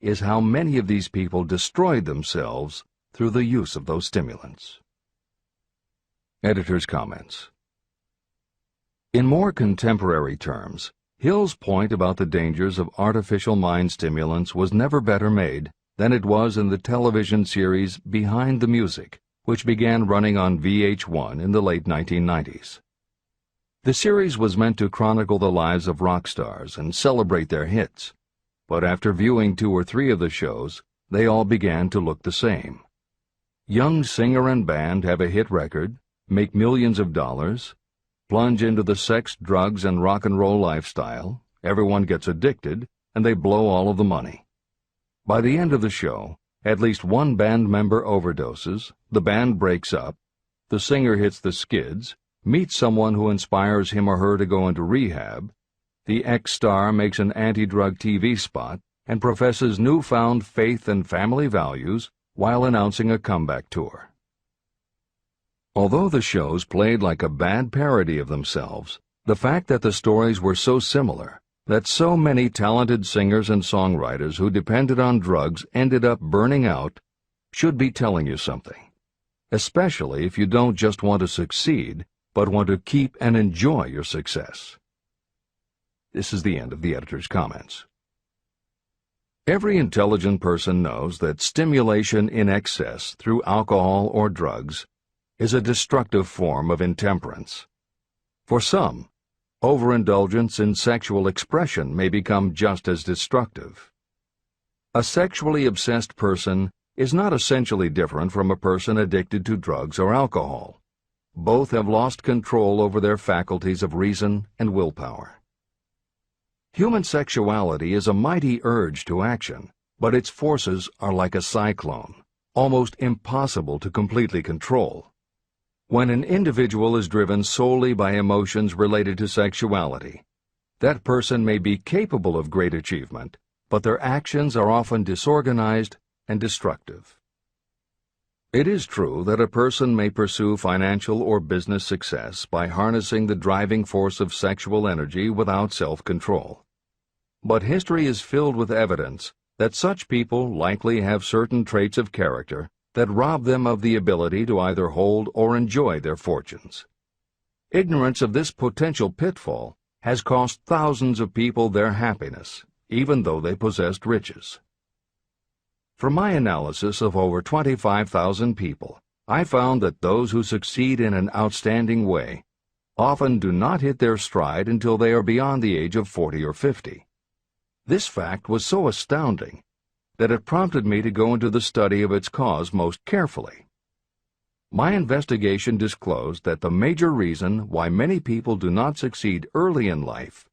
is how many of these people destroyed themselves through the use of those stimulants. Editor's comments. In more contemporary terms, Hill's point about the dangers of artificial mind stimulants was never better made than it was in the television series Behind the Music, which began running on VH1 in the late 1990s. The series was meant to chronicle the lives of rock stars and celebrate their hits, but after viewing 2 or 3 of the shows, they all began to look the same. Young singer and band have a hit record, make millions of dollars, plunge into the sex, drugs, and rock and roll lifestyle, everyone gets addicted, and they blow all of the money. By the end of the show, at least one band member overdoses, the band breaks up, the singer hits the skids, meets someone who inspires him or her to go into rehab, the ex-star makes an anti-drug TV spot and professes newfound faith and family values while announcing a comeback tour. Although the shows played like a bad parody of themselves, the fact that the stories were so similar, that so many talented singers and songwriters who depended on drugs ended up burning out, should be telling you something, especially if you don't just want to succeed, but want to keep and enjoy your success. This is the end of the editor's comments. Every intelligent person knows that stimulation in excess through alcohol or drugs is a destructive form of intemperance. For some, overindulgence in sexual expression may become just as destructive. A sexually obsessed person is not essentially different from a person addicted to drugs or alcohol. Both have lost control over their faculties of reason and willpower. Human sexuality is a mighty urge to action, but its forces are like a cyclone, almost impossible to completely control. When an individual is driven solely by emotions related to sexuality, that person may be capable of great achievement, but their actions are often disorganized and destructive. It is true that a person may pursue financial or business success by harnessing the driving force of sexual energy without self-control. But history is filled with evidence that such people likely have certain traits of character that rob them of the ability to either hold or enjoy their fortunes. Ignorance of this potential pitfall has cost thousands of people their happiness, even though they possessed riches. From my analysis of over 25,000 people, I found that those who succeed in an outstanding way often do not hit their stride until they are beyond the age of 40 or 50. This fact was so astounding that it prompted me to go into the study of its cause most carefully. My investigation disclosed that the major reason why many people do not succeed early in life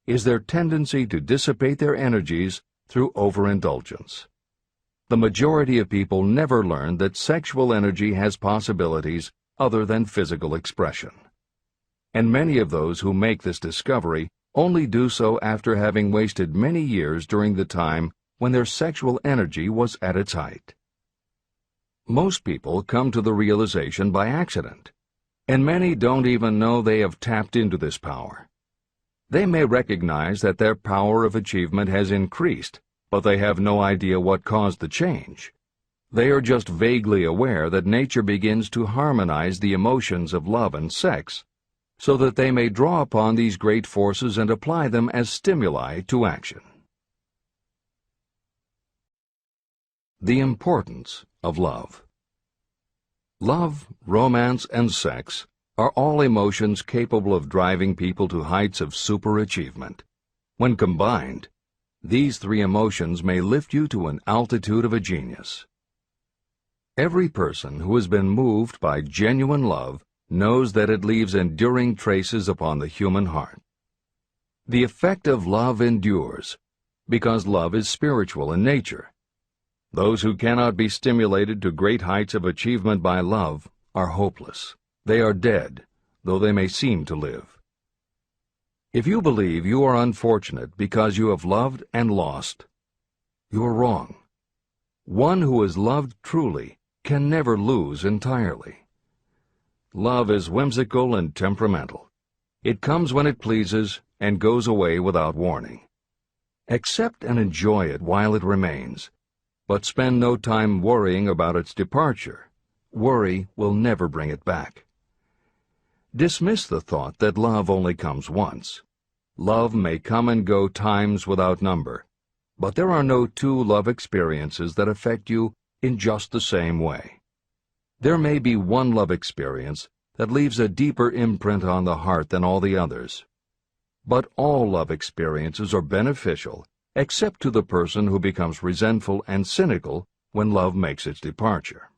is their tendency to dissipate their energies through overindulgence. The majority of people never learn that sexual energy has possibilities other than physical expression. And many of those who make this discovery only do so after having wasted many years during the time when their sexual energy was at its height. Most people come to the realization by accident, and many don't even know they have tapped into this power. They may recognize that their power of achievement has increased, but they have no idea what caused the change. They are just vaguely aware that nature begins to harmonize the emotions of love and sex, so that they may draw upon these great forces and apply them as stimuli to action. The importance of love. Love, romance, and sex are all emotions capable of driving people to heights of superachievement. When combined, these three emotions may lift you to an altitude of a genius. Every person who has been moved by genuine love knows that it leaves enduring traces upon the human heart. The effect of love endures, because love is spiritual in nature. Those who cannot be stimulated to great heights of achievement by love are hopeless. They are dead, though they may seem to live. If you believe you are unfortunate because you have loved and lost, you are wrong. One who is loved truly can never lose entirely. Love is whimsical and temperamental. It comes when it pleases and goes away without warning. Accept and enjoy it while it remains, but spend no time worrying about its departure. Worry will never bring it back. Dismiss the thought that love only comes once. Love may come and go times without number, but there are no two love experiences that affect you in just the same way. There may be one love experience that leaves a deeper imprint on the heart than all the others. But all love experiences are beneficial, except to the person who becomes resentful and cynical when love makes its departure.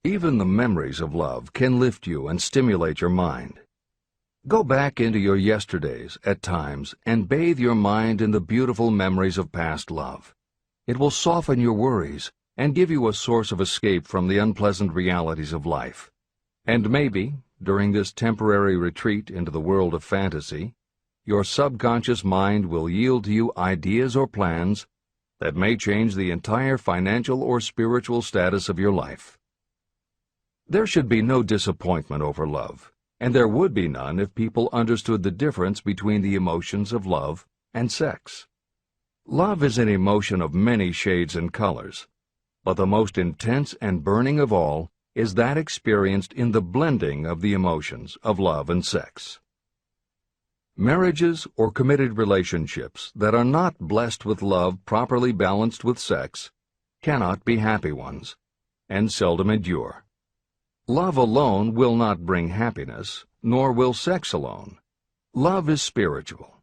Even the memories of love can lift you and stimulate your mind. Go back into your yesterdays at times and bathe your mind in the beautiful memories of past love. It will soften your worries and give you a source of escape from the unpleasant realities of life. And maybe, during this temporary retreat into the world of fantasy, your subconscious mind will yield to you ideas or plans that may change the entire financial or spiritual status of your life. There should be no disappointment over love, and there would be none if people understood the difference between the emotions of love and sex. Love is an emotion of many shades and colors, but the most intense and burning of all is that experienced in the blending of the emotions of love and sex. Marriages or committed relationships that are not blessed with love properly balanced with sex cannot be happy ones, and seldom endure. Love alone will not bring happiness, nor will sex alone. Love is spiritual.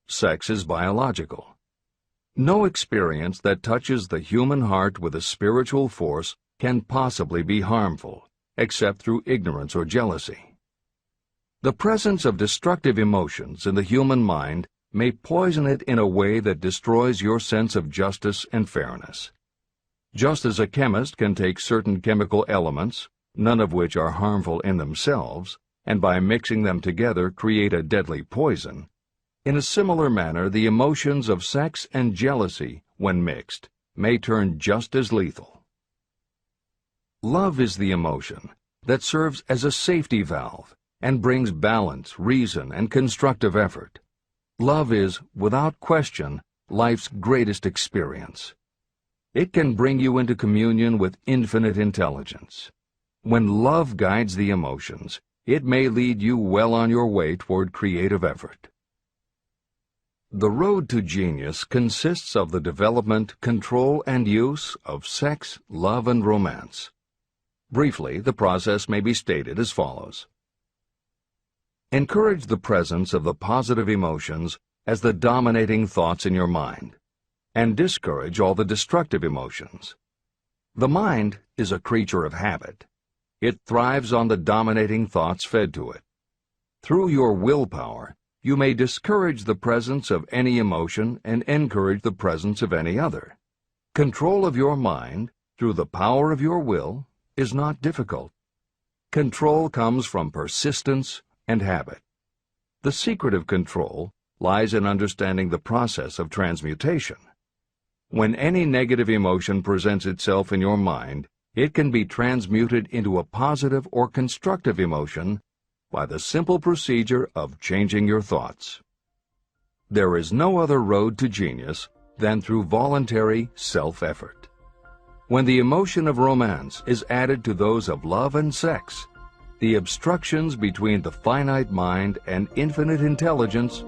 Sex is biological. No experience that touches the human heart with a spiritual force can possibly be harmful, except through ignorance or jealousy. The presence of destructive emotions in the human mind may poison it in a way that destroys your sense of justice and fairness. Just as a chemist can take certain chemical elements, none of which are harmful in themselves, and by mixing them together create a deadly poison, in a similar manner the emotions of sex and jealousy, when mixed, may turn just as lethal. Love is the emotion that serves as a safety valve and brings balance, reason, and constructive effort. Love is, without question, life's greatest experience. It can bring you into communion with infinite intelligence. When love guides the emotions, it may lead you well on your way toward creative effort. The road to genius consists of the development, control, and use of sex, love, and romance. Briefly, the process may be stated as follows. Encourage the presence of the positive emotions as the dominating thoughts in your mind, and discourage all the destructive emotions. The mind is a creature of habit. It thrives on the dominating thoughts fed to it. Through your willpower, you may discourage the presence of any emotion and encourage the presence of any other. Control of your mind, through the power of your will, is not difficult. Control comes from persistence and habit. The secret of control lies in understanding the process of transmutation. When any negative emotion presents itself in your mind, it can be transmuted into a positive or constructive emotion by the simple procedure of changing your thoughts. There is no other road to genius than through voluntary self-effort. When the emotion of romance is added to those of love and sex, the obstructions between the finite mind and infinite intelligence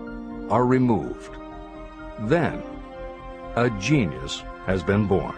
are removed. Then, a genius has been born.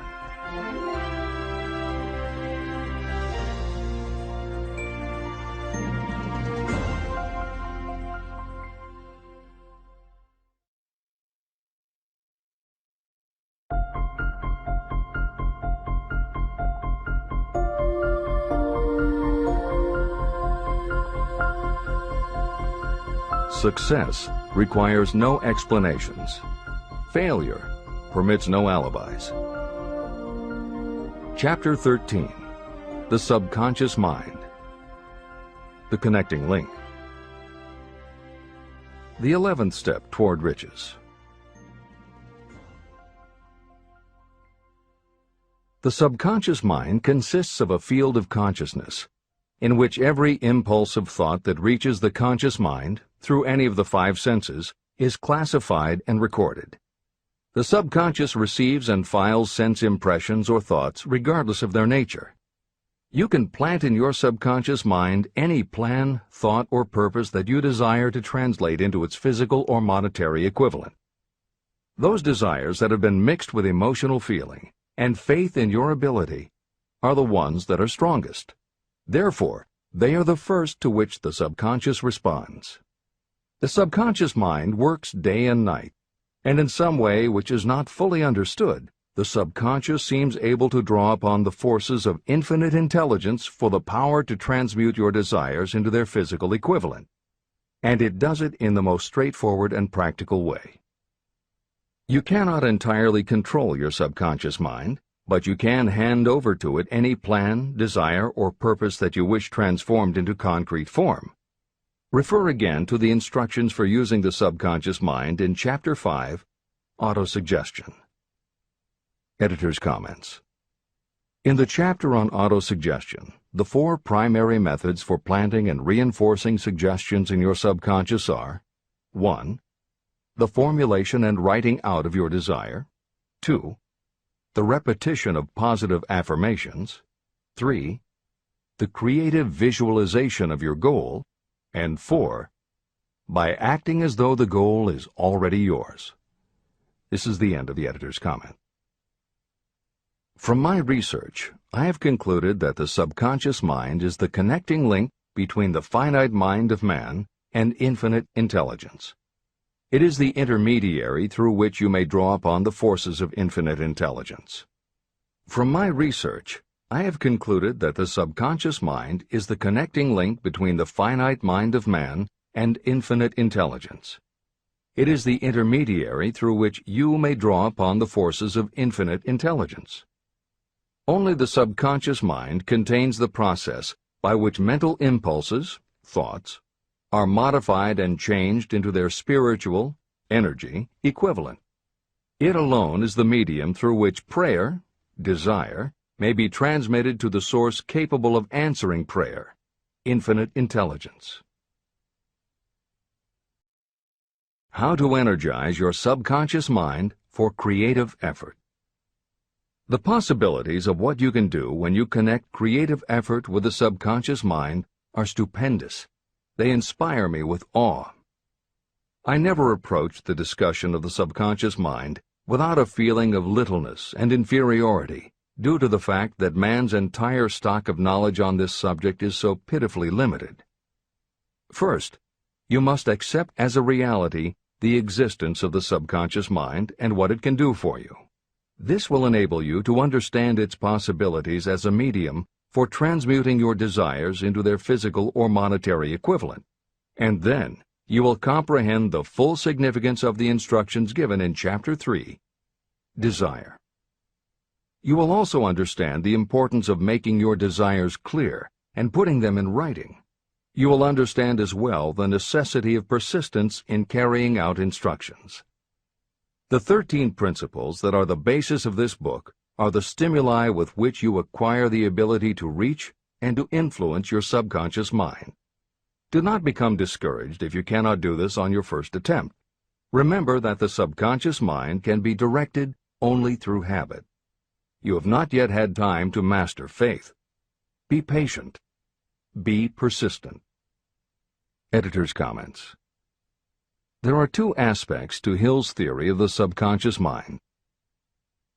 Success requires no explanations. Failure permits no alibis. Chapter 13. The Subconscious Mind. The Connecting Link. The 11th Step Toward Riches. The subconscious mind consists of a field of consciousness, in which every impulse of thought that reaches the conscious mind, through any of the five senses, is classified and recorded. The subconscious receives and files sense impressions or thoughts regardless of their nature. You can plant in your subconscious mind any plan, thought, or purpose that you desire to translate into its physical or monetary equivalent. Those desires that have been mixed with emotional feeling and faith in your ability are the ones that are strongest. Therefore, they are the first to which the subconscious responds. The subconscious mind works day and night, and in some way which is not fully understood, the subconscious seems able to draw upon the forces of infinite intelligence for the power to transmute your desires into their physical equivalent. And it does it in the most straightforward and practical way. You cannot entirely control your subconscious mind, but you can hand over to it any plan, desire, or purpose that you wish transformed into concrete form. Refer again to the instructions for using the subconscious mind in Chapter 5, Autosuggestion. Editor's comments. In the chapter on autosuggestion, the four primary methods for planting and reinforcing suggestions in your subconscious are 1. The formulation and writing out of your desire. 2. The repetition of positive affirmations. 3. The creative visualization of your goal. And 4. By acting as though the goal is already yours. This is the end of the editor's comment. From my research, I have concluded that the subconscious mind is the connecting link between the finite mind of man and infinite intelligence. It is the intermediary through which you may draw upon the forces of infinite intelligence. From my research, I have concluded that the subconscious mind is the connecting link between the finite mind of man and infinite intelligence. It is the intermediary through which you may draw upon the forces of infinite intelligence. Only the subconscious mind contains the process by which mental impulses, thoughts, are modified and changed into their spiritual, energy equivalent. It alone is the medium through which prayer, desire, may be transmitted to the source capable of answering prayer, infinite intelligence. How to energize your subconscious mind for creative effort. The possibilities of what you can do when you connect creative effort with the subconscious mind are stupendous. They inspire me with awe. I never approached the discussion of the subconscious mind without a feeling of littleness and inferiority, due to the fact that man's entire stock of knowledge on this subject is so pitifully limited. First, you must accept as a reality the existence of the subconscious mind and what it can do for you. This will enable you to understand its possibilities as a medium for transmuting your desires into their physical or monetary equivalent, and then you will comprehend the full significance of the instructions given in Chapter 3, Desire. You will also understand the importance of making your desires clear and putting them in writing. You will understand as well the necessity of persistence in carrying out instructions. The 13 principles that are the basis of this book are the stimuli with which you acquire the ability to reach and to influence your subconscious mind. Do not become discouraged if you cannot do this on your first attempt. Remember that the subconscious mind can be directed only through habit. You have not yet had time to master faith. Be patient. Be persistent. Editor's comments. There are two aspects to Hill's theory of the subconscious mind.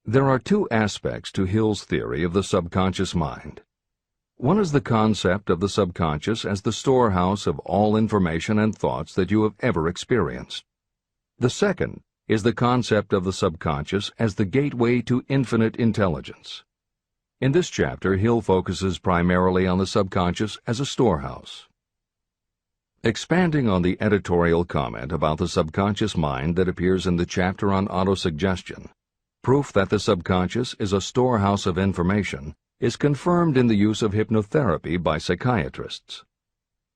There are two aspects to Hill's theory of the subconscious mind. One is the concept of the subconscious as the storehouse of all information and thoughts that you have ever experienced. The second is the concept of the subconscious as the gateway to infinite intelligence. In this chapter, Hill focuses primarily on the subconscious as a storehouse. Expanding on the editorial comment about the subconscious mind that appears in the chapter on autosuggestion, proof that the subconscious is a storehouse of information is confirmed in the use of hypnotherapy by psychiatrists.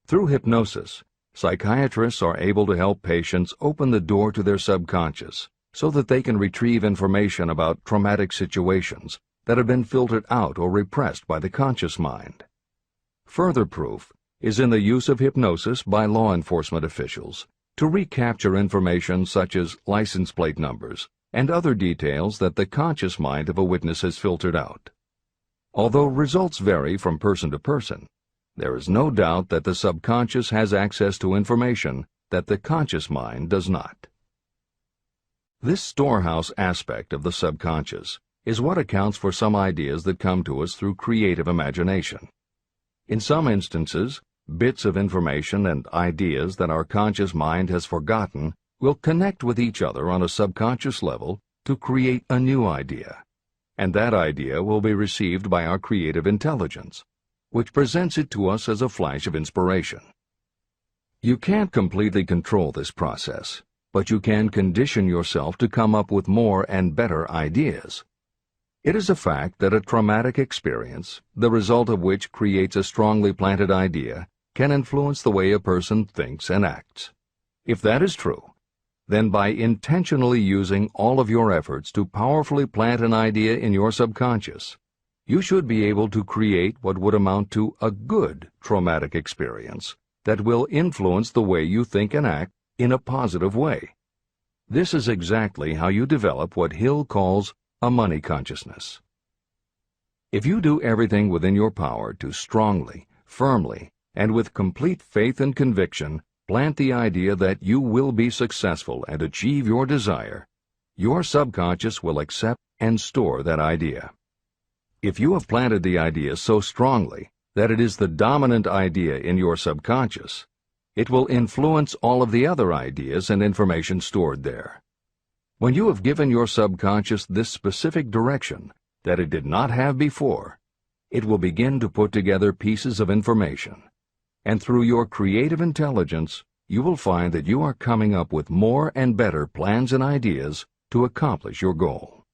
Through hypnosis, psychiatrists are able to help patients open the door to their subconscious so that they can retrieve information about traumatic situations that have been filtered out or repressed by the conscious mind. Further proof is in the use of hypnosis by law enforcement officials to recapture information such as license plate numbers and other details that the conscious mind of a witness has filtered out. Although results vary from person to person, there is no doubt that the subconscious has access to information that the conscious mind does not. This storehouse aspect of the subconscious is what accounts for some ideas that come to us through creative imagination. In some instances, bits of information and ideas that our conscious mind has forgotten will connect with each other on a subconscious level to create a new idea, and that idea will be received by our creative intelligence, which presents it to us as a flash of inspiration. You can't completely control this process, but you can condition yourself to come up with more and better ideas. It is a fact that a traumatic experience, the result of which creates a strongly planted idea, can influence the way a person thinks and acts. If that is true, then by intentionally using all of your efforts to powerfully plant an idea in your subconscious, you should be able to create what would amount to a good traumatic experience that will influence the way you think and act in a positive way. This is exactly how you develop what Hill calls a money consciousness. If you do everything within your power to strongly, firmly, and with complete faith and conviction plant the idea that you will be successful and achieve your desire, your subconscious will accept and store that idea. If you have planted the idea so strongly that it is the dominant idea in your subconscious, it will influence all of the other ideas and information stored there. When you have given your subconscious this specific direction that it did not have before, it will begin to put together pieces of information, and through your creative intelligence, you will find that you are coming up with more and better plans and ideas to accomplish your goal.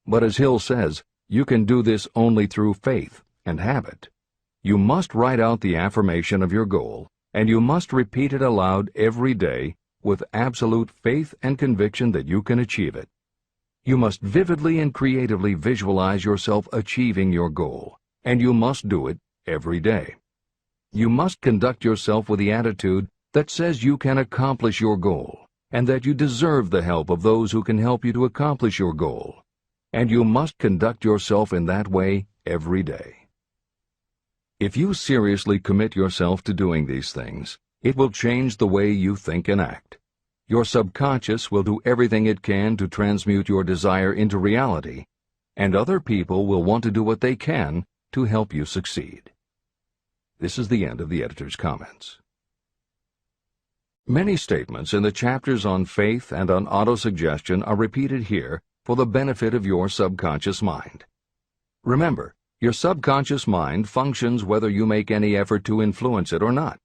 But as Hill says, you can do this only through faith and habit. You must write out the affirmation of your goal, and you must repeat it aloud every day with absolute faith and conviction that you can achieve it. You must vividly and creatively visualize yourself achieving your goal, and you must do it every day. You must conduct yourself with the attitude that says you can accomplish your goal, and that you deserve the help of those who can help you to accomplish your goal. And you must conduct yourself in that way every day. If you seriously commit yourself to doing these things, it will change the way you think and act. Your subconscious will do everything it can to transmute your desire into reality, and other people will want to do what they can to help you succeed. This is the end of the editor's comments. Many statements in the chapters on faith and on autosuggestion are repeated here for the benefit of your subconscious mind. Remember, your subconscious mind functions whether you make any effort to influence it or not.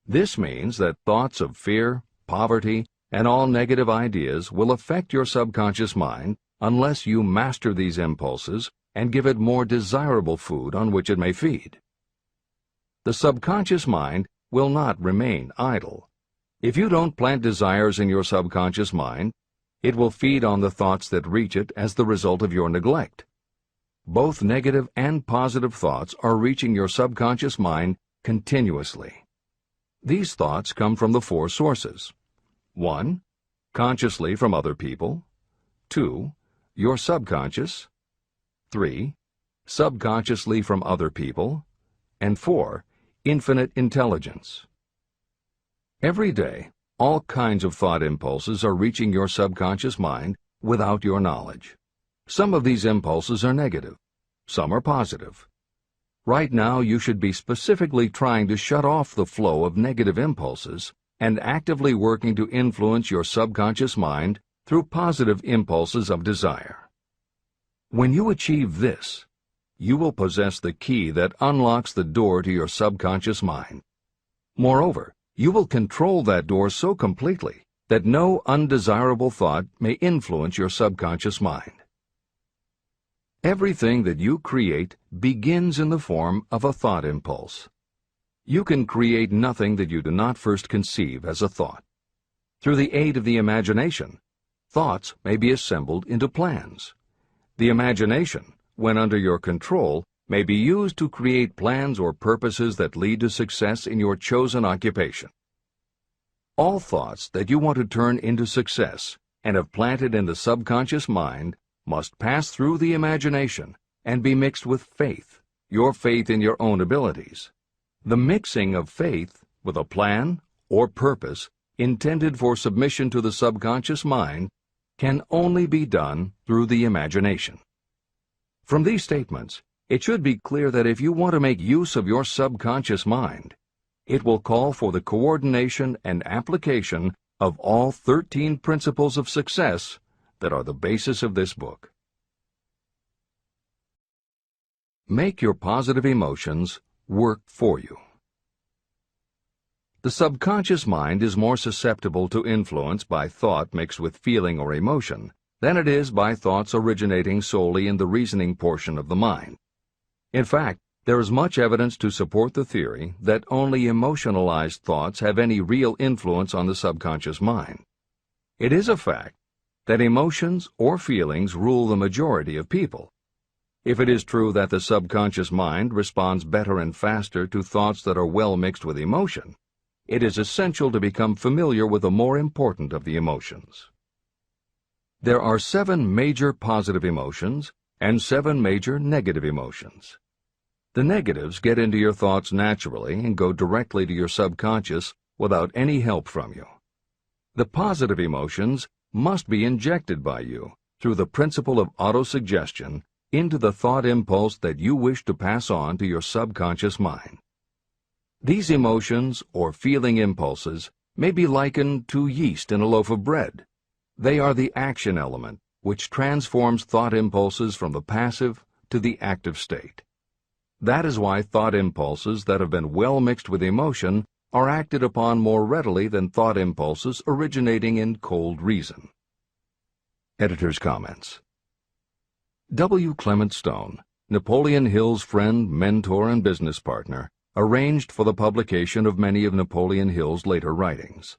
This means that thoughts of fear, poverty, and all negative ideas will affect your subconscious mind unless you master these impulses and give it more desirable food on which it may feed. The subconscious mind will not remain idle. If you don't plant desires in your subconscious mind, it will feed on the thoughts that reach it as the result of your neglect. Both negative and positive thoughts are reaching your subconscious mind continuously. These thoughts come from the four sources. 1. Consciously from other people. 2. Your subconscious. 3. Subconsciously from other people. And 4. Infinite intelligence. Every day, all kinds of thought impulses are reaching your subconscious mind without your knowledge. Some of these impulses are negative. Some are positive. Right now, you should be specifically trying to shut off the flow of negative impulses and actively working to influence your subconscious mind through positive impulses of desire. When you achieve this, you will possess the key that unlocks the door to your subconscious mind. Moreover, you will control that door so completely that no undesirable thought may influence your subconscious mind. Everything that you create begins in the form of a thought impulse. You can create nothing that you do not first conceive as a thought. Through the aid of the imagination, thoughts may be assembled into plans. The imagination, when under your control, may be used to create plans or purposes that lead to success in your chosen occupation. All thoughts that you want to turn into success and have planted in the subconscious mind must pass through the imagination and be mixed with faith, your faith in your own abilities. The mixing of faith with a plan or purpose intended for submission to the subconscious mind can only be done through the imagination. From these statements, it should be clear that if you want to make use of your subconscious mind, it will call for the coordination and application of all 13 principles of success that are the basis of this book. Make your positive emotions work for you. The subconscious mind is more susceptible to influence by thought mixed with feeling or emotion than it is by thoughts originating solely in the reasoning portion of the mind. In fact, there is much evidence to support the theory that only emotionalized thoughts have any real influence on the subconscious mind. It is a fact that emotions or feelings rule the majority of people. If it is true that the subconscious mind responds better and faster to thoughts that are well mixed with emotion, it is essential to become familiar with the more important of the emotions. There are 7 major positive emotions and 7 major negative emotions. The negatives get into your thoughts naturally and go directly to your subconscious without any help from you. The positive emotions must be injected by you through the principle of autosuggestion into the thought impulse that you wish to pass on to your subconscious mind. These emotions or feeling impulses may be likened to yeast in a loaf of bread. They are the action element which transforms thought impulses from the passive to the active state. That is why thought impulses that have been well mixed with emotion are acted upon more readily than thought impulses originating in cold reason. Editor's comments. W. Clement Stone, Napoleon Hill's friend, mentor, and business partner, arranged for the publication of many of Napoleon Hill's later writings.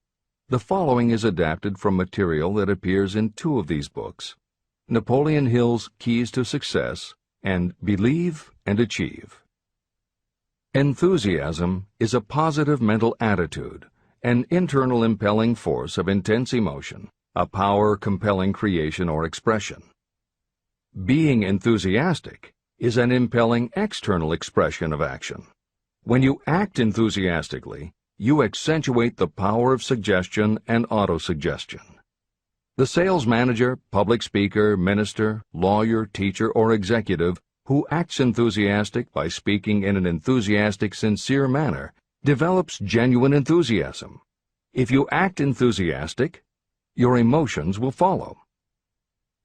The following is adapted from material that appears in two of these books: Napoleon Hill's Keys to Success and Believe and Achieve. Enthusiasm is a positive mental attitude, an internal impelling force of intense emotion, a power compelling creation or expression. Being enthusiastic is an impelling external expression of action. When you act enthusiastically, you accentuate the power of suggestion and autosuggestion. The sales manager, public speaker, minister, lawyer, teacher, or executive who acts enthusiastic by speaking in an enthusiastic, sincere manner develops genuine enthusiasm. If you act enthusiastic, your emotions will follow.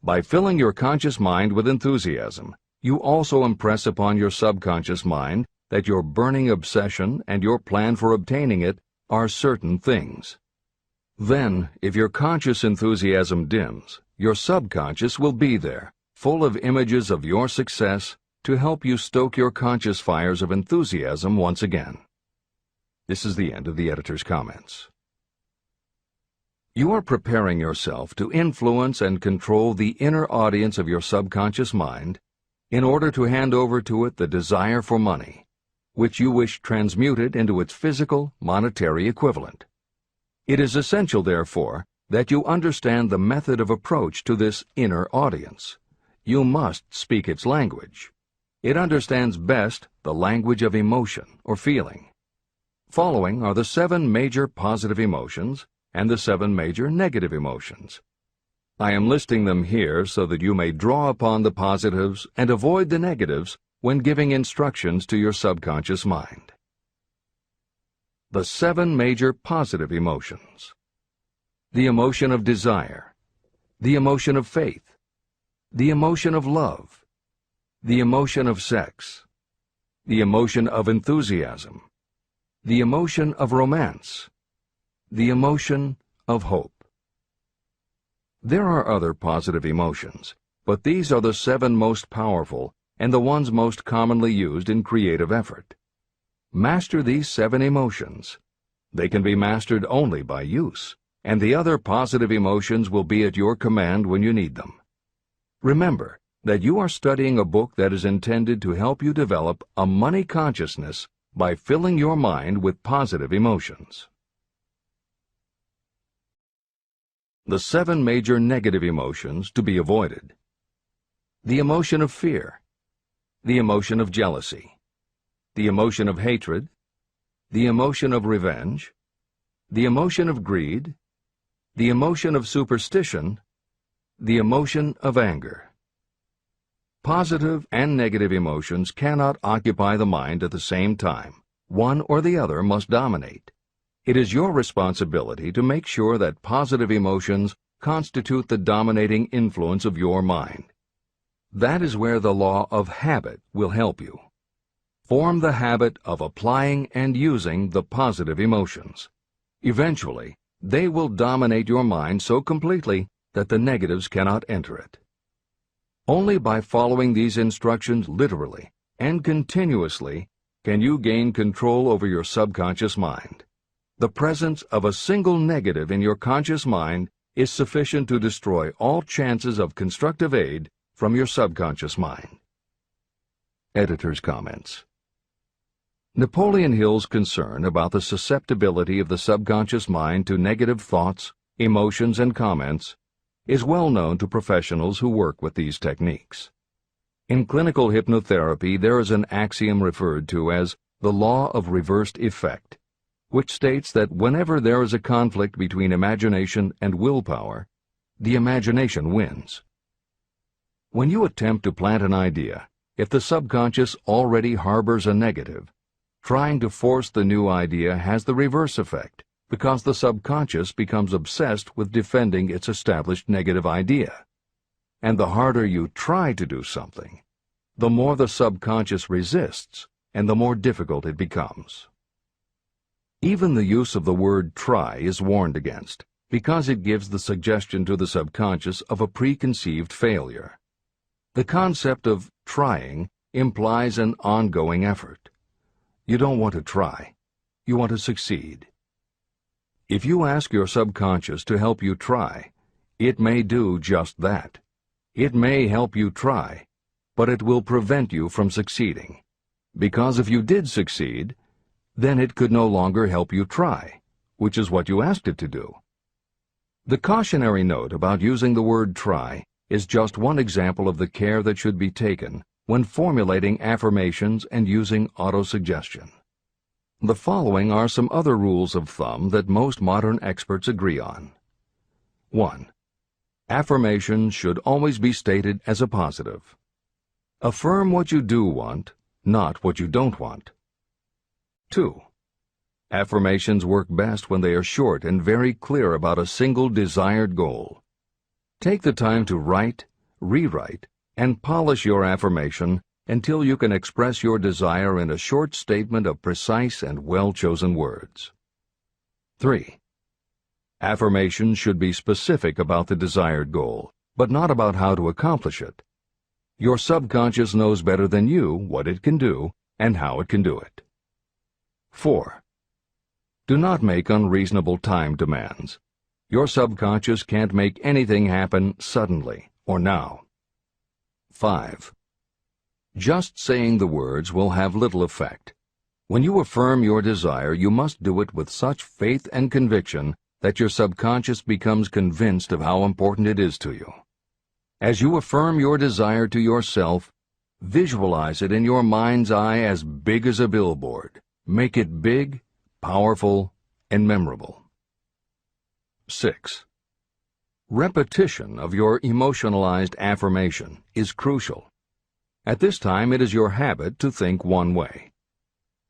By filling your conscious mind with enthusiasm, you also impress upon your subconscious mind that your burning obsession and your plan for obtaining it are certain things. Then, if your conscious enthusiasm dims, your subconscious will be there, full of images of your success, to help you stoke your conscious fires of enthusiasm once again. This is the end of the editor's comments. You are preparing yourself to influence and control the inner audience of your subconscious mind in order to hand over to it the desire for money, which you wish transmuted into its physical, monetary equivalent. It is essential, therefore, that you understand the method of approach to this inner audience. You must speak its language. It understands best the language of emotion or feeling. Following are the 7 major positive emotions and the 7 major negative emotions. I am listing them here so that you may draw upon the positives and avoid the negatives when giving instructions to your subconscious mind. The 7 major positive emotions. The emotion of desire, the emotion of faith, the emotion of love, the emotion of sex, the emotion of enthusiasm, the emotion of romance, the emotion of hope. There are other positive emotions, but these are the 7 most powerful and the ones most commonly used in creative effort. Master these 7 emotions. They can be mastered only by use, and the other positive emotions will be at your command when you need them. Remember that you are studying a book that is intended to help you develop a money consciousness by filling your mind with positive emotions. The 7 major negative emotions to be avoided. The emotion of fear, the emotion of jealousy, the emotion of hatred, the emotion of revenge, the emotion of greed, the emotion of superstition, the emotion of anger. Positive and negative emotions cannot occupy the mind at the same time. One or the other must dominate. It is your responsibility to make sure that positive emotions constitute the dominating influence of your mind. That is where the law of habit will help you. Form the habit of applying and using the positive emotions. Eventually, they will dominate your mind so completely that the negatives cannot enter it. Only by following these instructions literally and continuously can you gain control over your subconscious mind. The presence of a single negative in your conscious mind is sufficient to destroy all chances of constructive aid from your subconscious mind. Editor's comments. Napoleon Hill's concern about the susceptibility of the subconscious mind to negative thoughts, emotions, and comments is well known to professionals who work with these techniques. In clinical hypnotherapy, there is an axiom referred to as the law of reversed effect, which states that whenever there is a conflict between imagination and willpower, the imagination wins. When you attempt to plant an idea, if the subconscious already harbors a negative, trying to force the new idea has the reverse effect, because the subconscious becomes obsessed with defending its established negative idea. And the harder you try to do something, the more the subconscious resists, and the more difficult it becomes. Even the use of the word try is warned against, because it gives the suggestion to the subconscious of a preconceived failure. The concept of trying implies an ongoing effort. You don't want to try. You want to succeed. If you ask your subconscious to help you try, it may do just that. It may help you try, but it will prevent you from succeeding. Because if you did succeed, then it could no longer help you try, which is what you asked it to do. The cautionary note about using the word try is just one example of the care that should be taken when formulating affirmations and using autosuggestion. The following are some other rules of thumb that most modern experts agree on. 1. Affirmations should always be stated as a positive. Affirm what you do want, not what you don't want. 2. Affirmations work best when they are short and very clear about a single desired goal. Take the time to write, rewrite, and polish your affirmation until you can express your desire in a short statement of precise and well-chosen words. 3. Affirmations should be specific about the desired goal, but not about how to accomplish it. Your subconscious knows better than you what it can do and how it can do it. 4. Do not make unreasonable time demands. Your subconscious can't make anything happen suddenly or now. 5. Just saying the words will have little effect. When you affirm your desire, you must do it with such faith and conviction that your subconscious becomes convinced of how important it is to you. As you affirm your desire to yourself, visualize it in your mind's eye as big as a billboard. Make it big, powerful, and memorable. 6. Repetition of your emotionalized affirmation is crucial. At this time, it is your habit to think one way.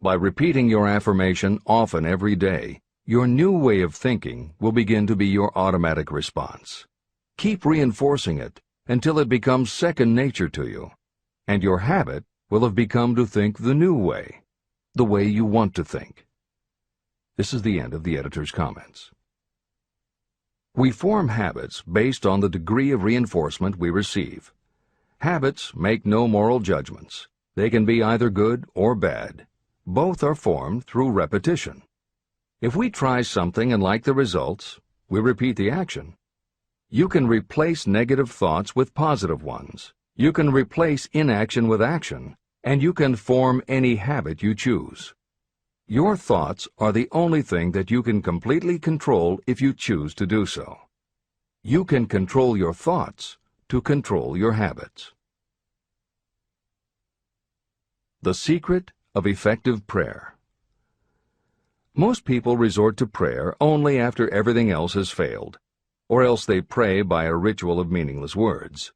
By repeating your affirmation often every day, your new way of thinking will begin to be your automatic response. Keep reinforcing it until it becomes second nature to you, and your habit will have become to think the new way, the way you want to think. This is the end of the editor's comments. We form habits based on the degree of reinforcement we receive. Habits make no moral judgments. They can be either good or bad. Both are formed through repetition. If we try something and like the results, we repeat the action. You can replace negative thoughts with positive ones. You can replace inaction with action, and you can form any habit you choose. Your thoughts are the only thing that you can completely control if you choose to do so. You can control your thoughts to control your habits. The secret of effective prayer. Most people resort to prayer only after everything else has failed, or else they pray by a ritual of meaningless words.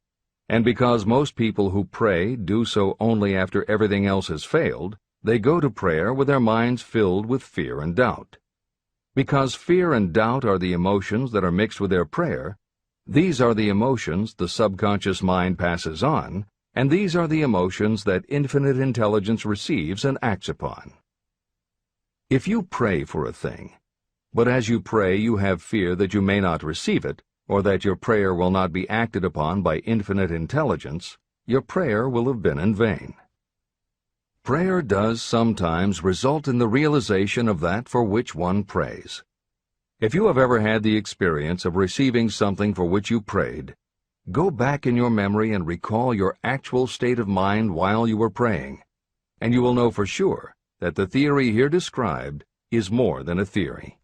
And because most people who pray do so only after everything else has failed, they go to prayer with their minds filled with fear and doubt. Because fear and doubt are the emotions that are mixed with their prayer, these are the emotions the subconscious mind passes on, and these are the emotions that infinite intelligence receives and acts upon. If you pray for a thing, but as you pray you have fear that you may not receive it, or that your prayer will not be acted upon by infinite intelligence, your prayer will have been in vain. Prayer does sometimes result in the realization of that for which one prays. If you have ever had the experience of receiving something for which you prayed, go back in your memory and recall your actual state of mind while you were praying, and you will know for sure that the theory here described is more than a theory.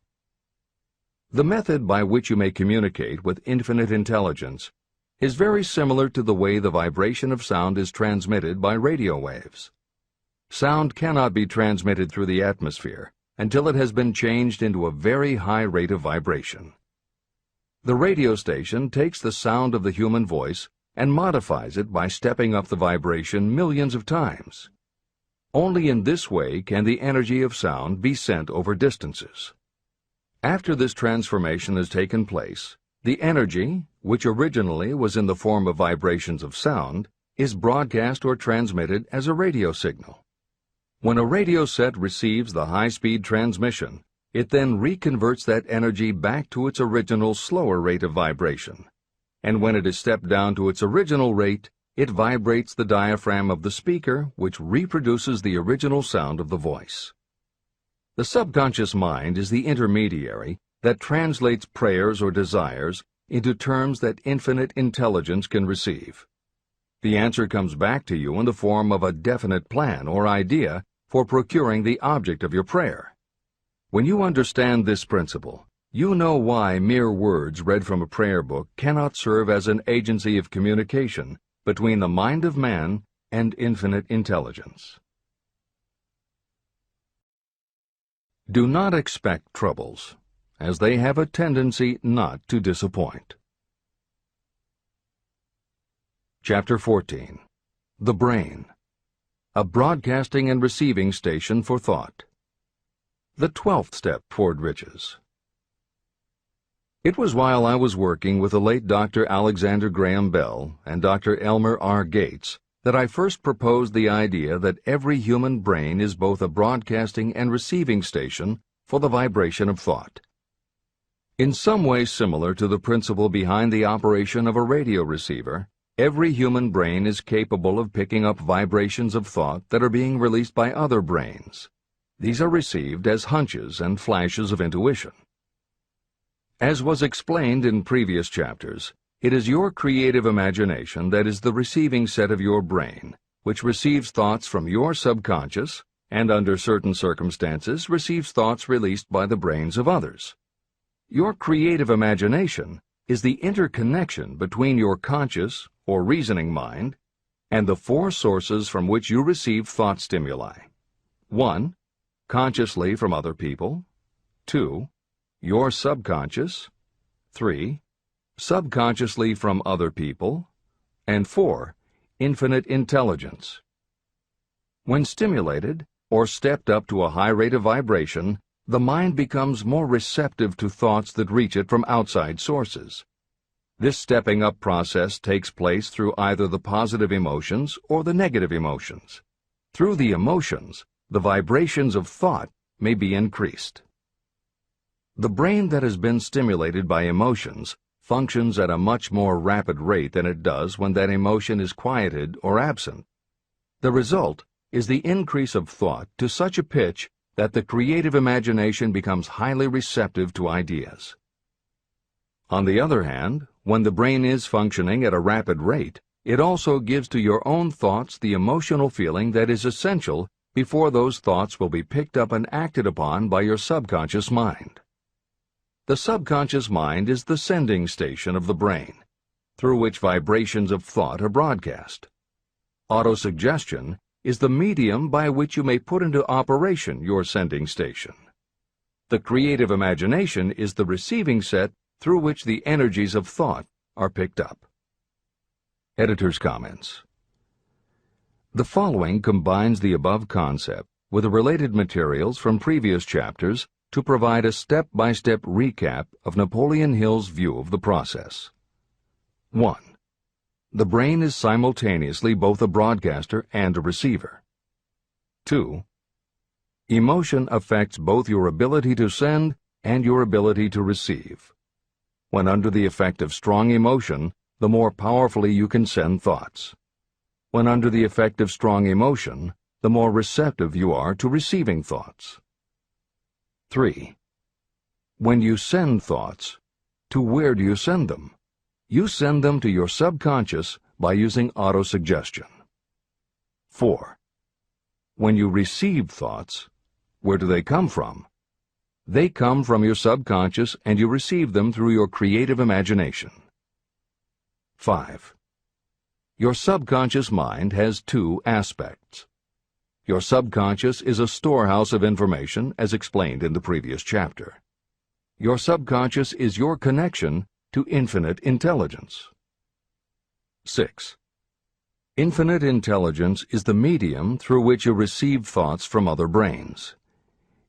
The method by which you may communicate with infinite intelligence is very similar to the way the vibration of sound is transmitted by radio waves. Sound cannot be transmitted through the atmosphere until it has been changed into a very high rate of vibration. The radio station takes the sound of the human voice and modifies it by stepping up the vibration millions of times. Only in this way can the energy of sound be sent over distances. After this transformation has taken place, the energy, which originally was in the form of vibrations of sound, is broadcast or transmitted as a radio signal. When a radio set receives the high-speed transmission, It then reconverts that energy back to its original slower rate of vibration. And when it is stepped down to its original rate, it vibrates the diaphragm of the speaker, which reproduces the original sound of the voice. The subconscious mind is the intermediary that translates prayers or desires into terms that infinite intelligence can receive. The answer comes back to you in the form of a definite plan or idea for procuring the object of your prayer. When you understand this principle, you know why mere words read from a prayer book cannot serve as an agency of communication between the mind of man and infinite intelligence. Do not expect troubles, as they have a tendency not to disappoint. Chapter 14. The Brain, a broadcasting and receiving station for thought. The 12th step toward riches. It was while I was working with the late Dr. Alexander Graham Bell and Dr. Elmer R. Gates that I first proposed the idea that every human brain is both a broadcasting and receiving station for the vibration of thought. In some way similar to the principle behind the operation of a radio receiver, every human brain is capable of picking up vibrations of thought that are being released by other brains. These are received as hunches and flashes of intuition. As was explained in previous chapters, it is your creative imagination that is the receiving set of your brain, which receives thoughts from your subconscious and, under certain circumstances, receives thoughts released by the brains of others. Your creative imagination is the interconnection between your conscious or reasoning mind and the four sources from which you receive thought stimuli. 1. Consciously from other people. 2. Your subconscious. 3. Subconsciously from other people. And 4. Infinite intelligence. When stimulated or stepped up to a high rate of vibration, the mind becomes more receptive to thoughts that reach it from outside sources. This stepping up process takes place through either the positive emotions or the negative emotions. Through the emotions, the vibrations of thought may be increased. The brain that has been stimulated by emotions functions at a much more rapid rate than it does when that emotion is quieted or absent. The result is the increase of thought to such a pitch that the creative imagination becomes highly receptive to ideas. On the other hand, when the brain is functioning at a rapid rate, it also gives to your own thoughts the emotional feeling that is essential before those thoughts will be picked up and acted upon by your subconscious mind. The subconscious mind is the sending station of the brain, through which vibrations of thought are broadcast. Autosuggestion is the medium by which you may put into operation your sending station. The creative imagination is the receiving set through which the energies of thought are picked up. Editor's comments. The following combines the above concept with the related materials from previous chapters to provide a step-by-step recap of Napoleon Hill's view of the process. 1. The brain is simultaneously both a broadcaster and a receiver. 2. Emotion affects both your ability to send and your ability to receive. When under the effect of strong emotion, the more powerfully you can send thoughts. When under the effect of strong emotion, the more receptive you are to receiving thoughts. 3. When you send thoughts, to where do you send them? You send them to your subconscious by using autosuggestion. 4. When you receive thoughts, where do they come from? They come from your subconscious and you receive them through your creative imagination. 5. Your subconscious mind has two aspects. Your subconscious is a storehouse of information, as explained in the previous chapter. Your subconscious is your connection to infinite intelligence. 6. Infinite intelligence is the medium through which you receive thoughts from other brains.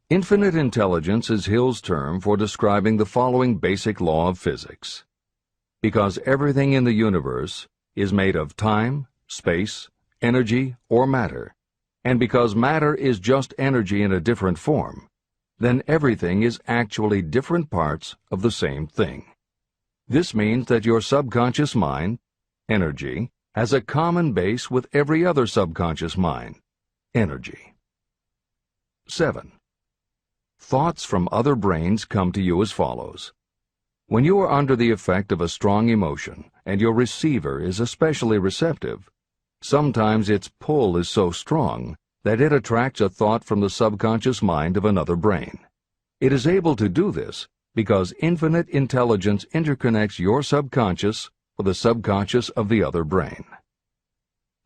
Infinite intelligence is Hill's term for describing the following basic law of physics. Because everything in the universe is made of time, space, energy, or matter, and because matter is just energy in a different form, then everything is actually different parts of the same thing. This means that your subconscious mind, energy, has a common base with every other subconscious mind, energy. 7. Thoughts from other brains come to you as follows. When you are under the effect of a strong emotion and your receiver is especially receptive, sometimes its pull is so strong that it attracts a thought from the subconscious mind of another brain. It is able to do this because infinite intelligence interconnects your subconscious with the subconscious of the other brain.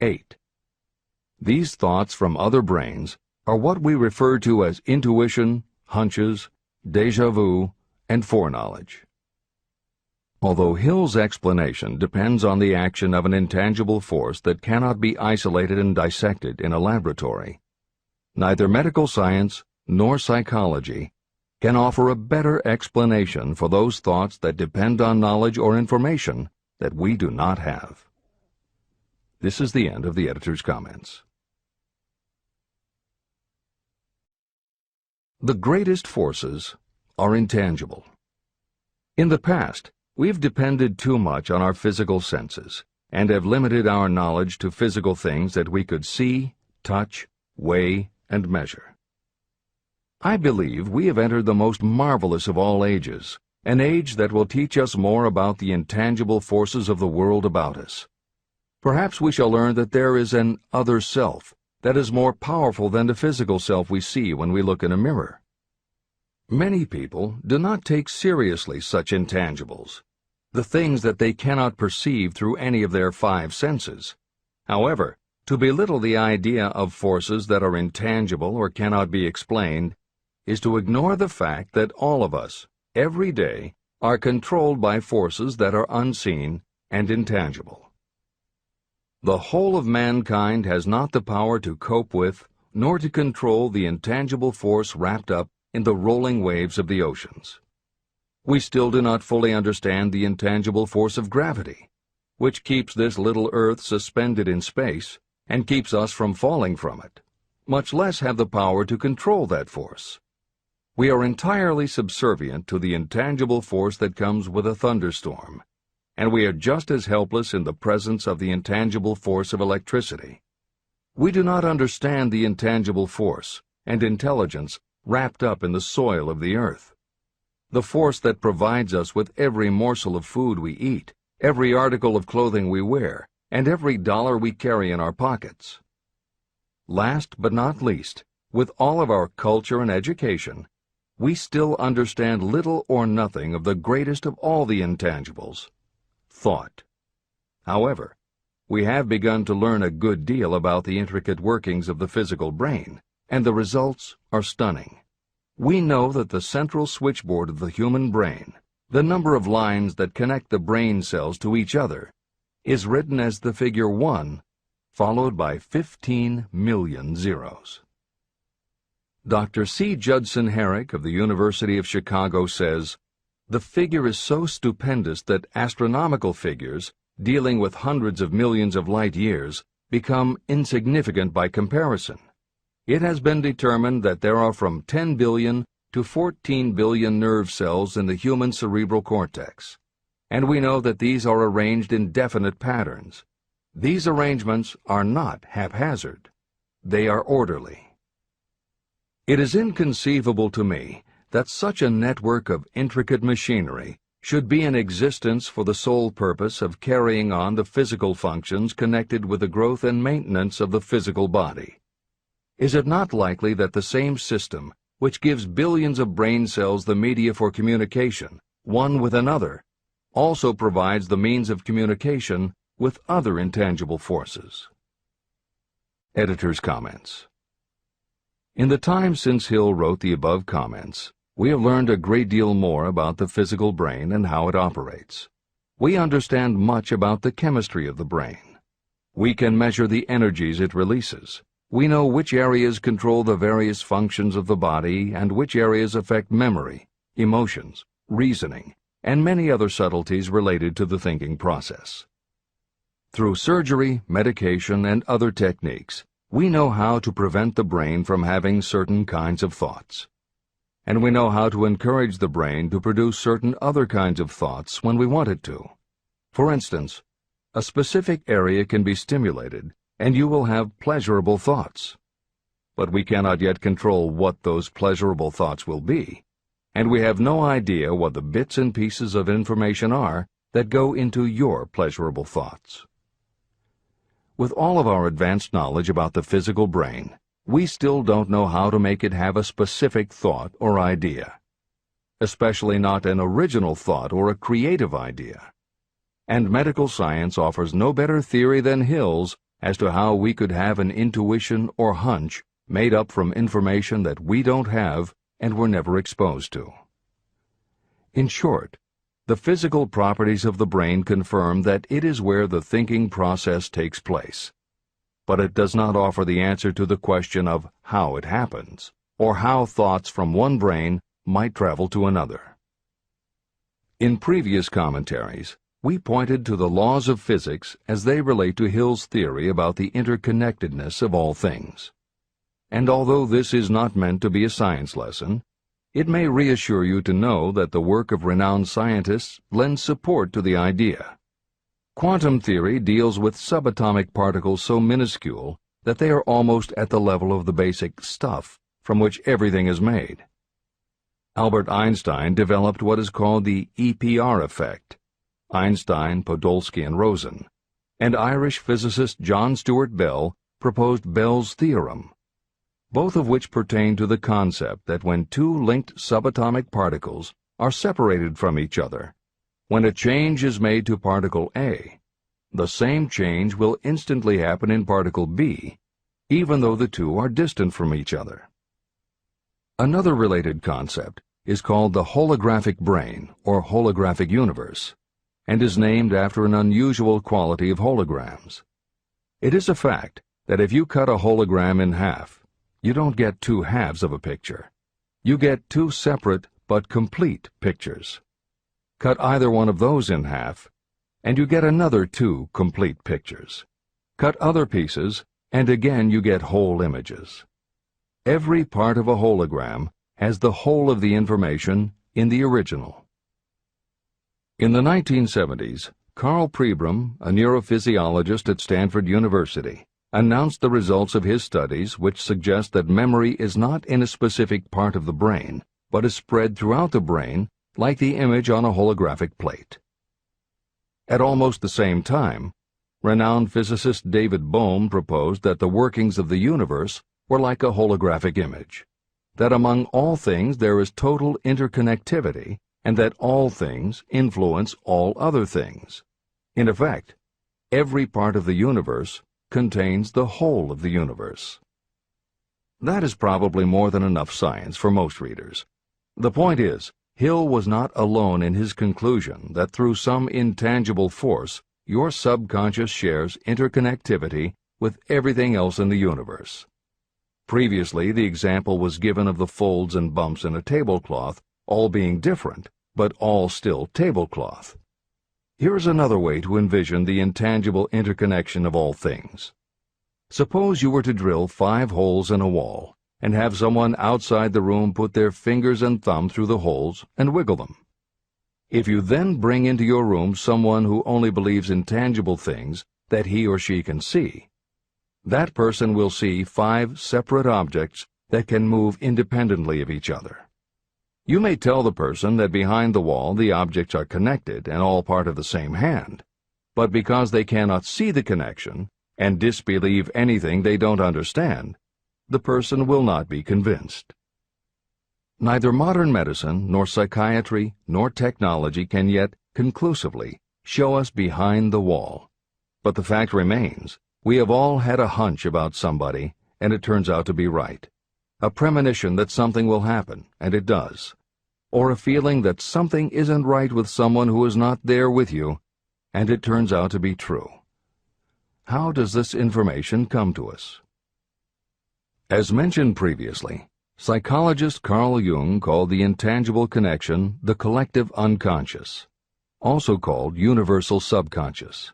8. These thoughts from other brains are what we refer to as intuition, hunches, déjà vu, and foreknowledge. Although Hill's explanation depends on the action of an intangible force that cannot be isolated and dissected in a laboratory, neither medical science nor psychology can offer a better explanation for those thoughts that depend on knowledge or information that we do not have. This is the end of the editor's comments. The greatest forces are intangible. In the past, we've depended too much on our physical senses and have limited our knowledge to physical things that we could see, touch, weigh, and measure. I believe we have entered the most marvelous of all ages, an age that will teach us more about the intangible forces of the world about us. Perhaps we shall learn that there is an other self that is more powerful than the physical self we see when we look in a mirror. Many people do not take seriously such intangibles, the things that they cannot perceive through any of their 5 senses. However, to belittle the idea of forces that are intangible or cannot be explained is to ignore the fact that all of us, every day, are controlled by forces that are unseen and intangible. The whole of mankind has not the power to cope with nor to control the intangible force wrapped up in the rolling waves of the oceans. We still do not fully understand the intangible force of gravity, which keeps this little Earth suspended in space and keeps us from falling from it, much less have the power to control that force. We are entirely subservient to the intangible force that comes with a thunderstorm, and we are just as helpless in the presence of the intangible force of electricity. We do not understand the intangible force and intelligence wrapped up in the soil of the earth, the force that provides us with every morsel of food we eat, every article of clothing we wear, and every dollar we carry in our pockets. Last but not least, with all of our culture and education, we still understand little or nothing of the greatest of all the intangibles, thought. However, we have begun to learn a good deal about the intricate workings of the physical brain, and the results are stunning. We know that the central switchboard of the human brain, the number of lines that connect the brain cells to each other, is written as the figure 1, followed by 15 million zeros. Dr. C. Judson Herrick of the University of Chicago says, "The figure is so stupendous that astronomical figures, dealing with hundreds of millions of light years, become insignificant by comparison. It has been determined that there are from 10 billion to 14 billion nerve cells in the human cerebral cortex, and we know that these are arranged in definite patterns. These arrangements are not haphazard. They are orderly. It is inconceivable to me that such a network of intricate machinery should be in existence for the sole purpose of carrying on the physical functions connected with the growth and maintenance of the physical body. Is it not likely that the same system, which gives billions of brain cells the media for communication, one with another, also provides the means of communication with other intangible forces?" Editor's comments. In the time since Hill wrote the above comments, we have learned a great deal more about the physical brain and how it operates. We understand much about the chemistry of the brain. We can measure the energies it releases. We know which areas control the various functions of the body and which areas affect memory, emotions, reasoning, and many other subtleties related to the thinking process. Through surgery, medication, and other techniques, we know how to prevent the brain from having certain kinds of thoughts. and we know how to encourage the brain to produce certain other kinds of thoughts when we want it to. For instance, a specific area can be stimulated, and you will have pleasurable thoughts. But we cannot yet control what those pleasurable thoughts will be, and we have no idea what the bits and pieces of information are that go into your pleasurable thoughts. With all of our advanced knowledge about the physical brain, we still don't know how to make it have a specific thought or idea, especially not an original thought or a creative idea. And medical science offers no better theory than Hill's as to how we could have an intuition or hunch made up from information that we don't have and were never exposed to. In short, the physical properties of the brain confirm that it is where the thinking process takes place, but it does not offer the answer to the question of how it happens, or how thoughts from one brain might travel to another. In previous commentaries, we pointed to the laws of physics as they relate to Hill's theory about the interconnectedness of all things. And although this is not meant to be a science lesson, it may reassure you to know that the work of renowned scientists lends support to the idea. Quantum theory deals with subatomic particles so minuscule that they are almost at the level of the basic stuff from which everything is made. Albert Einstein developed what is called the EPR effect. Einstein, Podolsky, and Rosen, and Irish physicist John Stuart Bell proposed Bell's theorem, both of which pertain to the concept that when two linked subatomic particles are separated from each other, when a change is made to particle A, the same change will instantly happen in particle B, even though the two are distant from each other. Another related concept is called the holographic brain or holographic universe, and is named after an unusual quality of holograms. It is a fact that if you cut a hologram in half, you don't get two halves of a picture. You get two separate but complete pictures. Cut either one of those in half, and you get another two complete pictures. Cut other pieces, and again you get whole images. Every part of a hologram has the whole of the information in the original. In the 1970s, Carl Pribram, a neurophysiologist at Stanford University, announced the results of his studies which suggest that memory is not in a specific part of the brain, but is spread throughout the brain like the image on a holographic plate. At almost the same time, renowned physicist David Bohm proposed that the workings of the universe were like a holographic image, that among all things there is total interconnectivity, and that all things influence all other things. In effect, every part of the universe contains the whole of the universe. That is probably more than enough science for most readers. The point is, Hill was not alone in his conclusion that through some intangible force, your subconscious shares interconnectivity with everything else in the universe. Previously, the example was given of the folds and bumps in a tablecloth, all being different, but all still tablecloth. Here is another way to envision the intangible interconnection of all things. Suppose you were to drill 5 holes in a wall, and have someone outside the room put their fingers and thumb through the holes and wiggle them. If you then bring into your room someone who only believes in tangible things that he or she can see, that person will see 5 separate objects that can move independently of each other. You may tell the person that behind the wall the objects are connected and all part of the same hand, but because they cannot see the connection and disbelieve anything they don't understand, the person will not be convinced. Neither modern medicine, nor psychiatry, nor technology can yet conclusively show us behind the wall. But the fact remains, we have all had a hunch about somebody, and it turns out to be right. A premonition that something will happen, and it does. Or a feeling that something isn't right with someone who is not there with you, and it turns out to be true. How does this information come to us? As mentioned previously, psychologist Carl Jung called the intangible connection the collective unconscious, also called universal subconscious.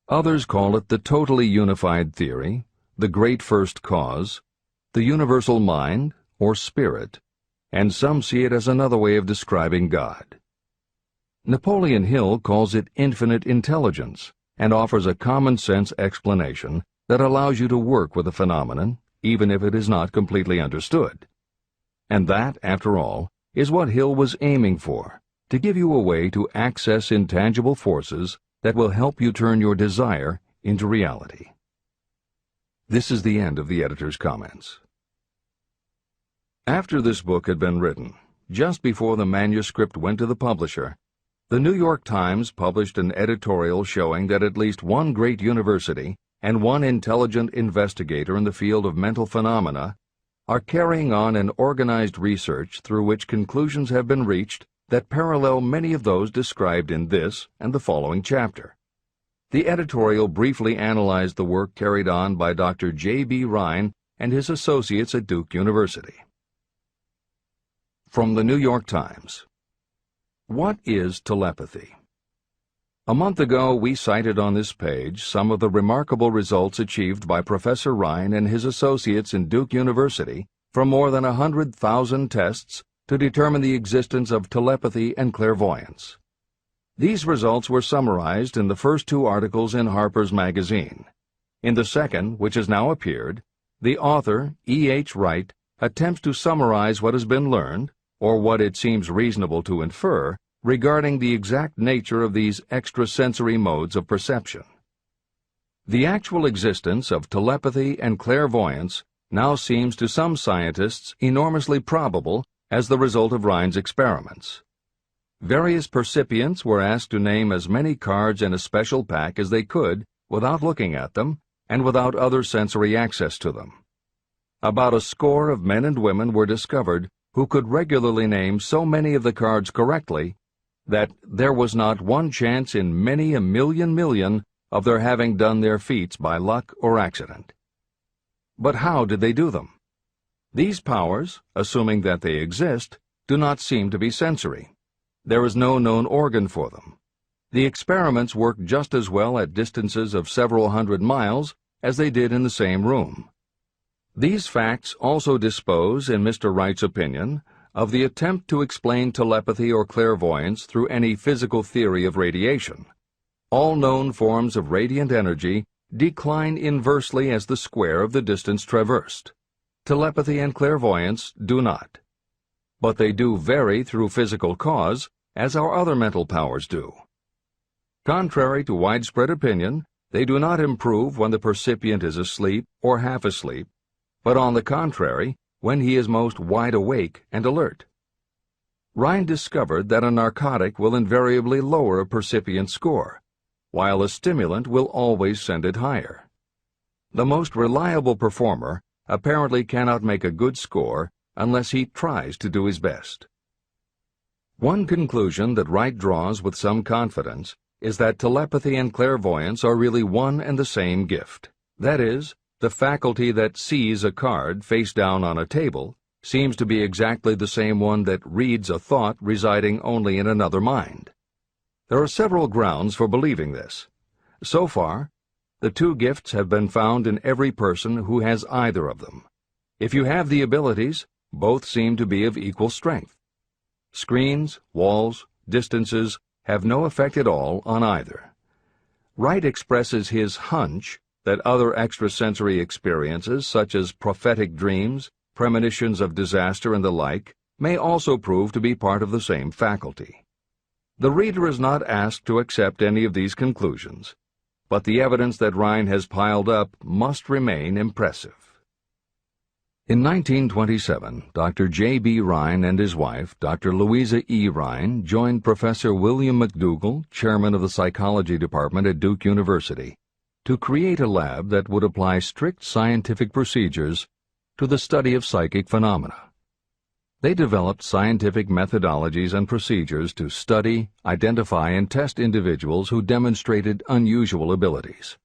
Others call it the totally unified theory, the great first cause, the universal mind, or spirit, and some see it as another way of describing God. Napoleon Hill calls it infinite intelligence and offers a common-sense explanation that allows you to work with a phenomenon, even if it is not completely understood. And that, after all, is what Hill was aiming for, to give you a way to access intangible forces that will help you turn your desire into reality. This is the end of the editor's comments. After this book had been written, just before the manuscript went to the publisher, the New York Times published an editorial showing that at least one great university and one intelligent investigator in the field of mental phenomena are carrying on an organized research through which conclusions have been reached that parallel many of those described in this and the following chapter. The editorial briefly analyzed the work carried on by Dr. J.B. Rhine and his associates at Duke University. From the New York Times. What is telepathy? A month ago, we cited on this page some of the remarkable results achieved by Professor Rhine and his associates in Duke University from more than 100,000 tests to determine the existence of telepathy and clairvoyance. These results were summarized in the first two articles in Harper's Magazine. In the second, which has now appeared, the author, E.H. Wright, attempts to summarize what has been learned, or what it seems reasonable to infer, regarding the exact nature of these extrasensory modes of perception. The actual existence of telepathy and clairvoyance now seems to some scientists enormously probable as the result of Rhine's experiments. Various percipients were asked to name as many cards in a special pack as they could without looking at them and without other sensory access to them. About a score of men and women were discovered who could regularly name so many of the cards correctly that there was not one chance in many a million of their having done their feats by luck or accident. But how did they do them? These powers, assuming that they exist, do not seem to be sensory. There is no known organ for them. The experiments work just as well at distances of several hundred miles as they did in the same room. These facts also dispose, in Mr. Wright's opinion, of the attempt to explain telepathy or clairvoyance through any physical theory of radiation. All known forms of radiant energy decline inversely as the square of the distance traversed. Telepathy and clairvoyance do not. But they do vary through physical cause, as our other mental powers do. Contrary to widespread opinion, they do not improve when the percipient is asleep or half asleep, but on the contrary, when he is most wide awake and alert. Rhine discovered that a narcotic will invariably lower a percipient score, while a stimulant will always send it higher. The most reliable performer apparently cannot make a good score unless he tries to do his best. One conclusion that Wright draws with some confidence is that telepathy and clairvoyance are really one and the same gift. That is, the faculty that sees a card face down on a table seems to be exactly the same one that reads a thought residing only in another mind. There are several grounds for believing this. So far, the two gifts have been found in every person who has either of them. If you have the abilities, both seem to be of equal strength. Screens, walls, distances have no effect at all on either. Wright expresses his hunch that other extrasensory experiences, such as prophetic dreams, premonitions of disaster, and the like, may also prove to be part of the same faculty. The reader is not asked to accept any of these conclusions, but the evidence that Rhine has piled up must remain impressive. In 1927, Dr. J.B. Rhine and his wife, Dr. Louisa E. Rhine, joined Professor William McDougall, chairman of the psychology department at Duke University, to create a lab that would apply strict scientific procedures to the study of psychic phenomena. They developed scientific methodologies and procedures to study, identify, and test individuals who demonstrated unusual abilities.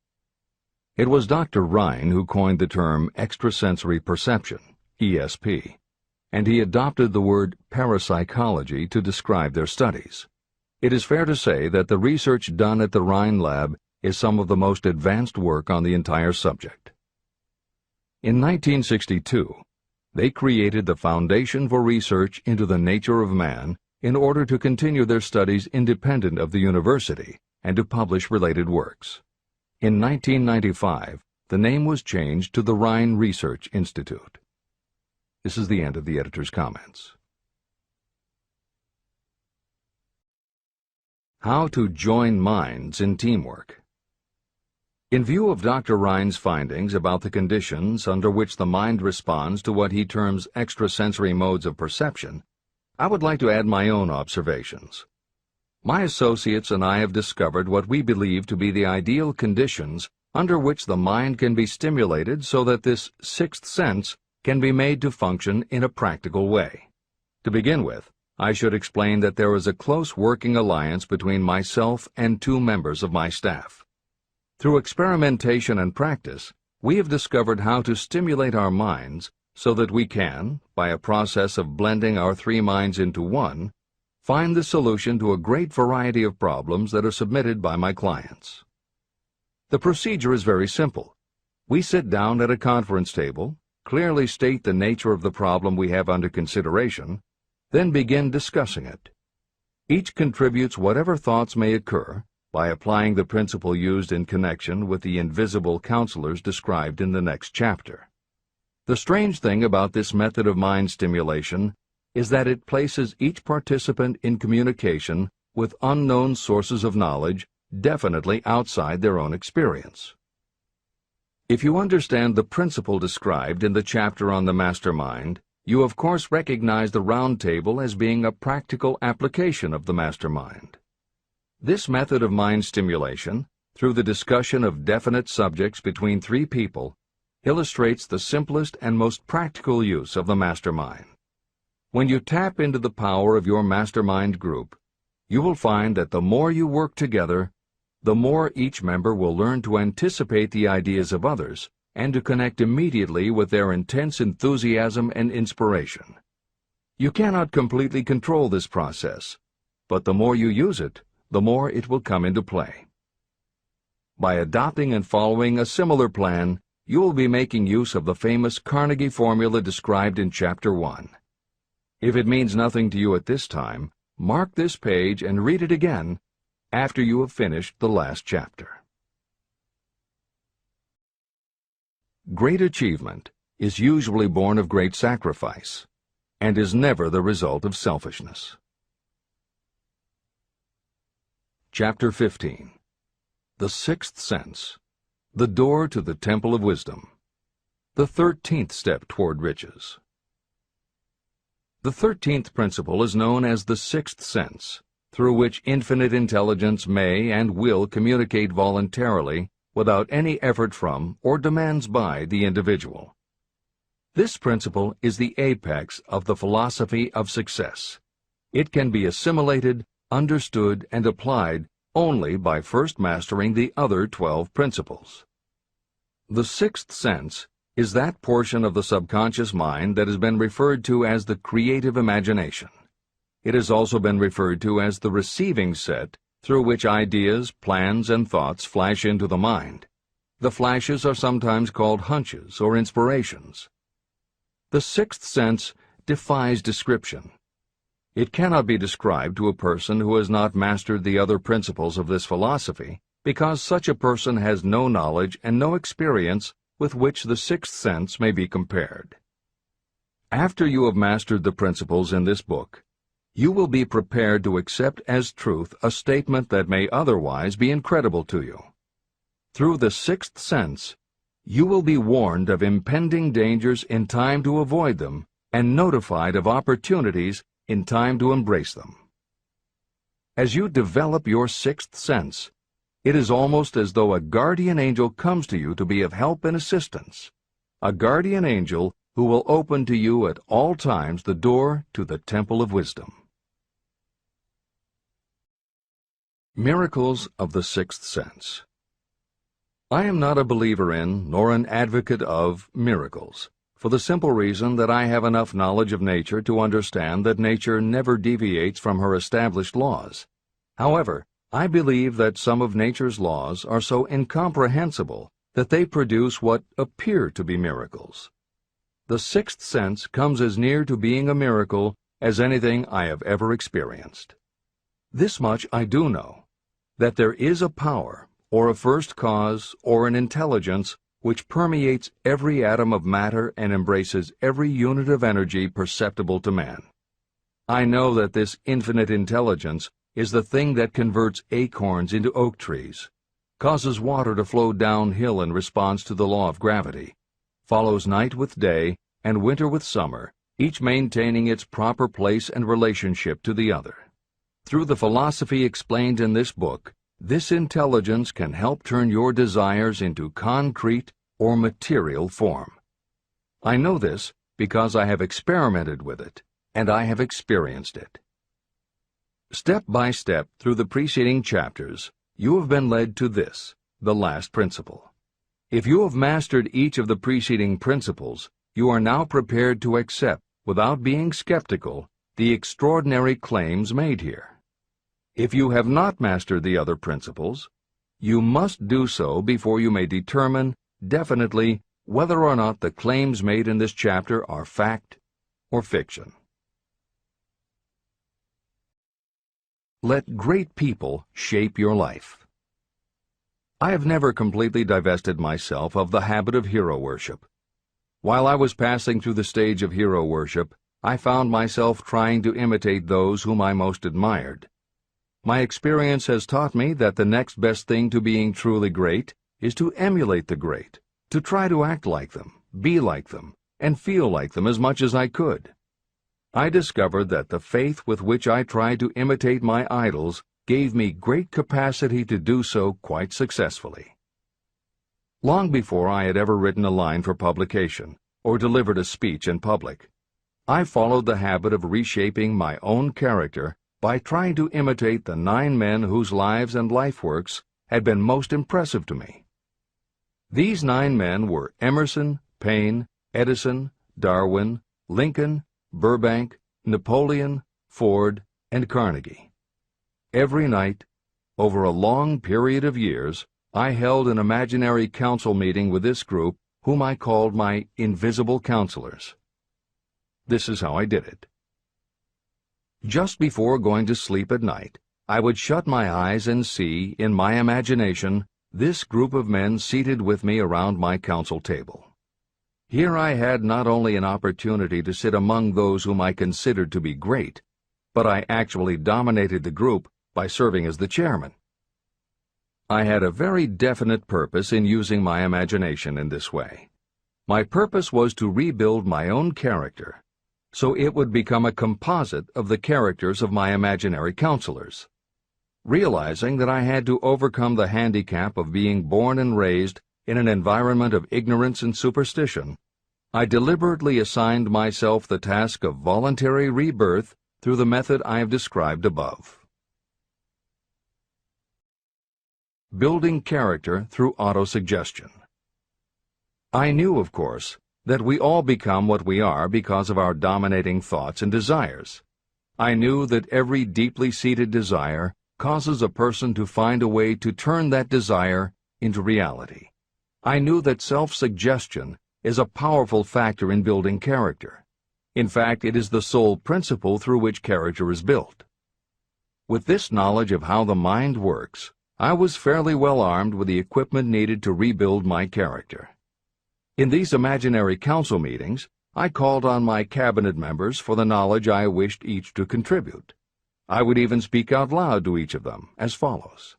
It was Dr. Rhine who coined the term extrasensory perception, ESP, and he adopted the word parapsychology to describe their studies. It is fair to say that the research done at the Rhine lab is some of the most advanced work on the entire subject. In 1962, They created the foundation for research into the nature of man in order to continue their studies independent of the university and to publish related works. In 1995, the name was changed to the Rhine Research Institute. This is the end of the editor's comments. How to join minds in teamwork. In view of Dr. Rhine's findings about the conditions under which the mind responds to what he terms extrasensory modes of perception, I would like to add my own observations. My associates and I have discovered what we believe to be the ideal conditions under which the mind can be stimulated so that this sixth sense can be made to function in a practical way. To begin with, I should explain that there is a close working alliance between myself and two members of my staff. Through experimentation and practice, we have discovered how to stimulate our minds so that we can, by a process of blending our three minds into one, find the solution to a great variety of problems that are submitted by my clients. The procedure is very simple. We sit down at a conference table, clearly state the nature of the problem we have under consideration, then begin discussing it. Each contributes whatever thoughts may occur by applying the principle used in connection with the invisible counselors described in the next chapter. The strange thing about this method of mind stimulation is that it places each participant in communication with unknown sources of knowledge definitely outside their own experience. If you understand the principle described in the chapter on the Mastermind, you of course recognize the round table as being a practical application of the Mastermind. This method of mind stimulation, through the discussion of definite subjects between three people, illustrates the simplest and most practical use of the Mastermind. When you tap into the power of your Mastermind group, you will find that the more you work together, the more each member will learn to anticipate the ideas of others and to connect immediately with their intense enthusiasm and inspiration. You cannot completely control this process, but the more you use it, the more it will come into play. By adopting and following a similar plan, you will be making use of the famous Carnegie formula described in Chapter 1. If it means nothing to you at this time, mark this page and read it again after you have finished the last chapter. Great achievement is usually born of great sacrifice and is never the result of selfishness. Chapter 15. The Sixth Sense, the Door to the Temple of Wisdom, the 13th Step Toward Riches. The 13th principle is known as the Sixth Sense, through which infinite intelligence may and will communicate voluntarily without any effort from or demands by the individual. This principle is the apex of the philosophy of success. It can be assimilated, understood, and applied only by first mastering the other 12 principles. The sixth sense is that portion of the subconscious mind that has been referred to as the creative imagination. It has also been referred to as the receiving set through which ideas, plans, and thoughts flash into the mind. The flashes are sometimes called hunches or inspirations. The sixth sense defies description. It cannot be described to a person who has not mastered the other principles of this philosophy, because such a person has no knowledge and no experience with which the sixth sense may be compared. After you have mastered the principles in this book, you will be prepared to accept as truth a statement that may otherwise be incredible to you. Through the sixth sense, you will be warned of impending dangers in time to avoid them and notified of opportunities in time to embrace them. As you develop your sixth sense, it is almost as though a guardian angel comes to you to be of help and assistance, a guardian angel who will open to you at all times the door to the Temple of Wisdom. Miracles of the Sixth Sense. I am not a believer in, nor an advocate of, miracles, for the simple reason that I have enough knowledge of nature to understand that nature never deviates from her established laws. However, I believe that some of nature's laws are so incomprehensible that they produce what appear to be miracles. The sixth sense comes as near to being a miracle as anything I have ever experienced. This much I do know, that there is a power, or a first cause, or an intelligence which permeates every atom of matter and embraces every unit of energy perceptible to man. I know that this infinite intelligence is the thing that converts acorns into oak trees, causes water to flow downhill in response to the law of gravity, follows night with day and winter with summer, each maintaining its proper place and relationship to the other. Through the philosophy explained in this book, this intelligence can help turn your desires into concrete or material form. I know this because I have experimented with it, and I have experienced it. Step by step through the preceding chapters, you have been led to this, the last principle. If you have mastered each of the preceding principles, you are now prepared to accept, without being skeptical, the extraordinary claims made here. If you have not mastered the other principles, you must do so before you may determine definitely whether or not the claims made in this chapter are fact or fiction. Let great people shape your life. I have never completely divested myself of the habit of hero worship. While I was passing through the stage of hero worship, I found myself trying to imitate those whom I most admired. My experience has taught me that the next best thing to being truly great is to emulate the great, to try to act like them, be like them, and feel like them as much as I could. I discovered that the faith with which I tried to imitate my idols gave me great capacity to do so quite successfully. Long before I had ever written a line for publication or delivered a speech in public, I followed the habit of reshaping my own character by trying to imitate the 9 men whose lives and life works had been most impressive to me. These 9 men were Emerson, Paine, Edison, Darwin, Lincoln, Burbank, Napoleon, Ford, and Carnegie. Every night, over a long period of years, I held an imaginary council meeting with this group, whom I called my invisible counselors. This is how I did it. Just before going to sleep at night, I would shut my eyes and see, in my imagination, this group of men seated with me around my council table. Here I had not only an opportunity to sit among those whom I considered to be great, but I actually dominated the group by serving as the chairman. I had a very definite purpose in using my imagination in this way. My purpose was to rebuild my own character, so it would become a composite of the characters of my imaginary counselors. Realizing that I had to overcome the handicap of being born and raised in an environment of ignorance and superstition, I deliberately assigned myself the task of voluntary rebirth through the method I have described above. Building character through autosuggestion. I knew, of course, that we all become what we are because of our dominating thoughts and desires. I knew that every deeply seated desire causes a person to find a way to turn that desire into reality. I knew that self-suggestion is a powerful factor in building character. In fact, it is the sole principle through which character is built. With this knowledge of how the mind works, I was fairly well armed with the equipment needed to rebuild my character. In these imaginary council meetings, I called on my cabinet members for the knowledge I wished each to contribute. I would even speak out loud to each of them as follows.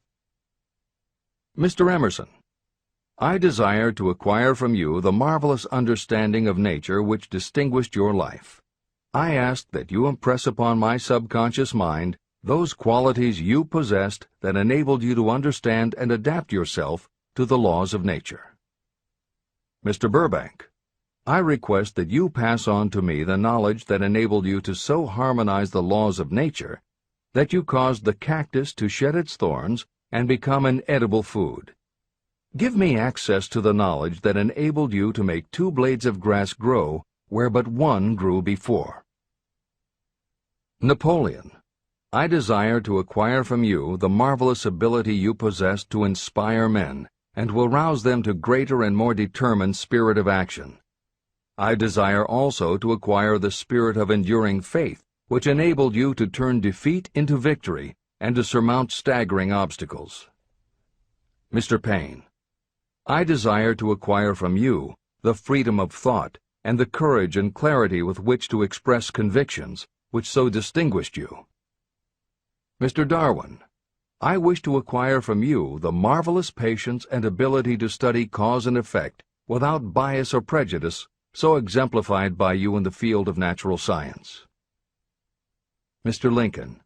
Mr. Emerson, I desire to acquire from you the marvelous understanding of nature which distinguished your life. I ask that you impress upon my subconscious mind those qualities you possessed that enabled you to understand and adapt yourself to the laws of nature. Mr. Burbank, I request that you pass on to me the knowledge that enabled you to so harmonize the laws of nature that you caused the cactus to shed its thorns and become an edible food. Give me access to the knowledge that enabled you to make 2 blades of grass grow where but 1 grew before. Napoleon, I desire to acquire from you the marvelous ability you possess to inspire men and will rouse them to greater and more determined spirit of action. I desire also to acquire the spirit of enduring faith, which enabled you to turn defeat into victory and to surmount staggering obstacles. Mr. Payne, I desire to acquire from you the freedom of thought and the courage and clarity with which to express convictions which so distinguished you. Mr. Darwin, I wish to acquire from you the marvelous patience and ability to study cause and effect without bias or prejudice so exemplified by you in the field of natural science. Mr. Lincoln,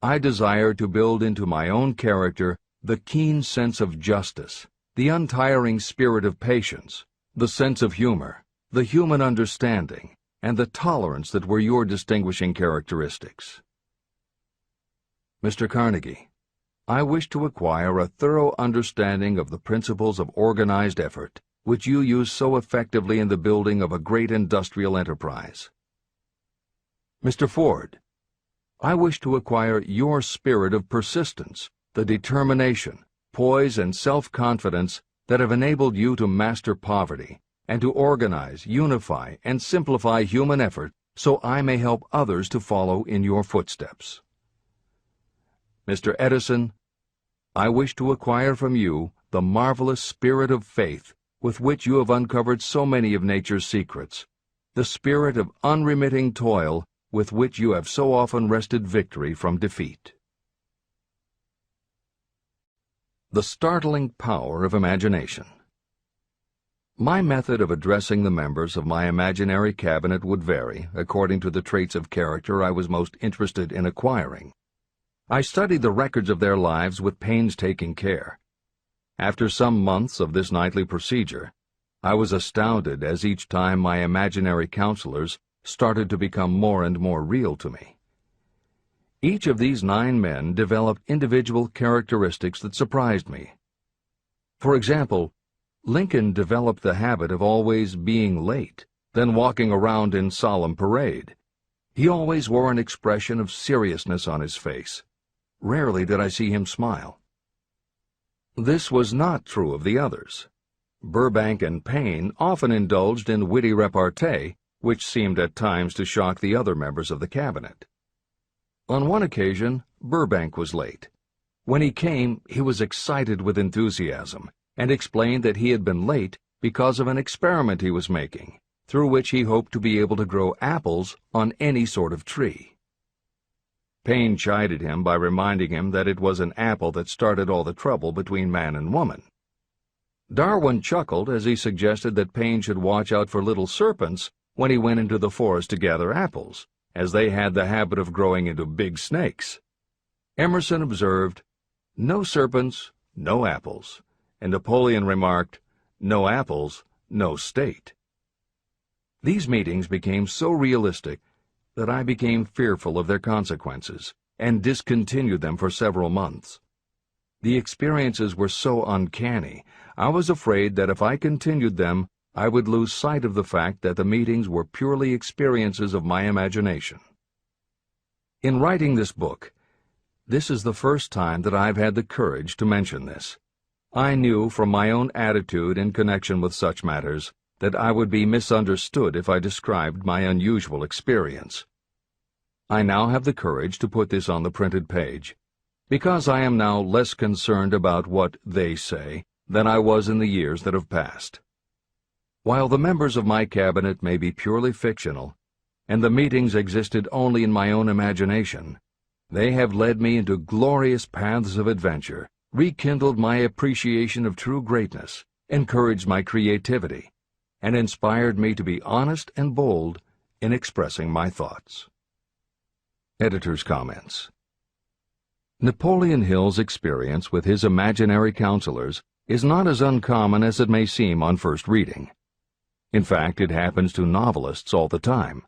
I desire to build into my own character the keen sense of justice, the untiring spirit of patience, the sense of humor, the human understanding, and the tolerance that were your distinguishing characteristics. Mr. Carnegie, I wish to acquire a thorough understanding of the principles of organized effort, which you use so effectively in the building of a great industrial enterprise. Mr. Ford, I wish to acquire your spirit of persistence, the determination, poise, and self-confidence that have enabled you to master poverty and to organize, unify, and simplify human effort so I may help others to follow in your footsteps. Mr. Edison, I wish to acquire from you the marvelous spirit of faith with which you have uncovered so many of nature's secrets, the spirit of unremitting toil with which you have so often wrested victory from defeat. The startling power of imagination. My method of addressing the members of my imaginary cabinet would vary according to the traits of character I was most interested in acquiring. I studied the records of their lives with painstaking care. After some months of this nightly procedure, I was astounded as each time my imaginary counselors started to become more and more real to me. Each of these 9 men developed individual characteristics that surprised me. For example, Lincoln developed the habit of always being late, then walking around in solemn parade. He always wore an expression of seriousness on his face. Rarely did I see him smile. This was not true of the others. Burbank and Payne often indulged in witty repartee, which seemed at times to shock the other members of the cabinet. On one occasion, Burbank was late. When he came, he was excited with enthusiasm, and explained that he had been late because of an experiment he was making, through which he hoped to be able to grow apples on any sort of tree. Payne chided him by reminding him that it was an apple that started all the trouble between man and woman. Darwin chuckled as he suggested that Payne should watch out for little serpents when he went into the forest to gather apples, as they had the habit of growing into big snakes. Emerson observed, "No serpents, no apples," and Napoleon remarked, "No apples, no state." These meetings became so realistic that I became fearful of their consequences and discontinued them for several months. The experiences were so uncanny, I was afraid that if I continued them, I would lose sight of the fact that the meetings were purely experiences of my imagination. In writing this book, this is the first time that I've had the courage to mention this. I knew from my own attitude in connection with such matters that I would be misunderstood if I described my unusual experience. I now have the courage to put this on the printed page, because I am now less concerned about what they say than I was in the years that have passed. While the members of my cabinet may be purely fictional, and the meetings existed only in my own imagination, they have led me into glorious paths of adventure, rekindled my appreciation of true greatness, encouraged my creativity, and inspired me to be honest and bold in expressing my thoughts. Editor's comments. Napoleon Hill's experience with his imaginary counselors is not as uncommon as it may seem on first reading. In fact, it happens to novelists all the time.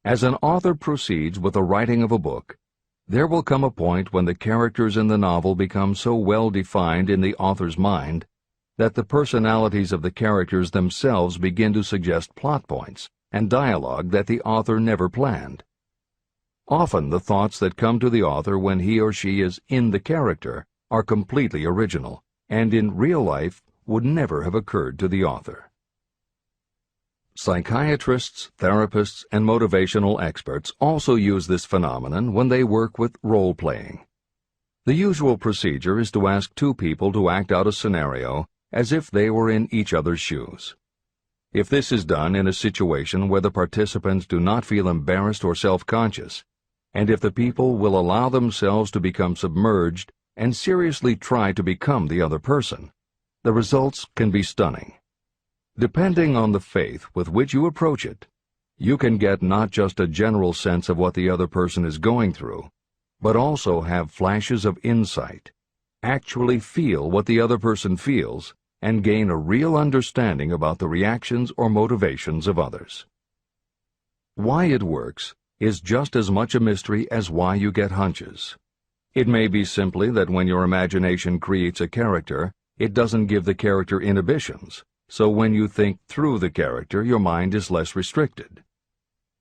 As an author proceeds with the writing of a book, there will come a point when the characters in the novel become so well defined in the author's mind that the personalities of the characters themselves begin to suggest plot points and dialogue that the author never planned. Often the thoughts that come to the author when he or she is in the character are completely original, and in real life would never have occurred to the author. Psychiatrists, therapists, and motivational experts also use this phenomenon when they work with role-playing. The usual procedure is to ask two people to act out a scenario as if they were in each other's shoes. If this is done in a situation where the participants do not feel embarrassed or self-conscious, and if the people will allow themselves to become submerged and seriously try to become the other person, the results can be stunning. Depending on the faith with which you approach it, you can get not just a general sense of what the other person is going through, but also have flashes of insight, actually feel what the other person feels, and gain a real understanding about the reactions or motivations of others. Why it works is just as much a mystery as why you get hunches. It may be simply that when your imagination creates a character, it doesn't give the character inhibitions, so when you think through the character, your mind is less restricted.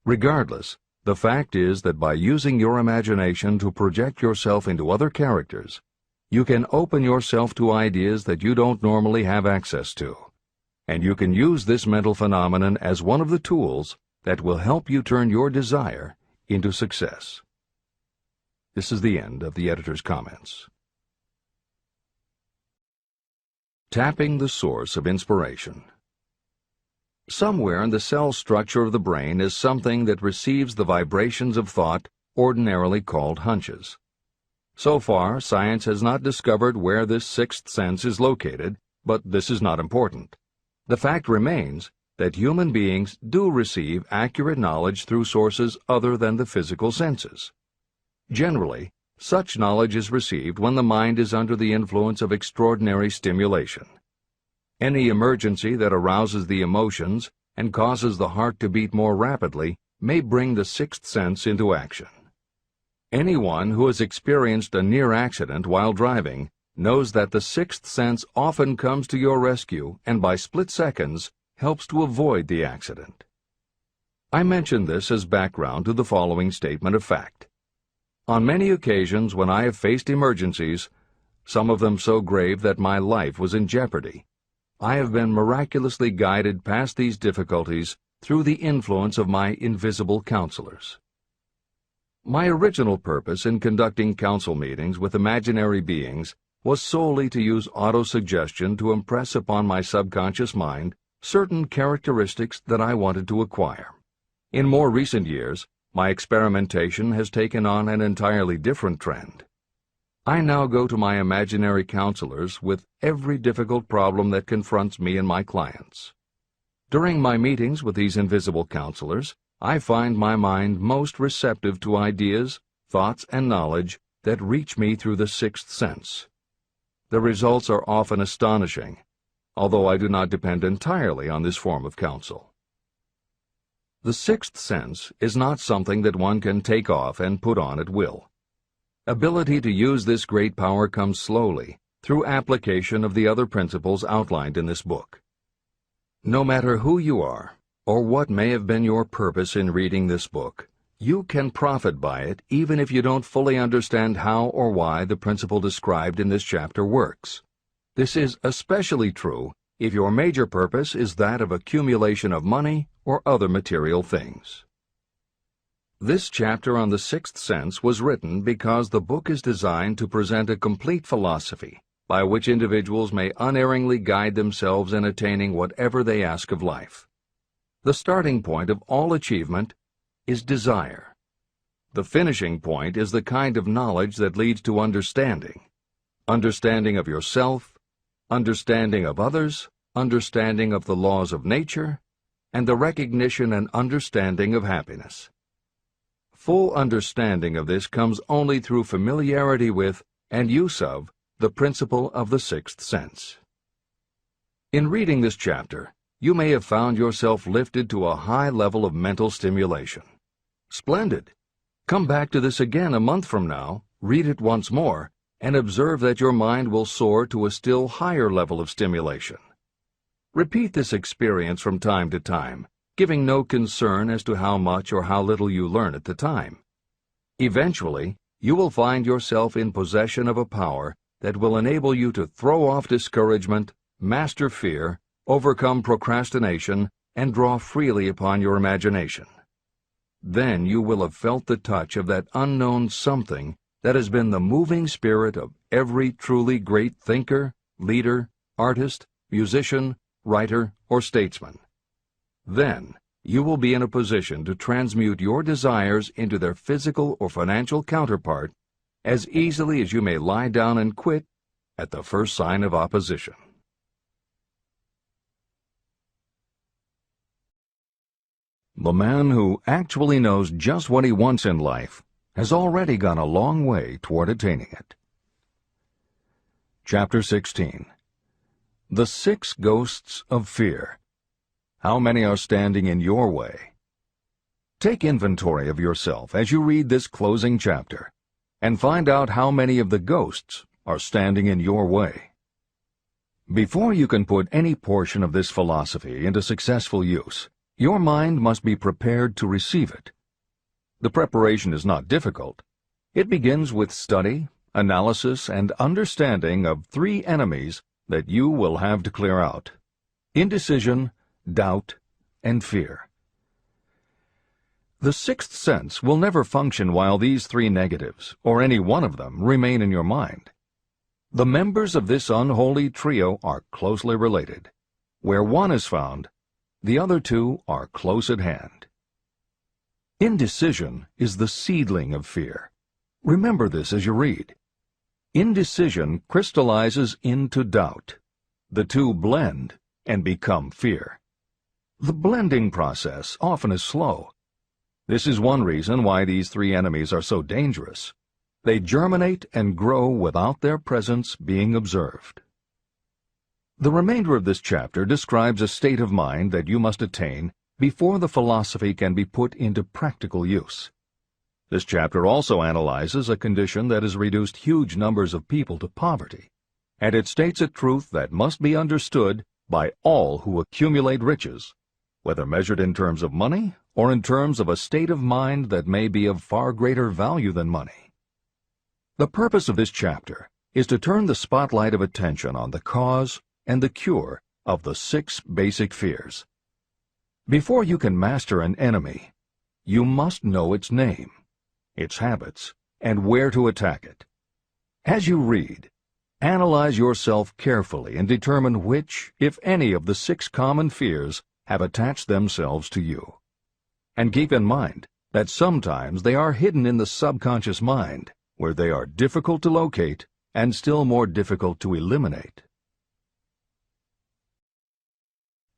Regardless, the fact is that by using your imagination to project yourself into other characters, you can open yourself to ideas that you don't normally have access to, and you can use this mental phenomenon as one of the tools that will help you turn your desire into success. This is the end of the editor's comments. Tapping the source of inspiration. Somewhere in the cell structure of the brain is something that receives the vibrations of thought ordinarily called hunches. So far, science has not discovered where this sixth sense is located, but this is not important. The fact remains that human beings do receive accurate knowledge through sources other than the physical senses. Generally, such knowledge is received when the mind is under the influence of extraordinary stimulation. Any emergency that arouses the emotions and causes the heart to beat more rapidly may bring the sixth sense into action. Anyone who has experienced a near accident while driving knows that the sixth sense often comes to your rescue and by split seconds helps to avoid the accident. I mention this as background to the following statement of fact. On many occasions when I have faced emergencies, some of them so grave that my life was in jeopardy, I have been miraculously guided past these difficulties through the influence of my invisible counselors. My original purpose in conducting council meetings with imaginary beings was solely to use autosuggestion to impress upon my subconscious mind certain characteristics that I wanted to acquire. In more recent years, my experimentation has taken on an entirely different trend. I now go to my imaginary counselors with every difficult problem that confronts me and my clients. During my meetings with these invisible counselors, I find my mind most receptive to ideas, thoughts, and knowledge that reach me through the sixth sense. The results are often astonishing, although I do not depend entirely on this form of counsel. The sixth sense is not something that one can take off and put on at will. Ability to use this great power comes slowly, through application of the other principles outlined in this book. No matter who you are, or what may have been your purpose in reading this book, you can profit by it even if you don't fully understand how or why the principle described in this chapter works. This is especially true if your major purpose is that of accumulation of money or other material things. This chapter on the sixth sense was written because the book is designed to present a complete philosophy by which individuals may unerringly guide themselves in attaining whatever they ask of life. The starting point of all achievement is desire. The finishing point is the kind of knowledge that leads to understanding. Understanding of yourself, understanding of others, understanding of the laws of nature, and the recognition and understanding of happiness. Full understanding of this comes only through familiarity with and use of the principle of the sixth sense. In reading this chapter, you may have found yourself lifted to a high level of mental stimulation. Splendid! Come back to this again a month from now, read it once more, and observe that your mind will soar to a still higher level of stimulation. Repeat this experience from time to time, giving no concern as to how much or how little you learn at the time. Eventually, you will find yourself in possession of a power that will enable you to throw off discouragement, master fear, overcome procrastination, and draw freely upon your imagination. Then you will have felt the touch of that unknown something that has been the moving spirit of every truly great thinker, leader, artist, musician, writer, or statesman. Then you will be in a position to transmute your desires into their physical or financial counterpart as easily as you may lie down and quit at the first sign of opposition. The man who actually knows just what he wants in life has already gone a long way toward attaining it. Chapter 16. The 6 Ghosts of Fear. How many are standing in your way? Take inventory of yourself as you read this closing chapter and find out how many of the ghosts are standing in your way. Before you can put any portion of this philosophy into successful use, your mind must be prepared to receive it. The preparation is not difficult. It begins with study, analysis, and understanding of 3 enemies that you will have to clear out: indecision, doubt, and fear. The 6th sense will never function while these 3 negatives, or any one of them, remain in your mind. The members of this unholy trio are closely related. Where one is found, the other 2 are close at hand. Indecision is the seedling of fear. Remember this as you read. Indecision crystallizes into doubt. The 2 blend and become fear. The blending process often is slow. This is one reason why these 3 enemies are so dangerous. They germinate and grow without their presence being observed. The remainder of this chapter describes a state of mind that you must attain before the philosophy can be put into practical use. This chapter also analyzes a condition that has reduced huge numbers of people to poverty, and it states a truth that must be understood by all who accumulate riches, whether measured in terms of money or in terms of a state of mind that may be of far greater value than money. The purpose of this chapter is to turn the spotlight of attention on the cause and the cure of the 6 basic fears. Before you can master an enemy, you must know its name, its habits, and where to attack it. As you read, analyze yourself carefully and determine which, if any, of the 6 common fears have attached themselves to you. And keep in mind that sometimes they are hidden in the subconscious mind, where they are difficult to locate and still more difficult to eliminate.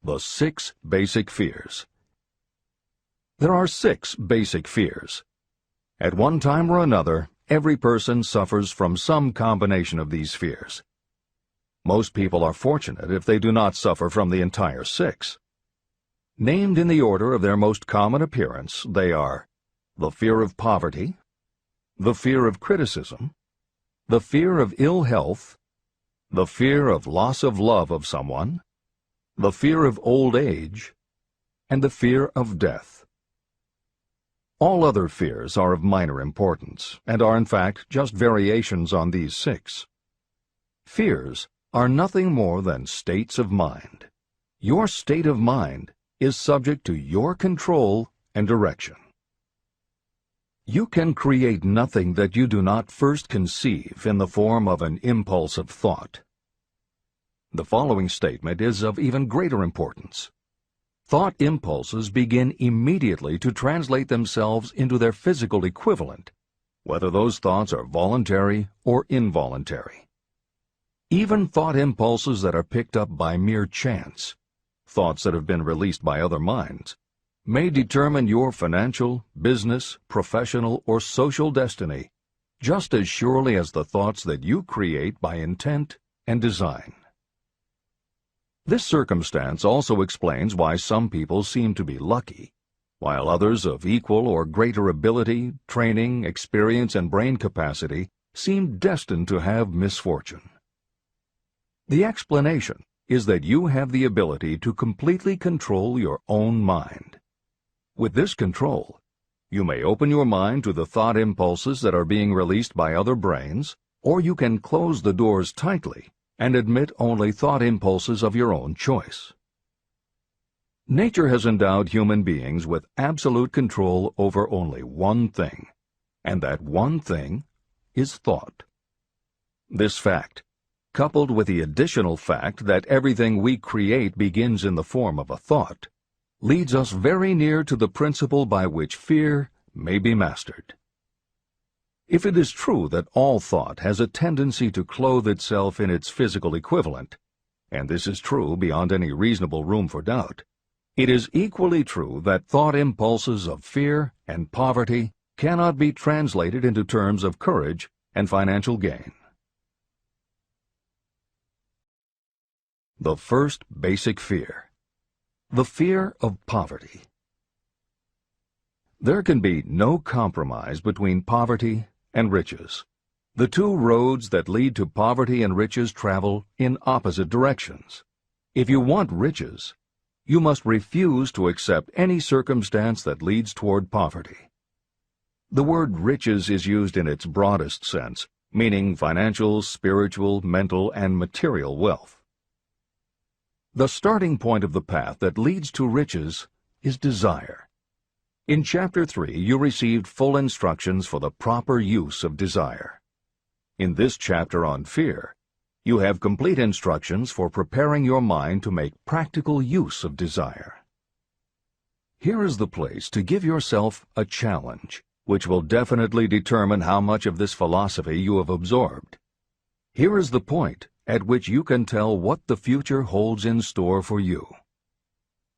The 6 basic fears. There are 6 basic fears. At one time or another, every person suffers from some combination of these fears. Most people are fortunate if they do not suffer from the entire 6. Named in the order of their most common appearance, they are the fear of poverty, the fear of criticism, the fear of ill health, the fear of loss of love of someone, the fear of old age, and the fear of death. All other fears are of minor importance, and are in fact just variations on these 6. Fears are nothing more than states of mind. Your state of mind is subject to your control and direction. You can create nothing that you do not first conceive in the form of an impulse of thought. The following statement is of even greater importance. Thought impulses begin immediately to translate themselves into their physical equivalent, whether those thoughts are voluntary or involuntary. Even thought impulses that are picked up by mere chance, thoughts that have been released by other minds, may determine your financial, business, professional, or social destiny just as surely as the thoughts that you create by intent and design. This circumstance also explains why some people seem to be lucky, while others of equal or greater ability, training, experience, and brain capacity seem destined to have misfortune. The explanation is that you have the ability to completely control your own mind. With this control, you may open your mind to the thought impulses that are being released by other brains, or you can close the doors tightly and admit only thought impulses of your own choice. Nature has endowed human beings with absolute control over only one thing, and that one thing is thought. This fact, coupled with the additional fact that everything we create begins in the form of a thought, leads us very near to the principle by which fear may be mastered. If it is true that all thought has a tendency to clothe itself in its physical equivalent, and this is true beyond any reasonable room for doubt, it is equally true that thought impulses of fear and poverty cannot be translated into terms of courage and financial gain. The first basic fear: the fear of poverty. There can be no compromise between poverty and riches. The two roads that lead to poverty and riches travel in opposite directions. If you want riches, you must refuse to accept any circumstance that leads toward poverty. The word riches is used in its broadest sense, meaning financial, spiritual, mental, and material wealth. The starting point of the path that leads to riches is desire. In Chapter 3, you received full instructions for the proper use of desire. In this chapter on fear, you have complete instructions for preparing your mind to make practical use of desire. Here is the place to give yourself a challenge, which will definitely determine how much of this philosophy you have absorbed. Here is the point at which you can tell what the future holds in store for you.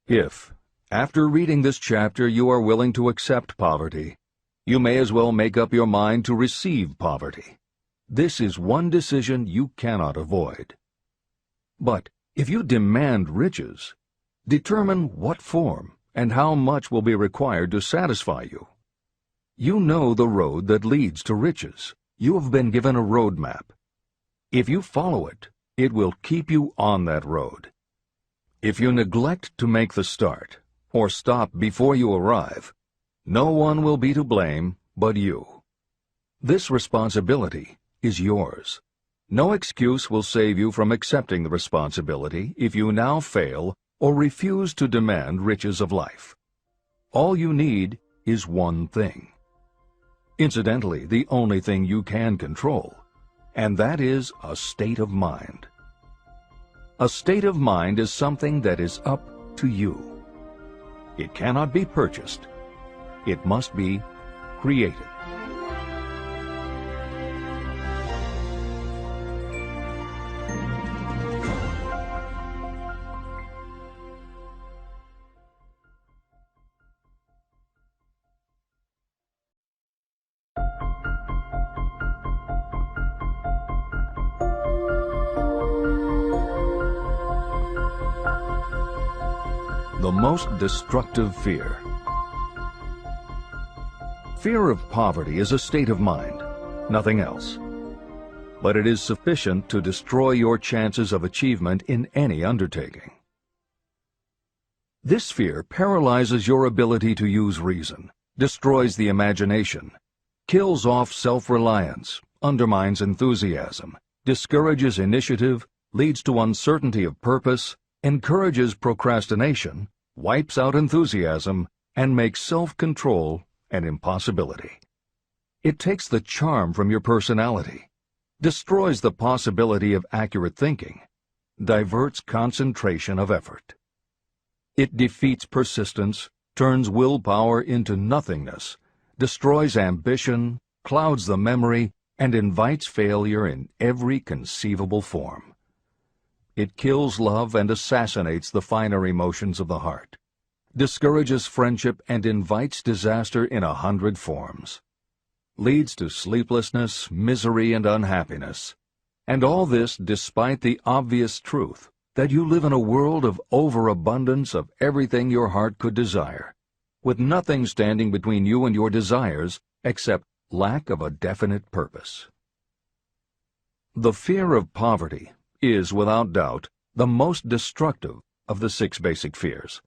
If, after reading this chapter, you are willing to accept poverty, you may as well make up your mind to receive poverty. This is one decision you cannot avoid. But if you demand riches, determine what form and how much will be required to satisfy you. You know the road that leads to riches. You have been given a road map. If you follow it, it will keep you on that road. If you neglect to make the start, or stop before you arrive, no one will be to blame but you. This responsibility is yours. No excuse will save you from accepting the responsibility if you now fail or refuse to demand riches of life. All you need is one thing. Incidentally, the only thing you can control, and that is a state of mind. A state of mind is something that is up to you. It cannot be purchased. It must be created. The most destructive fear. Fear of poverty is a state of mind, nothing else. But it is sufficient to destroy your chances of achievement in any undertaking. This fear paralyzes your ability to use reason, destroys the imagination, kills off self-reliance, undermines enthusiasm, discourages initiative, leads to uncertainty of purpose, encourages procrastination, wipes out enthusiasm, and makes self-control an impossibility. It takes the charm from your personality, destroys the possibility of accurate thinking, diverts concentration of effort. It defeats persistence, turns willpower into nothingness, destroys ambition, clouds the memory, and invites failure in every conceivable form. It kills love and assassinates the finer emotions of the heart, discourages friendship and invites disaster in 100 forms, leads to sleeplessness, misery, and unhappiness. And all this despite the obvious truth that you live in a world of overabundance of everything your heart could desire, with nothing standing between you and your desires except lack of a definite purpose. The fear of poverty is, without doubt, the most destructive of the 6 basic fears.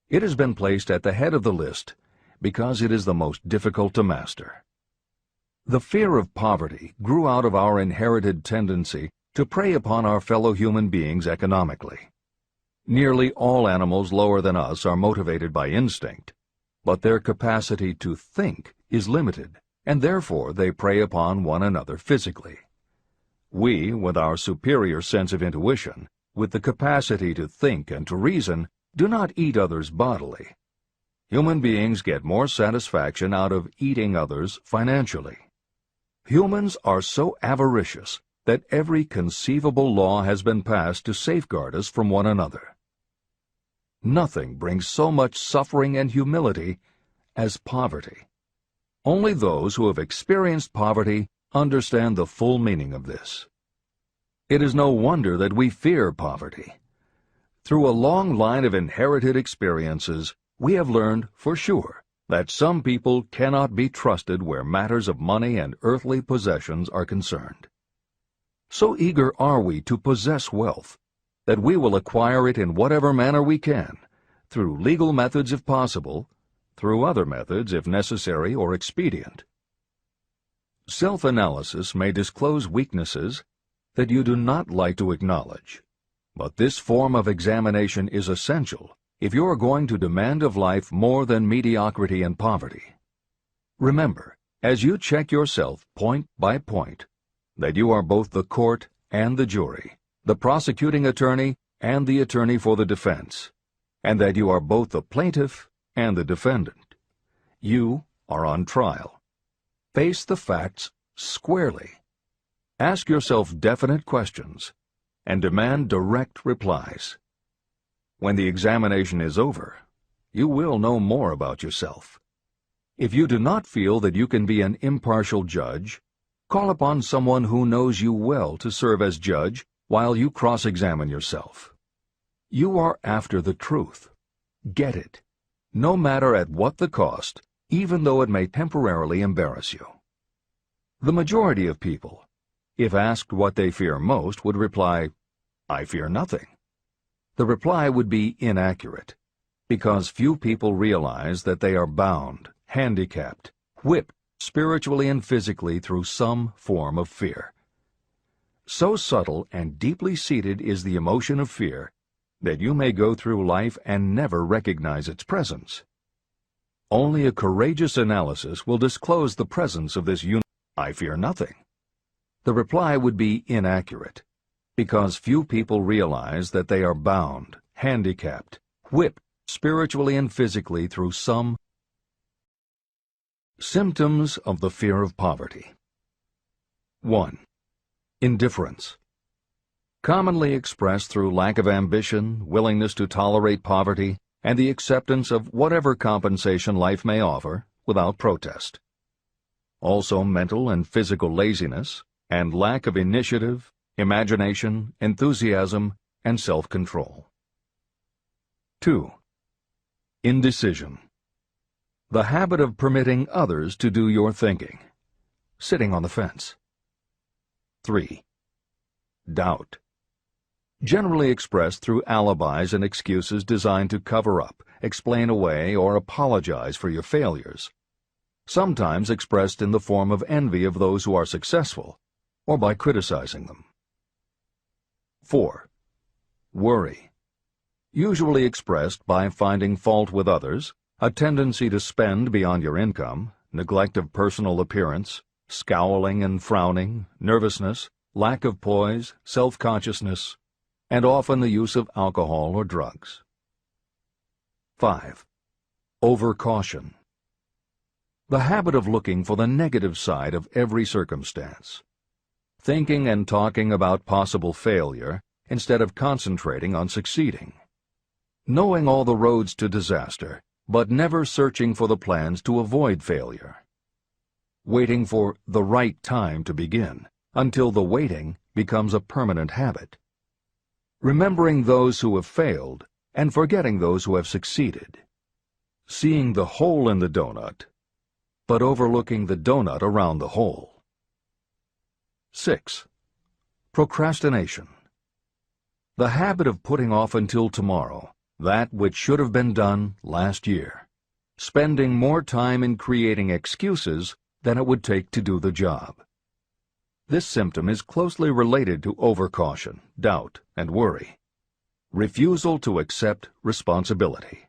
It has been placed at the head of the list because it is the most difficult to master. The fear of poverty grew out of our inherited tendency to prey upon our fellow human beings economically. Nearly all animals lower than us are motivated by instinct, but their capacity to think is limited, and therefore they prey upon one another physically. We, with our superior sense of intuition, with the capacity to think and to reason, do not eat others bodily. Human beings get more satisfaction out of eating others financially. Humans are so avaricious that every conceivable law has been passed to safeguard us from one another. Nothing brings so much suffering and humility as poverty. Only those who have experienced poverty understand the full meaning of this. It is no wonder that we fear poverty. Through a long line of inherited experiences, we have learned for sure that some people cannot be trusted where matters of money and earthly possessions are concerned. So eager are we to possess wealth that we will acquire it in whatever manner we can, through legal methods if possible, through other methods if necessary or expedient. Self-analysis may disclose weaknesses that you do not like to acknowledge, but this form of examination is essential if you are going to demand of life more than mediocrity and poverty. Remember, as you check yourself point by point, that you are both the court and the jury, the prosecuting attorney and the attorney for the defense, and that you are both the plaintiff and the defendant. You are on trial. Face the facts squarely. Ask yourself definite questions and demand direct replies. When the examination is over, you will know more about yourself. If you do not feel that you can be an impartial judge, call upon someone who knows you well to serve as judge while you cross-examine yourself. You are after the truth. Get it, no matter at what the cost, even though it may temporarily embarrass you. The majority of people, if asked what they fear most, would reply, "I fear nothing." The reply would be inaccurate, because few people realize that they are bound, handicapped, whipped spiritually and physically through some form of fear. So subtle and deeply seated is the emotion of fear that you may go through life and never recognize its presence. Only a courageous analysis will disclose the presence of this "I fear nothing." The reply would be inaccurate, because few people realize that they are bound, handicapped, whipped spiritually and physically through some symptoms of the fear of poverty. 1. Indifference. Commonly expressed through lack of ambition, willingness to tolerate poverty, and the acceptance of whatever compensation life may offer without protest. Also mental and physical laziness, and lack of initiative, imagination, enthusiasm, and self-control. 2. Indecision. The habit of permitting others to do your thinking, sitting on the fence. 3. Doubt. Generally expressed through alibis and excuses designed to cover up, explain away, or apologize for your failures, sometimes expressed in the form of envy of those who are successful, or by criticizing them. 4. Worry. Usually expressed by finding fault with others, a tendency to spend beyond your income, neglect of personal appearance, scowling and frowning, nervousness, lack of poise, self-consciousness, and often the use of alcohol or drugs. 5. Overcaution. The habit of looking for the negative side of every circumstance, thinking and talking about possible failure instead of concentrating on succeeding, knowing all the roads to disaster, but never searching for the plans to avoid failure, waiting for the right time to begin until the waiting becomes a permanent habit, remembering those who have failed and forgetting those who have succeeded, seeing the hole in the donut, but overlooking the donut around the hole. 6. Procrastination. The habit of putting off until tomorrow that which should have been done last year, spending more time in creating excuses than it would take to do the job. This symptom is closely related to overcaution, doubt, and worry. refusal to accept responsibility,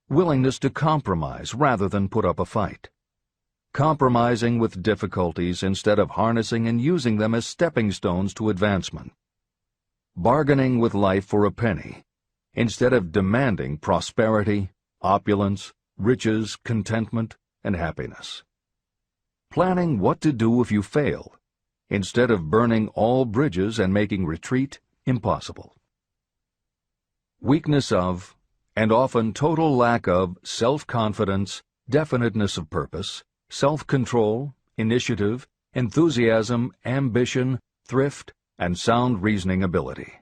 willingness to compromise rather than put up a fight, compromising with difficulties instead of harnessing and using them as stepping stones to advancement, bargaining with life for a penny instead of demanding prosperity, opulence, riches, contentment, and happiness, planning what to do if you fail instead of burning all bridges and making retreat impossible. Weakness of, and often total lack of, self-confidence, definiteness of purpose, self-control, initiative, enthusiasm, ambition, thrift, and sound reasoning ability.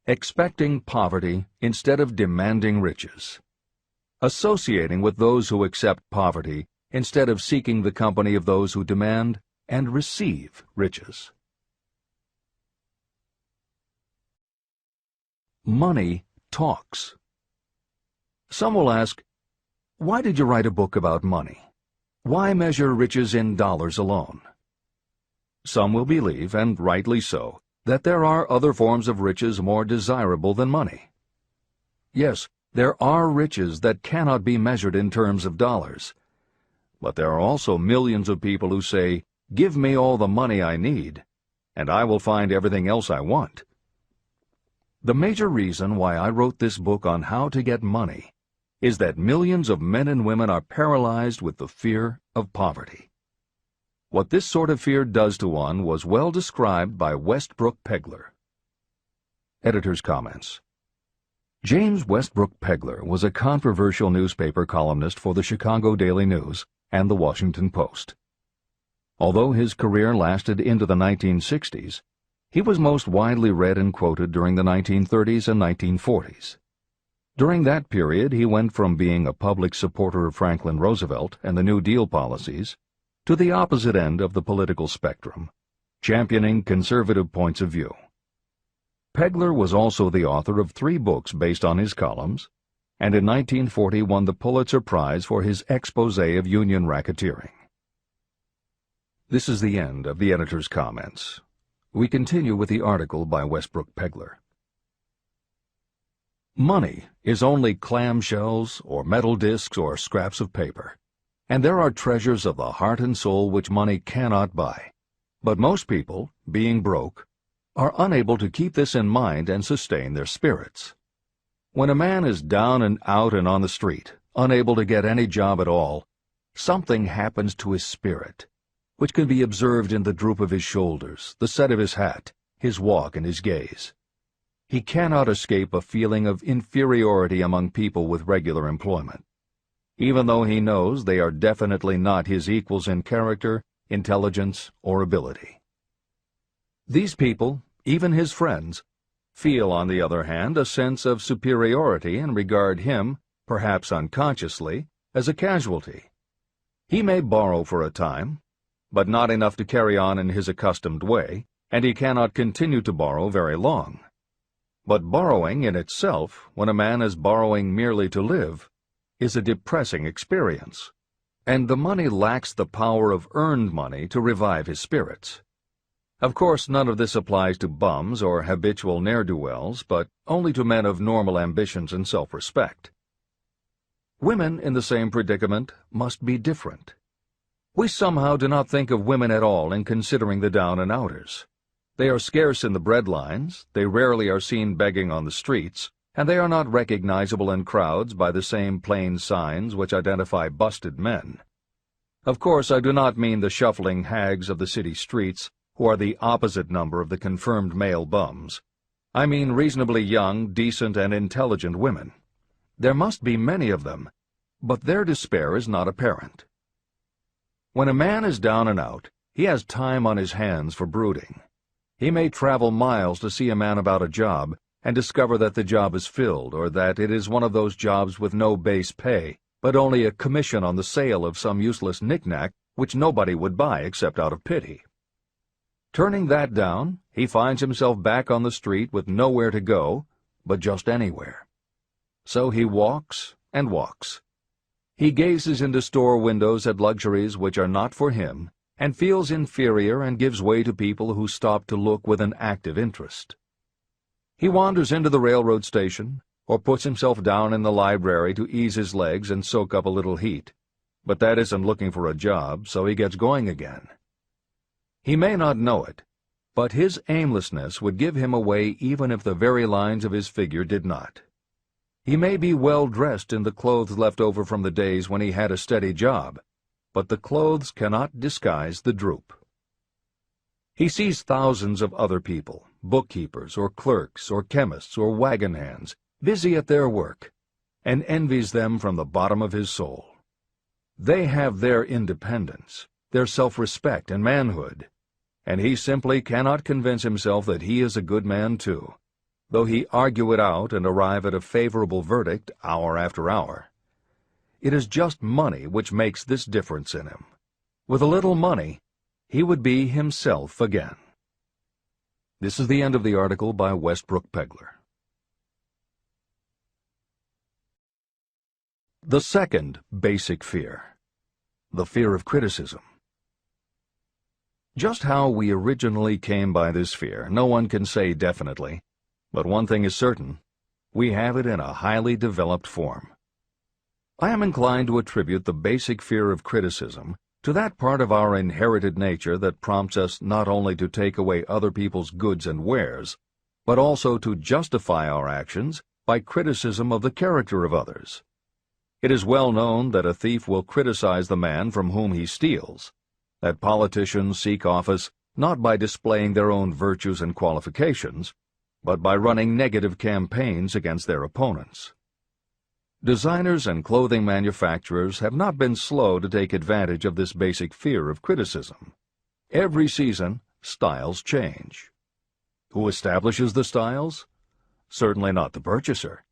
Expecting poverty instead of demanding riches. Associating with those who accept poverty instead of seeking the company of those who demand and receive riches. Money talks. Some will ask, why did you write a book about money? Why measure riches in dollars alone? Some will believe, and rightly so, that there are other forms of riches more desirable than money. Yes, there are riches that cannot be measured in terms of dollars. But there are also millions of people who say, "Give me all the money I need, and I will find everything else I want." The major reason why I wrote this book on how to get money is that millions of men and women are paralyzed with the fear of poverty. What this sort of fear does to one was well described by Westbrook Pegler. Editor's comments. James Westbrook Pegler was a controversial newspaper columnist for the Chicago Daily News and the Washington Post. Although his career lasted into the 1960s, he was most widely read and quoted during the 1930s and 1940s. During that period, he went from being a public supporter of Franklin Roosevelt and the New Deal policies to the opposite end of the political spectrum, championing conservative points of view. Pegler was also the author of 3 books based on his columns, and in 1940 won the Pulitzer Prize for his expose of union racketeering. This is the end of the editor's comments. We continue with the article by Westbrook Pegler. Money is only clamshells or metal discs or scraps of paper, and there are treasures of the heart and soul which money cannot buy. But most people, being broke, are unable to keep this in mind and sustain their spirits. When a man is down and out and on the street, unable to get any job at all, something happens to his spirit, which can be observed in the droop of his shoulders, the set of his hat, his walk, and his gaze. He cannot escape a feeling of inferiority among people with regular employment, even though he knows they are definitely not his equals in character, intelligence, or ability. These people, even his friends, feel, on the other hand, a sense of superiority and regard him, perhaps unconsciously, as a casualty. He may borrow for a time, but not enough to carry on in his accustomed way, and he cannot continue to borrow very long. But borrowing in itself, when a man is borrowing merely to live, is a depressing experience, and the money lacks the power of earned money to revive his spirits. Of course, none of this applies to bums or habitual ne'er-do-wells, but only to men of normal ambitions and self-respect. Women in the same predicament must be different. We somehow do not think of women at all in considering the down-and-outers. They are scarce in the breadlines, they rarely are seen begging on the streets, and they are not recognizable in crowds by the same plain signs which identify busted men. Of course, I do not mean the shuffling hags of the city streets, who are the opposite number of the confirmed male bums. I mean reasonably young, decent, and intelligent women. There must be many of them, but their despair is not apparent. When a man is down and out, he has time on his hands for brooding. He may travel miles to see a man about a job and discover that the job is filled, or that it is one of those jobs with no base pay, but only a commission on the sale of some useless knick-knack which nobody would buy except out of pity. Turning that down, he finds himself back on the street with nowhere to go, but just anywhere. So he walks and walks. He gazes into store windows at luxuries which are not for him, and feels inferior and gives way to people who stop to look with an active interest. He wanders into the railroad station, or puts himself down in the library to ease his legs and soak up a little heat. But that isn't looking for a job, so he gets going again. He may not know it, but his aimlessness would give him away even if the very lines of his figure did not. He may be well dressed in the clothes left over from the days when he had a steady job, but the clothes cannot disguise the droop. He sees thousands of other people, bookkeepers or clerks or chemists or wagon hands, busy at their work, and envies them from the bottom of his soul. They have their independence, their self-respect and manhood, and he simply cannot convince himself that he is a good man too, though he argue it out and arrive at a favorable verdict hour after hour. It is just money which makes this difference in him. With a little money, he would be himself again. This is the end of the article by Westbrook Pegler. The second basic fear, the fear of criticism. Just how we originally came by this fear, no one can say definitely, but one thing is certain: we have it in a highly developed form. I am inclined to attribute the basic fear of criticism to that part of our inherited nature that prompts us not only to take away other people's goods and wares, but also to justify our actions by criticism of the character of others. It is well known that a thief will criticize the man from whom he steals, that politicians seek office not by displaying their own virtues and qualifications, but by running negative campaigns against their opponents. Designers and clothing manufacturers have not been slow to take advantage of this basic fear of criticism. Every season, styles change. Who establishes the styles? Certainly not the purchaser.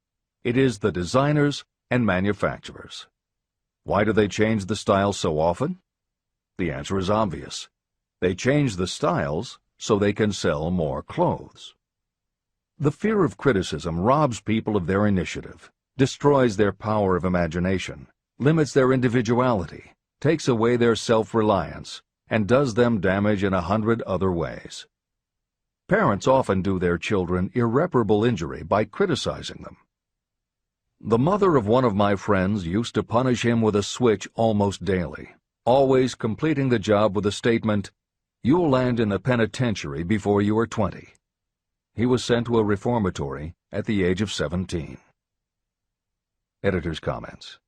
It is the designers and manufacturers. Why do they change the styles so often? The answer is obvious. They change the styles so they can sell more clothes. The fear of criticism robs people of their initiative, destroys their power of imagination, limits their individuality, takes away their self-reliance, and does them damage in 100 other ways. Parents often do their children irreparable injury by criticizing them. The mother of one of my friends used to punish him with a switch almost daily, always completing the job with the statement, "You'll land in the penitentiary before you are 20. He was sent to a reformatory at the age of 17. Editor's comments.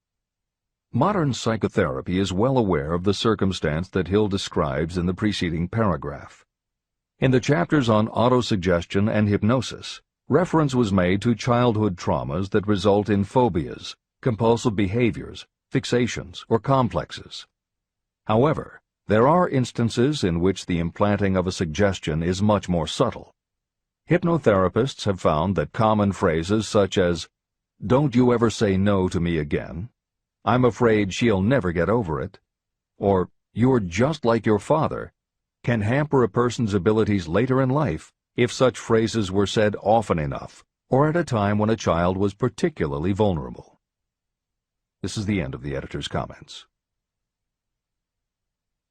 Modern psychotherapy is well aware of the circumstance that Hill describes in the preceding paragraph. In the chapters on autosuggestion and hypnosis, reference was made to childhood traumas that result in phobias, compulsive behaviors, fixations, or complexes. However, there are instances in which the implanting of a suggestion is much more subtle. Hypnotherapists have found that common phrases such as, "Don't you ever say no to me again," "I'm afraid she'll never get over it," or "You're just like your father," can hamper a person's abilities later in life if such phrases were said often enough, or at a time when a child was particularly vulnerable. This is the end of the editor's comments.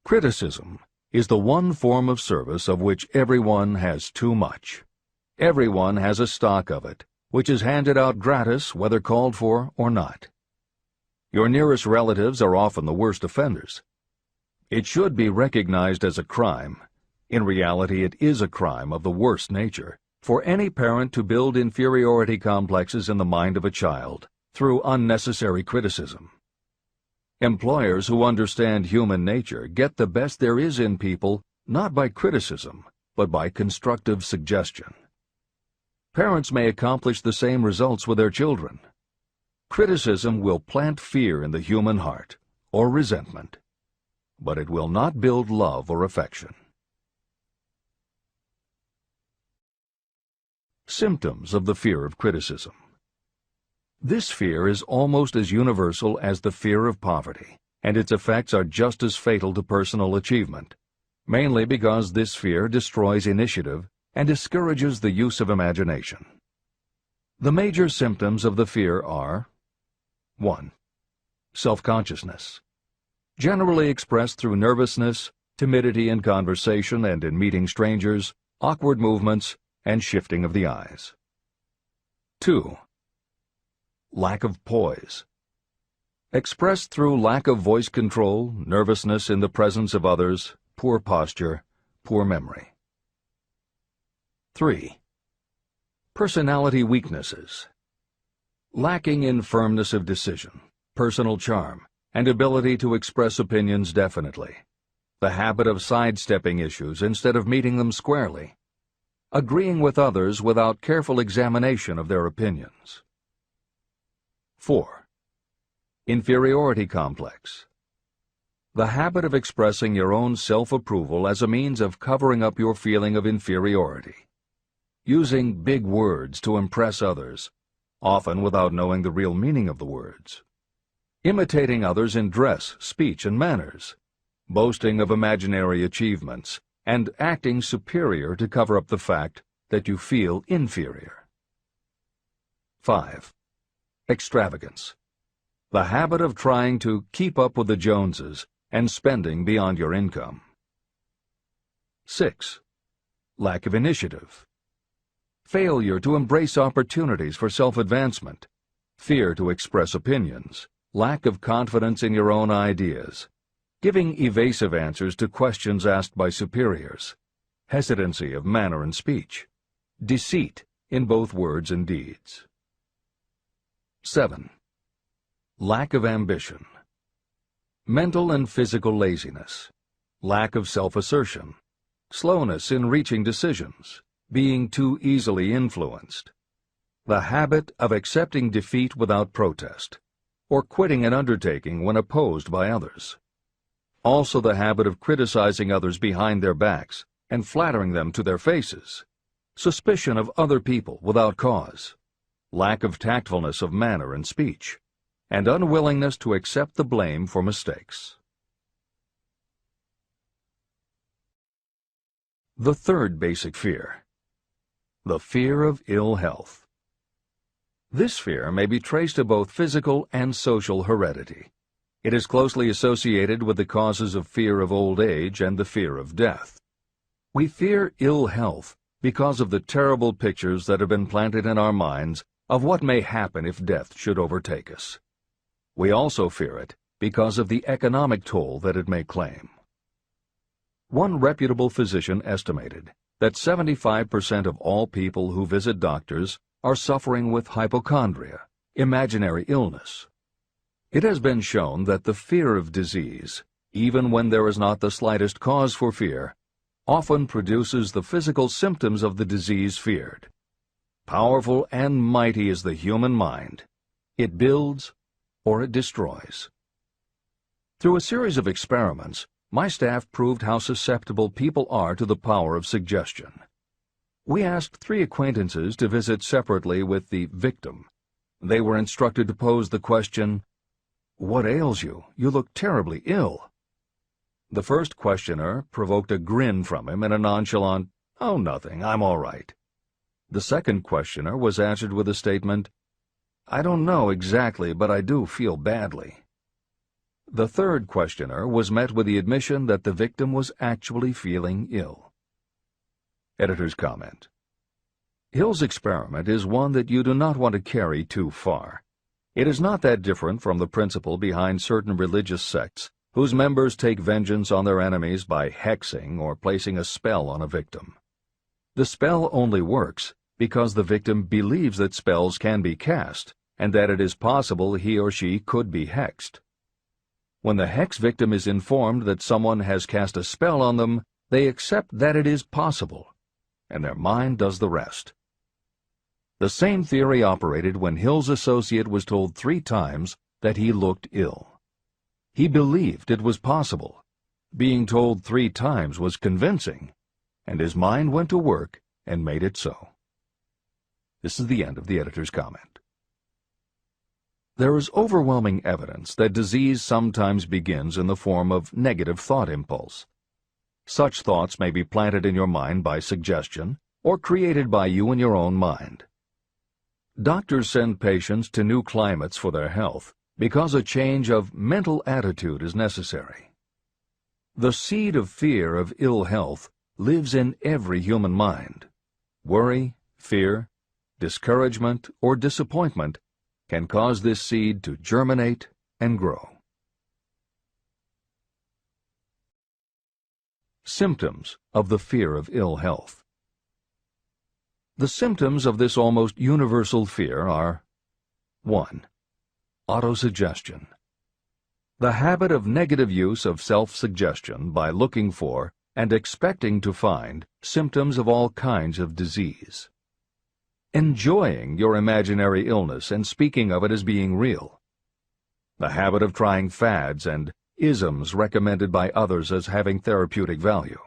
Criticism is the one form of service of which everyone has too much. Everyone has a stock of it, which is handed out gratis whether called for or not. Your nearest relatives are often the worst offenders. It should be recognized as a crime. In reality, it is a crime of the worst nature for any parent to build inferiority complexes in the mind of a child through unnecessary criticism. Employers who understand human nature get the best there is in people not by criticism, but by constructive suggestion. Parents may accomplish the same results with their children. Criticism will plant fear in the human heart, or resentment, but it will not build love or affection. Symptoms of the fear of criticism. This fear is almost as universal as the fear of poverty, and its effects are just as fatal to personal achievement, mainly because this fear destroys initiative and discourages the use of imagination. The major symptoms of the fear are: 1. Self-consciousness, generally expressed through nervousness, timidity in conversation and in meeting strangers, awkward movements, and shifting of the eyes. 2. Lack of poise. Expressed through lack of voice control, nervousness in the presence of others, poor posture, poor memory. 3. Personality weaknesses. Lacking in firmness of decision, personal charm, and ability to express opinions definitely. The habit of sidestepping issues instead of meeting them squarely. Agreeing with others without careful examination of their opinions. 4. Inferiority complex. The habit of expressing your own self-approval as a means of covering up your feeling of inferiority. Using big words to impress others, often without knowing the real meaning of the words. Imitating others in dress, speech, and manners. Boasting of imaginary achievements, and acting superior to cover up the fact that you feel inferior. 5. Extravagance. The habit of trying to keep up with the Joneses and spending beyond your income. 6. Lack of initiative. Failure to embrace opportunities for self-advancement. Fear to express opinions. Lack of confidence in your own ideas. Giving evasive answers to questions asked by superiors. Hesitancy of manner and speech. Deceit in both words and deeds. 7. Lack of ambition. Mental and physical laziness. Lack of self-assertion. Slowness in reaching decisions. Being too easily influenced. The habit of accepting defeat without protest, or quitting an undertaking when opposed by others. Also the habit of criticizing others behind their backs and flattering them to their faces. Suspicion of other people without cause. Lack of tactfulness of manner and speech, and unwillingness to accept the blame for mistakes. The third basic fear. The fear of ill health. This fear may be traced to both physical and social heredity. It is closely associated with the causes of fear of old age and the fear of death. We fear ill health because of the terrible pictures that have been planted in our minds of what may happen if death should overtake us. We also fear it because of the economic toll that it may claim. One reputable physician estimated that 75% of all people who visit doctors are suffering with hypochondria, imaginary illness. It has been shown that the fear of disease, even when there is not the slightest cause for fear, often produces the physical symptoms of the disease feared. Powerful and mighty is the human mind. It builds or it destroys. Through a series of experiments, my staff proved how susceptible people are to the power of suggestion. We asked 3 acquaintances to visit separately with the victim. They were instructed to pose the question, "What ails you? You look terribly ill." The first questioner provoked a grin from him and a nonchalant, "Oh, nothing, I'm all right." The second questioner was answered with a statement, "I don't know exactly, but I do feel badly." The third questioner was met with the admission that the victim was actually feeling ill. Editor's comment. Hill's experiment is one that you do not want to carry too far. It is not that different from the principle behind certain religious sects whose members take vengeance on their enemies by hexing or placing a spell on a victim. The spell only works because the victim believes that spells can be cast and that it is possible he or she could be hexed. When the hex victim is informed that someone has cast a spell on them, they accept that it is possible, and their mind does the rest. The same theory operated when Hill's associate was told 3 times that he looked ill. He believed it was possible. Being told 3 times was convincing, and his mind went to work and made it so. This is the end of the editor's comment. There is overwhelming evidence that disease sometimes begins in the form of negative thought impulse. Such thoughts may be planted in your mind by suggestion or created by you in your own mind. Doctors send patients to new climates for their health because a change of mental attitude is necessary. The seed of fear of ill health lives in every human mind. Worry, fear, discouragement, or disappointment can cause this seed to germinate and grow. Symptoms of the fear of ill health. The symptoms of this almost universal fear are: 1. Autosuggestion. The habit of negative use of self-suggestion by looking for and expecting to find symptoms of all kinds of disease. Enjoying your imaginary illness and speaking of it as being real. The habit of trying fads and isms recommended by others as having therapeutic value.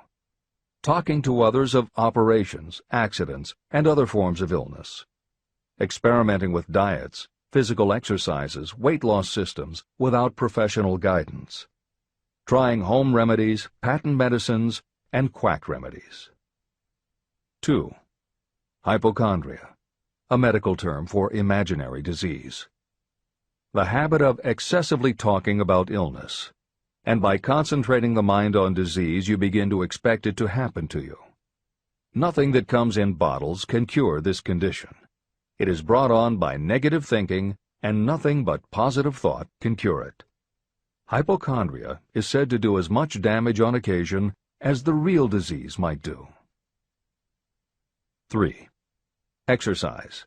Talking to others of operations, accidents, and other forms of illness. Experimenting with diets, physical exercises, weight loss systems without professional guidance. Trying home remedies, patent medicines, and quack remedies. 2. Hypochondria, a medical term for imaginary disease. The habit of excessively talking about illness, and by concentrating the mind on disease you begin to expect it to happen to you. Nothing that comes in bottles can cure this condition. It is brought on by negative thinking, and nothing but positive thought can cure it. Hypochondria is said to do as much damage on occasion as the real disease might do. 3. Exercise.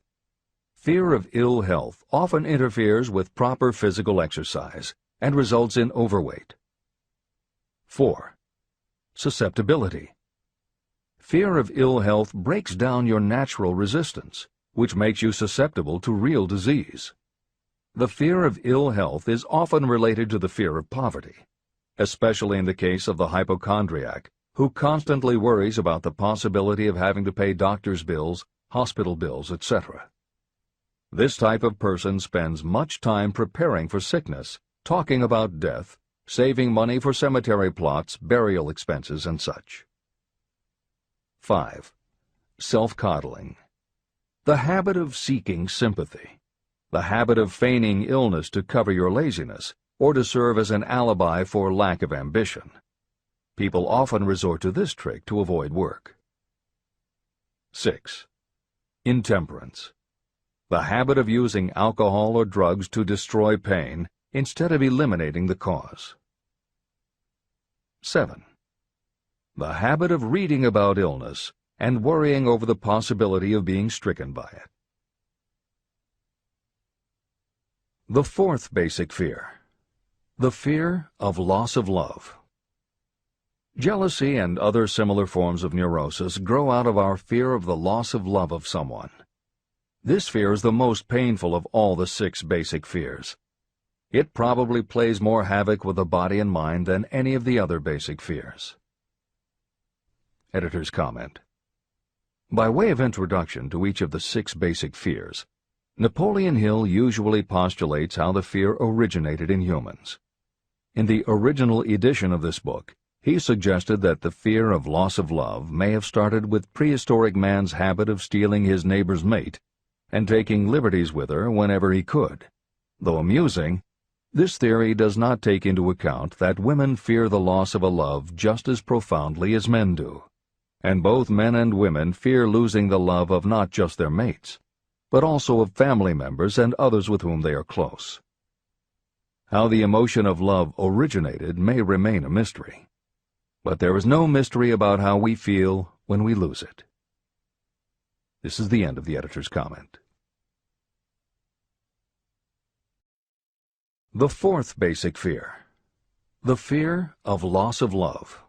Fear of ill health often interferes with proper physical exercise and results in overweight. 4. Susceptibility. Fear of ill health breaks down your natural resistance, which makes you susceptible to real disease. The fear of ill health is often related to the fear of poverty, especially in the case of the hypochondriac, who constantly worries about the possibility of having to pay doctor's bills, hospital bills, etc. This type of person spends much time preparing for sickness, talking about death, saving money for cemetery plots, burial expenses, and such. 5. Self-coddling. The habit of seeking sympathy. The habit of feigning illness to cover your laziness, or to serve as an alibi for lack of ambition. People often resort to this trick to avoid work. 6. Intemperance. The habit of using alcohol or drugs to destroy pain instead of eliminating the cause. 7. The habit of reading about illness and worrying over the possibility of being stricken by it. The fourth basic fear. The fear of loss of love. Jealousy and other similar forms of neurosis grow out of our fear of the loss of love of someone. This fear is the most painful of all the 6 basic fears. It probably plays more havoc with the body and mind than any of the other basic fears. Editor's comment. By way of introduction to each of the 6 basic fears, Napoleon Hill usually postulates how the fear originated in humans. In the original edition of this book, he suggested that the fear of loss of love may have started with prehistoric man's habit of stealing his neighbor's mate and taking liberties with her whenever he could. Though amusing, this theory does not take into account that women fear the loss of a love just as profoundly as men do, and both men and women fear losing the love of not just their mates, but also of family members and others with whom they are close. How the emotion of love originated may remain a mystery, but there is no mystery about how we feel when we lose it. This is the end of the editor's comment. The fourth basic fear. The fear of loss of love.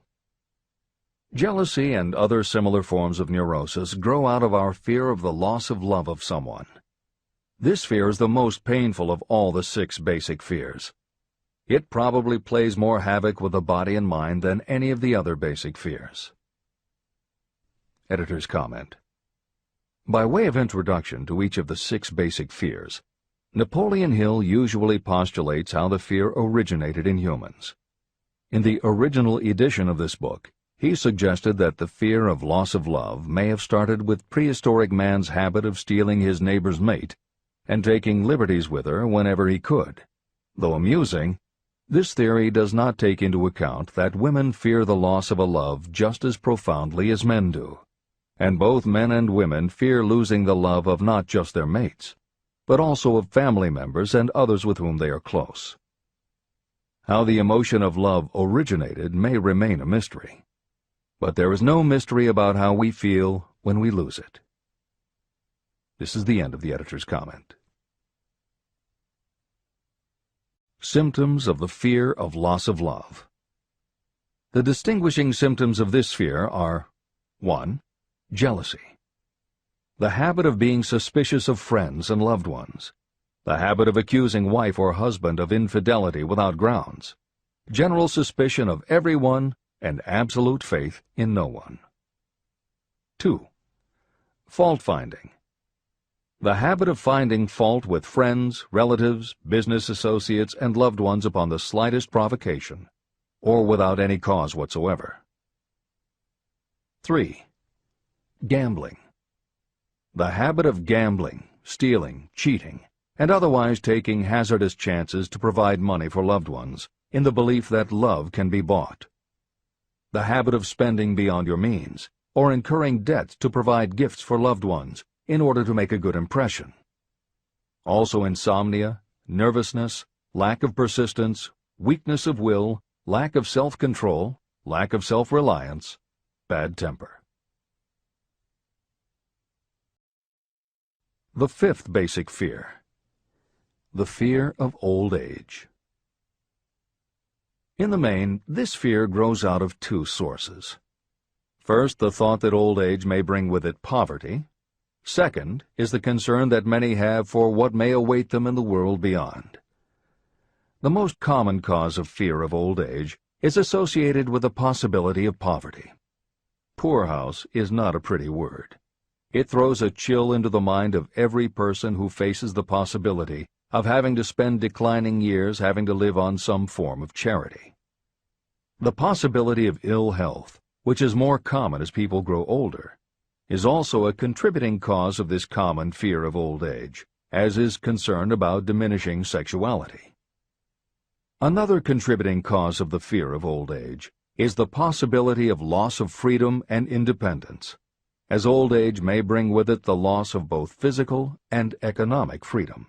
Jealousy and other similar forms of neurosis grow out of our fear of the loss of love of someone. This fear is the most painful of all the 6 basic fears. It probably plays more havoc with the body and mind than any of the other basic fears. Editor's comment. By way of introduction to each of the 6 basic fears, Napoleon Hill usually postulates how the fear originated in humans. In the original edition of this book, he suggested that the fear of loss of love may have started with prehistoric man's habit of stealing his neighbor's mate and taking liberties with her whenever he could. Though amusing, this theory does not take into account that women fear the loss of a love just as profoundly as men do, and both men and women fear losing the love of not just their mates, but also of family members and others with whom they are close. How the emotion of love originated may remain a mystery, but there is no mystery about how we feel when we lose it. This is the end of the editor's comment. Symptoms of the fear of loss of love. The distinguishing symptoms of this fear are 1. Jealousy. The habit of being suspicious of friends and loved ones. The habit of accusing wife or husband of infidelity without grounds. General suspicion of everyone and absolute faith in no one. 2. Fault-finding. The habit of finding fault with friends, relatives, business associates, and loved ones upon the slightest provocation, or without any cause whatsoever. 3. Gambling. The habit of gambling, stealing, cheating, and otherwise taking hazardous chances to provide money for loved ones, in the belief that love can be bought. The habit of spending beyond your means, or incurring debts to provide gifts for loved ones, in order to make a good impression. Also insomnia, nervousness, lack of persistence, weakness of will, lack of self-control, lack of self-reliance, bad temper. The fifth basic fear. The fear of old age. In the main, this fear grows out of two sources. First, the thought that old age may bring with it poverty. Second is the concern that many have for what may await them in the world beyond. The most common cause of fear of old age is associated with the possibility of poverty. Poorhouse is not a pretty word. It throws a chill into the mind of every person who faces the possibility of having to spend declining years having to live on some form of charity. The possibility of ill health, which is more common as people grow older, is also a contributing cause of this common fear of old age, as is concern about diminishing sexuality. Another contributing cause of the fear of old age is the possibility of loss of freedom and independence, as old age may bring with it the loss of both physical and economic freedom.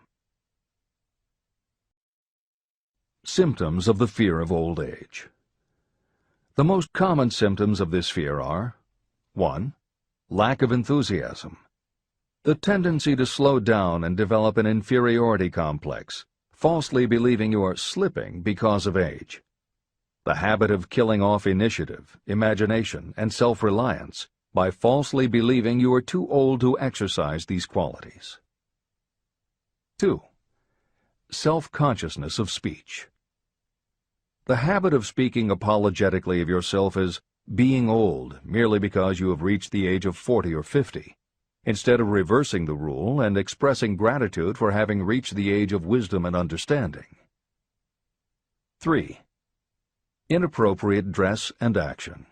Symptoms of the fear of old age. The most common symptoms of this fear are 1. Lack of enthusiasm. The tendency to slow down and develop an inferiority complex, falsely believing you are slipping because of age. The habit of killing off initiative, imagination, and self-reliance by falsely believing you are too old to exercise these qualities. 2. Self-consciousness of speech. The habit of speaking apologetically of yourself as being old merely because you have reached the age of 40 or 50, instead of reversing the rule and expressing gratitude for having reached the age of wisdom and understanding. 3. Inappropriate dress and action.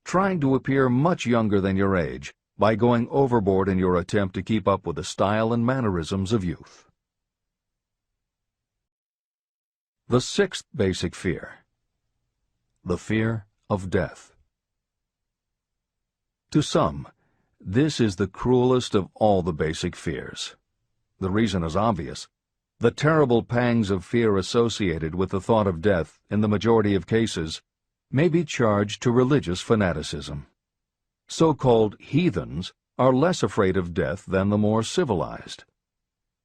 Trying to appear much younger than your age by going overboard in your attempt to keep up with the style and mannerisms of youth. The sixth basic fear. The fear of death. To some, this is the cruelest of all the basic fears. The reason is obvious. The terrible pangs of fear associated with the thought of death, in the majority of cases, may be charged to religious fanaticism. So-called heathens are less afraid of death than the more civilized.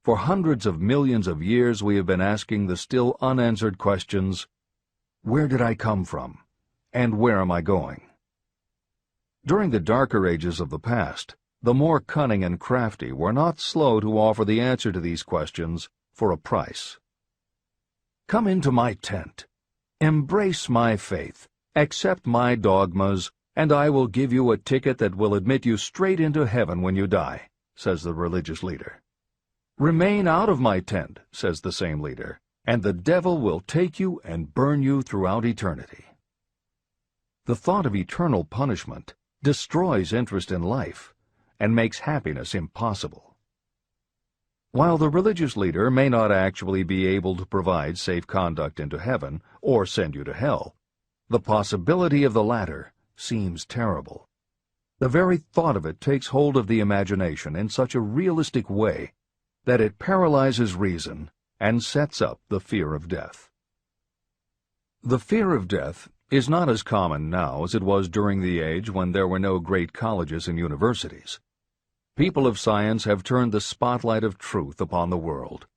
For hundreds of millions of years we have been asking the still unanswered questions, where did I come from, and where am I going? During the darker ages of the past, the more cunning and crafty were not slow to offer the answer to these questions for a price. Come into my tent, embrace my faith, accept my dogmas, and I will give you a ticket that will admit you straight into heaven when you die, says the religious leader. Remain out of my tent, says the same leader, and the devil will take you and burn you throughout eternity. The thought of eternal punishment destroys interest in life and makes happiness impossible. While the religious leader may not actually be able to provide safe conduct into heaven or send you to hell, the possibility of the latter seems terrible. The very thought of it takes hold of the imagination in such a realistic way that it paralyzes reason and sets up the fear of death. The fear of death is not as common now as it was during the age when there were no great colleges and universities. People of science have turned the spotlight of truth upon the world,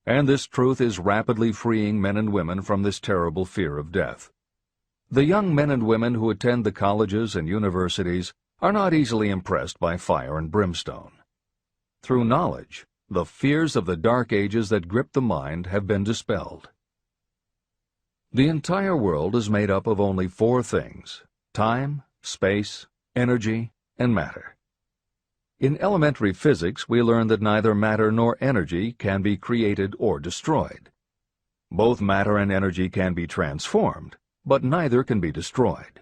and this truth is rapidly freeing men and women from this terrible fear of death. The young men and women who attend the colleges and universities are not easily impressed by fire and brimstone. Through knowledge, the fears of the dark ages that grip the mind have been dispelled. The entire world is made up of only four things: time, space, energy, and matter. In elementary physics, we learn that neither matter nor energy can be created or destroyed. Both matter and energy can be transformed, but neither can be destroyed.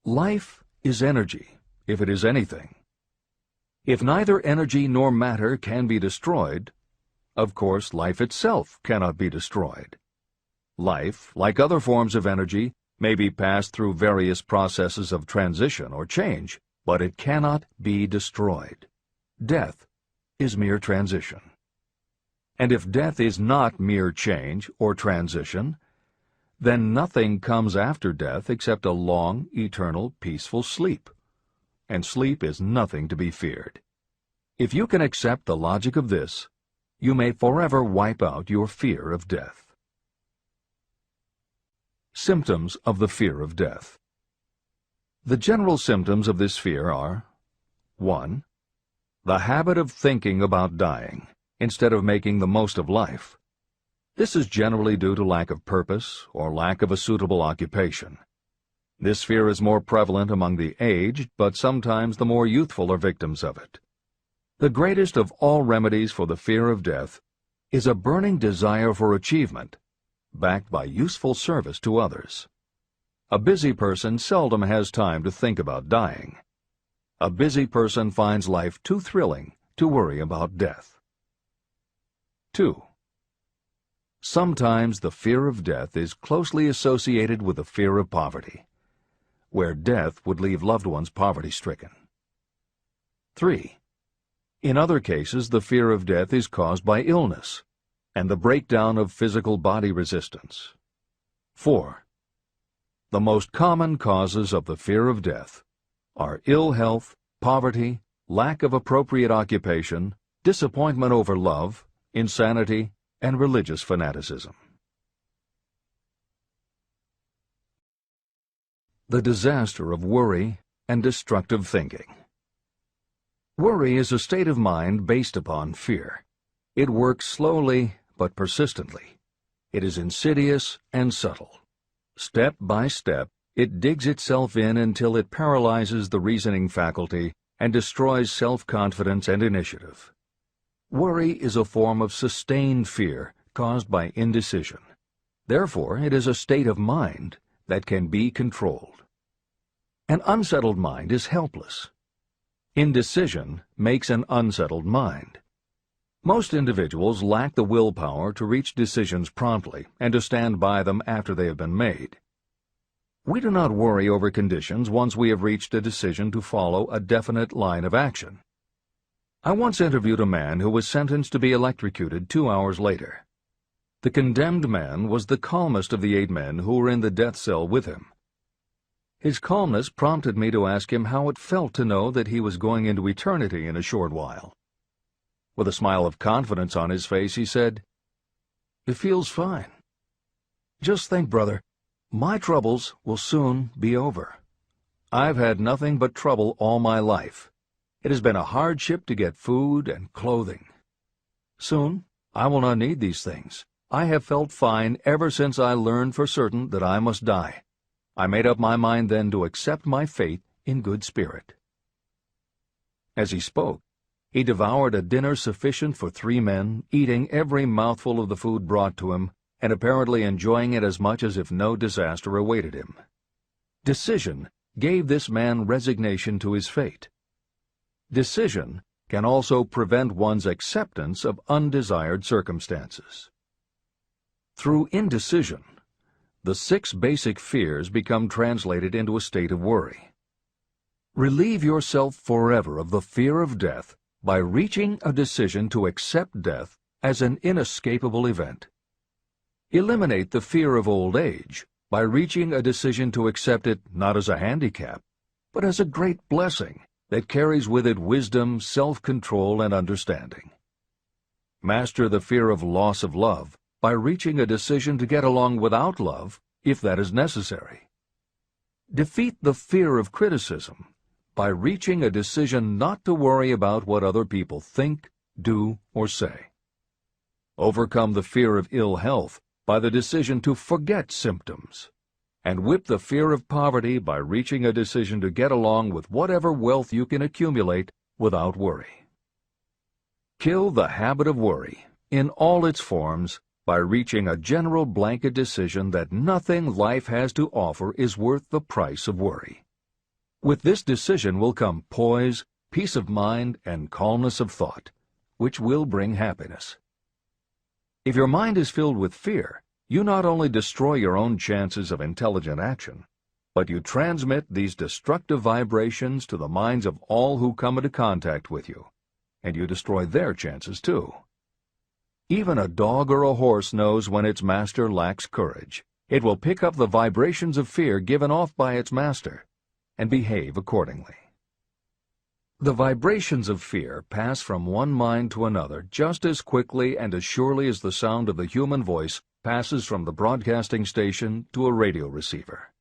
Life is energy, if it is anything. If neither energy nor matter can be destroyed, of course life itself cannot be destroyed. Life, like other forms of energy, may be passed through various processes of transition or change, but it cannot be destroyed. Death is mere transition. And if death is not mere change or transition, then nothing comes after death except a long, eternal, peaceful sleep. And sleep is nothing to be feared. If you can accept the logic of this, you may forever wipe out your fear of death. Symptoms of the fear of death. The general symptoms of this fear are: 1. The habit of thinking about dying instead of making the most of life. This is generally due to lack of purpose or lack of a suitable occupation. This fear is more prevalent among the aged, but sometimes the more youthful are victims of it. The greatest of all remedies for the fear of death is a burning desire for achievement, backed by useful service to others. A busy person seldom has time to think about dying. A busy person finds life too thrilling to worry about death. 2. Sometimes the fear of death is closely associated with the fear of poverty, where death would leave loved ones poverty-stricken. 3. In other cases, the fear of death is caused by illness and the breakdown of physical body resistance. 4. The most common causes of the fear of death are ill health, poverty, lack of appropriate occupation, disappointment over love, insanity, and religious fanaticism. The disaster of worry and destructive thinking. Worry is a state of mind based upon fear. It works slowly but persistently. It is insidious and subtle. Step by step, it digs itself in until it paralyzes the reasoning faculty and destroys self-confidence and initiative. Worry is a form of sustained fear caused by indecision. Therefore, it is a state of mind that can be controlled. An unsettled mind is helpless. Indecision makes an unsettled mind. Most individuals lack the willpower to reach decisions promptly and to stand by them after they have been made. We do not worry over conditions once we have reached a decision to follow a definite line of action. I once interviewed a man who was sentenced to be electrocuted 2 hours later. The condemned man was the calmest of the 8 men who were in the death cell with him. His calmness prompted me to ask him how it felt to know that he was going into eternity in a short while. With a smile of confidence on his face, he said, "It feels fine. Just think, brother, my troubles will soon be over. I've had nothing but trouble all my life. It has been a hardship to get food and clothing. Soon, I will not need these things. I have felt fine ever since I learned for certain that I must die. I made up my mind then to accept my fate in good spirit." As he spoke, he devoured a dinner sufficient for 3 men, eating every mouthful of the food brought to him, and apparently enjoying it as much as if no disaster awaited him. Decision gave this man resignation to his fate. Decision can also prevent one's acceptance of undesired circumstances. Through indecision, the 6 basic fears become translated into a state of worry. Relieve yourself forever of the fear of death by reaching a decision to accept death as an inescapable event. Eliminate the fear of old age by reaching a decision to accept it not as a handicap, but as a great blessing that carries with it wisdom, self-control, and understanding. Master the fear of loss of love by reaching a decision to get along without love if that is necessary. Defeat the fear of criticism by reaching a decision not to worry about what other people think, do, or say. Overcome the fear of ill health by the decision to forget symptoms. And whip the fear of poverty by reaching a decision to get along with whatever wealth you can accumulate without worry. Kill the habit of worry in all its forms by reaching a general blanket decision that nothing life has to offer is worth the price of worry. With this decision will come poise, peace of mind, and calmness of thought, which will bring happiness. If your mind is filled with fear, you not only destroy your own chances of intelligent action, but you transmit these destructive vibrations to the minds of all who come into contact with you, and you destroy their chances too. Even a dog or a horse knows when its master lacks courage. It will pick up the vibrations of fear given off by its master and behave accordingly. The vibrations of fear pass from one mind to another just as quickly and as surely as the sound of the human voice passes from the broadcasting station to a radio receiver.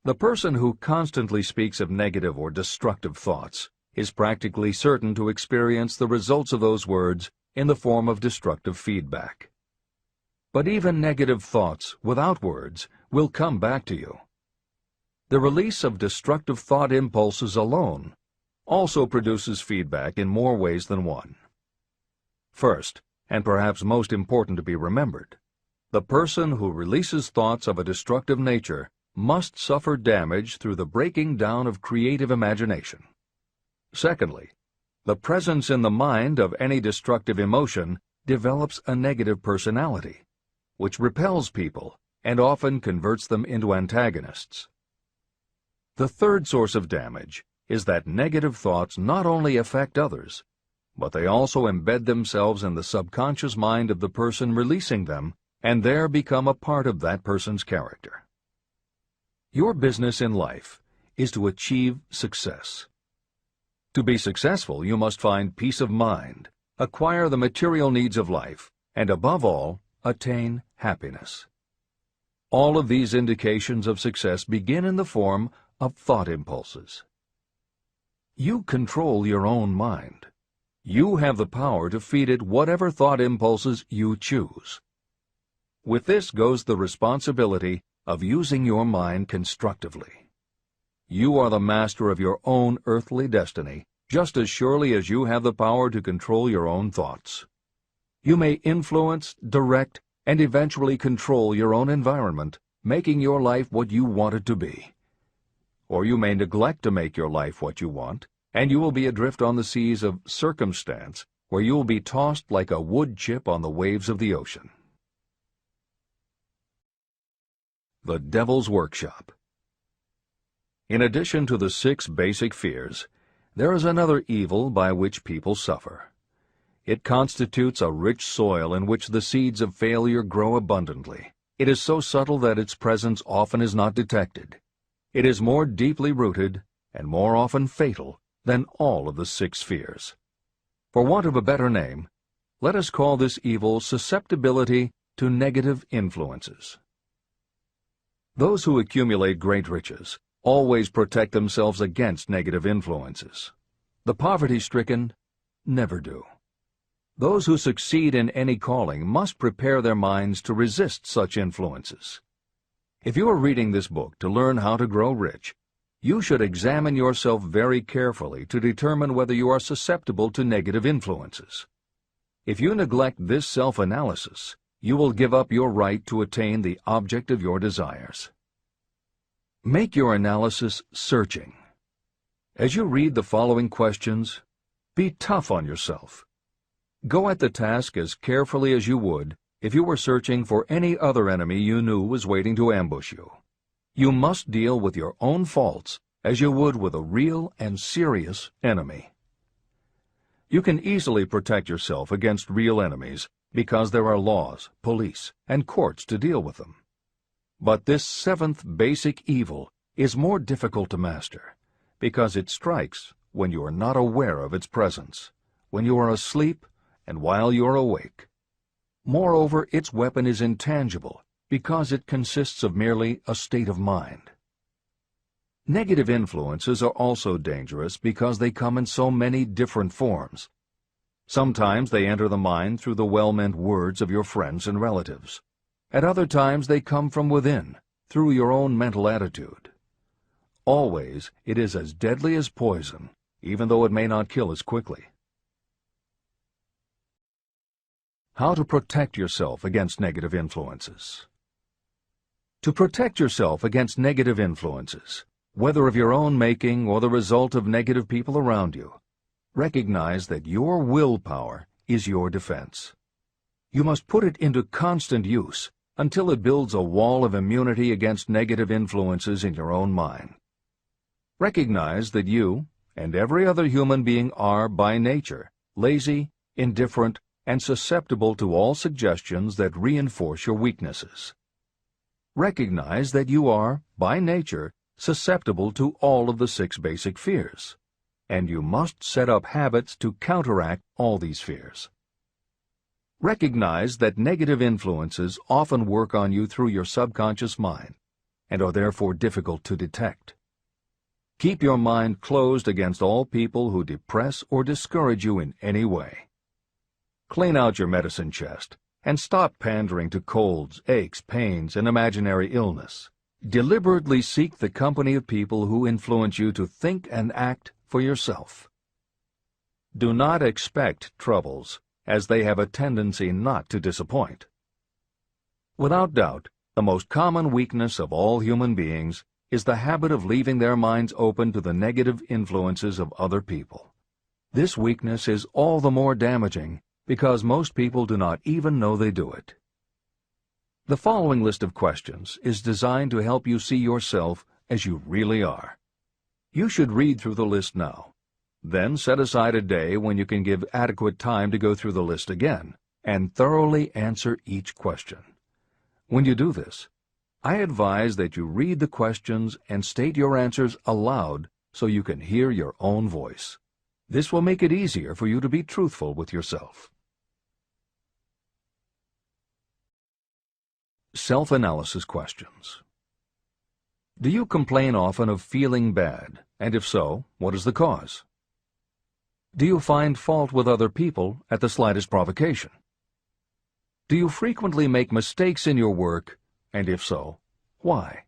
The person who constantly speaks of negative or destructive thoughts is practically certain to experience the results of those words in the form of destructive feedback. But even negative thoughts without words will come back to you. The release of destructive thought impulses alone also produces feedback in more ways than one. First, and perhaps most important to be remembered, the person who releases thoughts of a destructive nature must suffer damage through the breaking down of creative imagination. Secondly, the presence in the mind of any destructive emotion develops a negative personality, which repels people and often converts them into antagonists. The third source of damage is that negative thoughts not only affect others, but they also embed themselves in the subconscious mind of the person releasing them and there become a part of that person's character. Your business in life is to achieve success. To be successful, you must find peace of mind, acquire the material needs of life, and above all, attain happiness. All of these indications of success begin in the form of thought impulses. You control your own mind. You have the power to feed it whatever thought impulses you choose. With this goes the responsibility of using your mind constructively. You are the master of your own earthly destiny, just as surely as you have the power to control your own thoughts. You may influence, direct, and eventually control your own environment, making your life what you want it to be. Or you may neglect to make your life what you want, and you will be adrift on the seas of circumstance, where you will be tossed like a wood chip on the waves of the ocean. The Devil's Workshop. In addition to the 6 basic fears, there is another evil by which people suffer. It constitutes a rich soil in which the seeds of failure grow abundantly. It is so subtle that its presence often is not detected. It is more deeply rooted and more often fatal than all of the 6 fears. For want of a better name, let us call this evil susceptibility to negative influences. Those who accumulate great riches always protect themselves against negative influences. The poverty-stricken never do. Those who succeed in any calling must prepare their minds to resist such influences. If you are reading this book to learn how to grow rich, you should examine yourself very carefully to determine whether you are susceptible to negative influences. If you neglect this self-analysis, you will give up your right to attain the object of your desires. Make your analysis searching. As you read the following questions, be tough on yourself. Go at the task as carefully as you would if you were searching for any other enemy you knew was waiting to ambush you. You must deal with your own faults as you would with a real and serious enemy. You can easily protect yourself against real enemies because there are laws, police, and courts to deal with them. But this seventh basic evil is more difficult to master because it strikes when you are not aware of its presence, when you are asleep and while you are awake. Moreover, its weapon is intangible because it consists of merely a state of mind. Negative influences are also dangerous because they come in so many different forms. Sometimes they enter the mind through the well-meant words of your friends and relatives. At other times they come from within, through your own mental attitude. Always it is as deadly as poison, even though it may not kill as quickly. How to protect yourself against negative influences. To protect yourself against negative influences, whether of your own making or the result of negative people around you, recognize that your willpower is your defense. You must put it into constant use until it builds a wall of immunity against negative influences in your own mind. Recognize that you and every other human being are, by nature, lazy, indifferent, and susceptible to all suggestions that reinforce your weaknesses. Recognize that you are, by nature, susceptible to all of the 6 basic fears, and you must set up habits to counteract all these fears. Recognize that negative influences often work on you through your subconscious mind and are therefore difficult to detect. Keep your mind closed against all people who depress or discourage you in any way. Clean out your medicine chest and stop pandering to colds, aches, pains, and imaginary illness. Deliberately seek the company of people who influence you to think and act for yourself. Do not expect troubles, as they have a tendency not to disappoint. Without doubt, the most common weakness of all human beings is the habit of leaving their minds open to the negative influences of other people. This weakness is all the more damaging because most people do not even know they do it. The following list of questions is designed to help you see yourself as you really are. You should read through the list now. Then set aside a day when you can give adequate time to go through the list again and thoroughly answer each question. When you do this, I advise that you read the questions and state your answers aloud so you can hear your own voice. This will make it easier for you to be truthful with yourself. Self-analysis questions. Do you complain often of feeling bad, and if so, what is the cause? Do you find fault with other people at the slightest provocation? Do you frequently make mistakes in your work, and if so, why?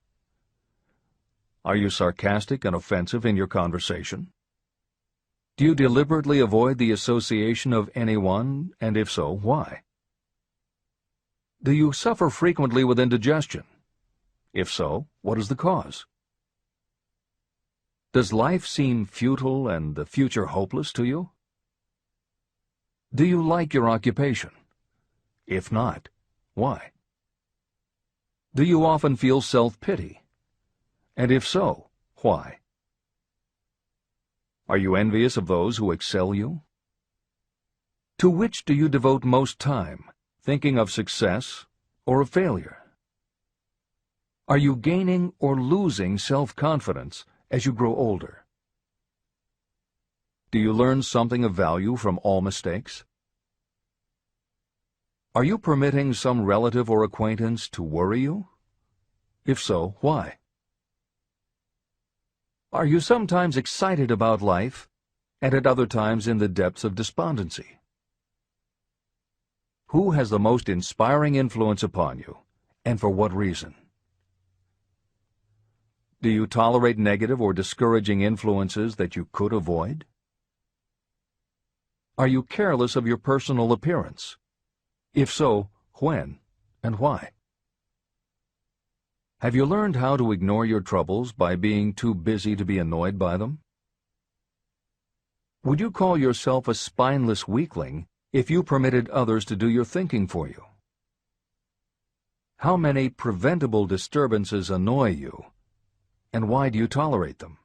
Are you sarcastic and offensive in your conversation? Do you deliberately avoid the association of anyone, and if so, why? Do you suffer frequently with indigestion? If so, what is the cause? Does life seem futile and the future hopeless to you? Do you like your occupation? If not, why? Do you often feel self-pity? And if so, why? Are you envious of those who excel you? To which do you devote most time, thinking of success or of failure? Are you gaining or losing self-confidence as you grow older? Do you learn something of value from all mistakes? Are you permitting some relative or acquaintance to worry you? If so, why? Are you sometimes excited about life, and at other times in the depths of despondency? Who has the most inspiring influence upon you, and for what reason? Do you tolerate negative or discouraging influences that you could avoid? Are you careless of your personal appearance? If so, when and why? Have you learned how to ignore your troubles by being too busy to be annoyed by them? Would you call yourself a spineless weakling if you permitted others to do your thinking for you? How many preventable disturbances annoy you, and why do you tolerate them?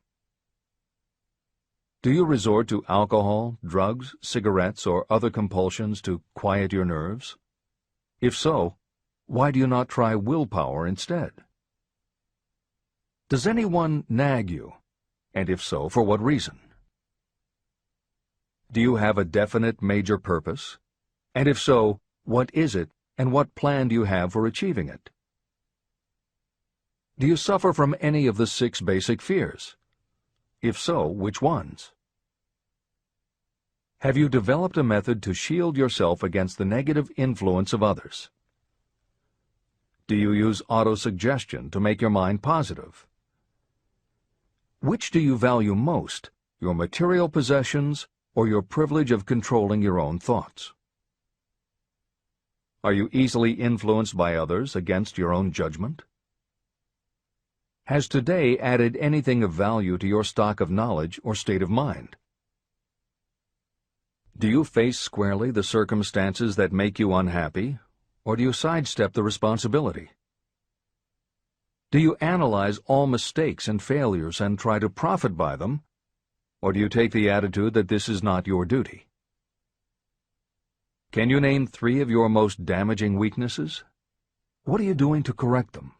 Do you resort to alcohol, drugs, cigarettes, or other compulsions to quiet your nerves? If so, why do you not try willpower instead? Does anyone nag you? And if so, for what reason? Do you have a definite major purpose? And if so, what is it, and what plan do you have for achieving it? Do you suffer from any of the 6 basic fears? If so, which ones? Have you developed a method to shield yourself against the negative influence of others? Do you use autosuggestion to make your mind positive? Which do you value most, your material possessions or your privilege of controlling your own thoughts? Are you easily influenced by others against your own judgment? Has today added anything of value to your stock of knowledge or state of mind? Do you face squarely the circumstances that make you unhappy, or do you sidestep the responsibility? Do you analyze all mistakes and failures and try to profit by them, or do you take the attitude that this is not your duty? Can you name 3 of your most damaging weaknesses? What are you doing to correct them?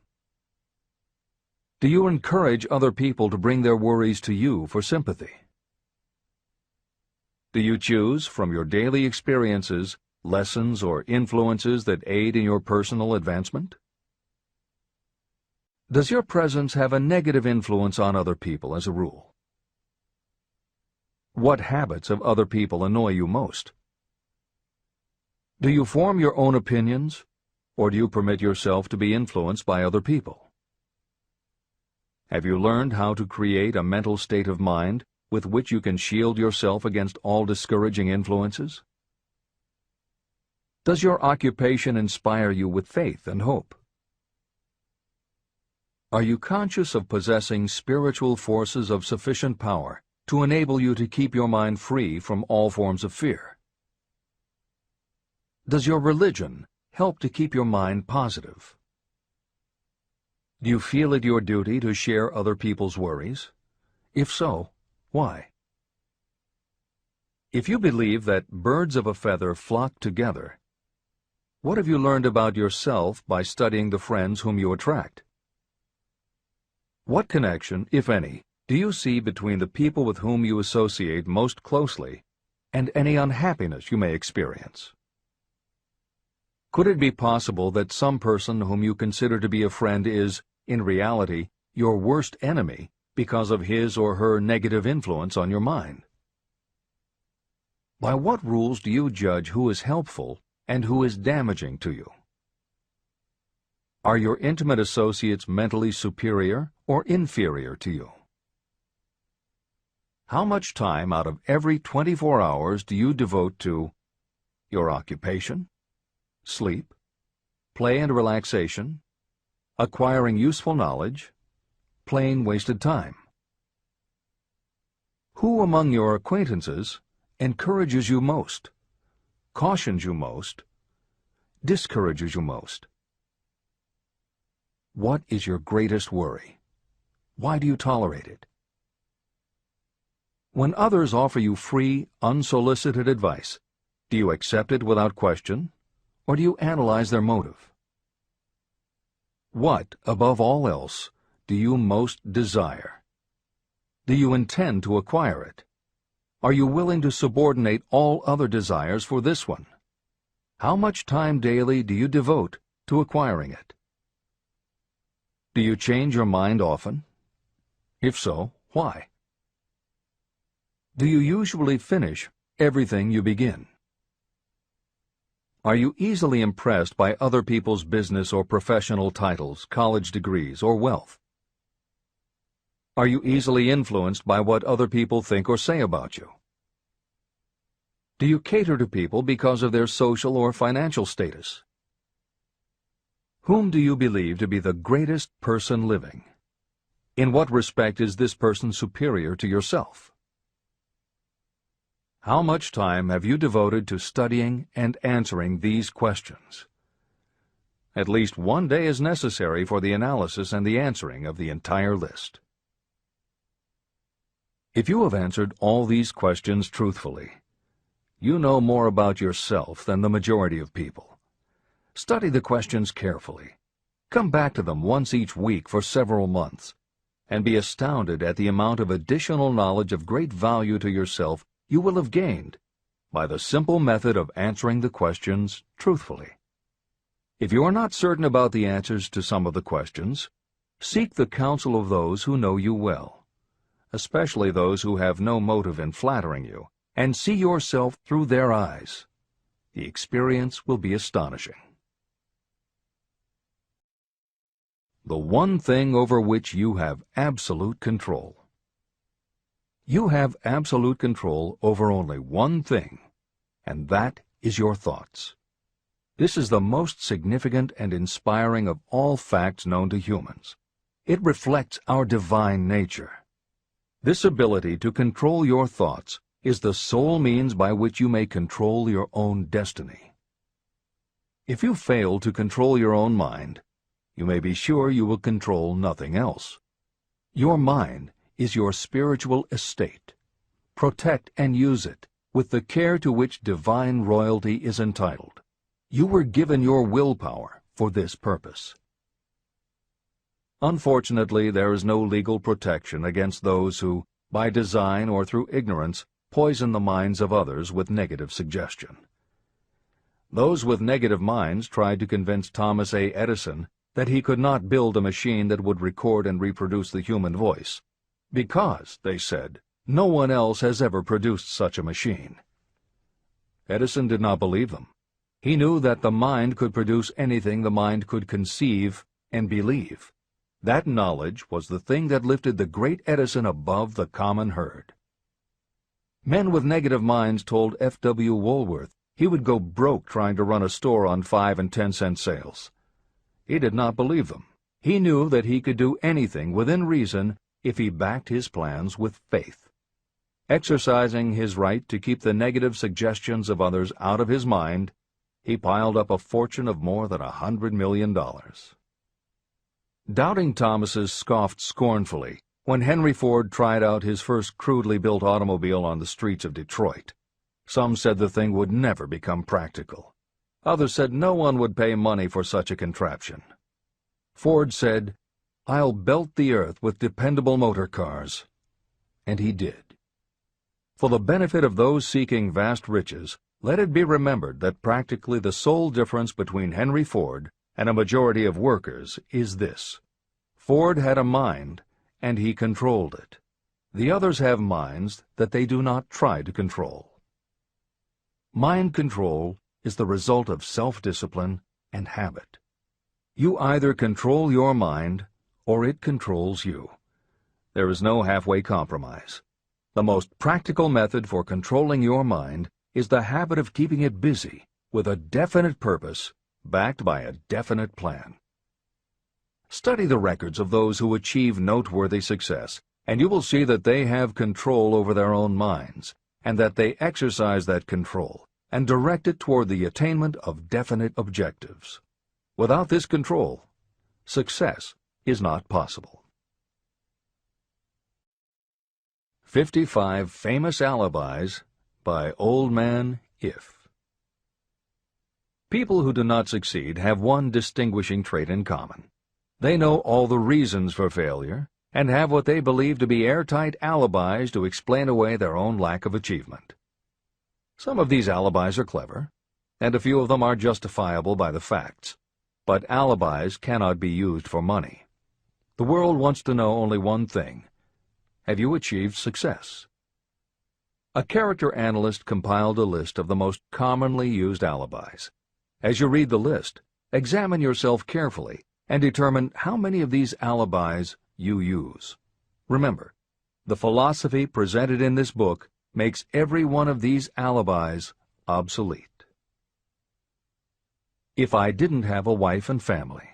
Do you encourage other people to bring their worries to you for sympathy? Do you choose from your daily experiences lessons or influences that aid in your personal advancement? Does your presence have a negative influence on other people as a rule? What habits of other people annoy you most? Do you form your own opinions, or do you permit yourself to be influenced by other people? Have you learned how to create a mental state of mind with which you can shield yourself against all discouraging influences? Does your occupation inspire you with faith and hope? Are you conscious of possessing spiritual forces of sufficient power to enable you to keep your mind free from all forms of fear? Does your religion help to keep your mind positive? Do you feel it your duty to share other people's worries? If so, why? If you believe that birds of a feather flock together, what have you learned about yourself by studying the friends whom you attract? What connection, if any, do you see between the people with whom you associate most closely and any unhappiness you may experience? Could it be possible that some person whom you consider to be a friend is, in reality, your worst enemy because of his or her negative influence on your mind? By what rules do you judge who is helpful and who is damaging to you? Are your intimate associates mentally superior or inferior to you? How much time out of every 24 hours do you devote to your occupation, sleep, play and relaxation, acquiring useful knowledge, plain wasted time? Who among your acquaintances encourages you most, cautions you most, discourages you most? What is your greatest worry? Why do you tolerate it? When others offer you free, unsolicited advice, do you accept it without question, or do you analyze their motive? What, above all else, do you most desire? Do you intend to acquire it? Are you willing to subordinate all other desires for this one? How much time daily do you devote to acquiring it? Do you change your mind often? If so, why? Do you usually finish everything you begin? Are you easily impressed by other people's business or professional titles, college degrees, or wealth? Are you easily influenced by what other people think or say about you? Do you cater to people because of their social or financial status? Whom do you believe to be the greatest person living? In what respect is this person superior to yourself? How much time have you devoted to studying and answering these questions? At least one day is necessary for the analysis and the answering of the entire list. If you have answered all these questions truthfully, you know more about yourself than the majority of people. Study the questions carefully. Come back to them once each week for several months, and be astounded at the amount of additional knowledge of great value to yourself you will have gained by the simple method of answering the questions truthfully. If you are not certain about the answers to some of the questions, seek the counsel of those who know you well, especially those who have no motive in flattering you, and see yourself through their eyes. The experience will be astonishing. The one thing over which you have absolute control. You have absolute control over only one thing, and that is your thoughts. This is the most significant and inspiring of all facts known to humans. It reflects our divine nature. This ability to control your thoughts is the sole means by which you may control your own destiny. If you fail to control your own mind, you may be sure you will control nothing else. Your mind is your spiritual estate. Protect and use it with the care to which divine royalty is entitled. You were given your willpower for this purpose. Unfortunately, there is no legal protection against those who, by design or through ignorance, poison the minds of others with negative suggestion. Those with negative minds tried to convince Thomas A. Edison that he could not build a machine that would record and reproduce the human voice, because, they said, no one else has ever produced such a machine. Edison did not believe them. He knew that the mind could produce anything the mind could conceive and believe. That knowledge was the thing that lifted the great Edison above the common herd. Men with negative minds told F.W. Woolworth he would go broke trying to run a store on 5 and 10-cent sales. He did not believe them. He knew that he could do anything within reason if he backed his plans with faith. Exercising his right to keep the negative suggestions of others out of his mind, he piled up a fortune of more than $100 million. Doubting Thomas's scoffed scornfully when Henry Ford tried out his first crudely built automobile on the streets of Detroit. Some said the thing would never become practical. Others said no one would pay money for such a contraption. Ford said, "I'll belt the earth with dependable motor cars." And he did. For the benefit of those seeking vast riches, let it be remembered that practically the sole difference between Henry Ford and a majority of workers is this: Ford had a mind, and he controlled it. The others have minds that they do not try to control. Mind control is the result of self-discipline and habit. You either control your mind, or it controls you. There is no halfway compromise. The most practical method for controlling your mind is the habit of keeping it busy with a definite purpose, backed by a definite plan. Study the records of those who achieve noteworthy success, and you will see that they have control over their own minds, and that they exercise that control and direct it toward the attainment of definite objectives. Without this control, success is not possible. 55 Famous Alibis by Old Man If. People who do not succeed have one distinguishing trait in common. They know all the reasons for failure and have what they believe to be airtight alibis to explain away their own lack of achievement. Some of these alibis are clever, and a few of them are justifiable by the facts. But alibis cannot be used for money. The world wants to know only one thing: have you achieved success? A character analyst compiled a list of the most commonly used alibis. As you read the list, examine yourself carefully and determine how many of these alibis you use. Remember, the philosophy presented in this book makes every one of these alibis obsolete. If I didn't have a wife and family.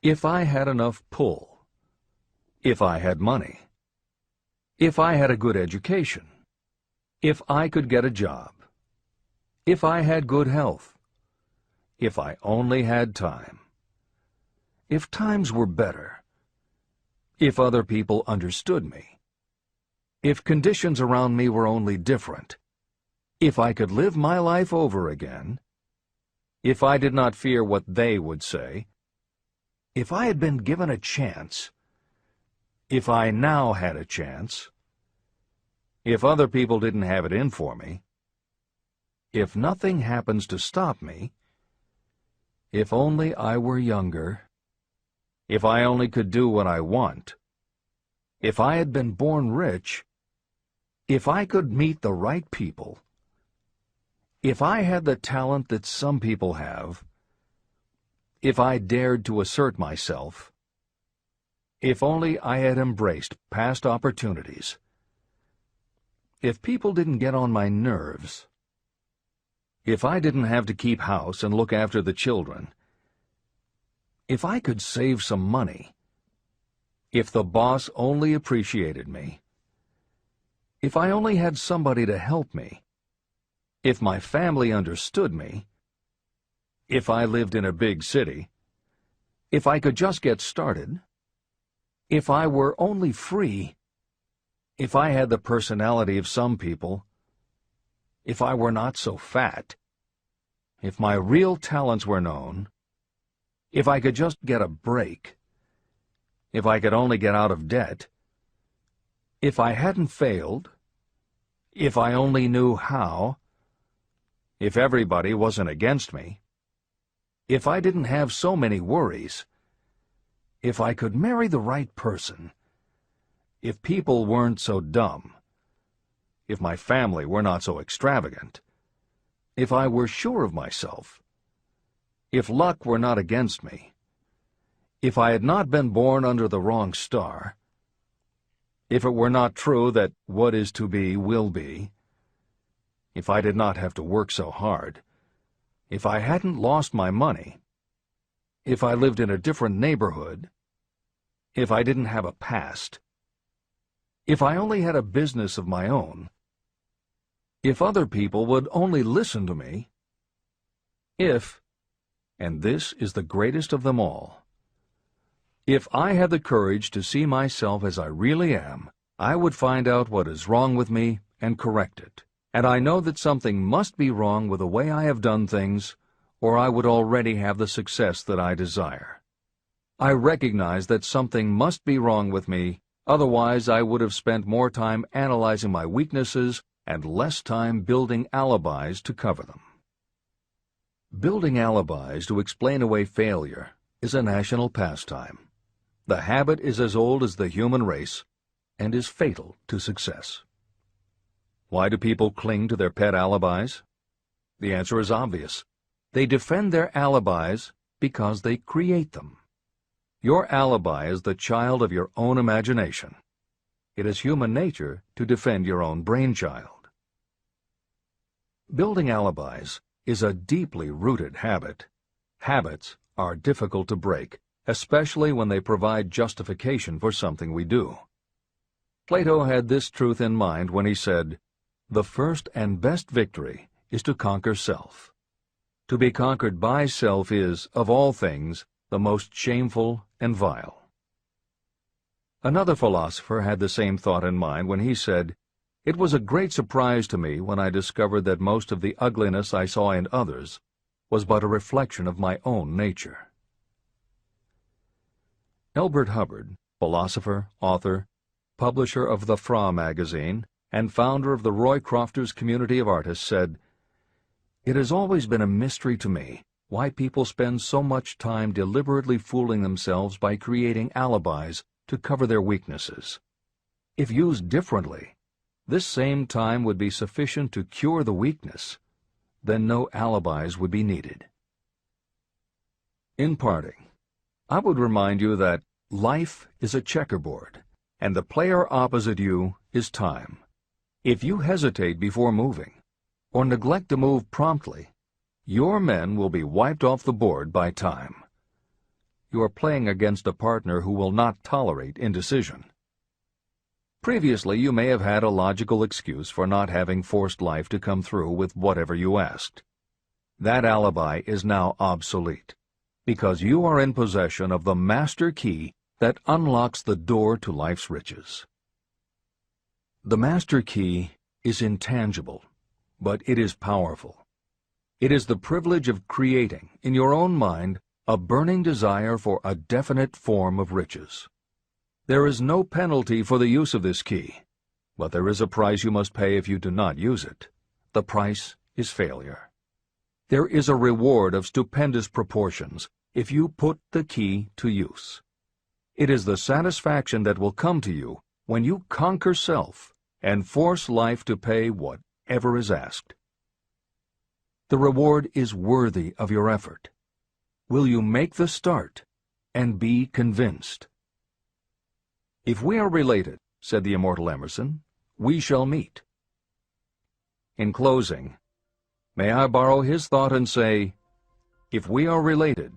If I had enough pull. If I had money. If I had a good education. If I could get a job. If I had good health. If I only had time. If times were better. If other people understood me. If conditions around me were only different, if I could live my life over again, if I did not fear what they would say, if I had been given a chance, if I now had a chance, if other people didn't have it in for me, if nothing happens to stop me, if only I were younger, if I only could do what I want, if I had been born rich, if I could meet the right people, if I had the talent that some people have, if I dared to assert myself, if only I had embraced past opportunities, if people didn't get on my nerves, if I didn't have to keep house and look after the children, if I could save some money, if the boss only appreciated me, if I only had somebody to help me, if my family understood me, if I lived in a big city, if I could just get started, if I were only free, if I had the personality of some people, if I were not so fat, if my real talents were known, if I could just get a break, if I could only get out of debt, if I hadn't failed, if I only knew how, if everybody wasn't against me, if I didn't have so many worries, if I could marry the right person, if people weren't so dumb, if my family were not so extravagant, if I were sure of myself, if luck were not against me, if I had not been born under the wrong star, if it were not true that what is to be will be, if I did not have to work so hard, if I hadn't lost my money, if I lived in a different neighborhood, if I didn't have a past, if I only had a business of my own, if other people would only listen to me, if, and this is the greatest of them all, if I had the courage to see myself as I really am, I would find out what is wrong with me and correct it. And I know that something must be wrong with the way I have done things, or I would already have the success that I desire. I recognize that something must be wrong with me, otherwise I would have spent more time analyzing my weaknesses and less time building alibis to cover them. Building alibis to explain away failure is a national pastime. The habit is as old as the human race and is fatal to success. Why do people cling to their pet alibis? The answer is obvious. They defend their alibis because they create them. Your alibi is the child of your own imagination. It is human nature to defend your own brainchild. Building alibis is a deeply rooted habit. Habits are difficult to break, especially when they provide justification for something we do. Plato had this truth in mind when he said, "The first and best victory is to conquer self. To be conquered by self is, of all things, the most shameful and vile." Another philosopher had the same thought in mind when he said, "It was a great surprise to me when I discovered that most of the ugliness I saw in others was but a reflection of my own nature." Elbert Hubbard, philosopher, author, publisher of the Fra magazine, and founder of the Roycrofters community of artists, said, "It has always been a mystery to me why people spend so much time deliberately fooling themselves by creating alibis to cover their weaknesses. If used differently, this same time would be sufficient to cure the weakness. Then no alibis would be needed." In parting, I would remind you that life is a checkerboard, and the player opposite you is time. If you hesitate before moving, or neglect to move promptly, your men will be wiped off the board by time. You are playing against a partner who will not tolerate indecision. Previously, you may have had a logical excuse for not having forced life to come through with whatever you asked. That alibi is now obsolete, because you are in possession of the master key that unlocks the door to life's riches. The master key is intangible, but it is powerful. It is the privilege of creating, in your own mind, a burning desire for a definite form of riches. There is no penalty for the use of this key, but there is a price you must pay if you do not use it. The price is failure. There is a reward of stupendous proportions if you put the key to use. It is the satisfaction that will come to you when you conquer self and force life to pay whatever is asked. The reward is worthy of your effort. Will you make the start and be convinced? If we are related, said the immortal Emerson, we shall meet. In closing, may I borrow his thought and say, if we are related,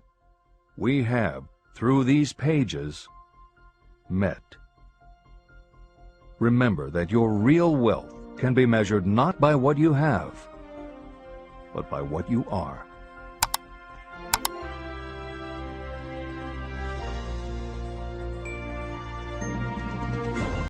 we have, through these pages, met. Remember that your real wealth can be measured not by what you have, but by what you are.